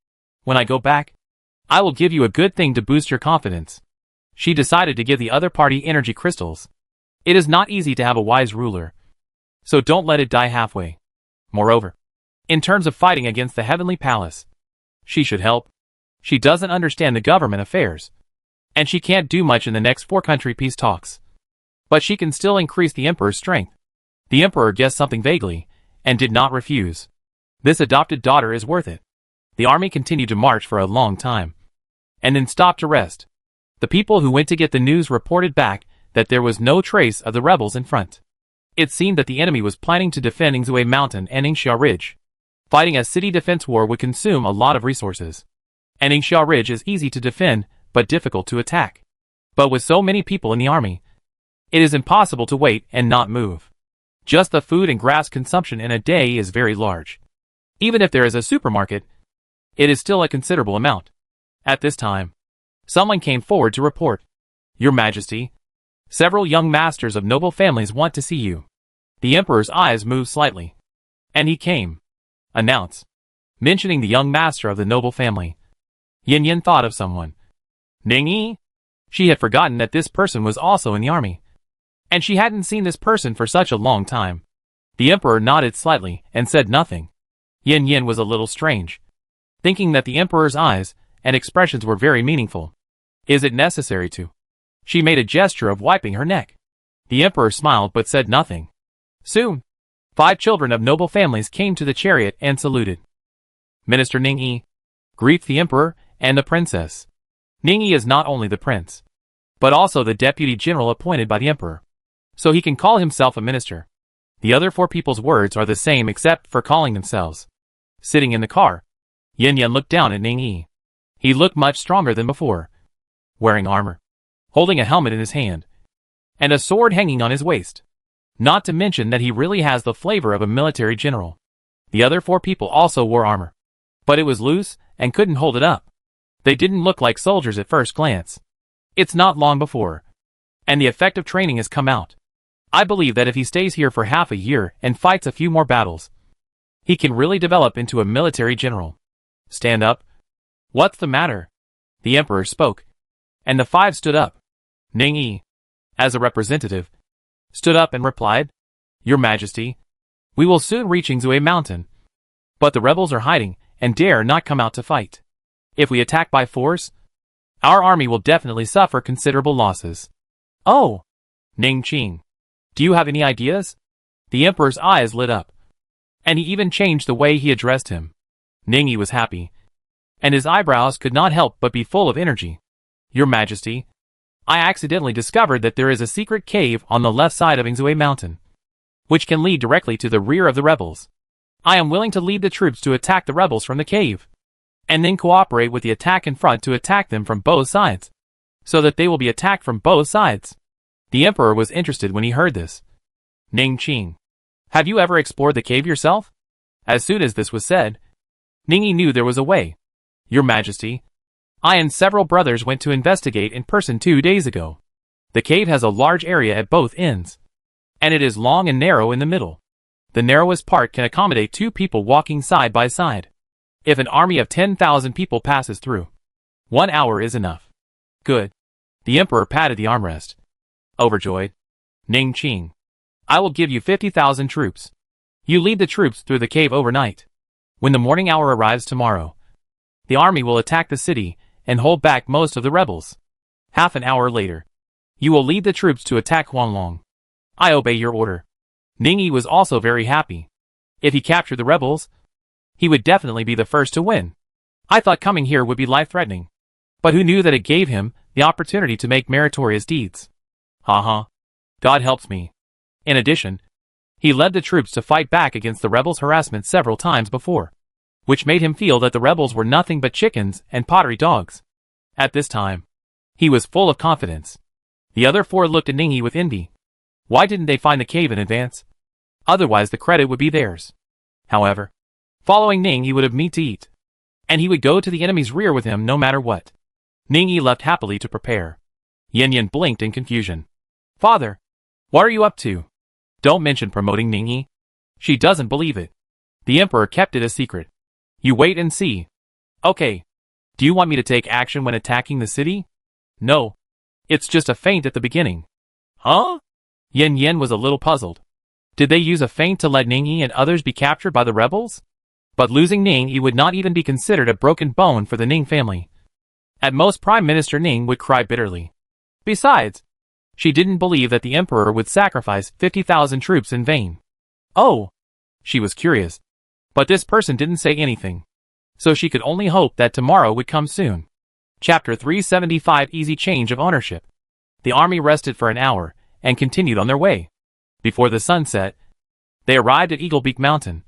when I go back, I will give you a good thing to boost your confidence. She decided to give the other party energy crystals. It is not easy to have a wise ruler, so don't let it die halfway. Moreover, in terms of fighting against the heavenly palace, she should help. She doesn't understand the government affairs, and she can't do much in the next 4-country peace talks. But she can still increase the emperor's strength. The emperor guessed something vaguely, and did not refuse. This adopted daughter is worth it. The army continued to march for a long time, and then stopped to rest. The people who went to get the news reported back that there was no trace of the rebels in front. It seemed that the enemy was planning to defend Ningzue Mountain and Ningxia Ridge. Fighting a city defense war would consume a lot of resources. And Ningxia Ridge is easy to defend, but difficult to attack. But with so many people in the army, it is impossible to wait and not move. Just the food and grass consumption in a day is very large. Even if there is a supermarket, it is still a considerable amount. At this time, someone came forward to report. Your Majesty, several young masters of noble families want to see you. The emperor's eyes moved slightly. And he came. Announce. Mentioning the young master of the noble family. Yin Yin thought of someone. Ning Yi? She had forgotten that this person was also in the army. And she hadn't seen this person for such a long time. The emperor nodded slightly and said nothing. Yin Yin was a little strange, thinking that the emperor's eyes and expressions were very meaningful. Is it necessary to? She made a gesture of wiping her neck. The emperor smiled but said nothing. Soon, 5 children of noble families came to the chariot and saluted. Minister Ning Yi greets the emperor and the princess. Ning Yi is not only the prince, but also the deputy general appointed by the emperor, so he can call himself a minister. The other 4 people's words are the same except for calling themselves. Sitting in the car, Yin Yin looked down at Ning Yi. He looked much stronger than before, wearing armor, holding a helmet in his hand, and a sword hanging on his waist. Not to mention that he really has the flavor of a military general. The other 4 people also wore armor, but it was loose and couldn't hold it up. They didn't look like soldiers at first glance. It's not long before, and the effect of training has come out. I believe that if he stays here for half a year and fights a few more battles, he can really develop into a military general. Stand up. What's the matter? The emperor spoke, and the 5 stood up. Ning Yi, as a representative, stood up and replied, Your Majesty, we will soon reach Ningzue Mountain, but the rebels are hiding and dare not come out to fight. If we attack by force, our army will definitely suffer considerable losses. Oh! Ning Qing, do you have any ideas? The emperor's eyes lit up, and he even changed the way he addressed him. Ning Yi was happy, and his eyebrows could not help but be full of energy. Your Majesty, I accidentally discovered that there is a secret cave on the left side of Ningzue Mountain, which can lead directly to the rear of the rebels. I am willing to lead the troops to attack the rebels from the cave, and then cooperate with the attack in front to attack them from both sides, so that they will be attacked from both sides. The emperor was interested when he heard this. Ning Qing, have you ever explored the cave yourself? As soon as this was said, Ning Yi knew there was a way. Your Majesty, I and several brothers went to investigate in person 2 days ago. The cave has a large area at both ends, and it is long and narrow in the middle. The narrowest part can accommodate 2 people walking side by side. If an army of 10,000 people passes through, 1 hour is enough. Good. The emperor patted the armrest. Overjoyed. Ning Qing, I will give you 50,000 troops. You lead the troops through the cave overnight. When the morning hour arrives tomorrow, the army will attack the city and hold back most of the rebels. Half an hour later, you will lead the troops to attack Huanglong. I obey your order. Ning Yi was also very happy. If he captured the rebels, he would definitely be the first to win. I thought coming here would be life-threatening, but who knew that it gave him the opportunity to make meritorious deeds? Haha. God helps me. In addition, he led the troops to fight back against the rebels' harassment several times before, which made him feel that the rebels were nothing but chickens and pottery dogs. At this time, he was full of confidence. The other 4 looked at Ning Yi with envy. Why didn't they find the cave in advance? Otherwise the credit would be theirs. However, following Ning Yi would have meat to eat, and he would go to the enemy's rear with him no matter what. Ning Yi left happily to prepare. Yin Yin blinked in confusion. Father, what are you up to? Don't mention promoting Ning Yi. She doesn't believe it. The emperor kept it a secret. You wait and see. Okay. Do you want me to take action when attacking the city? No. It's just a feint at the beginning. Huh? Yin Yin was a little puzzled. Did they use a feint to let Ning Yi and others be captured by the rebels? But losing Ning Yi would not even be considered a broken bone for the Ning family. At most, Prime Minister Ning would cry bitterly. Besides, she didn't believe that the emperor would sacrifice 50,000 troops in vain. Oh! She was curious. But this person didn't say anything, so she could only hope that tomorrow would come soon. Chapter 375 Easy Change of Ownership. The army rested for an hour and continued on their way. Before the sun set, they arrived at Eagle Beak Mountain,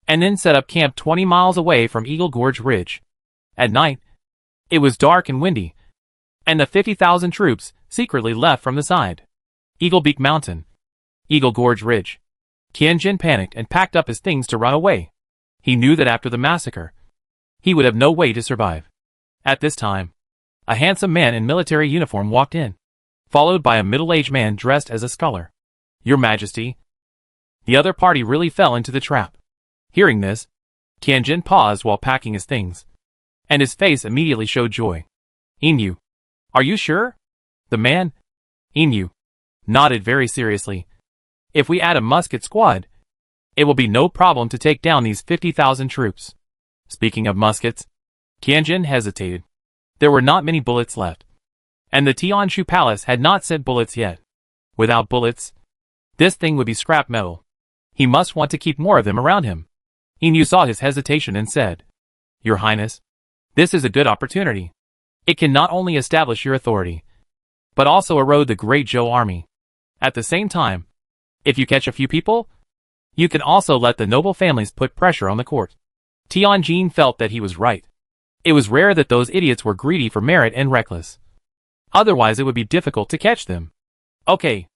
and then set up camp 20 miles away from Eagle Gorge Ridge. At night, it was dark and windy, and the 50,000 troops secretly left from the side. Eagle Beak Mountain, Eagle Gorge Ridge. Tianjin panicked and packed up his things to run away. He knew that after the massacre, he would have no way to survive. At this time, a handsome man in military uniform walked in, followed by a middle-aged man dressed as a scholar. "Your Majesty." The other party really fell into the trap. Hearing this, Tianjin paused while packing his things, and his face immediately showed joy. "Inu, are you sure?" The man, Inu, nodded very seriously. "If we add a musket squad, it will be no problem to take down these 50,000 troops." Speaking of muskets, Tianjin hesitated. There were not many bullets left, and the Tianshu Palace had not sent bullets yet. Without bullets, this thing would be scrap metal. He must want to keep more of them around him. Inu saw his hesitation and said, "Your Highness, this is a good opportunity. It can not only establish your authority, but also erode the great Zhou army. At the same time, if you catch a few people, you can also let the noble families put pressure on the court." Tianjin felt that he was right. It was rare that those idiots were greedy for merit and reckless. Otherwise it would be difficult to catch them. "Okay,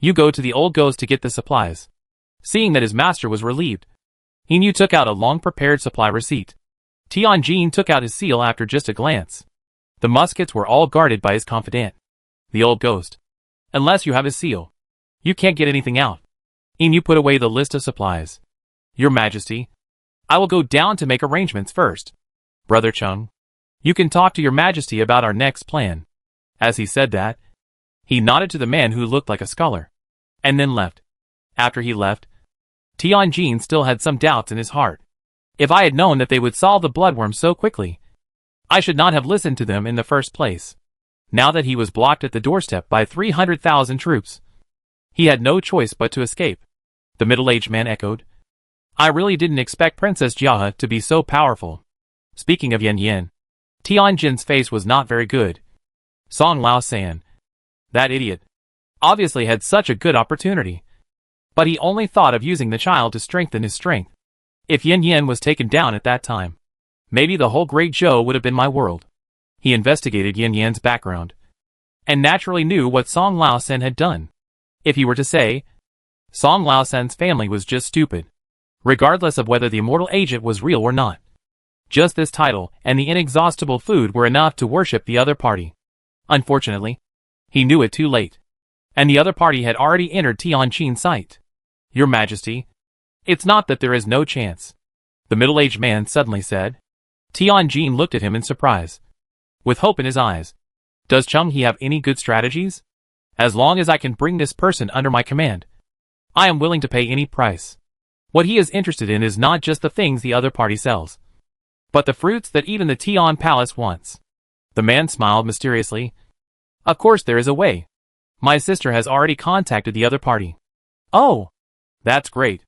you go to the old ghost to get the supplies." Seeing that his master was relieved, Inu took out a long-prepared supply receipt. Tianjin took out his seal after just a glance. The muskets were all guarded by his confidant, the old ghost. "Unless you have his seal, you can't get anything out." Inu put away the list of supplies. "Your Majesty, I will go down to make arrangements first. Brother Chung, you can talk to your Majesty about our next plan." As he said that, he nodded to the man who looked like a scholar, and then left. After he left, Tianjin still had some doubts in his heart. If I had known that they would solve the bloodworm so quickly, I should not have listened to them in the first place. Now that he was blocked at the doorstep by 300,000 troops, he had no choice but to escape. The middle-aged man echoed, "I really didn't expect Princess Jiahe to be so powerful." Speaking of Yan Yan, Tianjin's face was not very good. Song Lao San, that idiot, obviously had such a good opportunity. But he only thought of using the child to strengthen his strength. If Yan Yan was taken down at that time, maybe the whole Great Zhou would have been my world. He investigated Yan Yan's background, and naturally knew what Song Lao San had done. If he were to say, Song Lao San's family was just stupid, regardless of whether the immortal agent was real or not. Just this title and the inexhaustible food were enough to worship the other party. Unfortunately, he knew it too late, and the other party had already entered Tianjin's sight. "Your Majesty, it's not that there is no chance," the middle-aged man suddenly said. Tianjin looked at him in surprise, with hope in his eyes. "Does Chung He have any good strategies? As long as I can bring this person under my command, I am willing to pay any price. What he is interested in is not just the things the other party sells, but the fruits that even the Tian Palace wants." The man smiled mysteriously. "Of course there is a way. My sister has already contacted the other party." "Oh, that's great.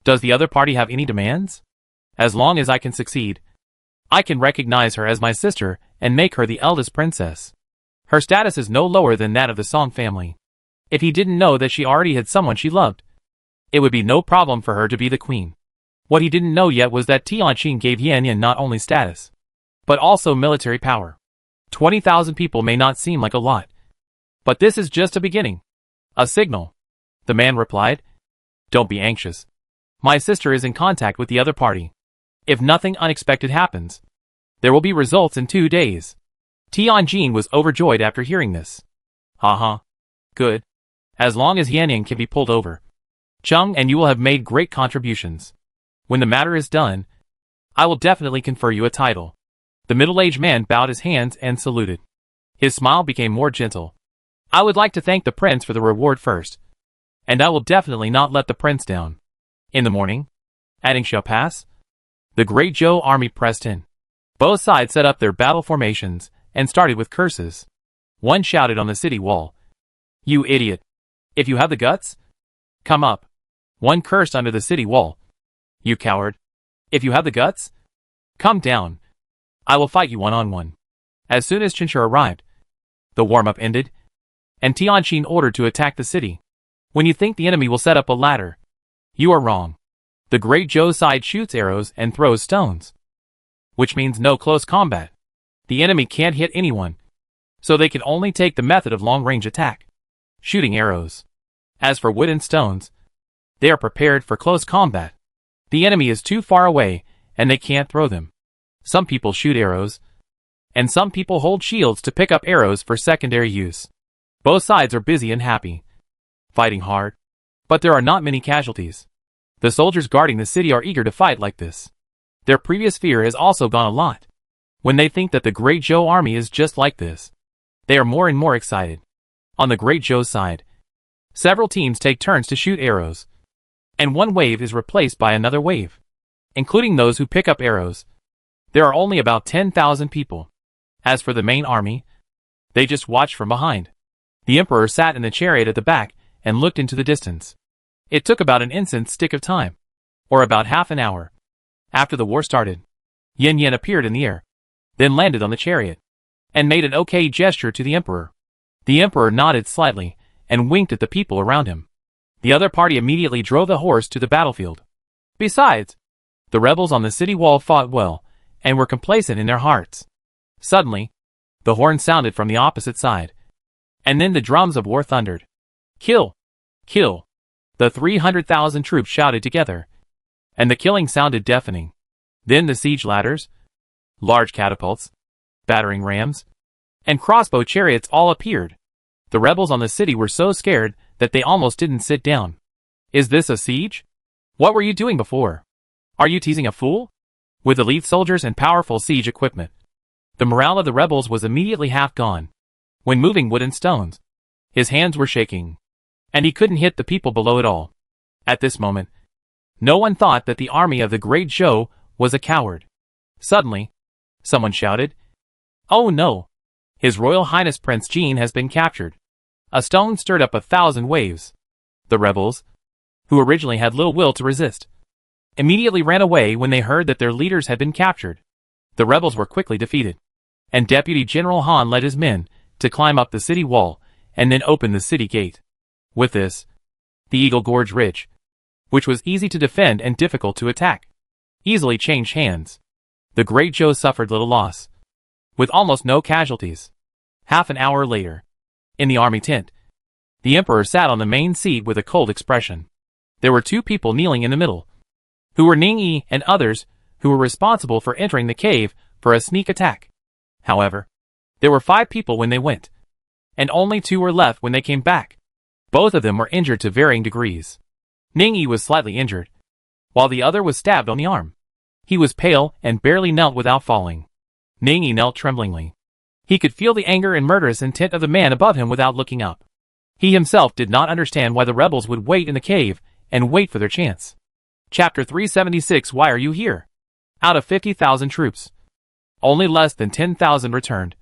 Does the other party have any demands?" "As long as I can succeed, I can recognize her as my sister and make her the eldest princess. Her status is no lower than that of the Song family. If he didn't know that she already had someone she loved, it would be no problem for her to be the queen." What he didn't know yet was that Tianjin gave Yan Yan not only status, but also military power. 20,000 people may not seem like a lot, but this is just a beginning. "A signal," the man replied. "Don't be anxious. My sister is in contact with the other party. If nothing unexpected happens, there will be results in 2 days." Tianjin was overjoyed after hearing this. "Haha. Good. As long as Yan Yan can be pulled over, Chung and you will have made great contributions. When the matter is done, I will definitely confer you a title." The middle-aged man bowed his hands and saluted. His smile became more gentle. "I would like to thank the prince for the reward first, and I will definitely not let the prince down." In the morning, at Yingxiao Pass, the Great Zhou army pressed in. Both sides set up their battle formations and started with curses. One shouted on the city wall, "You idiot! If you have the guts, come up." One cursed under the city wall, "You coward! If you have the guts, come down. I will fight you one-on-one." As soon as Chinchur arrived, the warm-up ended, and Tianjin ordered to attack the city. When you think the enemy will set up a ladder, you are wrong. The Great Zhou side shoots arrows and throws stones, which means no close combat. The enemy can't hit anyone, so they can only take the method of long-range attack, shooting arrows. As for wood and stones, they are prepared for close combat. The enemy is too far away, and they can't throw them. Some people shoot arrows, and some people hold shields to pick up arrows for secondary use. Both sides are busy and happy, fighting hard, but there are not many casualties. The soldiers guarding the city are eager to fight like this. Their previous fear has also gone a lot. When they think that the Great Zhou army is just like this, they are more and more excited. On the Great Zhou side, several teams take turns to shoot arrows, and one wave is replaced by another wave, including those who pick up arrows. There are only about 10,000 people. As for the main army, they just watched from behind. The emperor sat in the chariot at the back and looked into the distance. It took about an instant stick of time, or about half an hour. After the war started, Yan Yan appeared in the air, then landed on the chariot, and made an okay gesture to the emperor. The emperor nodded slightly, and winked at the people around him. The other party immediately drove the horse to the battlefield. Besides, the rebels on the city wall fought well, and were complacent in their hearts. Suddenly, the horn sounded from the opposite side, and then the drums of war thundered. Kill! Kill! The 300,000 troops shouted together, and the killing sounded deafening. Then the siege ladders, large catapults, battering rams, and crossbow chariots all appeared. The rebels on the city were so scared that they almost didn't sit down. Is this a siege? What were you doing before? Are you teasing a fool? With elite soldiers and powerful siege equipment, the morale of the rebels was immediately half gone. When moving wood and stones, his hands were shaking, and he couldn't hit the people below at all. At this moment, no one thought that the army of the Great Zhou was a coward. Suddenly, someone shouted, "Oh no! His Royal Highness Prince Jean has been captured." A stone stirred up 1,000 waves. The rebels, who originally had little will to resist, immediately ran away when they heard that their leaders had been captured. The rebels were quickly defeated, and Deputy General Han led his men to climb up the city wall and then open the city gate. With this, the Eagle Gorge Ridge, which was easy to defend and difficult to attack, easily changed hands. The Great Zhou suffered little loss, with almost no casualties. Half an hour later, in the army tent, the emperor sat on the main seat with a cold expression. There were two people kneeling in the middle, who were Ning Yi and others who were responsible for entering the cave for a sneak attack. However, there were 5 people when they went, and only 2 were left when they came back. Both of them were injured to varying degrees. Ning Yi was slightly injured, while the other was stabbed on the arm. He was pale and barely knelt without falling. Ning Yi knelt tremblingly. He could feel the anger and murderous intent of the man above him without looking up. He himself did not understand why the rebels would wait in the cave and wait for their chance. Chapter 376. Why are you here? Out of 50,000 troops, only less than 10,000 returned,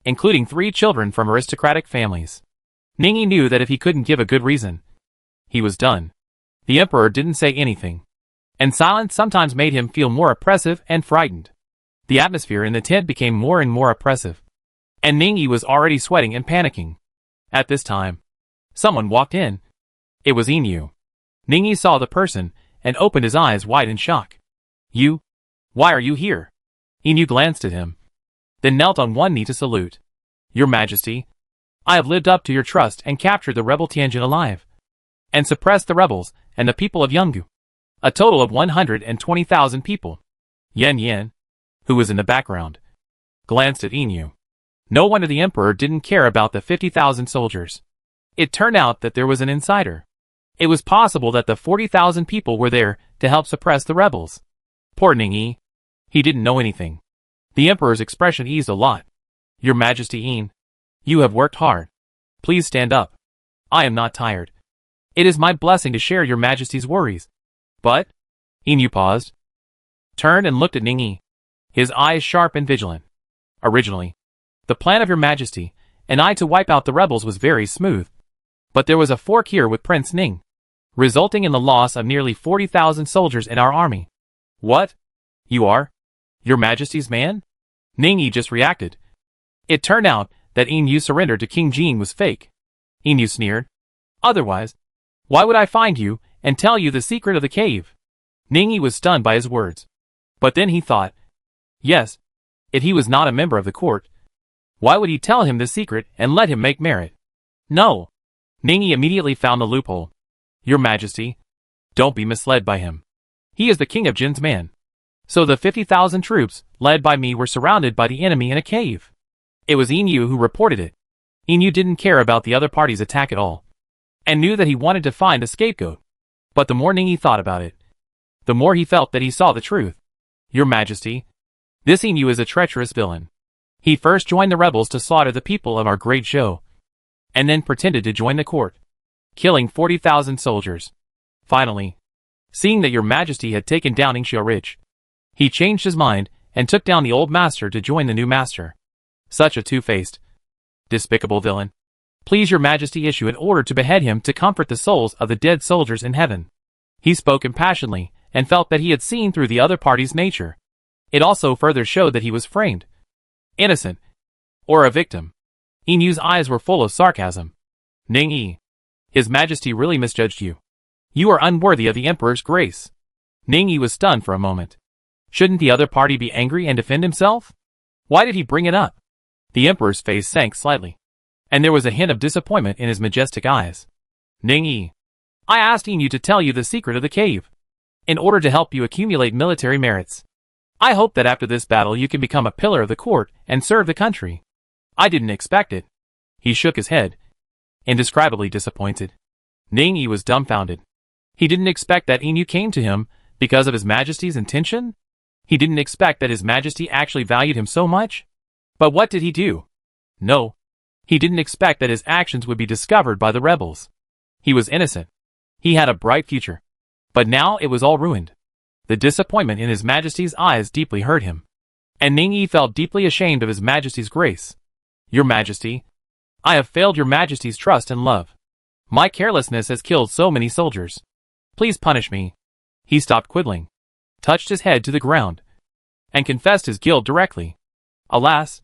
including 3 children from aristocratic families. Ning Yi knew that if he couldn't give a good reason, he was done. The emperor didn't say anything, and silence sometimes made him feel more oppressive and frightened. The atmosphere in the tent became more and more oppressive, and Ning Yi was already sweating and panicking. At this time, someone walked in. It was Inu. Ning Yi saw the person and opened his eyes wide in shock. "You? Why are you here?" Inu glanced at him, then knelt on one knee to salute. "Your Majesty, I have lived up to your trust and captured the rebel Tianjin alive, and suppressed the rebels and the people of Yanggu, a total of 120,000 people." Yan Yan, who was in the background, glanced at Inu. No wonder the emperor didn't care about the 50,000 soldiers. It turned out that there was an insider. It was possible that the 40,000 people were there to help suppress the rebels. Poor Ning Yi. He didn't know anything. The emperor's expression eased a lot. "Your Majesty Yin, you have worked hard. Please stand up. I am not tired. It is my blessing to share your Majesty's worries." "But?" Inu paused, turned and looked at Ning Yi, his eyes sharp and vigilant. "Originally, the plan of your Majesty and I to wipe out the rebels was very smooth. But there was a fork here with Prince Ning, resulting in the loss of nearly 40,000 soldiers in our army." "What? You are your Majesty's man?" Ning Yi just reacted. It turned out that Inu surrender to King Jean was fake. Inu sneered. "Otherwise, Why would I find you and tell you the secret of the cave? Ningyi was stunned by his words. But then he thought, yes, if he was not a member of the court, why would he tell him the secret and let him make merit? No. Ningyi immediately found a loophole. Your Majesty, don't be misled by him. He is the king of Jin's man. So the 50,000 troops, led by me, were surrounded by the enemy in a cave. It was Enyu who reported it. Enyu didn't care about the other party's attack at all, and knew that he wanted to find a scapegoat. But the more Ningyi thought about it, the more he felt that he saw the truth. Your Majesty, this Enyu is a treacherous villain. He first joined the rebels to slaughter the people of our great show, and then pretended to join the court, killing 40,000 soldiers. Finally, seeing that your Majesty had taken down Ningxia Ridge, he changed his mind and took down the old master to join the new master. Such a two-faced, despicable villain. Please your Majesty issue an order to behead him to comfort the souls of the dead soldiers in heaven. He spoke impassionedly and felt that he had seen through the other party's nature. It also further showed that he was framed, innocent, or a victim. Enyu's eyes were full of sarcasm. Ningyi, His Majesty really misjudged you. You are unworthy of the Emperor's grace. Ningyi was stunned for a moment. Shouldn't the other party be angry and defend himself? Why did he bring it up? The Emperor's face sank slightly, and there was a hint of disappointment in his majestic eyes. Ningyi, I asked Enyu to tell you the secret of the cave, in order to help you accumulate military merits. I hope that after this battle you can become a pillar of the court and serve the country. I didn't expect it. He shook his head, indescribably disappointed. Ningyi was dumbfounded. He didn't expect that Enyu came to him because of His Majesty's intention. He didn't expect that His Majesty actually valued him so much. But what did he do? No. He didn't expect that his actions would be discovered by the rebels. He was innocent. He had a bright future. But now it was all ruined. The disappointment in His Majesty's eyes deeply hurt him. And Ningyi felt deeply ashamed of His Majesty's grace. Your Majesty, I have failed Your Majesty's trust and love. My carelessness has killed so many soldiers. Please punish me. He stopped quibbling, touched his head to the ground, and confessed his guilt directly. Alas,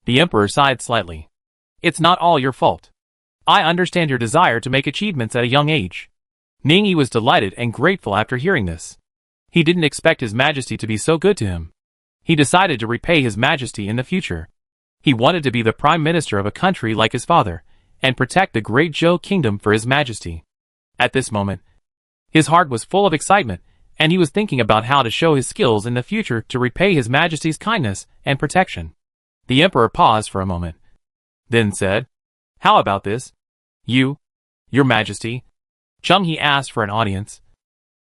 the Emperor sighed slightly. It's not all your fault. I understand your desire to make achievements at a young age. Ningyi was delighted and grateful after hearing this. He didn't expect His Majesty to be so good to him. He decided to repay His Majesty in the future. He wanted to be the Prime Minister of a country like his father, and protect the great Zhou kingdom for His Majesty. At this moment, his heart was full of excitement, and he was thinking about how to show his skills in the future to repay His Majesty's kindness and protection. The Emperor paused for a moment, then said, How about this? You, Your Majesty? He asked for an audience,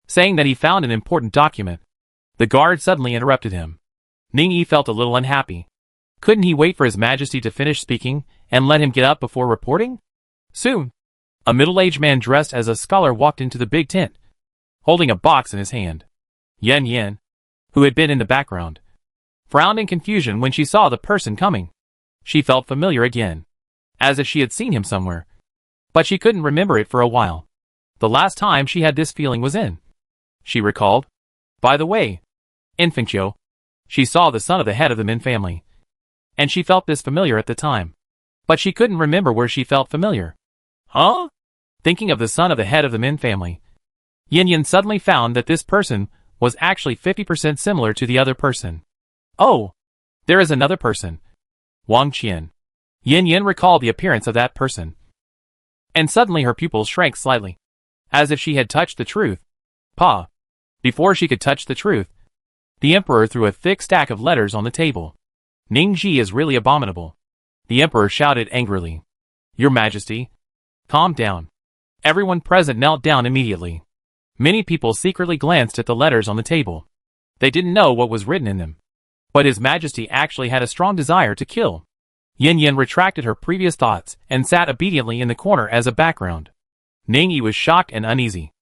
saying that he found an important document. The guard suddenly interrupted him. Ningyi felt a little unhappy. Couldn't he wait for His Majesty to finish speaking and let him get up before reporting? Soon, a middle-aged man dressed as a scholar walked into the big tent, holding a box in his hand. Yan, who had been in the background, frowned in confusion when she saw the person coming. She felt familiar again, as if she had seen him somewhere, but she couldn't remember it for a while. The last time she had this feeling was in, she recalled. By the way, in Fengqiu, she saw the son of the head of the Min family, and she felt this familiar at the time, but she couldn't remember where she felt familiar. Huh? Thinking of the son of the head of the Min family, Yan suddenly found that this person was actually 50% similar to the other person. Oh, there is another person. Wang Qian. Yan recalled the appearance of that person, and suddenly her pupils shrank slightly, as if she had touched the truth. Before she could touch the truth, the Emperor threw a thick stack of letters on the table. Ningyi is really abominable. The Emperor shouted angrily. Your Majesty, calm down. Everyone present knelt down immediately. Many people secretly glanced at the letters on the table. They didn't know what was written in them, but His Majesty actually had a strong desire to kill. Yan retracted her previous thoughts and sat obediently in the corner as a background. Ningyi was shocked and uneasy.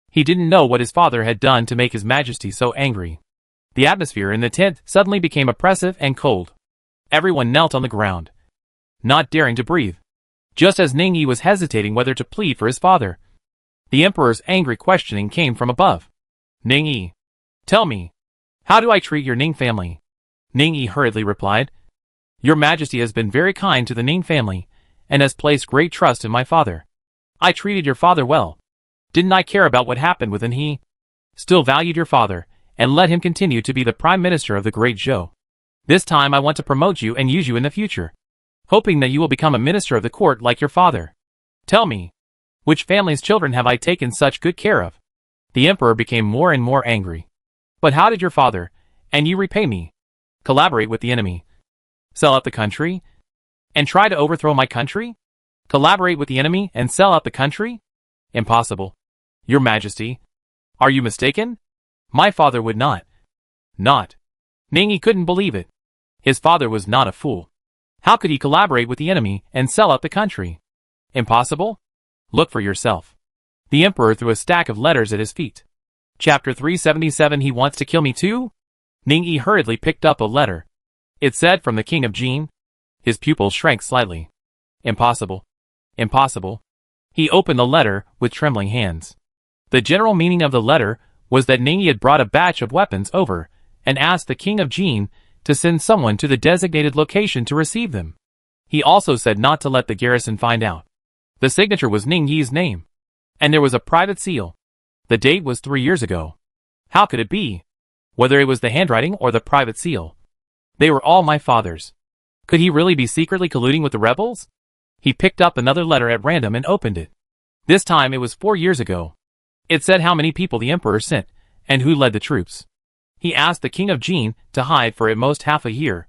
He didn't know what his father had done to make His Majesty so angry. The atmosphere in the tent suddenly became oppressive and cold. Everyone knelt on the ground, not daring to breathe, just as Ningyi was hesitating whether to plead for his father. The Emperor's angry questioning came from above. Ningyi, tell me, how do I treat your Ning family? Ningyi hurriedly replied. Your Majesty has been very kind to the Ning family, and has placed great trust in my father. I treated your father well. Didn't I care about what happened within he? Still valued your father, and let him continue to be the prime minister of the great Zhou. This time I want to promote you and use you in the future, hoping that you will become a minister of the court like your father. Tell me, which family's children have I taken such good care of? The emperor became more and more angry. But how did your father, and you repay me? Collaborate with the enemy? Sell out the country? And try to overthrow my country? Collaborate with the enemy and sell out the country? Impossible. Your Majesty. Are you mistaken? My father would not. Not. Ningyi couldn't believe it. His father was not a fool. How could he collaborate with the enemy and sell out the country? Impossible? Look for yourself. The emperor threw a stack of letters at his feet. Chapter 377. He wants to kill me too? Ningyi hurriedly picked up a letter. It said from the king of Jin. His pupils shrank slightly. Impossible. Impossible. He opened the letter with trembling hands. The general meaning of the letter was that Ningyi had brought a batch of weapons over and asked the king of Jin to send someone to the designated location to receive them. He also said not to let the garrison find out. The signature was Ningyi's name, and there was a private seal. The date was 3 years ago. How could it be? Whether it was the handwriting or the private seal. They were all my father's. Could he really be secretly colluding with the rebels? He picked up another letter at random and opened it. This time it was 4 years ago. It said how many people the emperor sent, and who led the troops. He asked the king of Jin to hide for at most half a year.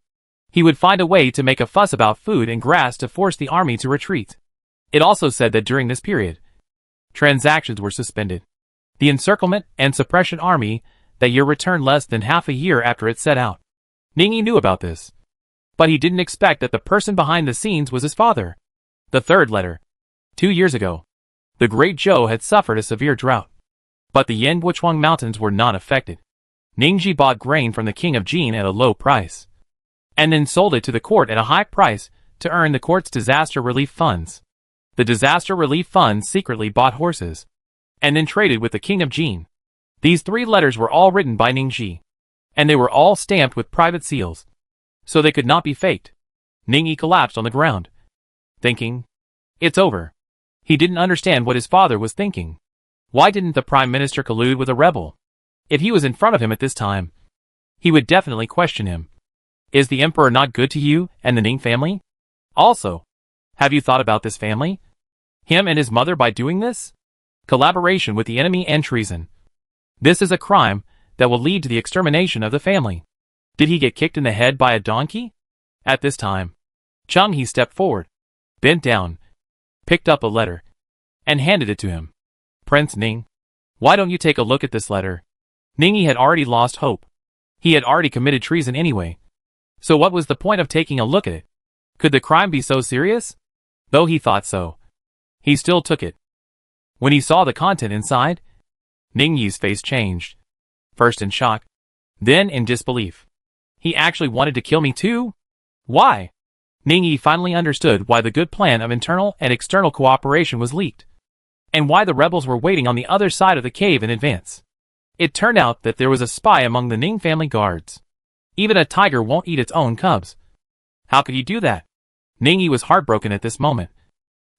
He would find a way to make a fuss about food and grass to force the army to retreat. It also said that during this period, transactions were suspended. The encirclement and suppression army that year returned less than half a year after it set out. Ningyi knew about this, but he didn't expect that the person behind the scenes was his father. The third letter. 2 years ago, the Great Zhou had suffered a severe drought, but the Yanguochuang Mountains were not affected. Ningyi bought grain from the king of Jin at a low price, and then sold it to the court at a high price to earn the court's disaster relief funds. The disaster relief funds secretly bought horses, and then traded with the king of Jin. These 3 letters were all written by Ningyi, and they were all stamped with private seals, so they could not be faked. Ningyi collapsed on the ground, thinking, it's over. He didn't understand what his father was thinking. Why didn't the prime minister collude with a rebel? If he was in front of him at this time, he would definitely question him. Is the emperor not good to you and the Ning family? Also, have you thought about this family? Him and his mother by doing this? Collaboration with the enemy and treason. This is a crime that will lead to the extermination of the family. Did he get kicked in the head by a donkey? At this time, Chung-He stepped forward, bent down, picked up a letter, and handed it to him. Prince Ning, why don't you take a look at this letter? Ningyi had already lost hope. He had already committed treason anyway. So what was the point of taking a look at it? Could the crime be so serious? Though he thought so, he still took it. When he saw the content inside, Ningyi's face changed. First in shock, then in disbelief. He actually wanted to kill me too? Why? Ningyi finally understood why the good plan of internal and external cooperation was leaked, and why the rebels were waiting on the other side of the cave in advance. It turned out that there was a spy among the Ning family guards. Even a tiger won't eat its own cubs. How could he do that? Ningyi was heartbroken at this moment.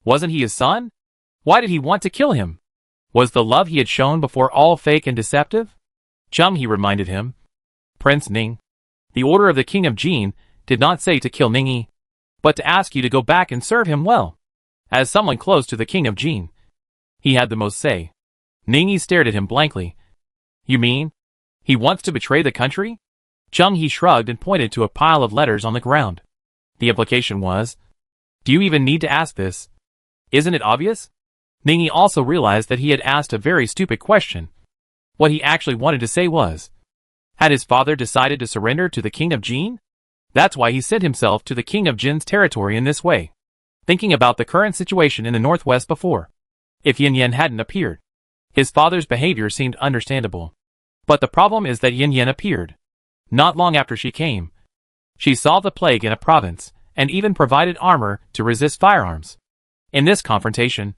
Wasn't he his son? Why did he want to kill him? Was the love he had shown before all fake and deceptive? Chung-He reminded him. Prince Ning, the order of the king of Jin did not say to kill Ningyi, but to ask you to go back and serve him well. As someone close to the king of Jin, he had the most say. Ningyi stared at him blankly. You mean, he wants to betray the country? Chung-He shrugged and pointed to a pile of letters on the ground. The implication was, do you even need to ask this? Isn't it obvious? Ningyi also realized that he had asked a very stupid question. What he actually wanted to say was, had his father decided to surrender to the king of Jin? That's why he sent himself to the king of Jin's territory in this way, thinking about the current situation in the northwest before. If Yin Yan hadn't appeared, his father's behavior seemed understandable. But the problem is that Yin Yan appeared. Not long after she came, she solved the plague in a province, and even provided armor to resist firearms. In this confrontation,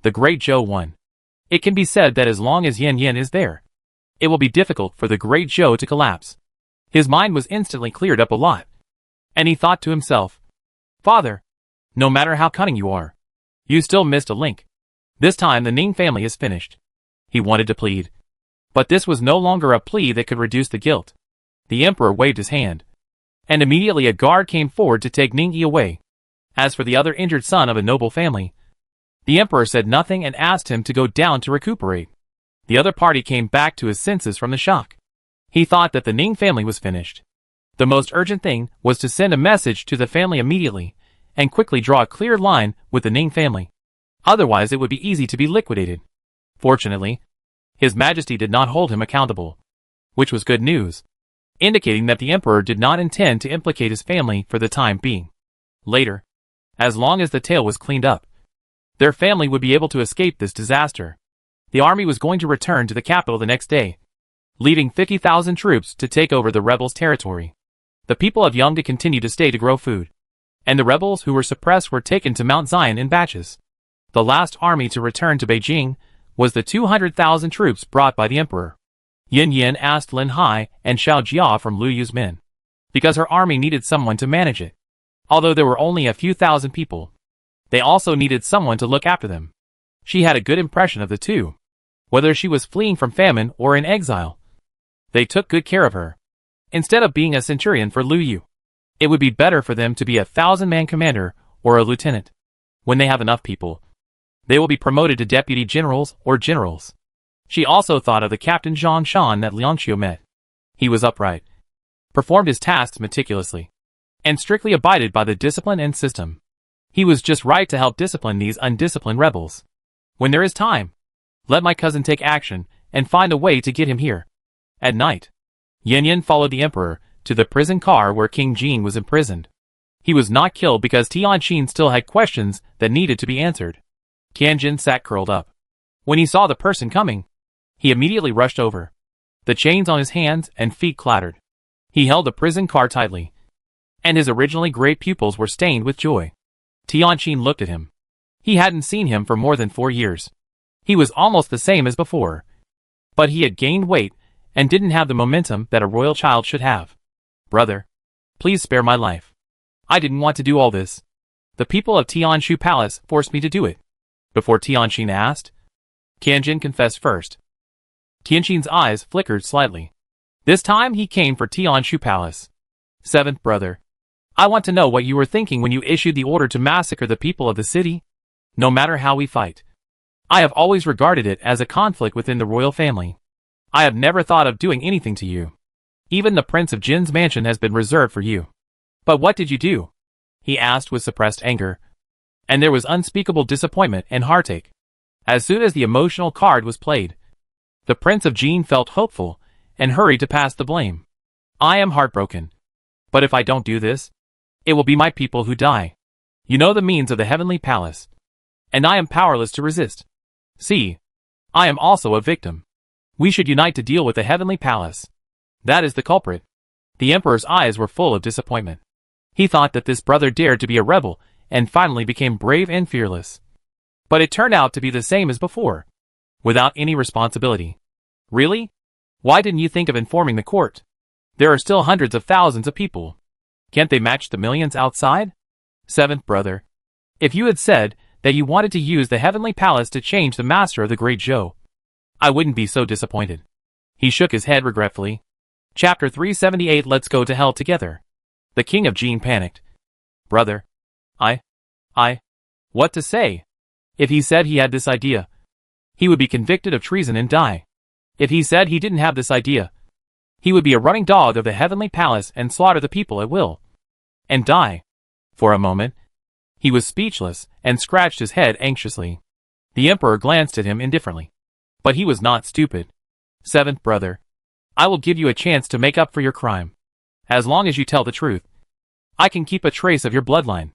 the Great Zhou won. It can be said that as long as Yin Yan is there, it will be difficult for the Great Zhou to collapse. His mind was instantly cleared up a lot, and he thought to himself, Father, no matter how cunning you are, you still missed a link. This time the Ning family is finished. He wanted to plead. But this was no longer a plea that could reduce the guilt. The emperor waved his hand. And immediately a guard came forward to take Ning Yi away. As for the other injured son of a noble family, the emperor said nothing and asked him to go down to recuperate. The other party came back to his senses from the shock. He thought that the Ning family was finished. The most urgent thing was to send a message to the family immediately, and quickly draw a clear line with the Ning family. Otherwise it would be easy to be liquidated. Fortunately, His Majesty did not hold him accountable, which was good news, indicating that the emperor did not intend to implicate his family for the time being. Later, as long as the tale was cleaned up, their family would be able to escape this disaster. The army was going to return to the capital the next day, leaving 50,000 troops to take over the rebels' territory. The people of Yangde continued to stay to grow food, and the rebels who were suppressed were taken to Mount Zion in batches. The last army to return to Beijing was the 200,000 troops brought by the emperor. Yin Yin asked Lin Hai and Xiao Jia from Lu Yu's men, because her army needed someone to manage it. Although there were only a few thousand people, they also needed someone to look after them. She had a good impression of the two, whether she was fleeing from famine or in exile. They took good care of her. Instead of being a centurion for Lu Yu, it would be better for them to be a 1,000-man commander or a lieutenant. When they have enough people, they will be promoted to deputy generals or generals. She also thought of the Captain Zhang Shan that Liang Qiu met. He was upright, performed his tasks meticulously, and strictly abided by the discipline and system. He was just right to help discipline these undisciplined rebels. When there is time, let my cousin take action and find a way to get him here. At night, Yin Yin followed the emperor to the prison car where King Jin was imprisoned. He was not killed because Tianqin still had questions that needed to be answered. Tianjin sat curled up. When he saw the person coming, he immediately rushed over. The chains on his hands and feet clattered. He held the prison car tightly, and his originally great pupils were stained with joy. Tianqin looked at him. He hadn't seen him for more than 4 years. He was almost the same as before, but he had gained weight and didn't have the momentum that a royal child should have. Brother, please spare my life. I didn't want to do all this. The people of Tianshu Palace forced me to do it. Before Tianqin asked, Tianjin confessed first. Tianqin's eyes flickered slightly. This time he came for Tianshu Palace. Seventh brother, I want to know what you were thinking when you issued the order to massacre the people of the city. No matter how we fight, I have always regarded it as a conflict within the royal family. I have never thought of doing anything to you. Even the Prince of Jin's mansion has been reserved for you. But what did you do? He asked with suppressed anger. And there was unspeakable disappointment and heartache. As soon as the emotional card was played, the Prince of Jin felt hopeful and hurried to pass the blame. I am heartbroken. But if I don't do this, it will be my people who die. You know the means of the heavenly palace, and I am powerless to resist. See, I am also a victim. We should unite to deal with the heavenly palace. That is the culprit. The emperor's eyes were full of disappointment. He thought that this brother dared to be a rebel and finally became brave and fearless. But it turned out to be the same as before, without any responsibility. Really? Why didn't you think of informing the court? There are still hundreds of thousands of people. Can't they match the millions outside? Seventh brother, if you had said that you wanted to use the heavenly palace to change the master of the great Zhou, I wouldn't be so disappointed. He shook his head regretfully. Chapter 378. Let's go to hell together. The king of Jin panicked. Brother, what to say? If he said he had this idea, he would be convicted of treason and die. If he said he didn't have this idea, he would be a running dog of the heavenly palace and slaughter the people at will. And die. For a moment, he was speechless and scratched his head anxiously. The emperor glanced at him indifferently. But he was not stupid. Seventh brother, I will give you a chance to make up for your crime. As long as you tell the truth, I can keep a trace of your bloodline.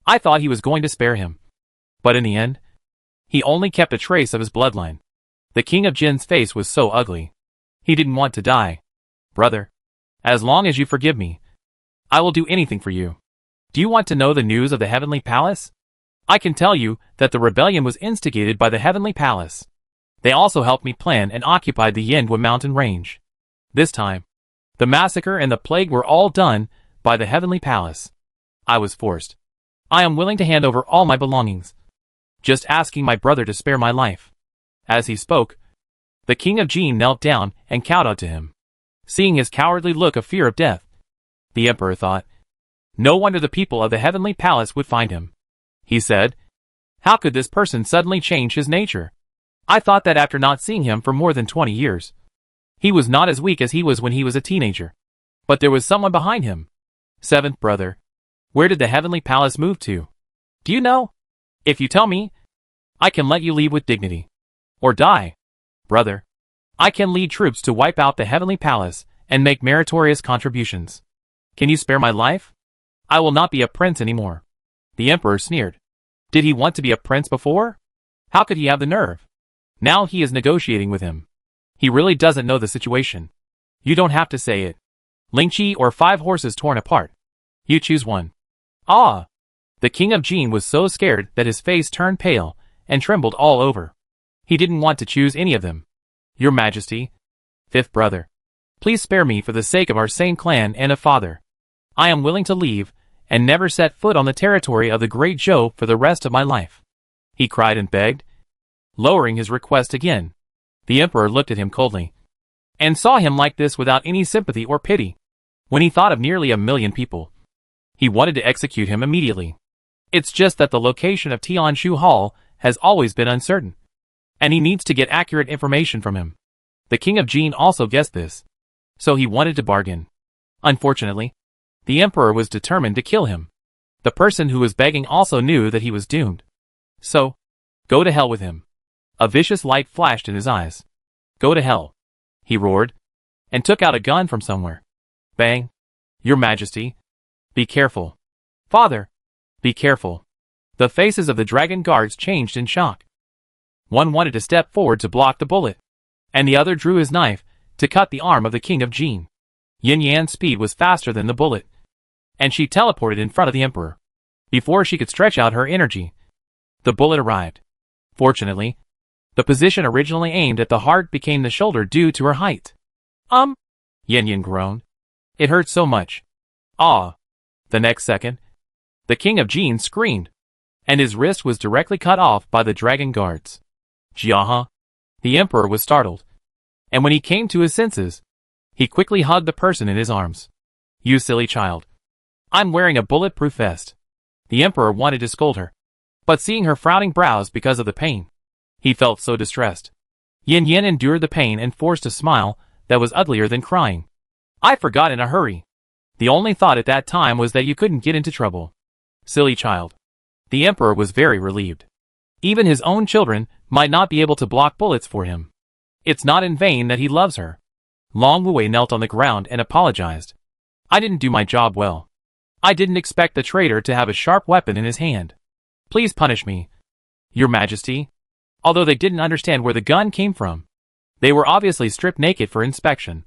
I thought he was going to spare him. But in the end, he only kept a trace of his bloodline. The king of Jin's face was so ugly. He didn't want to die. Brother, as long as you forgive me, I will do anything for you. Do you want to know the news of the heavenly palace? I can tell you that the rebellion was instigated by the heavenly palace. They also helped me plan and occupied the Yinhua mountain range. This time, the massacre and the plague were all done by the heavenly palace. I was forced. I am willing to hand over all my belongings. just asking my brother to spare my life." As he spoke, the king of Jin knelt down and kowtowed to him. Seeing his cowardly look of fear of death, the emperor thought, no wonder the people of the heavenly palace would find him. He said, "How could this person suddenly change his nature? I thought that after not seeing him for more than 20 years, he was not as weak as he was when he was a teenager. But there was someone behind him." Seventh brother, where did the heavenly palace move to? Do you know? If you tell me, I can let you leave with dignity. Or die. Brother, I can lead troops to wipe out the heavenly palace and make meritorious contributions. Can you spare my life? I will not be a prince anymore." The emperor sneered. Did he want to be a prince before? How could he have the nerve? Now he is negotiating with him. He really doesn't know the situation. You don't have to say it. Lingqi or 5 horses torn apart. You choose one. Ah! The king of Jin was so scared that his face turned pale and trembled all over. He didn't want to choose any of them. Your Majesty. Fifth brother, please spare me for the sake of our same clan and of father. I am willing to leave and never set foot on the territory of the great Zhou for the rest of my life. He cried and begged, lowering his request again. The emperor looked at him coldly and saw him like this without any sympathy or pity. When he thought of nearly 1 million people, he wanted to execute him immediately. It's just that the location of Tianshu Hall has always been uncertain, and he needs to get accurate information from him. The king of Jin also guessed this, so he wanted to bargain. Unfortunately, the emperor was determined to kill him. The person who was begging also knew that he was doomed. So, go to hell with him. A vicious light flashed in his eyes. Go to hell, he roared, and took out a gun from somewhere. Bang! Your Majesty, be careful. Father, be careful. The faces of the dragon guards changed in shock. One wanted to step forward to block the bullet, and the other drew his knife to cut the arm of the king of Jin. Yin Yan's speed was faster than the bullet, and she teleported in front of the emperor. Before she could stretch out her energy, the bullet arrived. Fortunately, the position originally aimed at the heart became the shoulder due to her height. Yin Yan groaned. It hurt so much. Ah! The next second, the king of Jin screamed, and his wrist was directly cut off by the dragon guards. Jiaha! The emperor was startled, and when he came to his senses, he quickly hugged the person in his arms. You silly child. I'm wearing a bulletproof vest. The emperor wanted to scold her, but seeing her frowning brows because of the pain, he felt so distressed. Yin Yan endured the pain and forced a smile that was uglier than crying. I forgot in a hurry. The only thought at that time was that you couldn't get into trouble. Silly child. The emperor was very relieved. Even his own children might not be able to block bullets for him. It's not in vain that he loves her. Long Wei knelt on the ground and apologized. I didn't do my job well. I didn't expect the traitor to have a sharp weapon in his hand. Please punish me, Your Majesty. Although they didn't understand where the gun came from, they were obviously stripped naked for inspection.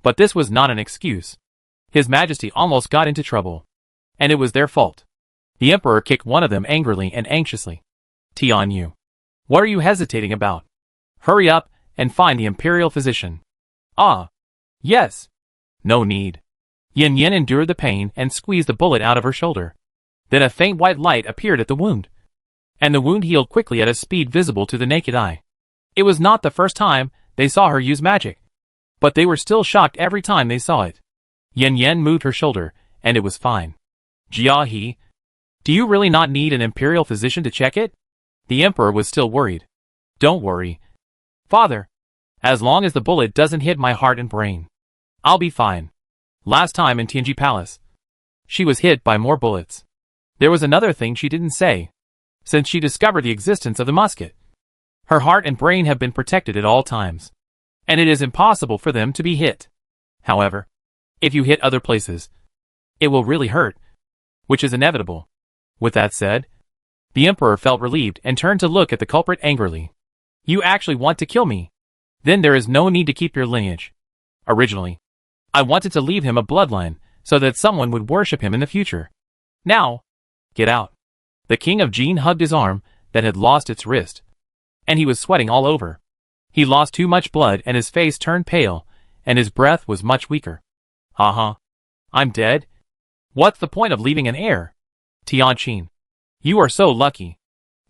But this was not an excuse. His Majesty almost got into trouble, and it was their fault. The emperor kicked one of them angrily and anxiously. Tian Yu, what are you hesitating about? Hurry up and find the imperial physician. Ah, yes. No need. Yin Yan endured the pain and squeezed the bullet out of her shoulder. Then a faint white light appeared at the wound, and the wound healed quickly at a speed visible to the naked eye. It was not the first time they saw her use magic, but they were still shocked every time they saw it. Yin Yan moved her shoulder, and it was fine. Jia He, do you really not need an imperial physician to check it? The emperor was still worried. Don't worry, Father. As long as the bullet doesn't hit my heart and brain, I'll be fine. Last time in Tianji Palace, she was hit by more bullets. There was another thing she didn't say, since she discovered the existence of the musket. Her heart and brain have been protected at all times, and it is impossible for them to be hit. However, if you hit other places, it will really hurt, which is inevitable. With that said, the emperor felt relieved and turned to look at the culprit angrily. You actually want to kill me? Then there is no need to keep your lineage. Originally, I wanted to leave him a bloodline so that someone would worship him in the future. Now, get out. The king of Jin hugged his arm that had lost its wrist, and he was sweating all over. He lost too much blood and his face turned pale, and his breath was much weaker. Haha. I'm dead? What's the point of leaving an heir? Tianqin, you are so lucky.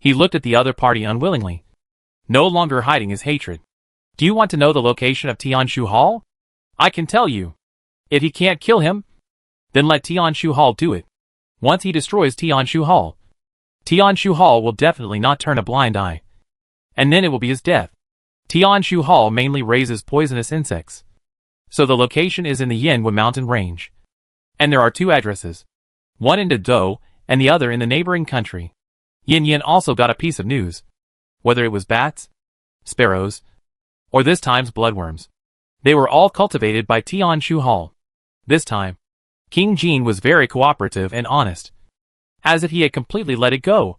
He looked at the other party unwillingly, no longer hiding his hatred. Do you want to know the location of Tianshu Hall? I can tell you. If he can't kill him, then let Tianshu Hall do it. Once he destroys Tianshu Hall will definitely not turn a blind eye. And then it will be his death. Tianshu Hall mainly raises poisonous insects. So the location is in the Yanwen mountain range. And there are 2 addresses. One in Dou and the other in the neighboring country. Yin also got a piece of news. Whether it was bats, sparrows, or this time's bloodworms, they were all cultivated by Tianshu Hall. This time, King Jin was very cooperative and honest, as if he had completely let it go.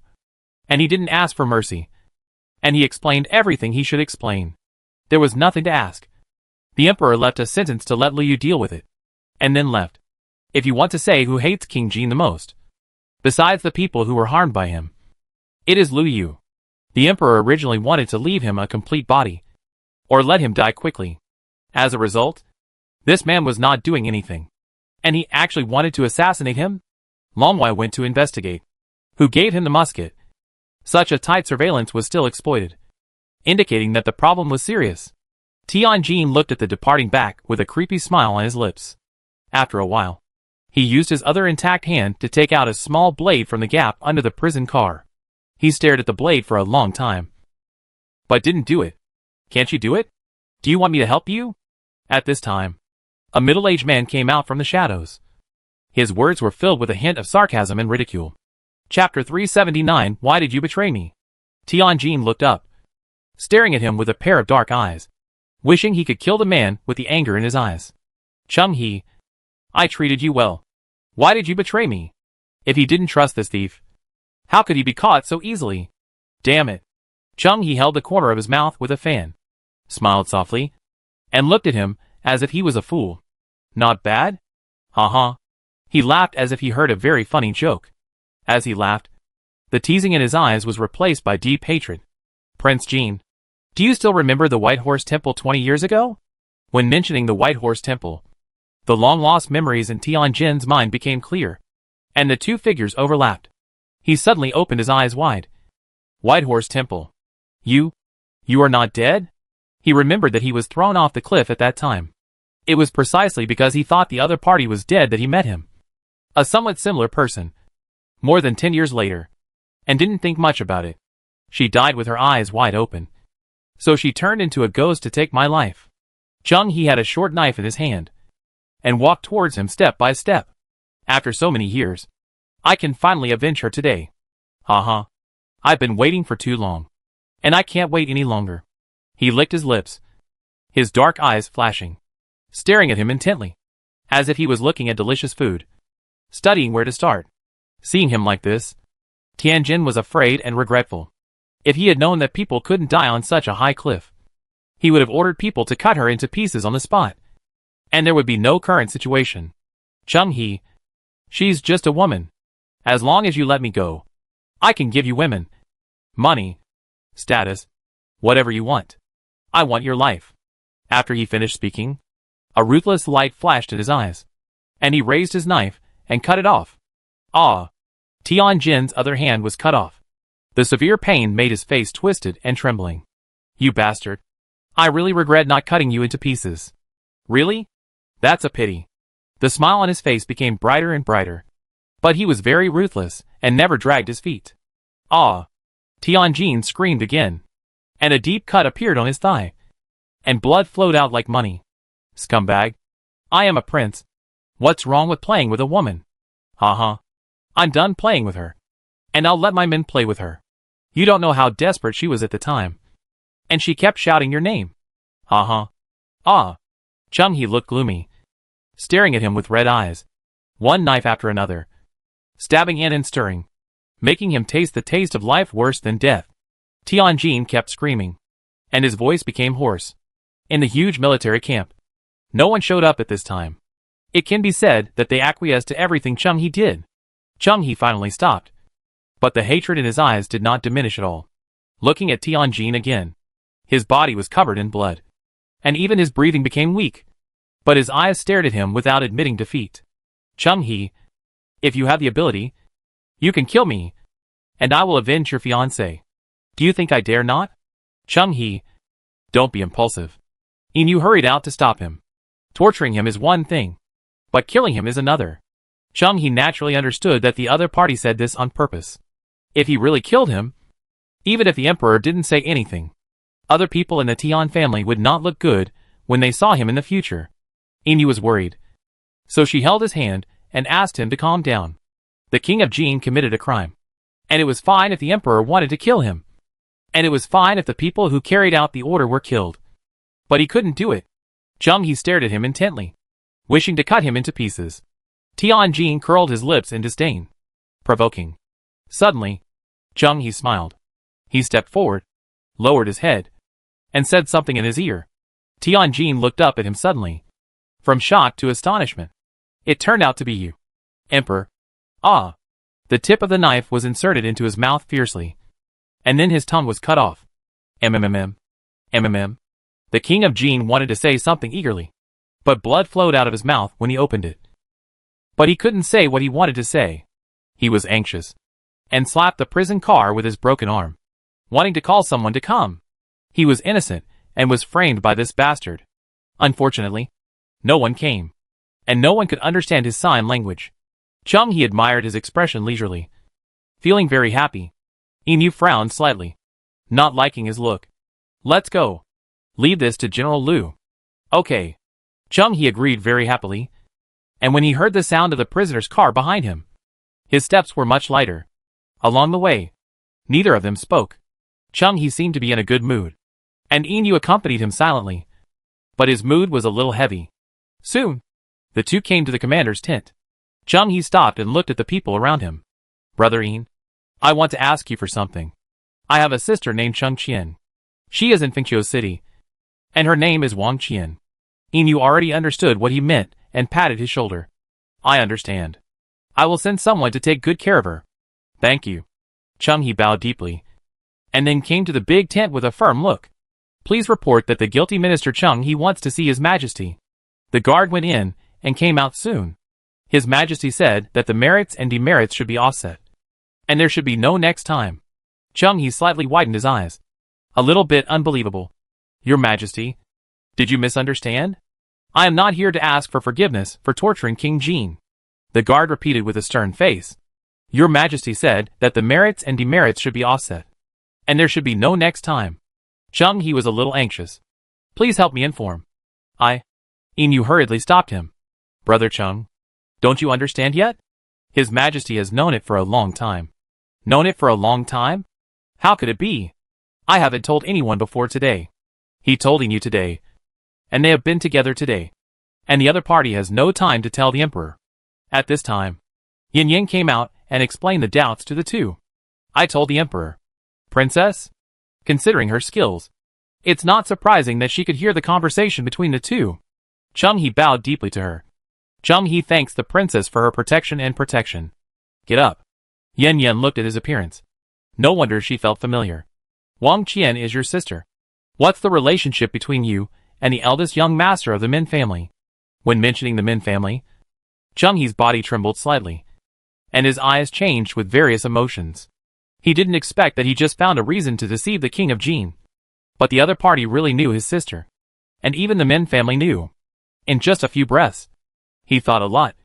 And he didn't ask for mercy. And he explained everything he should explain. There was nothing to ask. The emperor left a sentence to let Liu deal with it. And then left. If you want to say who hates King Jin the most, besides the people who were harmed by him, it is Liu. The emperor originally wanted to leave him a complete body, or let him die quickly. As a result, this man was not doing anything. And he actually wanted to assassinate him? Longwei went to investigate. Who gave him the musket? Such a tight surveillance was still exploited, indicating that the problem was serious. Tianjin looked at the departing back with a creepy smile on his lips. After a while, he used his other intact hand to take out a small blade from the gap under the prison car. He stared at the blade for a long time, but didn't do it. Can't you do it? Do you want me to help you? At this time, a middle-aged man came out from the shadows. His words were filled with a hint of sarcasm and ridicule. Chapter 379, Why Did You Betray Me? Tianjin looked up, staring at him with a pair of dark eyes, wishing he could kill the man with the anger in his eyes. Chung-hee, I treated you well. Why did you betray me? If he didn't trust this thief, how could he be caught so easily? Damn it. Chung-hee held the corner of his mouth with a fan, smiled softly, and looked at him as if he was a fool. Not bad? Ha. He laughed as if he heard a very funny joke. As he laughed, the teasing in his eyes was replaced by deep hatred. Prince Jin, do you still remember the White Horse Temple 20 years ago? When mentioning the White Horse Temple, the long-lost memories in Tianjin's mind became clear, and the 2 figures overlapped. He suddenly opened his eyes wide. White Horse Temple. You are not dead? He remembered that he was thrown off the cliff at that time. It was precisely because he thought the other party was dead that he met him. A somewhat similar person. More than 10 years later. And didn't think much about it. She died with her eyes wide open. So she turned into a ghost to take my life. Chung-hee had a short knife in his hand, and walked towards him step by step. After so many years, I can finally avenge her today. Ha. I've been waiting for too long. And I can't wait any longer. He licked his lips, his dark eyes flashing, staring at him intently, as if he was looking at delicious food, studying where to start. Seeing him like this, Tianjin was afraid and regretful. If he had known that people couldn't die on such a high cliff, he would have ordered people to cut her into pieces on the spot, and there would be no current situation. Chung-hee, she's just a woman. As long as you let me go, I can give you women, money, status, whatever you want. I want your life. After he finished speaking, a ruthless light flashed in his eyes, and he raised his knife and cut it off. Ah! Tianjin's other hand was cut off. The severe pain made his face twisted and trembling. You bastard. I really regret not cutting you into pieces. Really? That's a pity. The smile on his face became brighter and brighter. But he was very ruthless and never dragged his feet. Ah! Tianjin screamed again, and a deep cut appeared on his thigh, and blood flowed out like money. Scumbag. I am a prince. What's wrong with playing with a woman? Ha. I'm done playing with her, and I'll let my men play with her. You don't know how desperate she was at the time. And she kept shouting your name. Ha. Ah. Chung-hee looked gloomy, staring at him with red eyes, one knife after another, stabbing in and stirring, making him taste the taste of life worse than death. Tianjin kept screaming, and his voice became hoarse. In the huge military camp, no one showed up at this time. It can be said that they acquiesced to everything Chung-hee did. Chung-hee finally stopped, but the hatred in his eyes did not diminish at all. Looking at Tianjin again, his body was covered in blood, and even his breathing became weak, but his eyes stared at him without admitting defeat. Chung-hee, if you have the ability, you can kill me. and I will avenge your fiancé. Do you think I dare not? Chung-hee, don't be impulsive. Inu hurried out to stop him. Torturing him is one thing, but killing him is another. Chung-hee naturally understood that the other party said this on purpose. If he really killed him, even if the emperor didn't say anything, other people in the Tian family would not look good when they saw him in the future. Inu was worried. So she held his hand and asked him to calm down. The king of Jin committed a crime. And it was fine if the emperor wanted to kill him. And it was fine if the people who carried out the order were killed. But he couldn't do it. Chung-hee stared at him intently, wishing to cut him into pieces. Tian Jin curled his lips in disdain. Provoking. Suddenly, Chung-hee smiled. He stepped forward, lowered his head, and said something in his ear. Tian Jin looked up at him suddenly, from shock to astonishment. It turned out to be you, Emperor. Ah! The tip of the knife was inserted into his mouth fiercely, and then his tongue was cut off. MMM. MMM. The king of Jin wanted to say something eagerly, but blood flowed out of his mouth when he opened it. But he couldn't say what he wanted to say. He was anxious, and slapped the prison car with his broken arm, wanting to call someone to come. He was innocent, and was framed by this bastard. Unfortunately, no one came, and no one could understand his sign language. Chung-hee admired his expression leisurely, feeling very happy. Inu frowned slightly, not liking his look. Let's go. Leave this to General Liu. Okay. Chung-hee agreed very happily, and when he heard the sound of the prisoner's car behind him, his steps were much lighter. Along the way, neither of them spoke. Chung-hee seemed to be in a good mood, and Inu accompanied him silently, but his mood was a little heavy. Soon, the two came to the commander's tent. Chung-hee stopped and looked at the people around him. Brother In, I want to ask you for something. I have a sister named Chung Qian. She is in Fengqiu City, and her name is Wang Qian. Inu already understood what he meant and patted his shoulder. I understand. I will send someone to take good care of her. Thank you. Chung-hee bowed deeply, and then came to the big tent with a firm look. Please report that the guilty minister Chung-hee wants to see His Majesty. The guard went in and came out soon. His Majesty said that the merits and demerits should be offset, and there should be no next time. Chung-hee slightly widened his eyes. A little bit unbelievable. Your Majesty, did you misunderstand? I am not here to ask for forgiveness for torturing King Jin. The guard repeated with a stern face. Your Majesty said that the merits and demerits should be offset, and there should be no next time. Chung-hee was a little anxious. Please help me inform. Inu hurriedly stopped him. Brother Chung, don't you understand yet? His Majesty has known it for a long time. Known it for a long time? How could it be? I haven't told anyone before today. He told Inu today, and they have been together today, and the other party has no time to tell the emperor. At this time, Yin Yang came out and explained the doubts to the two. I told the emperor. Princess? Considering her skills, it's not surprising that she could hear the conversation between the two. Chung-hee bowed deeply to her. Chung-hee thanks the princess for her protection and protection. Get up. Yen Yen looked at his appearance. No wonder she felt familiar. Wang Qian is your sister. What's the relationship between you and the eldest young master of the Min family? When mentioning the Min family, Chung-hee's body trembled slightly, and his eyes changed with various emotions. He didn't expect that he just found a reason to deceive the king of Jin. But the other party really knew his sister. And even the Min family knew. In just a few breaths, he thought a lot.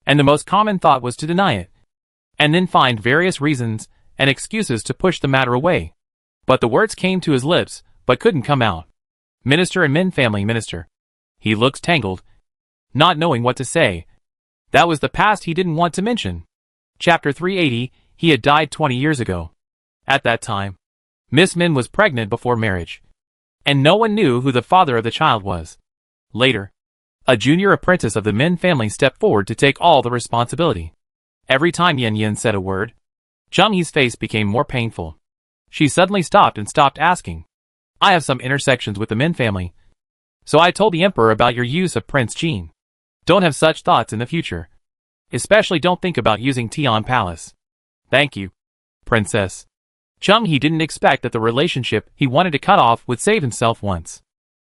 And the most common thought was to deny it, and then find various reasons and excuses to push the matter away. But the words came to his lips, but couldn't come out. Minister and Min family minister. He looked tangled, not knowing what to say. That was the past he didn't want to mention. Chapter 380, he had died 20 years ago. At that time, Miss Min was pregnant before marriage, and no one knew who the father of the child was. Later, a junior apprentice of the Min family stepped forward to take all the responsibility. Every time Yen Yen said a word, Chung-hee's face became more painful. She suddenly stopped and stopped asking. I have some intersections with the Min family, so I told the emperor about your use of Prince Jin. Don't have such thoughts in the future. Especially don't think about using Tian Palace. Thank you, Princess. Chung-hee didn't expect that the relationship he wanted to cut off would save himself once.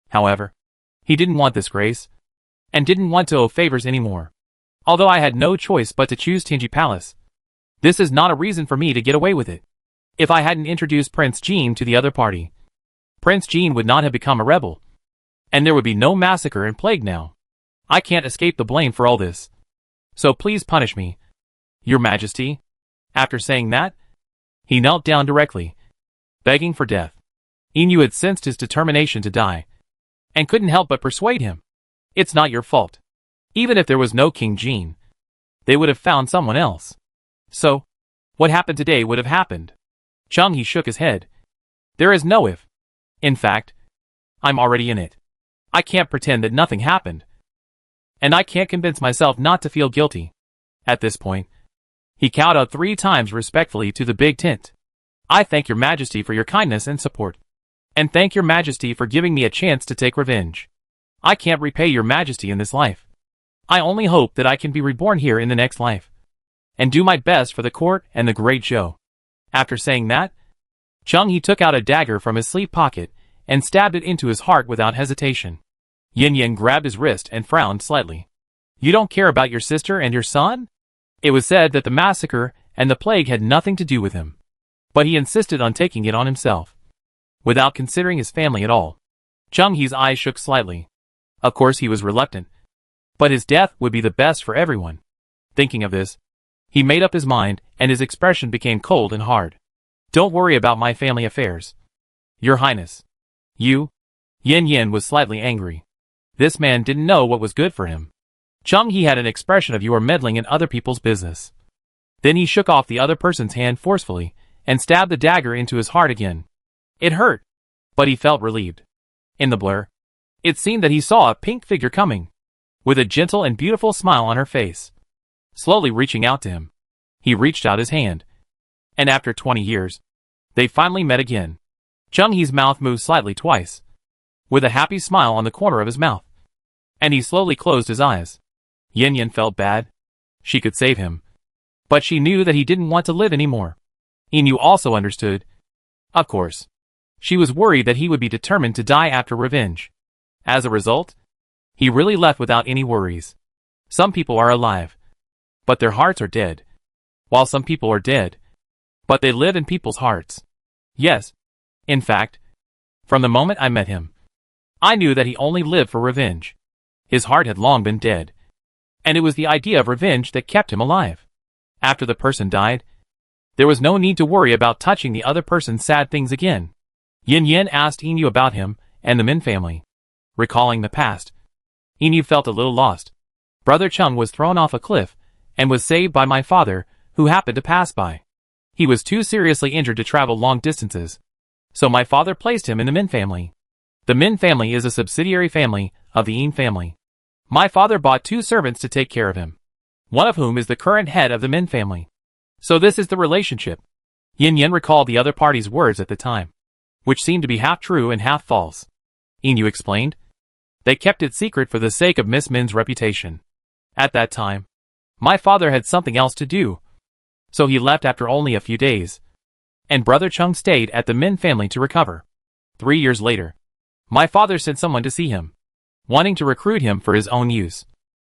However, he didn't want this grace, and didn't want to owe favors anymore. Although I had no choice but to choose Tingji Palace, This is not a reason for me to get away with it. If I hadn't introduced Prince Jean to the other party, Prince Jean would not have become a rebel, and there would be no massacre and plague now. I can't escape the blame for all this. So please punish me, Your Majesty." After saying that, he knelt down directly, begging for death. Inu had sensed his determination to die, and couldn't help but persuade him. "It's not your fault. Even if there was no King Jean, they would have found someone else. So, what happened today would have happened." He shook his head. "There is no if. In fact, I'm already in it. I can't pretend that nothing happened. And I can't convince myself not to feel guilty." At this point, he kowtowed 3 times respectfully to the big tent. "I thank Your Majesty for your kindness and support. And thank Your Majesty for giving me a chance to take revenge. I can't repay Your Majesty in this life. I only hope that I can be reborn here in the next life, and do my best for the court and the great Zhou." After saying that, He took out a dagger from his sleeve pocket and stabbed it into his heart without hesitation. Yin Yin grabbed his wrist and frowned slightly. "You don't care about your sister and your son?" It was said that the massacre and the plague had nothing to do with him, but he insisted on taking it on himself, without considering his family at all. He's eyes shook slightly. Of course he was reluctant, but his death would be the best for everyone. Thinking of this, he made up his mind, and his expression became cold and hard. "Don't worry about my family affairs, Your Highness." "You?" Yin Yin was slightly angry. This man didn't know what was good for him. He had an expression of "you are meddling in other people's business." Then he shook off the other person's hand forcefully, and stabbed the dagger into his heart again. It hurt, but he felt relieved. In the blur, it seemed that he saw a pink figure coming, with a gentle and beautiful smile on her face. Slowly reaching out to him, he reached out his hand, and after 20 years, they finally met again. He's mouth moved slightly twice, with a happy smile on the corner of his mouth, and he slowly closed his eyes. Yin Yin felt bad. She could save him, but she knew that he didn't want to live anymore. Inu also understood. Of course, she was worried that he would be determined to die after revenge. As a result, he really left without any worries. Some people are alive, but their hearts are dead, while some people are dead, but they live in people's hearts. Yes, in fact, from the moment I met him, I knew that he only lived for revenge. His heart had long been dead, and it was the idea of revenge that kept him alive. After the person died, there was no need to worry about touching the other person's sad things again. Yin Yin asked Inu about him and the Min family. Recalling the past, Inu felt a little lost. Brother Chung was thrown off a cliff and was saved by my father, who happened to pass by. He was too seriously injured to travel long distances, so my father placed him in the Min family. The Min family is a subsidiary family of the Yin family. My father bought 2 servants to take care of him, one of whom is the current head of the Min family. So this is the relationship. Yin Yin recalled the other party's words at the time, which seemed to be half true and half false. Inu explained. They kept it secret for the sake of Miss Min's reputation. At that time, my father had something else to do, so he left after only a few days, and Brother Chung stayed at the Min family to recover. 3 years later, my father sent someone to see him, wanting to recruit him for his own use.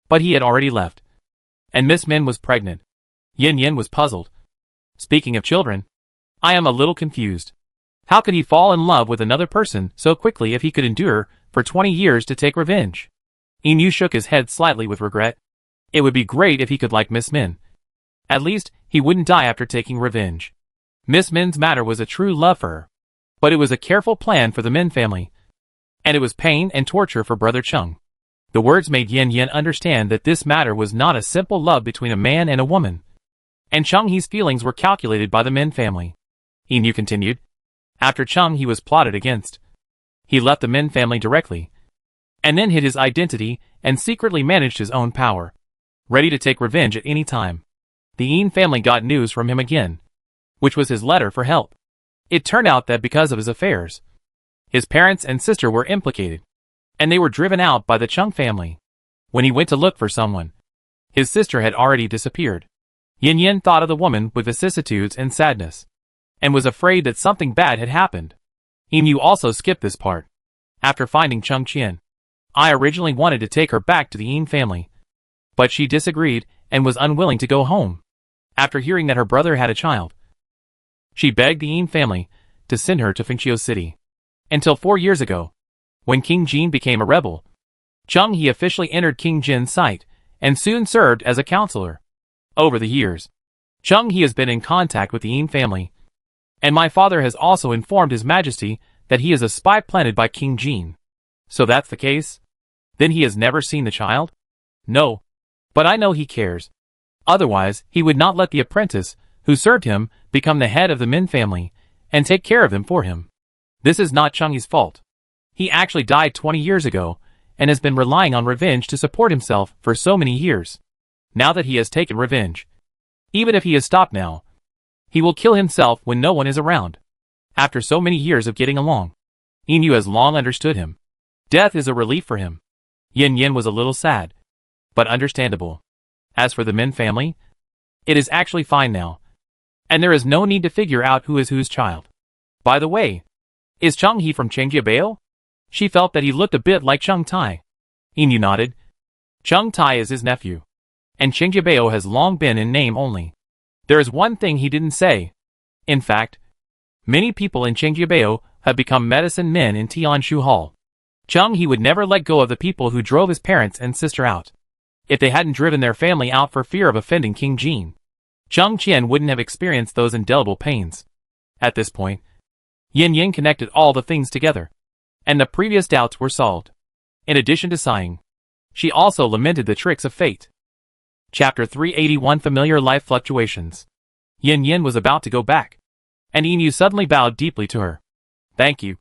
But he had already left, and Miss Min was pregnant. Yin Yin was puzzled. Speaking of children, I am a little confused. How could he fall in love with another person so quickly if he could endure for 20 years to take revenge? Inu shook his head slightly with regret. It would be great if he could like Miss Min. At least, he wouldn't die after taking revenge. Miss Min's matter was a true love for her, but it was a careful plan for the Min family, and it was pain and torture for Brother Chung. The words made Yin Yin understand that this matter was not a simple love between a man and a woman, and Chung He's feelings were calculated by the Min family. Inu continued. After Chung He was plotted against, he left the Min family directly, and then hid his identity and secretly managed his own power, ready to take revenge at any time. The Yin family got news from him again, which was his letter for help. It turned out that because of his affairs, his parents and sister were implicated, and they were driven out by the Chung family. When he went to look for someone, his sister had already disappeared. Yin Yin thought of the woman with vicissitudes and sadness, and was afraid that something bad had happened. Inu also skipped this part. After finding Chung Qian, I originally wanted to take her back to the Yin family, but she disagreed and was unwilling to go home. After hearing that her brother had a child, she begged the Yin family to send her to Fengqiu City. Until 4 years ago, when King Jin became a rebel, Chung He officially entered King Jin's sight and soon served as a counselor. Over the years, Chung He has been in contact with the Yin family, and my father has also informed His Majesty that he is a spy planted by King Jin. So that's the case? Then he has never seen the child? No. But I know he cares. Otherwise, he would not let the apprentice, who served him, become the head of the Min family, and take care of them for him. This is not Chung He's fault. He actually died 20 years ago, and has been relying on revenge to support himself for so many years. Now that he has taken revenge, even if he has stopped now, he will kill himself when no one is around. After so many years of getting along, Inu has long understood him. Death is a relief for him. Yin Yin was a little sad, but understandable. As for the Min family, it is actually fine now, and there is no need to figure out who is whose child. By the way, is Chung He from Chengjiabao? She felt that he looked a bit like Chung Tai. Inu nodded. Chung Tai is his nephew, and Chengjiabao has long been in name only. There is one thing he didn't say. In fact, many people in Chengjiabao have become medicine men in Tianshu Hall. Chung He would never let go of the people who drove his parents and sister out. If they hadn't driven their family out for fear of offending King Jin, Chung Qian wouldn't have experienced those indelible pains. At this point, Yin Yin connected all the things together, and the previous doubts were solved. In addition to sighing, she also lamented the tricks of fate. Chapter 381 Familiar Life Fluctuations. Yin Yin was about to go back, and Inu suddenly bowed deeply to her. Thank you,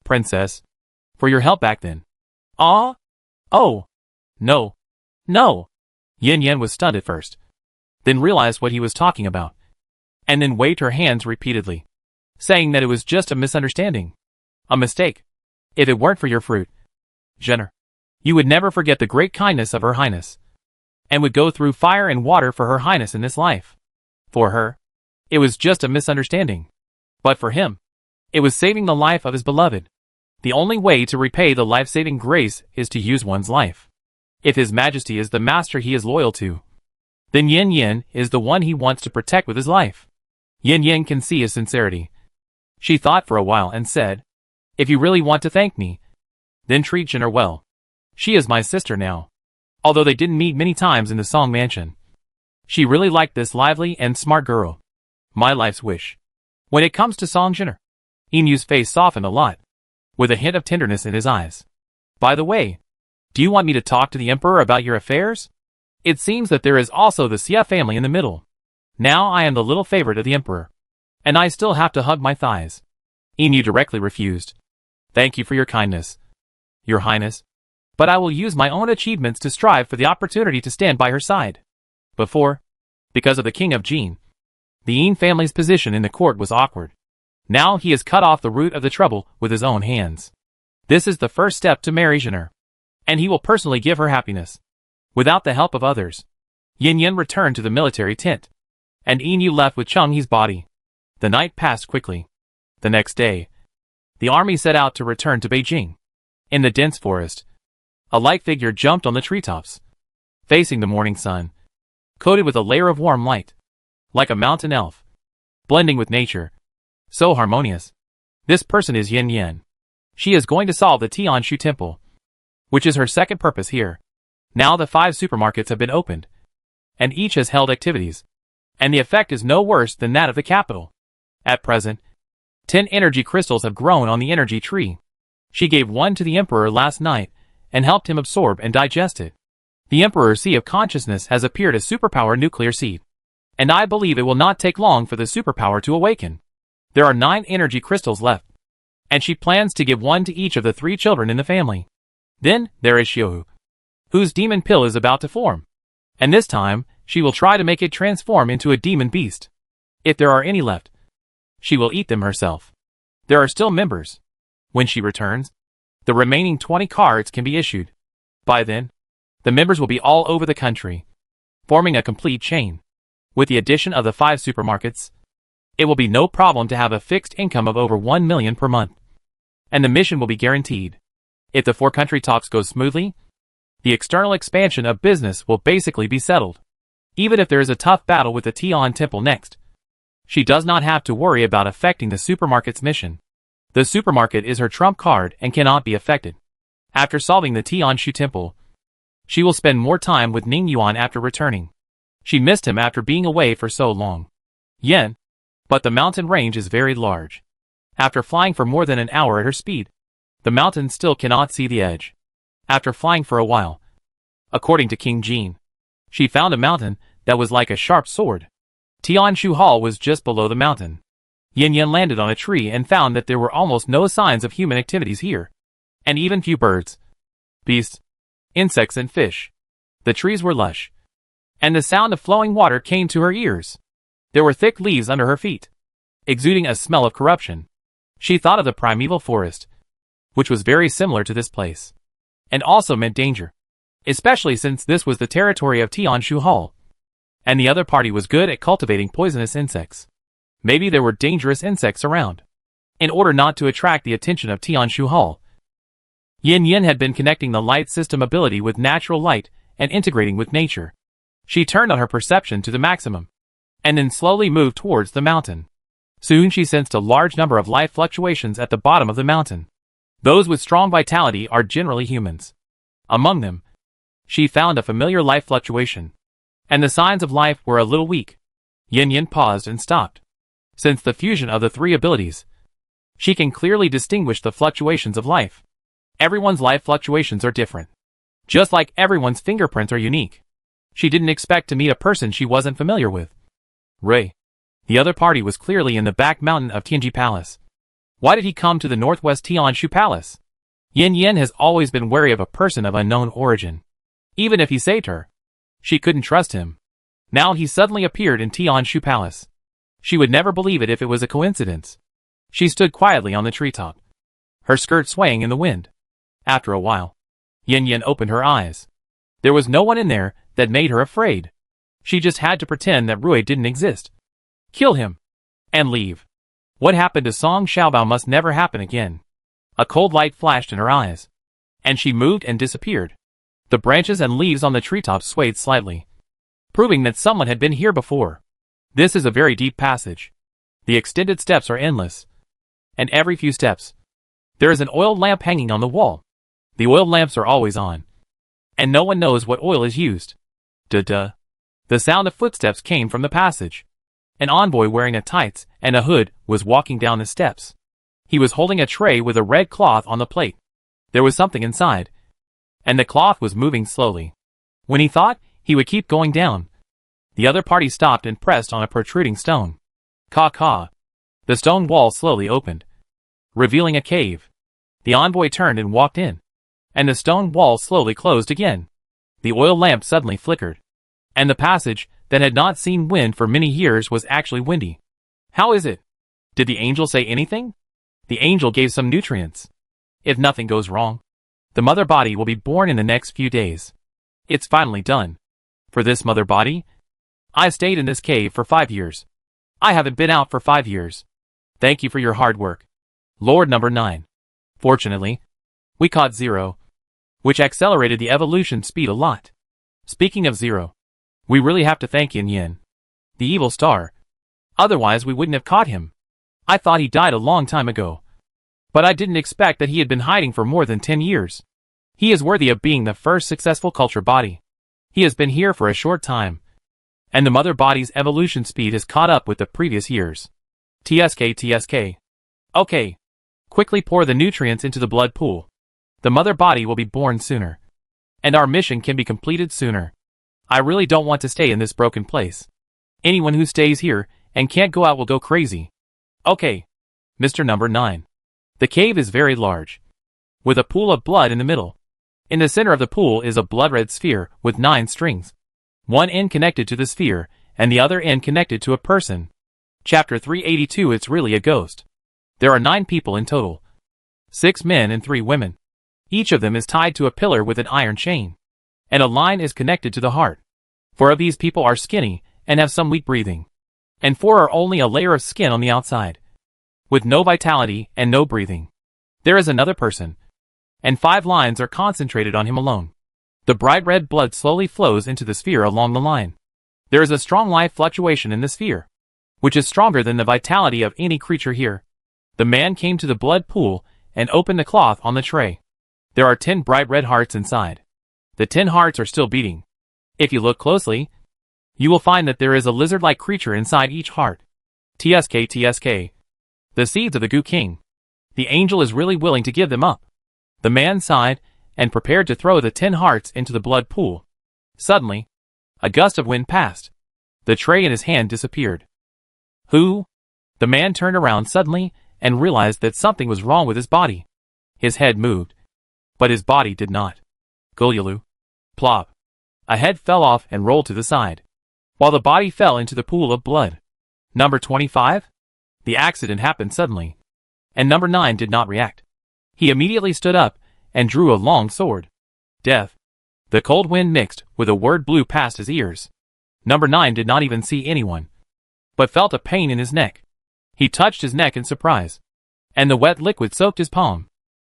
princess, for your help back then. Ah? Oh. No. No. Yin Yin was stunned at first, then realized what he was talking about, and then waved her hands repeatedly, saying that it was just a misunderstanding. A mistake. If it weren't for your fruit, Jenner, you would never forget the great kindness of Her Highness, and would go through fire and water for Her Highness in this life. For her, it was just a misunderstanding. But for him, it was saving the life of his beloved. The only way to repay the life-saving grace is to use one's life. If His Majesty is the master he is loyal to, then Yin Yin is the one he wants to protect with his life. Yin Yin can see his sincerity. She thought for a while and said, if you really want to thank me, then treat Jenner well. She is my sister now. Although they didn't meet many times in the Song Mansion, she really liked this lively and smart girl. My life's wish. When it comes to Song Jenner, Inu's face softened a lot, with a hint of tenderness in his eyes. By the way, do you want me to talk to the Emperor about your affairs? It seems that there is also the Xia family in the middle. Now I am the little favorite of the Emperor, and I still have to hug my thighs. Inu directly refused. Thank you for your kindness, Your Highness, but I will use my own achievements to strive for the opportunity to stand by her side. Because of the King of Jin, the Yin family's position in the court was awkward. Now he has cut off the root of the trouble with his own hands. This is the first step to marry Jenner, and he will personally give her happiness, without the help of others. Yin Yin returned to the military tent, and Inu left with Chung He's body. The night passed quickly. The next day, the army set out to return to Beijing. In the dense forest, a light figure jumped on the treetops, facing the morning sun, coated with a layer of warm light, like a mountain elf, blending with nature, so harmonious. This person is Yin Yin. She is going to solve the Tianshu Temple, which is her second purpose here. Now the 5 supermarkets have been opened, and each has held activities, and the effect is no worse than that of the capital. At present, 10 energy crystals have grown on the energy tree. She gave one to the Emperor last night, and helped him absorb and digest it. The Emperor's Sea of Consciousness has appeared as superpower nuclear seed, and I believe it will not take long for the superpower to awaken. There are 9 energy crystals left, and she plans to give one to each of the 3 children in the family. Then, there is Xiuhu, whose demon pill is about to form, and this time, she will try to make it transform into a demon beast. If there are any left, she will eat them herself. There are still members. When she returns, the remaining 20 cards can be issued. By then, the members will be all over the country, forming a complete chain. With the addition of the 5 supermarkets, it will be no problem to have a fixed income of over 1 million per month, and the mission will be guaranteed. If the 4-country talks go smoothly, the external expansion of business will basically be settled. Even if there is a tough battle with the Tian Temple next, she does not have to worry about affecting the supermarket's mission. The supermarket is her trump card and cannot be affected. After solving the Tianshu Temple, she will spend more time with Ning Yuan after returning. She missed him after being away for so long. Yen. But the mountain range is very large. After flying for more than an hour at her speed, the mountain still cannot see the edge. After flying for a while, according to King Jean, she found a mountain that was like a sharp sword. Tianshu Hall was just below the mountain. Yin Yen landed on a tree and found that there were almost no signs of human activities here, and even few birds, beasts, insects and fish. The trees were lush, and the sound of flowing water came to her ears. There were thick leaves under her feet, exuding a smell of corruption. She thought of the primeval forest, which was very similar to this place, and also meant danger, especially since this was the territory of Tianshu Hall, and the other party was good at cultivating poisonous insects. Maybe there were dangerous insects around. In order not to attract the attention of Tianshu Hall, Yin Yin had been connecting the light system ability with natural light and integrating with nature. She turned on her perception to the maximum, and then slowly moved towards the mountain. Soon she sensed a large number of life fluctuations at the bottom of the mountain. Those with strong vitality are generally humans. Among them, she found a familiar life fluctuation, and the signs of life were a little weak. Yin Yin paused and stopped. Since the fusion of the three abilities, she can clearly distinguish the fluctuations of life. Everyone's life fluctuations are different, just like everyone's fingerprints are unique. She didn't expect to meet a person she wasn't familiar with. Ray. The other party was clearly in the back mountain of Tianji Palace. Why did he come to the northwest Tianshu Palace? Yin Yin has always been wary of a person of unknown origin. Even if he saved her, she couldn't trust him. Now he suddenly appeared in Tianshu Palace. She would never believe it if it was a coincidence. She stood quietly on the treetop, her skirt swaying in the wind. After a while, Yin Yin opened her eyes. There was no one in there that made her afraid. She just had to pretend that Rui didn't exist. Kill him. And leave. What happened to Song Xiaobao must never happen again. A cold light flashed in her eyes, and she moved and disappeared. The branches and leaves on the treetops swayed slightly, proving that someone had been here before. This is a very deep passage. The extended steps are endless, and every few steps, there is an oil lamp hanging on the wall. The oil lamps are always on, and no one knows what oil is used. Duh. The sound of footsteps came from the passage. An envoy wearing a tights and a hood was walking down the steps. He was holding a tray with a red cloth on the plate. There was something inside, and the cloth was moving slowly. When he thought he would keep going down, the other party stopped and pressed on a protruding stone. Caw. The stone wall slowly opened, revealing a cave. The envoy turned and walked in, and the stone wall slowly closed again. The oil lamp suddenly flickered, and the passage that had not seen wind for many years was actually windy. How is it? Did the angel say anything? The angel gave some nutrients. If nothing goes wrong, the mother body will be born in the next few days. It's finally done. For this mother body, I stayed in this cave for 5 years. I haven't been out for 5 years. Thank you for your hard work, Lord number 9. Fortunately, we caught Zero, which accelerated the evolution speed a lot. Speaking of Zero, we really have to thank Yin Yin, the evil star. Otherwise we wouldn't have caught him. I thought he died a long time ago, but I didn't expect that he had been hiding for more than 10 years. He is worthy of being the first successful culture body. He has been here for a short time, and the mother body's evolution speed has caught up with the previous years. TSK. Okay. Quickly pour the nutrients into the blood pool. The mother body will be born sooner, and our mission can be completed sooner. I really don't want to stay in this broken place. Anyone who stays here and can't go out will go crazy. Okay. Mr. Number 9. The cave is very large, with a pool of blood in the middle. In the center of the pool is a blood-red sphere with 9 strings. One end connected to the sphere, and the other end connected to a person. Chapter 382. It's really a ghost. There are 9 people in total. 6 men and 3 women. Each of them is tied to a pillar with an iron chain, and a line is connected to the heart. 4 of these people are skinny and have some weak breathing, and 4 are only a layer of skin on the outside, with no vitality and no breathing. There is another person, and 5 lines are concentrated on him alone. The bright red blood slowly flows into the sphere along the line. There is a strong life fluctuation in the sphere, which is stronger than the vitality of any creature here. The man came to the blood pool and opened the cloth on the tray. There are 10 bright red hearts inside. The 10 hearts are still beating. If you look closely, you will find that there is a lizard-like creature inside each heart. TSK TSK. The seeds of the Goo King. The angel is really willing to give them up. The man sighed and prepared to throw the 10 hearts into the blood pool. Suddenly, a gust of wind passed. The tray in his hand disappeared. Who? The man turned around suddenly and realized that something was wrong with his body. His head moved, but his body did not. Gulyulu. Plop. A head fell off and rolled to the side, while the body fell into the pool of blood. Number 25? The accident happened suddenly, and number 9 did not react. He immediately stood up and drew a long sword. Death. The cold wind mixed with a word blew past his ears. Number 9 did not even see anyone, but felt a pain in his neck. He touched his neck in surprise, and the wet liquid soaked his palm.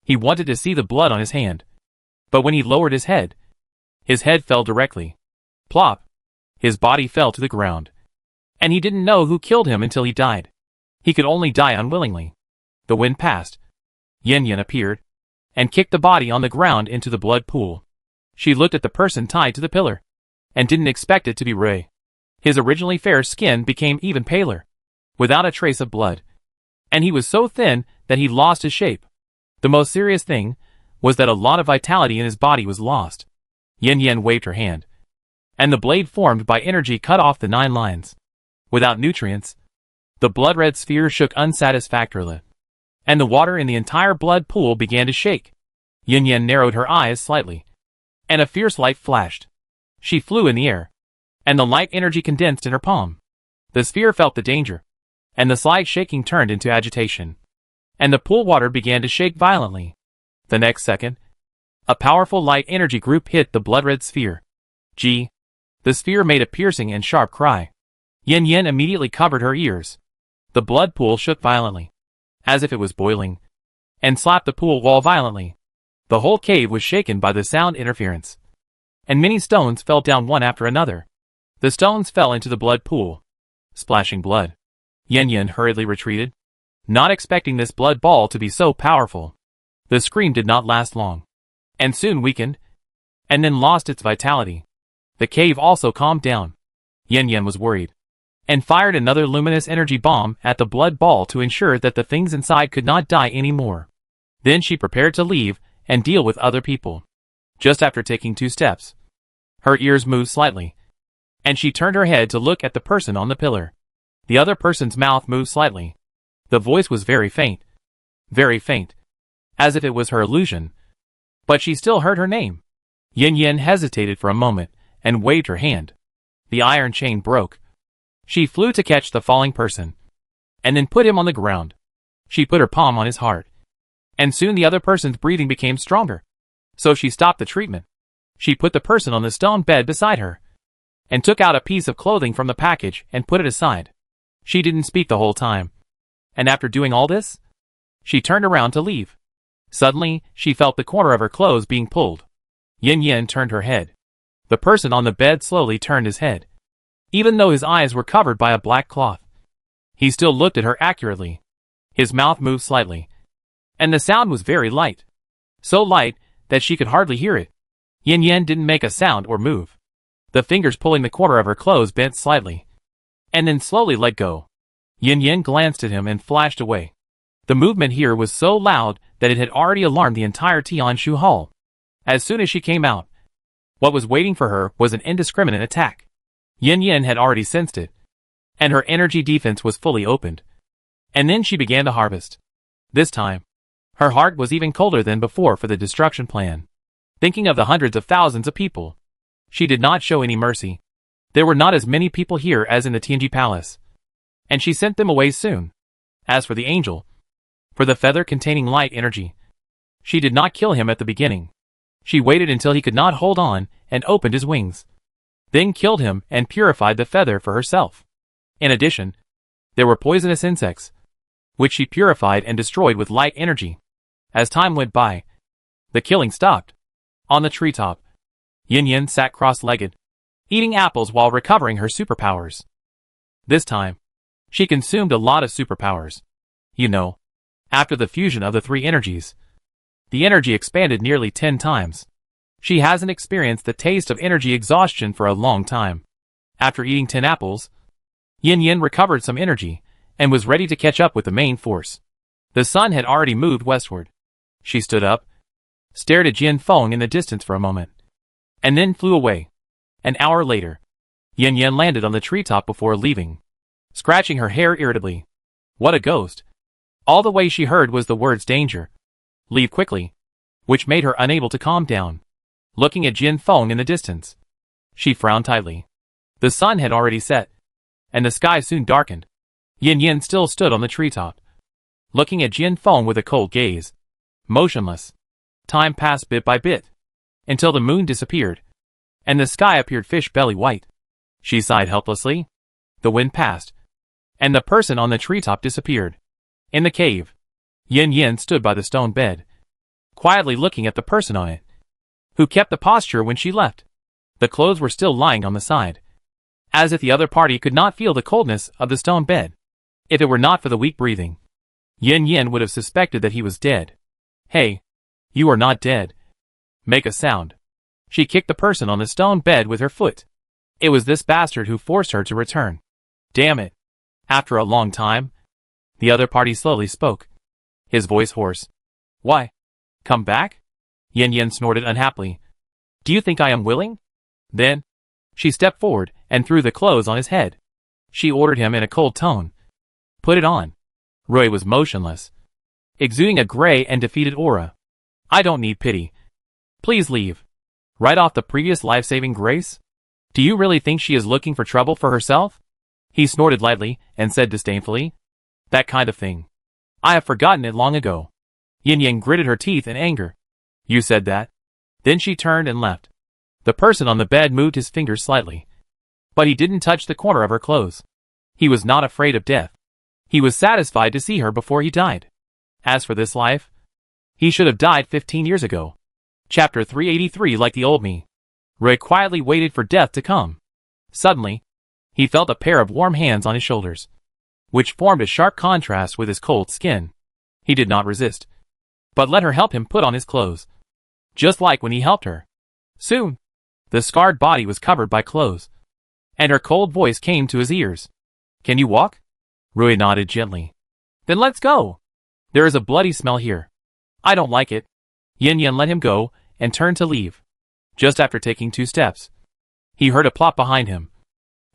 He wanted to see the blood on his hand, but when he lowered his head fell directly. Plop. His body fell to the ground, and he didn't know who killed him until he died. He could only die unwillingly. The wind passed. Yin Yin appeared, and kicked the body on the ground into the blood pool. She looked at the person tied to the pillar, and didn't expect it to be Ray. His originally fair skin became even paler, without a trace of blood, and he was so thin that he lost his shape. The most serious thing was that a lot of vitality in his body was lost. Yin Yin waved her hand, and the blade formed by energy cut off the 9 lines. Without nutrients, the blood-red sphere shook unsatisfactorily, and the water in the entire blood pool began to shake. Yin Yin narrowed her eyes slightly, and a fierce light flashed. She flew in the air, and the light energy condensed in her palm. The sphere felt the danger, and the slight shaking turned into agitation, and the pool water began to shake violently. The next second, a powerful light energy group hit the blood-red sphere. Gee! The sphere made a piercing and sharp cry. Yin Yin immediately covered her ears. The blood pool shook violently, as if it was boiling, and slapped the pool wall violently. The whole cave was shaken by the sound interference, and many stones fell down one after another. The stones fell into the blood pool, splashing blood. Yin Yin hurriedly retreated, not expecting this blood ball to be so powerful. The scream did not last long, and soon weakened, and then lost its vitality. The cave also calmed down. Yin Yin was worried, and fired another luminous energy bomb at the blood ball to ensure that the things inside could not die anymore. Then she prepared to leave and deal with other people. Just after taking 2 steps, her ears moved slightly, and she turned her head to look at the person on the pillar. The other person's mouth moved slightly. The voice was very faint, as if it was her illusion, but she still heard her name. Yin Yin hesitated for a moment and waved her hand. The iron chain broke. She flew to catch the falling person, and then put him on the ground. She put her palm on his heart, and soon the other person's breathing became stronger. So she stopped the treatment. She put the person on the stone bed beside her, and took out a piece of clothing from the package and put it aside. She didn't speak the whole time, and after doing all this, she turned around to leave. Suddenly, she felt the corner of her clothes being pulled. Yin Yin turned her head. The person on the bed slowly turned his head. Even though his eyes were covered by a black cloth, he still looked at her accurately. His mouth moved slightly, and the sound was very light. So light that she could hardly hear it. Yin Yin didn't make a sound or move. The fingers pulling the corner of her clothes bent slightly, and then slowly let go. Yin Yin glanced at him and flashed away. The movement here was so loud that it had already alarmed the entire Tianshu Hall. As soon as she came out, what was waiting for her was an indiscriminate attack. Yin Yin had already sensed it, and her energy defense was fully opened. And then she began to harvest. This time, her heart was even colder than before for the destruction plan. Thinking of the hundreds of thousands of people, she did not show any mercy. There were not as many people here as in the Tianji Palace, and she sent them away soon. As for the angel, for the feather containing light energy, she did not kill him at the beginning. She waited until he could not hold on and opened his wings, then killed him and purified the feather for herself. In addition, there were poisonous insects, which she purified and destroyed with light energy. As time went by, the killing stopped. On the treetop, Yin Yin sat cross-legged, eating apples while recovering her superpowers. This time, she consumed a lot of superpowers. You know, after the fusion of the three energies, the energy expanded nearly 10 times. She hasn't experienced the taste of energy exhaustion for a long time. After eating 10 apples, Yin Yin recovered some energy and was ready to catch up with the main force. The sun had already moved westward. She stood up, stared at Jin Feng in the distance for a moment, and then flew away. An hour later, Yin Yin landed on the treetop before leaving, scratching her hair irritably. What a ghost. All the way she heard was the words danger, leave quickly, which made her unable to calm down. Looking at Jin Feng in the distance, she frowned tightly. The sun had already set, and the sky soon darkened. Yin Yin still stood on the treetop, looking at Jin Feng with a cold gaze, motionless. Time passed bit by bit, until the moon disappeared, and the sky appeared fish-belly white. She sighed helplessly. The wind passed, and the person on the treetop disappeared. In the cave, Yin Yin stood by the stone bed, quietly looking at the person on it, who kept the posture when she left. The clothes were still lying on the side, as if the other party could not feel the coldness of the stone bed. If it were not for the weak breathing, Yin Yin would have suspected that he was dead. Hey, you are not dead. Make a sound. She kicked the person on the stone bed with her foot. It was this bastard who forced her to return. Damn it. After a long time, the other party slowly spoke, his voice hoarse. Why? Come back? Yin Yin snorted unhappily. Do you think I am willing? Then, she stepped forward and threw the clothes on his head. She ordered him in a cold tone. Put it on. Roy was motionless, exuding a gray and defeated aura. I don't need pity. Please leave. Right off the previous life-saving grace? Do you really think she is looking for trouble for herself? He snorted lightly and said disdainfully. That kind of thing. I have forgotten it long ago. Yin Yin gritted her teeth in anger. You said that? Then she turned and left. The person on the bed moved his fingers slightly, but he didn't touch the corner of her clothes. He was not afraid of death. He was satisfied to see her before he died. As for this life, he should have died 15 years ago. Chapter 383. Like the old me. Roy quietly waited for death to come. Suddenly, he felt a pair of warm hands on his shoulders, which formed a sharp contrast with his cold skin. He did not resist, but let her help him put on his clothes, just like when he helped her. Soon, the scarred body was covered by clothes, and her cold voice came to his ears. Can you walk? Rui nodded gently. Then let's go. There is a bloody smell here. I don't like it. Yin Yin let him go and turned to leave. Just after taking 2 steps, he heard a plop behind him,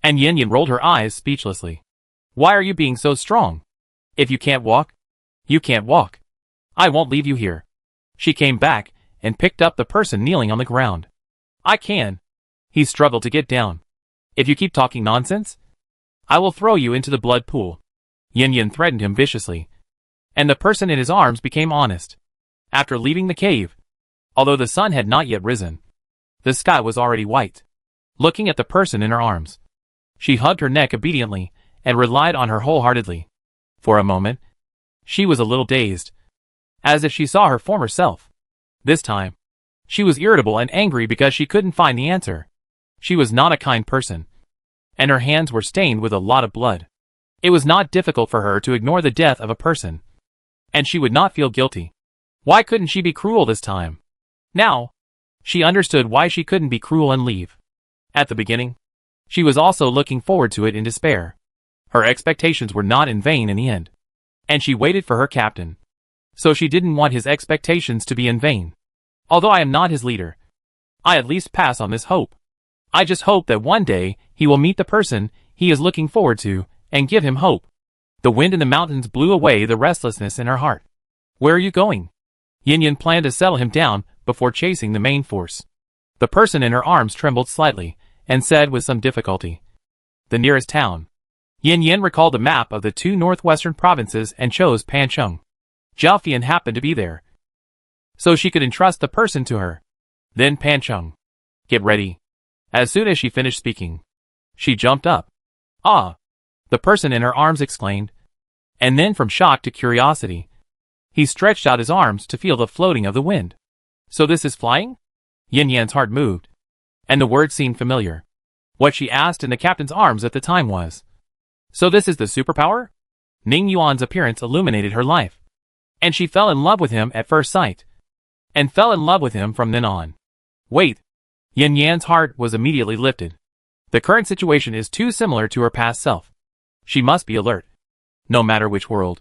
and Yin Yin rolled her eyes speechlessly. Why are you being so strong? If you can't walk, you can't walk. I won't leave you here. She came back and picked up the person kneeling on the ground. I can. He struggled to get down. If you keep talking nonsense, I will throw you into the blood pool. Yin Yin threatened him viciously, and the person in his arms became honest. After leaving the cave, although the sun had not yet risen, the sky was already white. Looking at the person in her arms, she hugged her neck obediently and relied on her wholeheartedly. For a moment, she was a little dazed, as if she saw her former self. This time, she was irritable and angry because she couldn't find the answer. She was not a kind person, and her hands were stained with a lot of blood. It was not difficult for her to ignore the death of a person, and she would not feel guilty. Why couldn't she be cruel this time? Now, she understood why she couldn't be cruel and leave. At the beginning, she was also looking forward to it in despair. Her expectations were not in vain in the end, and she waited for her captain. So she didn't want his expectations to be in vain. Although I am not his leader, I at least pass on this hope. I just hope that one day he will meet the person he is looking forward to and give him hope. The wind in the mountains blew away the restlessness in her heart. Where are you going? Yin Yin planned to settle him down before chasing the main force. The person in her arms trembled slightly and said with some difficulty, the nearest town. Yin Yin recalled the map of the 2 northwestern provinces and chose Pancheng. Zhao Fian happened to be there, so she could entrust the person to her. Then Pancheng. Get ready. As soon as she finished speaking, she jumped up. Ah! The person in her arms exclaimed, and then from shock to curiosity, he stretched out his arms to feel the floating of the wind. So this is flying? Yin Yan's heart moved, and the word seemed familiar. What she asked in the captain's arms at the time was, "So this is the superpower?" Ning Yuan's appearance illuminated her life, and she fell in love with him at first sight, and fell in love with him from then on. Wait. Yin Yan's heart was immediately lifted. The current situation is too similar to her past self. She must be alert. No matter which world.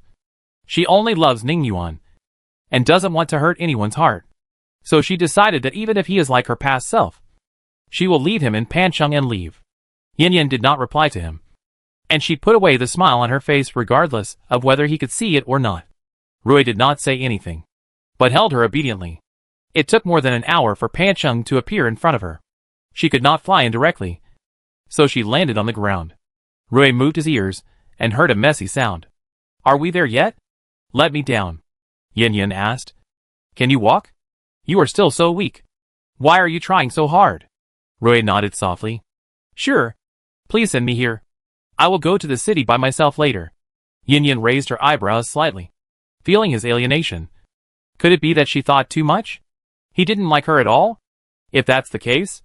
She only loves Ning Yuan, and doesn't want to hurt anyone's heart. So she decided that even if he is like her past self, she will leave him in Pancheng and leave. Yin Yan did not reply to him, and she put away the smile on her face regardless of whether he could see it or not. Rui did not say anything, but held her obediently. It took more than an hour for Pancheng to appear in front of her. She could not fly in directly, so she landed on the ground. Rui moved his ears and heard a messy sound. "Are we there yet?" "Let me down," Yin Yan asked. "Can you walk? You are still so weak. Why are you trying so hard?" Rui nodded softly. "Sure. Please send me here. I will go to the city by myself later." Yin Yan raised her eyebrows slightly, feeling his alienation. Could it be that she thought too much? He didn't like her at all? If that's the case,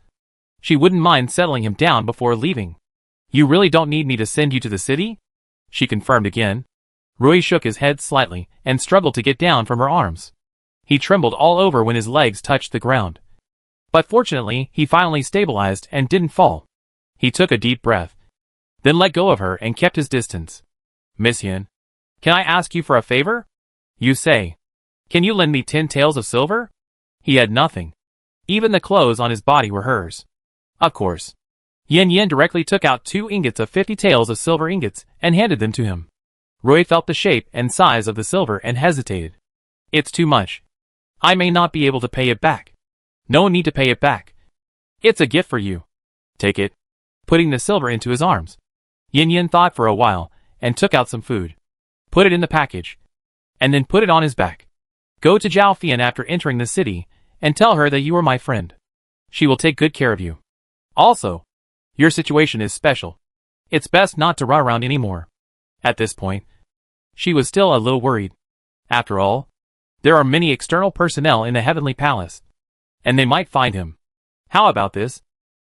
she wouldn't mind settling him down before leaving. "You really don't need me to send you to the city?" she confirmed again. Rui shook his head slightly and struggled to get down from her arms. He trembled all over when his legs touched the ground. But fortunately, he finally stabilized and didn't fall. He took a deep breath, then let go of her and kept his distance. "Miss Yin, can I ask you for a favor?" "You say. Can you lend me 10 taels of silver?" He had nothing. Even the clothes on his body were hers. Of course. Yin Yan directly took out 2 ingots of 50 taels of silver ingots and handed them to him. Rui felt the shape and size of the silver and hesitated. "It's too much. I may not be able to pay it back." "No need to pay it back. It's a gift for you. Take it," putting the silver into his arms. Yin Yan thought for a while and took out some food. Put it in the package, and then put it on his back. "Go to Zhao Fian after entering the city and tell her that you are my friend. She will take good care of you. Also, your situation is special. It's best not to run around anymore." At this point, she was still a little worried. After all, there are many external personnel in the Heavenly Palace, and they might find him. "How about this?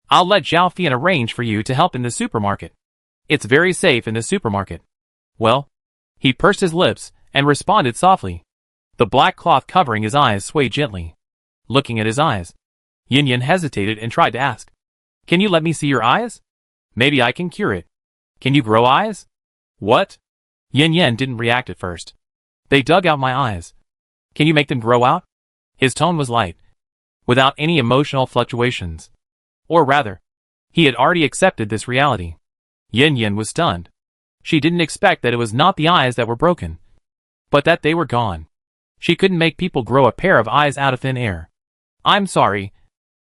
I'll let Zhao Fian arrange for you to help in the supermarket. It's very safe in the supermarket." "Well?" He pursed his lips and responded softly. The black cloth covering his eyes swayed gently. Looking at his eyes, Yin Yan hesitated and tried to ask, "Can you let me see your eyes? Maybe I can cure it. Can you grow eyes?" "What?" Yin Yan didn't react at first. "They dug out my eyes. Can you make them grow out?" His tone was light, without any emotional fluctuations. Or rather, he had already accepted this reality. Yin Yan was stunned. She didn't expect that it was not the eyes that were broken, but that they were gone. She couldn't make people grow a pair of eyes out of thin air. "I'm sorry.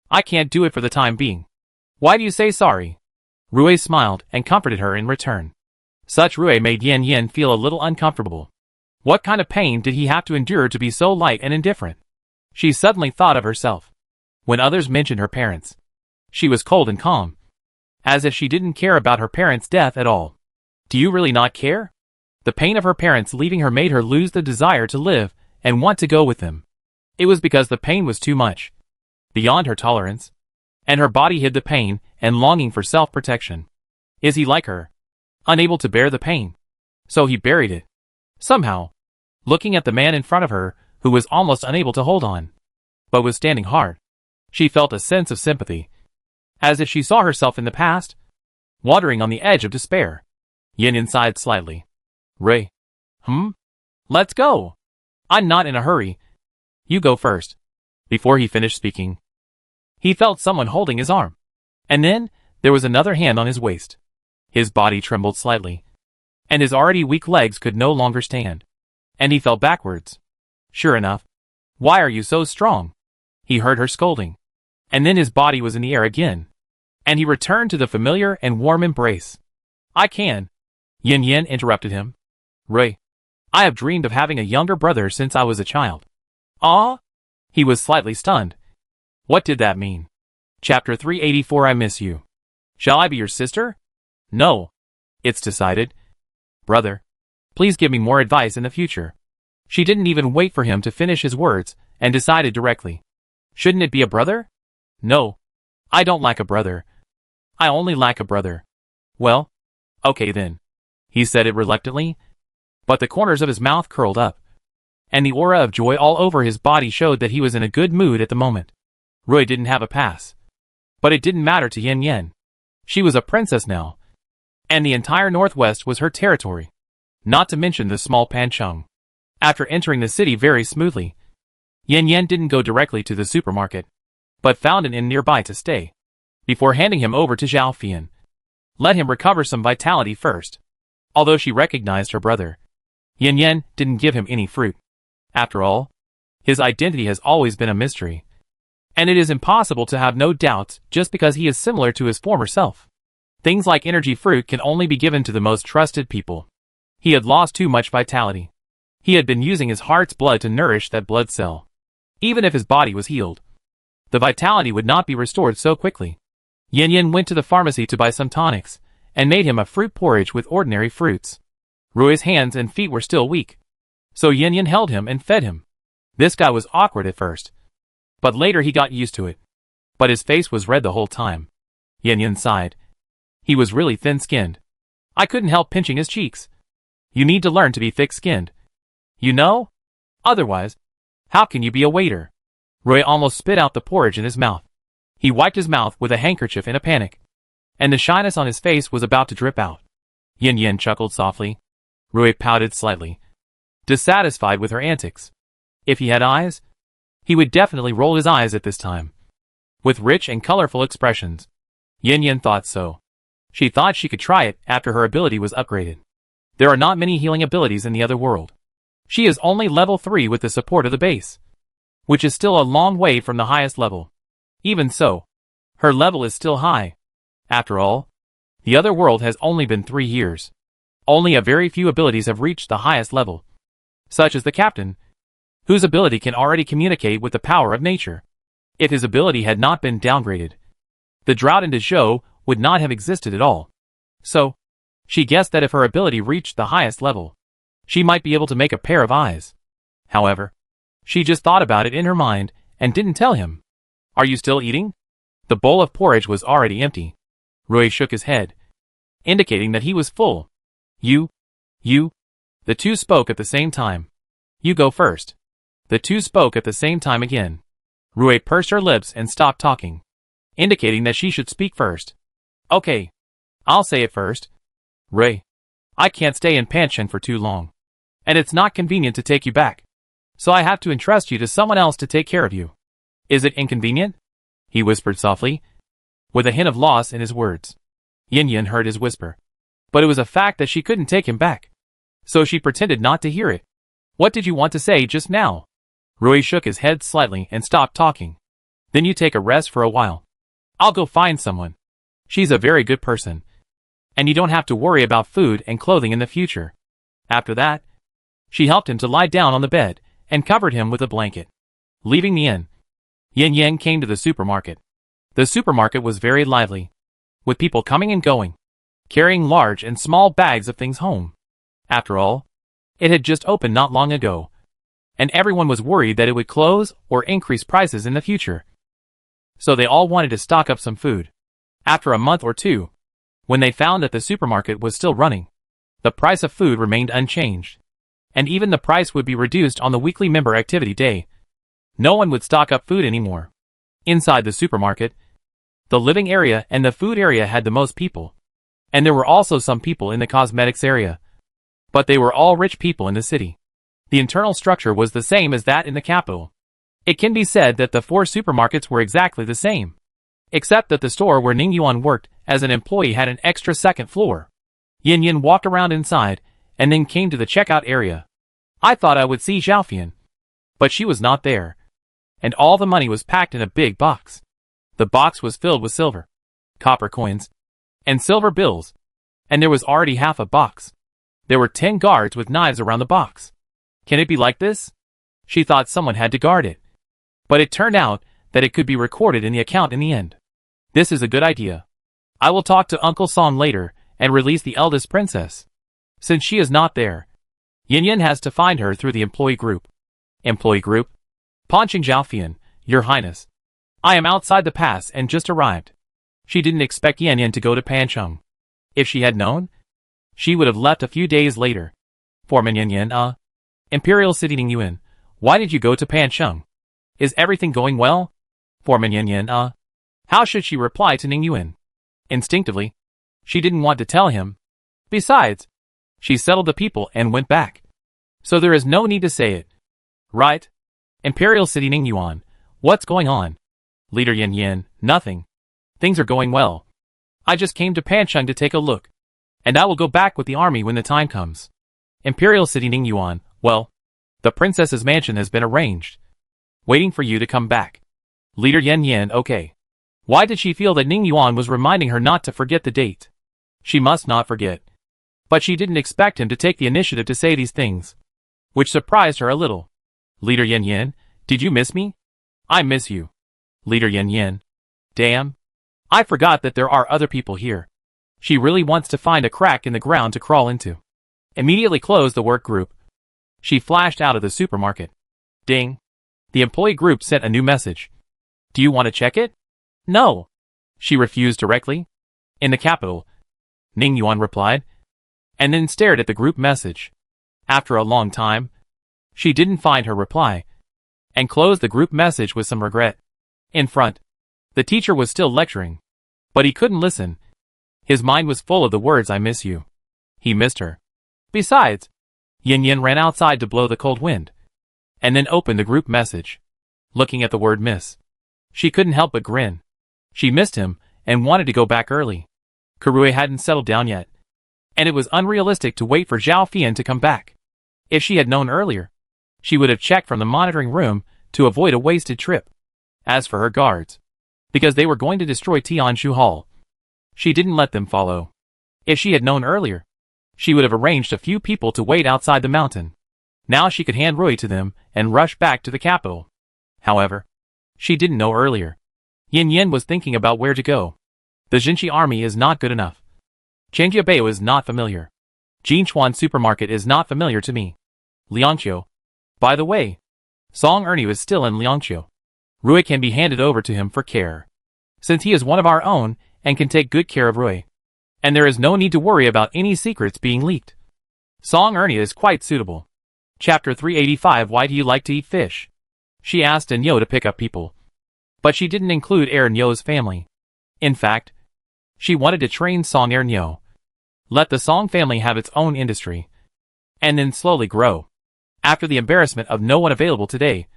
I can't do it for the time being." "Why do you say sorry?" Rui smiled and comforted her in return. Such Rui made Yin Yan feel a little uncomfortable. What kind of pain did he have to endure to be so light and indifferent? She suddenly thought of herself. When others mentioned her parents, she was cold and calm, as if she didn't care about her parents' death at all. Do you really not care? The pain of her parents leaving her made her lose the desire to live and want to go with them. It was because the pain was too much, beyond her tolerance, and her body hid the pain and longing for self-protection. Is he like her? Unable to bear the pain, so he buried it. Somehow, looking at the man in front of her, who was almost unable to hold on, but was standing hard, she felt a sense of sympathy, as if she saw herself in the past, wandering on the edge of despair. Yin Yan sighed slightly. "Ray. Let's go. I'm not in a hurry. You go first." Before he finished speaking, he felt someone holding his arm, and then there was another hand on his waist. His body trembled slightly, and his already weak legs could no longer stand, and he fell backwards. Sure enough. "Why are you so strong?" he heard her scolding, and then his body was in the air again, and he returned to the familiar and warm embrace. "I can." Yin Yan interrupted him. "Ray, I have dreamed of having a younger brother since I was a child." "Ah?" He was slightly stunned. What did that mean? Chapter 384 I miss you. Shall I be your sister? No. It's decided. Brother, please give me more advice in the future. She didn't even wait for him to finish his words, and decided directly. Shouldn't it be a brother? No. I don't like a brother. I only lack a brother. Well, okay then. He said it reluctantly, but the corners of his mouth curled up, and the aura of joy all over his body showed that he was in a good mood at the moment. Rui didn't have a pass, but it didn't matter to Yin Yen. She was a princess now, and the entire Northwest was her territory, not to mention the small Pancheng. After entering the city very smoothly, Yin Yen didn't go directly to the supermarket, but found an inn nearby to stay. Before handing him over to Zhao Fian, let him recover some vitality first. Although she recognized her brother, Yin Yen didn't give him any fruit. After all, his identity has always been a mystery, and it is impossible to have no doubts just because he is similar to his former self. Things like energy fruit can only be given to the most trusted people. He had lost too much vitality. He had been using his heart's blood to nourish that blood cell. Even if his body was healed, the vitality would not be restored so quickly. Yin Yen went to the pharmacy to buy some tonics, and made him a fruit porridge with ordinary fruits. Rui's hands and feet were still weak, so Yin Yen held him and fed him. This guy was awkward at first, but later he got used to it. But his face was red the whole time. Yin Yen sighed. He was really thin-skinned. I couldn't help pinching his cheeks. You need to learn to be thick-skinned. You know? Otherwise, how can you be a waiter? Rui almost spit out the porridge in his mouth. He wiped his mouth with a handkerchief in a panic, and the shyness on his face was about to drip out. Yin Yen chuckled softly. Rui pouted slightly, dissatisfied with her antics. If he had eyes, he would definitely roll his eyes at this time. With rich and colorful expressions. Yin Yen thought so. She thought she could try it after her ability was upgraded. There are not many healing abilities in the other world. She is only level 3 with the support of the base, which is still a long way from the highest level. Even so, her level is still high. After all, the other world has only been 3 years. Only a very few abilities have reached the highest level, such as the captain, whose ability can already communicate with the power of nature. If his ability had not been downgraded, the drought in Dezhou would not have existed at all. So, she guessed that if her ability reached the highest level, she might be able to make a pair of eyes. However, she just thought about it in her mind and didn't tell him. Are you still eating? The bowl of porridge was already empty. Rui shook his head, indicating that he was full. You. The two spoke at the same time. You go first. The two spoke at the same time again. Rui pursed her lips and stopped talking, indicating that she should speak first. Okay. I'll say it first. Rui, I can't stay in Pancheng for too long, and it's not convenient to take you back. So I have to entrust you to someone else to take care of you. Is it inconvenient? He whispered softly, with a hint of loss in his words. Yin Yen heard his whisper, but it was a fact that she couldn't take him back, so she pretended not to hear it. What did you want to say just now? Rui shook his head slightly and stopped talking. Then you take a rest for a while. I'll go find someone. She's a very good person, and you don't have to worry about food and clothing in the future. After that, she helped him to lie down on the bed and covered him with a blanket. Leaving the inn, Yin Yen came to the supermarket. The supermarket was very lively, with people coming and going, carrying large and small bags of things home. After all, it had just opened not long ago, and everyone was worried that it would close or increase prices in the future. So they all wanted to stock up some food. After a month or two, when they found that the supermarket was still running, the price of food remained unchanged, and even the price would be reduced on the weekly member activity day. No one would stock up food anymore. Inside the supermarket, the living area and the food area had the most people, and there were also some people in the cosmetics area, but they were all rich people in the city. The internal structure was the same as that in the capital. It can be said that the 4 supermarkets were exactly the same, except that the store where Ning Yuan worked as an employee had an extra second floor. Yin Yin walked around inside and then came to the checkout area. I thought I would see Zhaofian, but she was not there, and all the money was packed in a big box. The box was filled with silver, copper coins, and silver bills, and there was already half a box. There were 10 guards with knives around the box. Can it be like this? She thought someone had to guard it, but it turned out that it could be recorded in the account in the end. This is a good idea. I will talk to Uncle Song later and release the eldest princess. Since she is not there, Yin Yin has to find her through the employee group. Employee group? Pancheng Zhaofian, Your Highness. I am outside the pass and just arrived. She didn't expect Yan Yan to go to Pancheng. If she had known, she would have left a few days later. Foreman Yan Yan, Imperial City Ningyuan, why did you go to Pancheng? Is everything going well? Foreman Yan Yan, how should she reply to Ningyuan? Instinctively, she didn't want to tell him. Besides, she settled the people and went back. So there is no need to say it. Right? Imperial City Ningyuan, what's going on? Leader Yan Yan, nothing. Things are going well. I just came to Pancheng to take a look. And I will go back with the army when the time comes. Imperial City Ningyuan, well, the princess's mansion has been arranged. Waiting for you to come back. Leader Yan Yan, okay. Why did she feel that Ningyuan was reminding her not to forget the date? She must not forget. But she didn't expect him to take the initiative to say these things, which surprised her a little. Leader Yan Yan, did you miss me? I miss you. Leader Yan Yan, damn. I forgot that there are other people here. She really wants to find a crack in the ground to crawl into. Immediately close the work group. She flashed out of the supermarket. Ding. The employee group sent a new message. Do you want to check it? No. She refused directly. In the capital. Ningyuan replied. And then stared at the group message. After a long time, she didn't find her reply. And closed the group message with some regret. In front, the teacher was still lecturing. But he couldn't listen. His mind was full of the words I miss you. He missed her. Besides, Yan Yan ran outside to blow the cold wind. And then opened the group message. Looking at the word miss, she couldn't help but grin. She missed him and wanted to go back early. Kurue hadn't settled down yet. And it was unrealistic to wait for Zhao Fian to come back. If she had known earlier, she would have checked from the monitoring room to avoid a wasted trip. As for her guards, because they were going to destroy Tianshu Hall, she didn't let them follow. If she had known earlier, she would have arranged a few people to wait outside the mountain. Now she could hand Rui to them and rush back to the capital. However, she didn't know earlier. Yin Yin was thinking about where to go. The Jinchi army is not good enough. Changjiabao is not familiar. Jinchuan supermarket is not familiar to me. Liangqiu. By the way, Song Ernie is still in Liangqiu. Rui can be handed over to him for care, since he is one of our own and can take good care of Rui. And there is no need to worry about any secrets being leaked. Song Ernie is quite suitable. Chapter 385. Why do you like to eat fish? She asked Nyo to pick up people. But she didn't include Nyo's family. In fact, she wanted to train Song Nyo. Let the Song family have its own industry. And then slowly grow. After the embarrassment of no one available today,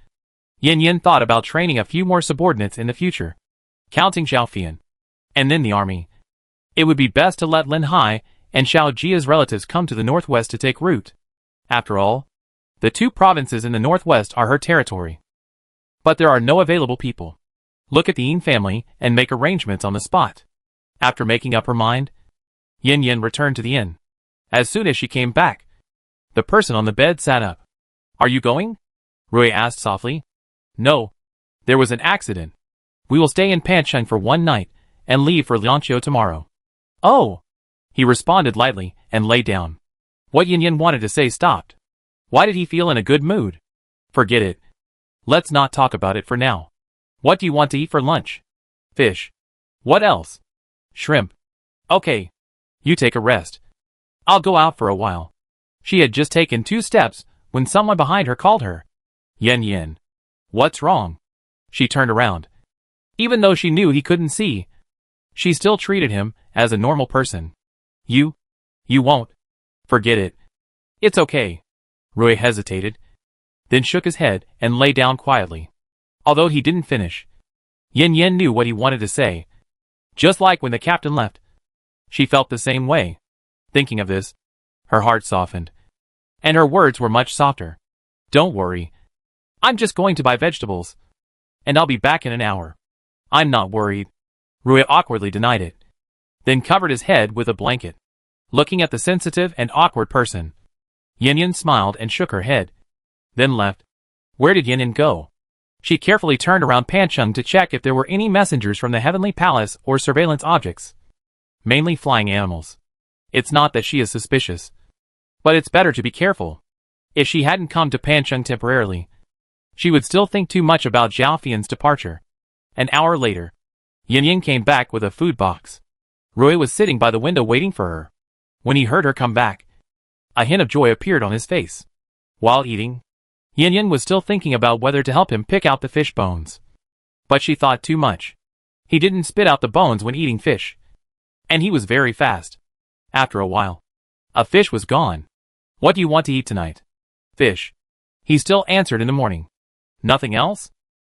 Yin Yin thought about training a few more subordinates in the future. Counting Zhao Fian. And then the army. It would be best to let Lin Hai and Xiao Jia's relatives come to the northwest to take root. After all, the two provinces in the northwest are her territory. But there are no available people. Look at the Yin family and make arrangements on the spot. After making up her mind, Yin Yin returned to the inn. As soon as she came back, the person on the bed sat up. Are you going? Rui asked softly. No. There was an accident. We will stay in Pancheng for one night and leave for Liangqiu tomorrow. Oh! He responded lightly and lay down. What Yin Yin wanted to say stopped. Why did he feel in a good mood? Forget it. Let's not talk about it for now. What do you want to eat for lunch? Fish. What else? Shrimp. Okay. You take a rest. I'll go out for a while. She had just taken 2 steps when someone behind her called her. Yin Yin. What's wrong? She turned around. Even though she knew he couldn't see, she still treated him as a normal person. You won't. Forget it. It's okay. Rui hesitated, then shook his head and lay down quietly. Although he didn't finish, Yin Yin knew what he wanted to say. Just like when the captain left. She felt the same way. Thinking of this, her heart softened. And her words were much softer. Don't worry. I'm just going to buy vegetables. And I'll be back in an hour. I'm not worried. Rui awkwardly denied it. Then covered his head with a blanket. Looking at the sensitive and awkward person, Yin Yin smiled and shook her head. Then left. Where did Yin Yin go? She carefully turned around Pancheng to check if there were any messengers from the Heavenly Palace or surveillance objects. Mainly flying animals. It's not that she is suspicious. But it's better to be careful. If she hadn't come to Pancheng temporarily, she would still think too much about Zhao Fian's departure. An hour later, Yin Yin came back with a food box. Roy was sitting by the window waiting for her. When he heard her come back, a hint of joy appeared on his face. While eating, Yin Yin was still thinking about whether to help him pick out the fish bones. But she thought too much. He didn't spit out the bones when eating fish. And he was very fast. After a while, a fish was gone. What do you want to eat tonight? Fish. He still answered in the morning. Nothing else?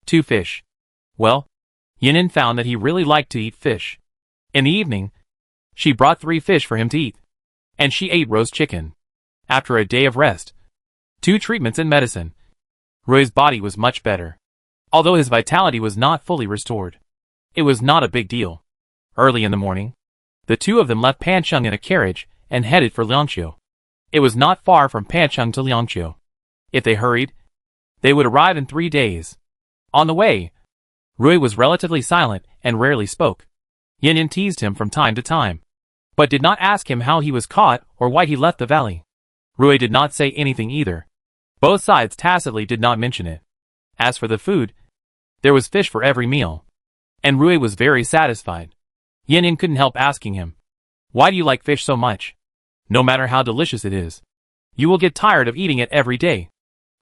2 fish. Well, Yin Yin found that he really liked to eat fish. In the evening, she brought 3 fish for him to eat. And she ate roast chicken. After a day of rest, 2 treatments and medicine, Roy's body was much better. Although his vitality was not fully restored, it was not a big deal. Early in the morning, the 2 of them left Pancheng in a carriage and headed for Liangqiu. It was not far from Pancheng to Liangqiu. If they hurried, they would arrive in 3 days. On the way, Roy was relatively silent and rarely spoke. Yin Yin teased him from time to time, but did not ask him how he was caught or why he left the valley. Roy did not say anything either. Both sides tacitly did not mention it. As for the food, there was fish for every meal, and Roy was very satisfied. Yin Yin couldn't help asking him, "Why do you like fish so much? No matter how delicious it is, you will get tired of eating it every day."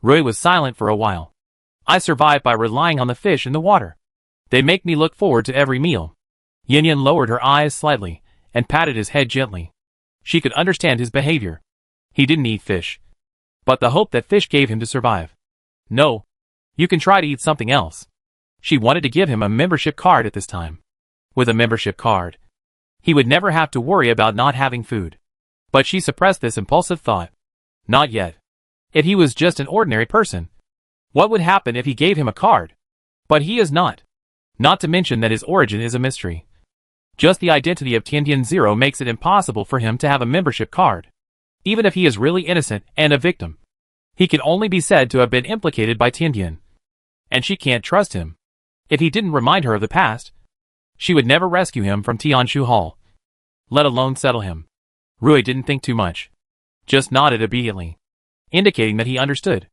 Roy was silent for a while. "I survive by relying on the fish in the water. They make me look forward to every meal." Yin Yin lowered her eyes slightly and patted his head gently. She could understand his behavior. He didn't eat fish, but the hope that fish gave him to survive. "No, you can try to eat something else." She wanted to give him a membership card at this time. With a membership card, he would never have to worry about not having food. But she suppressed this impulsive thought. Not yet. If he was just an ordinary person, what would happen if he gave him a card? But he is not. Not to mention that his origin is a mystery. Just the identity of Tiantian Zero makes it impossible for him to have a membership card. Even if he is really innocent and a victim, he can only be said to have been implicated by Tiantian. And she can't trust him. If he didn't remind her of the past, she would never rescue him from Tianshu Hall, let alone settle him. Rui didn't think too much. Just nodded obediently, indicating that he understood.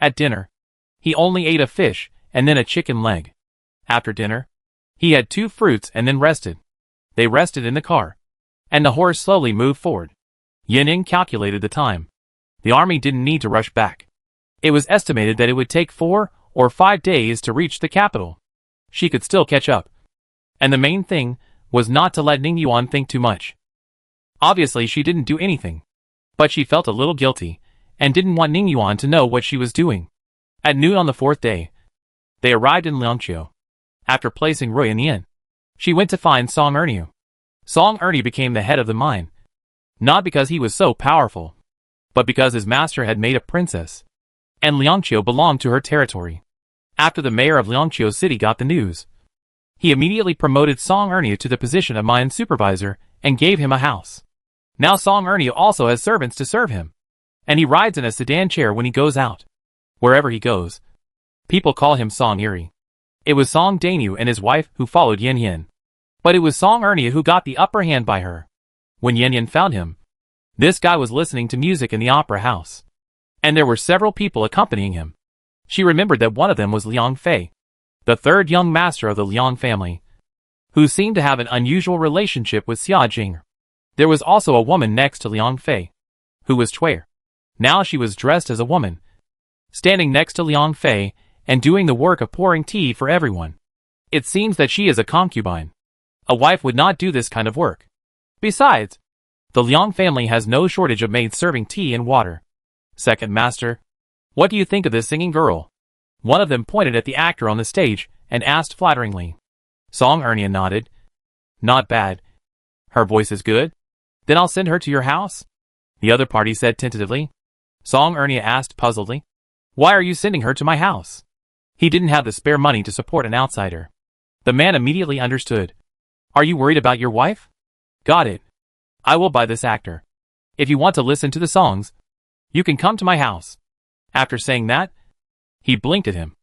At dinner, he only ate a fish and then a chicken leg. After dinner, he had 2 fruits and then rested. They rested in the car, and the horse slowly moved forward. Yin Yin calculated the time. The army didn't need to rush back. It was estimated that it would take 4 or 5 days to reach the capital. She could still catch up. And the main thing was not to let Ning Yuan think too much. Obviously she didn't do anything, but she felt a little guilty, and didn't want Ning Yuan to know what she was doing. At noon on the 4th day, they arrived in Liangqiu. After placing Roy in the inn, she went to find Song Erniu. Song Ernie became the head of the mine. Not because he was so powerful, but because his master had made a princess, and Liangqiu belonged to her territory. After the mayor of Liangqiu city got the news, he immediately promoted Song Erniu to the position of mine supervisor and gave him a house. Now Song Erniu also has servants to serve him, and he rides in a sedan chair when he goes out. Wherever he goes, people call him Song Eri. It was Song Dainu and his wife who followed Yin Yin, but it was Song Erniu who got the upper hand by her. When Yin Yin found him, this guy was listening to music in the opera house, and there were several people accompanying him. She remembered that one of them was Liang Fei, the 3rd young master of the Liang family, who seemed to have an unusual relationship with Xia Jing. There was also a woman next to Liang Fei, who was Cui. Now she was dressed as a woman, standing next to Liang Fei and doing the work of pouring tea for everyone. It seems that she is a concubine. A wife would not do this kind of work. Besides, the Liang family has no shortage of maids serving tea and water. Second master, what do you think of this singing girl? One of them pointed at the actor on the stage and asked flatteringly. Song Ernia nodded. Not bad. Her voice is good? Then I'll send her to your house? The other party said tentatively. Song Ernia asked puzzledly. Why are you sending her to my house? He didn't have the spare money to support an outsider. The man immediately understood. Are you worried about your wife? Got it. I will buy this actor. If you want to listen to the songs, you can come to my house. After saying that, he blinked at him,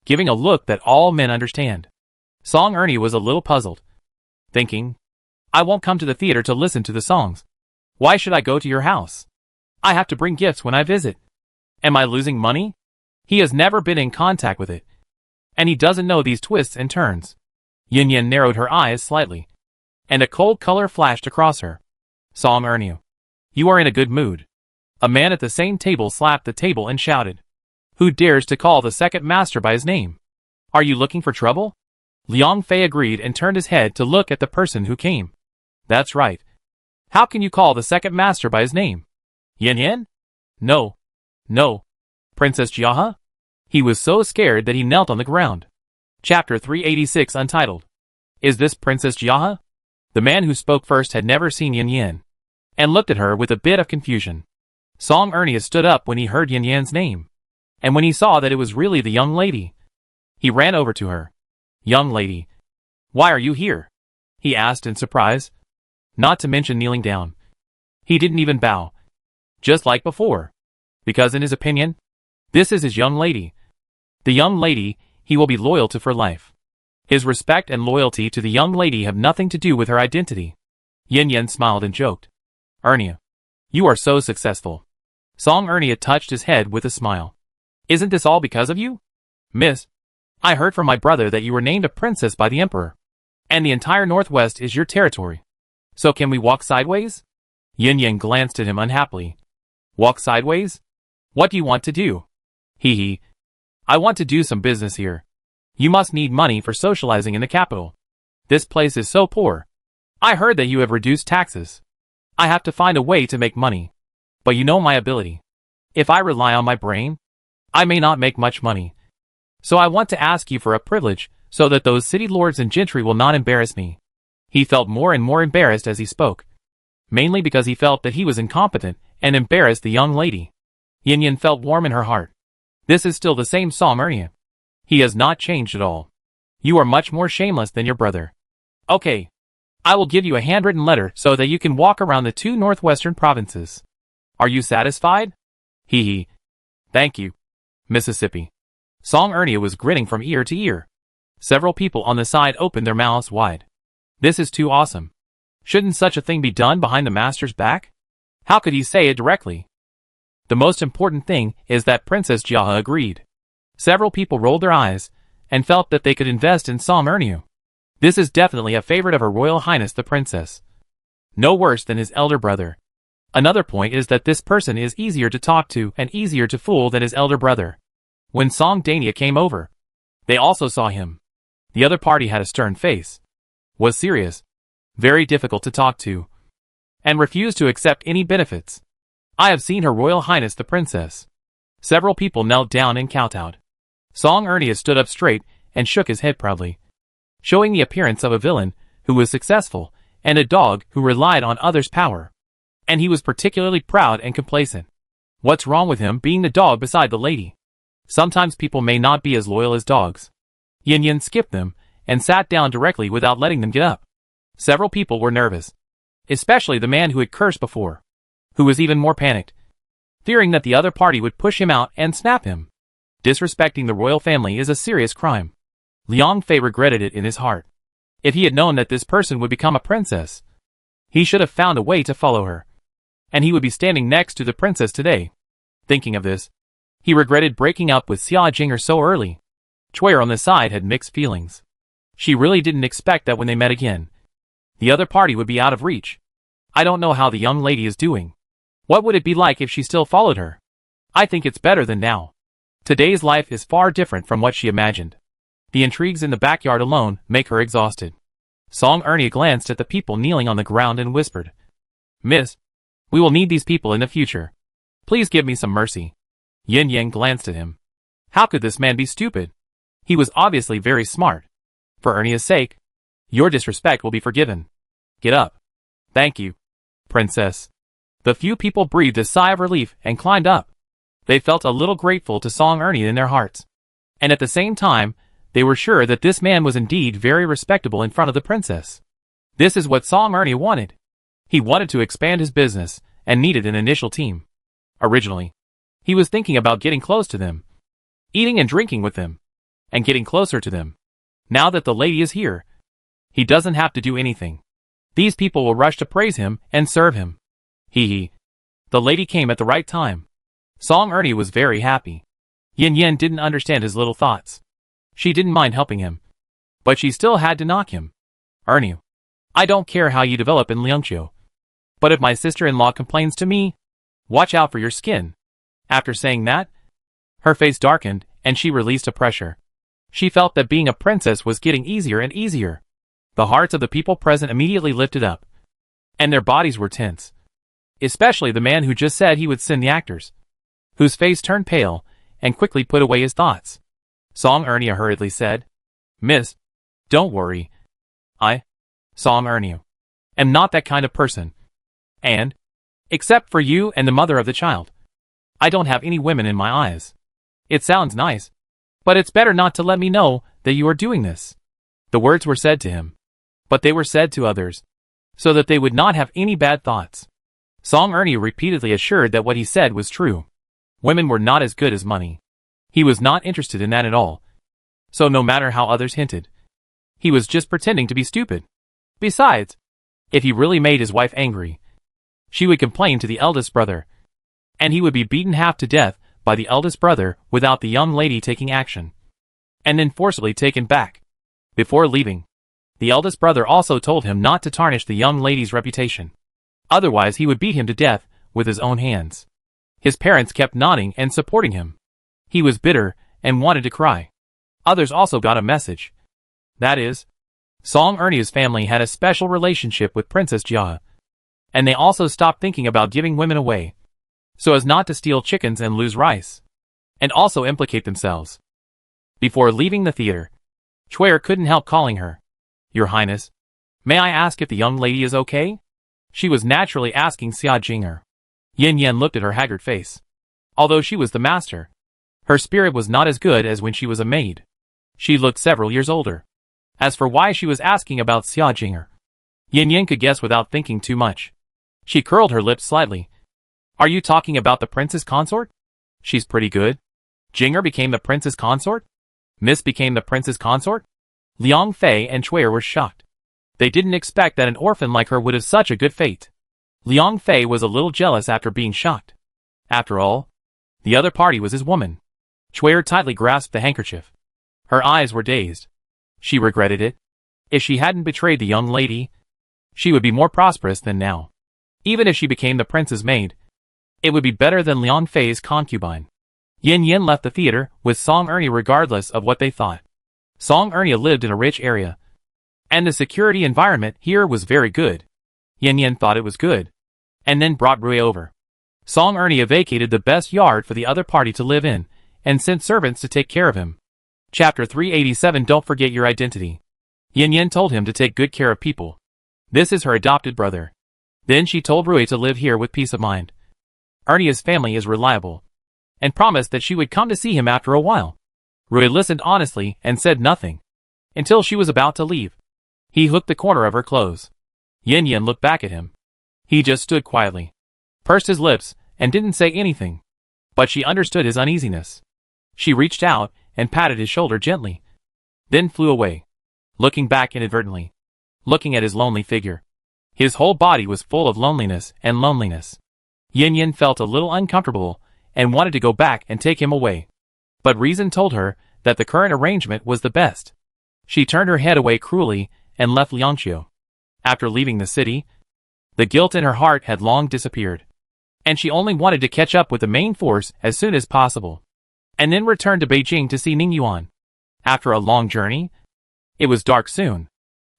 giving a look that all men understand. Song Ernie was a little puzzled, thinking, I won't come to the theater to listen to the songs. Why should I go to your house? I have to bring gifts when I visit. Am I losing money? He has never been in contact with it, and he doesn't know these twists and turns. Yin Yin narrowed her eyes slightly, and a cold color flashed across her. Song Erniu, you are in a good mood. A man at the same table slapped the table and shouted. Who dares to call the second master by his name? Are you looking for trouble? Liang Fei agreed and turned his head to look at the person who came. That's right. How can you call the second master by his name? Yin Yin? No. No. Princess Jiahe? He was so scared that he knelt on the ground. Chapter 386 Untitled. Is this Princess Jiahe? The man who spoke first had never seen Yin Yin, and looked at her with a bit of confusion. Song Erniu stood up when he heard Yin Yin's name, and when he saw that it was really the young lady, he ran over to her. Young lady, why are you here? He asked in surprise, not to mention kneeling down. He didn't even bow, just like before, because in his opinion, this is his young lady. The young lady he will be loyal to for life. His respect and loyalty to the young lady have nothing to do with her identity. Yin Yin smiled and joked. Erniu, you are so successful. Song Erniu touched his head with a smile. Isn't this all because of you? Miss, I heard from my brother that you were named a princess by the emperor, and the entire northwest is your territory. So can we walk sideways? Yin Yin glanced at him unhappily. Walk sideways? What do you want to do? Hee hee. I want to do some business here. You must need money for socializing in the capital. This place is so poor. I heard that you have reduced taxes. I have to find a way to make money. But you know my ability. If I rely on my brain, I may not make much money. So I want to ask you for a privilege, so that those city lords and gentry will not embarrass me. He felt more and more embarrassed as he spoke, mainly because he felt that he was incompetent and embarrassed the young lady. Yin Yin felt warm in her heart. This is still the same Song Erniu. He has not changed at all. You are much more shameless than your brother. Okay. I will give you a handwritten letter so that you can walk around the 2 northwestern provinces. Are you satisfied? Hee hee. Thank you. Mississippi. Song Erniu was grinning from ear to ear. Several people on the side opened their mouths wide. This is too awesome. Shouldn't such a thing be done behind the master's back? How could he say it directly? The most important thing is that Princess Jiahe agreed. Several people rolled their eyes and felt that they could invest in Song Erniu. This is definitely a favorite of Her Royal Highness the Princess. No worse than his elder brother. Another point is that this person is easier to talk to and easier to fool than his elder brother. When Song Dania came over, they also saw him. The other party had a stern face, was serious, very difficult to talk to, and refused to accept any benefits. I have seen Her Royal Highness the Princess. Several people knelt down and kowtowed. Song Erniu stood up straight and shook his head proudly, showing the appearance of a villain who was successful and a dog who relied on others' power. And he was particularly proud and complacent. What's wrong with him being the dog beside the lady? Sometimes people may not be as loyal as dogs. Yin Yin skipped them and sat down directly without letting them get up. Several people were nervous, especially the man who had cursed before, who was even more panicked, fearing that the other party would push him out and snap him. Disrespecting the royal family is a serious crime. Liang Fei regretted it in his heart. If he had known that this person would become a princess, he should have found a way to follow her, and he would be standing next to the princess today. Thinking of this, he regretted breaking up with Xia Jinger so early. Chuyer on the side had mixed feelings. She really didn't expect that when they met again, the other party would be out of reach. I don't know how the young lady is doing. What would it be like if she still followed her? I think it's better than now. Today's life is far different from what she imagined. The intrigues in the backyard alone make her exhausted. Song Erniu glanced at the people kneeling on the ground and whispered, Miss, we will need these people in the future. Please give me some mercy. Yin Yin glanced at him. How could this man be stupid? He was obviously very smart. For Erniu's sake, your disrespect will be forgiven. Get up. Thank you, Princess. The few people breathed a sigh of relief and climbed up. They felt a little grateful to Song Erniu in their hearts. And at the same time, they were sure that this man was indeed very respectable in front of the princess. This is what Song Erniu wanted. He wanted to expand his business and needed an initial team. Originally, he was thinking about getting close to them, eating and drinking with them, and getting closer to them. Now that the lady is here, he doesn't have to do anything. These people will rush to praise him and serve him. Hee hee. The lady came at the right time. Song Erniu was very happy. Yin Yin didn't understand his little thoughts. She didn't mind helping him. But she still had to knock him. Ernie, I don't care how you develop in Liangqiu. But if my sister-in-law complains to me, watch out for your skin. After saying that, her face darkened and she released a pressure. She felt that being a princess was getting easier and easier. The hearts of the people present immediately lifted up, and their bodies were tense. Especially the man who just said he would send the actors, whose face turned pale and quickly put away his thoughts. Song Ernie hurriedly said, Miss, don't worry. Song Ernie, am not that kind of person. And, except for you and the mother of the child, I don't have any women in my eyes. It sounds nice, but it's better not to let me know that you are doing this. The words were said to him, but they were said to others, so that they would not have any bad thoughts. Song Ernie repeatedly assured that what he said was true. Women were not as good as money. He was not interested in that at all. So no matter how others hinted, he was just pretending to be stupid. Besides, if he really made his wife angry, she would complain to the eldest brother, and he would be beaten half to death by the eldest brother without the young lady taking action, and then forcibly taken back. Before leaving, the eldest brother also told him not to tarnish the young lady's reputation. Otherwise he would beat him to death with his own hands. His parents kept nodding and supporting him. He was bitter and wanted to cry. Others also got a message. That is, Song Ernie's family had a special relationship with Princess Jia, and they also stopped thinking about giving women away, so as not to steal chickens and lose rice, and also implicate themselves. Before leaving the theater, Chuer couldn't help calling her, Your Highness, may I ask if the young lady is okay? She was naturally asking Xia Jinger. Yin Yan looked at her haggard face. Although she was the master, her spirit was not as good as when she was a maid. She looked several years older. As for why she was asking about Xia Jinger, Yin Yan could guess without thinking too much. She curled her lips slightly. Are you talking about the princess consort? She's pretty good. Jinger became the princess consort? Miss became the princess consort? Liang Fei and Chuer were shocked. They didn't expect that an orphan like her would have such a good fate. Liang Fei was a little jealous after being shocked. After all, the other party was his woman. Chuer tightly grasped the handkerchief. Her eyes were dazed. She regretted it. If she hadn't betrayed the young lady, she would be more prosperous than now. Even if she became the prince's maid, it would be better than Liang Fei's concubine. Yin Yin left the theater with Song Ernie regardless of what they thought. Song Ernie lived in a rich area, and the security environment here was very good. Yin Yin thought it was good, and then brought Rui over. Song Ernie vacated the best yard for the other party to live in, and sent servants to take care of him. Chapter 387 Don't Forget Your Identity. Yin Yin told him to take good care of people. This is her adopted brother. Then she told Rui to live here with peace of mind. Ernie's family is reliable, and promised that she would come to see him after a while. Rui listened honestly and said nothing, until she was about to leave. He hooked the corner of her clothes. Yin Yin looked back at him. He just stood quietly, pursed his lips, and didn't say anything. But she understood his uneasiness. She reached out and patted his shoulder gently, then flew away, looking back inadvertently, looking at his lonely figure. His whole body was full of loneliness and loneliness. Yin Yin felt a little uncomfortable and wanted to go back and take him away. But reason told her that the current arrangement was the best. She turned her head away cruelly and left Liangqiu. After leaving the city, the guilt in her heart had long disappeared, and she only wanted to catch up with the main force as soon as possible, and then return to Beijing to see Ning Yuan. After a long journey, it was dark soon.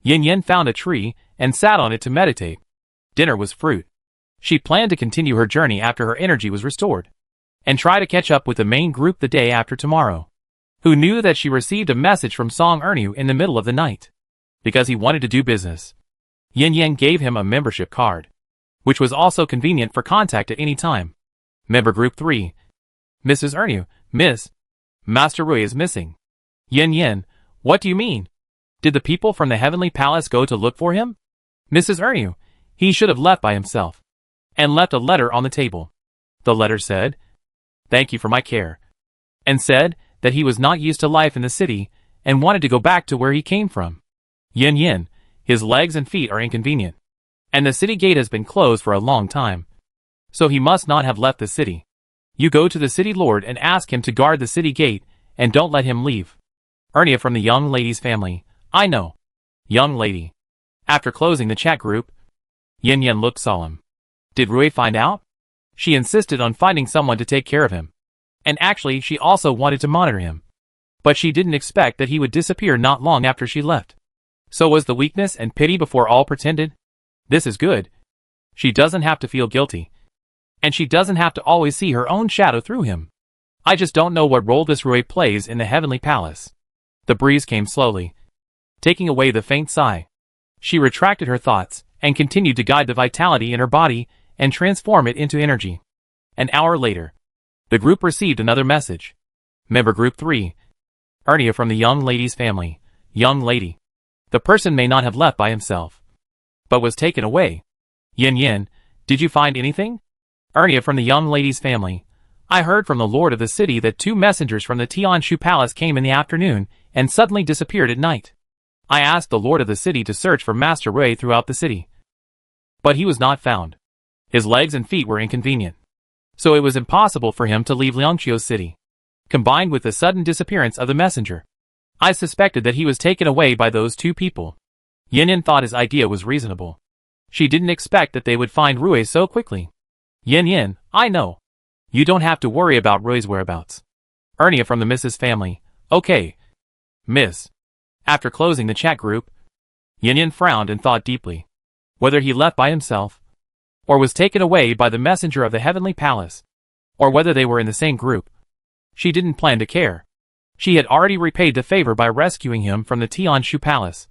Yin Yin found a tree and sat on it to meditate. Dinner was fruit. She planned to continue her journey after her energy was restored, and try to catch up with the main group the day after tomorrow. Who knew that she received a message from Song Ernie in the middle of the night? Because he wanted to do business. Yin Yin gave him a membership card, which was also convenient for contact at any time. Member Group 3. Mrs. Ernie, Miss, Master Rui is missing. Yin Yin, what do you mean? Did the people from the Heavenly Palace go to look for him? Mrs. Ernie, he should have left by himself, and left a letter on the table. The letter said, Thank you for my care, and said that he was not used to life in the city and wanted to go back to where he came from. Yin Yin, his legs and feet are inconvenient, and the city gate has been closed for a long time, so he must not have left the city. You go to the city lord and ask him to guard the city gate and don't let him leave. Ernie from the young lady's family I know. Young lady. After closing the chat group, Yin Yin looked solemn. Did Rui find out? She insisted on finding someone to take care of him. And actually she also wanted to monitor him. But she didn't expect that he would disappear not long after she left. So was the weakness and pity before all pretended? This is good. She doesn't have to feel guilty. And she doesn't have to always see her own shadow through him. I just don't know what role this Rui plays in the heavenly palace. The breeze came slowly, taking away the faint sigh. She retracted her thoughts and continued to guide the vitality in her body and transform it into energy. An hour later, the group received another message. Member Group 3. Ernia from the young lady's family. Young lady. The person may not have left by himself, but was taken away. Yin Yin, did you find anything? Ernia from the young lady's family. I heard from the lord of the city that 2 messengers from the Tianshu Palace came in the afternoon and suddenly disappeared at night. I asked the lord of the city to search for Master Rui throughout the city, but he was not found. His legs and feet were inconvenient, so it was impossible for him to leave Liangqiu's city. Combined with the sudden disappearance of the messenger, I suspected that he was taken away by those 2 people. Yin Yin thought his idea was reasonable. She didn't expect that they would find Rui so quickly. Yin Yin, I know. You don't have to worry about Rui's whereabouts. Ernia from the Mrs. family. Okay. Miss. After closing the chat group, Yin Yin frowned and thought deeply. Whether he left by himself, or was taken away by the messenger of the heavenly palace, or whether they were in the same group, she didn't plan to care. She had already repaid the favor by rescuing him from the Tianshu Palace.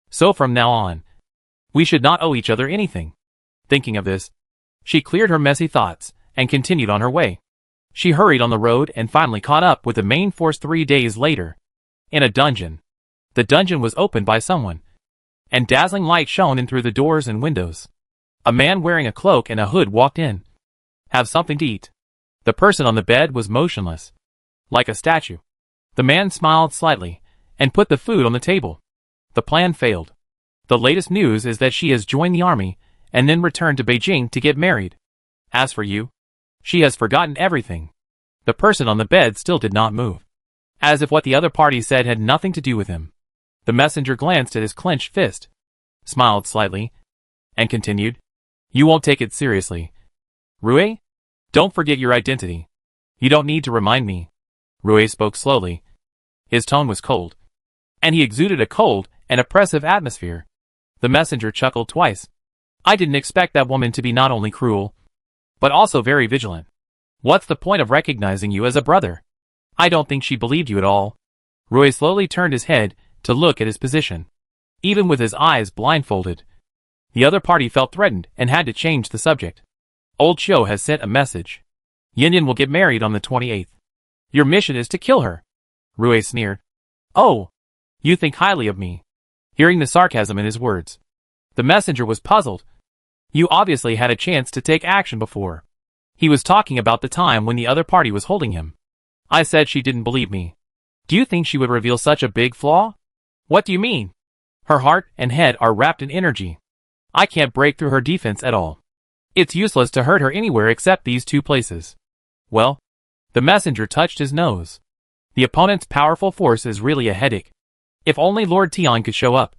So from now on, we should not owe each other anything. Thinking of this, she cleared her messy thoughts and continued on her way. She hurried on the road and finally caught up with the main force 3 days later. In a dungeon. The dungeon was opened by someone, and dazzling light shone in through the doors and windows. A man wearing a cloak and a hood walked in. Have something to eat. The person on the bed was motionless, like a statue. The man smiled slightly and put the food on the table. The plan failed. The latest news is that she has joined the army and then returned to Beijing to get married. As for you, she has forgotten everything. The person on the bed still did not move, as if what the other party said had nothing to do with him. The messenger glanced at his clenched fist, smiled slightly, and continued, You won't take it seriously. Rui? Don't forget your identity. You don't need to remind me. Rui spoke slowly. His tone was cold, and he exuded a cold and oppressive atmosphere. The messenger chuckled twice. I didn't expect that woman to be not only cruel, but also very vigilant. What's the point of recognizing you as a brother? I don't think she believed you at all. Rui slowly turned his head to look at his position. Even with his eyes blindfolded, the other party felt threatened and had to change the subject. Old Chiu has sent a message. Yin Yin will get married on the 28th. Your mission is to kill her. Rui sneered. Oh, you think highly of me. Hearing the sarcasm in his words, the messenger was puzzled. You obviously had a chance to take action before. He was talking about the time when the other party was holding him. I said she didn't believe me. Do you think she would reveal such a big flaw? What do you mean? Her heart and head are wrapped in energy. I can't break through her defense at all. It's useless to hurt her anywhere except these 2 places. Well, the messenger touched his nose. The opponent's powerful force is really a headache. If only Lord Tian could show up,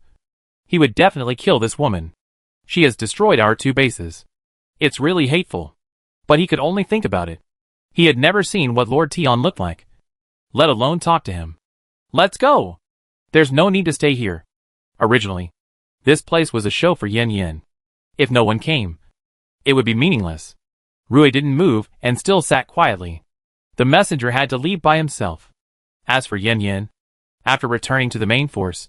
he would definitely kill this woman. She has destroyed our 2 bases. It's really hateful. But he could only think about it. He had never seen what Lord Tian looked like, let alone talk to him. Let's go! There's no need to stay here. Originally, this place was a show for Yin Yin. If no one came, it would be meaningless. Rui didn't move and still sat quietly. The messenger had to leave by himself. As for Yin Yin, after returning to the main force,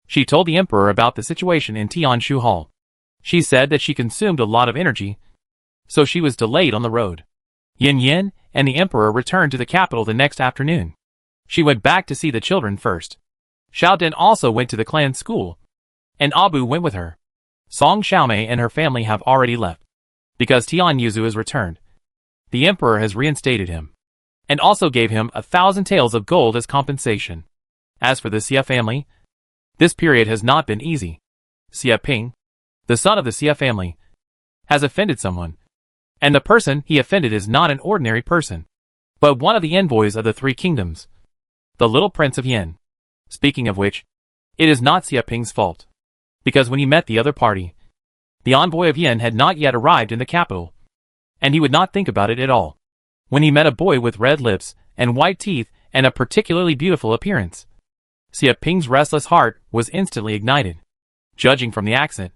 she told the emperor about the situation in Tianshu Hall. She said that she consumed a lot of energy, so she was delayed on the road. Yin Yin and the emperor returned to the capital the next afternoon. She went back to see the children first. Xiaodin also went to the clan school, and Abu went with her. Song Xiaomei and her family have already left, because Tian Yuzu has returned. The emperor has reinstated him, and also gave him 1,000 taels of gold as compensation. As for the Xia family, this period has not been easy. Xia Ping, the son of the Xia family, has offended someone, and the person he offended is not an ordinary person, but one of the envoys of the 3 kingdoms, the little prince of Yin. Speaking of which, It is not Xie Ping's fault. Because when he met the other party, the envoy of Yin had not yet arrived in the capital, and he would not think about it at all. When he met a boy with red lips and white teeth and a particularly beautiful appearance, Xie Ping's restless heart was instantly ignited. Judging from the accent,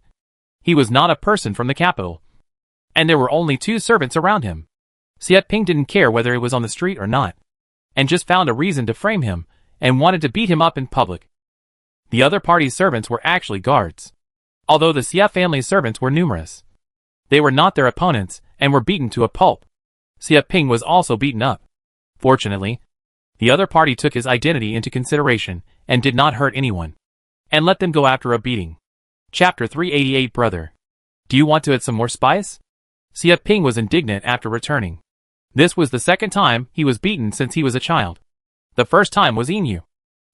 he was not a person from the capital, and there were only 2 servants around him. Xie Ping didn't care whether it was on the street or not, and just found a reason to frame him and wanted to beat him up in public. The other party's servants were actually guards. Although the Xie family's servants were numerous, they were not their opponents and were beaten to a pulp. Xie Ping was also beaten up. Fortunately, the other party took his identity into consideration and did not hurt anyone, and let them go after a beating. Chapter 388 Brother. Do you want to add some more spice? Xie Ping was indignant after returning. This was the second time he was beaten since he was a child. The first time was Inu,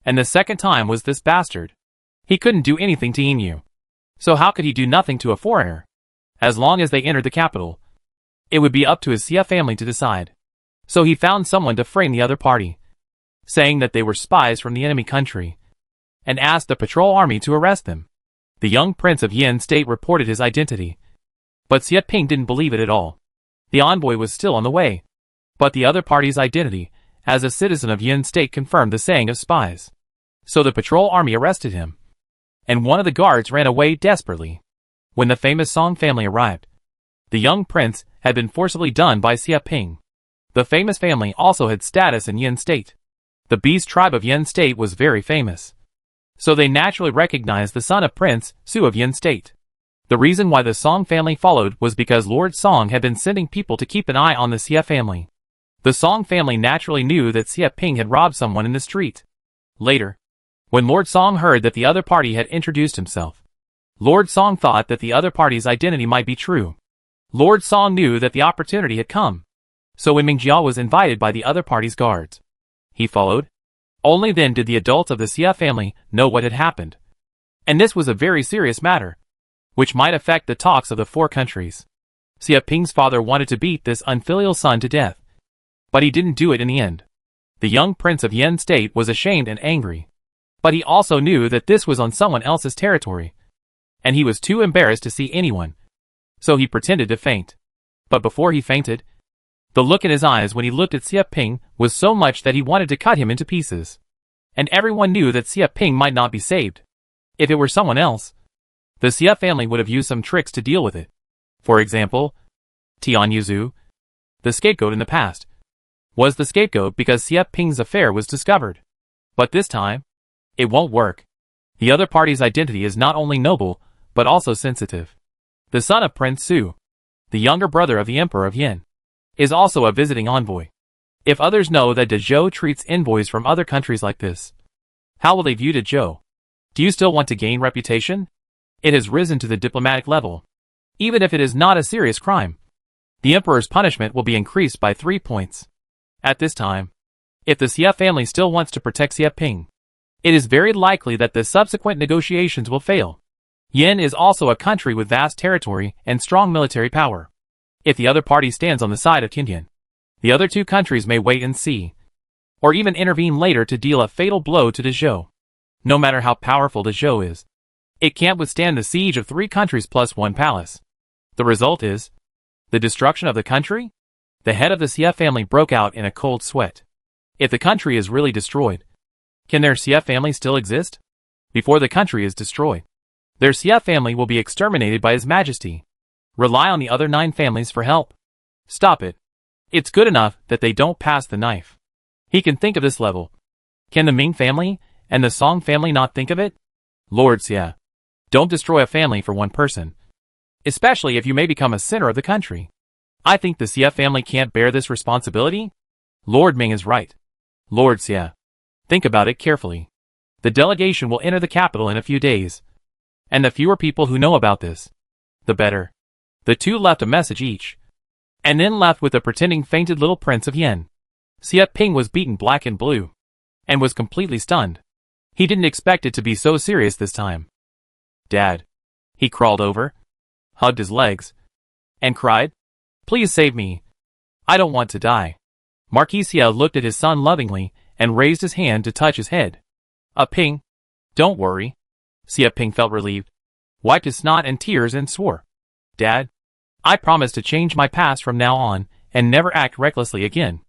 and the second time was this bastard. He couldn't do anything to Inu, so how could he do nothing to a foreigner? As long as they entered the capital, it would be up to his Xie family to decide. So he found someone to frame the other party, saying that they were spies from the enemy country, and asked the patrol army to arrest them. The young prince of Yin State reported his identity, but Xie Ping didn't believe it at all. The envoy was still on the way, but the other party's identity as a citizen of Yin State confirmed the saying of spies. So the patrol army arrested him, and one of the guards ran away desperately. When the famous Song family arrived, the young prince had been forcibly done by Xie Ping. The famous family also had status in Yin State. The Beast tribe of Yin State was very famous, so they naturally recognized the son of Prince Su of Yin State. The reason why the Song family followed was because Lord Song had been sending people to keep an eye on the Xie family. The Song family naturally knew that Xie Ping had robbed someone in the street. Later, when Lord Song heard that the other party had introduced himself, Lord Song thought that the other party's identity might be true. Lord Song knew that the opportunity had come. So when Mingjiao was invited by the other party's guards, he followed. Only then did the adults of the Xie family know what had happened. And this was a very serious matter, which might affect the talks of the 4 countries. Xie Ping's father wanted to beat this unfilial son to death, but he didn't do it in the end. The young prince of Yin State was ashamed and angry, but he also knew that this was on someone else's territory, and he was too embarrassed to see anyone, so he pretended to faint. But before he fainted, the look in his eyes when he looked at Xie Ping was so much that he wanted to cut him into pieces. And everyone knew that Xie Ping might not be saved. If it were someone else, the Xie family would have used some tricks to deal with it. For example, Tian Yuzu, the scapegoat in the past, was the scapegoat because Xie Ping's affair was discovered. But this time, it won't work. The other party's identity is not only noble, but also sensitive. The son of Prince Su, the younger brother of the Emperor of Yin, is also a visiting envoy. If others know that Dezhou treats envoys from other countries like this, how will they view Dezhou? Do you still want to gain reputation? It has risen to the diplomatic level. Even if it is not a serious crime, the Emperor's punishment will be increased by 3 points. At this time, if the Xie family still wants to protect Xie Ping, it is very likely that the subsequent negotiations will fail. Yin is also a country with vast territory and strong military power. If the other party stands on the side of Qindian, the other 2 countries may wait and see, or even intervene later to deal a fatal blow to Dezhou. No matter how powerful Dezhou is, it can't withstand the siege of 3 countries plus 1 palace. The result is the destruction of the country? The head of the Xie family broke out in a cold sweat. If the country is really destroyed, can their Xie family still exist? Before the country is destroyed, their Xie family will be exterminated by His Majesty. Rely on the other 9 families for help. Stop it. It's good enough that they don't pass the knife. He can think of this level. Can the Ming family and the Song family not think of it? Lord Xie, don't destroy a family for one person, especially if you may become a sinner of the country. I think the Xie family can't bear this responsibility. Lord Ming is right. Lord Xie, think about it carefully. The delegation will enter the capital in a few days, and the fewer people who know about this, the better. The 2 left a message each, and then left with the pretending fainted little prince of Yin. Xie Ping was beaten black and blue, and was completely stunned. He didn't expect it to be so serious this time. Dad. He crawled over, hugged his legs, and cried, "Please save me. I don't want to die." Marquis Xie looked at his son lovingly and raised his hand to touch his head. Ping. Don't worry. Xie Ping felt relieved, wiped his snot and tears and swore. Dad, I promise to change my past from now on and never act recklessly again.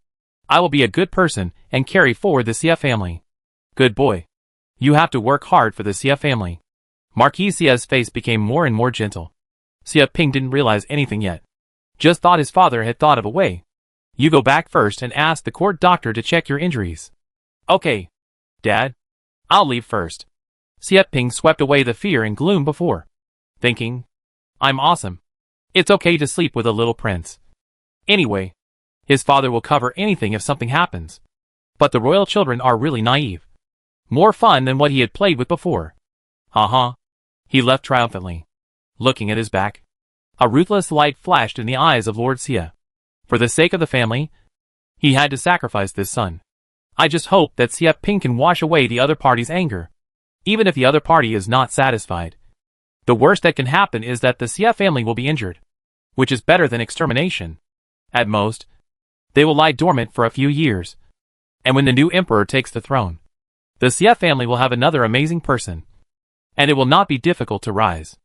I will be a good person and carry forward the Xie family. Good boy. You have to work hard for the Xie family. Marquis Xia's face became more and more gentle. Xie Ping didn't realize anything yet. Just thought his father had thought of a way. You go back first and ask the court doctor to check your injuries. Okay, Dad. I'll leave first. Xie Ping swept away the fear and gloom before, thinking, I'm awesome. It's okay to sleep with a little prince. Anyway, his father will cover anything if something happens. But the royal children are really naive. More fun than what he had played with before. He left triumphantly, looking at his back. A ruthless light flashed in the eyes of Lord Xie. For the sake of the family, he had to sacrifice this son. I just hope that Xie Ping can wash away the other party's anger, even if the other party is not satisfied. The worst that can happen is that the Xie family will be injured, which is better than extermination. At most, they will lie dormant for a few years. And when the new emperor takes the throne, the Xie family will have another amazing person. And it will not be difficult to rise.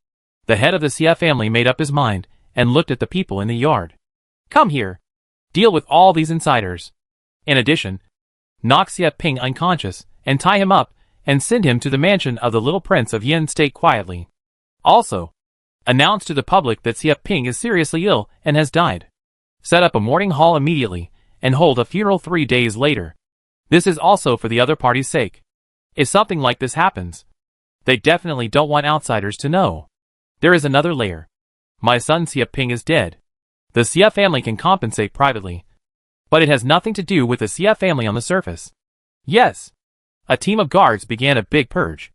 The head of the Xie family made up his mind and looked at the people in the yard. Come here. Deal with all these insiders. In addition, knock Xie Ping unconscious and tie him up and send him to the mansion of the little prince of Yin State quietly. Also, announce to the public that Xie Ping is seriously ill and has died. Set up a mourning hall immediately and hold a funeral 3 days later. This is also for the other party's sake. If something like this happens, they definitely don't want outsiders to know. There is another layer. My son Xie Ping is dead. The Xie family can compensate privately, but it has nothing to do with the Xie family on the surface. Yes. A team of guards began a big purge.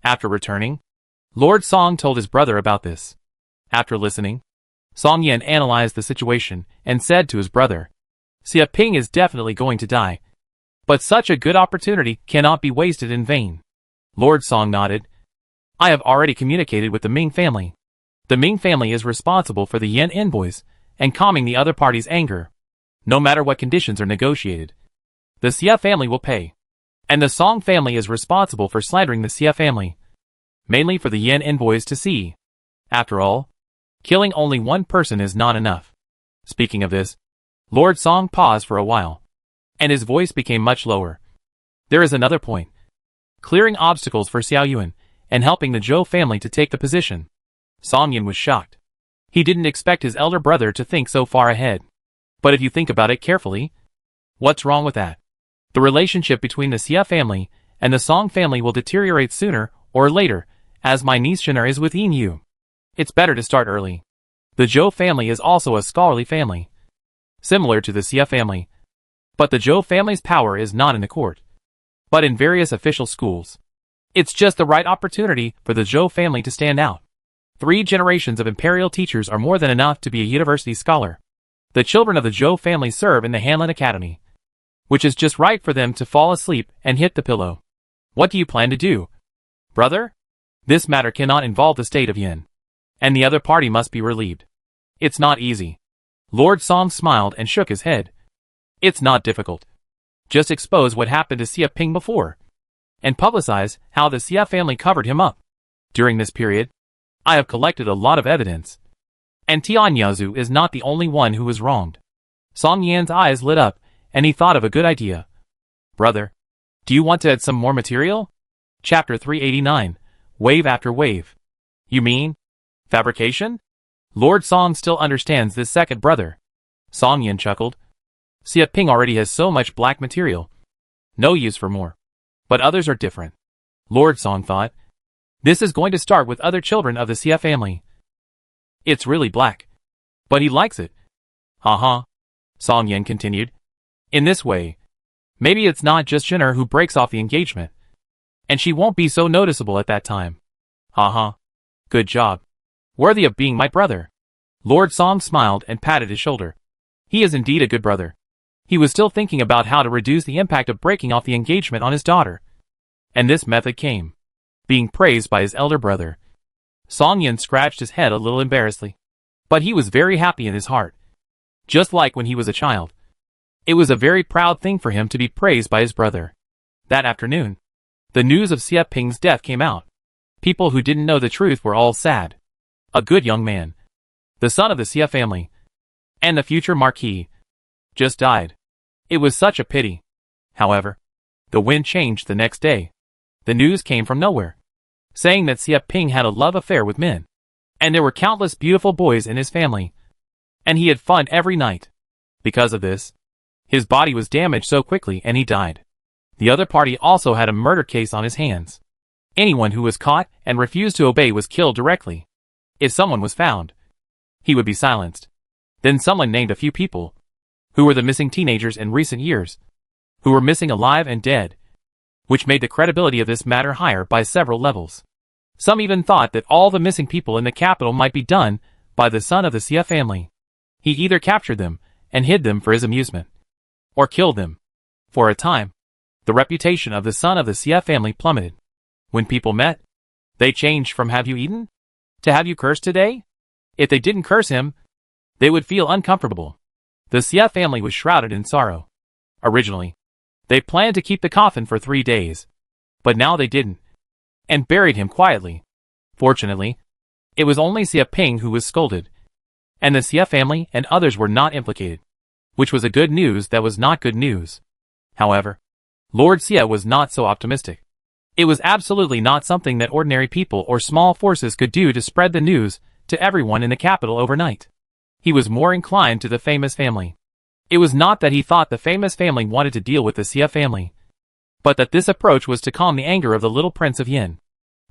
After returning, Lord Song told his brother about this. After listening, Song Yan analyzed the situation and said to his brother, Xie Ping is definitely going to die, but such a good opportunity cannot be wasted in vain. Lord Song nodded. I have already communicated with the Ming family. The Ming family is responsible for the Yen envoys and calming the other party's anger. No matter what conditions are negotiated, the Xie family will pay. And the Song family is responsible for slandering the Xie family, mainly for the Yen envoys to see. After all, killing only one person is not enough. Speaking of this, Lord Song paused for a while, and his voice became much lower. There is another point. Clearing obstacles for Xiao Yuan and helping the Zhou family to take the position. Song Yan was shocked. He didn't expect his elder brother to think so far ahead. But if you think about it carefully, what's wrong with that? The relationship between the Xie family and the Song family will deteriorate sooner or later, as my niece Shinar is with Yin Yu. It's better to start early. The Zhou family is also a scholarly family, similar to the Xie family. But the Zhou family's power is not in the court, but in various official schools. It's just the right opportunity for the Zhou family to stand out. 3 generations of imperial teachers are more than enough to be a university scholar. The children of the Zhou family serve in the Hanlin Academy, which is just right for them to fall asleep and hit the pillow. What do you plan to do, brother? This matter cannot involve the state of Yin, and the other party must be relieved. It's not easy. Lord Song smiled and shook his head. It's not difficult. Just expose what happened to Xie Ping before, and publicize how the Xie family covered him up. During this period, I have collected a lot of evidence. And Tianyazu is not the only one who was wronged. Song Yan's eyes lit up, and he thought of a good idea. Brother, do you want to add some more material? Chapter 389, Wave After Wave. You mean fabrication? Lord Song still understands this second brother. Song Yan chuckled. Xie Ping already has so much black material. No use for more. But others are different. Lord Song thought. This is going to start with other children of the Xie family. It's really black. But he likes it. Song Yan continued. In this way, maybe it's not just Shinar who breaks off the engagement. And she won't be so noticeable at that time. Good job. Worthy of being my brother. Lord Song smiled and patted his shoulder. He is indeed a good brother. He was still thinking about how to reduce the impact of breaking off the engagement on his daughter. And this method came. Being praised by his elder brother. Song Yan scratched his head a little embarrassedly. But he was very happy in his heart. Just like when he was a child. It was a very proud thing for him to be praised by his brother. That afternoon, the news of Xie Ping's death came out. People who didn't know the truth were all sad. A good young man, the son of the Xie family, and the future marquis, just died. It was such a pity. However, the wind changed the next day. The news came from nowhere, saying that Xie Ping had a love affair with men, and there were countless beautiful boys in his family, and he had fun every night. Because of this, his body was damaged so quickly and he died. The other party also had a murder case on his hands. Anyone who was caught and refused to obey was killed directly. If someone was found, he would be silenced. Then someone named a few people, who were the missing teenagers in recent years, who were missing alive and dead, which made the credibility of this matter higher by several levels. Some even thought that all the missing people in the capital might be done by the son of the Xie family. He either captured them and hid them for his amusement, or killed them. For a time, the reputation of the son of the Xie family plummeted. When people met, they changed from "have you eaten?" to "have you cursed today?" If they didn't curse him, they would feel uncomfortable. The Xie family was shrouded in sorrow. Originally, they planned to keep the coffin for 3 days, but now they didn't, and buried him quietly. Fortunately, it was only Xie Ping who was scolded, and the Xie family and others were not implicated, which was a good news that was not good news. However, Lord Xie was not so optimistic. It was absolutely not something that ordinary people or small forces could do to spread the news to everyone in the capital overnight. He was more inclined to the famous family. It was not that he thought the famous family wanted to deal with the Xie family, but that this approach was to calm the anger of the little prince of Yin.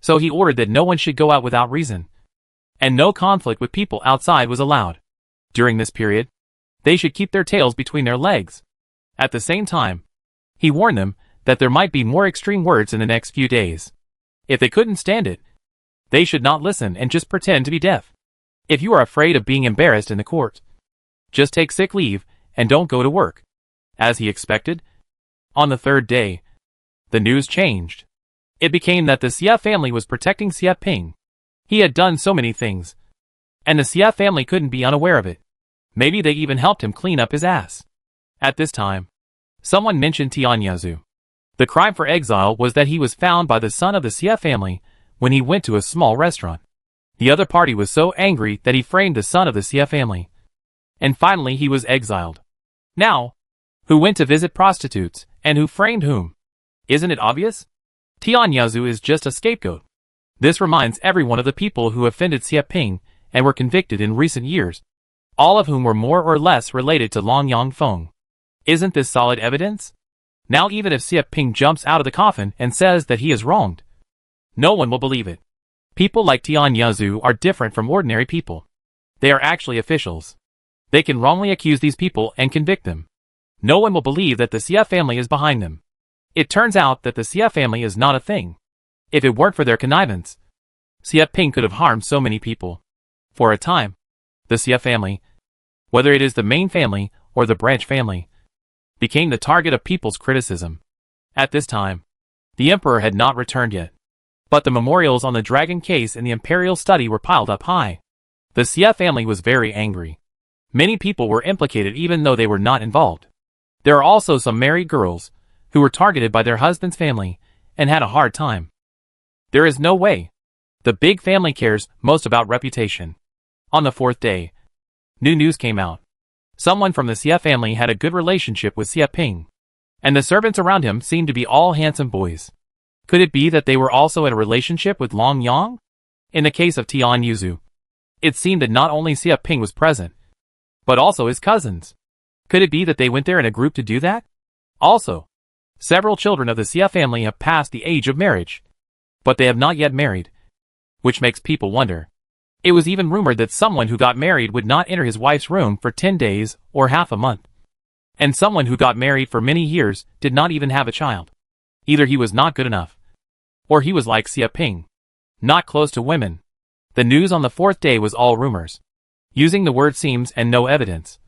So he ordered that no one should go out without reason, and no conflict with people outside was allowed. During this period, they should keep their tails between their legs. At the same time, he warned them that there might be more extreme words in the next few days. If they couldn't stand it, they should not listen and just pretend to be deaf. If you are afraid of being embarrassed in the court, just take sick leave and don't go to work. As he expected, on the 3rd day, the news changed. It became that the Xie family was protecting Xie Ping. He had done so many things, and the Xie family couldn't be unaware of it. Maybe they even helped him clean up his ass. At this time, someone mentioned Tianyazu. The crime for exile was that he was found by the son of the Xie family when he went to a small restaurant. The other party was so angry that he framed the son of the Xie family, and finally he was exiled. Now, who went to visit prostitutes, and who framed whom? Isn't it obvious? Tianyazu is just a scapegoat. This reminds everyone of the people who offended Xie Ping and were convicted in recent years, all of whom were more or less related to Long Yangfeng. Isn't this solid evidence? Now even if Xie Ping jumps out of the coffin and says that he is wronged, no one will believe it. People like Tianyazu are different from ordinary people. They are actually officials. They can wrongly accuse these people and convict them. No one will believe that the Xie family is behind them. It turns out that the Xie family is not a thing. If it weren't for their connivance, Xie Ping could have harmed so many people. For a time, the Xie family, whether it is the main family or the branch family, became the target of people's criticism. At this time, the emperor had not returned yet, but the memorials on the dragon case in the imperial study were piled up high. The Xie family was very angry. Many people were implicated even though they were not involved. There are also some married girls who were targeted by their husband's family and had a hard time. There is no way. The big family cares most about reputation. On the 4th day, new news came out. Someone from the Xie family had a good relationship with Xie Ping, and the servants around him seemed to be all handsome boys. Could it be that they were also in a relationship with Long Yang? In the case of Tianyazu, it seemed that not only Xie Ping was present, but also his cousins. Could it be that they went there in a group to do that? Also, several children of the Xie family have passed the age of marriage, but they have not yet married, which makes people wonder. It was even rumored that someone who got married would not enter his wife's room for 10 days or half a month. And someone who got married for many years did not even have a child. Either he was not good enough, or he was like Xie Ping, not close to women. The news on the 4th day was all rumors, using the word seems and no evidence.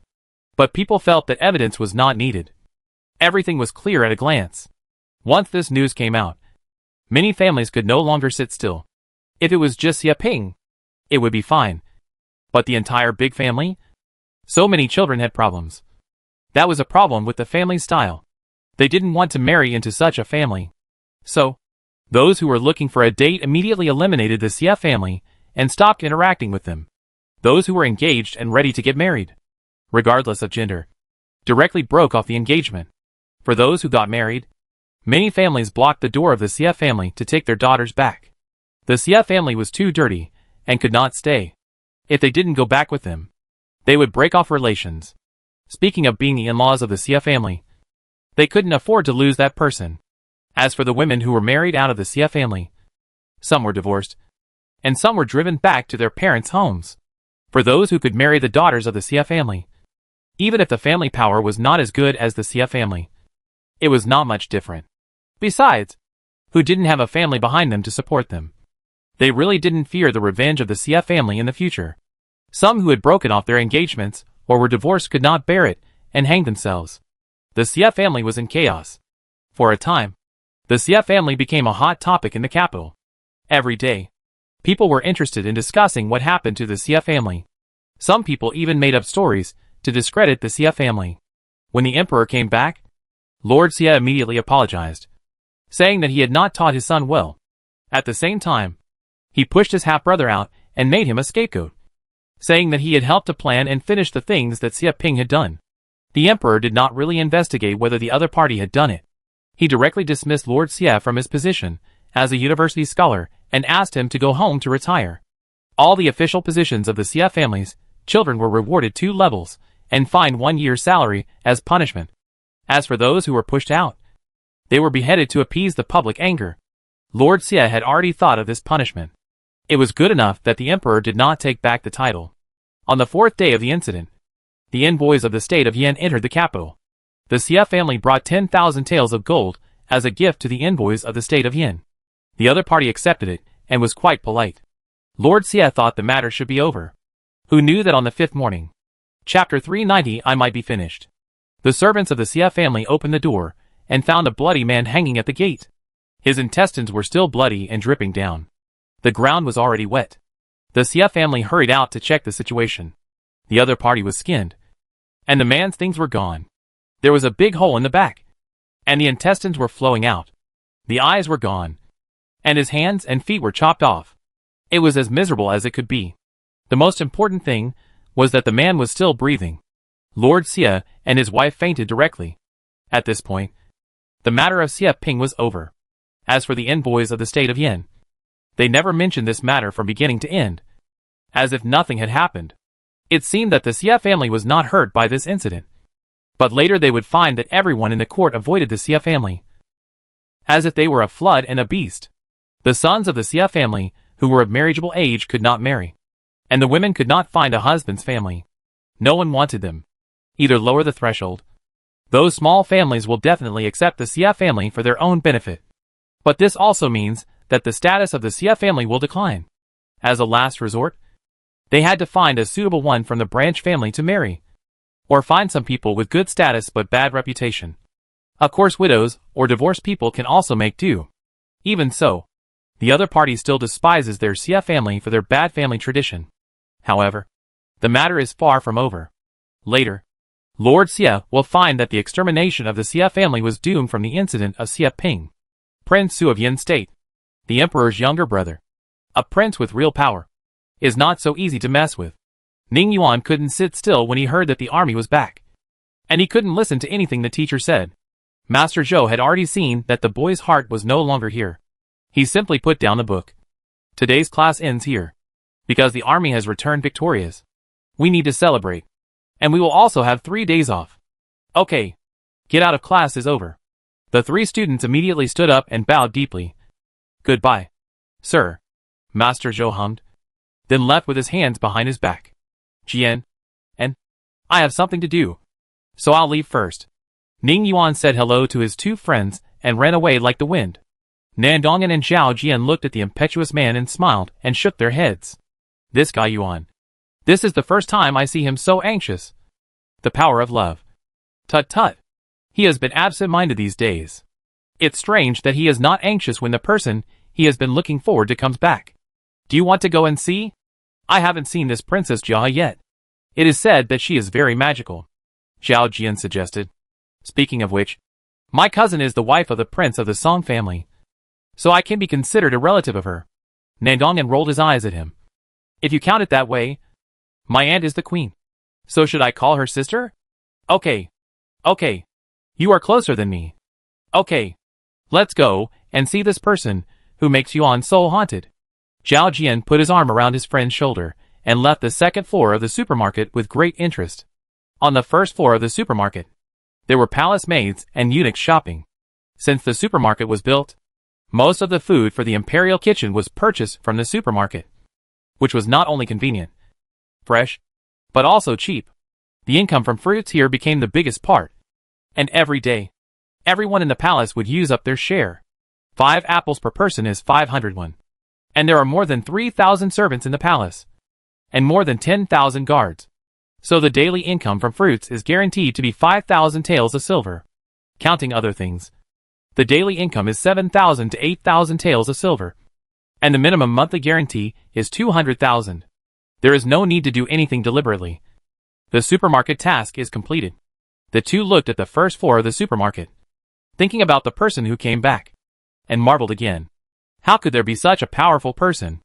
But people felt that evidence was not needed. Everything was clear at a glance. Once this news came out, many families could no longer sit still. If it was just Xie Ping, it would be fine. But the entire big family? So many children had problems. That was a problem with the family style. They didn't want to marry into such a family. So, Those who were looking for a date immediately eliminated the Xie family and stopped interacting with them. Those who were engaged and ready to get married, regardless of gender, directly broke off the engagement. For those who got married, many families blocked the door of the Xie family to take their daughters back. The Xie family was too dirty and could not stay. If they didn't go back with them, they would break off relations. Speaking of being the in-laws of the Xie family, they couldn't afford to lose that person. As for the women who were married out of the Xie family, some were divorced, and some were driven back to their parents' homes. For those who could marry the daughters of the Xie family, even if the family power was not as good as the Xie family, it was not much different. Besides, who didn't have a family behind them to support them? They really didn't fear the revenge of the Xie family in the future. Some who had broken off their engagements or were divorced could not bear it and hanged themselves. The Xie family was in chaos. For a time, the Xie family became a hot topic in the capital. Every day, people were interested in discussing what happened to the Xie family. Some people even made up stories to discredit the Xie family. When the emperor came back, Lord Xie immediately apologized, saying that he had not taught his son well. At the same time, he pushed his half-brother out and made him a scapegoat, saying that he had helped to plan and finish the things that Xie Ping had done. The emperor did not really investigate whether the other party had done it. He directly dismissed Lord Xie from his position as a university scholar and asked him to go home to retire. All the official positions of the Xie family's children were rewarded 2 levels and fined 1 year's salary as punishment. As for those who were pushed out, they were beheaded to appease the public anger. Lord Xie had already thought of this punishment. It was good enough that the emperor did not take back the title. On the 4th day of the incident, the envoys of the state of Yan entered the capital. The Xie family brought 10,000 taels of gold as a gift to the envoys of the state of Yan. The other party accepted it and was quite polite. Lord Xie thought the matter should be over. Who knew that on the 5th morning, Chapter 390, I might be finished. The servants of the Xie family opened the door and found a bloody man hanging at the gate. His intestines were still bloody and dripping down. The ground was already wet. The Xie family hurried out to check the situation. The other party was skinned, and the man's things were gone. There was a big hole in the back, and the intestines were flowing out. The eyes were gone, and his hands and feet were chopped off. It was as miserable as it could be. The most important thing was that the man was still breathing. Lord Xie and his wife fainted directly. At this point, the matter of Xie Ping was over. As for the envoys of the state of Yan, they never mentioned this matter from beginning to end, as if nothing had happened. It seemed that the Xie family was not hurt by this incident. But later they would find that everyone in the court avoided the Xie family, as if they were a flood and a beast. The sons of the Xie family, who were of marriageable age, could not marry, and the women could not find a husband's family. No one wanted them. Either lower the threshold. Those small families will definitely accept the Xie family for their own benefit. But this also means that the status of the Xie family will decline. As a last resort, they had to find a suitable one from the branch family to marry, or find some people with good status but bad reputation. Of course, widows or divorced people can also make do. Even so, the other party still despises their Xie family for their bad family tradition. However, the matter is far from over. Later, Lord Xie will find that the extermination of the Xie family was doomed from the incident of Xie Ping, Prince Su of Yan State, the emperor's younger brother. A prince with real power is not so easy to mess with. Ning Yuan couldn't sit still when he heard that the army was back, and he couldn't listen to anything the teacher said. Master Zhou had already seen that the boy's heart was no longer here. He simply put down the book. Today's class ends here, because the army has returned victorious. We need to celebrate, and we will also have 3 days off. Okay, get out of class is over. The 3 students immediately stood up and bowed deeply. Goodbye, sir, Master Zhou hummed, then left with his hands behind his back. Jian, and I have something to do, so I'll leave first. Ning Yuan said hello to his 2 friends and ran away like the wind. Nandongan and Zhao Jian looked at the impetuous man and smiled and shook their heads. This guy Yuan. This is the first time I see him so anxious. The power of love. Tut tut. He has been absent-minded these days. It's strange that he is not anxious when the person he has been looking forward to comes back. Do you want to go and see? I haven't seen this Princess Jia yet. It is said that she is very magical, Zhao Jian suggested. Speaking of which, my cousin is the wife of the prince of the Song family, so I can be considered a relative of her. Nandongan rolled his eyes at him. If you count it that way, my aunt is the queen. So should I call her sister? Okay. Okay. You are closer than me. Okay. Let's go and see this person who makes Yuan soul haunted. Zhao Jian put his arm around his friend's shoulder and left the second floor of the supermarket with great interest. On the first floor of the supermarket, there were palace maids and eunuchs shopping. Since the supermarket was built, most of the food for the imperial kitchen was purchased from the supermarket, which was not only convenient, fresh, but also cheap. The income from fruits here became the biggest part, and every day, everyone in the palace would use up their share. 5 apples per person is 501. And there are more than 3,000 servants in the palace, and more than 10,000 guards. So the daily income from fruits is guaranteed to be 5,000 taels of silver. Counting other things, the daily income is 7,000 to 8,000 taels of silver, and the minimum monthly guarantee is 200,000. There is no need to do anything deliberately. The supermarket task is completed. The two looked at the first floor of the supermarket, thinking about the person who came back, and marveled again. How could there be such a powerful person?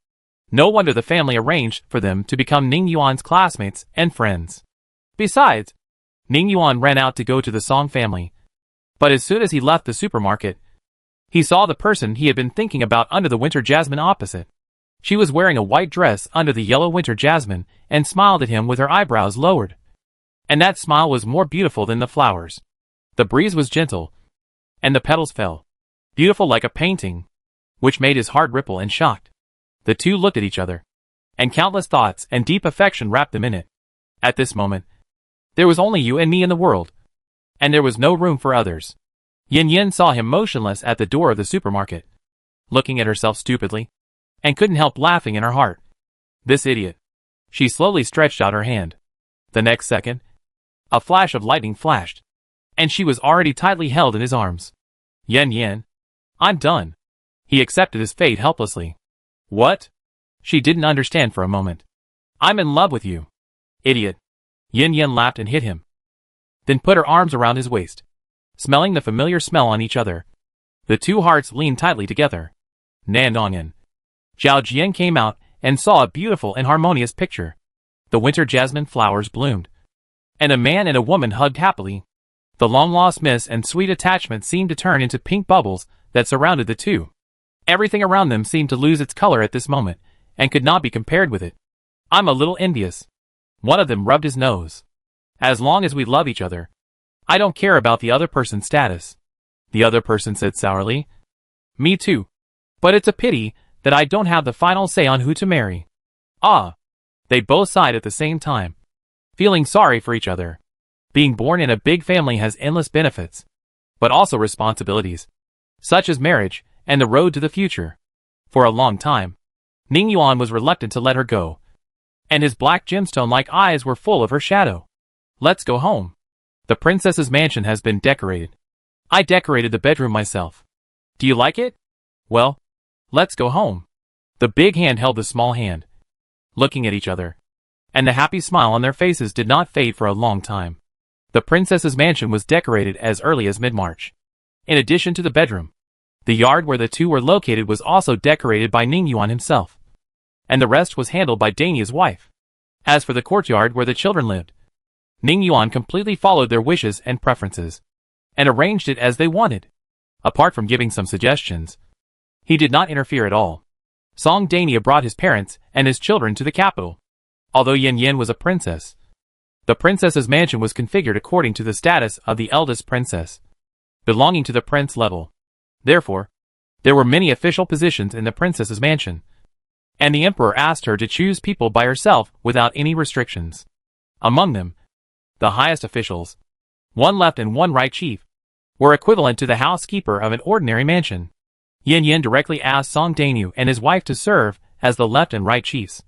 No wonder the family arranged for them to become Ning Yuan's classmates and friends. Besides, Ning Yuan ran out to go to the Song family. But as soon as he left the supermarket, he saw the person he had been thinking about under the winter jasmine opposite. She was wearing a white dress under the yellow winter jasmine and smiled at him with her eyebrows lowered. And that smile was more beautiful than the flowers. The breeze was gentle, and the petals fell, beautiful like a painting, which made his heart ripple and shocked. The two looked at each other, and countless thoughts and deep affection wrapped them in it. At this moment, there was only you and me in the world, and there was no room for others. Yin Yin saw him motionless at the door of the supermarket, looking at herself stupidly, and couldn't help laughing in her heart. This idiot. She slowly stretched out her hand. The next second, a flash of lightning flashed, and she was already tightly held in his arms. Yin Yin, I'm done. He accepted his fate helplessly. What? She didn't understand for a moment. I'm in love with you. Idiot. Yin Yin laughed and hit him, then put her arms around his waist, smelling the familiar smell on each other. The two hearts leaned tightly together. Nandongan. Zhao Jian came out and saw a beautiful and harmonious picture. The winter jasmine flowers bloomed, and a man and a woman hugged happily. The long-lost miss and sweet attachment seemed to turn into pink bubbles that surrounded the two. Everything around them seemed to lose its color at this moment, and could not be compared with it. I'm a little envious. One of them rubbed his nose. As long as we love each other, I don't care about the other person's status. The other person said sourly. Me too. But it's a pity that I don't have the final say on who to marry. Ah. They both sighed at the same time, feeling sorry for each other. Being born in a big family has endless benefits, but also responsibilities, such as marriage and the road to the future. For a long time, Ning Yuan was reluctant to let her go, and his black gemstone-like eyes were full of her shadow. Let's go home. The princess's mansion has been decorated. I decorated the bedroom myself. Do you like it? Well, let's go home. The big hand held the small hand, looking at each other, and the happy smile on their faces did not fade for a long time. The princess's mansion was decorated as early as mid-March. In addition to the bedroom, the yard where the two were located was also decorated by Ning Yuan himself, and the rest was handled by Dainya's wife. As for the courtyard where the children lived, Ning Yuan completely followed their wishes and preferences, and arranged it as they wanted. Apart from giving some suggestions, he did not interfere at all. Song Dainya brought his parents and his children to the capital. Although Yin Yin was a princess, the princess's mansion was configured according to the status of the eldest princess, belonging to the prince level. Therefore, there were many official positions in the princess's mansion, and the emperor asked her to choose people by herself without any restrictions. Among them, the highest officials, one left and one right chief, were equivalent to the housekeeper of an ordinary mansion. Yin Yin directly asked Song Dainyu and his wife to serve as the left and right chiefs,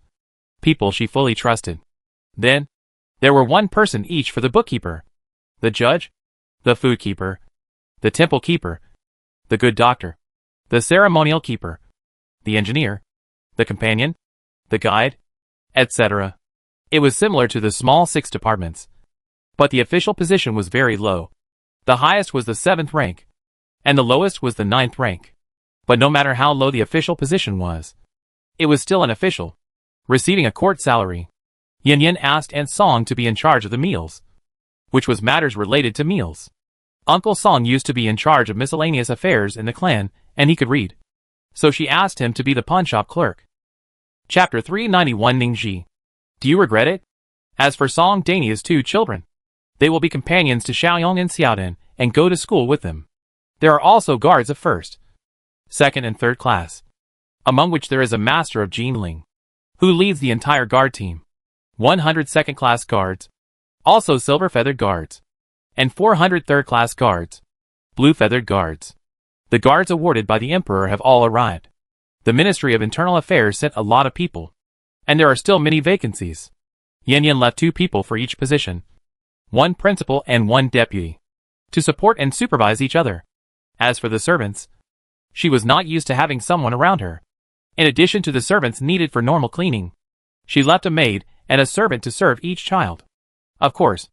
people she fully trusted. Then, there were one person each for the bookkeeper, the judge, the food keeper, the temple keeper, the good doctor, the ceremonial keeper, the engineer, the companion, the guide, etc. It was similar to the small 6 departments, but the official position was very low. The highest was the 7th rank, and the lowest was the 9th rank. But no matter how low the official position was, it was still an official, receiving a court salary. Yin Yin asked Aunt Song to be in charge of the meals, which was matters related to meals. Uncle Song used to be in charge of miscellaneous affairs in the clan, and he could read. So she asked him to be the pawnshop clerk. Chapter 391 Ningji. Do you regret it? As for Song Dania's 2 children, they will be companions to Xiaoyong and Xiaodan and go to school with them. There are also guards of 1st, 2nd and 3rd class, among which there is a master of Jinling, who leads the entire guard team. 100 2nd class guards, also silver feathered guards, and 400 3rd class guards, blue feathered guards. The guards awarded by the emperor have all arrived. The Ministry of Internal Affairs sent a lot of people, and there are still many vacancies. Yin Yin left 2 people for each position, 1 principal and 1 deputy, to support and supervise each other. As for the servants, she was not used to having someone around her. In addition to the servants needed for normal cleaning, she left a maid and a servant to serve each child. Of course,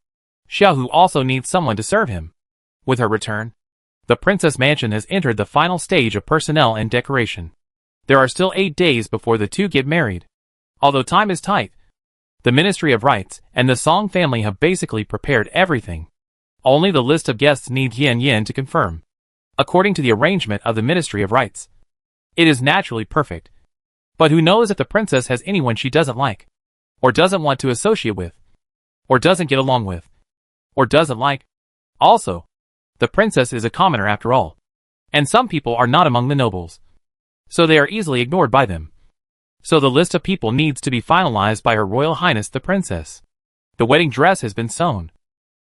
Xiaohu also needs someone to serve him. With her return, the princess mansion has entered the final stage of personnel and decoration. There are still 8 days before the 2 get married. Although time is tight, the Ministry of Rites and the Song family have basically prepared everything. Only the list of guests needs Yin Yin to confirm. According to the arrangement of the Ministry of Rites, it is naturally perfect. But who knows if the princess has anyone she doesn't like, or doesn't want to associate with, or doesn't get along with, or doesn't like. Also, the princess is a commoner after all, and some people are not among the nobles, so they are easily ignored by them. So the list of people needs to be finalized by Her Royal Highness the Princess. The wedding dress has been sewn,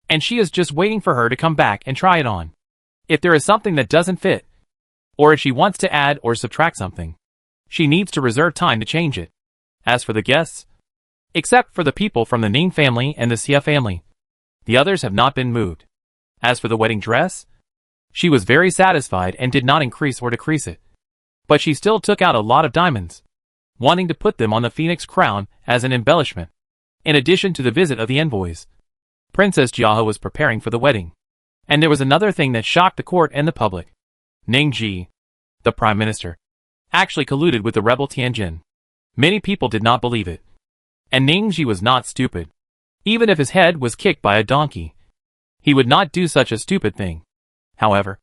and she is just waiting for her to come back and try it on. If there is something that doesn't fit, or if she wants to add or subtract something, she needs to reserve time to change it. As for the guests, except for the people from the Ning family and the Xia family, the others have not been moved. As for the wedding dress, she was very satisfied and did not increase or decrease it. But she still took out a lot of diamonds, wanting to put them on the phoenix crown as an embellishment. In addition to the visit of the envoys, Princess Jiahe was preparing for the wedding. And there was another thing that shocked the court and the public. Ningji, the prime minister, actually colluded with the rebel Tianjin. Many people did not believe it. And Ningji was not stupid. Even if his head was kicked by a donkey, he would not do such a stupid thing. However,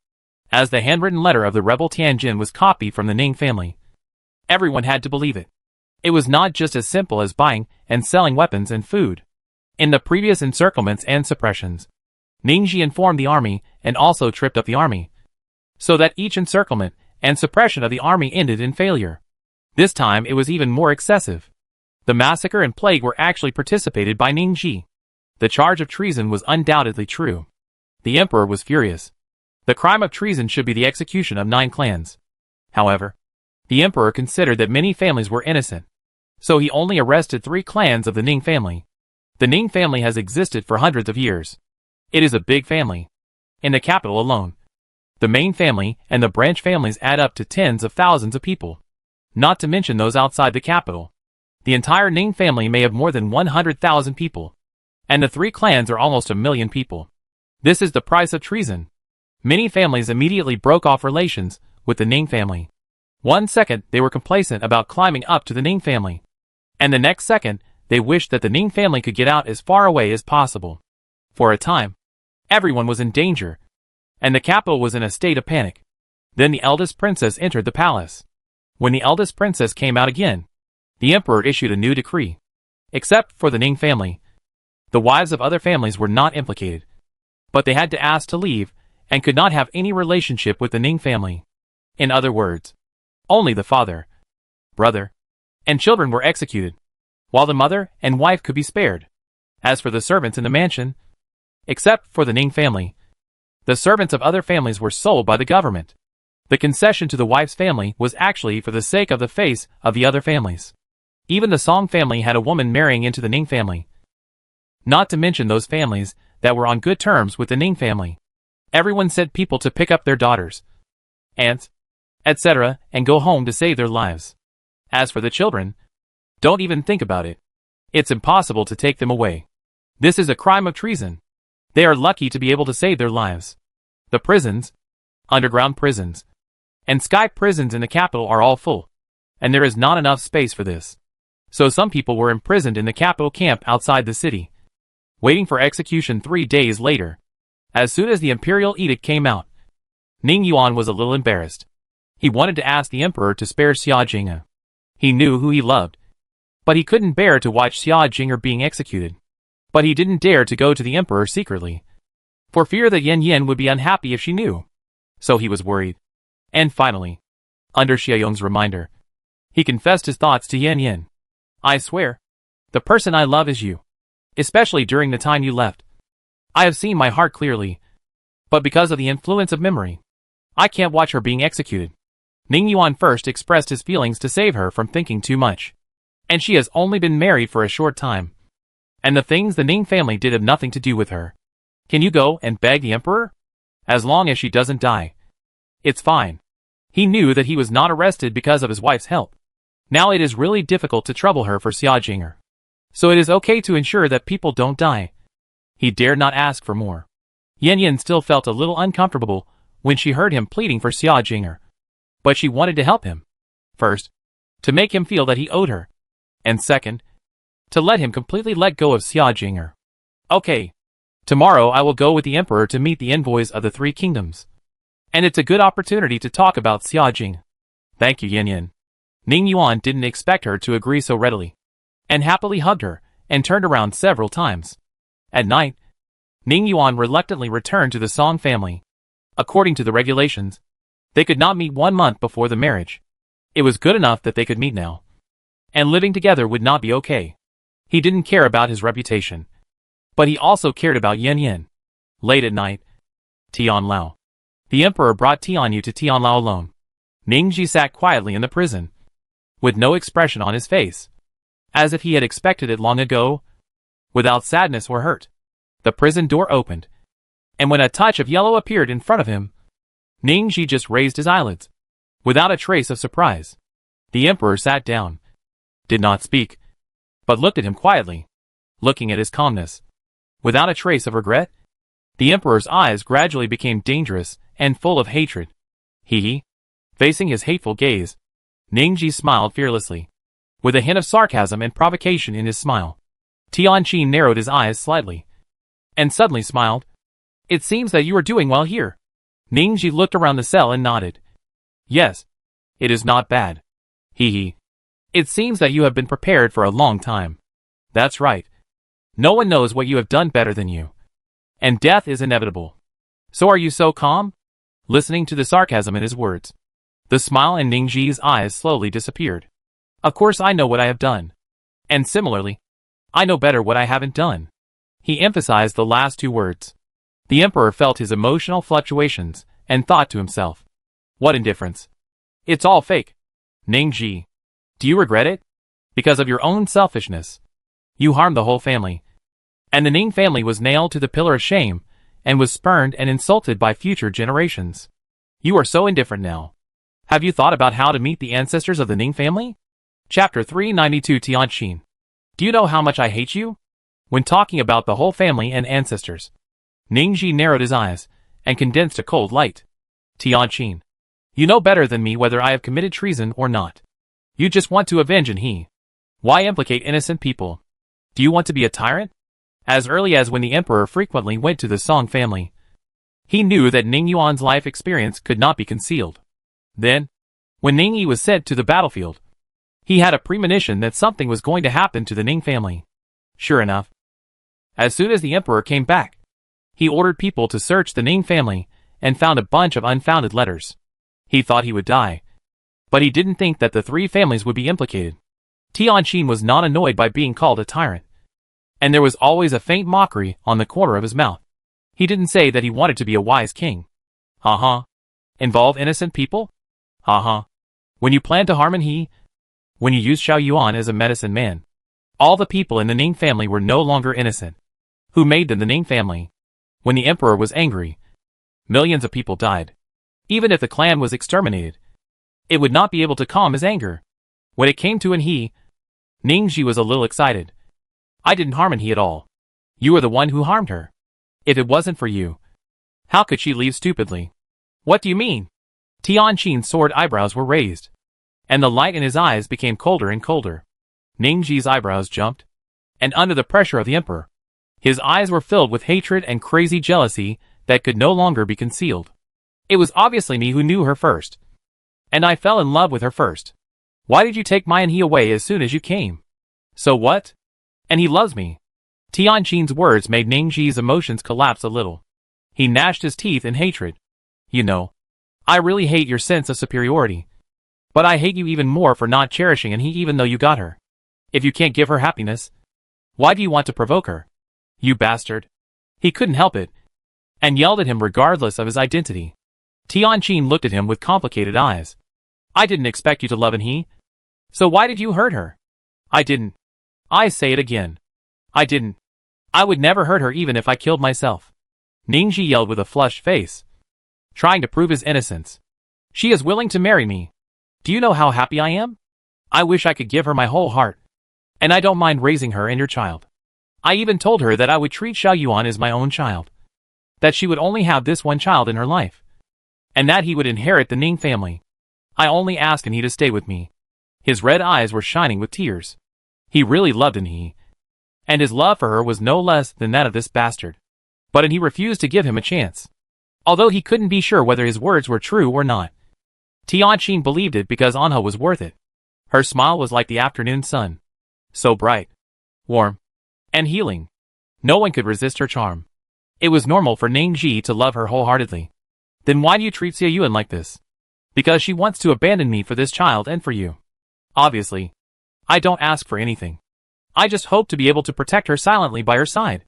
as the handwritten letter of the rebel Tianjin was copied from the Ning family, everyone had to believe it. It was not just as simple as buying and selling weapons and food. In the previous encirclements and suppressions, Ningji informed the army and also tripped up the army, so that each encirclement and suppression of the army ended in failure. This time it was even more excessive. The massacre and plague were actually participated by Ningji. The charge of treason was undoubtedly true. The emperor was furious. The crime of treason should be the execution of 9 clans. However, the emperor considered that many families were innocent, so he only arrested 3 clans of the Ning family. The Ning family has existed for hundreds of years. It is a big family. In the capital alone, the main family and the branch families add up to tens of thousands of people. Not to mention those outside the capital. The entire Ning family may have more than 100,000 people. And the 3 clans are almost 1 million people. This is the price of treason. Many families immediately broke off relations with the Ning family. 1 second they were complacent about climbing up to the Ning family, and the next second they wished that the Ning family could get out as far away as possible. For a time, everyone was in danger, and the capital was in a state of panic. Then the eldest princess entered the palace. When the eldest princess came out again, the emperor issued a new decree. Except for the Ning family, the wives of other families were not implicated, but they had to ask to leave and could not have any relationship with the Ning family. In other words, only the father, brother, and children were executed, while the mother and wife could be spared. As for the servants in the mansion, except for the Ning family, the servants of other families were sold by the government. The concession to the wife's family was actually for the sake of the face of the other families. Even the Song family had a woman marrying into the Ning family. Not to mention those families that were on good terms with the Ning family. Everyone sent people to pick up their daughters, aunts, etc., and go home to save their lives. As for the children, don't even think about it. It's impossible to take them away. This is a crime of treason. They are lucky to be able to save their lives. The prisons, underground prisons, And sky prisons in the capital are all full. And there is not enough space for this. So some people were imprisoned in the capital camp outside the city, waiting for execution 3 days later. As soon as the imperial edict came out, Ning Yuan was a little embarrassed. He wanted to ask the emperor to spare Xia Jing'e. He knew who he loved, but he couldn't bear to watch Xia Jing'e being executed. But he didn't dare to go to the emperor secretly, for fear that Yan Yan would be unhappy if she knew. So he was worried. And finally, under Xia Yong's reminder, he confessed his thoughts to Yan Yan. I swear, the person I love is you. Especially during the time you left. I have seen my heart clearly, but because of the influence of memory, I can't watch her being executed. Ning Yuan first expressed his feelings to save her from thinking too much. And she has only been married for a short time. And the things the Ning family did have nothing to do with her. Can you go and beg the emperor? As long as she doesn't die. It's fine. He knew that he was not arrested because of his wife's help. Now it is really difficult to trouble her for Xia Jing'e. So it is okay to ensure that people don't die. He dared not ask for more. Yan Yan still felt a little uncomfortable when she heard him pleading for Xia Jing'e. But she wanted to help him. First, to make him feel that he owed her. And second, to let him completely let go of Xia Jing'e. Okay. Tomorrow I will go with the emperor to meet the envoys of the 3 kingdoms. And it's a good opportunity to talk about Xia Jing'e. Thank you, Yan Yan. Ning Yuan didn't expect her to agree so readily, and happily hugged her, and turned around several times. At night, Ning Yuan reluctantly returned to the Song family. According to the regulations, they could not meet 1 month before the marriage. It was good enough that they could meet now. And living together would not be okay. He didn't care about his reputation, but he also cared about Yan Yan. Late at night, Tianlao. The emperor brought Tianyu to Tianlao alone. Ningji sat quietly in the prison, with no expression on his face, as if he had expected it long ago, without sadness or hurt. The prison door opened, and when a touch of yellow appeared in front of him, Ningji just raised his eyelids, without a trace of surprise. The emperor sat down, did not speak, but looked at him quietly, looking at his calmness, without a trace of regret. The emperor's eyes gradually became dangerous and full of hatred. Facing his hateful gaze, Ningji smiled fearlessly, with a hint of sarcasm and provocation in his smile. Tianqi narrowed his eyes slightly, and suddenly smiled. It seems that you are doing well here. Ningji looked around the cell and nodded. Yes, it is not bad. It seems that you have been prepared for a long time. That's right. No one knows what you have done better than you. And death is inevitable. So are you so calm? Listening to the sarcasm in his words, the smile in Ningji's eyes slowly disappeared. Of course I know what I have done. And similarly, I know better what I haven't done. He emphasized the last 2 words. The emperor felt his emotional fluctuations and thought to himself, what indifference. It's all fake. Ningji, do you regret it? Because of your own selfishness. You harmed the whole family. And the Ning family was nailed to the pillar of shame and was spurned and insulted by future generations. You are so indifferent now. Have you thought about how to meet the ancestors of the Ning family? Chapter 392 Tianqin. Do you know how much I hate you? When talking about the whole family and ancestors, Ningji narrowed his eyes and condensed a cold light. Tianqin. You know better than me whether I have committed treason or not. You just want to avenge and Why implicate innocent people? Do you want to be a tyrant? As early as when the emperor frequently went to the Song family, he knew that Ning Yuan's life experience could not be concealed. Then, when Ning Yi was sent to the battlefield, he had a premonition that something was going to happen to the Ning family. Sure enough, as soon as the emperor came back, he ordered people to search the Ning family and found a bunch of unfounded letters. He thought he would die, but he didn't think that the 3 families would be implicated. Tianqin was not annoyed by being called a tyrant, and there was always a faint mockery on the corner of his mouth. He didn't say that he wanted to be a wise king. Involve innocent people? When you plan to harm when you use Xiao Yuan as a medicine man, all the people in the Ning family were no longer innocent. Who made them the Ning family? When the emperor was angry, millions of people died. Even if the clan was exterminated, it would not be able to calm his anger. When it came to Ningji was a little excited. I didn't harm at all. You are the one who harmed her. If it wasn't for you, how could she leave stupidly? What do you mean? Tianqin's sword eyebrows were raised, and the light in his eyes became colder and colder. Ningji's eyebrows jumped, and under the pressure of the emperor, his eyes were filled with hatred and crazy jealousy that could no longer be concealed. It was obviously me who knew her first, and I fell in love with her first. Why did you take my and he away as soon as you came? So what? And he loves me. Tianqin's words made Ningji's emotions collapse a little. He gnashed his teeth in hatred. You know, I really hate your sense of superiority. But I hate you even more for not cherishing and he even though you got her. If you can't give her happiness, why do you want to provoke her? You bastard. He couldn't help it, and yelled at him regardless of his identity. Tianqin looked at him with complicated eyes. I didn't expect you to love and he. So why did you hurt her? I didn't. I say it again. I didn't. I would never hurt her even if I killed myself. Ningji yelled with a flushed face, trying to prove his innocence. She is willing to marry me. Do you know how happy I am? I wish I could give her my whole heart. And I don't mind raising her and your child. I even told her that I would treat Xiao Yuan as my own child. That she would only have this one child in her life. And that he would inherit the Ning family. I only asked Anhe to stay with me. His red eyes were shining with tears. He really loved Anhe, and his love for her was no less than that of this bastard. But Anhe refused to give him a chance. Although he couldn't be sure whether his words were true or not. Tianqin believed it because Anhe was worth it. Her smile was like the afternoon sun. So bright, warm, and healing. No one could resist her charm. It was normal for Ningji to love her wholeheartedly. Then why do you treat Xiao Yuan like this? Because she wants to abandon me for this child and for you. Obviously. I don't ask for anything. I just hope to be able to protect her silently by her side.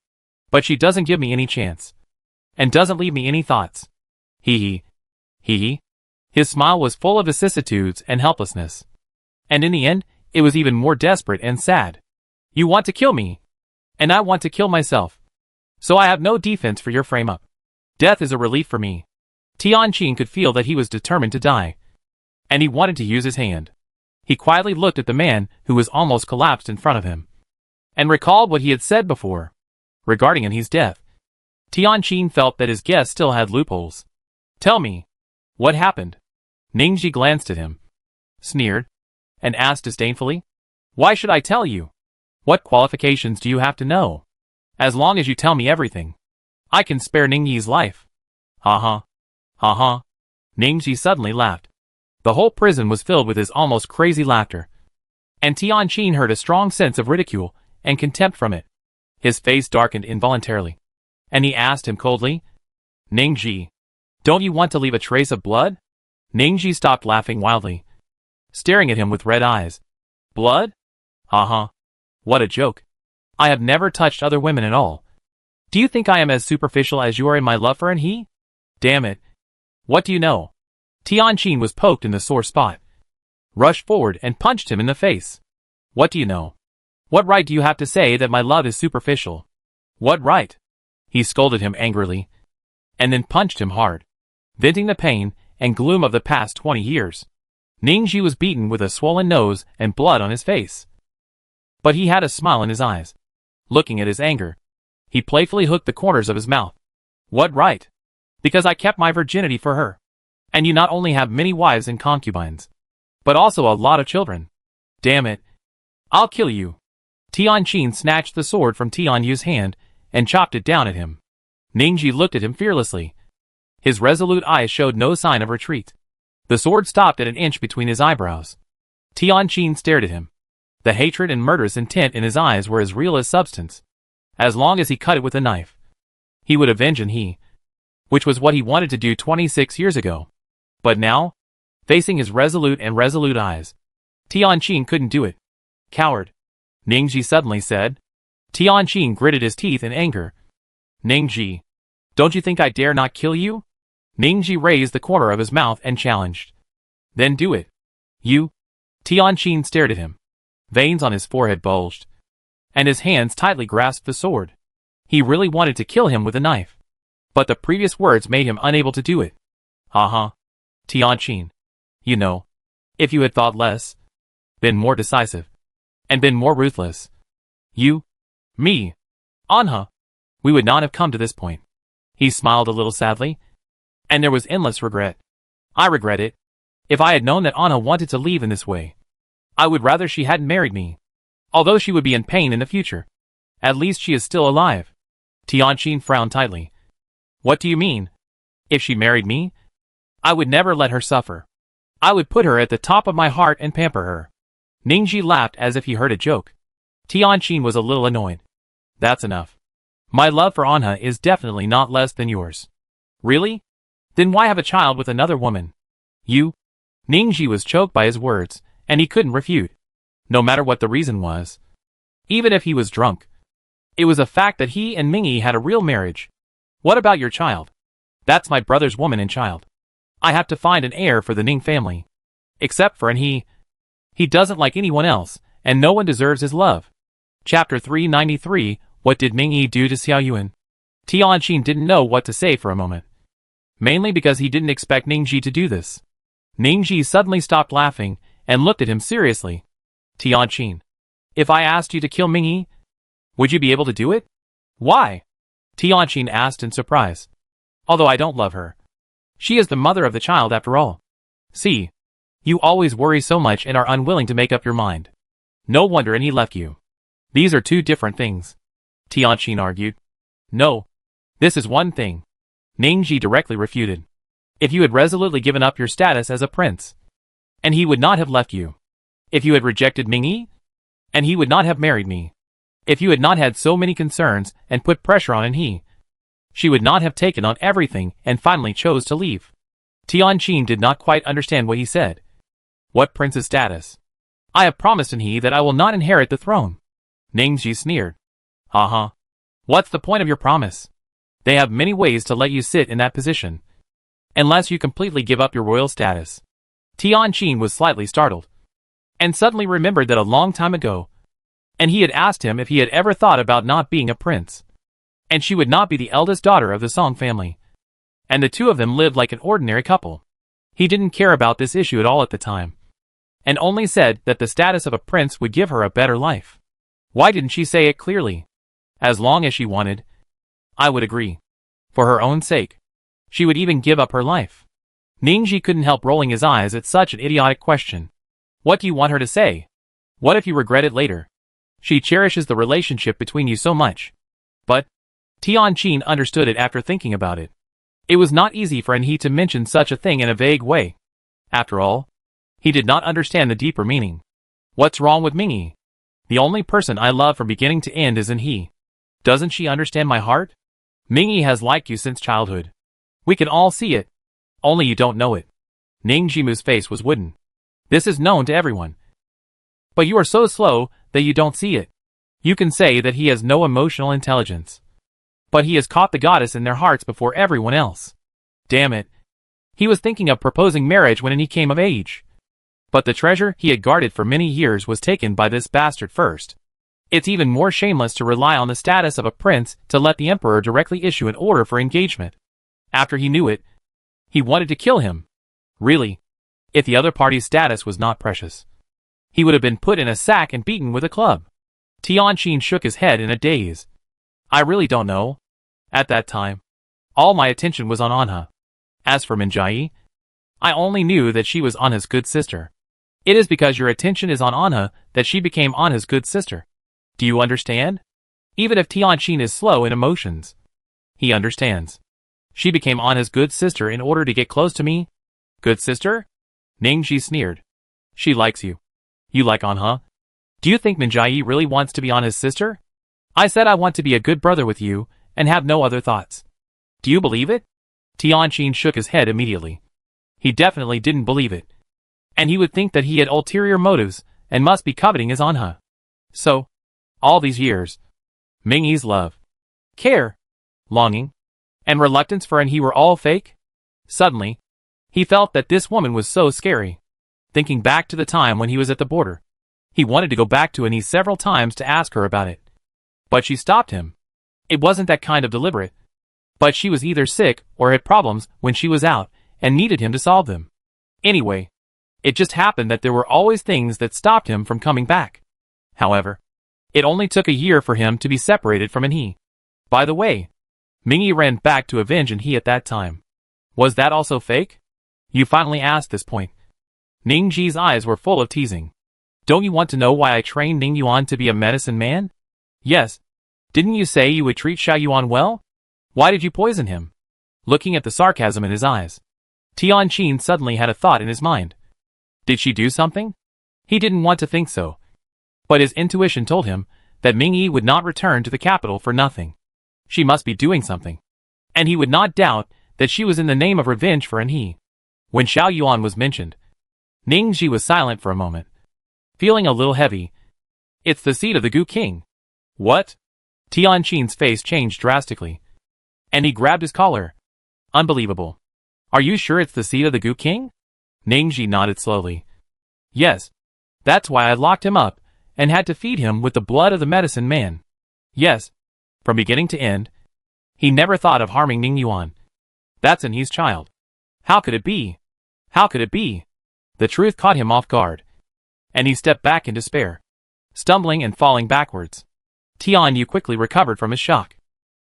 But she doesn't give me any chance. And doesn't leave me any thoughts. Hee hee. His smile was full of vicissitudes and helplessness. And in the end, it was even more desperate and sad. You want to kill me. And I want to kill myself. So I have no defense for your frame-up. Death is a relief for me. Tianqin could feel that he was determined to die. And he wanted to use his hand. He quietly looked at the man who was almost collapsed in front of him. And recalled what he had said before. Regarding Anhe's death. Tianqin felt that his guess still had loopholes. Tell me. What happened? Ningji glanced at him. Sneered. And asked disdainfully. Why should I tell you? What qualifications do you have to know? As long as you tell me everything. I can spare Ningyi's life. Ha ha. Ha ha. Ningji suddenly laughed. The whole prison was filled with his almost crazy laughter. And Tianqin heard a strong sense of ridicule and contempt from it. His face darkened involuntarily. And he asked him coldly, Ningji, don't you want to leave a trace of blood? Ningji stopped laughing wildly, staring at him with red eyes. Blood? Ha ha. What a joke. I have never touched other women at all. Do you think I am as superficial as you are in my love for Anhe? Damn it. What do you know? Tianqin was poked in the sore spot. Rushed forward and punched him in the face. What do you know? What right do you have to say that my love is superficial? What right? He scolded him angrily, and then punched him hard, venting the pain and gloom of the past 20 years. Ningji was beaten with a swollen nose and blood on his face. But he had a smile in his eyes. Looking at his anger, he playfully hooked the corners of his mouth. What right? Because I kept my virginity for her. And you not only have many wives and concubines, but also a lot of children. Damn it. I'll kill you. Tianqin snatched the sword from Tianyu's hand and chopped it down at him. Ningji looked at him fearlessly. His resolute eyes showed no sign of retreat. The sword stopped at an inch between his eyebrows. Tianqin stared at him. The hatred and murderous intent in his eyes were as real as substance. As long as he cut it with a knife, he would avenge Anhe, which was what he wanted to do 26 years ago. But now, facing his resolute eyes, Tianqin couldn't do it. Coward. Ningji suddenly said. Tianqin gritted his teeth in anger. Ningji, don't you think I dare not kill you? Ningji raised the corner of his mouth and challenged. Then do it. You? Tianqin stared at him. Veins on his forehead bulged, and his hands tightly grasped the sword. He really wanted to kill him with a knife. But the previous words made him unable to do it. Ha ha. Tianqin. You know, if you had thought less, been more decisive, and been more ruthless, you, me, Anhe, we would not have come to this point. He smiled a little sadly, and there was endless regret. I regret it. If I had known that Anna wanted to leave in this way, I would rather she hadn't married me. Although she would be in pain in the future, at least she is still alive. Tianqin frowned tightly. What do you mean? If she married me, I would never let her suffer. I would put her at the top of my heart and pamper her. Ningji laughed as if he heard a joke. Tianqin was a little annoyed. That's enough. My love for Anha is definitely not less than yours. Really? Then why have a child with another woman? You? Ningji was choked by his words, and he couldn't refute. No matter what the reason was. Even if he was drunk. It was a fact that he and Mingyi had a real marriage. What about your child? That's my brother's woman and child. I have to find an heir for the Ning family. Except for he doesn't like anyone else, and no one deserves his love. Chapter 393, What did Mingyi do to Xiaoyuan? Tianqin didn't know what to say for a moment. Mainly because he didn't expect Ningji to do this. Ningji suddenly stopped laughing, and looked at him seriously. Tianqin, if I asked you to kill Mingyi, would you be able to do it? Why? Tianqin asked in surprise. Although I don't love her. She is the mother of the child after all. See, you always worry so much and are unwilling to make up your mind. No wonder he left you. These are two different things. Tianqin argued. No. This is one thing. Ningji directly refuted. If you had resolutely given up your status as a prince, and he would not have left you. If you had rejected Mingyi, and he would not have married me. If you had not had so many concerns and put pressure on she would not have taken on everything and finally chose to leave. Tianqin did not quite understand what he said. What prince's status? I have promised that I will not inherit the throne. Ningji sneered. Uh-huh. What's the point of your promise? They have many ways to let you sit in that position. Unless you completely give up your royal status. Tianqin was slightly startled. And suddenly remembered that a long time ago, and he had asked him if he had ever thought about not being a prince. And she would not be the eldest daughter of the Song family. And the two of them lived like an ordinary couple. He didn't care about this issue at all at the time. And only said that the status of a prince would give her a better life. Why didn't she say it clearly? As long as she wanted. I would agree. For her own sake. She would even give up her life. Ningji couldn't help rolling his eyes at such an idiotic question. What do you want her to say? What if you regret it later? She cherishes the relationship between you so much. But Tianqin understood it after thinking about it. It was not easy for he to mention such a thing in a vague way. After all, he did not understand the deeper meaning. What's wrong with Mingyi? The only person I love from beginning to end is he. Doesn't she understand my heart? Mingyi has liked you since childhood. We can all see it. Only you don't know it. Ning Jimu's face was wooden. This is known to everyone. But you are so slow that you don't see it. You can say that he has no emotional intelligence. But he has caught the goddess in their hearts before everyone else. Damn it. He was thinking of proposing marriage when he came of age. But the treasure he had guarded for many years was taken by this bastard first. It's even more shameless to rely on the status of a prince to let the emperor directly issue an order for engagement. After he knew it, he wanted to kill him. Really, if the other party's status was not precious, he would have been put in a sack and beaten with a club. Tianqin shook his head in a daze. I really don't know. At that time, all my attention was on Anha. As for Minjai, I only knew that she was Anha's good sister. It is because your attention is on Anha that she became Anha's good sister. Do you understand? Even if Tianqin is slow in emotions, he understands. She became Anha's good sister in order to get close to me. Good sister? Ningji sneered. She likes you. You like Anha? Do you think Minjai really wants to be Anha's sister? I said I want to be a good brother with you, and have no other thoughts. Do you believe it? Tianqin shook his head immediately. He definitely didn't believe it. And he would think that he had ulterior motives, and must be coveting his Anha. So, all these years, Mingyi's love, care, longing, and reluctance for he were all fake? Suddenly, he felt that this woman was so scary. Thinking back to the time when he was at the border, he wanted to go back to Annie several times to ask her about it. But she stopped him. It wasn't that kind of deliberate. But she was either sick or had problems when she was out, and needed him to solve them. Anyway, it just happened that there were always things that stopped him from coming back. However, it only took a year for him to be separated from he. By the way, Mingyi ran back to avenge he at that time. Was that also fake? You finally asked this point. Ning Ji's eyes were full of teasing. Don't you want to know why I trained Ning Yuan to be a medicine man? Yes. Didn't you say you would treat Xiao Yuan well? Why did you poison him? Looking at the sarcasm in his eyes, Tianqin suddenly had a thought in his mind. Did she do something? He didn't want to think so. But his intuition told him that Ming Yi would not return to the capital for nothing. She must be doing something. And he would not doubt that she was in the name of revenge for He. When Xiao Yuan was mentioned, Ning Ji was silent for a moment, feeling a little heavy. It's the seat of the Gu King. What? Tianqin's face changed drastically, and he grabbed his collar. Unbelievable. Are you sure it's the seat of the Gu King? Ning Ji nodded slowly. Yes. That's why I locked him up and had to feed him with the blood of the medicine man. Yes. From beginning to end, he never thought of harming Ning Yuan. That's He's child. How could it be? How could it be? The truth caught him off guard, and he stepped back in despair, stumbling and falling backwards. Tian Yu quickly recovered from his shock,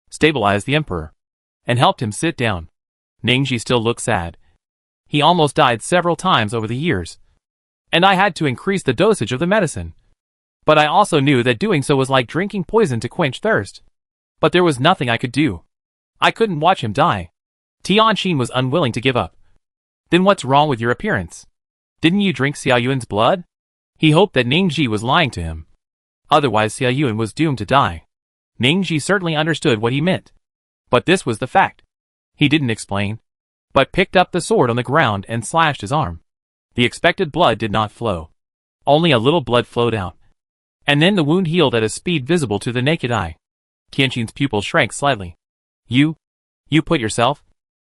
stabilized the emperor, and helped him sit down. Ning Ji still looked sad. He almost died several times over the years, and I had to increase the dosage of the medicine. But I also knew that doing so was like drinking poison to quench thirst. But there was nothing I could do. I couldn't watch him die. Tianqin was unwilling to give up. Then what's wrong with your appearance? Didn't you drink Xiao Yuan's blood? He hoped that Ning Ji was lying to him. Otherwise Xiao Yuan was doomed to die. Ning Ji certainly understood what he meant. But this was the fact. He didn't explain, but picked up the sword on the ground and slashed his arm. The expected blood did not flow. Only a little blood flowed out. And then the wound healed at a speed visible to the naked eye. Tianqin's pupil shrank slightly. You put yourself?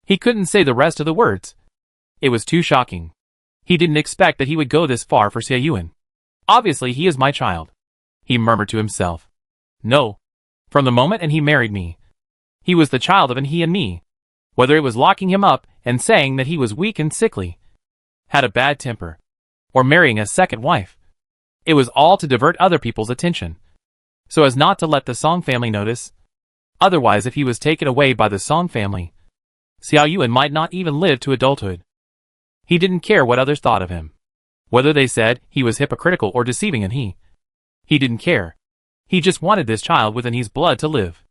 He couldn't say the rest of the words. It was too shocking. He didn't expect that he would go this far for Xiao Yuan. Obviously he is my child, he murmured to himself. No. From the moment he married me, he was the child of He and me. Whether it was locking him up and saying that he was weak and sickly, had a bad temper, or marrying a second wife, it was all to divert other people's attention, so as not to let the Song family notice. Otherwise, if he was taken away by the Song family, Xiao Yuan might not even live to adulthood. He didn't care what others thought of him, whether they said he was hypocritical or deceiving He. He didn't care. He just wanted this child with He's blood to live.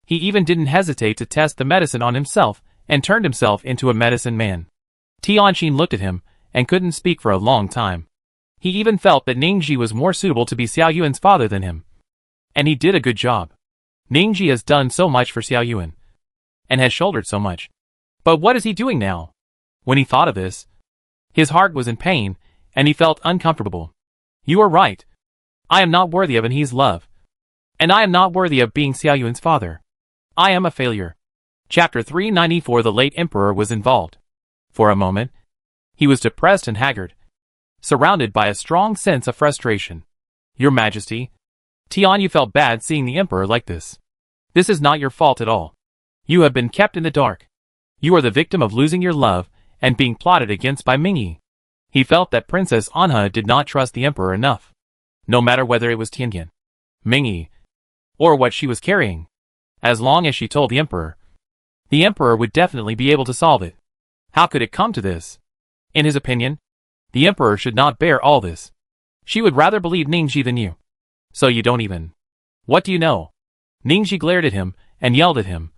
He even didn't hesitate to test the medicine on himself and turned himself into a medicine man. Tianqin looked at him and couldn't speak for a long time. He even felt that Ning Ji was more suitable to be Xiao Yuan's father than him. And he did a good job. Ning Ji has done so much for Xiao Yuan, and has shouldered so much. But what is he doing now? When he thought of this, his heart was in pain, and he felt uncomfortable. You are right. I am not worthy of He's love. And I am not worthy of being Xiao Yuan's father. I am a failure. Chapter 394. The late emperor was involved. For a moment, he was depressed and haggard, surrounded by a strong sense of frustration. Your Majesty, Tian Yu felt bad seeing the emperor like this. This is not your fault at all. You have been kept in the dark. You are the victim of losing your love and being plotted against by Ming Yi. He felt that Princess Anha did not trust the emperor enough, no matter whether it was Tianyan, Ming Yi, or what she was carrying. As long as she told the emperor would definitely be able to solve it. How could it come to this? In his opinion, the emperor should not bear all this. She would rather believe Ningji than you. So you don't even. What do you know? Ningji glared at him and yelled at him.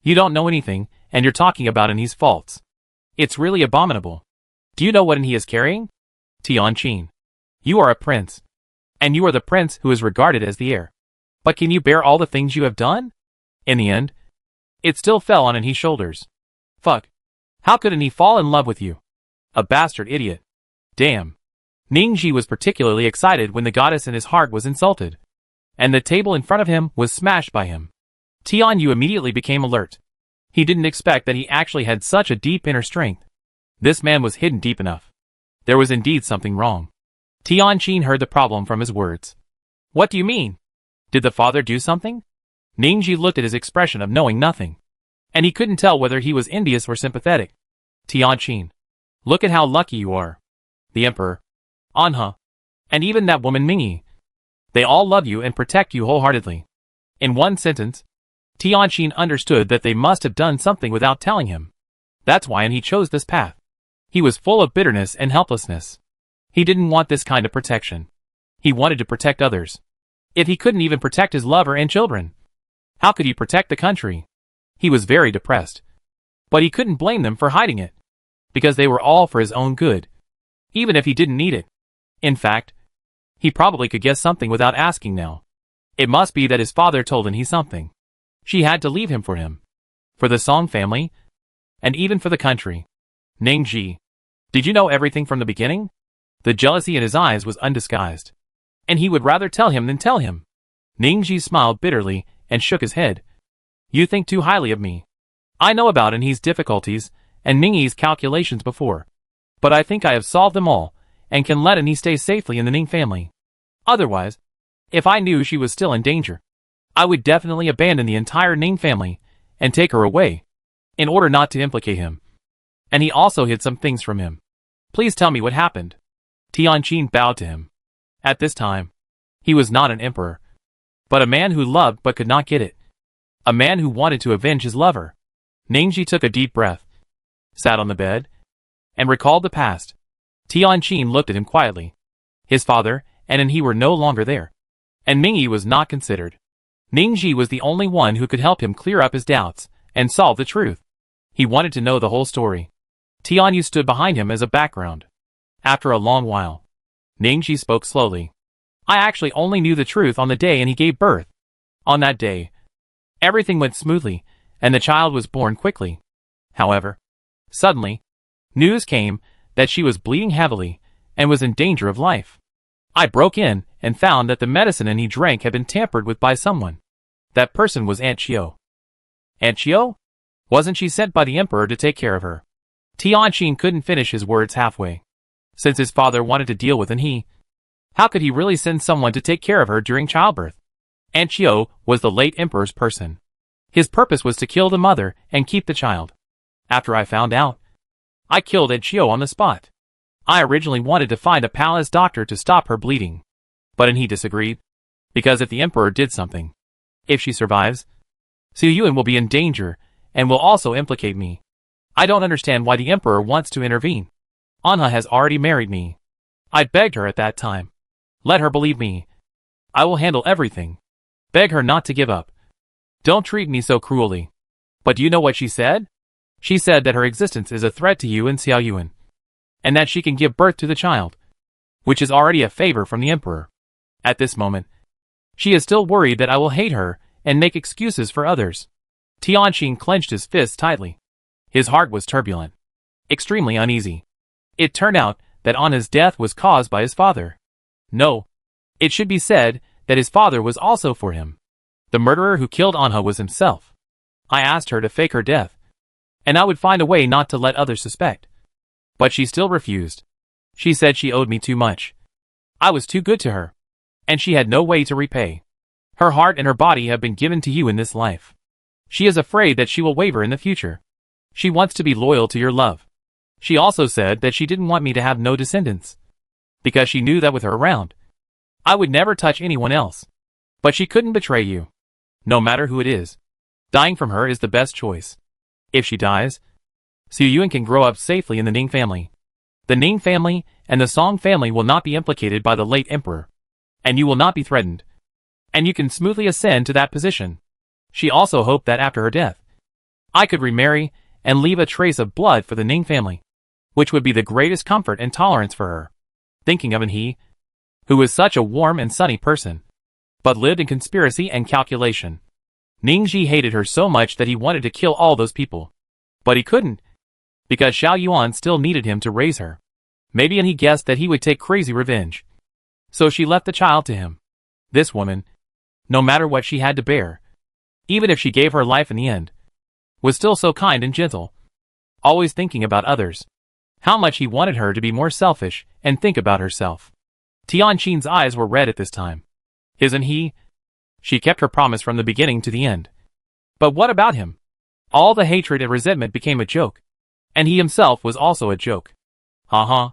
You don't know anything, and you're talking about He's faults. It's really abominable. Do you know what He is carrying? Tianqin. You are a prince. And you are the prince who is regarded as the heir. But can you bear all the things you have done? In the end, it still fell on He's shoulders. Fuck. How could He fall in love with you? A bastard idiot. Damn. Ningji was particularly excited when the goddess in his heart was insulted, and the table in front of him was smashed by him. Tian Yu immediately became alert. He didn't expect that he actually had such a deep inner strength. This man was hidden deep enough. There was indeed something wrong. Tianqin heard the problem from his words. What do you mean? Did the father do something? Ningji looked at his expression of knowing nothing, and he couldn't tell whether he was envious or sympathetic. Tianqin. Look at how lucky you are. The emperor, Anha, and even that woman Mingyi. They all love you and protect you wholeheartedly. In one sentence, Tianqin understood that they must have done something without telling him. That's why he chose this path. He was full of bitterness and helplessness. He didn't want this kind of protection. He wanted to protect others. If he couldn't even protect his lover and children, how could he protect the country? He was very depressed. But he couldn't blame them for hiding it, because they were all for his own good, even if he didn't need it. In fact, he probably could guess something without asking now. It must be that his father told him something. She had to leave him, for the Song family, and even for the country. Ningji, did you know everything from the beginning? The jealousy in his eyes was undisguised, and he would rather tell him than tell him. Ningji smiled bitterly and shook his head. You think too highly of me. I know about Anhe's difficulties and Ningyi's calculations before, but I think I have solved them all and can let Anhe stay safely in the Ning family. Otherwise, if I knew she was still in danger, I would definitely abandon the entire Ning family and take her away, in order not to implicate him. And he also hid some things from him. Please tell me what happened. Tianqin bowed to him. At this time, he was not an emperor, but a man who loved but could not get it. A man who wanted to avenge his lover. Ningji took a deep breath, sat on the bed, and recalled the past. Tianqin looked at him quietly. His father and Anhe were no longer there, and Mingyi was not considered. Ningji was the only one who could help him clear up his doubts and solve the truth. He wanted to know the whole story. Tianyu stood behind him as a background. After a long while, Ningji spoke slowly. I actually only knew the truth on the day Anhe gave birth. On that day, everything went smoothly, and the child was born quickly. However, suddenly, news came that she was bleeding heavily and was in danger of life. I broke in and found that the medicine Anhe drank had been tampered with by someone. That person was Aunt Chiu. Aunt Chiu? Wasn't she sent by the emperor to take care of her? Tianqin couldn't finish his words halfway. Since his father wanted to deal with Anhe, how could he really send someone to take care of her during childbirth? Aunt Chiu was the late emperor's person. His purpose was to kill the mother and keep the child. After I found out, I killed Aunt Chiu on the spot. I originally wanted to find a palace doctor to stop her bleeding, but Anhe disagreed, because if the emperor did something, if she survives, Xu Yuan will be in danger and will also implicate me. I don't understand why the emperor wants to intervene. Anha has already married me. I begged her at that time. Let her believe me. I will handle everything. Beg her not to give up. Don't treat me so cruelly. But do you know what she said? She said that her existence is a threat to you and Xiao Yuan, and that she can give birth to the child, which is already a favor from the emperor. At this moment, she is still worried that I will hate her and make excuses for others. Tianqin clenched his fists tightly. His heart was turbulent, extremely uneasy. It turned out that Anha's death was caused by his father. No, it should be said that his father was also for him. The murderer who killed Anha was himself. I asked her to fake her death, and I would find a way not to let others suspect. But she still refused. She said she owed me too much. I was too good to her, and she had no way to repay. Her heart and her body have been given to you in this life. She is afraid that she will waver in the future. She wants to be loyal to your love. She also said that she didn't want me to have no descendants, because she knew that with her around, I would never touch anyone else. But she couldn't betray you. No matter who it is, dying from her is the best choice. If she dies, Xu Yuan can grow up safely in the Ning family. The Ning family and the Song family will not be implicated by the late emperor, and you will not be threatened, and you can smoothly ascend to that position. She also hoped that after her death, I could remarry and leave a trace of blood for the Ning family, which would be the greatest comfort and tolerance for her. Thinking of Anhe, who was such a warm and sunny person, but lived in conspiracy and calculation. Ningji hated her so much that he wanted to kill all those people. But he couldn't, because Xiao Yuan still needed him to raise her. Maybe Anhe guessed that he would take crazy revenge. So she left the child to him. This woman, no matter what she had to bear, even if she gave her life in the end, was still so kind and gentle, always thinking about others. How much he wanted her to be more selfish and think about herself. Tianqin's eyes were red at this time. His and he. She kept her promise from the beginning to the end. But what about him? All the hatred and resentment became a joke. And he himself was also a joke. Ha.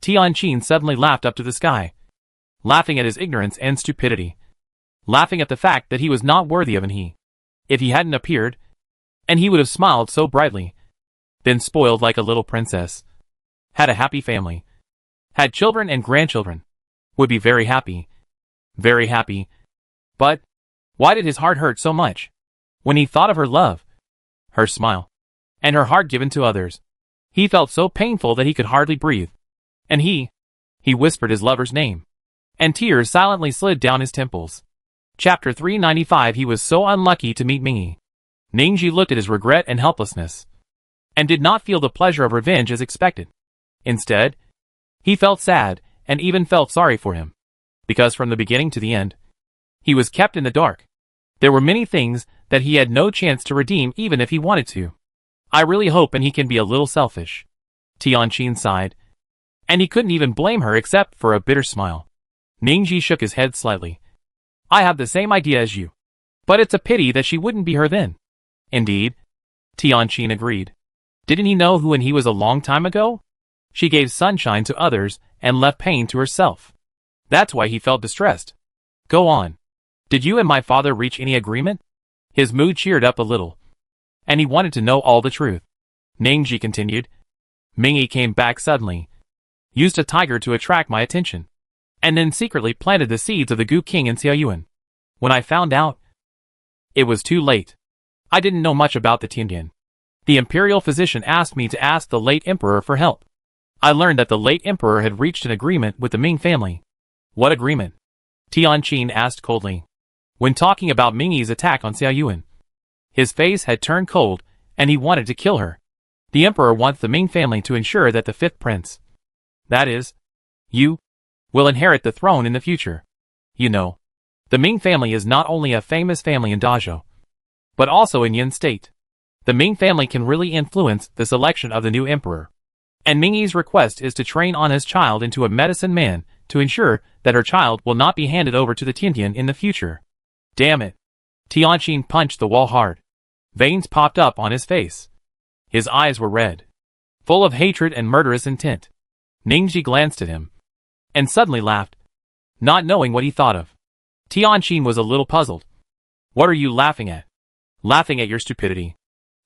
Tianqin suddenly laughed up to the sky, laughing at his ignorance and stupidity, laughing at the fact that he was not worthy of Anhe. If he hadn't appeared, and he would have smiled so brightly, been spoiled like a little princess. had a happy family, had children and grandchildren, would be very happy. Very happy. But why did his heart hurt so much? When he thought of her love, her smile, and her heart given to others, he felt so painful that he could hardly breathe. And he whispered his lover's name, and tears silently slid down his temples. Chapter 395. He was so unlucky to meet Mingyi. Ningji looked at his regret and helplessness, and did not feel the pleasure of revenge as expected. Instead, he felt sad, and even felt sorry for him, because from the beginning to the end, he was kept in the dark. There were many things that he had no chance to redeem even if he wanted to. I really hope and he can be a little selfish. Tianqin sighed, and he couldn't even blame her except for a bitter smile. Ningji shook his head slightly. I have the same idea as you. But it's a pity that she wouldn't be her then. Indeed, Tianqin agreed. Didn't he know who when he was a long time ago? She gave sunshine to others and left pain to herself. That's why he felt distressed. Go on. Did you and my father reach any agreement? His mood cheered up a little, and he wanted to know all the truth. Ningji continued. Mingyi came back suddenly, used a tiger to attract my attention, and then secretly planted the seeds of the Gu King in Xiaoyuan. When I found out, it was too late. I didn't know much about the Tiandian. The imperial physician asked me to ask the late emperor for help. I learned that the late emperor had reached an agreement with the Ming family. What agreement? Tianqin asked coldly. When talking about Mingyi's attack on Xiaoyuan, his face had turned cold, and he wanted to kill her. The emperor wants the Ming family to ensure that the fifth prince, that is, you, will inherit the throne in the future. You know, the Ming family is not only a famous family in Dazhou, but also in Yin State. The Ming family can really influence the selection of the new emperor. And Mingyi's request is to train Anna's child into a medicine man to ensure that her child will not be handed over to the Tiandian in the future. Damn it. Tianqin punched the wall hard. Veins popped up on his face. His eyes were red, full of hatred and murderous intent. Ningji glanced at him, and suddenly laughed, not knowing what he thought of. Tianqin was a little puzzled. What are you laughing at? Laughing at your stupidity.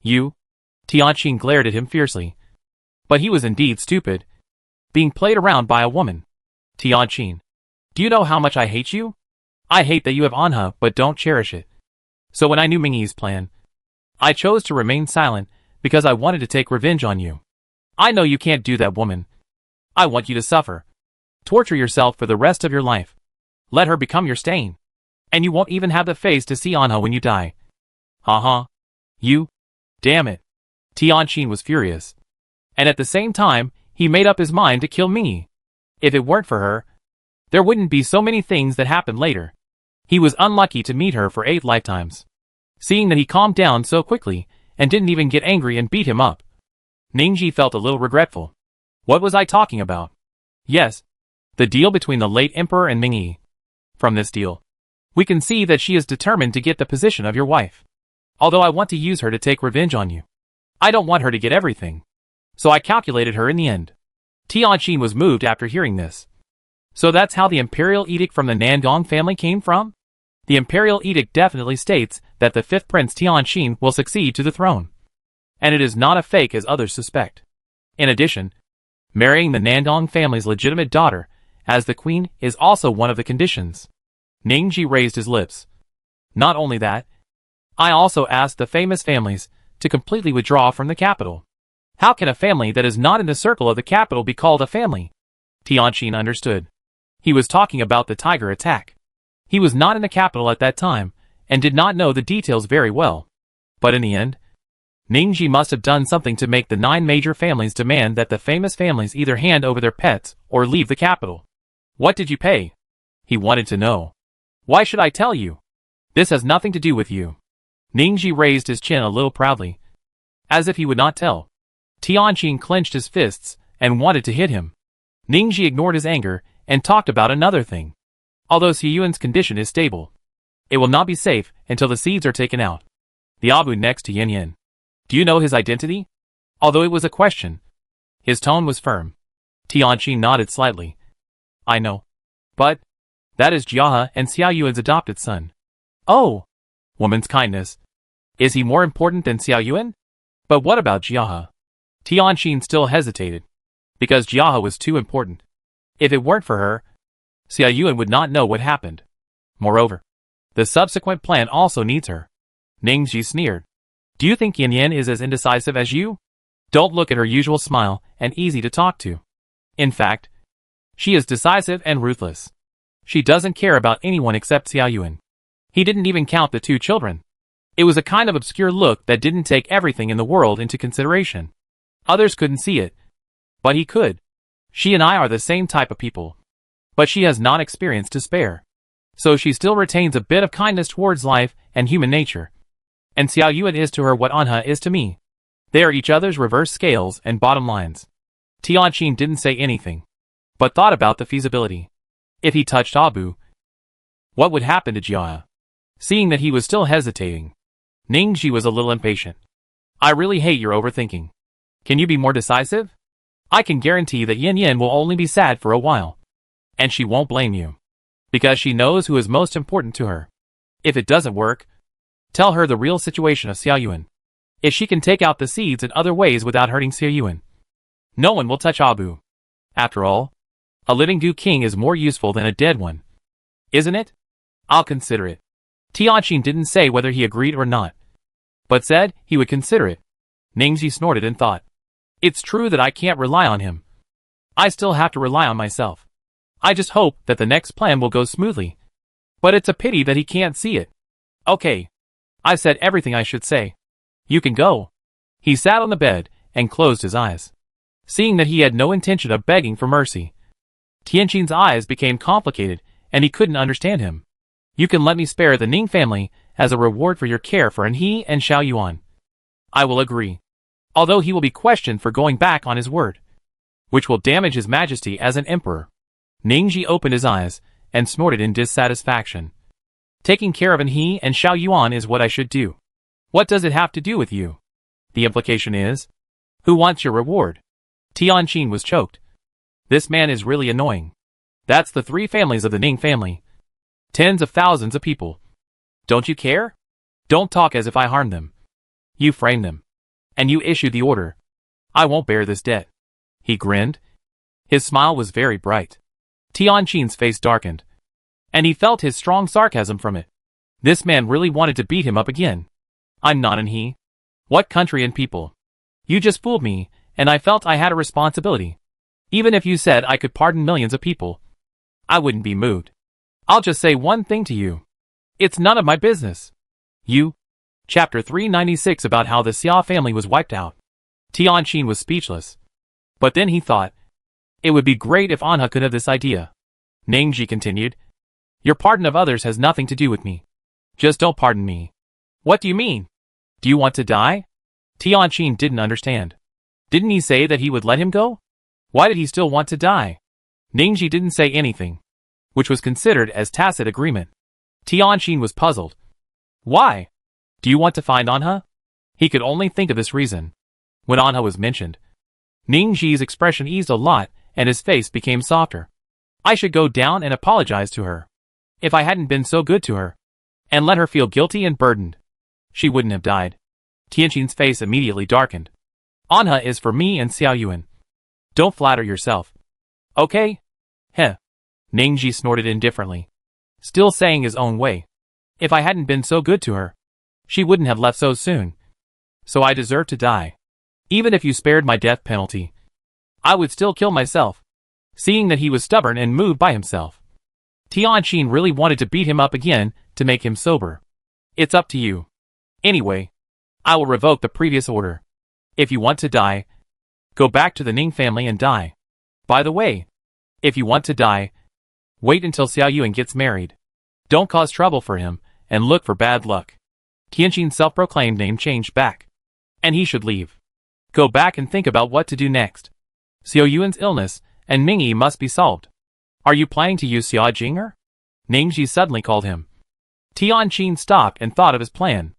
You? Tianqin glared at him fiercely. But he was indeed stupid, being played around by a woman. Tianqin, do you know how much I hate you? I hate that you have Anha but don't cherish it. So when I knew Mingyi's plan, I chose to remain silent because I wanted to take revenge on you. I know you can't do that, woman. I want you to suffer. Torture yourself for the rest of your life. Let her become your stain. And you won't even have the face to see Anha when you die. Ha. You? Damn it. Tianqin was furious. And at the same time, he made up his mind to kill Mingyi. If it weren't for her, there wouldn't be so many things that happened later. He was unlucky to meet her for 8 lifetimes. Seeing that he calmed down so quickly, and didn't even get angry and beat him up, Ningji felt a little regretful. What was I talking about? Yes, the deal between the late emperor and Mingyi. From this deal, we can see that she is determined to get the position of your wife. Although I want to use her to take revenge on you, I don't want her to get everything. So I calculated her in the end. Tianqin was moved after hearing this. So that's how the imperial edict from the Nandong family came from? The imperial edict definitely states that the 5th prince Tianqin will succeed to the throne. And it is not a fake as others suspect. In addition, marrying the Nandong family's legitimate daughter as the queen is also one of the conditions. Ningji raised his lips. Not only that, I also asked the famous families to completely withdraw from the capital. How can a family that is not in the circle of the capital be called a family? Tianqin understood. He was talking about the tiger attack. He was not in the capital at that time, and did not know the details very well. But in the end, Ningji must have done something to make the 9 major families demand that the famous families either hand over their pets or leave the capital. What did you pay? He wanted to know. Why should I tell you? This has nothing to do with you. Ningji raised his chin a little proudly, as if he would not tell. Tianqin clenched his fists and wanted to hit him. Ningji ignored his anger and talked about another thing. Although Xiaoyuan's condition is stable, it will not be safe until the seeds are taken out. The Abu next to Yin Yin. Do you know his identity? Although it was a question, his tone was firm. Tianqin nodded slightly. I know. But that is Jiahe and Xiaoyuan's adopted son. Oh! Woman's kindness. Is he more important than Xiaoyuan? But what about Jiahe? Tianqin still hesitated, because Jiahe was too important. If it weren't for her, Xia Yuan would not know what happened. Moreover, the subsequent plan also needs her. Ningji sneered. Do you think Yin Yin is as indecisive as you? Don't look at her usual smile and easy to talk to. In fact, she is decisive and ruthless. She doesn't care about anyone except Xia Yuan. He didn't even count the 2 children. It was a kind of obscure look that didn't take everything in the world into consideration. Others couldn't see it, but he could. She and I are the same type of people. But she has not experience to spare. So she still retains a bit of kindness towards life and human nature. And Xia Yuan is to her what Anha is to me. They are each other's reverse scales and bottom lines. Tianqin didn't say anything, but thought about the feasibility. If he touched Abu, what would happen to Jiahe? Seeing that he was still hesitating, Ningji was a little impatient. I really hate your overthinking. Can you be more decisive? I can guarantee that Yin Yin will only be sad for a while. And she won't blame you. Because she knows who is most important to her. If it doesn't work, tell her the real situation of Xia Yuan. If she can take out the seeds in other ways without hurting Xia Yuan, no one will touch Abu. After all, a living Du King is more useful than a dead one. Isn't it? I'll consider it. Tianqin didn't say whether he agreed or not, but said he would consider it. Ningji snorted and thought. It's true that I can't rely on him. I still have to rely on myself. I just hope that the next plan will go smoothly. But it's a pity that he can't see it. Okay. I've said everything I should say. You can go. He sat on the bed and closed his eyes. Seeing that he had no intention of begging for mercy, Tianqin's eyes became complicated and he couldn't understand him. You can let me spare the Ning family as a reward for your care for Anhe and Xiao Yuan. I will agree. Although he will be questioned for going back on his word, which will damage his majesty as an emperor. Ningji opened his eyes and snorted in dissatisfaction. Taking care of Anhe and Xiao Yuan is what I should do. What does it have to do with you? The implication is, who wants your reward? Tianqin was choked. This man is really annoying. That's the 3 families of the Ning family. Tens of thousands of people. Don't you care? Don't talk as if I harmed them. You framed them. And you issued the order. I won't bear this debt. He grinned. His smile was very bright. Tianqin's face darkened. And he felt his strong sarcasm from it. This man really wanted to beat him up again. I'm not Anhe. What country and people? You just fooled me, and I felt I had a responsibility. Even if you said I could pardon millions of people, I wouldn't be moved. I'll just say one thing to you. It's none of my business. You. Chapter 396 about how the Xia family was wiped out. Tianqin was speechless. But then he thought, it would be great if Anha could have this idea. Ningji continued. Your pardon of others has nothing to do with me. Just don't pardon me. What do you mean? Do you want to die? Tianqin didn't understand. Didn't he say that he would let him go? Why did he still want to die? Ningji didn't say anything, which was considered as tacit agreement. Tianqin was puzzled. Why? Do you want to find Anha? He could only think of this reason. When Anha was mentioned, Ningji's expression eased a lot and his face became softer. I should go down and apologize to her. If I hadn't been so good to her, and let her feel guilty and burdened, she wouldn't have died. Tianqin's face immediately darkened. Anha is for me and Xiao Yuan. Don't flatter yourself. Okay? Heh. Ningji snorted indifferently, still saying his own way. If I hadn't been so good to her, she wouldn't have left so soon. So I deserve to die. Even if you spared my death penalty, I would still kill myself. Seeing that he was stubborn and moved by himself, Tianqin really wanted to beat him up again to make him sober. It's up to you. Anyway, I will revoke the previous order. If you want to die, go back to the Ning family and die. By the way, if you want to die, wait until Xiao Yuan gets married. Don't cause trouble for him, and look for bad luck. Tianqin's self-proclaimed name changed back. And he should leave. Go back and think about what to do next. Xiao Yuan's illness and Mingyi must be solved. Are you planning to use Xia Jinger? Ningji suddenly called him. Tianqin stopped and thought of his plan.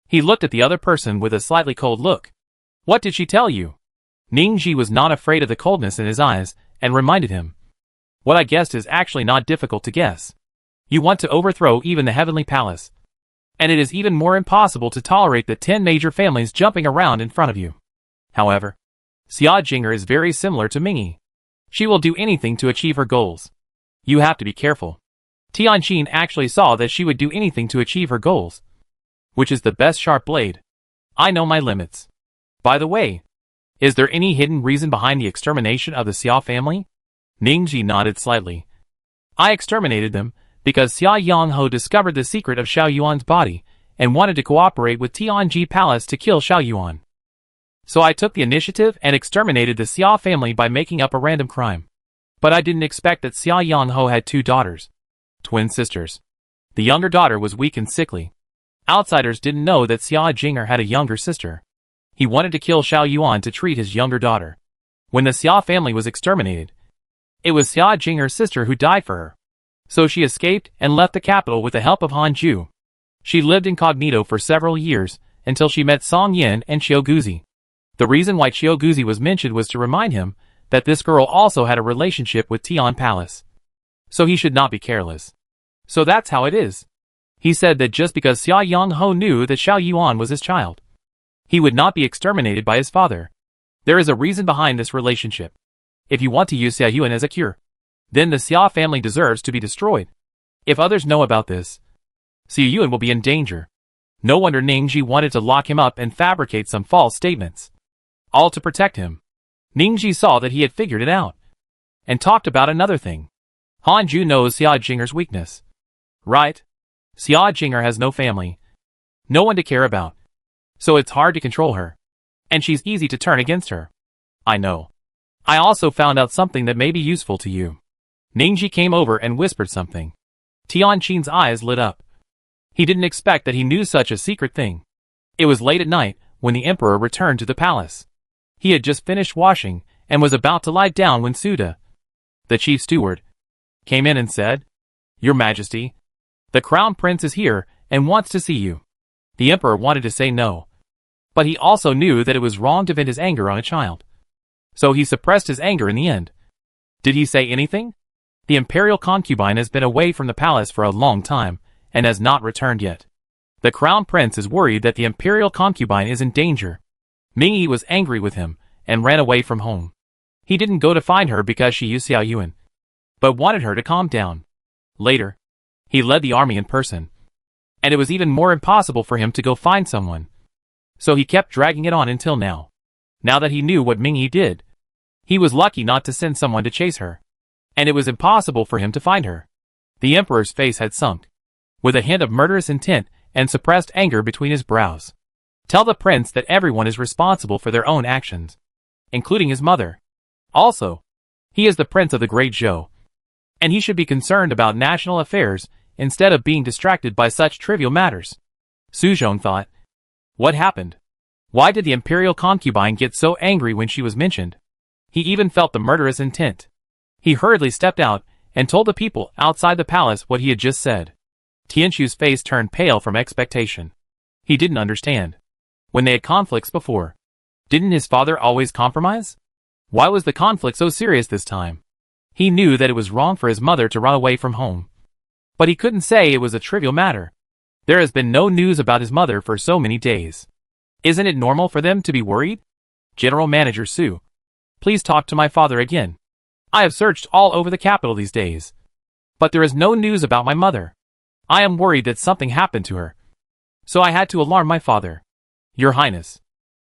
He looked at the other person with a slightly cold look. What did she tell you? Ningji was not afraid of the coldness in his eyes and reminded him. What I guessed is actually not difficult to guess. You want to overthrow even the heavenly palace. And it is even more impossible to tolerate the 10 major families jumping around in front of you. However, Xia Jinger is very similar to Mingyi. She will do anything to achieve her goals. You have to be careful. Tianqin actually saw that she would do anything to achieve her goals. Which is the best sharp blade. I know my limits. By the way, is there any hidden reason behind the extermination of the Xia family? Ningji nodded slightly. I exterminated them because Xia Yangho discovered the secret of Xiao Yuan's body and wanted to cooperate with Tianji Palace to kill Xiao Yuan. So I took the initiative and exterminated the Xia family by making up a random crime. But I didn't expect that Xia Yangho had 2 daughters. Twin sisters. The younger daughter was weak and sickly. Outsiders didn't know that Xia Jinger had a younger sister. He wanted to kill Xiao Yuan to treat his younger daughter. When the Xia family was exterminated, it was Xia Jinger's sister who died for her. So she escaped and left the capital with the help of Han Ju. She lived incognito for several years until she met Song Yin and Xiaoguzi. The reason why Xiaoguzi was mentioned was to remind him that this girl also had a relationship with Tian Palace. So he should not be careless. So that's how it is. He said that just because Xia Yangho knew that Xiao Yuan was his child, he would not be exterminated by his father. There is a reason behind this relationship. If you want to use Xia Yuan as a cure, then the Xia family deserves to be destroyed. If others know about this, Xia Yuan will be in danger. No wonder Ningji wanted to lock him up and fabricate some false statements. All to protect him. Ningji saw that he had figured it out. And talked about another thing. Han Ju knows Xia Jinger's weakness. Right? Xia Jinger has no family. No one to care about. So it's hard to control her. And she's easy to turn against her. I know. I also found out something that may be useful to you. Ningji came over and whispered something. Tianqin's eyes lit up. He didn't expect that he knew such a secret thing. It was late at night when the emperor returned to the palace. He had just finished washing and was about to lie down when Suda, the chief steward, came in and said, "Your Majesty, the crown prince is here and wants to see you." The emperor wanted to say no. But he also knew that it was wrong to vent his anger on a child. So he suppressed his anger in the end. Did he say anything? The imperial concubine has been away from the palace for a long time and has not returned yet. The crown prince is worried that the imperial concubine is in danger. Mingyi was angry with him and ran away from home. He didn't go to find her because she used Xiao Yuan, but wanted her to calm down. Later, he led the army in person. And it was even more impossible for him to go find someone. So he kept dragging it on until now. Now that he knew what Mingyi did, he was lucky not to send someone to chase her. And it was impossible for him to find her. The emperor's face had sunk, with a hint of murderous intent and suppressed anger between his brows. Tell the prince that everyone is responsible for their own actions, including his mother. Also, he is the prince of the Great Zhou, and he should be concerned about national affairs instead of being distracted by such trivial matters. Su Zhong thought. What happened? Why did the imperial concubine get so angry when she was mentioned? He even felt the murderous intent. He hurriedly stepped out and told the people outside the palace what he had just said. Tianxu's face turned pale from expectation. He didn't understand. When they had conflicts before, didn't his father always compromise? Why was the conflict so serious this time? He knew that it was wrong for his mother to run away from home. But he couldn't say it was a trivial matter. There has been no news about his mother for so many days. Isn't it normal for them to be worried? General Manager Su, please talk to my father again. I have searched all over the capital these days, but there is no news about my mother. I am worried that something happened to her. So I had to alarm my father. Your Highness.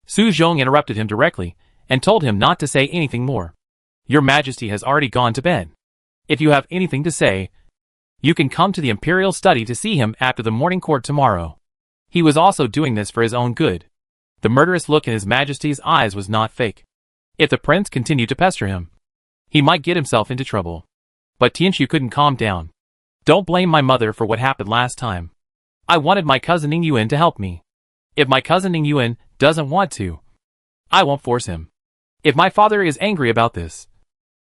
Su Zhong interrupted him directly and told him not to say anything more. Your Majesty has already gone to bed. If you have anything to say, you can come to the imperial study to see him after the morning court tomorrow. He was also doing this for his own good. The murderous look in his Majesty's eyes was not fake. If the prince continued to pester him, he might get himself into trouble. But Tianxu couldn't calm down. Don't blame my mother for what happened last time. I wanted my cousin Ning Yuan to help me. If my cousin Ning Yuan doesn't want to, I won't force him. If my father is angry about this,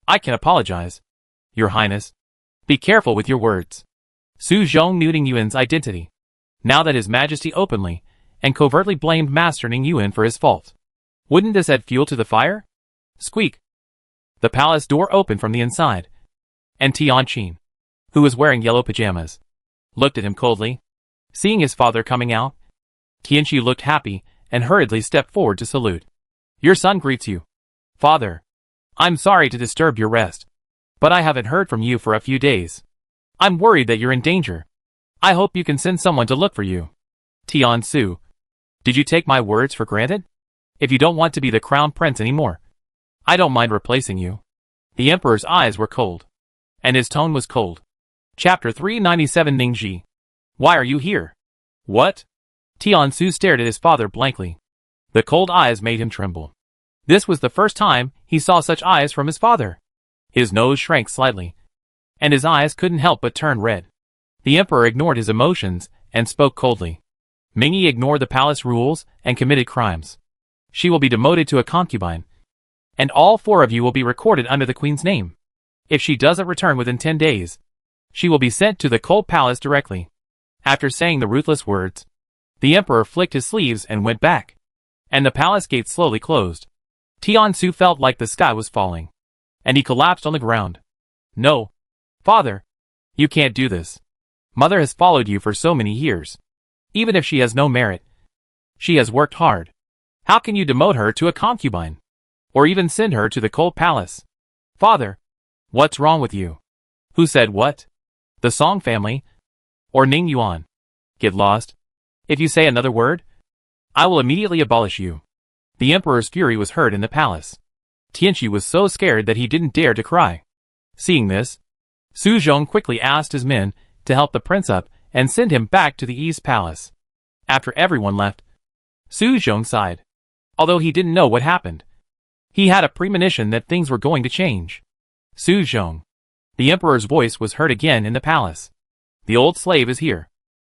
I can apologize. Your Highness, be careful with your words. Su Zhong knew Ning Yuan's identity. Now that His Majesty openly and covertly blamed Master Ning Yuan for his fault, wouldn't this add fuel to the fire? Squeak. The palace door opened from the inside, and Tianqin, who was wearing yellow pajamas, looked at him coldly. Seeing his father coming out, Tianqi looked happy and hurriedly stepped forward to salute. Your son greets you. Father, I'm sorry to disturb your rest, but I haven't heard from you for a few days. I'm worried that you're in danger. I hope you can send someone to look for you. Tian-su, did you take my words for granted? If you don't want to be the crown prince anymore, I don't mind replacing you. The emperor's eyes were cold, and his tone was cold. Chapter 397 Ningji. Why are you here? What? Tian-su stared at his father blankly. The cold eyes made him tremble. This was the first time he saw such eyes from his father. His nose shrank slightly, and his eyes couldn't help but turn red. The emperor ignored his emotions and spoke coldly. Mingyi ignored the palace rules and committed crimes. She will be demoted to a concubine, and all 4 of you will be recorded under the queen's name. If she doesn't return within 10 days, she will be sent to the cold palace directly. After saying the ruthless words, the emperor flicked his sleeves and went back, and the palace gates slowly closed. Tian-su felt like the sky was falling, and he collapsed on the ground. No, father, you can't do this. Mother has followed you for so many years. Even if she has no merit, she has worked hard. How can you demote her to a concubine? Or even send her to the cold palace? Father, what's wrong with you? Who said what? The Song family? Or Ning Yuan? Get lost. If you say another word, I will immediately abolish you. The emperor's fury was heard in the palace. Tianqi was so scared that he didn't dare to cry. Seeing this, Su Zhong quickly asked his men to help the prince up and send him back to the East Palace. After everyone left, Su Zhong sighed. Although he didn't know what happened, he had a premonition that things were going to change. Su Zhong. The emperor's voice was heard again in the palace. The old slave is here.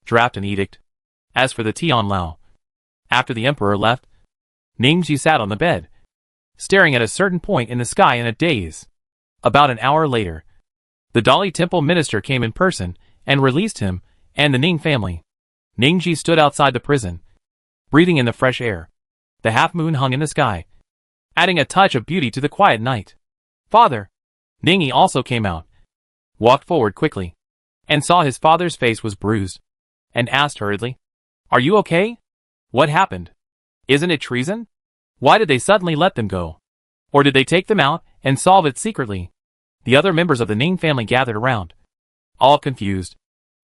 Draft an edict. As for the Tian Lao. After the emperor left, Ningji sat on the bed, staring at a certain point in the sky in a daze. About an hour later, the Dali Temple minister came in person and released him and the Ning family. Ningji stood outside the prison, breathing in the fresh air. The half-moon hung in the sky, adding a touch of beauty to the quiet night. Father! Ningyi also came out, walked forward quickly, and saw his father's face was bruised, and asked hurriedly, Are you okay? What happened? Isn't it treason? Why did they suddenly let them go? Or did they take them out and solve it secretly? The other members of the Ning family gathered around, all confused.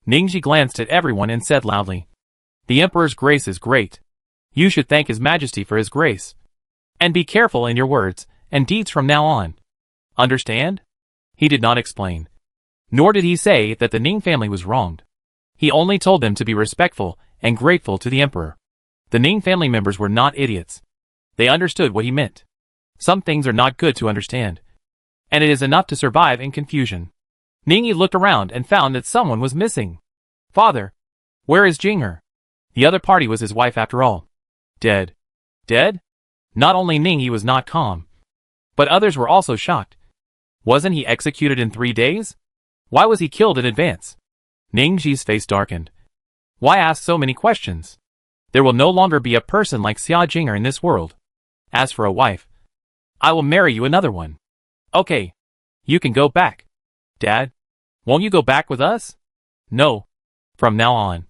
Ningji glanced at everyone and said loudly, The emperor's grace is great. You should thank his majesty for his grace. And be careful in your words and deeds from now on. Understand? He did not explain. Nor did he say that the Ning family was wronged. He only told them to be respectful and grateful to the emperor. The Ning family members were not idiots. They understood what he meant. Some things are not good to understand, and it is enough to survive in confusion. Ningyi looked around and found that someone was missing. Father, where is Jing'er? The other party was his wife after all. Dead. Dead? Not only Ningyi was not calm, but others were also shocked. Wasn't he executed in 3 days? Why was he killed in advance? Ningji's face darkened. Why ask so many questions? There will no longer be a person like Xia Jing'er in this world. As for a wife, I will marry you another one. Okay. You can go back. Dad, won't you go back with us? No. From now on,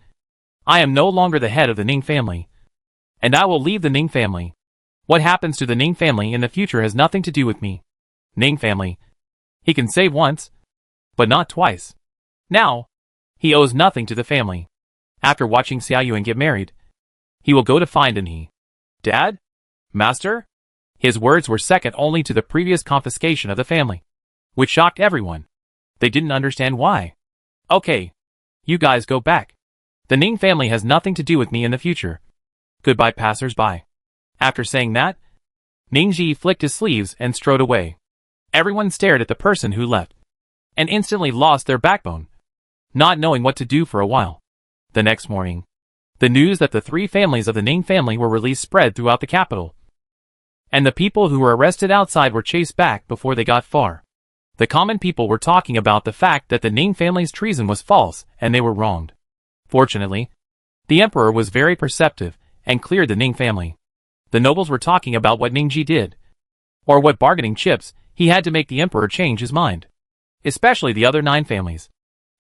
I am no longer the head of the Ning family, and I will leave the Ning family. What happens to the Ning family in the future has nothing to do with me. Ning family. He can say once, but not twice. Now, he owes nothing to the family. After watching Xia Yuan get married, he will go to find Anhe. Dad? Master? His words were second only to the previous confiscation of the family, which shocked everyone. They didn't understand why. Okay. You guys go back. The Ning family has nothing to do with me in the future. Goodbye, passers-by. After saying that, Ningji flicked his sleeves and strode away. Everyone stared at the person who left, and instantly lost their backbone, not knowing what to do for a while. The next morning, the news that the 3 families of the Ning family were released spread throughout the capital, and the people who were arrested outside were chased back before they got far. The common people were talking about the fact that the Ning family's treason was false and they were wronged. Fortunately, the emperor was very perceptive and cleared the Ning family. The nobles were talking about what Ningji did, or what bargaining chips he had to make the emperor change his mind. Especially the other 9 families.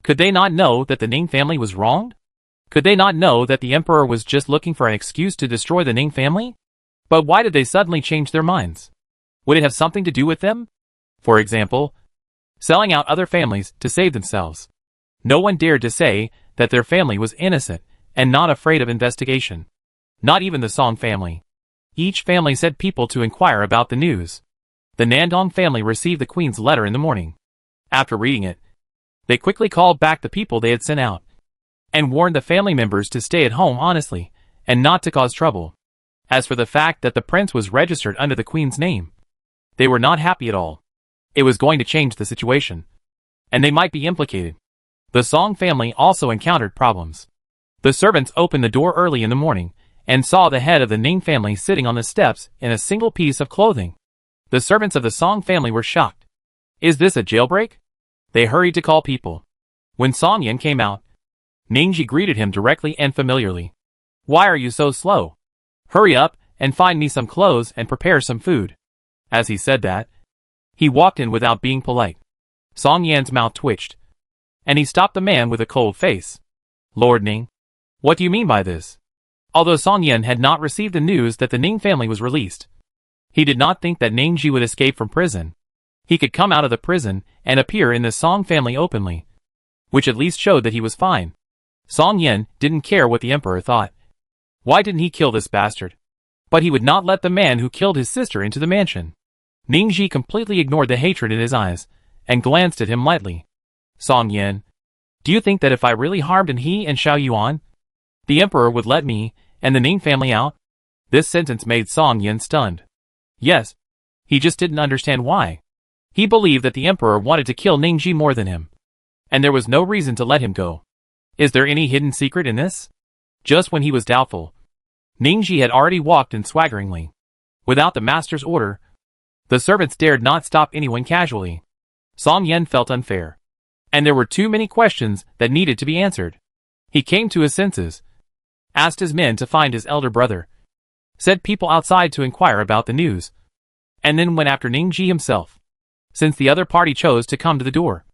Could they not know that the Ning family was wronged? Could they not know that the emperor was just looking for an excuse to destroy the Ning family? But why did they suddenly change their minds? Would it have something to do with them? For example, selling out other families to save themselves. No one dared to say that their family was innocent and not afraid of investigation. Not even the Song family. Each family sent people to inquire about the news. The Nandong family received the Queen's letter in the morning. After reading it, they quickly called back the people they had sent out and warned the family members to stay at home honestly and not to cause trouble. As for the fact that the prince was registered under the Queen's name, they were not happy at all. It was going to change the situation, and they might be implicated. The Song family also encountered problems. The servants opened the door early in the morning and saw the head of the Ning family sitting on the steps in a single piece of clothing. The servants of the Song family were shocked. Is this a jailbreak? They hurried to call people. When Song Yin came out, Ningji greeted him directly and familiarly. Why are you so slow? Hurry up and find me some clothes and prepare some food. As he said that, he walked in without being polite. Song Yan's mouth twitched, and he stopped the man with a cold face. Lord Ning, what do you mean by this? Although Song Yan had not received the news that the Ning family was released, he did not think that Ningji would escape from prison. He could come out of the prison and appear in the Song family openly, which at least showed that he was fine. Song Yan didn't care what the emperor thought. Why didn't he kill this bastard? But he would not let the man who killed his sister into the mansion. Ningji completely ignored the hatred in his eyes and glanced at him lightly. Song Yan, do you think that if I really harmed he and Xiao Yuan, the emperor would let me and the Ning family out? This sentence made Song Yan stunned. Yes, he just didn't understand why. He believed that the emperor wanted to kill Ningji more than him, and there was no reason to let him go. Is there any hidden secret in this? Just when he was doubtful, Ningji had already walked in swaggeringly. Without the master's order, the servants dared not stop anyone casually. Song Yan felt unfair, and there were too many questions that needed to be answered. He came to his senses, asked his men to find his elder brother, sent people outside to inquire about the news, and then went after Ningji himself. Since the other party chose to come to the door,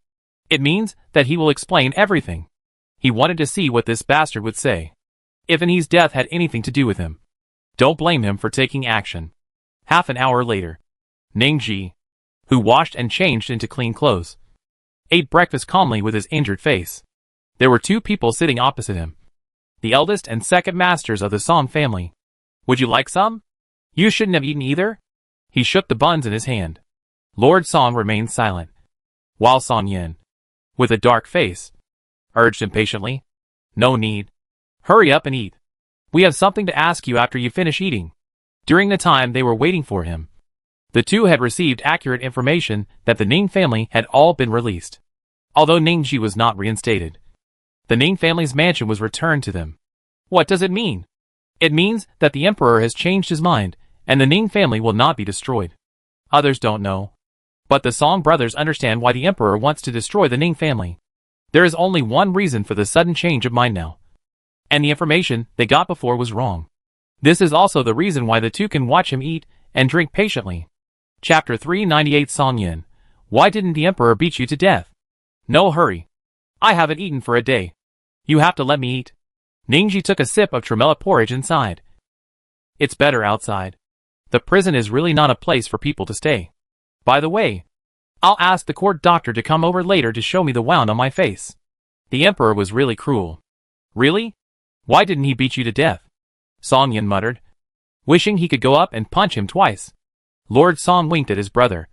it means that he will explain everything. He wanted to see what this bastard would say, if He's death had anything to do with him. Don't blame him for taking action. Half an hour later, Ningji, who washed and changed into clean clothes, ate breakfast calmly with his injured face. There were two people sitting opposite him, the eldest and second masters of the Song family. Would you like some? You shouldn't have eaten either? He shook the buns in his hand. Lord Song remained silent, while Song Yin, with a dark face, urged impatiently. No need. Hurry up and eat. We have something to ask you after you finish eating. During the time they were waiting for him, the two had received accurate information that the Ning family had all been released. Although Ningji was not reinstated, the Ning family's mansion was returned to them. What does it mean? It means that the emperor has changed his mind, and the Ning family will not be destroyed. Others don't know, but the Song brothers understand why the emperor wants to destroy the Ning family. There is only one reason for the sudden change of mind now, and the information they got before was wrong. This is also the reason why the two can watch him eat and drink patiently. Chapter 398 Song Yin, why didn't the emperor beat you to death? No hurry. I haven't eaten for a day. You have to let me eat. Ningji took a sip of tremella porridge and sighed. It's better outside. The prison is really not a place for people to stay. By the way, I'll ask the court doctor to come over later to show me the wound on my face. The emperor was really cruel. Really? Why didn't he beat you to death? Song Yin muttered, wishing he could go up and punch him twice. Lord Song winked at his brother,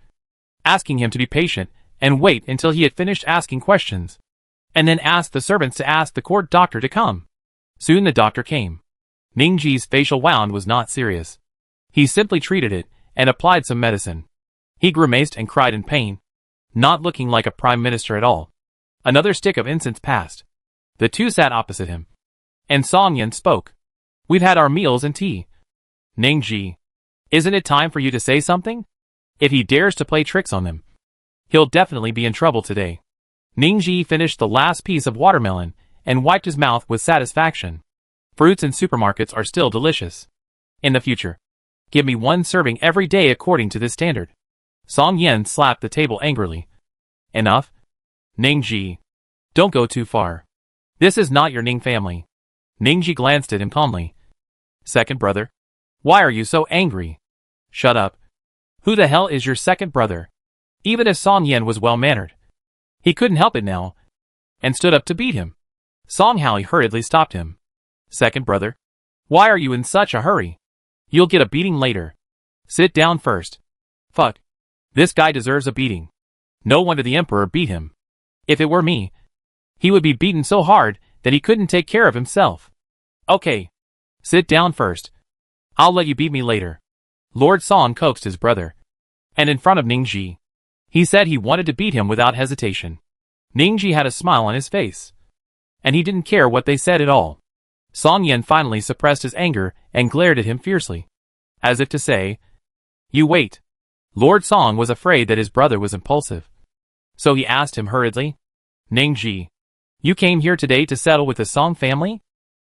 asking him to be patient and wait until he had finished asking questions, and then asked the servants to ask the court doctor to come. Soon the doctor came. Ningji's facial wound was not serious. He simply treated it and applied some medicine. He grimaced and cried in pain, not looking like a prime minister at all. Another stick of incense passed. The two sat opposite him, and Song Yin spoke. We've had our meals and tea. Ningji, isn't it time for you to say something? If he dares to play tricks on them, he'll definitely be in trouble today. Ningji finished the last piece of watermelon and wiped his mouth with satisfaction. Fruits in supermarkets are still delicious. In the future, give me one serving every day according to this standard. Song Yin slapped the table angrily. Enough. Ningji, don't go too far. This is not your Ning family. Ningji glanced at him calmly. Second brother, why are you so angry? Shut up. Who the hell is your second brother? Even if Song Yan was well-mannered, he couldn't help it now, and stood up to beat him. Song Hao hurriedly stopped him. Second brother? Why are you in such a hurry? You'll get a beating later. Sit down first. Fuck. This guy deserves a beating. No wonder the emperor beat him. If it were me, he would be beaten so hard that he couldn't take care of himself. Okay. Sit down first. I'll let you beat me later. Lord Song coaxed his brother. And in front of Ningji, he said he wanted to beat him without hesitation. Ningji had a smile on his face, and he didn't care what they said at all. Song Yan finally suppressed his anger and glared at him fiercely, as if to say, "You wait." Lord Song was afraid that his brother was impulsive, so he asked him hurriedly, "Ningji, you came here today to settle with the Song family?"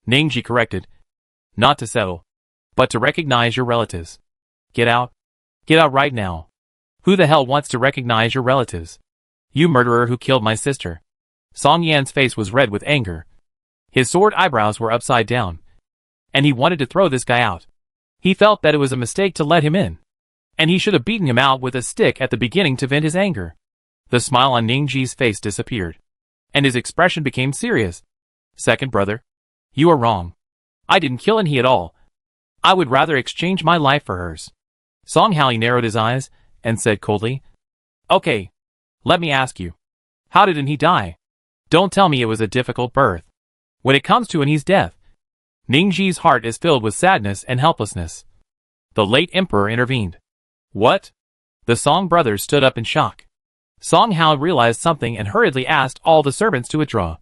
Ningji corrected, "Not to settle, but to recognize your relatives." Get out. Get out right now. Who the hell wants to recognize your relatives? You murderer who killed my sister. Song Yan's face was red with anger. His sword eyebrows were upside down, and he wanted to throw this guy out. He felt that it was a mistake to let him in, and he should have beaten him out with a stick at the beginning to vent his anger. The smile on Ningji's face disappeared, and his expression became serious. Second brother, you are wrong. I didn't kill He at all. I would rather exchange my life for hers. Song Hao narrowed his eyes and said coldly, "Okay, let me ask you. How did He die? Don't tell me it was a difficult birth. When it comes to He's death." Ningji's heart is filled with sadness and helplessness. The late emperor intervened. What? The Song brothers stood up in shock. Song Hao realized something and hurriedly asked all the servants to withdraw,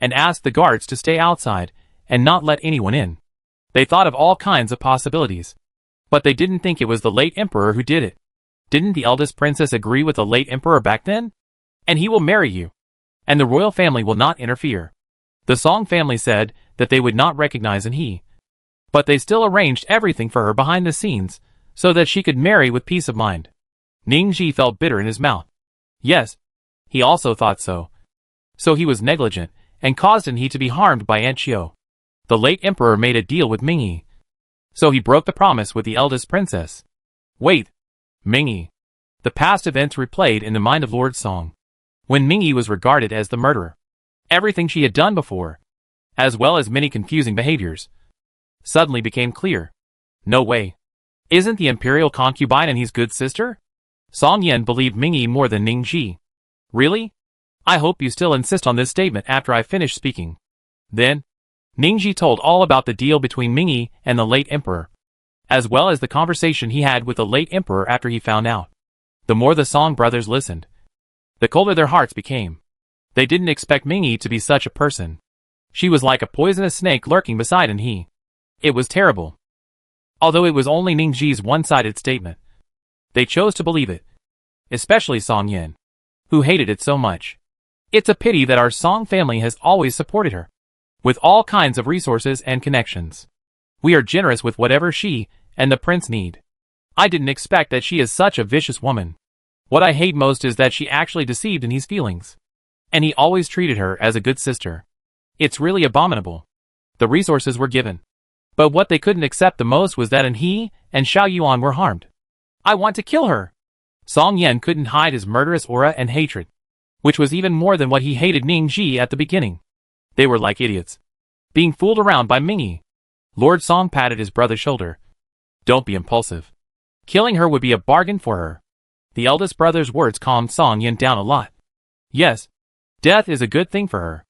and asked the guards to stay outside and not let anyone in. They thought of all kinds of possibilities, but they didn't think it was the late emperor who did it. Didn't the eldest princess agree with the late emperor back then? And he will marry you, and the royal family will not interfere. The Song family said that they would not recognize He, but they still arranged everything for her behind the scenes so that she could marry with peace of mind. Ningji felt bitter in his mouth. Yes, he also thought so. So he was negligent and caused He to be harmed by Aunt Qiu. The late emperor made a deal with Mingyi, so he broke the promise with the eldest princess. Wait, Mingyi. The past events replayed in the mind of Lord Song, when Mingyi was regarded as the murderer. Everything she had done before, as well as many confusing behaviors, suddenly became clear. No way. Isn't the imperial concubine He's good sister? Song Yan believed Mingyi more than Ningji. Really? I hope you still insist on this statement after I finish speaking. Then, Ningji told all about the deal between Mingyi and the late emperor, as well as the conversation he had with the late emperor after he found out. The more the Song brothers listened, the colder their hearts became. They didn't expect Mingyi to be such a person. She was like a poisonous snake lurking beside He. It was terrible. Although it was only Ningji's one-sided statement, they chose to believe it, especially Song Yan, who hated it so much. It's a pity that our Song family has always supported her, with all kinds of resources and connections. We are generous with whatever she and the prince need. I didn't expect that she is such a vicious woman. What I hate most is that she actually deceived He's feelings, and he always treated her as a good sister. It's really abominable. The resources were given, but what they couldn't accept the most was that He and Xiao Yuan were harmed. I want to kill her. Song Yan couldn't hide his murderous aura and hatred, which was even more than what he hated Ningji at the beginning. They were like idiots, being fooled around by Mingyi. Lord Song patted his brother's shoulder. Don't be impulsive. Killing her would be a bargain for her. The eldest brother's words calmed Song Yan down a lot. Yes, death is a good thing for her.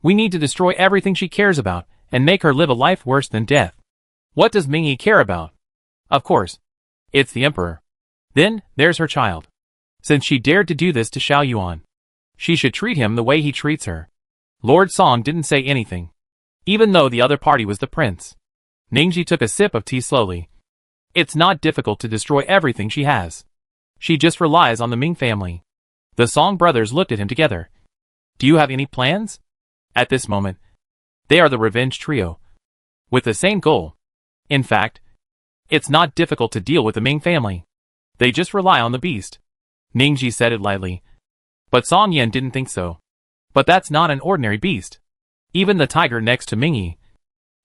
We need to destroy everything she cares about and make her live a life worse than death. What does Mingyi care about? Of course, it's the emperor. Then, there's her child. Since she dared to do this to Xiao Yuan, she should treat him the way he treats her. Lord Song didn't say anything, even though the other party was the prince. Ningji took a sip of tea slowly. It's not difficult to destroy everything she has. She just relies on the Ming family. The Song brothers looked at him together. Do you have any plans? At this moment, they are the revenge trio, with the same goal. In fact, it's not difficult to deal with the Ming family. They just rely on the beast. Ningji said it lightly, but Song Yan didn't think so. But that's not an ordinary beast. Even the tiger next to Mingyi.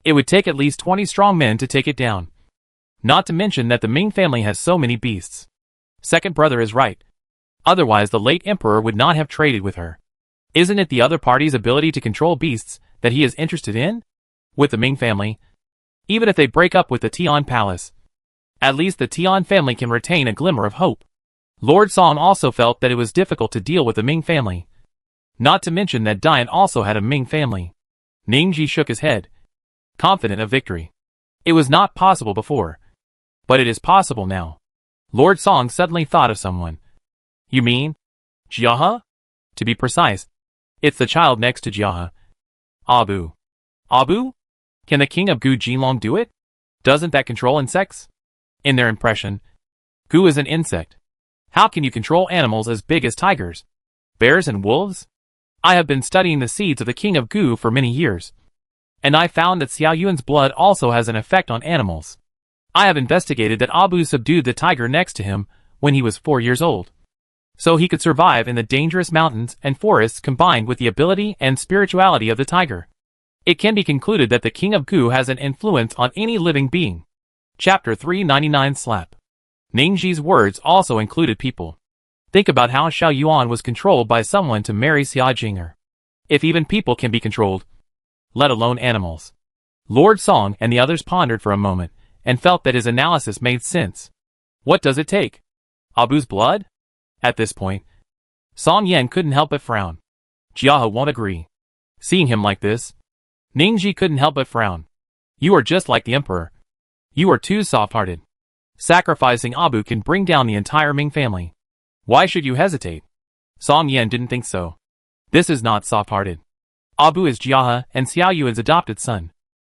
It would take at least 20 strong men to take it down. Not to mention that the Ming family has so many beasts. Second brother is right. Otherwise the late emperor would not have traded with her. Isn't it the other party's ability to control beasts that he is interested in? With the Ming family, even if they break up with the Tian Palace, at least the Tian family can retain a glimmer of hope. Lord Song also felt that it was difficult to deal with the Ming family. Not to mention that Dian also had a Ming family. Ningji shook his head, confident of victory. It was not possible before, but it is possible now. Lord Song suddenly thought of someone. You mean Jiahe? To be precise, it's the child next to Jiahe. Abu. Abu? Can the king of Gu Jinlong do it? Doesn't that control insects? In their impression, Gu is an insect. How can you control animals as big as tigers, bears and wolves? I have been studying the seeds of the king of Gu for many years, and I found that Xiao Yuan's blood also has an effect on animals. I have investigated that Abu subdued the tiger next to him when he was 4 years old, so he could survive in the dangerous mountains and forests combined with the ability and spirituality of the tiger. It can be concluded that the king of Gu has an influence on any living being. Chapter 399 Slap. Ningji's words also included people. Think about how Xiao Yuan was controlled by someone to marry Xia Jinger. If even people can be controlled, let alone animals. Lord Song and the others pondered for a moment, and felt that his analysis made sense. What does it take? Abu's blood? At this point, Song Yan couldn't help but frown. Jiahe won't agree. Seeing him like this, Ningji couldn't help but frown. You are just like the emperor. You are too soft-hearted. Sacrificing Abu can bring down the entire Ming family. Why should you hesitate? Song Yan didn't think so. This is not soft-hearted. Abu is Jiahe and Xiao Yuan's adopted son.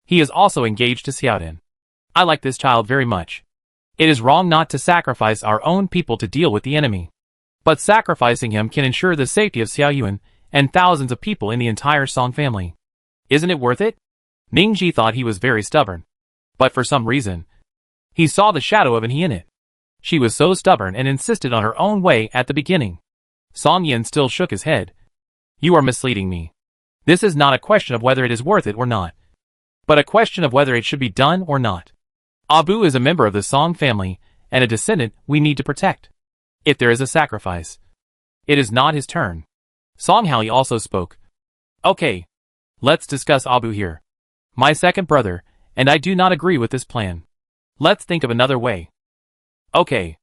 He is also engaged to Xiaodan. I like this child very much. It is wrong not to sacrifice our own people to deal with the enemy. But sacrificing him can ensure the safety of Xiao Yuan and thousands of people in the entire Song family. Isn't it worth it? Ningji thought he was very stubborn. But for some reason, he saw the shadow of an he in it. She was so stubborn and insisted on her own way at the beginning. Song Yan still shook his head. You are misleading me. This is not a question of whether it is worth it or not, but a question of whether it should be done or not. Abu is a member of the Song family and a descendant we need to protect. If there is a sacrifice, it is not his turn. Song Hao also spoke. Okay, let's discuss Abu here. My second brother, and I do not agree with this plan. Let's think of another way. Okay.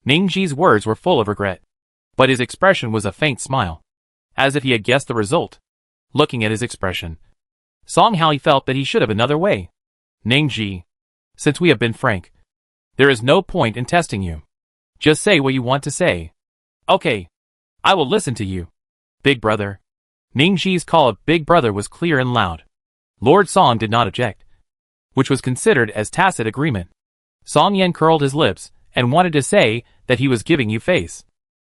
Ningji's words were full of regret, but his expression was a faint smile, as if he had guessed the result. Looking at his expression, Song Hao felt that he should have another way. Ningji, since we have been frank, there is no point in testing you. Just say what you want to say. Okay, I will listen to you. Big brother. Ningji's call of big brother was clear and loud. Lord Song did not object, which was considered as tacit agreement. Song Yan curled his lips and wanted to say that he was giving you face.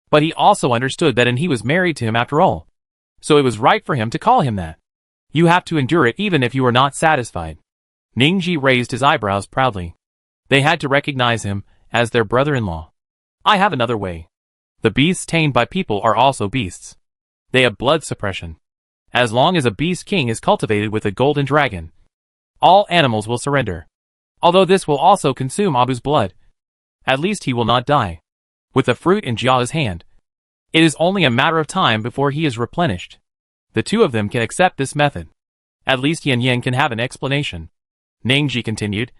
But he also understood that and he was married to him after all. So it was right for him to call him that. You have to endure it even if you are not satisfied. Ningji raised his eyebrows proudly. They had to recognize him as their brother-in-law. I have another way. The beasts tamed by people are also beasts. They have blood suppression. As long as a beast king is cultivated with a golden dragon, all animals will surrender. Although this will also consume Abu's blood, at least he will not die. With the fruit in Jiahe's hand, it is only a matter of time before he is replenished. The two of them can accept this method. At least Yan Yan can have an explanation. Ningji continued.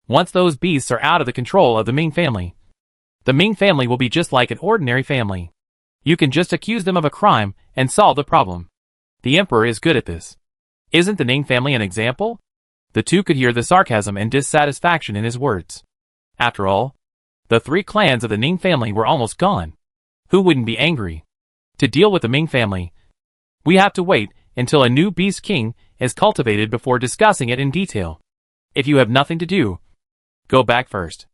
Once those beasts are out of the control of the Ming family, the Ming family will be just like an ordinary family. You can just accuse them of a crime and solve the problem. The emperor is good at this. Isn't the Ning family an example? The two could hear the sarcasm and dissatisfaction in his words. After all, the three clans of the Ning family were almost gone. Who wouldn't be angry? To deal with the Ming family, we have to wait until a new beast king is cultivated before discussing it in detail. If you have nothing to do, go back first.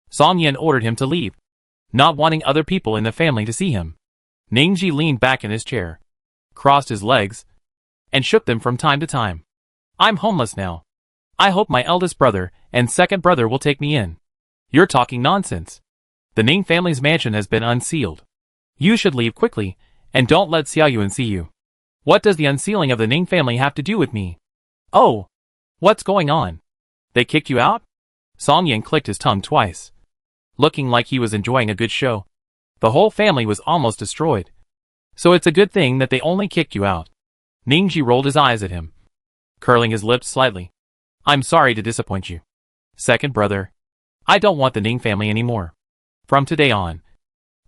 Song Yan ordered him to leave, not wanting other people in the family to see him. Ningji leaned back in his chair, crossed his legs, and shook them from time to time. I'm homeless now. I hope my eldest brother and second brother will take me in. You're talking nonsense. The Ning family's mansion has been unsealed. You should leave quickly, and don't let Xiao Yuan see you. What does the unsealing of the Ning family have to do with me? Oh, what's going on? They kicked you out? Song Yan clicked his tongue twice, looking like he was enjoying a good show. The whole family was almost destroyed. So it's a good thing that they only kicked you out. Ningji rolled his eyes at him, curling his lips slightly. I'm sorry to disappoint you. Second brother, I don't want the Ning family anymore. From today on,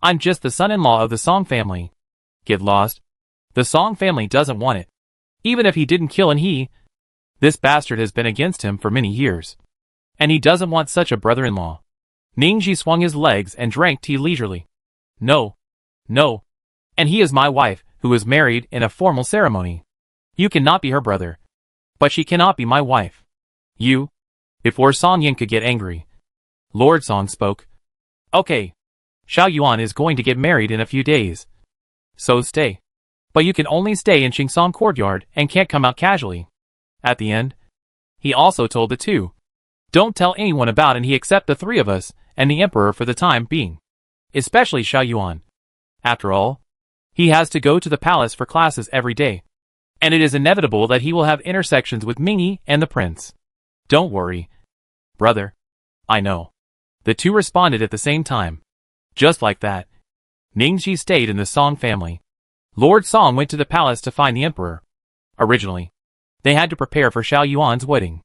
I'm just the son-in-law of the Song family. Get lost. The Song family doesn't want it. Even if he didn't kill this bastard has been against him for many years. And he doesn't want such a brother-in-law. Ningji swung his legs and drank tea leisurely. No. No. And he is my wife, who is married in a formal ceremony. You cannot be her brother. But she cannot be my wife. You. Before Song Yin could get angry, Lord Song spoke. Okay. Xiao Yuan is going to get married in a few days. So stay. But you can only stay in Qingsong courtyard and can't come out casually. At the end, he also told the two. Don't tell anyone about it except the three of us and the emperor for the time being. Especially Xiao Yuan. After all, he has to go to the palace for classes every day. And it is inevitable that he will have intersections with Mingyi and the prince. Don't worry. Brother. I know. The two responded at the same time. Just like that, Ningji stayed in the Song family. Lord Song went to the palace to find the emperor. Originally, they had to prepare for Xiao Yuan's wedding,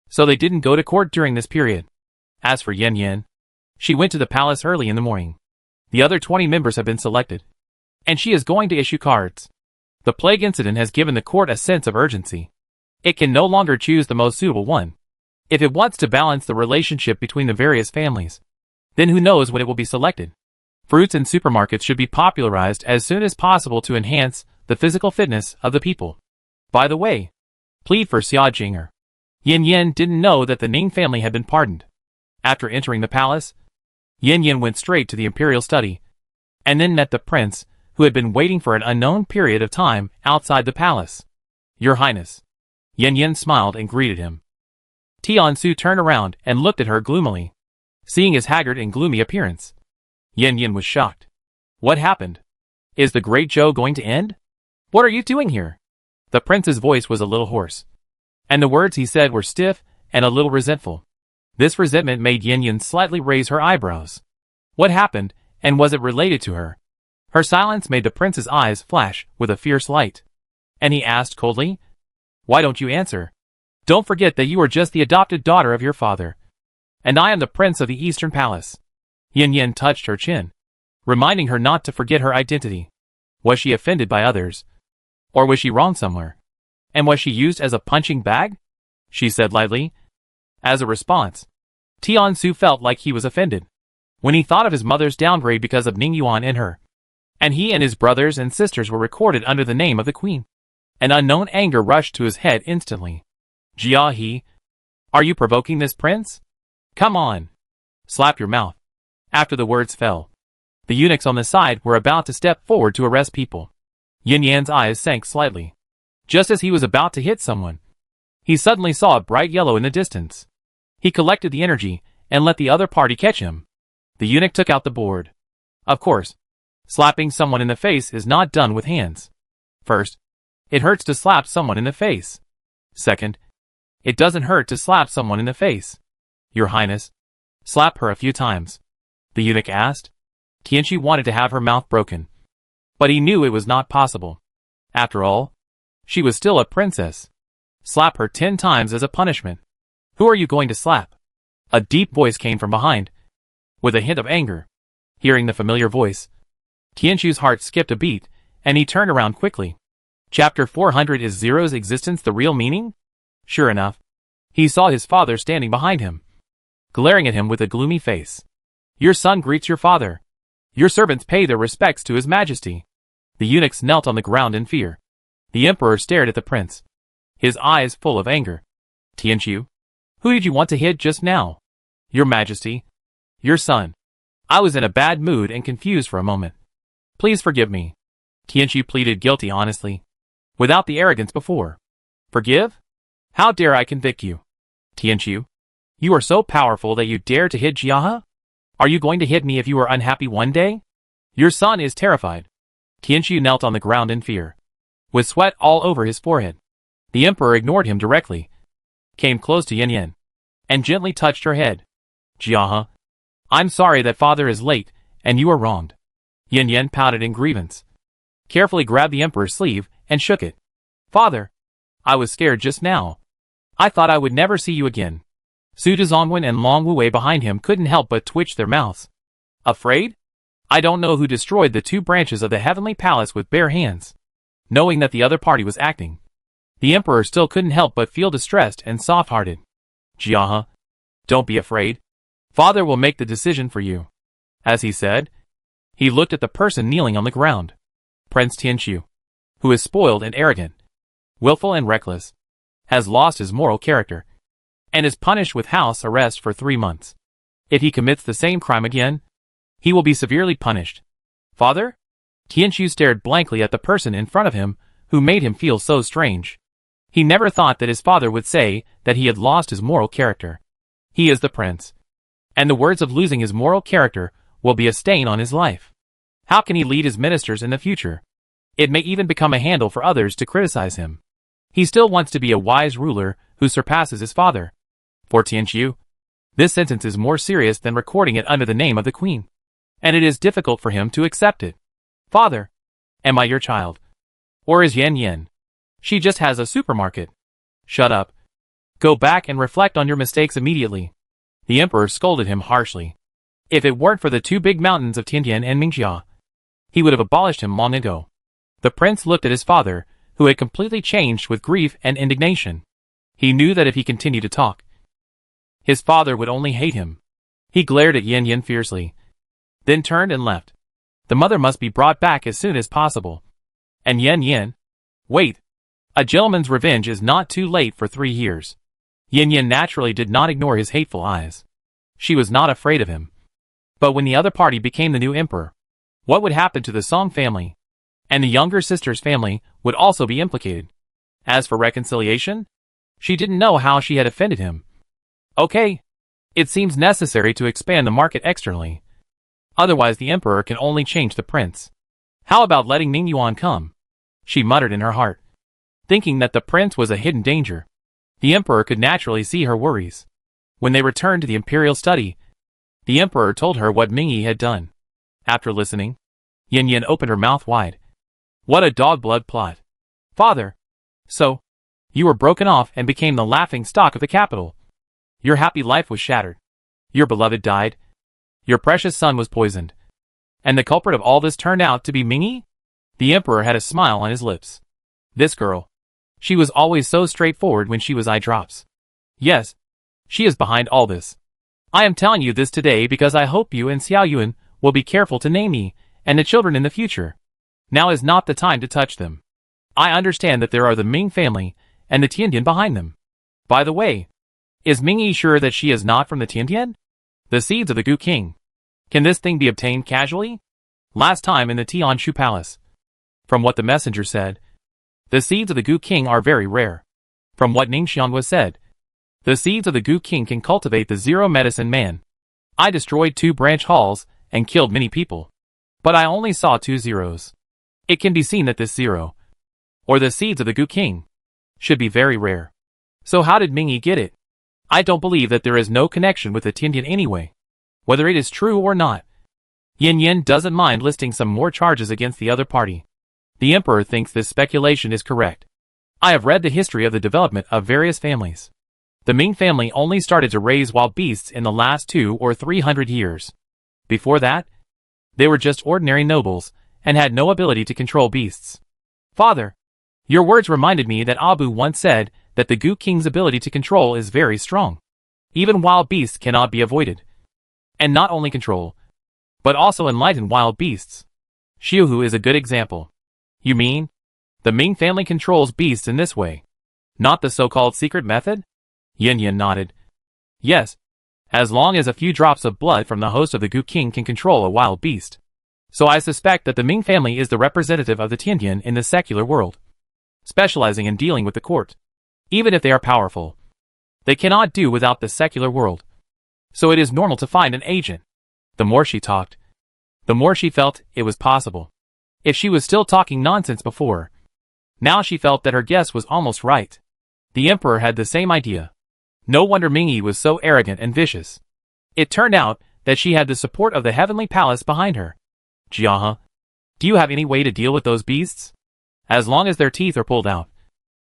so they didn't go to court during this period. As for Yan Yan, she went to the palace early in the morning. The other 20 members have been selected, and she is going to issue cards. The plague incident has given the court a sense of urgency. It can no longer choose the most suitable one. If it wants to balance the relationship between the various families, then who knows when it will be selected. Fruits in supermarkets should be popularized as soon as possible to enhance the physical fitness of the people. By the way, plead for Xia Jinger. Yin Yin didn't know that the Ning family had been pardoned. After entering the palace, Yin Yin went straight to the imperial study, and then met the prince, who had been waiting for an unknown period of time outside the palace. Your Highness. Yin Yin smiled and greeted him. Tiansu turned around and looked at her gloomily. Seeing his haggard and gloomy appearance, Yin Yin was shocked. What happened? Is the Great Zhou going to end? What are you doing here? The prince's voice was a little hoarse, and the words he said were stiff and a little resentful. This resentment made Yin Yin slightly raise her eyebrows. What happened, and was it related to her? Her silence made the prince's eyes flash with a fierce light, and he asked coldly, Why don't you answer? Don't forget that you are just the adopted daughter of your father, and I am the prince of the Eastern Palace. Yin Yin touched her chin, reminding her not to forget her identity. Was she offended by others? Or was she wrong somewhere? And was she used as a punching bag? She said lightly. As a response, Tiansu felt like he was offended. When he thought of his mother's downgrade because of Ning Yuan and her, and he and his brothers and sisters were recorded under the name of the queen, an unknown anger rushed to his head instantly. Jia He, are you provoking this prince? Come on. Slap your mouth. After the words fell, the eunuchs on the side were about to step forward to arrest people. Yin Yan's eyes sank slightly. Just as he was about to hit someone, he suddenly saw a bright yellow in the distance. He collected the energy and let the other party catch him. The eunuch took out the board. Of course, slapping someone in the face is not done with hands. First, it hurts to slap someone in the face. Second, it doesn't hurt to slap someone in the face. Your Highness, slap her a few times. The eunuch asked. Tianqi wanted to have her mouth broken, but he knew it was not possible. After all, she was still a princess. Slap her 10 times as a punishment. Who are you going to slap? A deep voice came from behind, with a hint of anger. Hearing the familiar voice, Tianqi's heart skipped a beat, and he turned around quickly. Chapter 400 Is Zero's existence the real meaning? Sure enough, he saw his father standing behind him, glaring at him with a gloomy face. Your son greets your father. Your servants pay their respects to his majesty. The eunuchs knelt on the ground in fear. The emperor stared at the prince, his eyes full of anger. Tianqiu, who did you want to hit just now? Your majesty. Your son. I was in a bad mood and confused for a moment. Please forgive me. Tianqiu pleaded guilty honestly, without the arrogance before. Forgive? How dare I convict you? Tianqiu, you are so powerful that you dare to hit Jiahe? Are you going to hit me if you are unhappy one day? Your son is terrified. Tianqiu knelt on the ground in fear, with sweat all over his forehead. The emperor ignored him directly, came close to Yin Yin, and gently touched her head. Jiahe, I'm sorry that father is late, and you are wronged. Yin Yin pouted in grievance, carefully grabbed the emperor's sleeve, and shook it. Father, I was scared just now. I thought I would never see you again. Su Dezongwen and Long Wuwei behind him couldn't help but twitch their mouths. Afraid? I don't know who destroyed the 2 branches of the heavenly palace with bare hands. Knowing that the other party was acting, the emperor still couldn't help but feel distressed and soft-hearted. Jiahe, don't be afraid. Father will make the decision for you. As he said, he looked at the person kneeling on the ground. Prince Tianqiu, who is spoiled and arrogant, willful and reckless, has lost his moral character, and is punished with house arrest for 3 months. If he commits the same crime again, he will be severely punished. Father? Tianqiu stared blankly at the person in front of him, who made him feel so strange. He never thought that his father would say that he had lost his moral character. He is the prince, and the words of losing his moral character will be a stain on his life. How can he lead his ministers in the future? It may even become a handle for others to criticize him. He still wants to be a wise ruler who surpasses his father. For Tianqiu, this sentence is more serious than recording it under the name of the queen, and it is difficult for him to accept it. Father, am I your child? Or is Yin Yin? She just has a supermarket. Shut up. Go back and reflect on your mistakes immediately. The emperor scolded him harshly. If it weren't for the 2 big mountains of Tiantian and Mingjia, he would have abolished him long ago. The prince looked at his father, who had completely changed with grief and indignation. He knew that if he continued to talk, his father would only hate him. He glared at Yin Yin fiercely, then turned and left. The mother must be brought back as soon as possible. And Yin Yin? Wait. A gentleman's revenge is not too late for 3 years. Yin Yin naturally did not ignore his hateful eyes. She was not afraid of him. But when the other party became the new emperor, what would happen to the Song family? And the younger sister's family would also be implicated. As for reconciliation, she didn't know how she had offended him. Okay. It seems necessary to expand the market externally. Otherwise the emperor can only change the prince. How about letting Ning Yuan come? She muttered in her heart, thinking that the prince was a hidden danger. The emperor could naturally see her worries. When they returned to the imperial study, the emperor told her what Mingyi had done. After listening, Yin Yin opened her mouth wide. What a dog-blood plot. Father. So, you were broken off and became the laughing stock of the capital. Your happy life was shattered. Your beloved died. Your precious son was poisoned. And the culprit of all this turned out to be Mingyi? The emperor had a smile on his lips. This girl. She was always so straightforward when she was eye drops. Yes. She is behind all this. I am telling you this today because I hope you and Xiao Yuan will be careful to name me and the children in the future. Now is not the time to touch them. I understand that there are the Ming family and the Tiandian behind them. By the way, is Mingyi sure that she is not from the Tiandian? The seeds of the Gu King. Can this thing be obtained casually? Last time in the Tianshu Palace. From what the messenger said, the seeds of the Gu King are very rare. From what Ningxian was said, the seeds of the Gu King can cultivate the Zero Medicine Man. I destroyed 2 branch halls and killed many people. But I only saw 2 zeros. It can be seen that this zero, or the seeds of the Gu King, should be very rare. So how did Mingyi get it? I don't believe that there is no connection with the Tiandian anyway. Whether it is true or not, Yin Yin doesn't mind listing some more charges against the other party. The emperor thinks this speculation is correct. I have read the history of the development of various families. The Ming family only started to raise wild beasts in the last 200 or 300 years. Before that, they were just ordinary nobles, and had no ability to control beasts. Father, your words reminded me that Abu once said that the Gu King's ability to control is very strong. Even wild beasts cannot be avoided. And not only control, but also enlighten wild beasts. Xiuhu is a good example. You mean, the Ming family controls beasts in this way? Not the so-called secret method? Yin Yin nodded. Yes, as long as a few drops of blood from the host of the Gu King can control a wild beast. So I suspect that the Ming family is the representative of the Tiandian in the secular world, specializing in dealing with the court. Even if they are powerful, they cannot do without the secular world. So it is normal to find an agent. The more she talked, the more she felt it was possible. If she was still talking nonsense before, now she felt that her guess was almost right. The emperor had the same idea. No wonder Mingyi was so arrogant and vicious. It turned out that she had the support of the heavenly palace behind her. Jiahe, do you have any way to deal with those beasts? As long as their teeth are pulled out,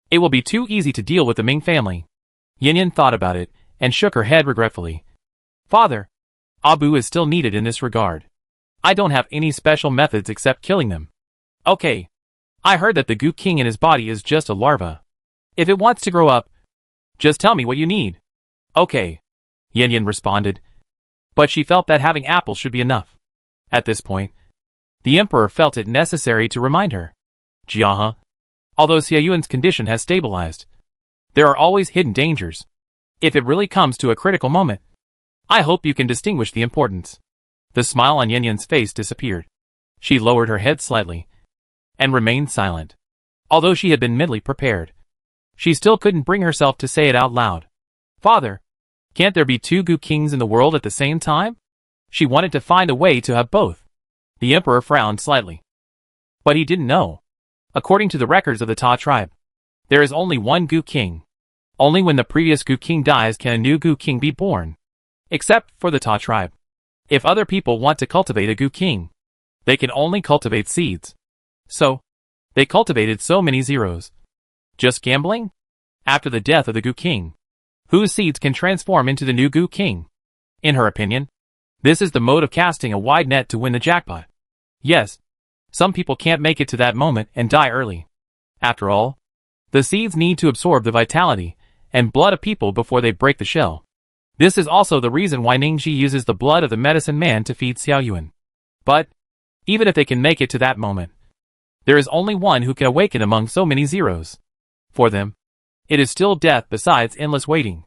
it will be too easy to deal with the Ming family. Yin thought about it and shook her head regretfully. Father, Abu is still needed in this regard. I don't have any special methods except killing them. Okay. I heard that the Goo King in his body is just a larva. If it wants to grow up, just tell me what you need. Okay. Yin responded. But she felt that having apples should be enough. At this point, the Emperor felt it necessary to remind her. Jiahe, although Xiaoyuan's condition has stabilized, there are always hidden dangers. If it really comes to a critical moment, I hope you can distinguish the importance. The smile on Yin's face disappeared. She lowered her head slightly and remained silent. Although she had been mentally prepared, she still couldn't bring herself to say it out loud. Father, can't there be two Goo Kings in the world at the same time? She wanted to find a way to have both. The Emperor frowned slightly. But he didn't know. According to the records of the Ta tribe, there is only one Goo King. Only when the previous Goo King dies can a new Goo King be born. Except for the Ta tribe. If other people want to cultivate a Goo King, they can only cultivate seeds. So, they cultivated so many zeros. Just gambling? After the death of the Goo King, whose seeds can transform into the new Goo King? In her opinion, this is the mode of casting a wide net to win the jackpot. Yes, some people can't make it to that moment and die early. After all, the seeds need to absorb the vitality and blood of people before they break the shell. This is also the reason why Ningxi uses the blood of the medicine man to feed Xiaoyuan. But, even if they can make it to that moment, there is only one who can awaken among so many zeros. For them, it is still death besides endless waiting.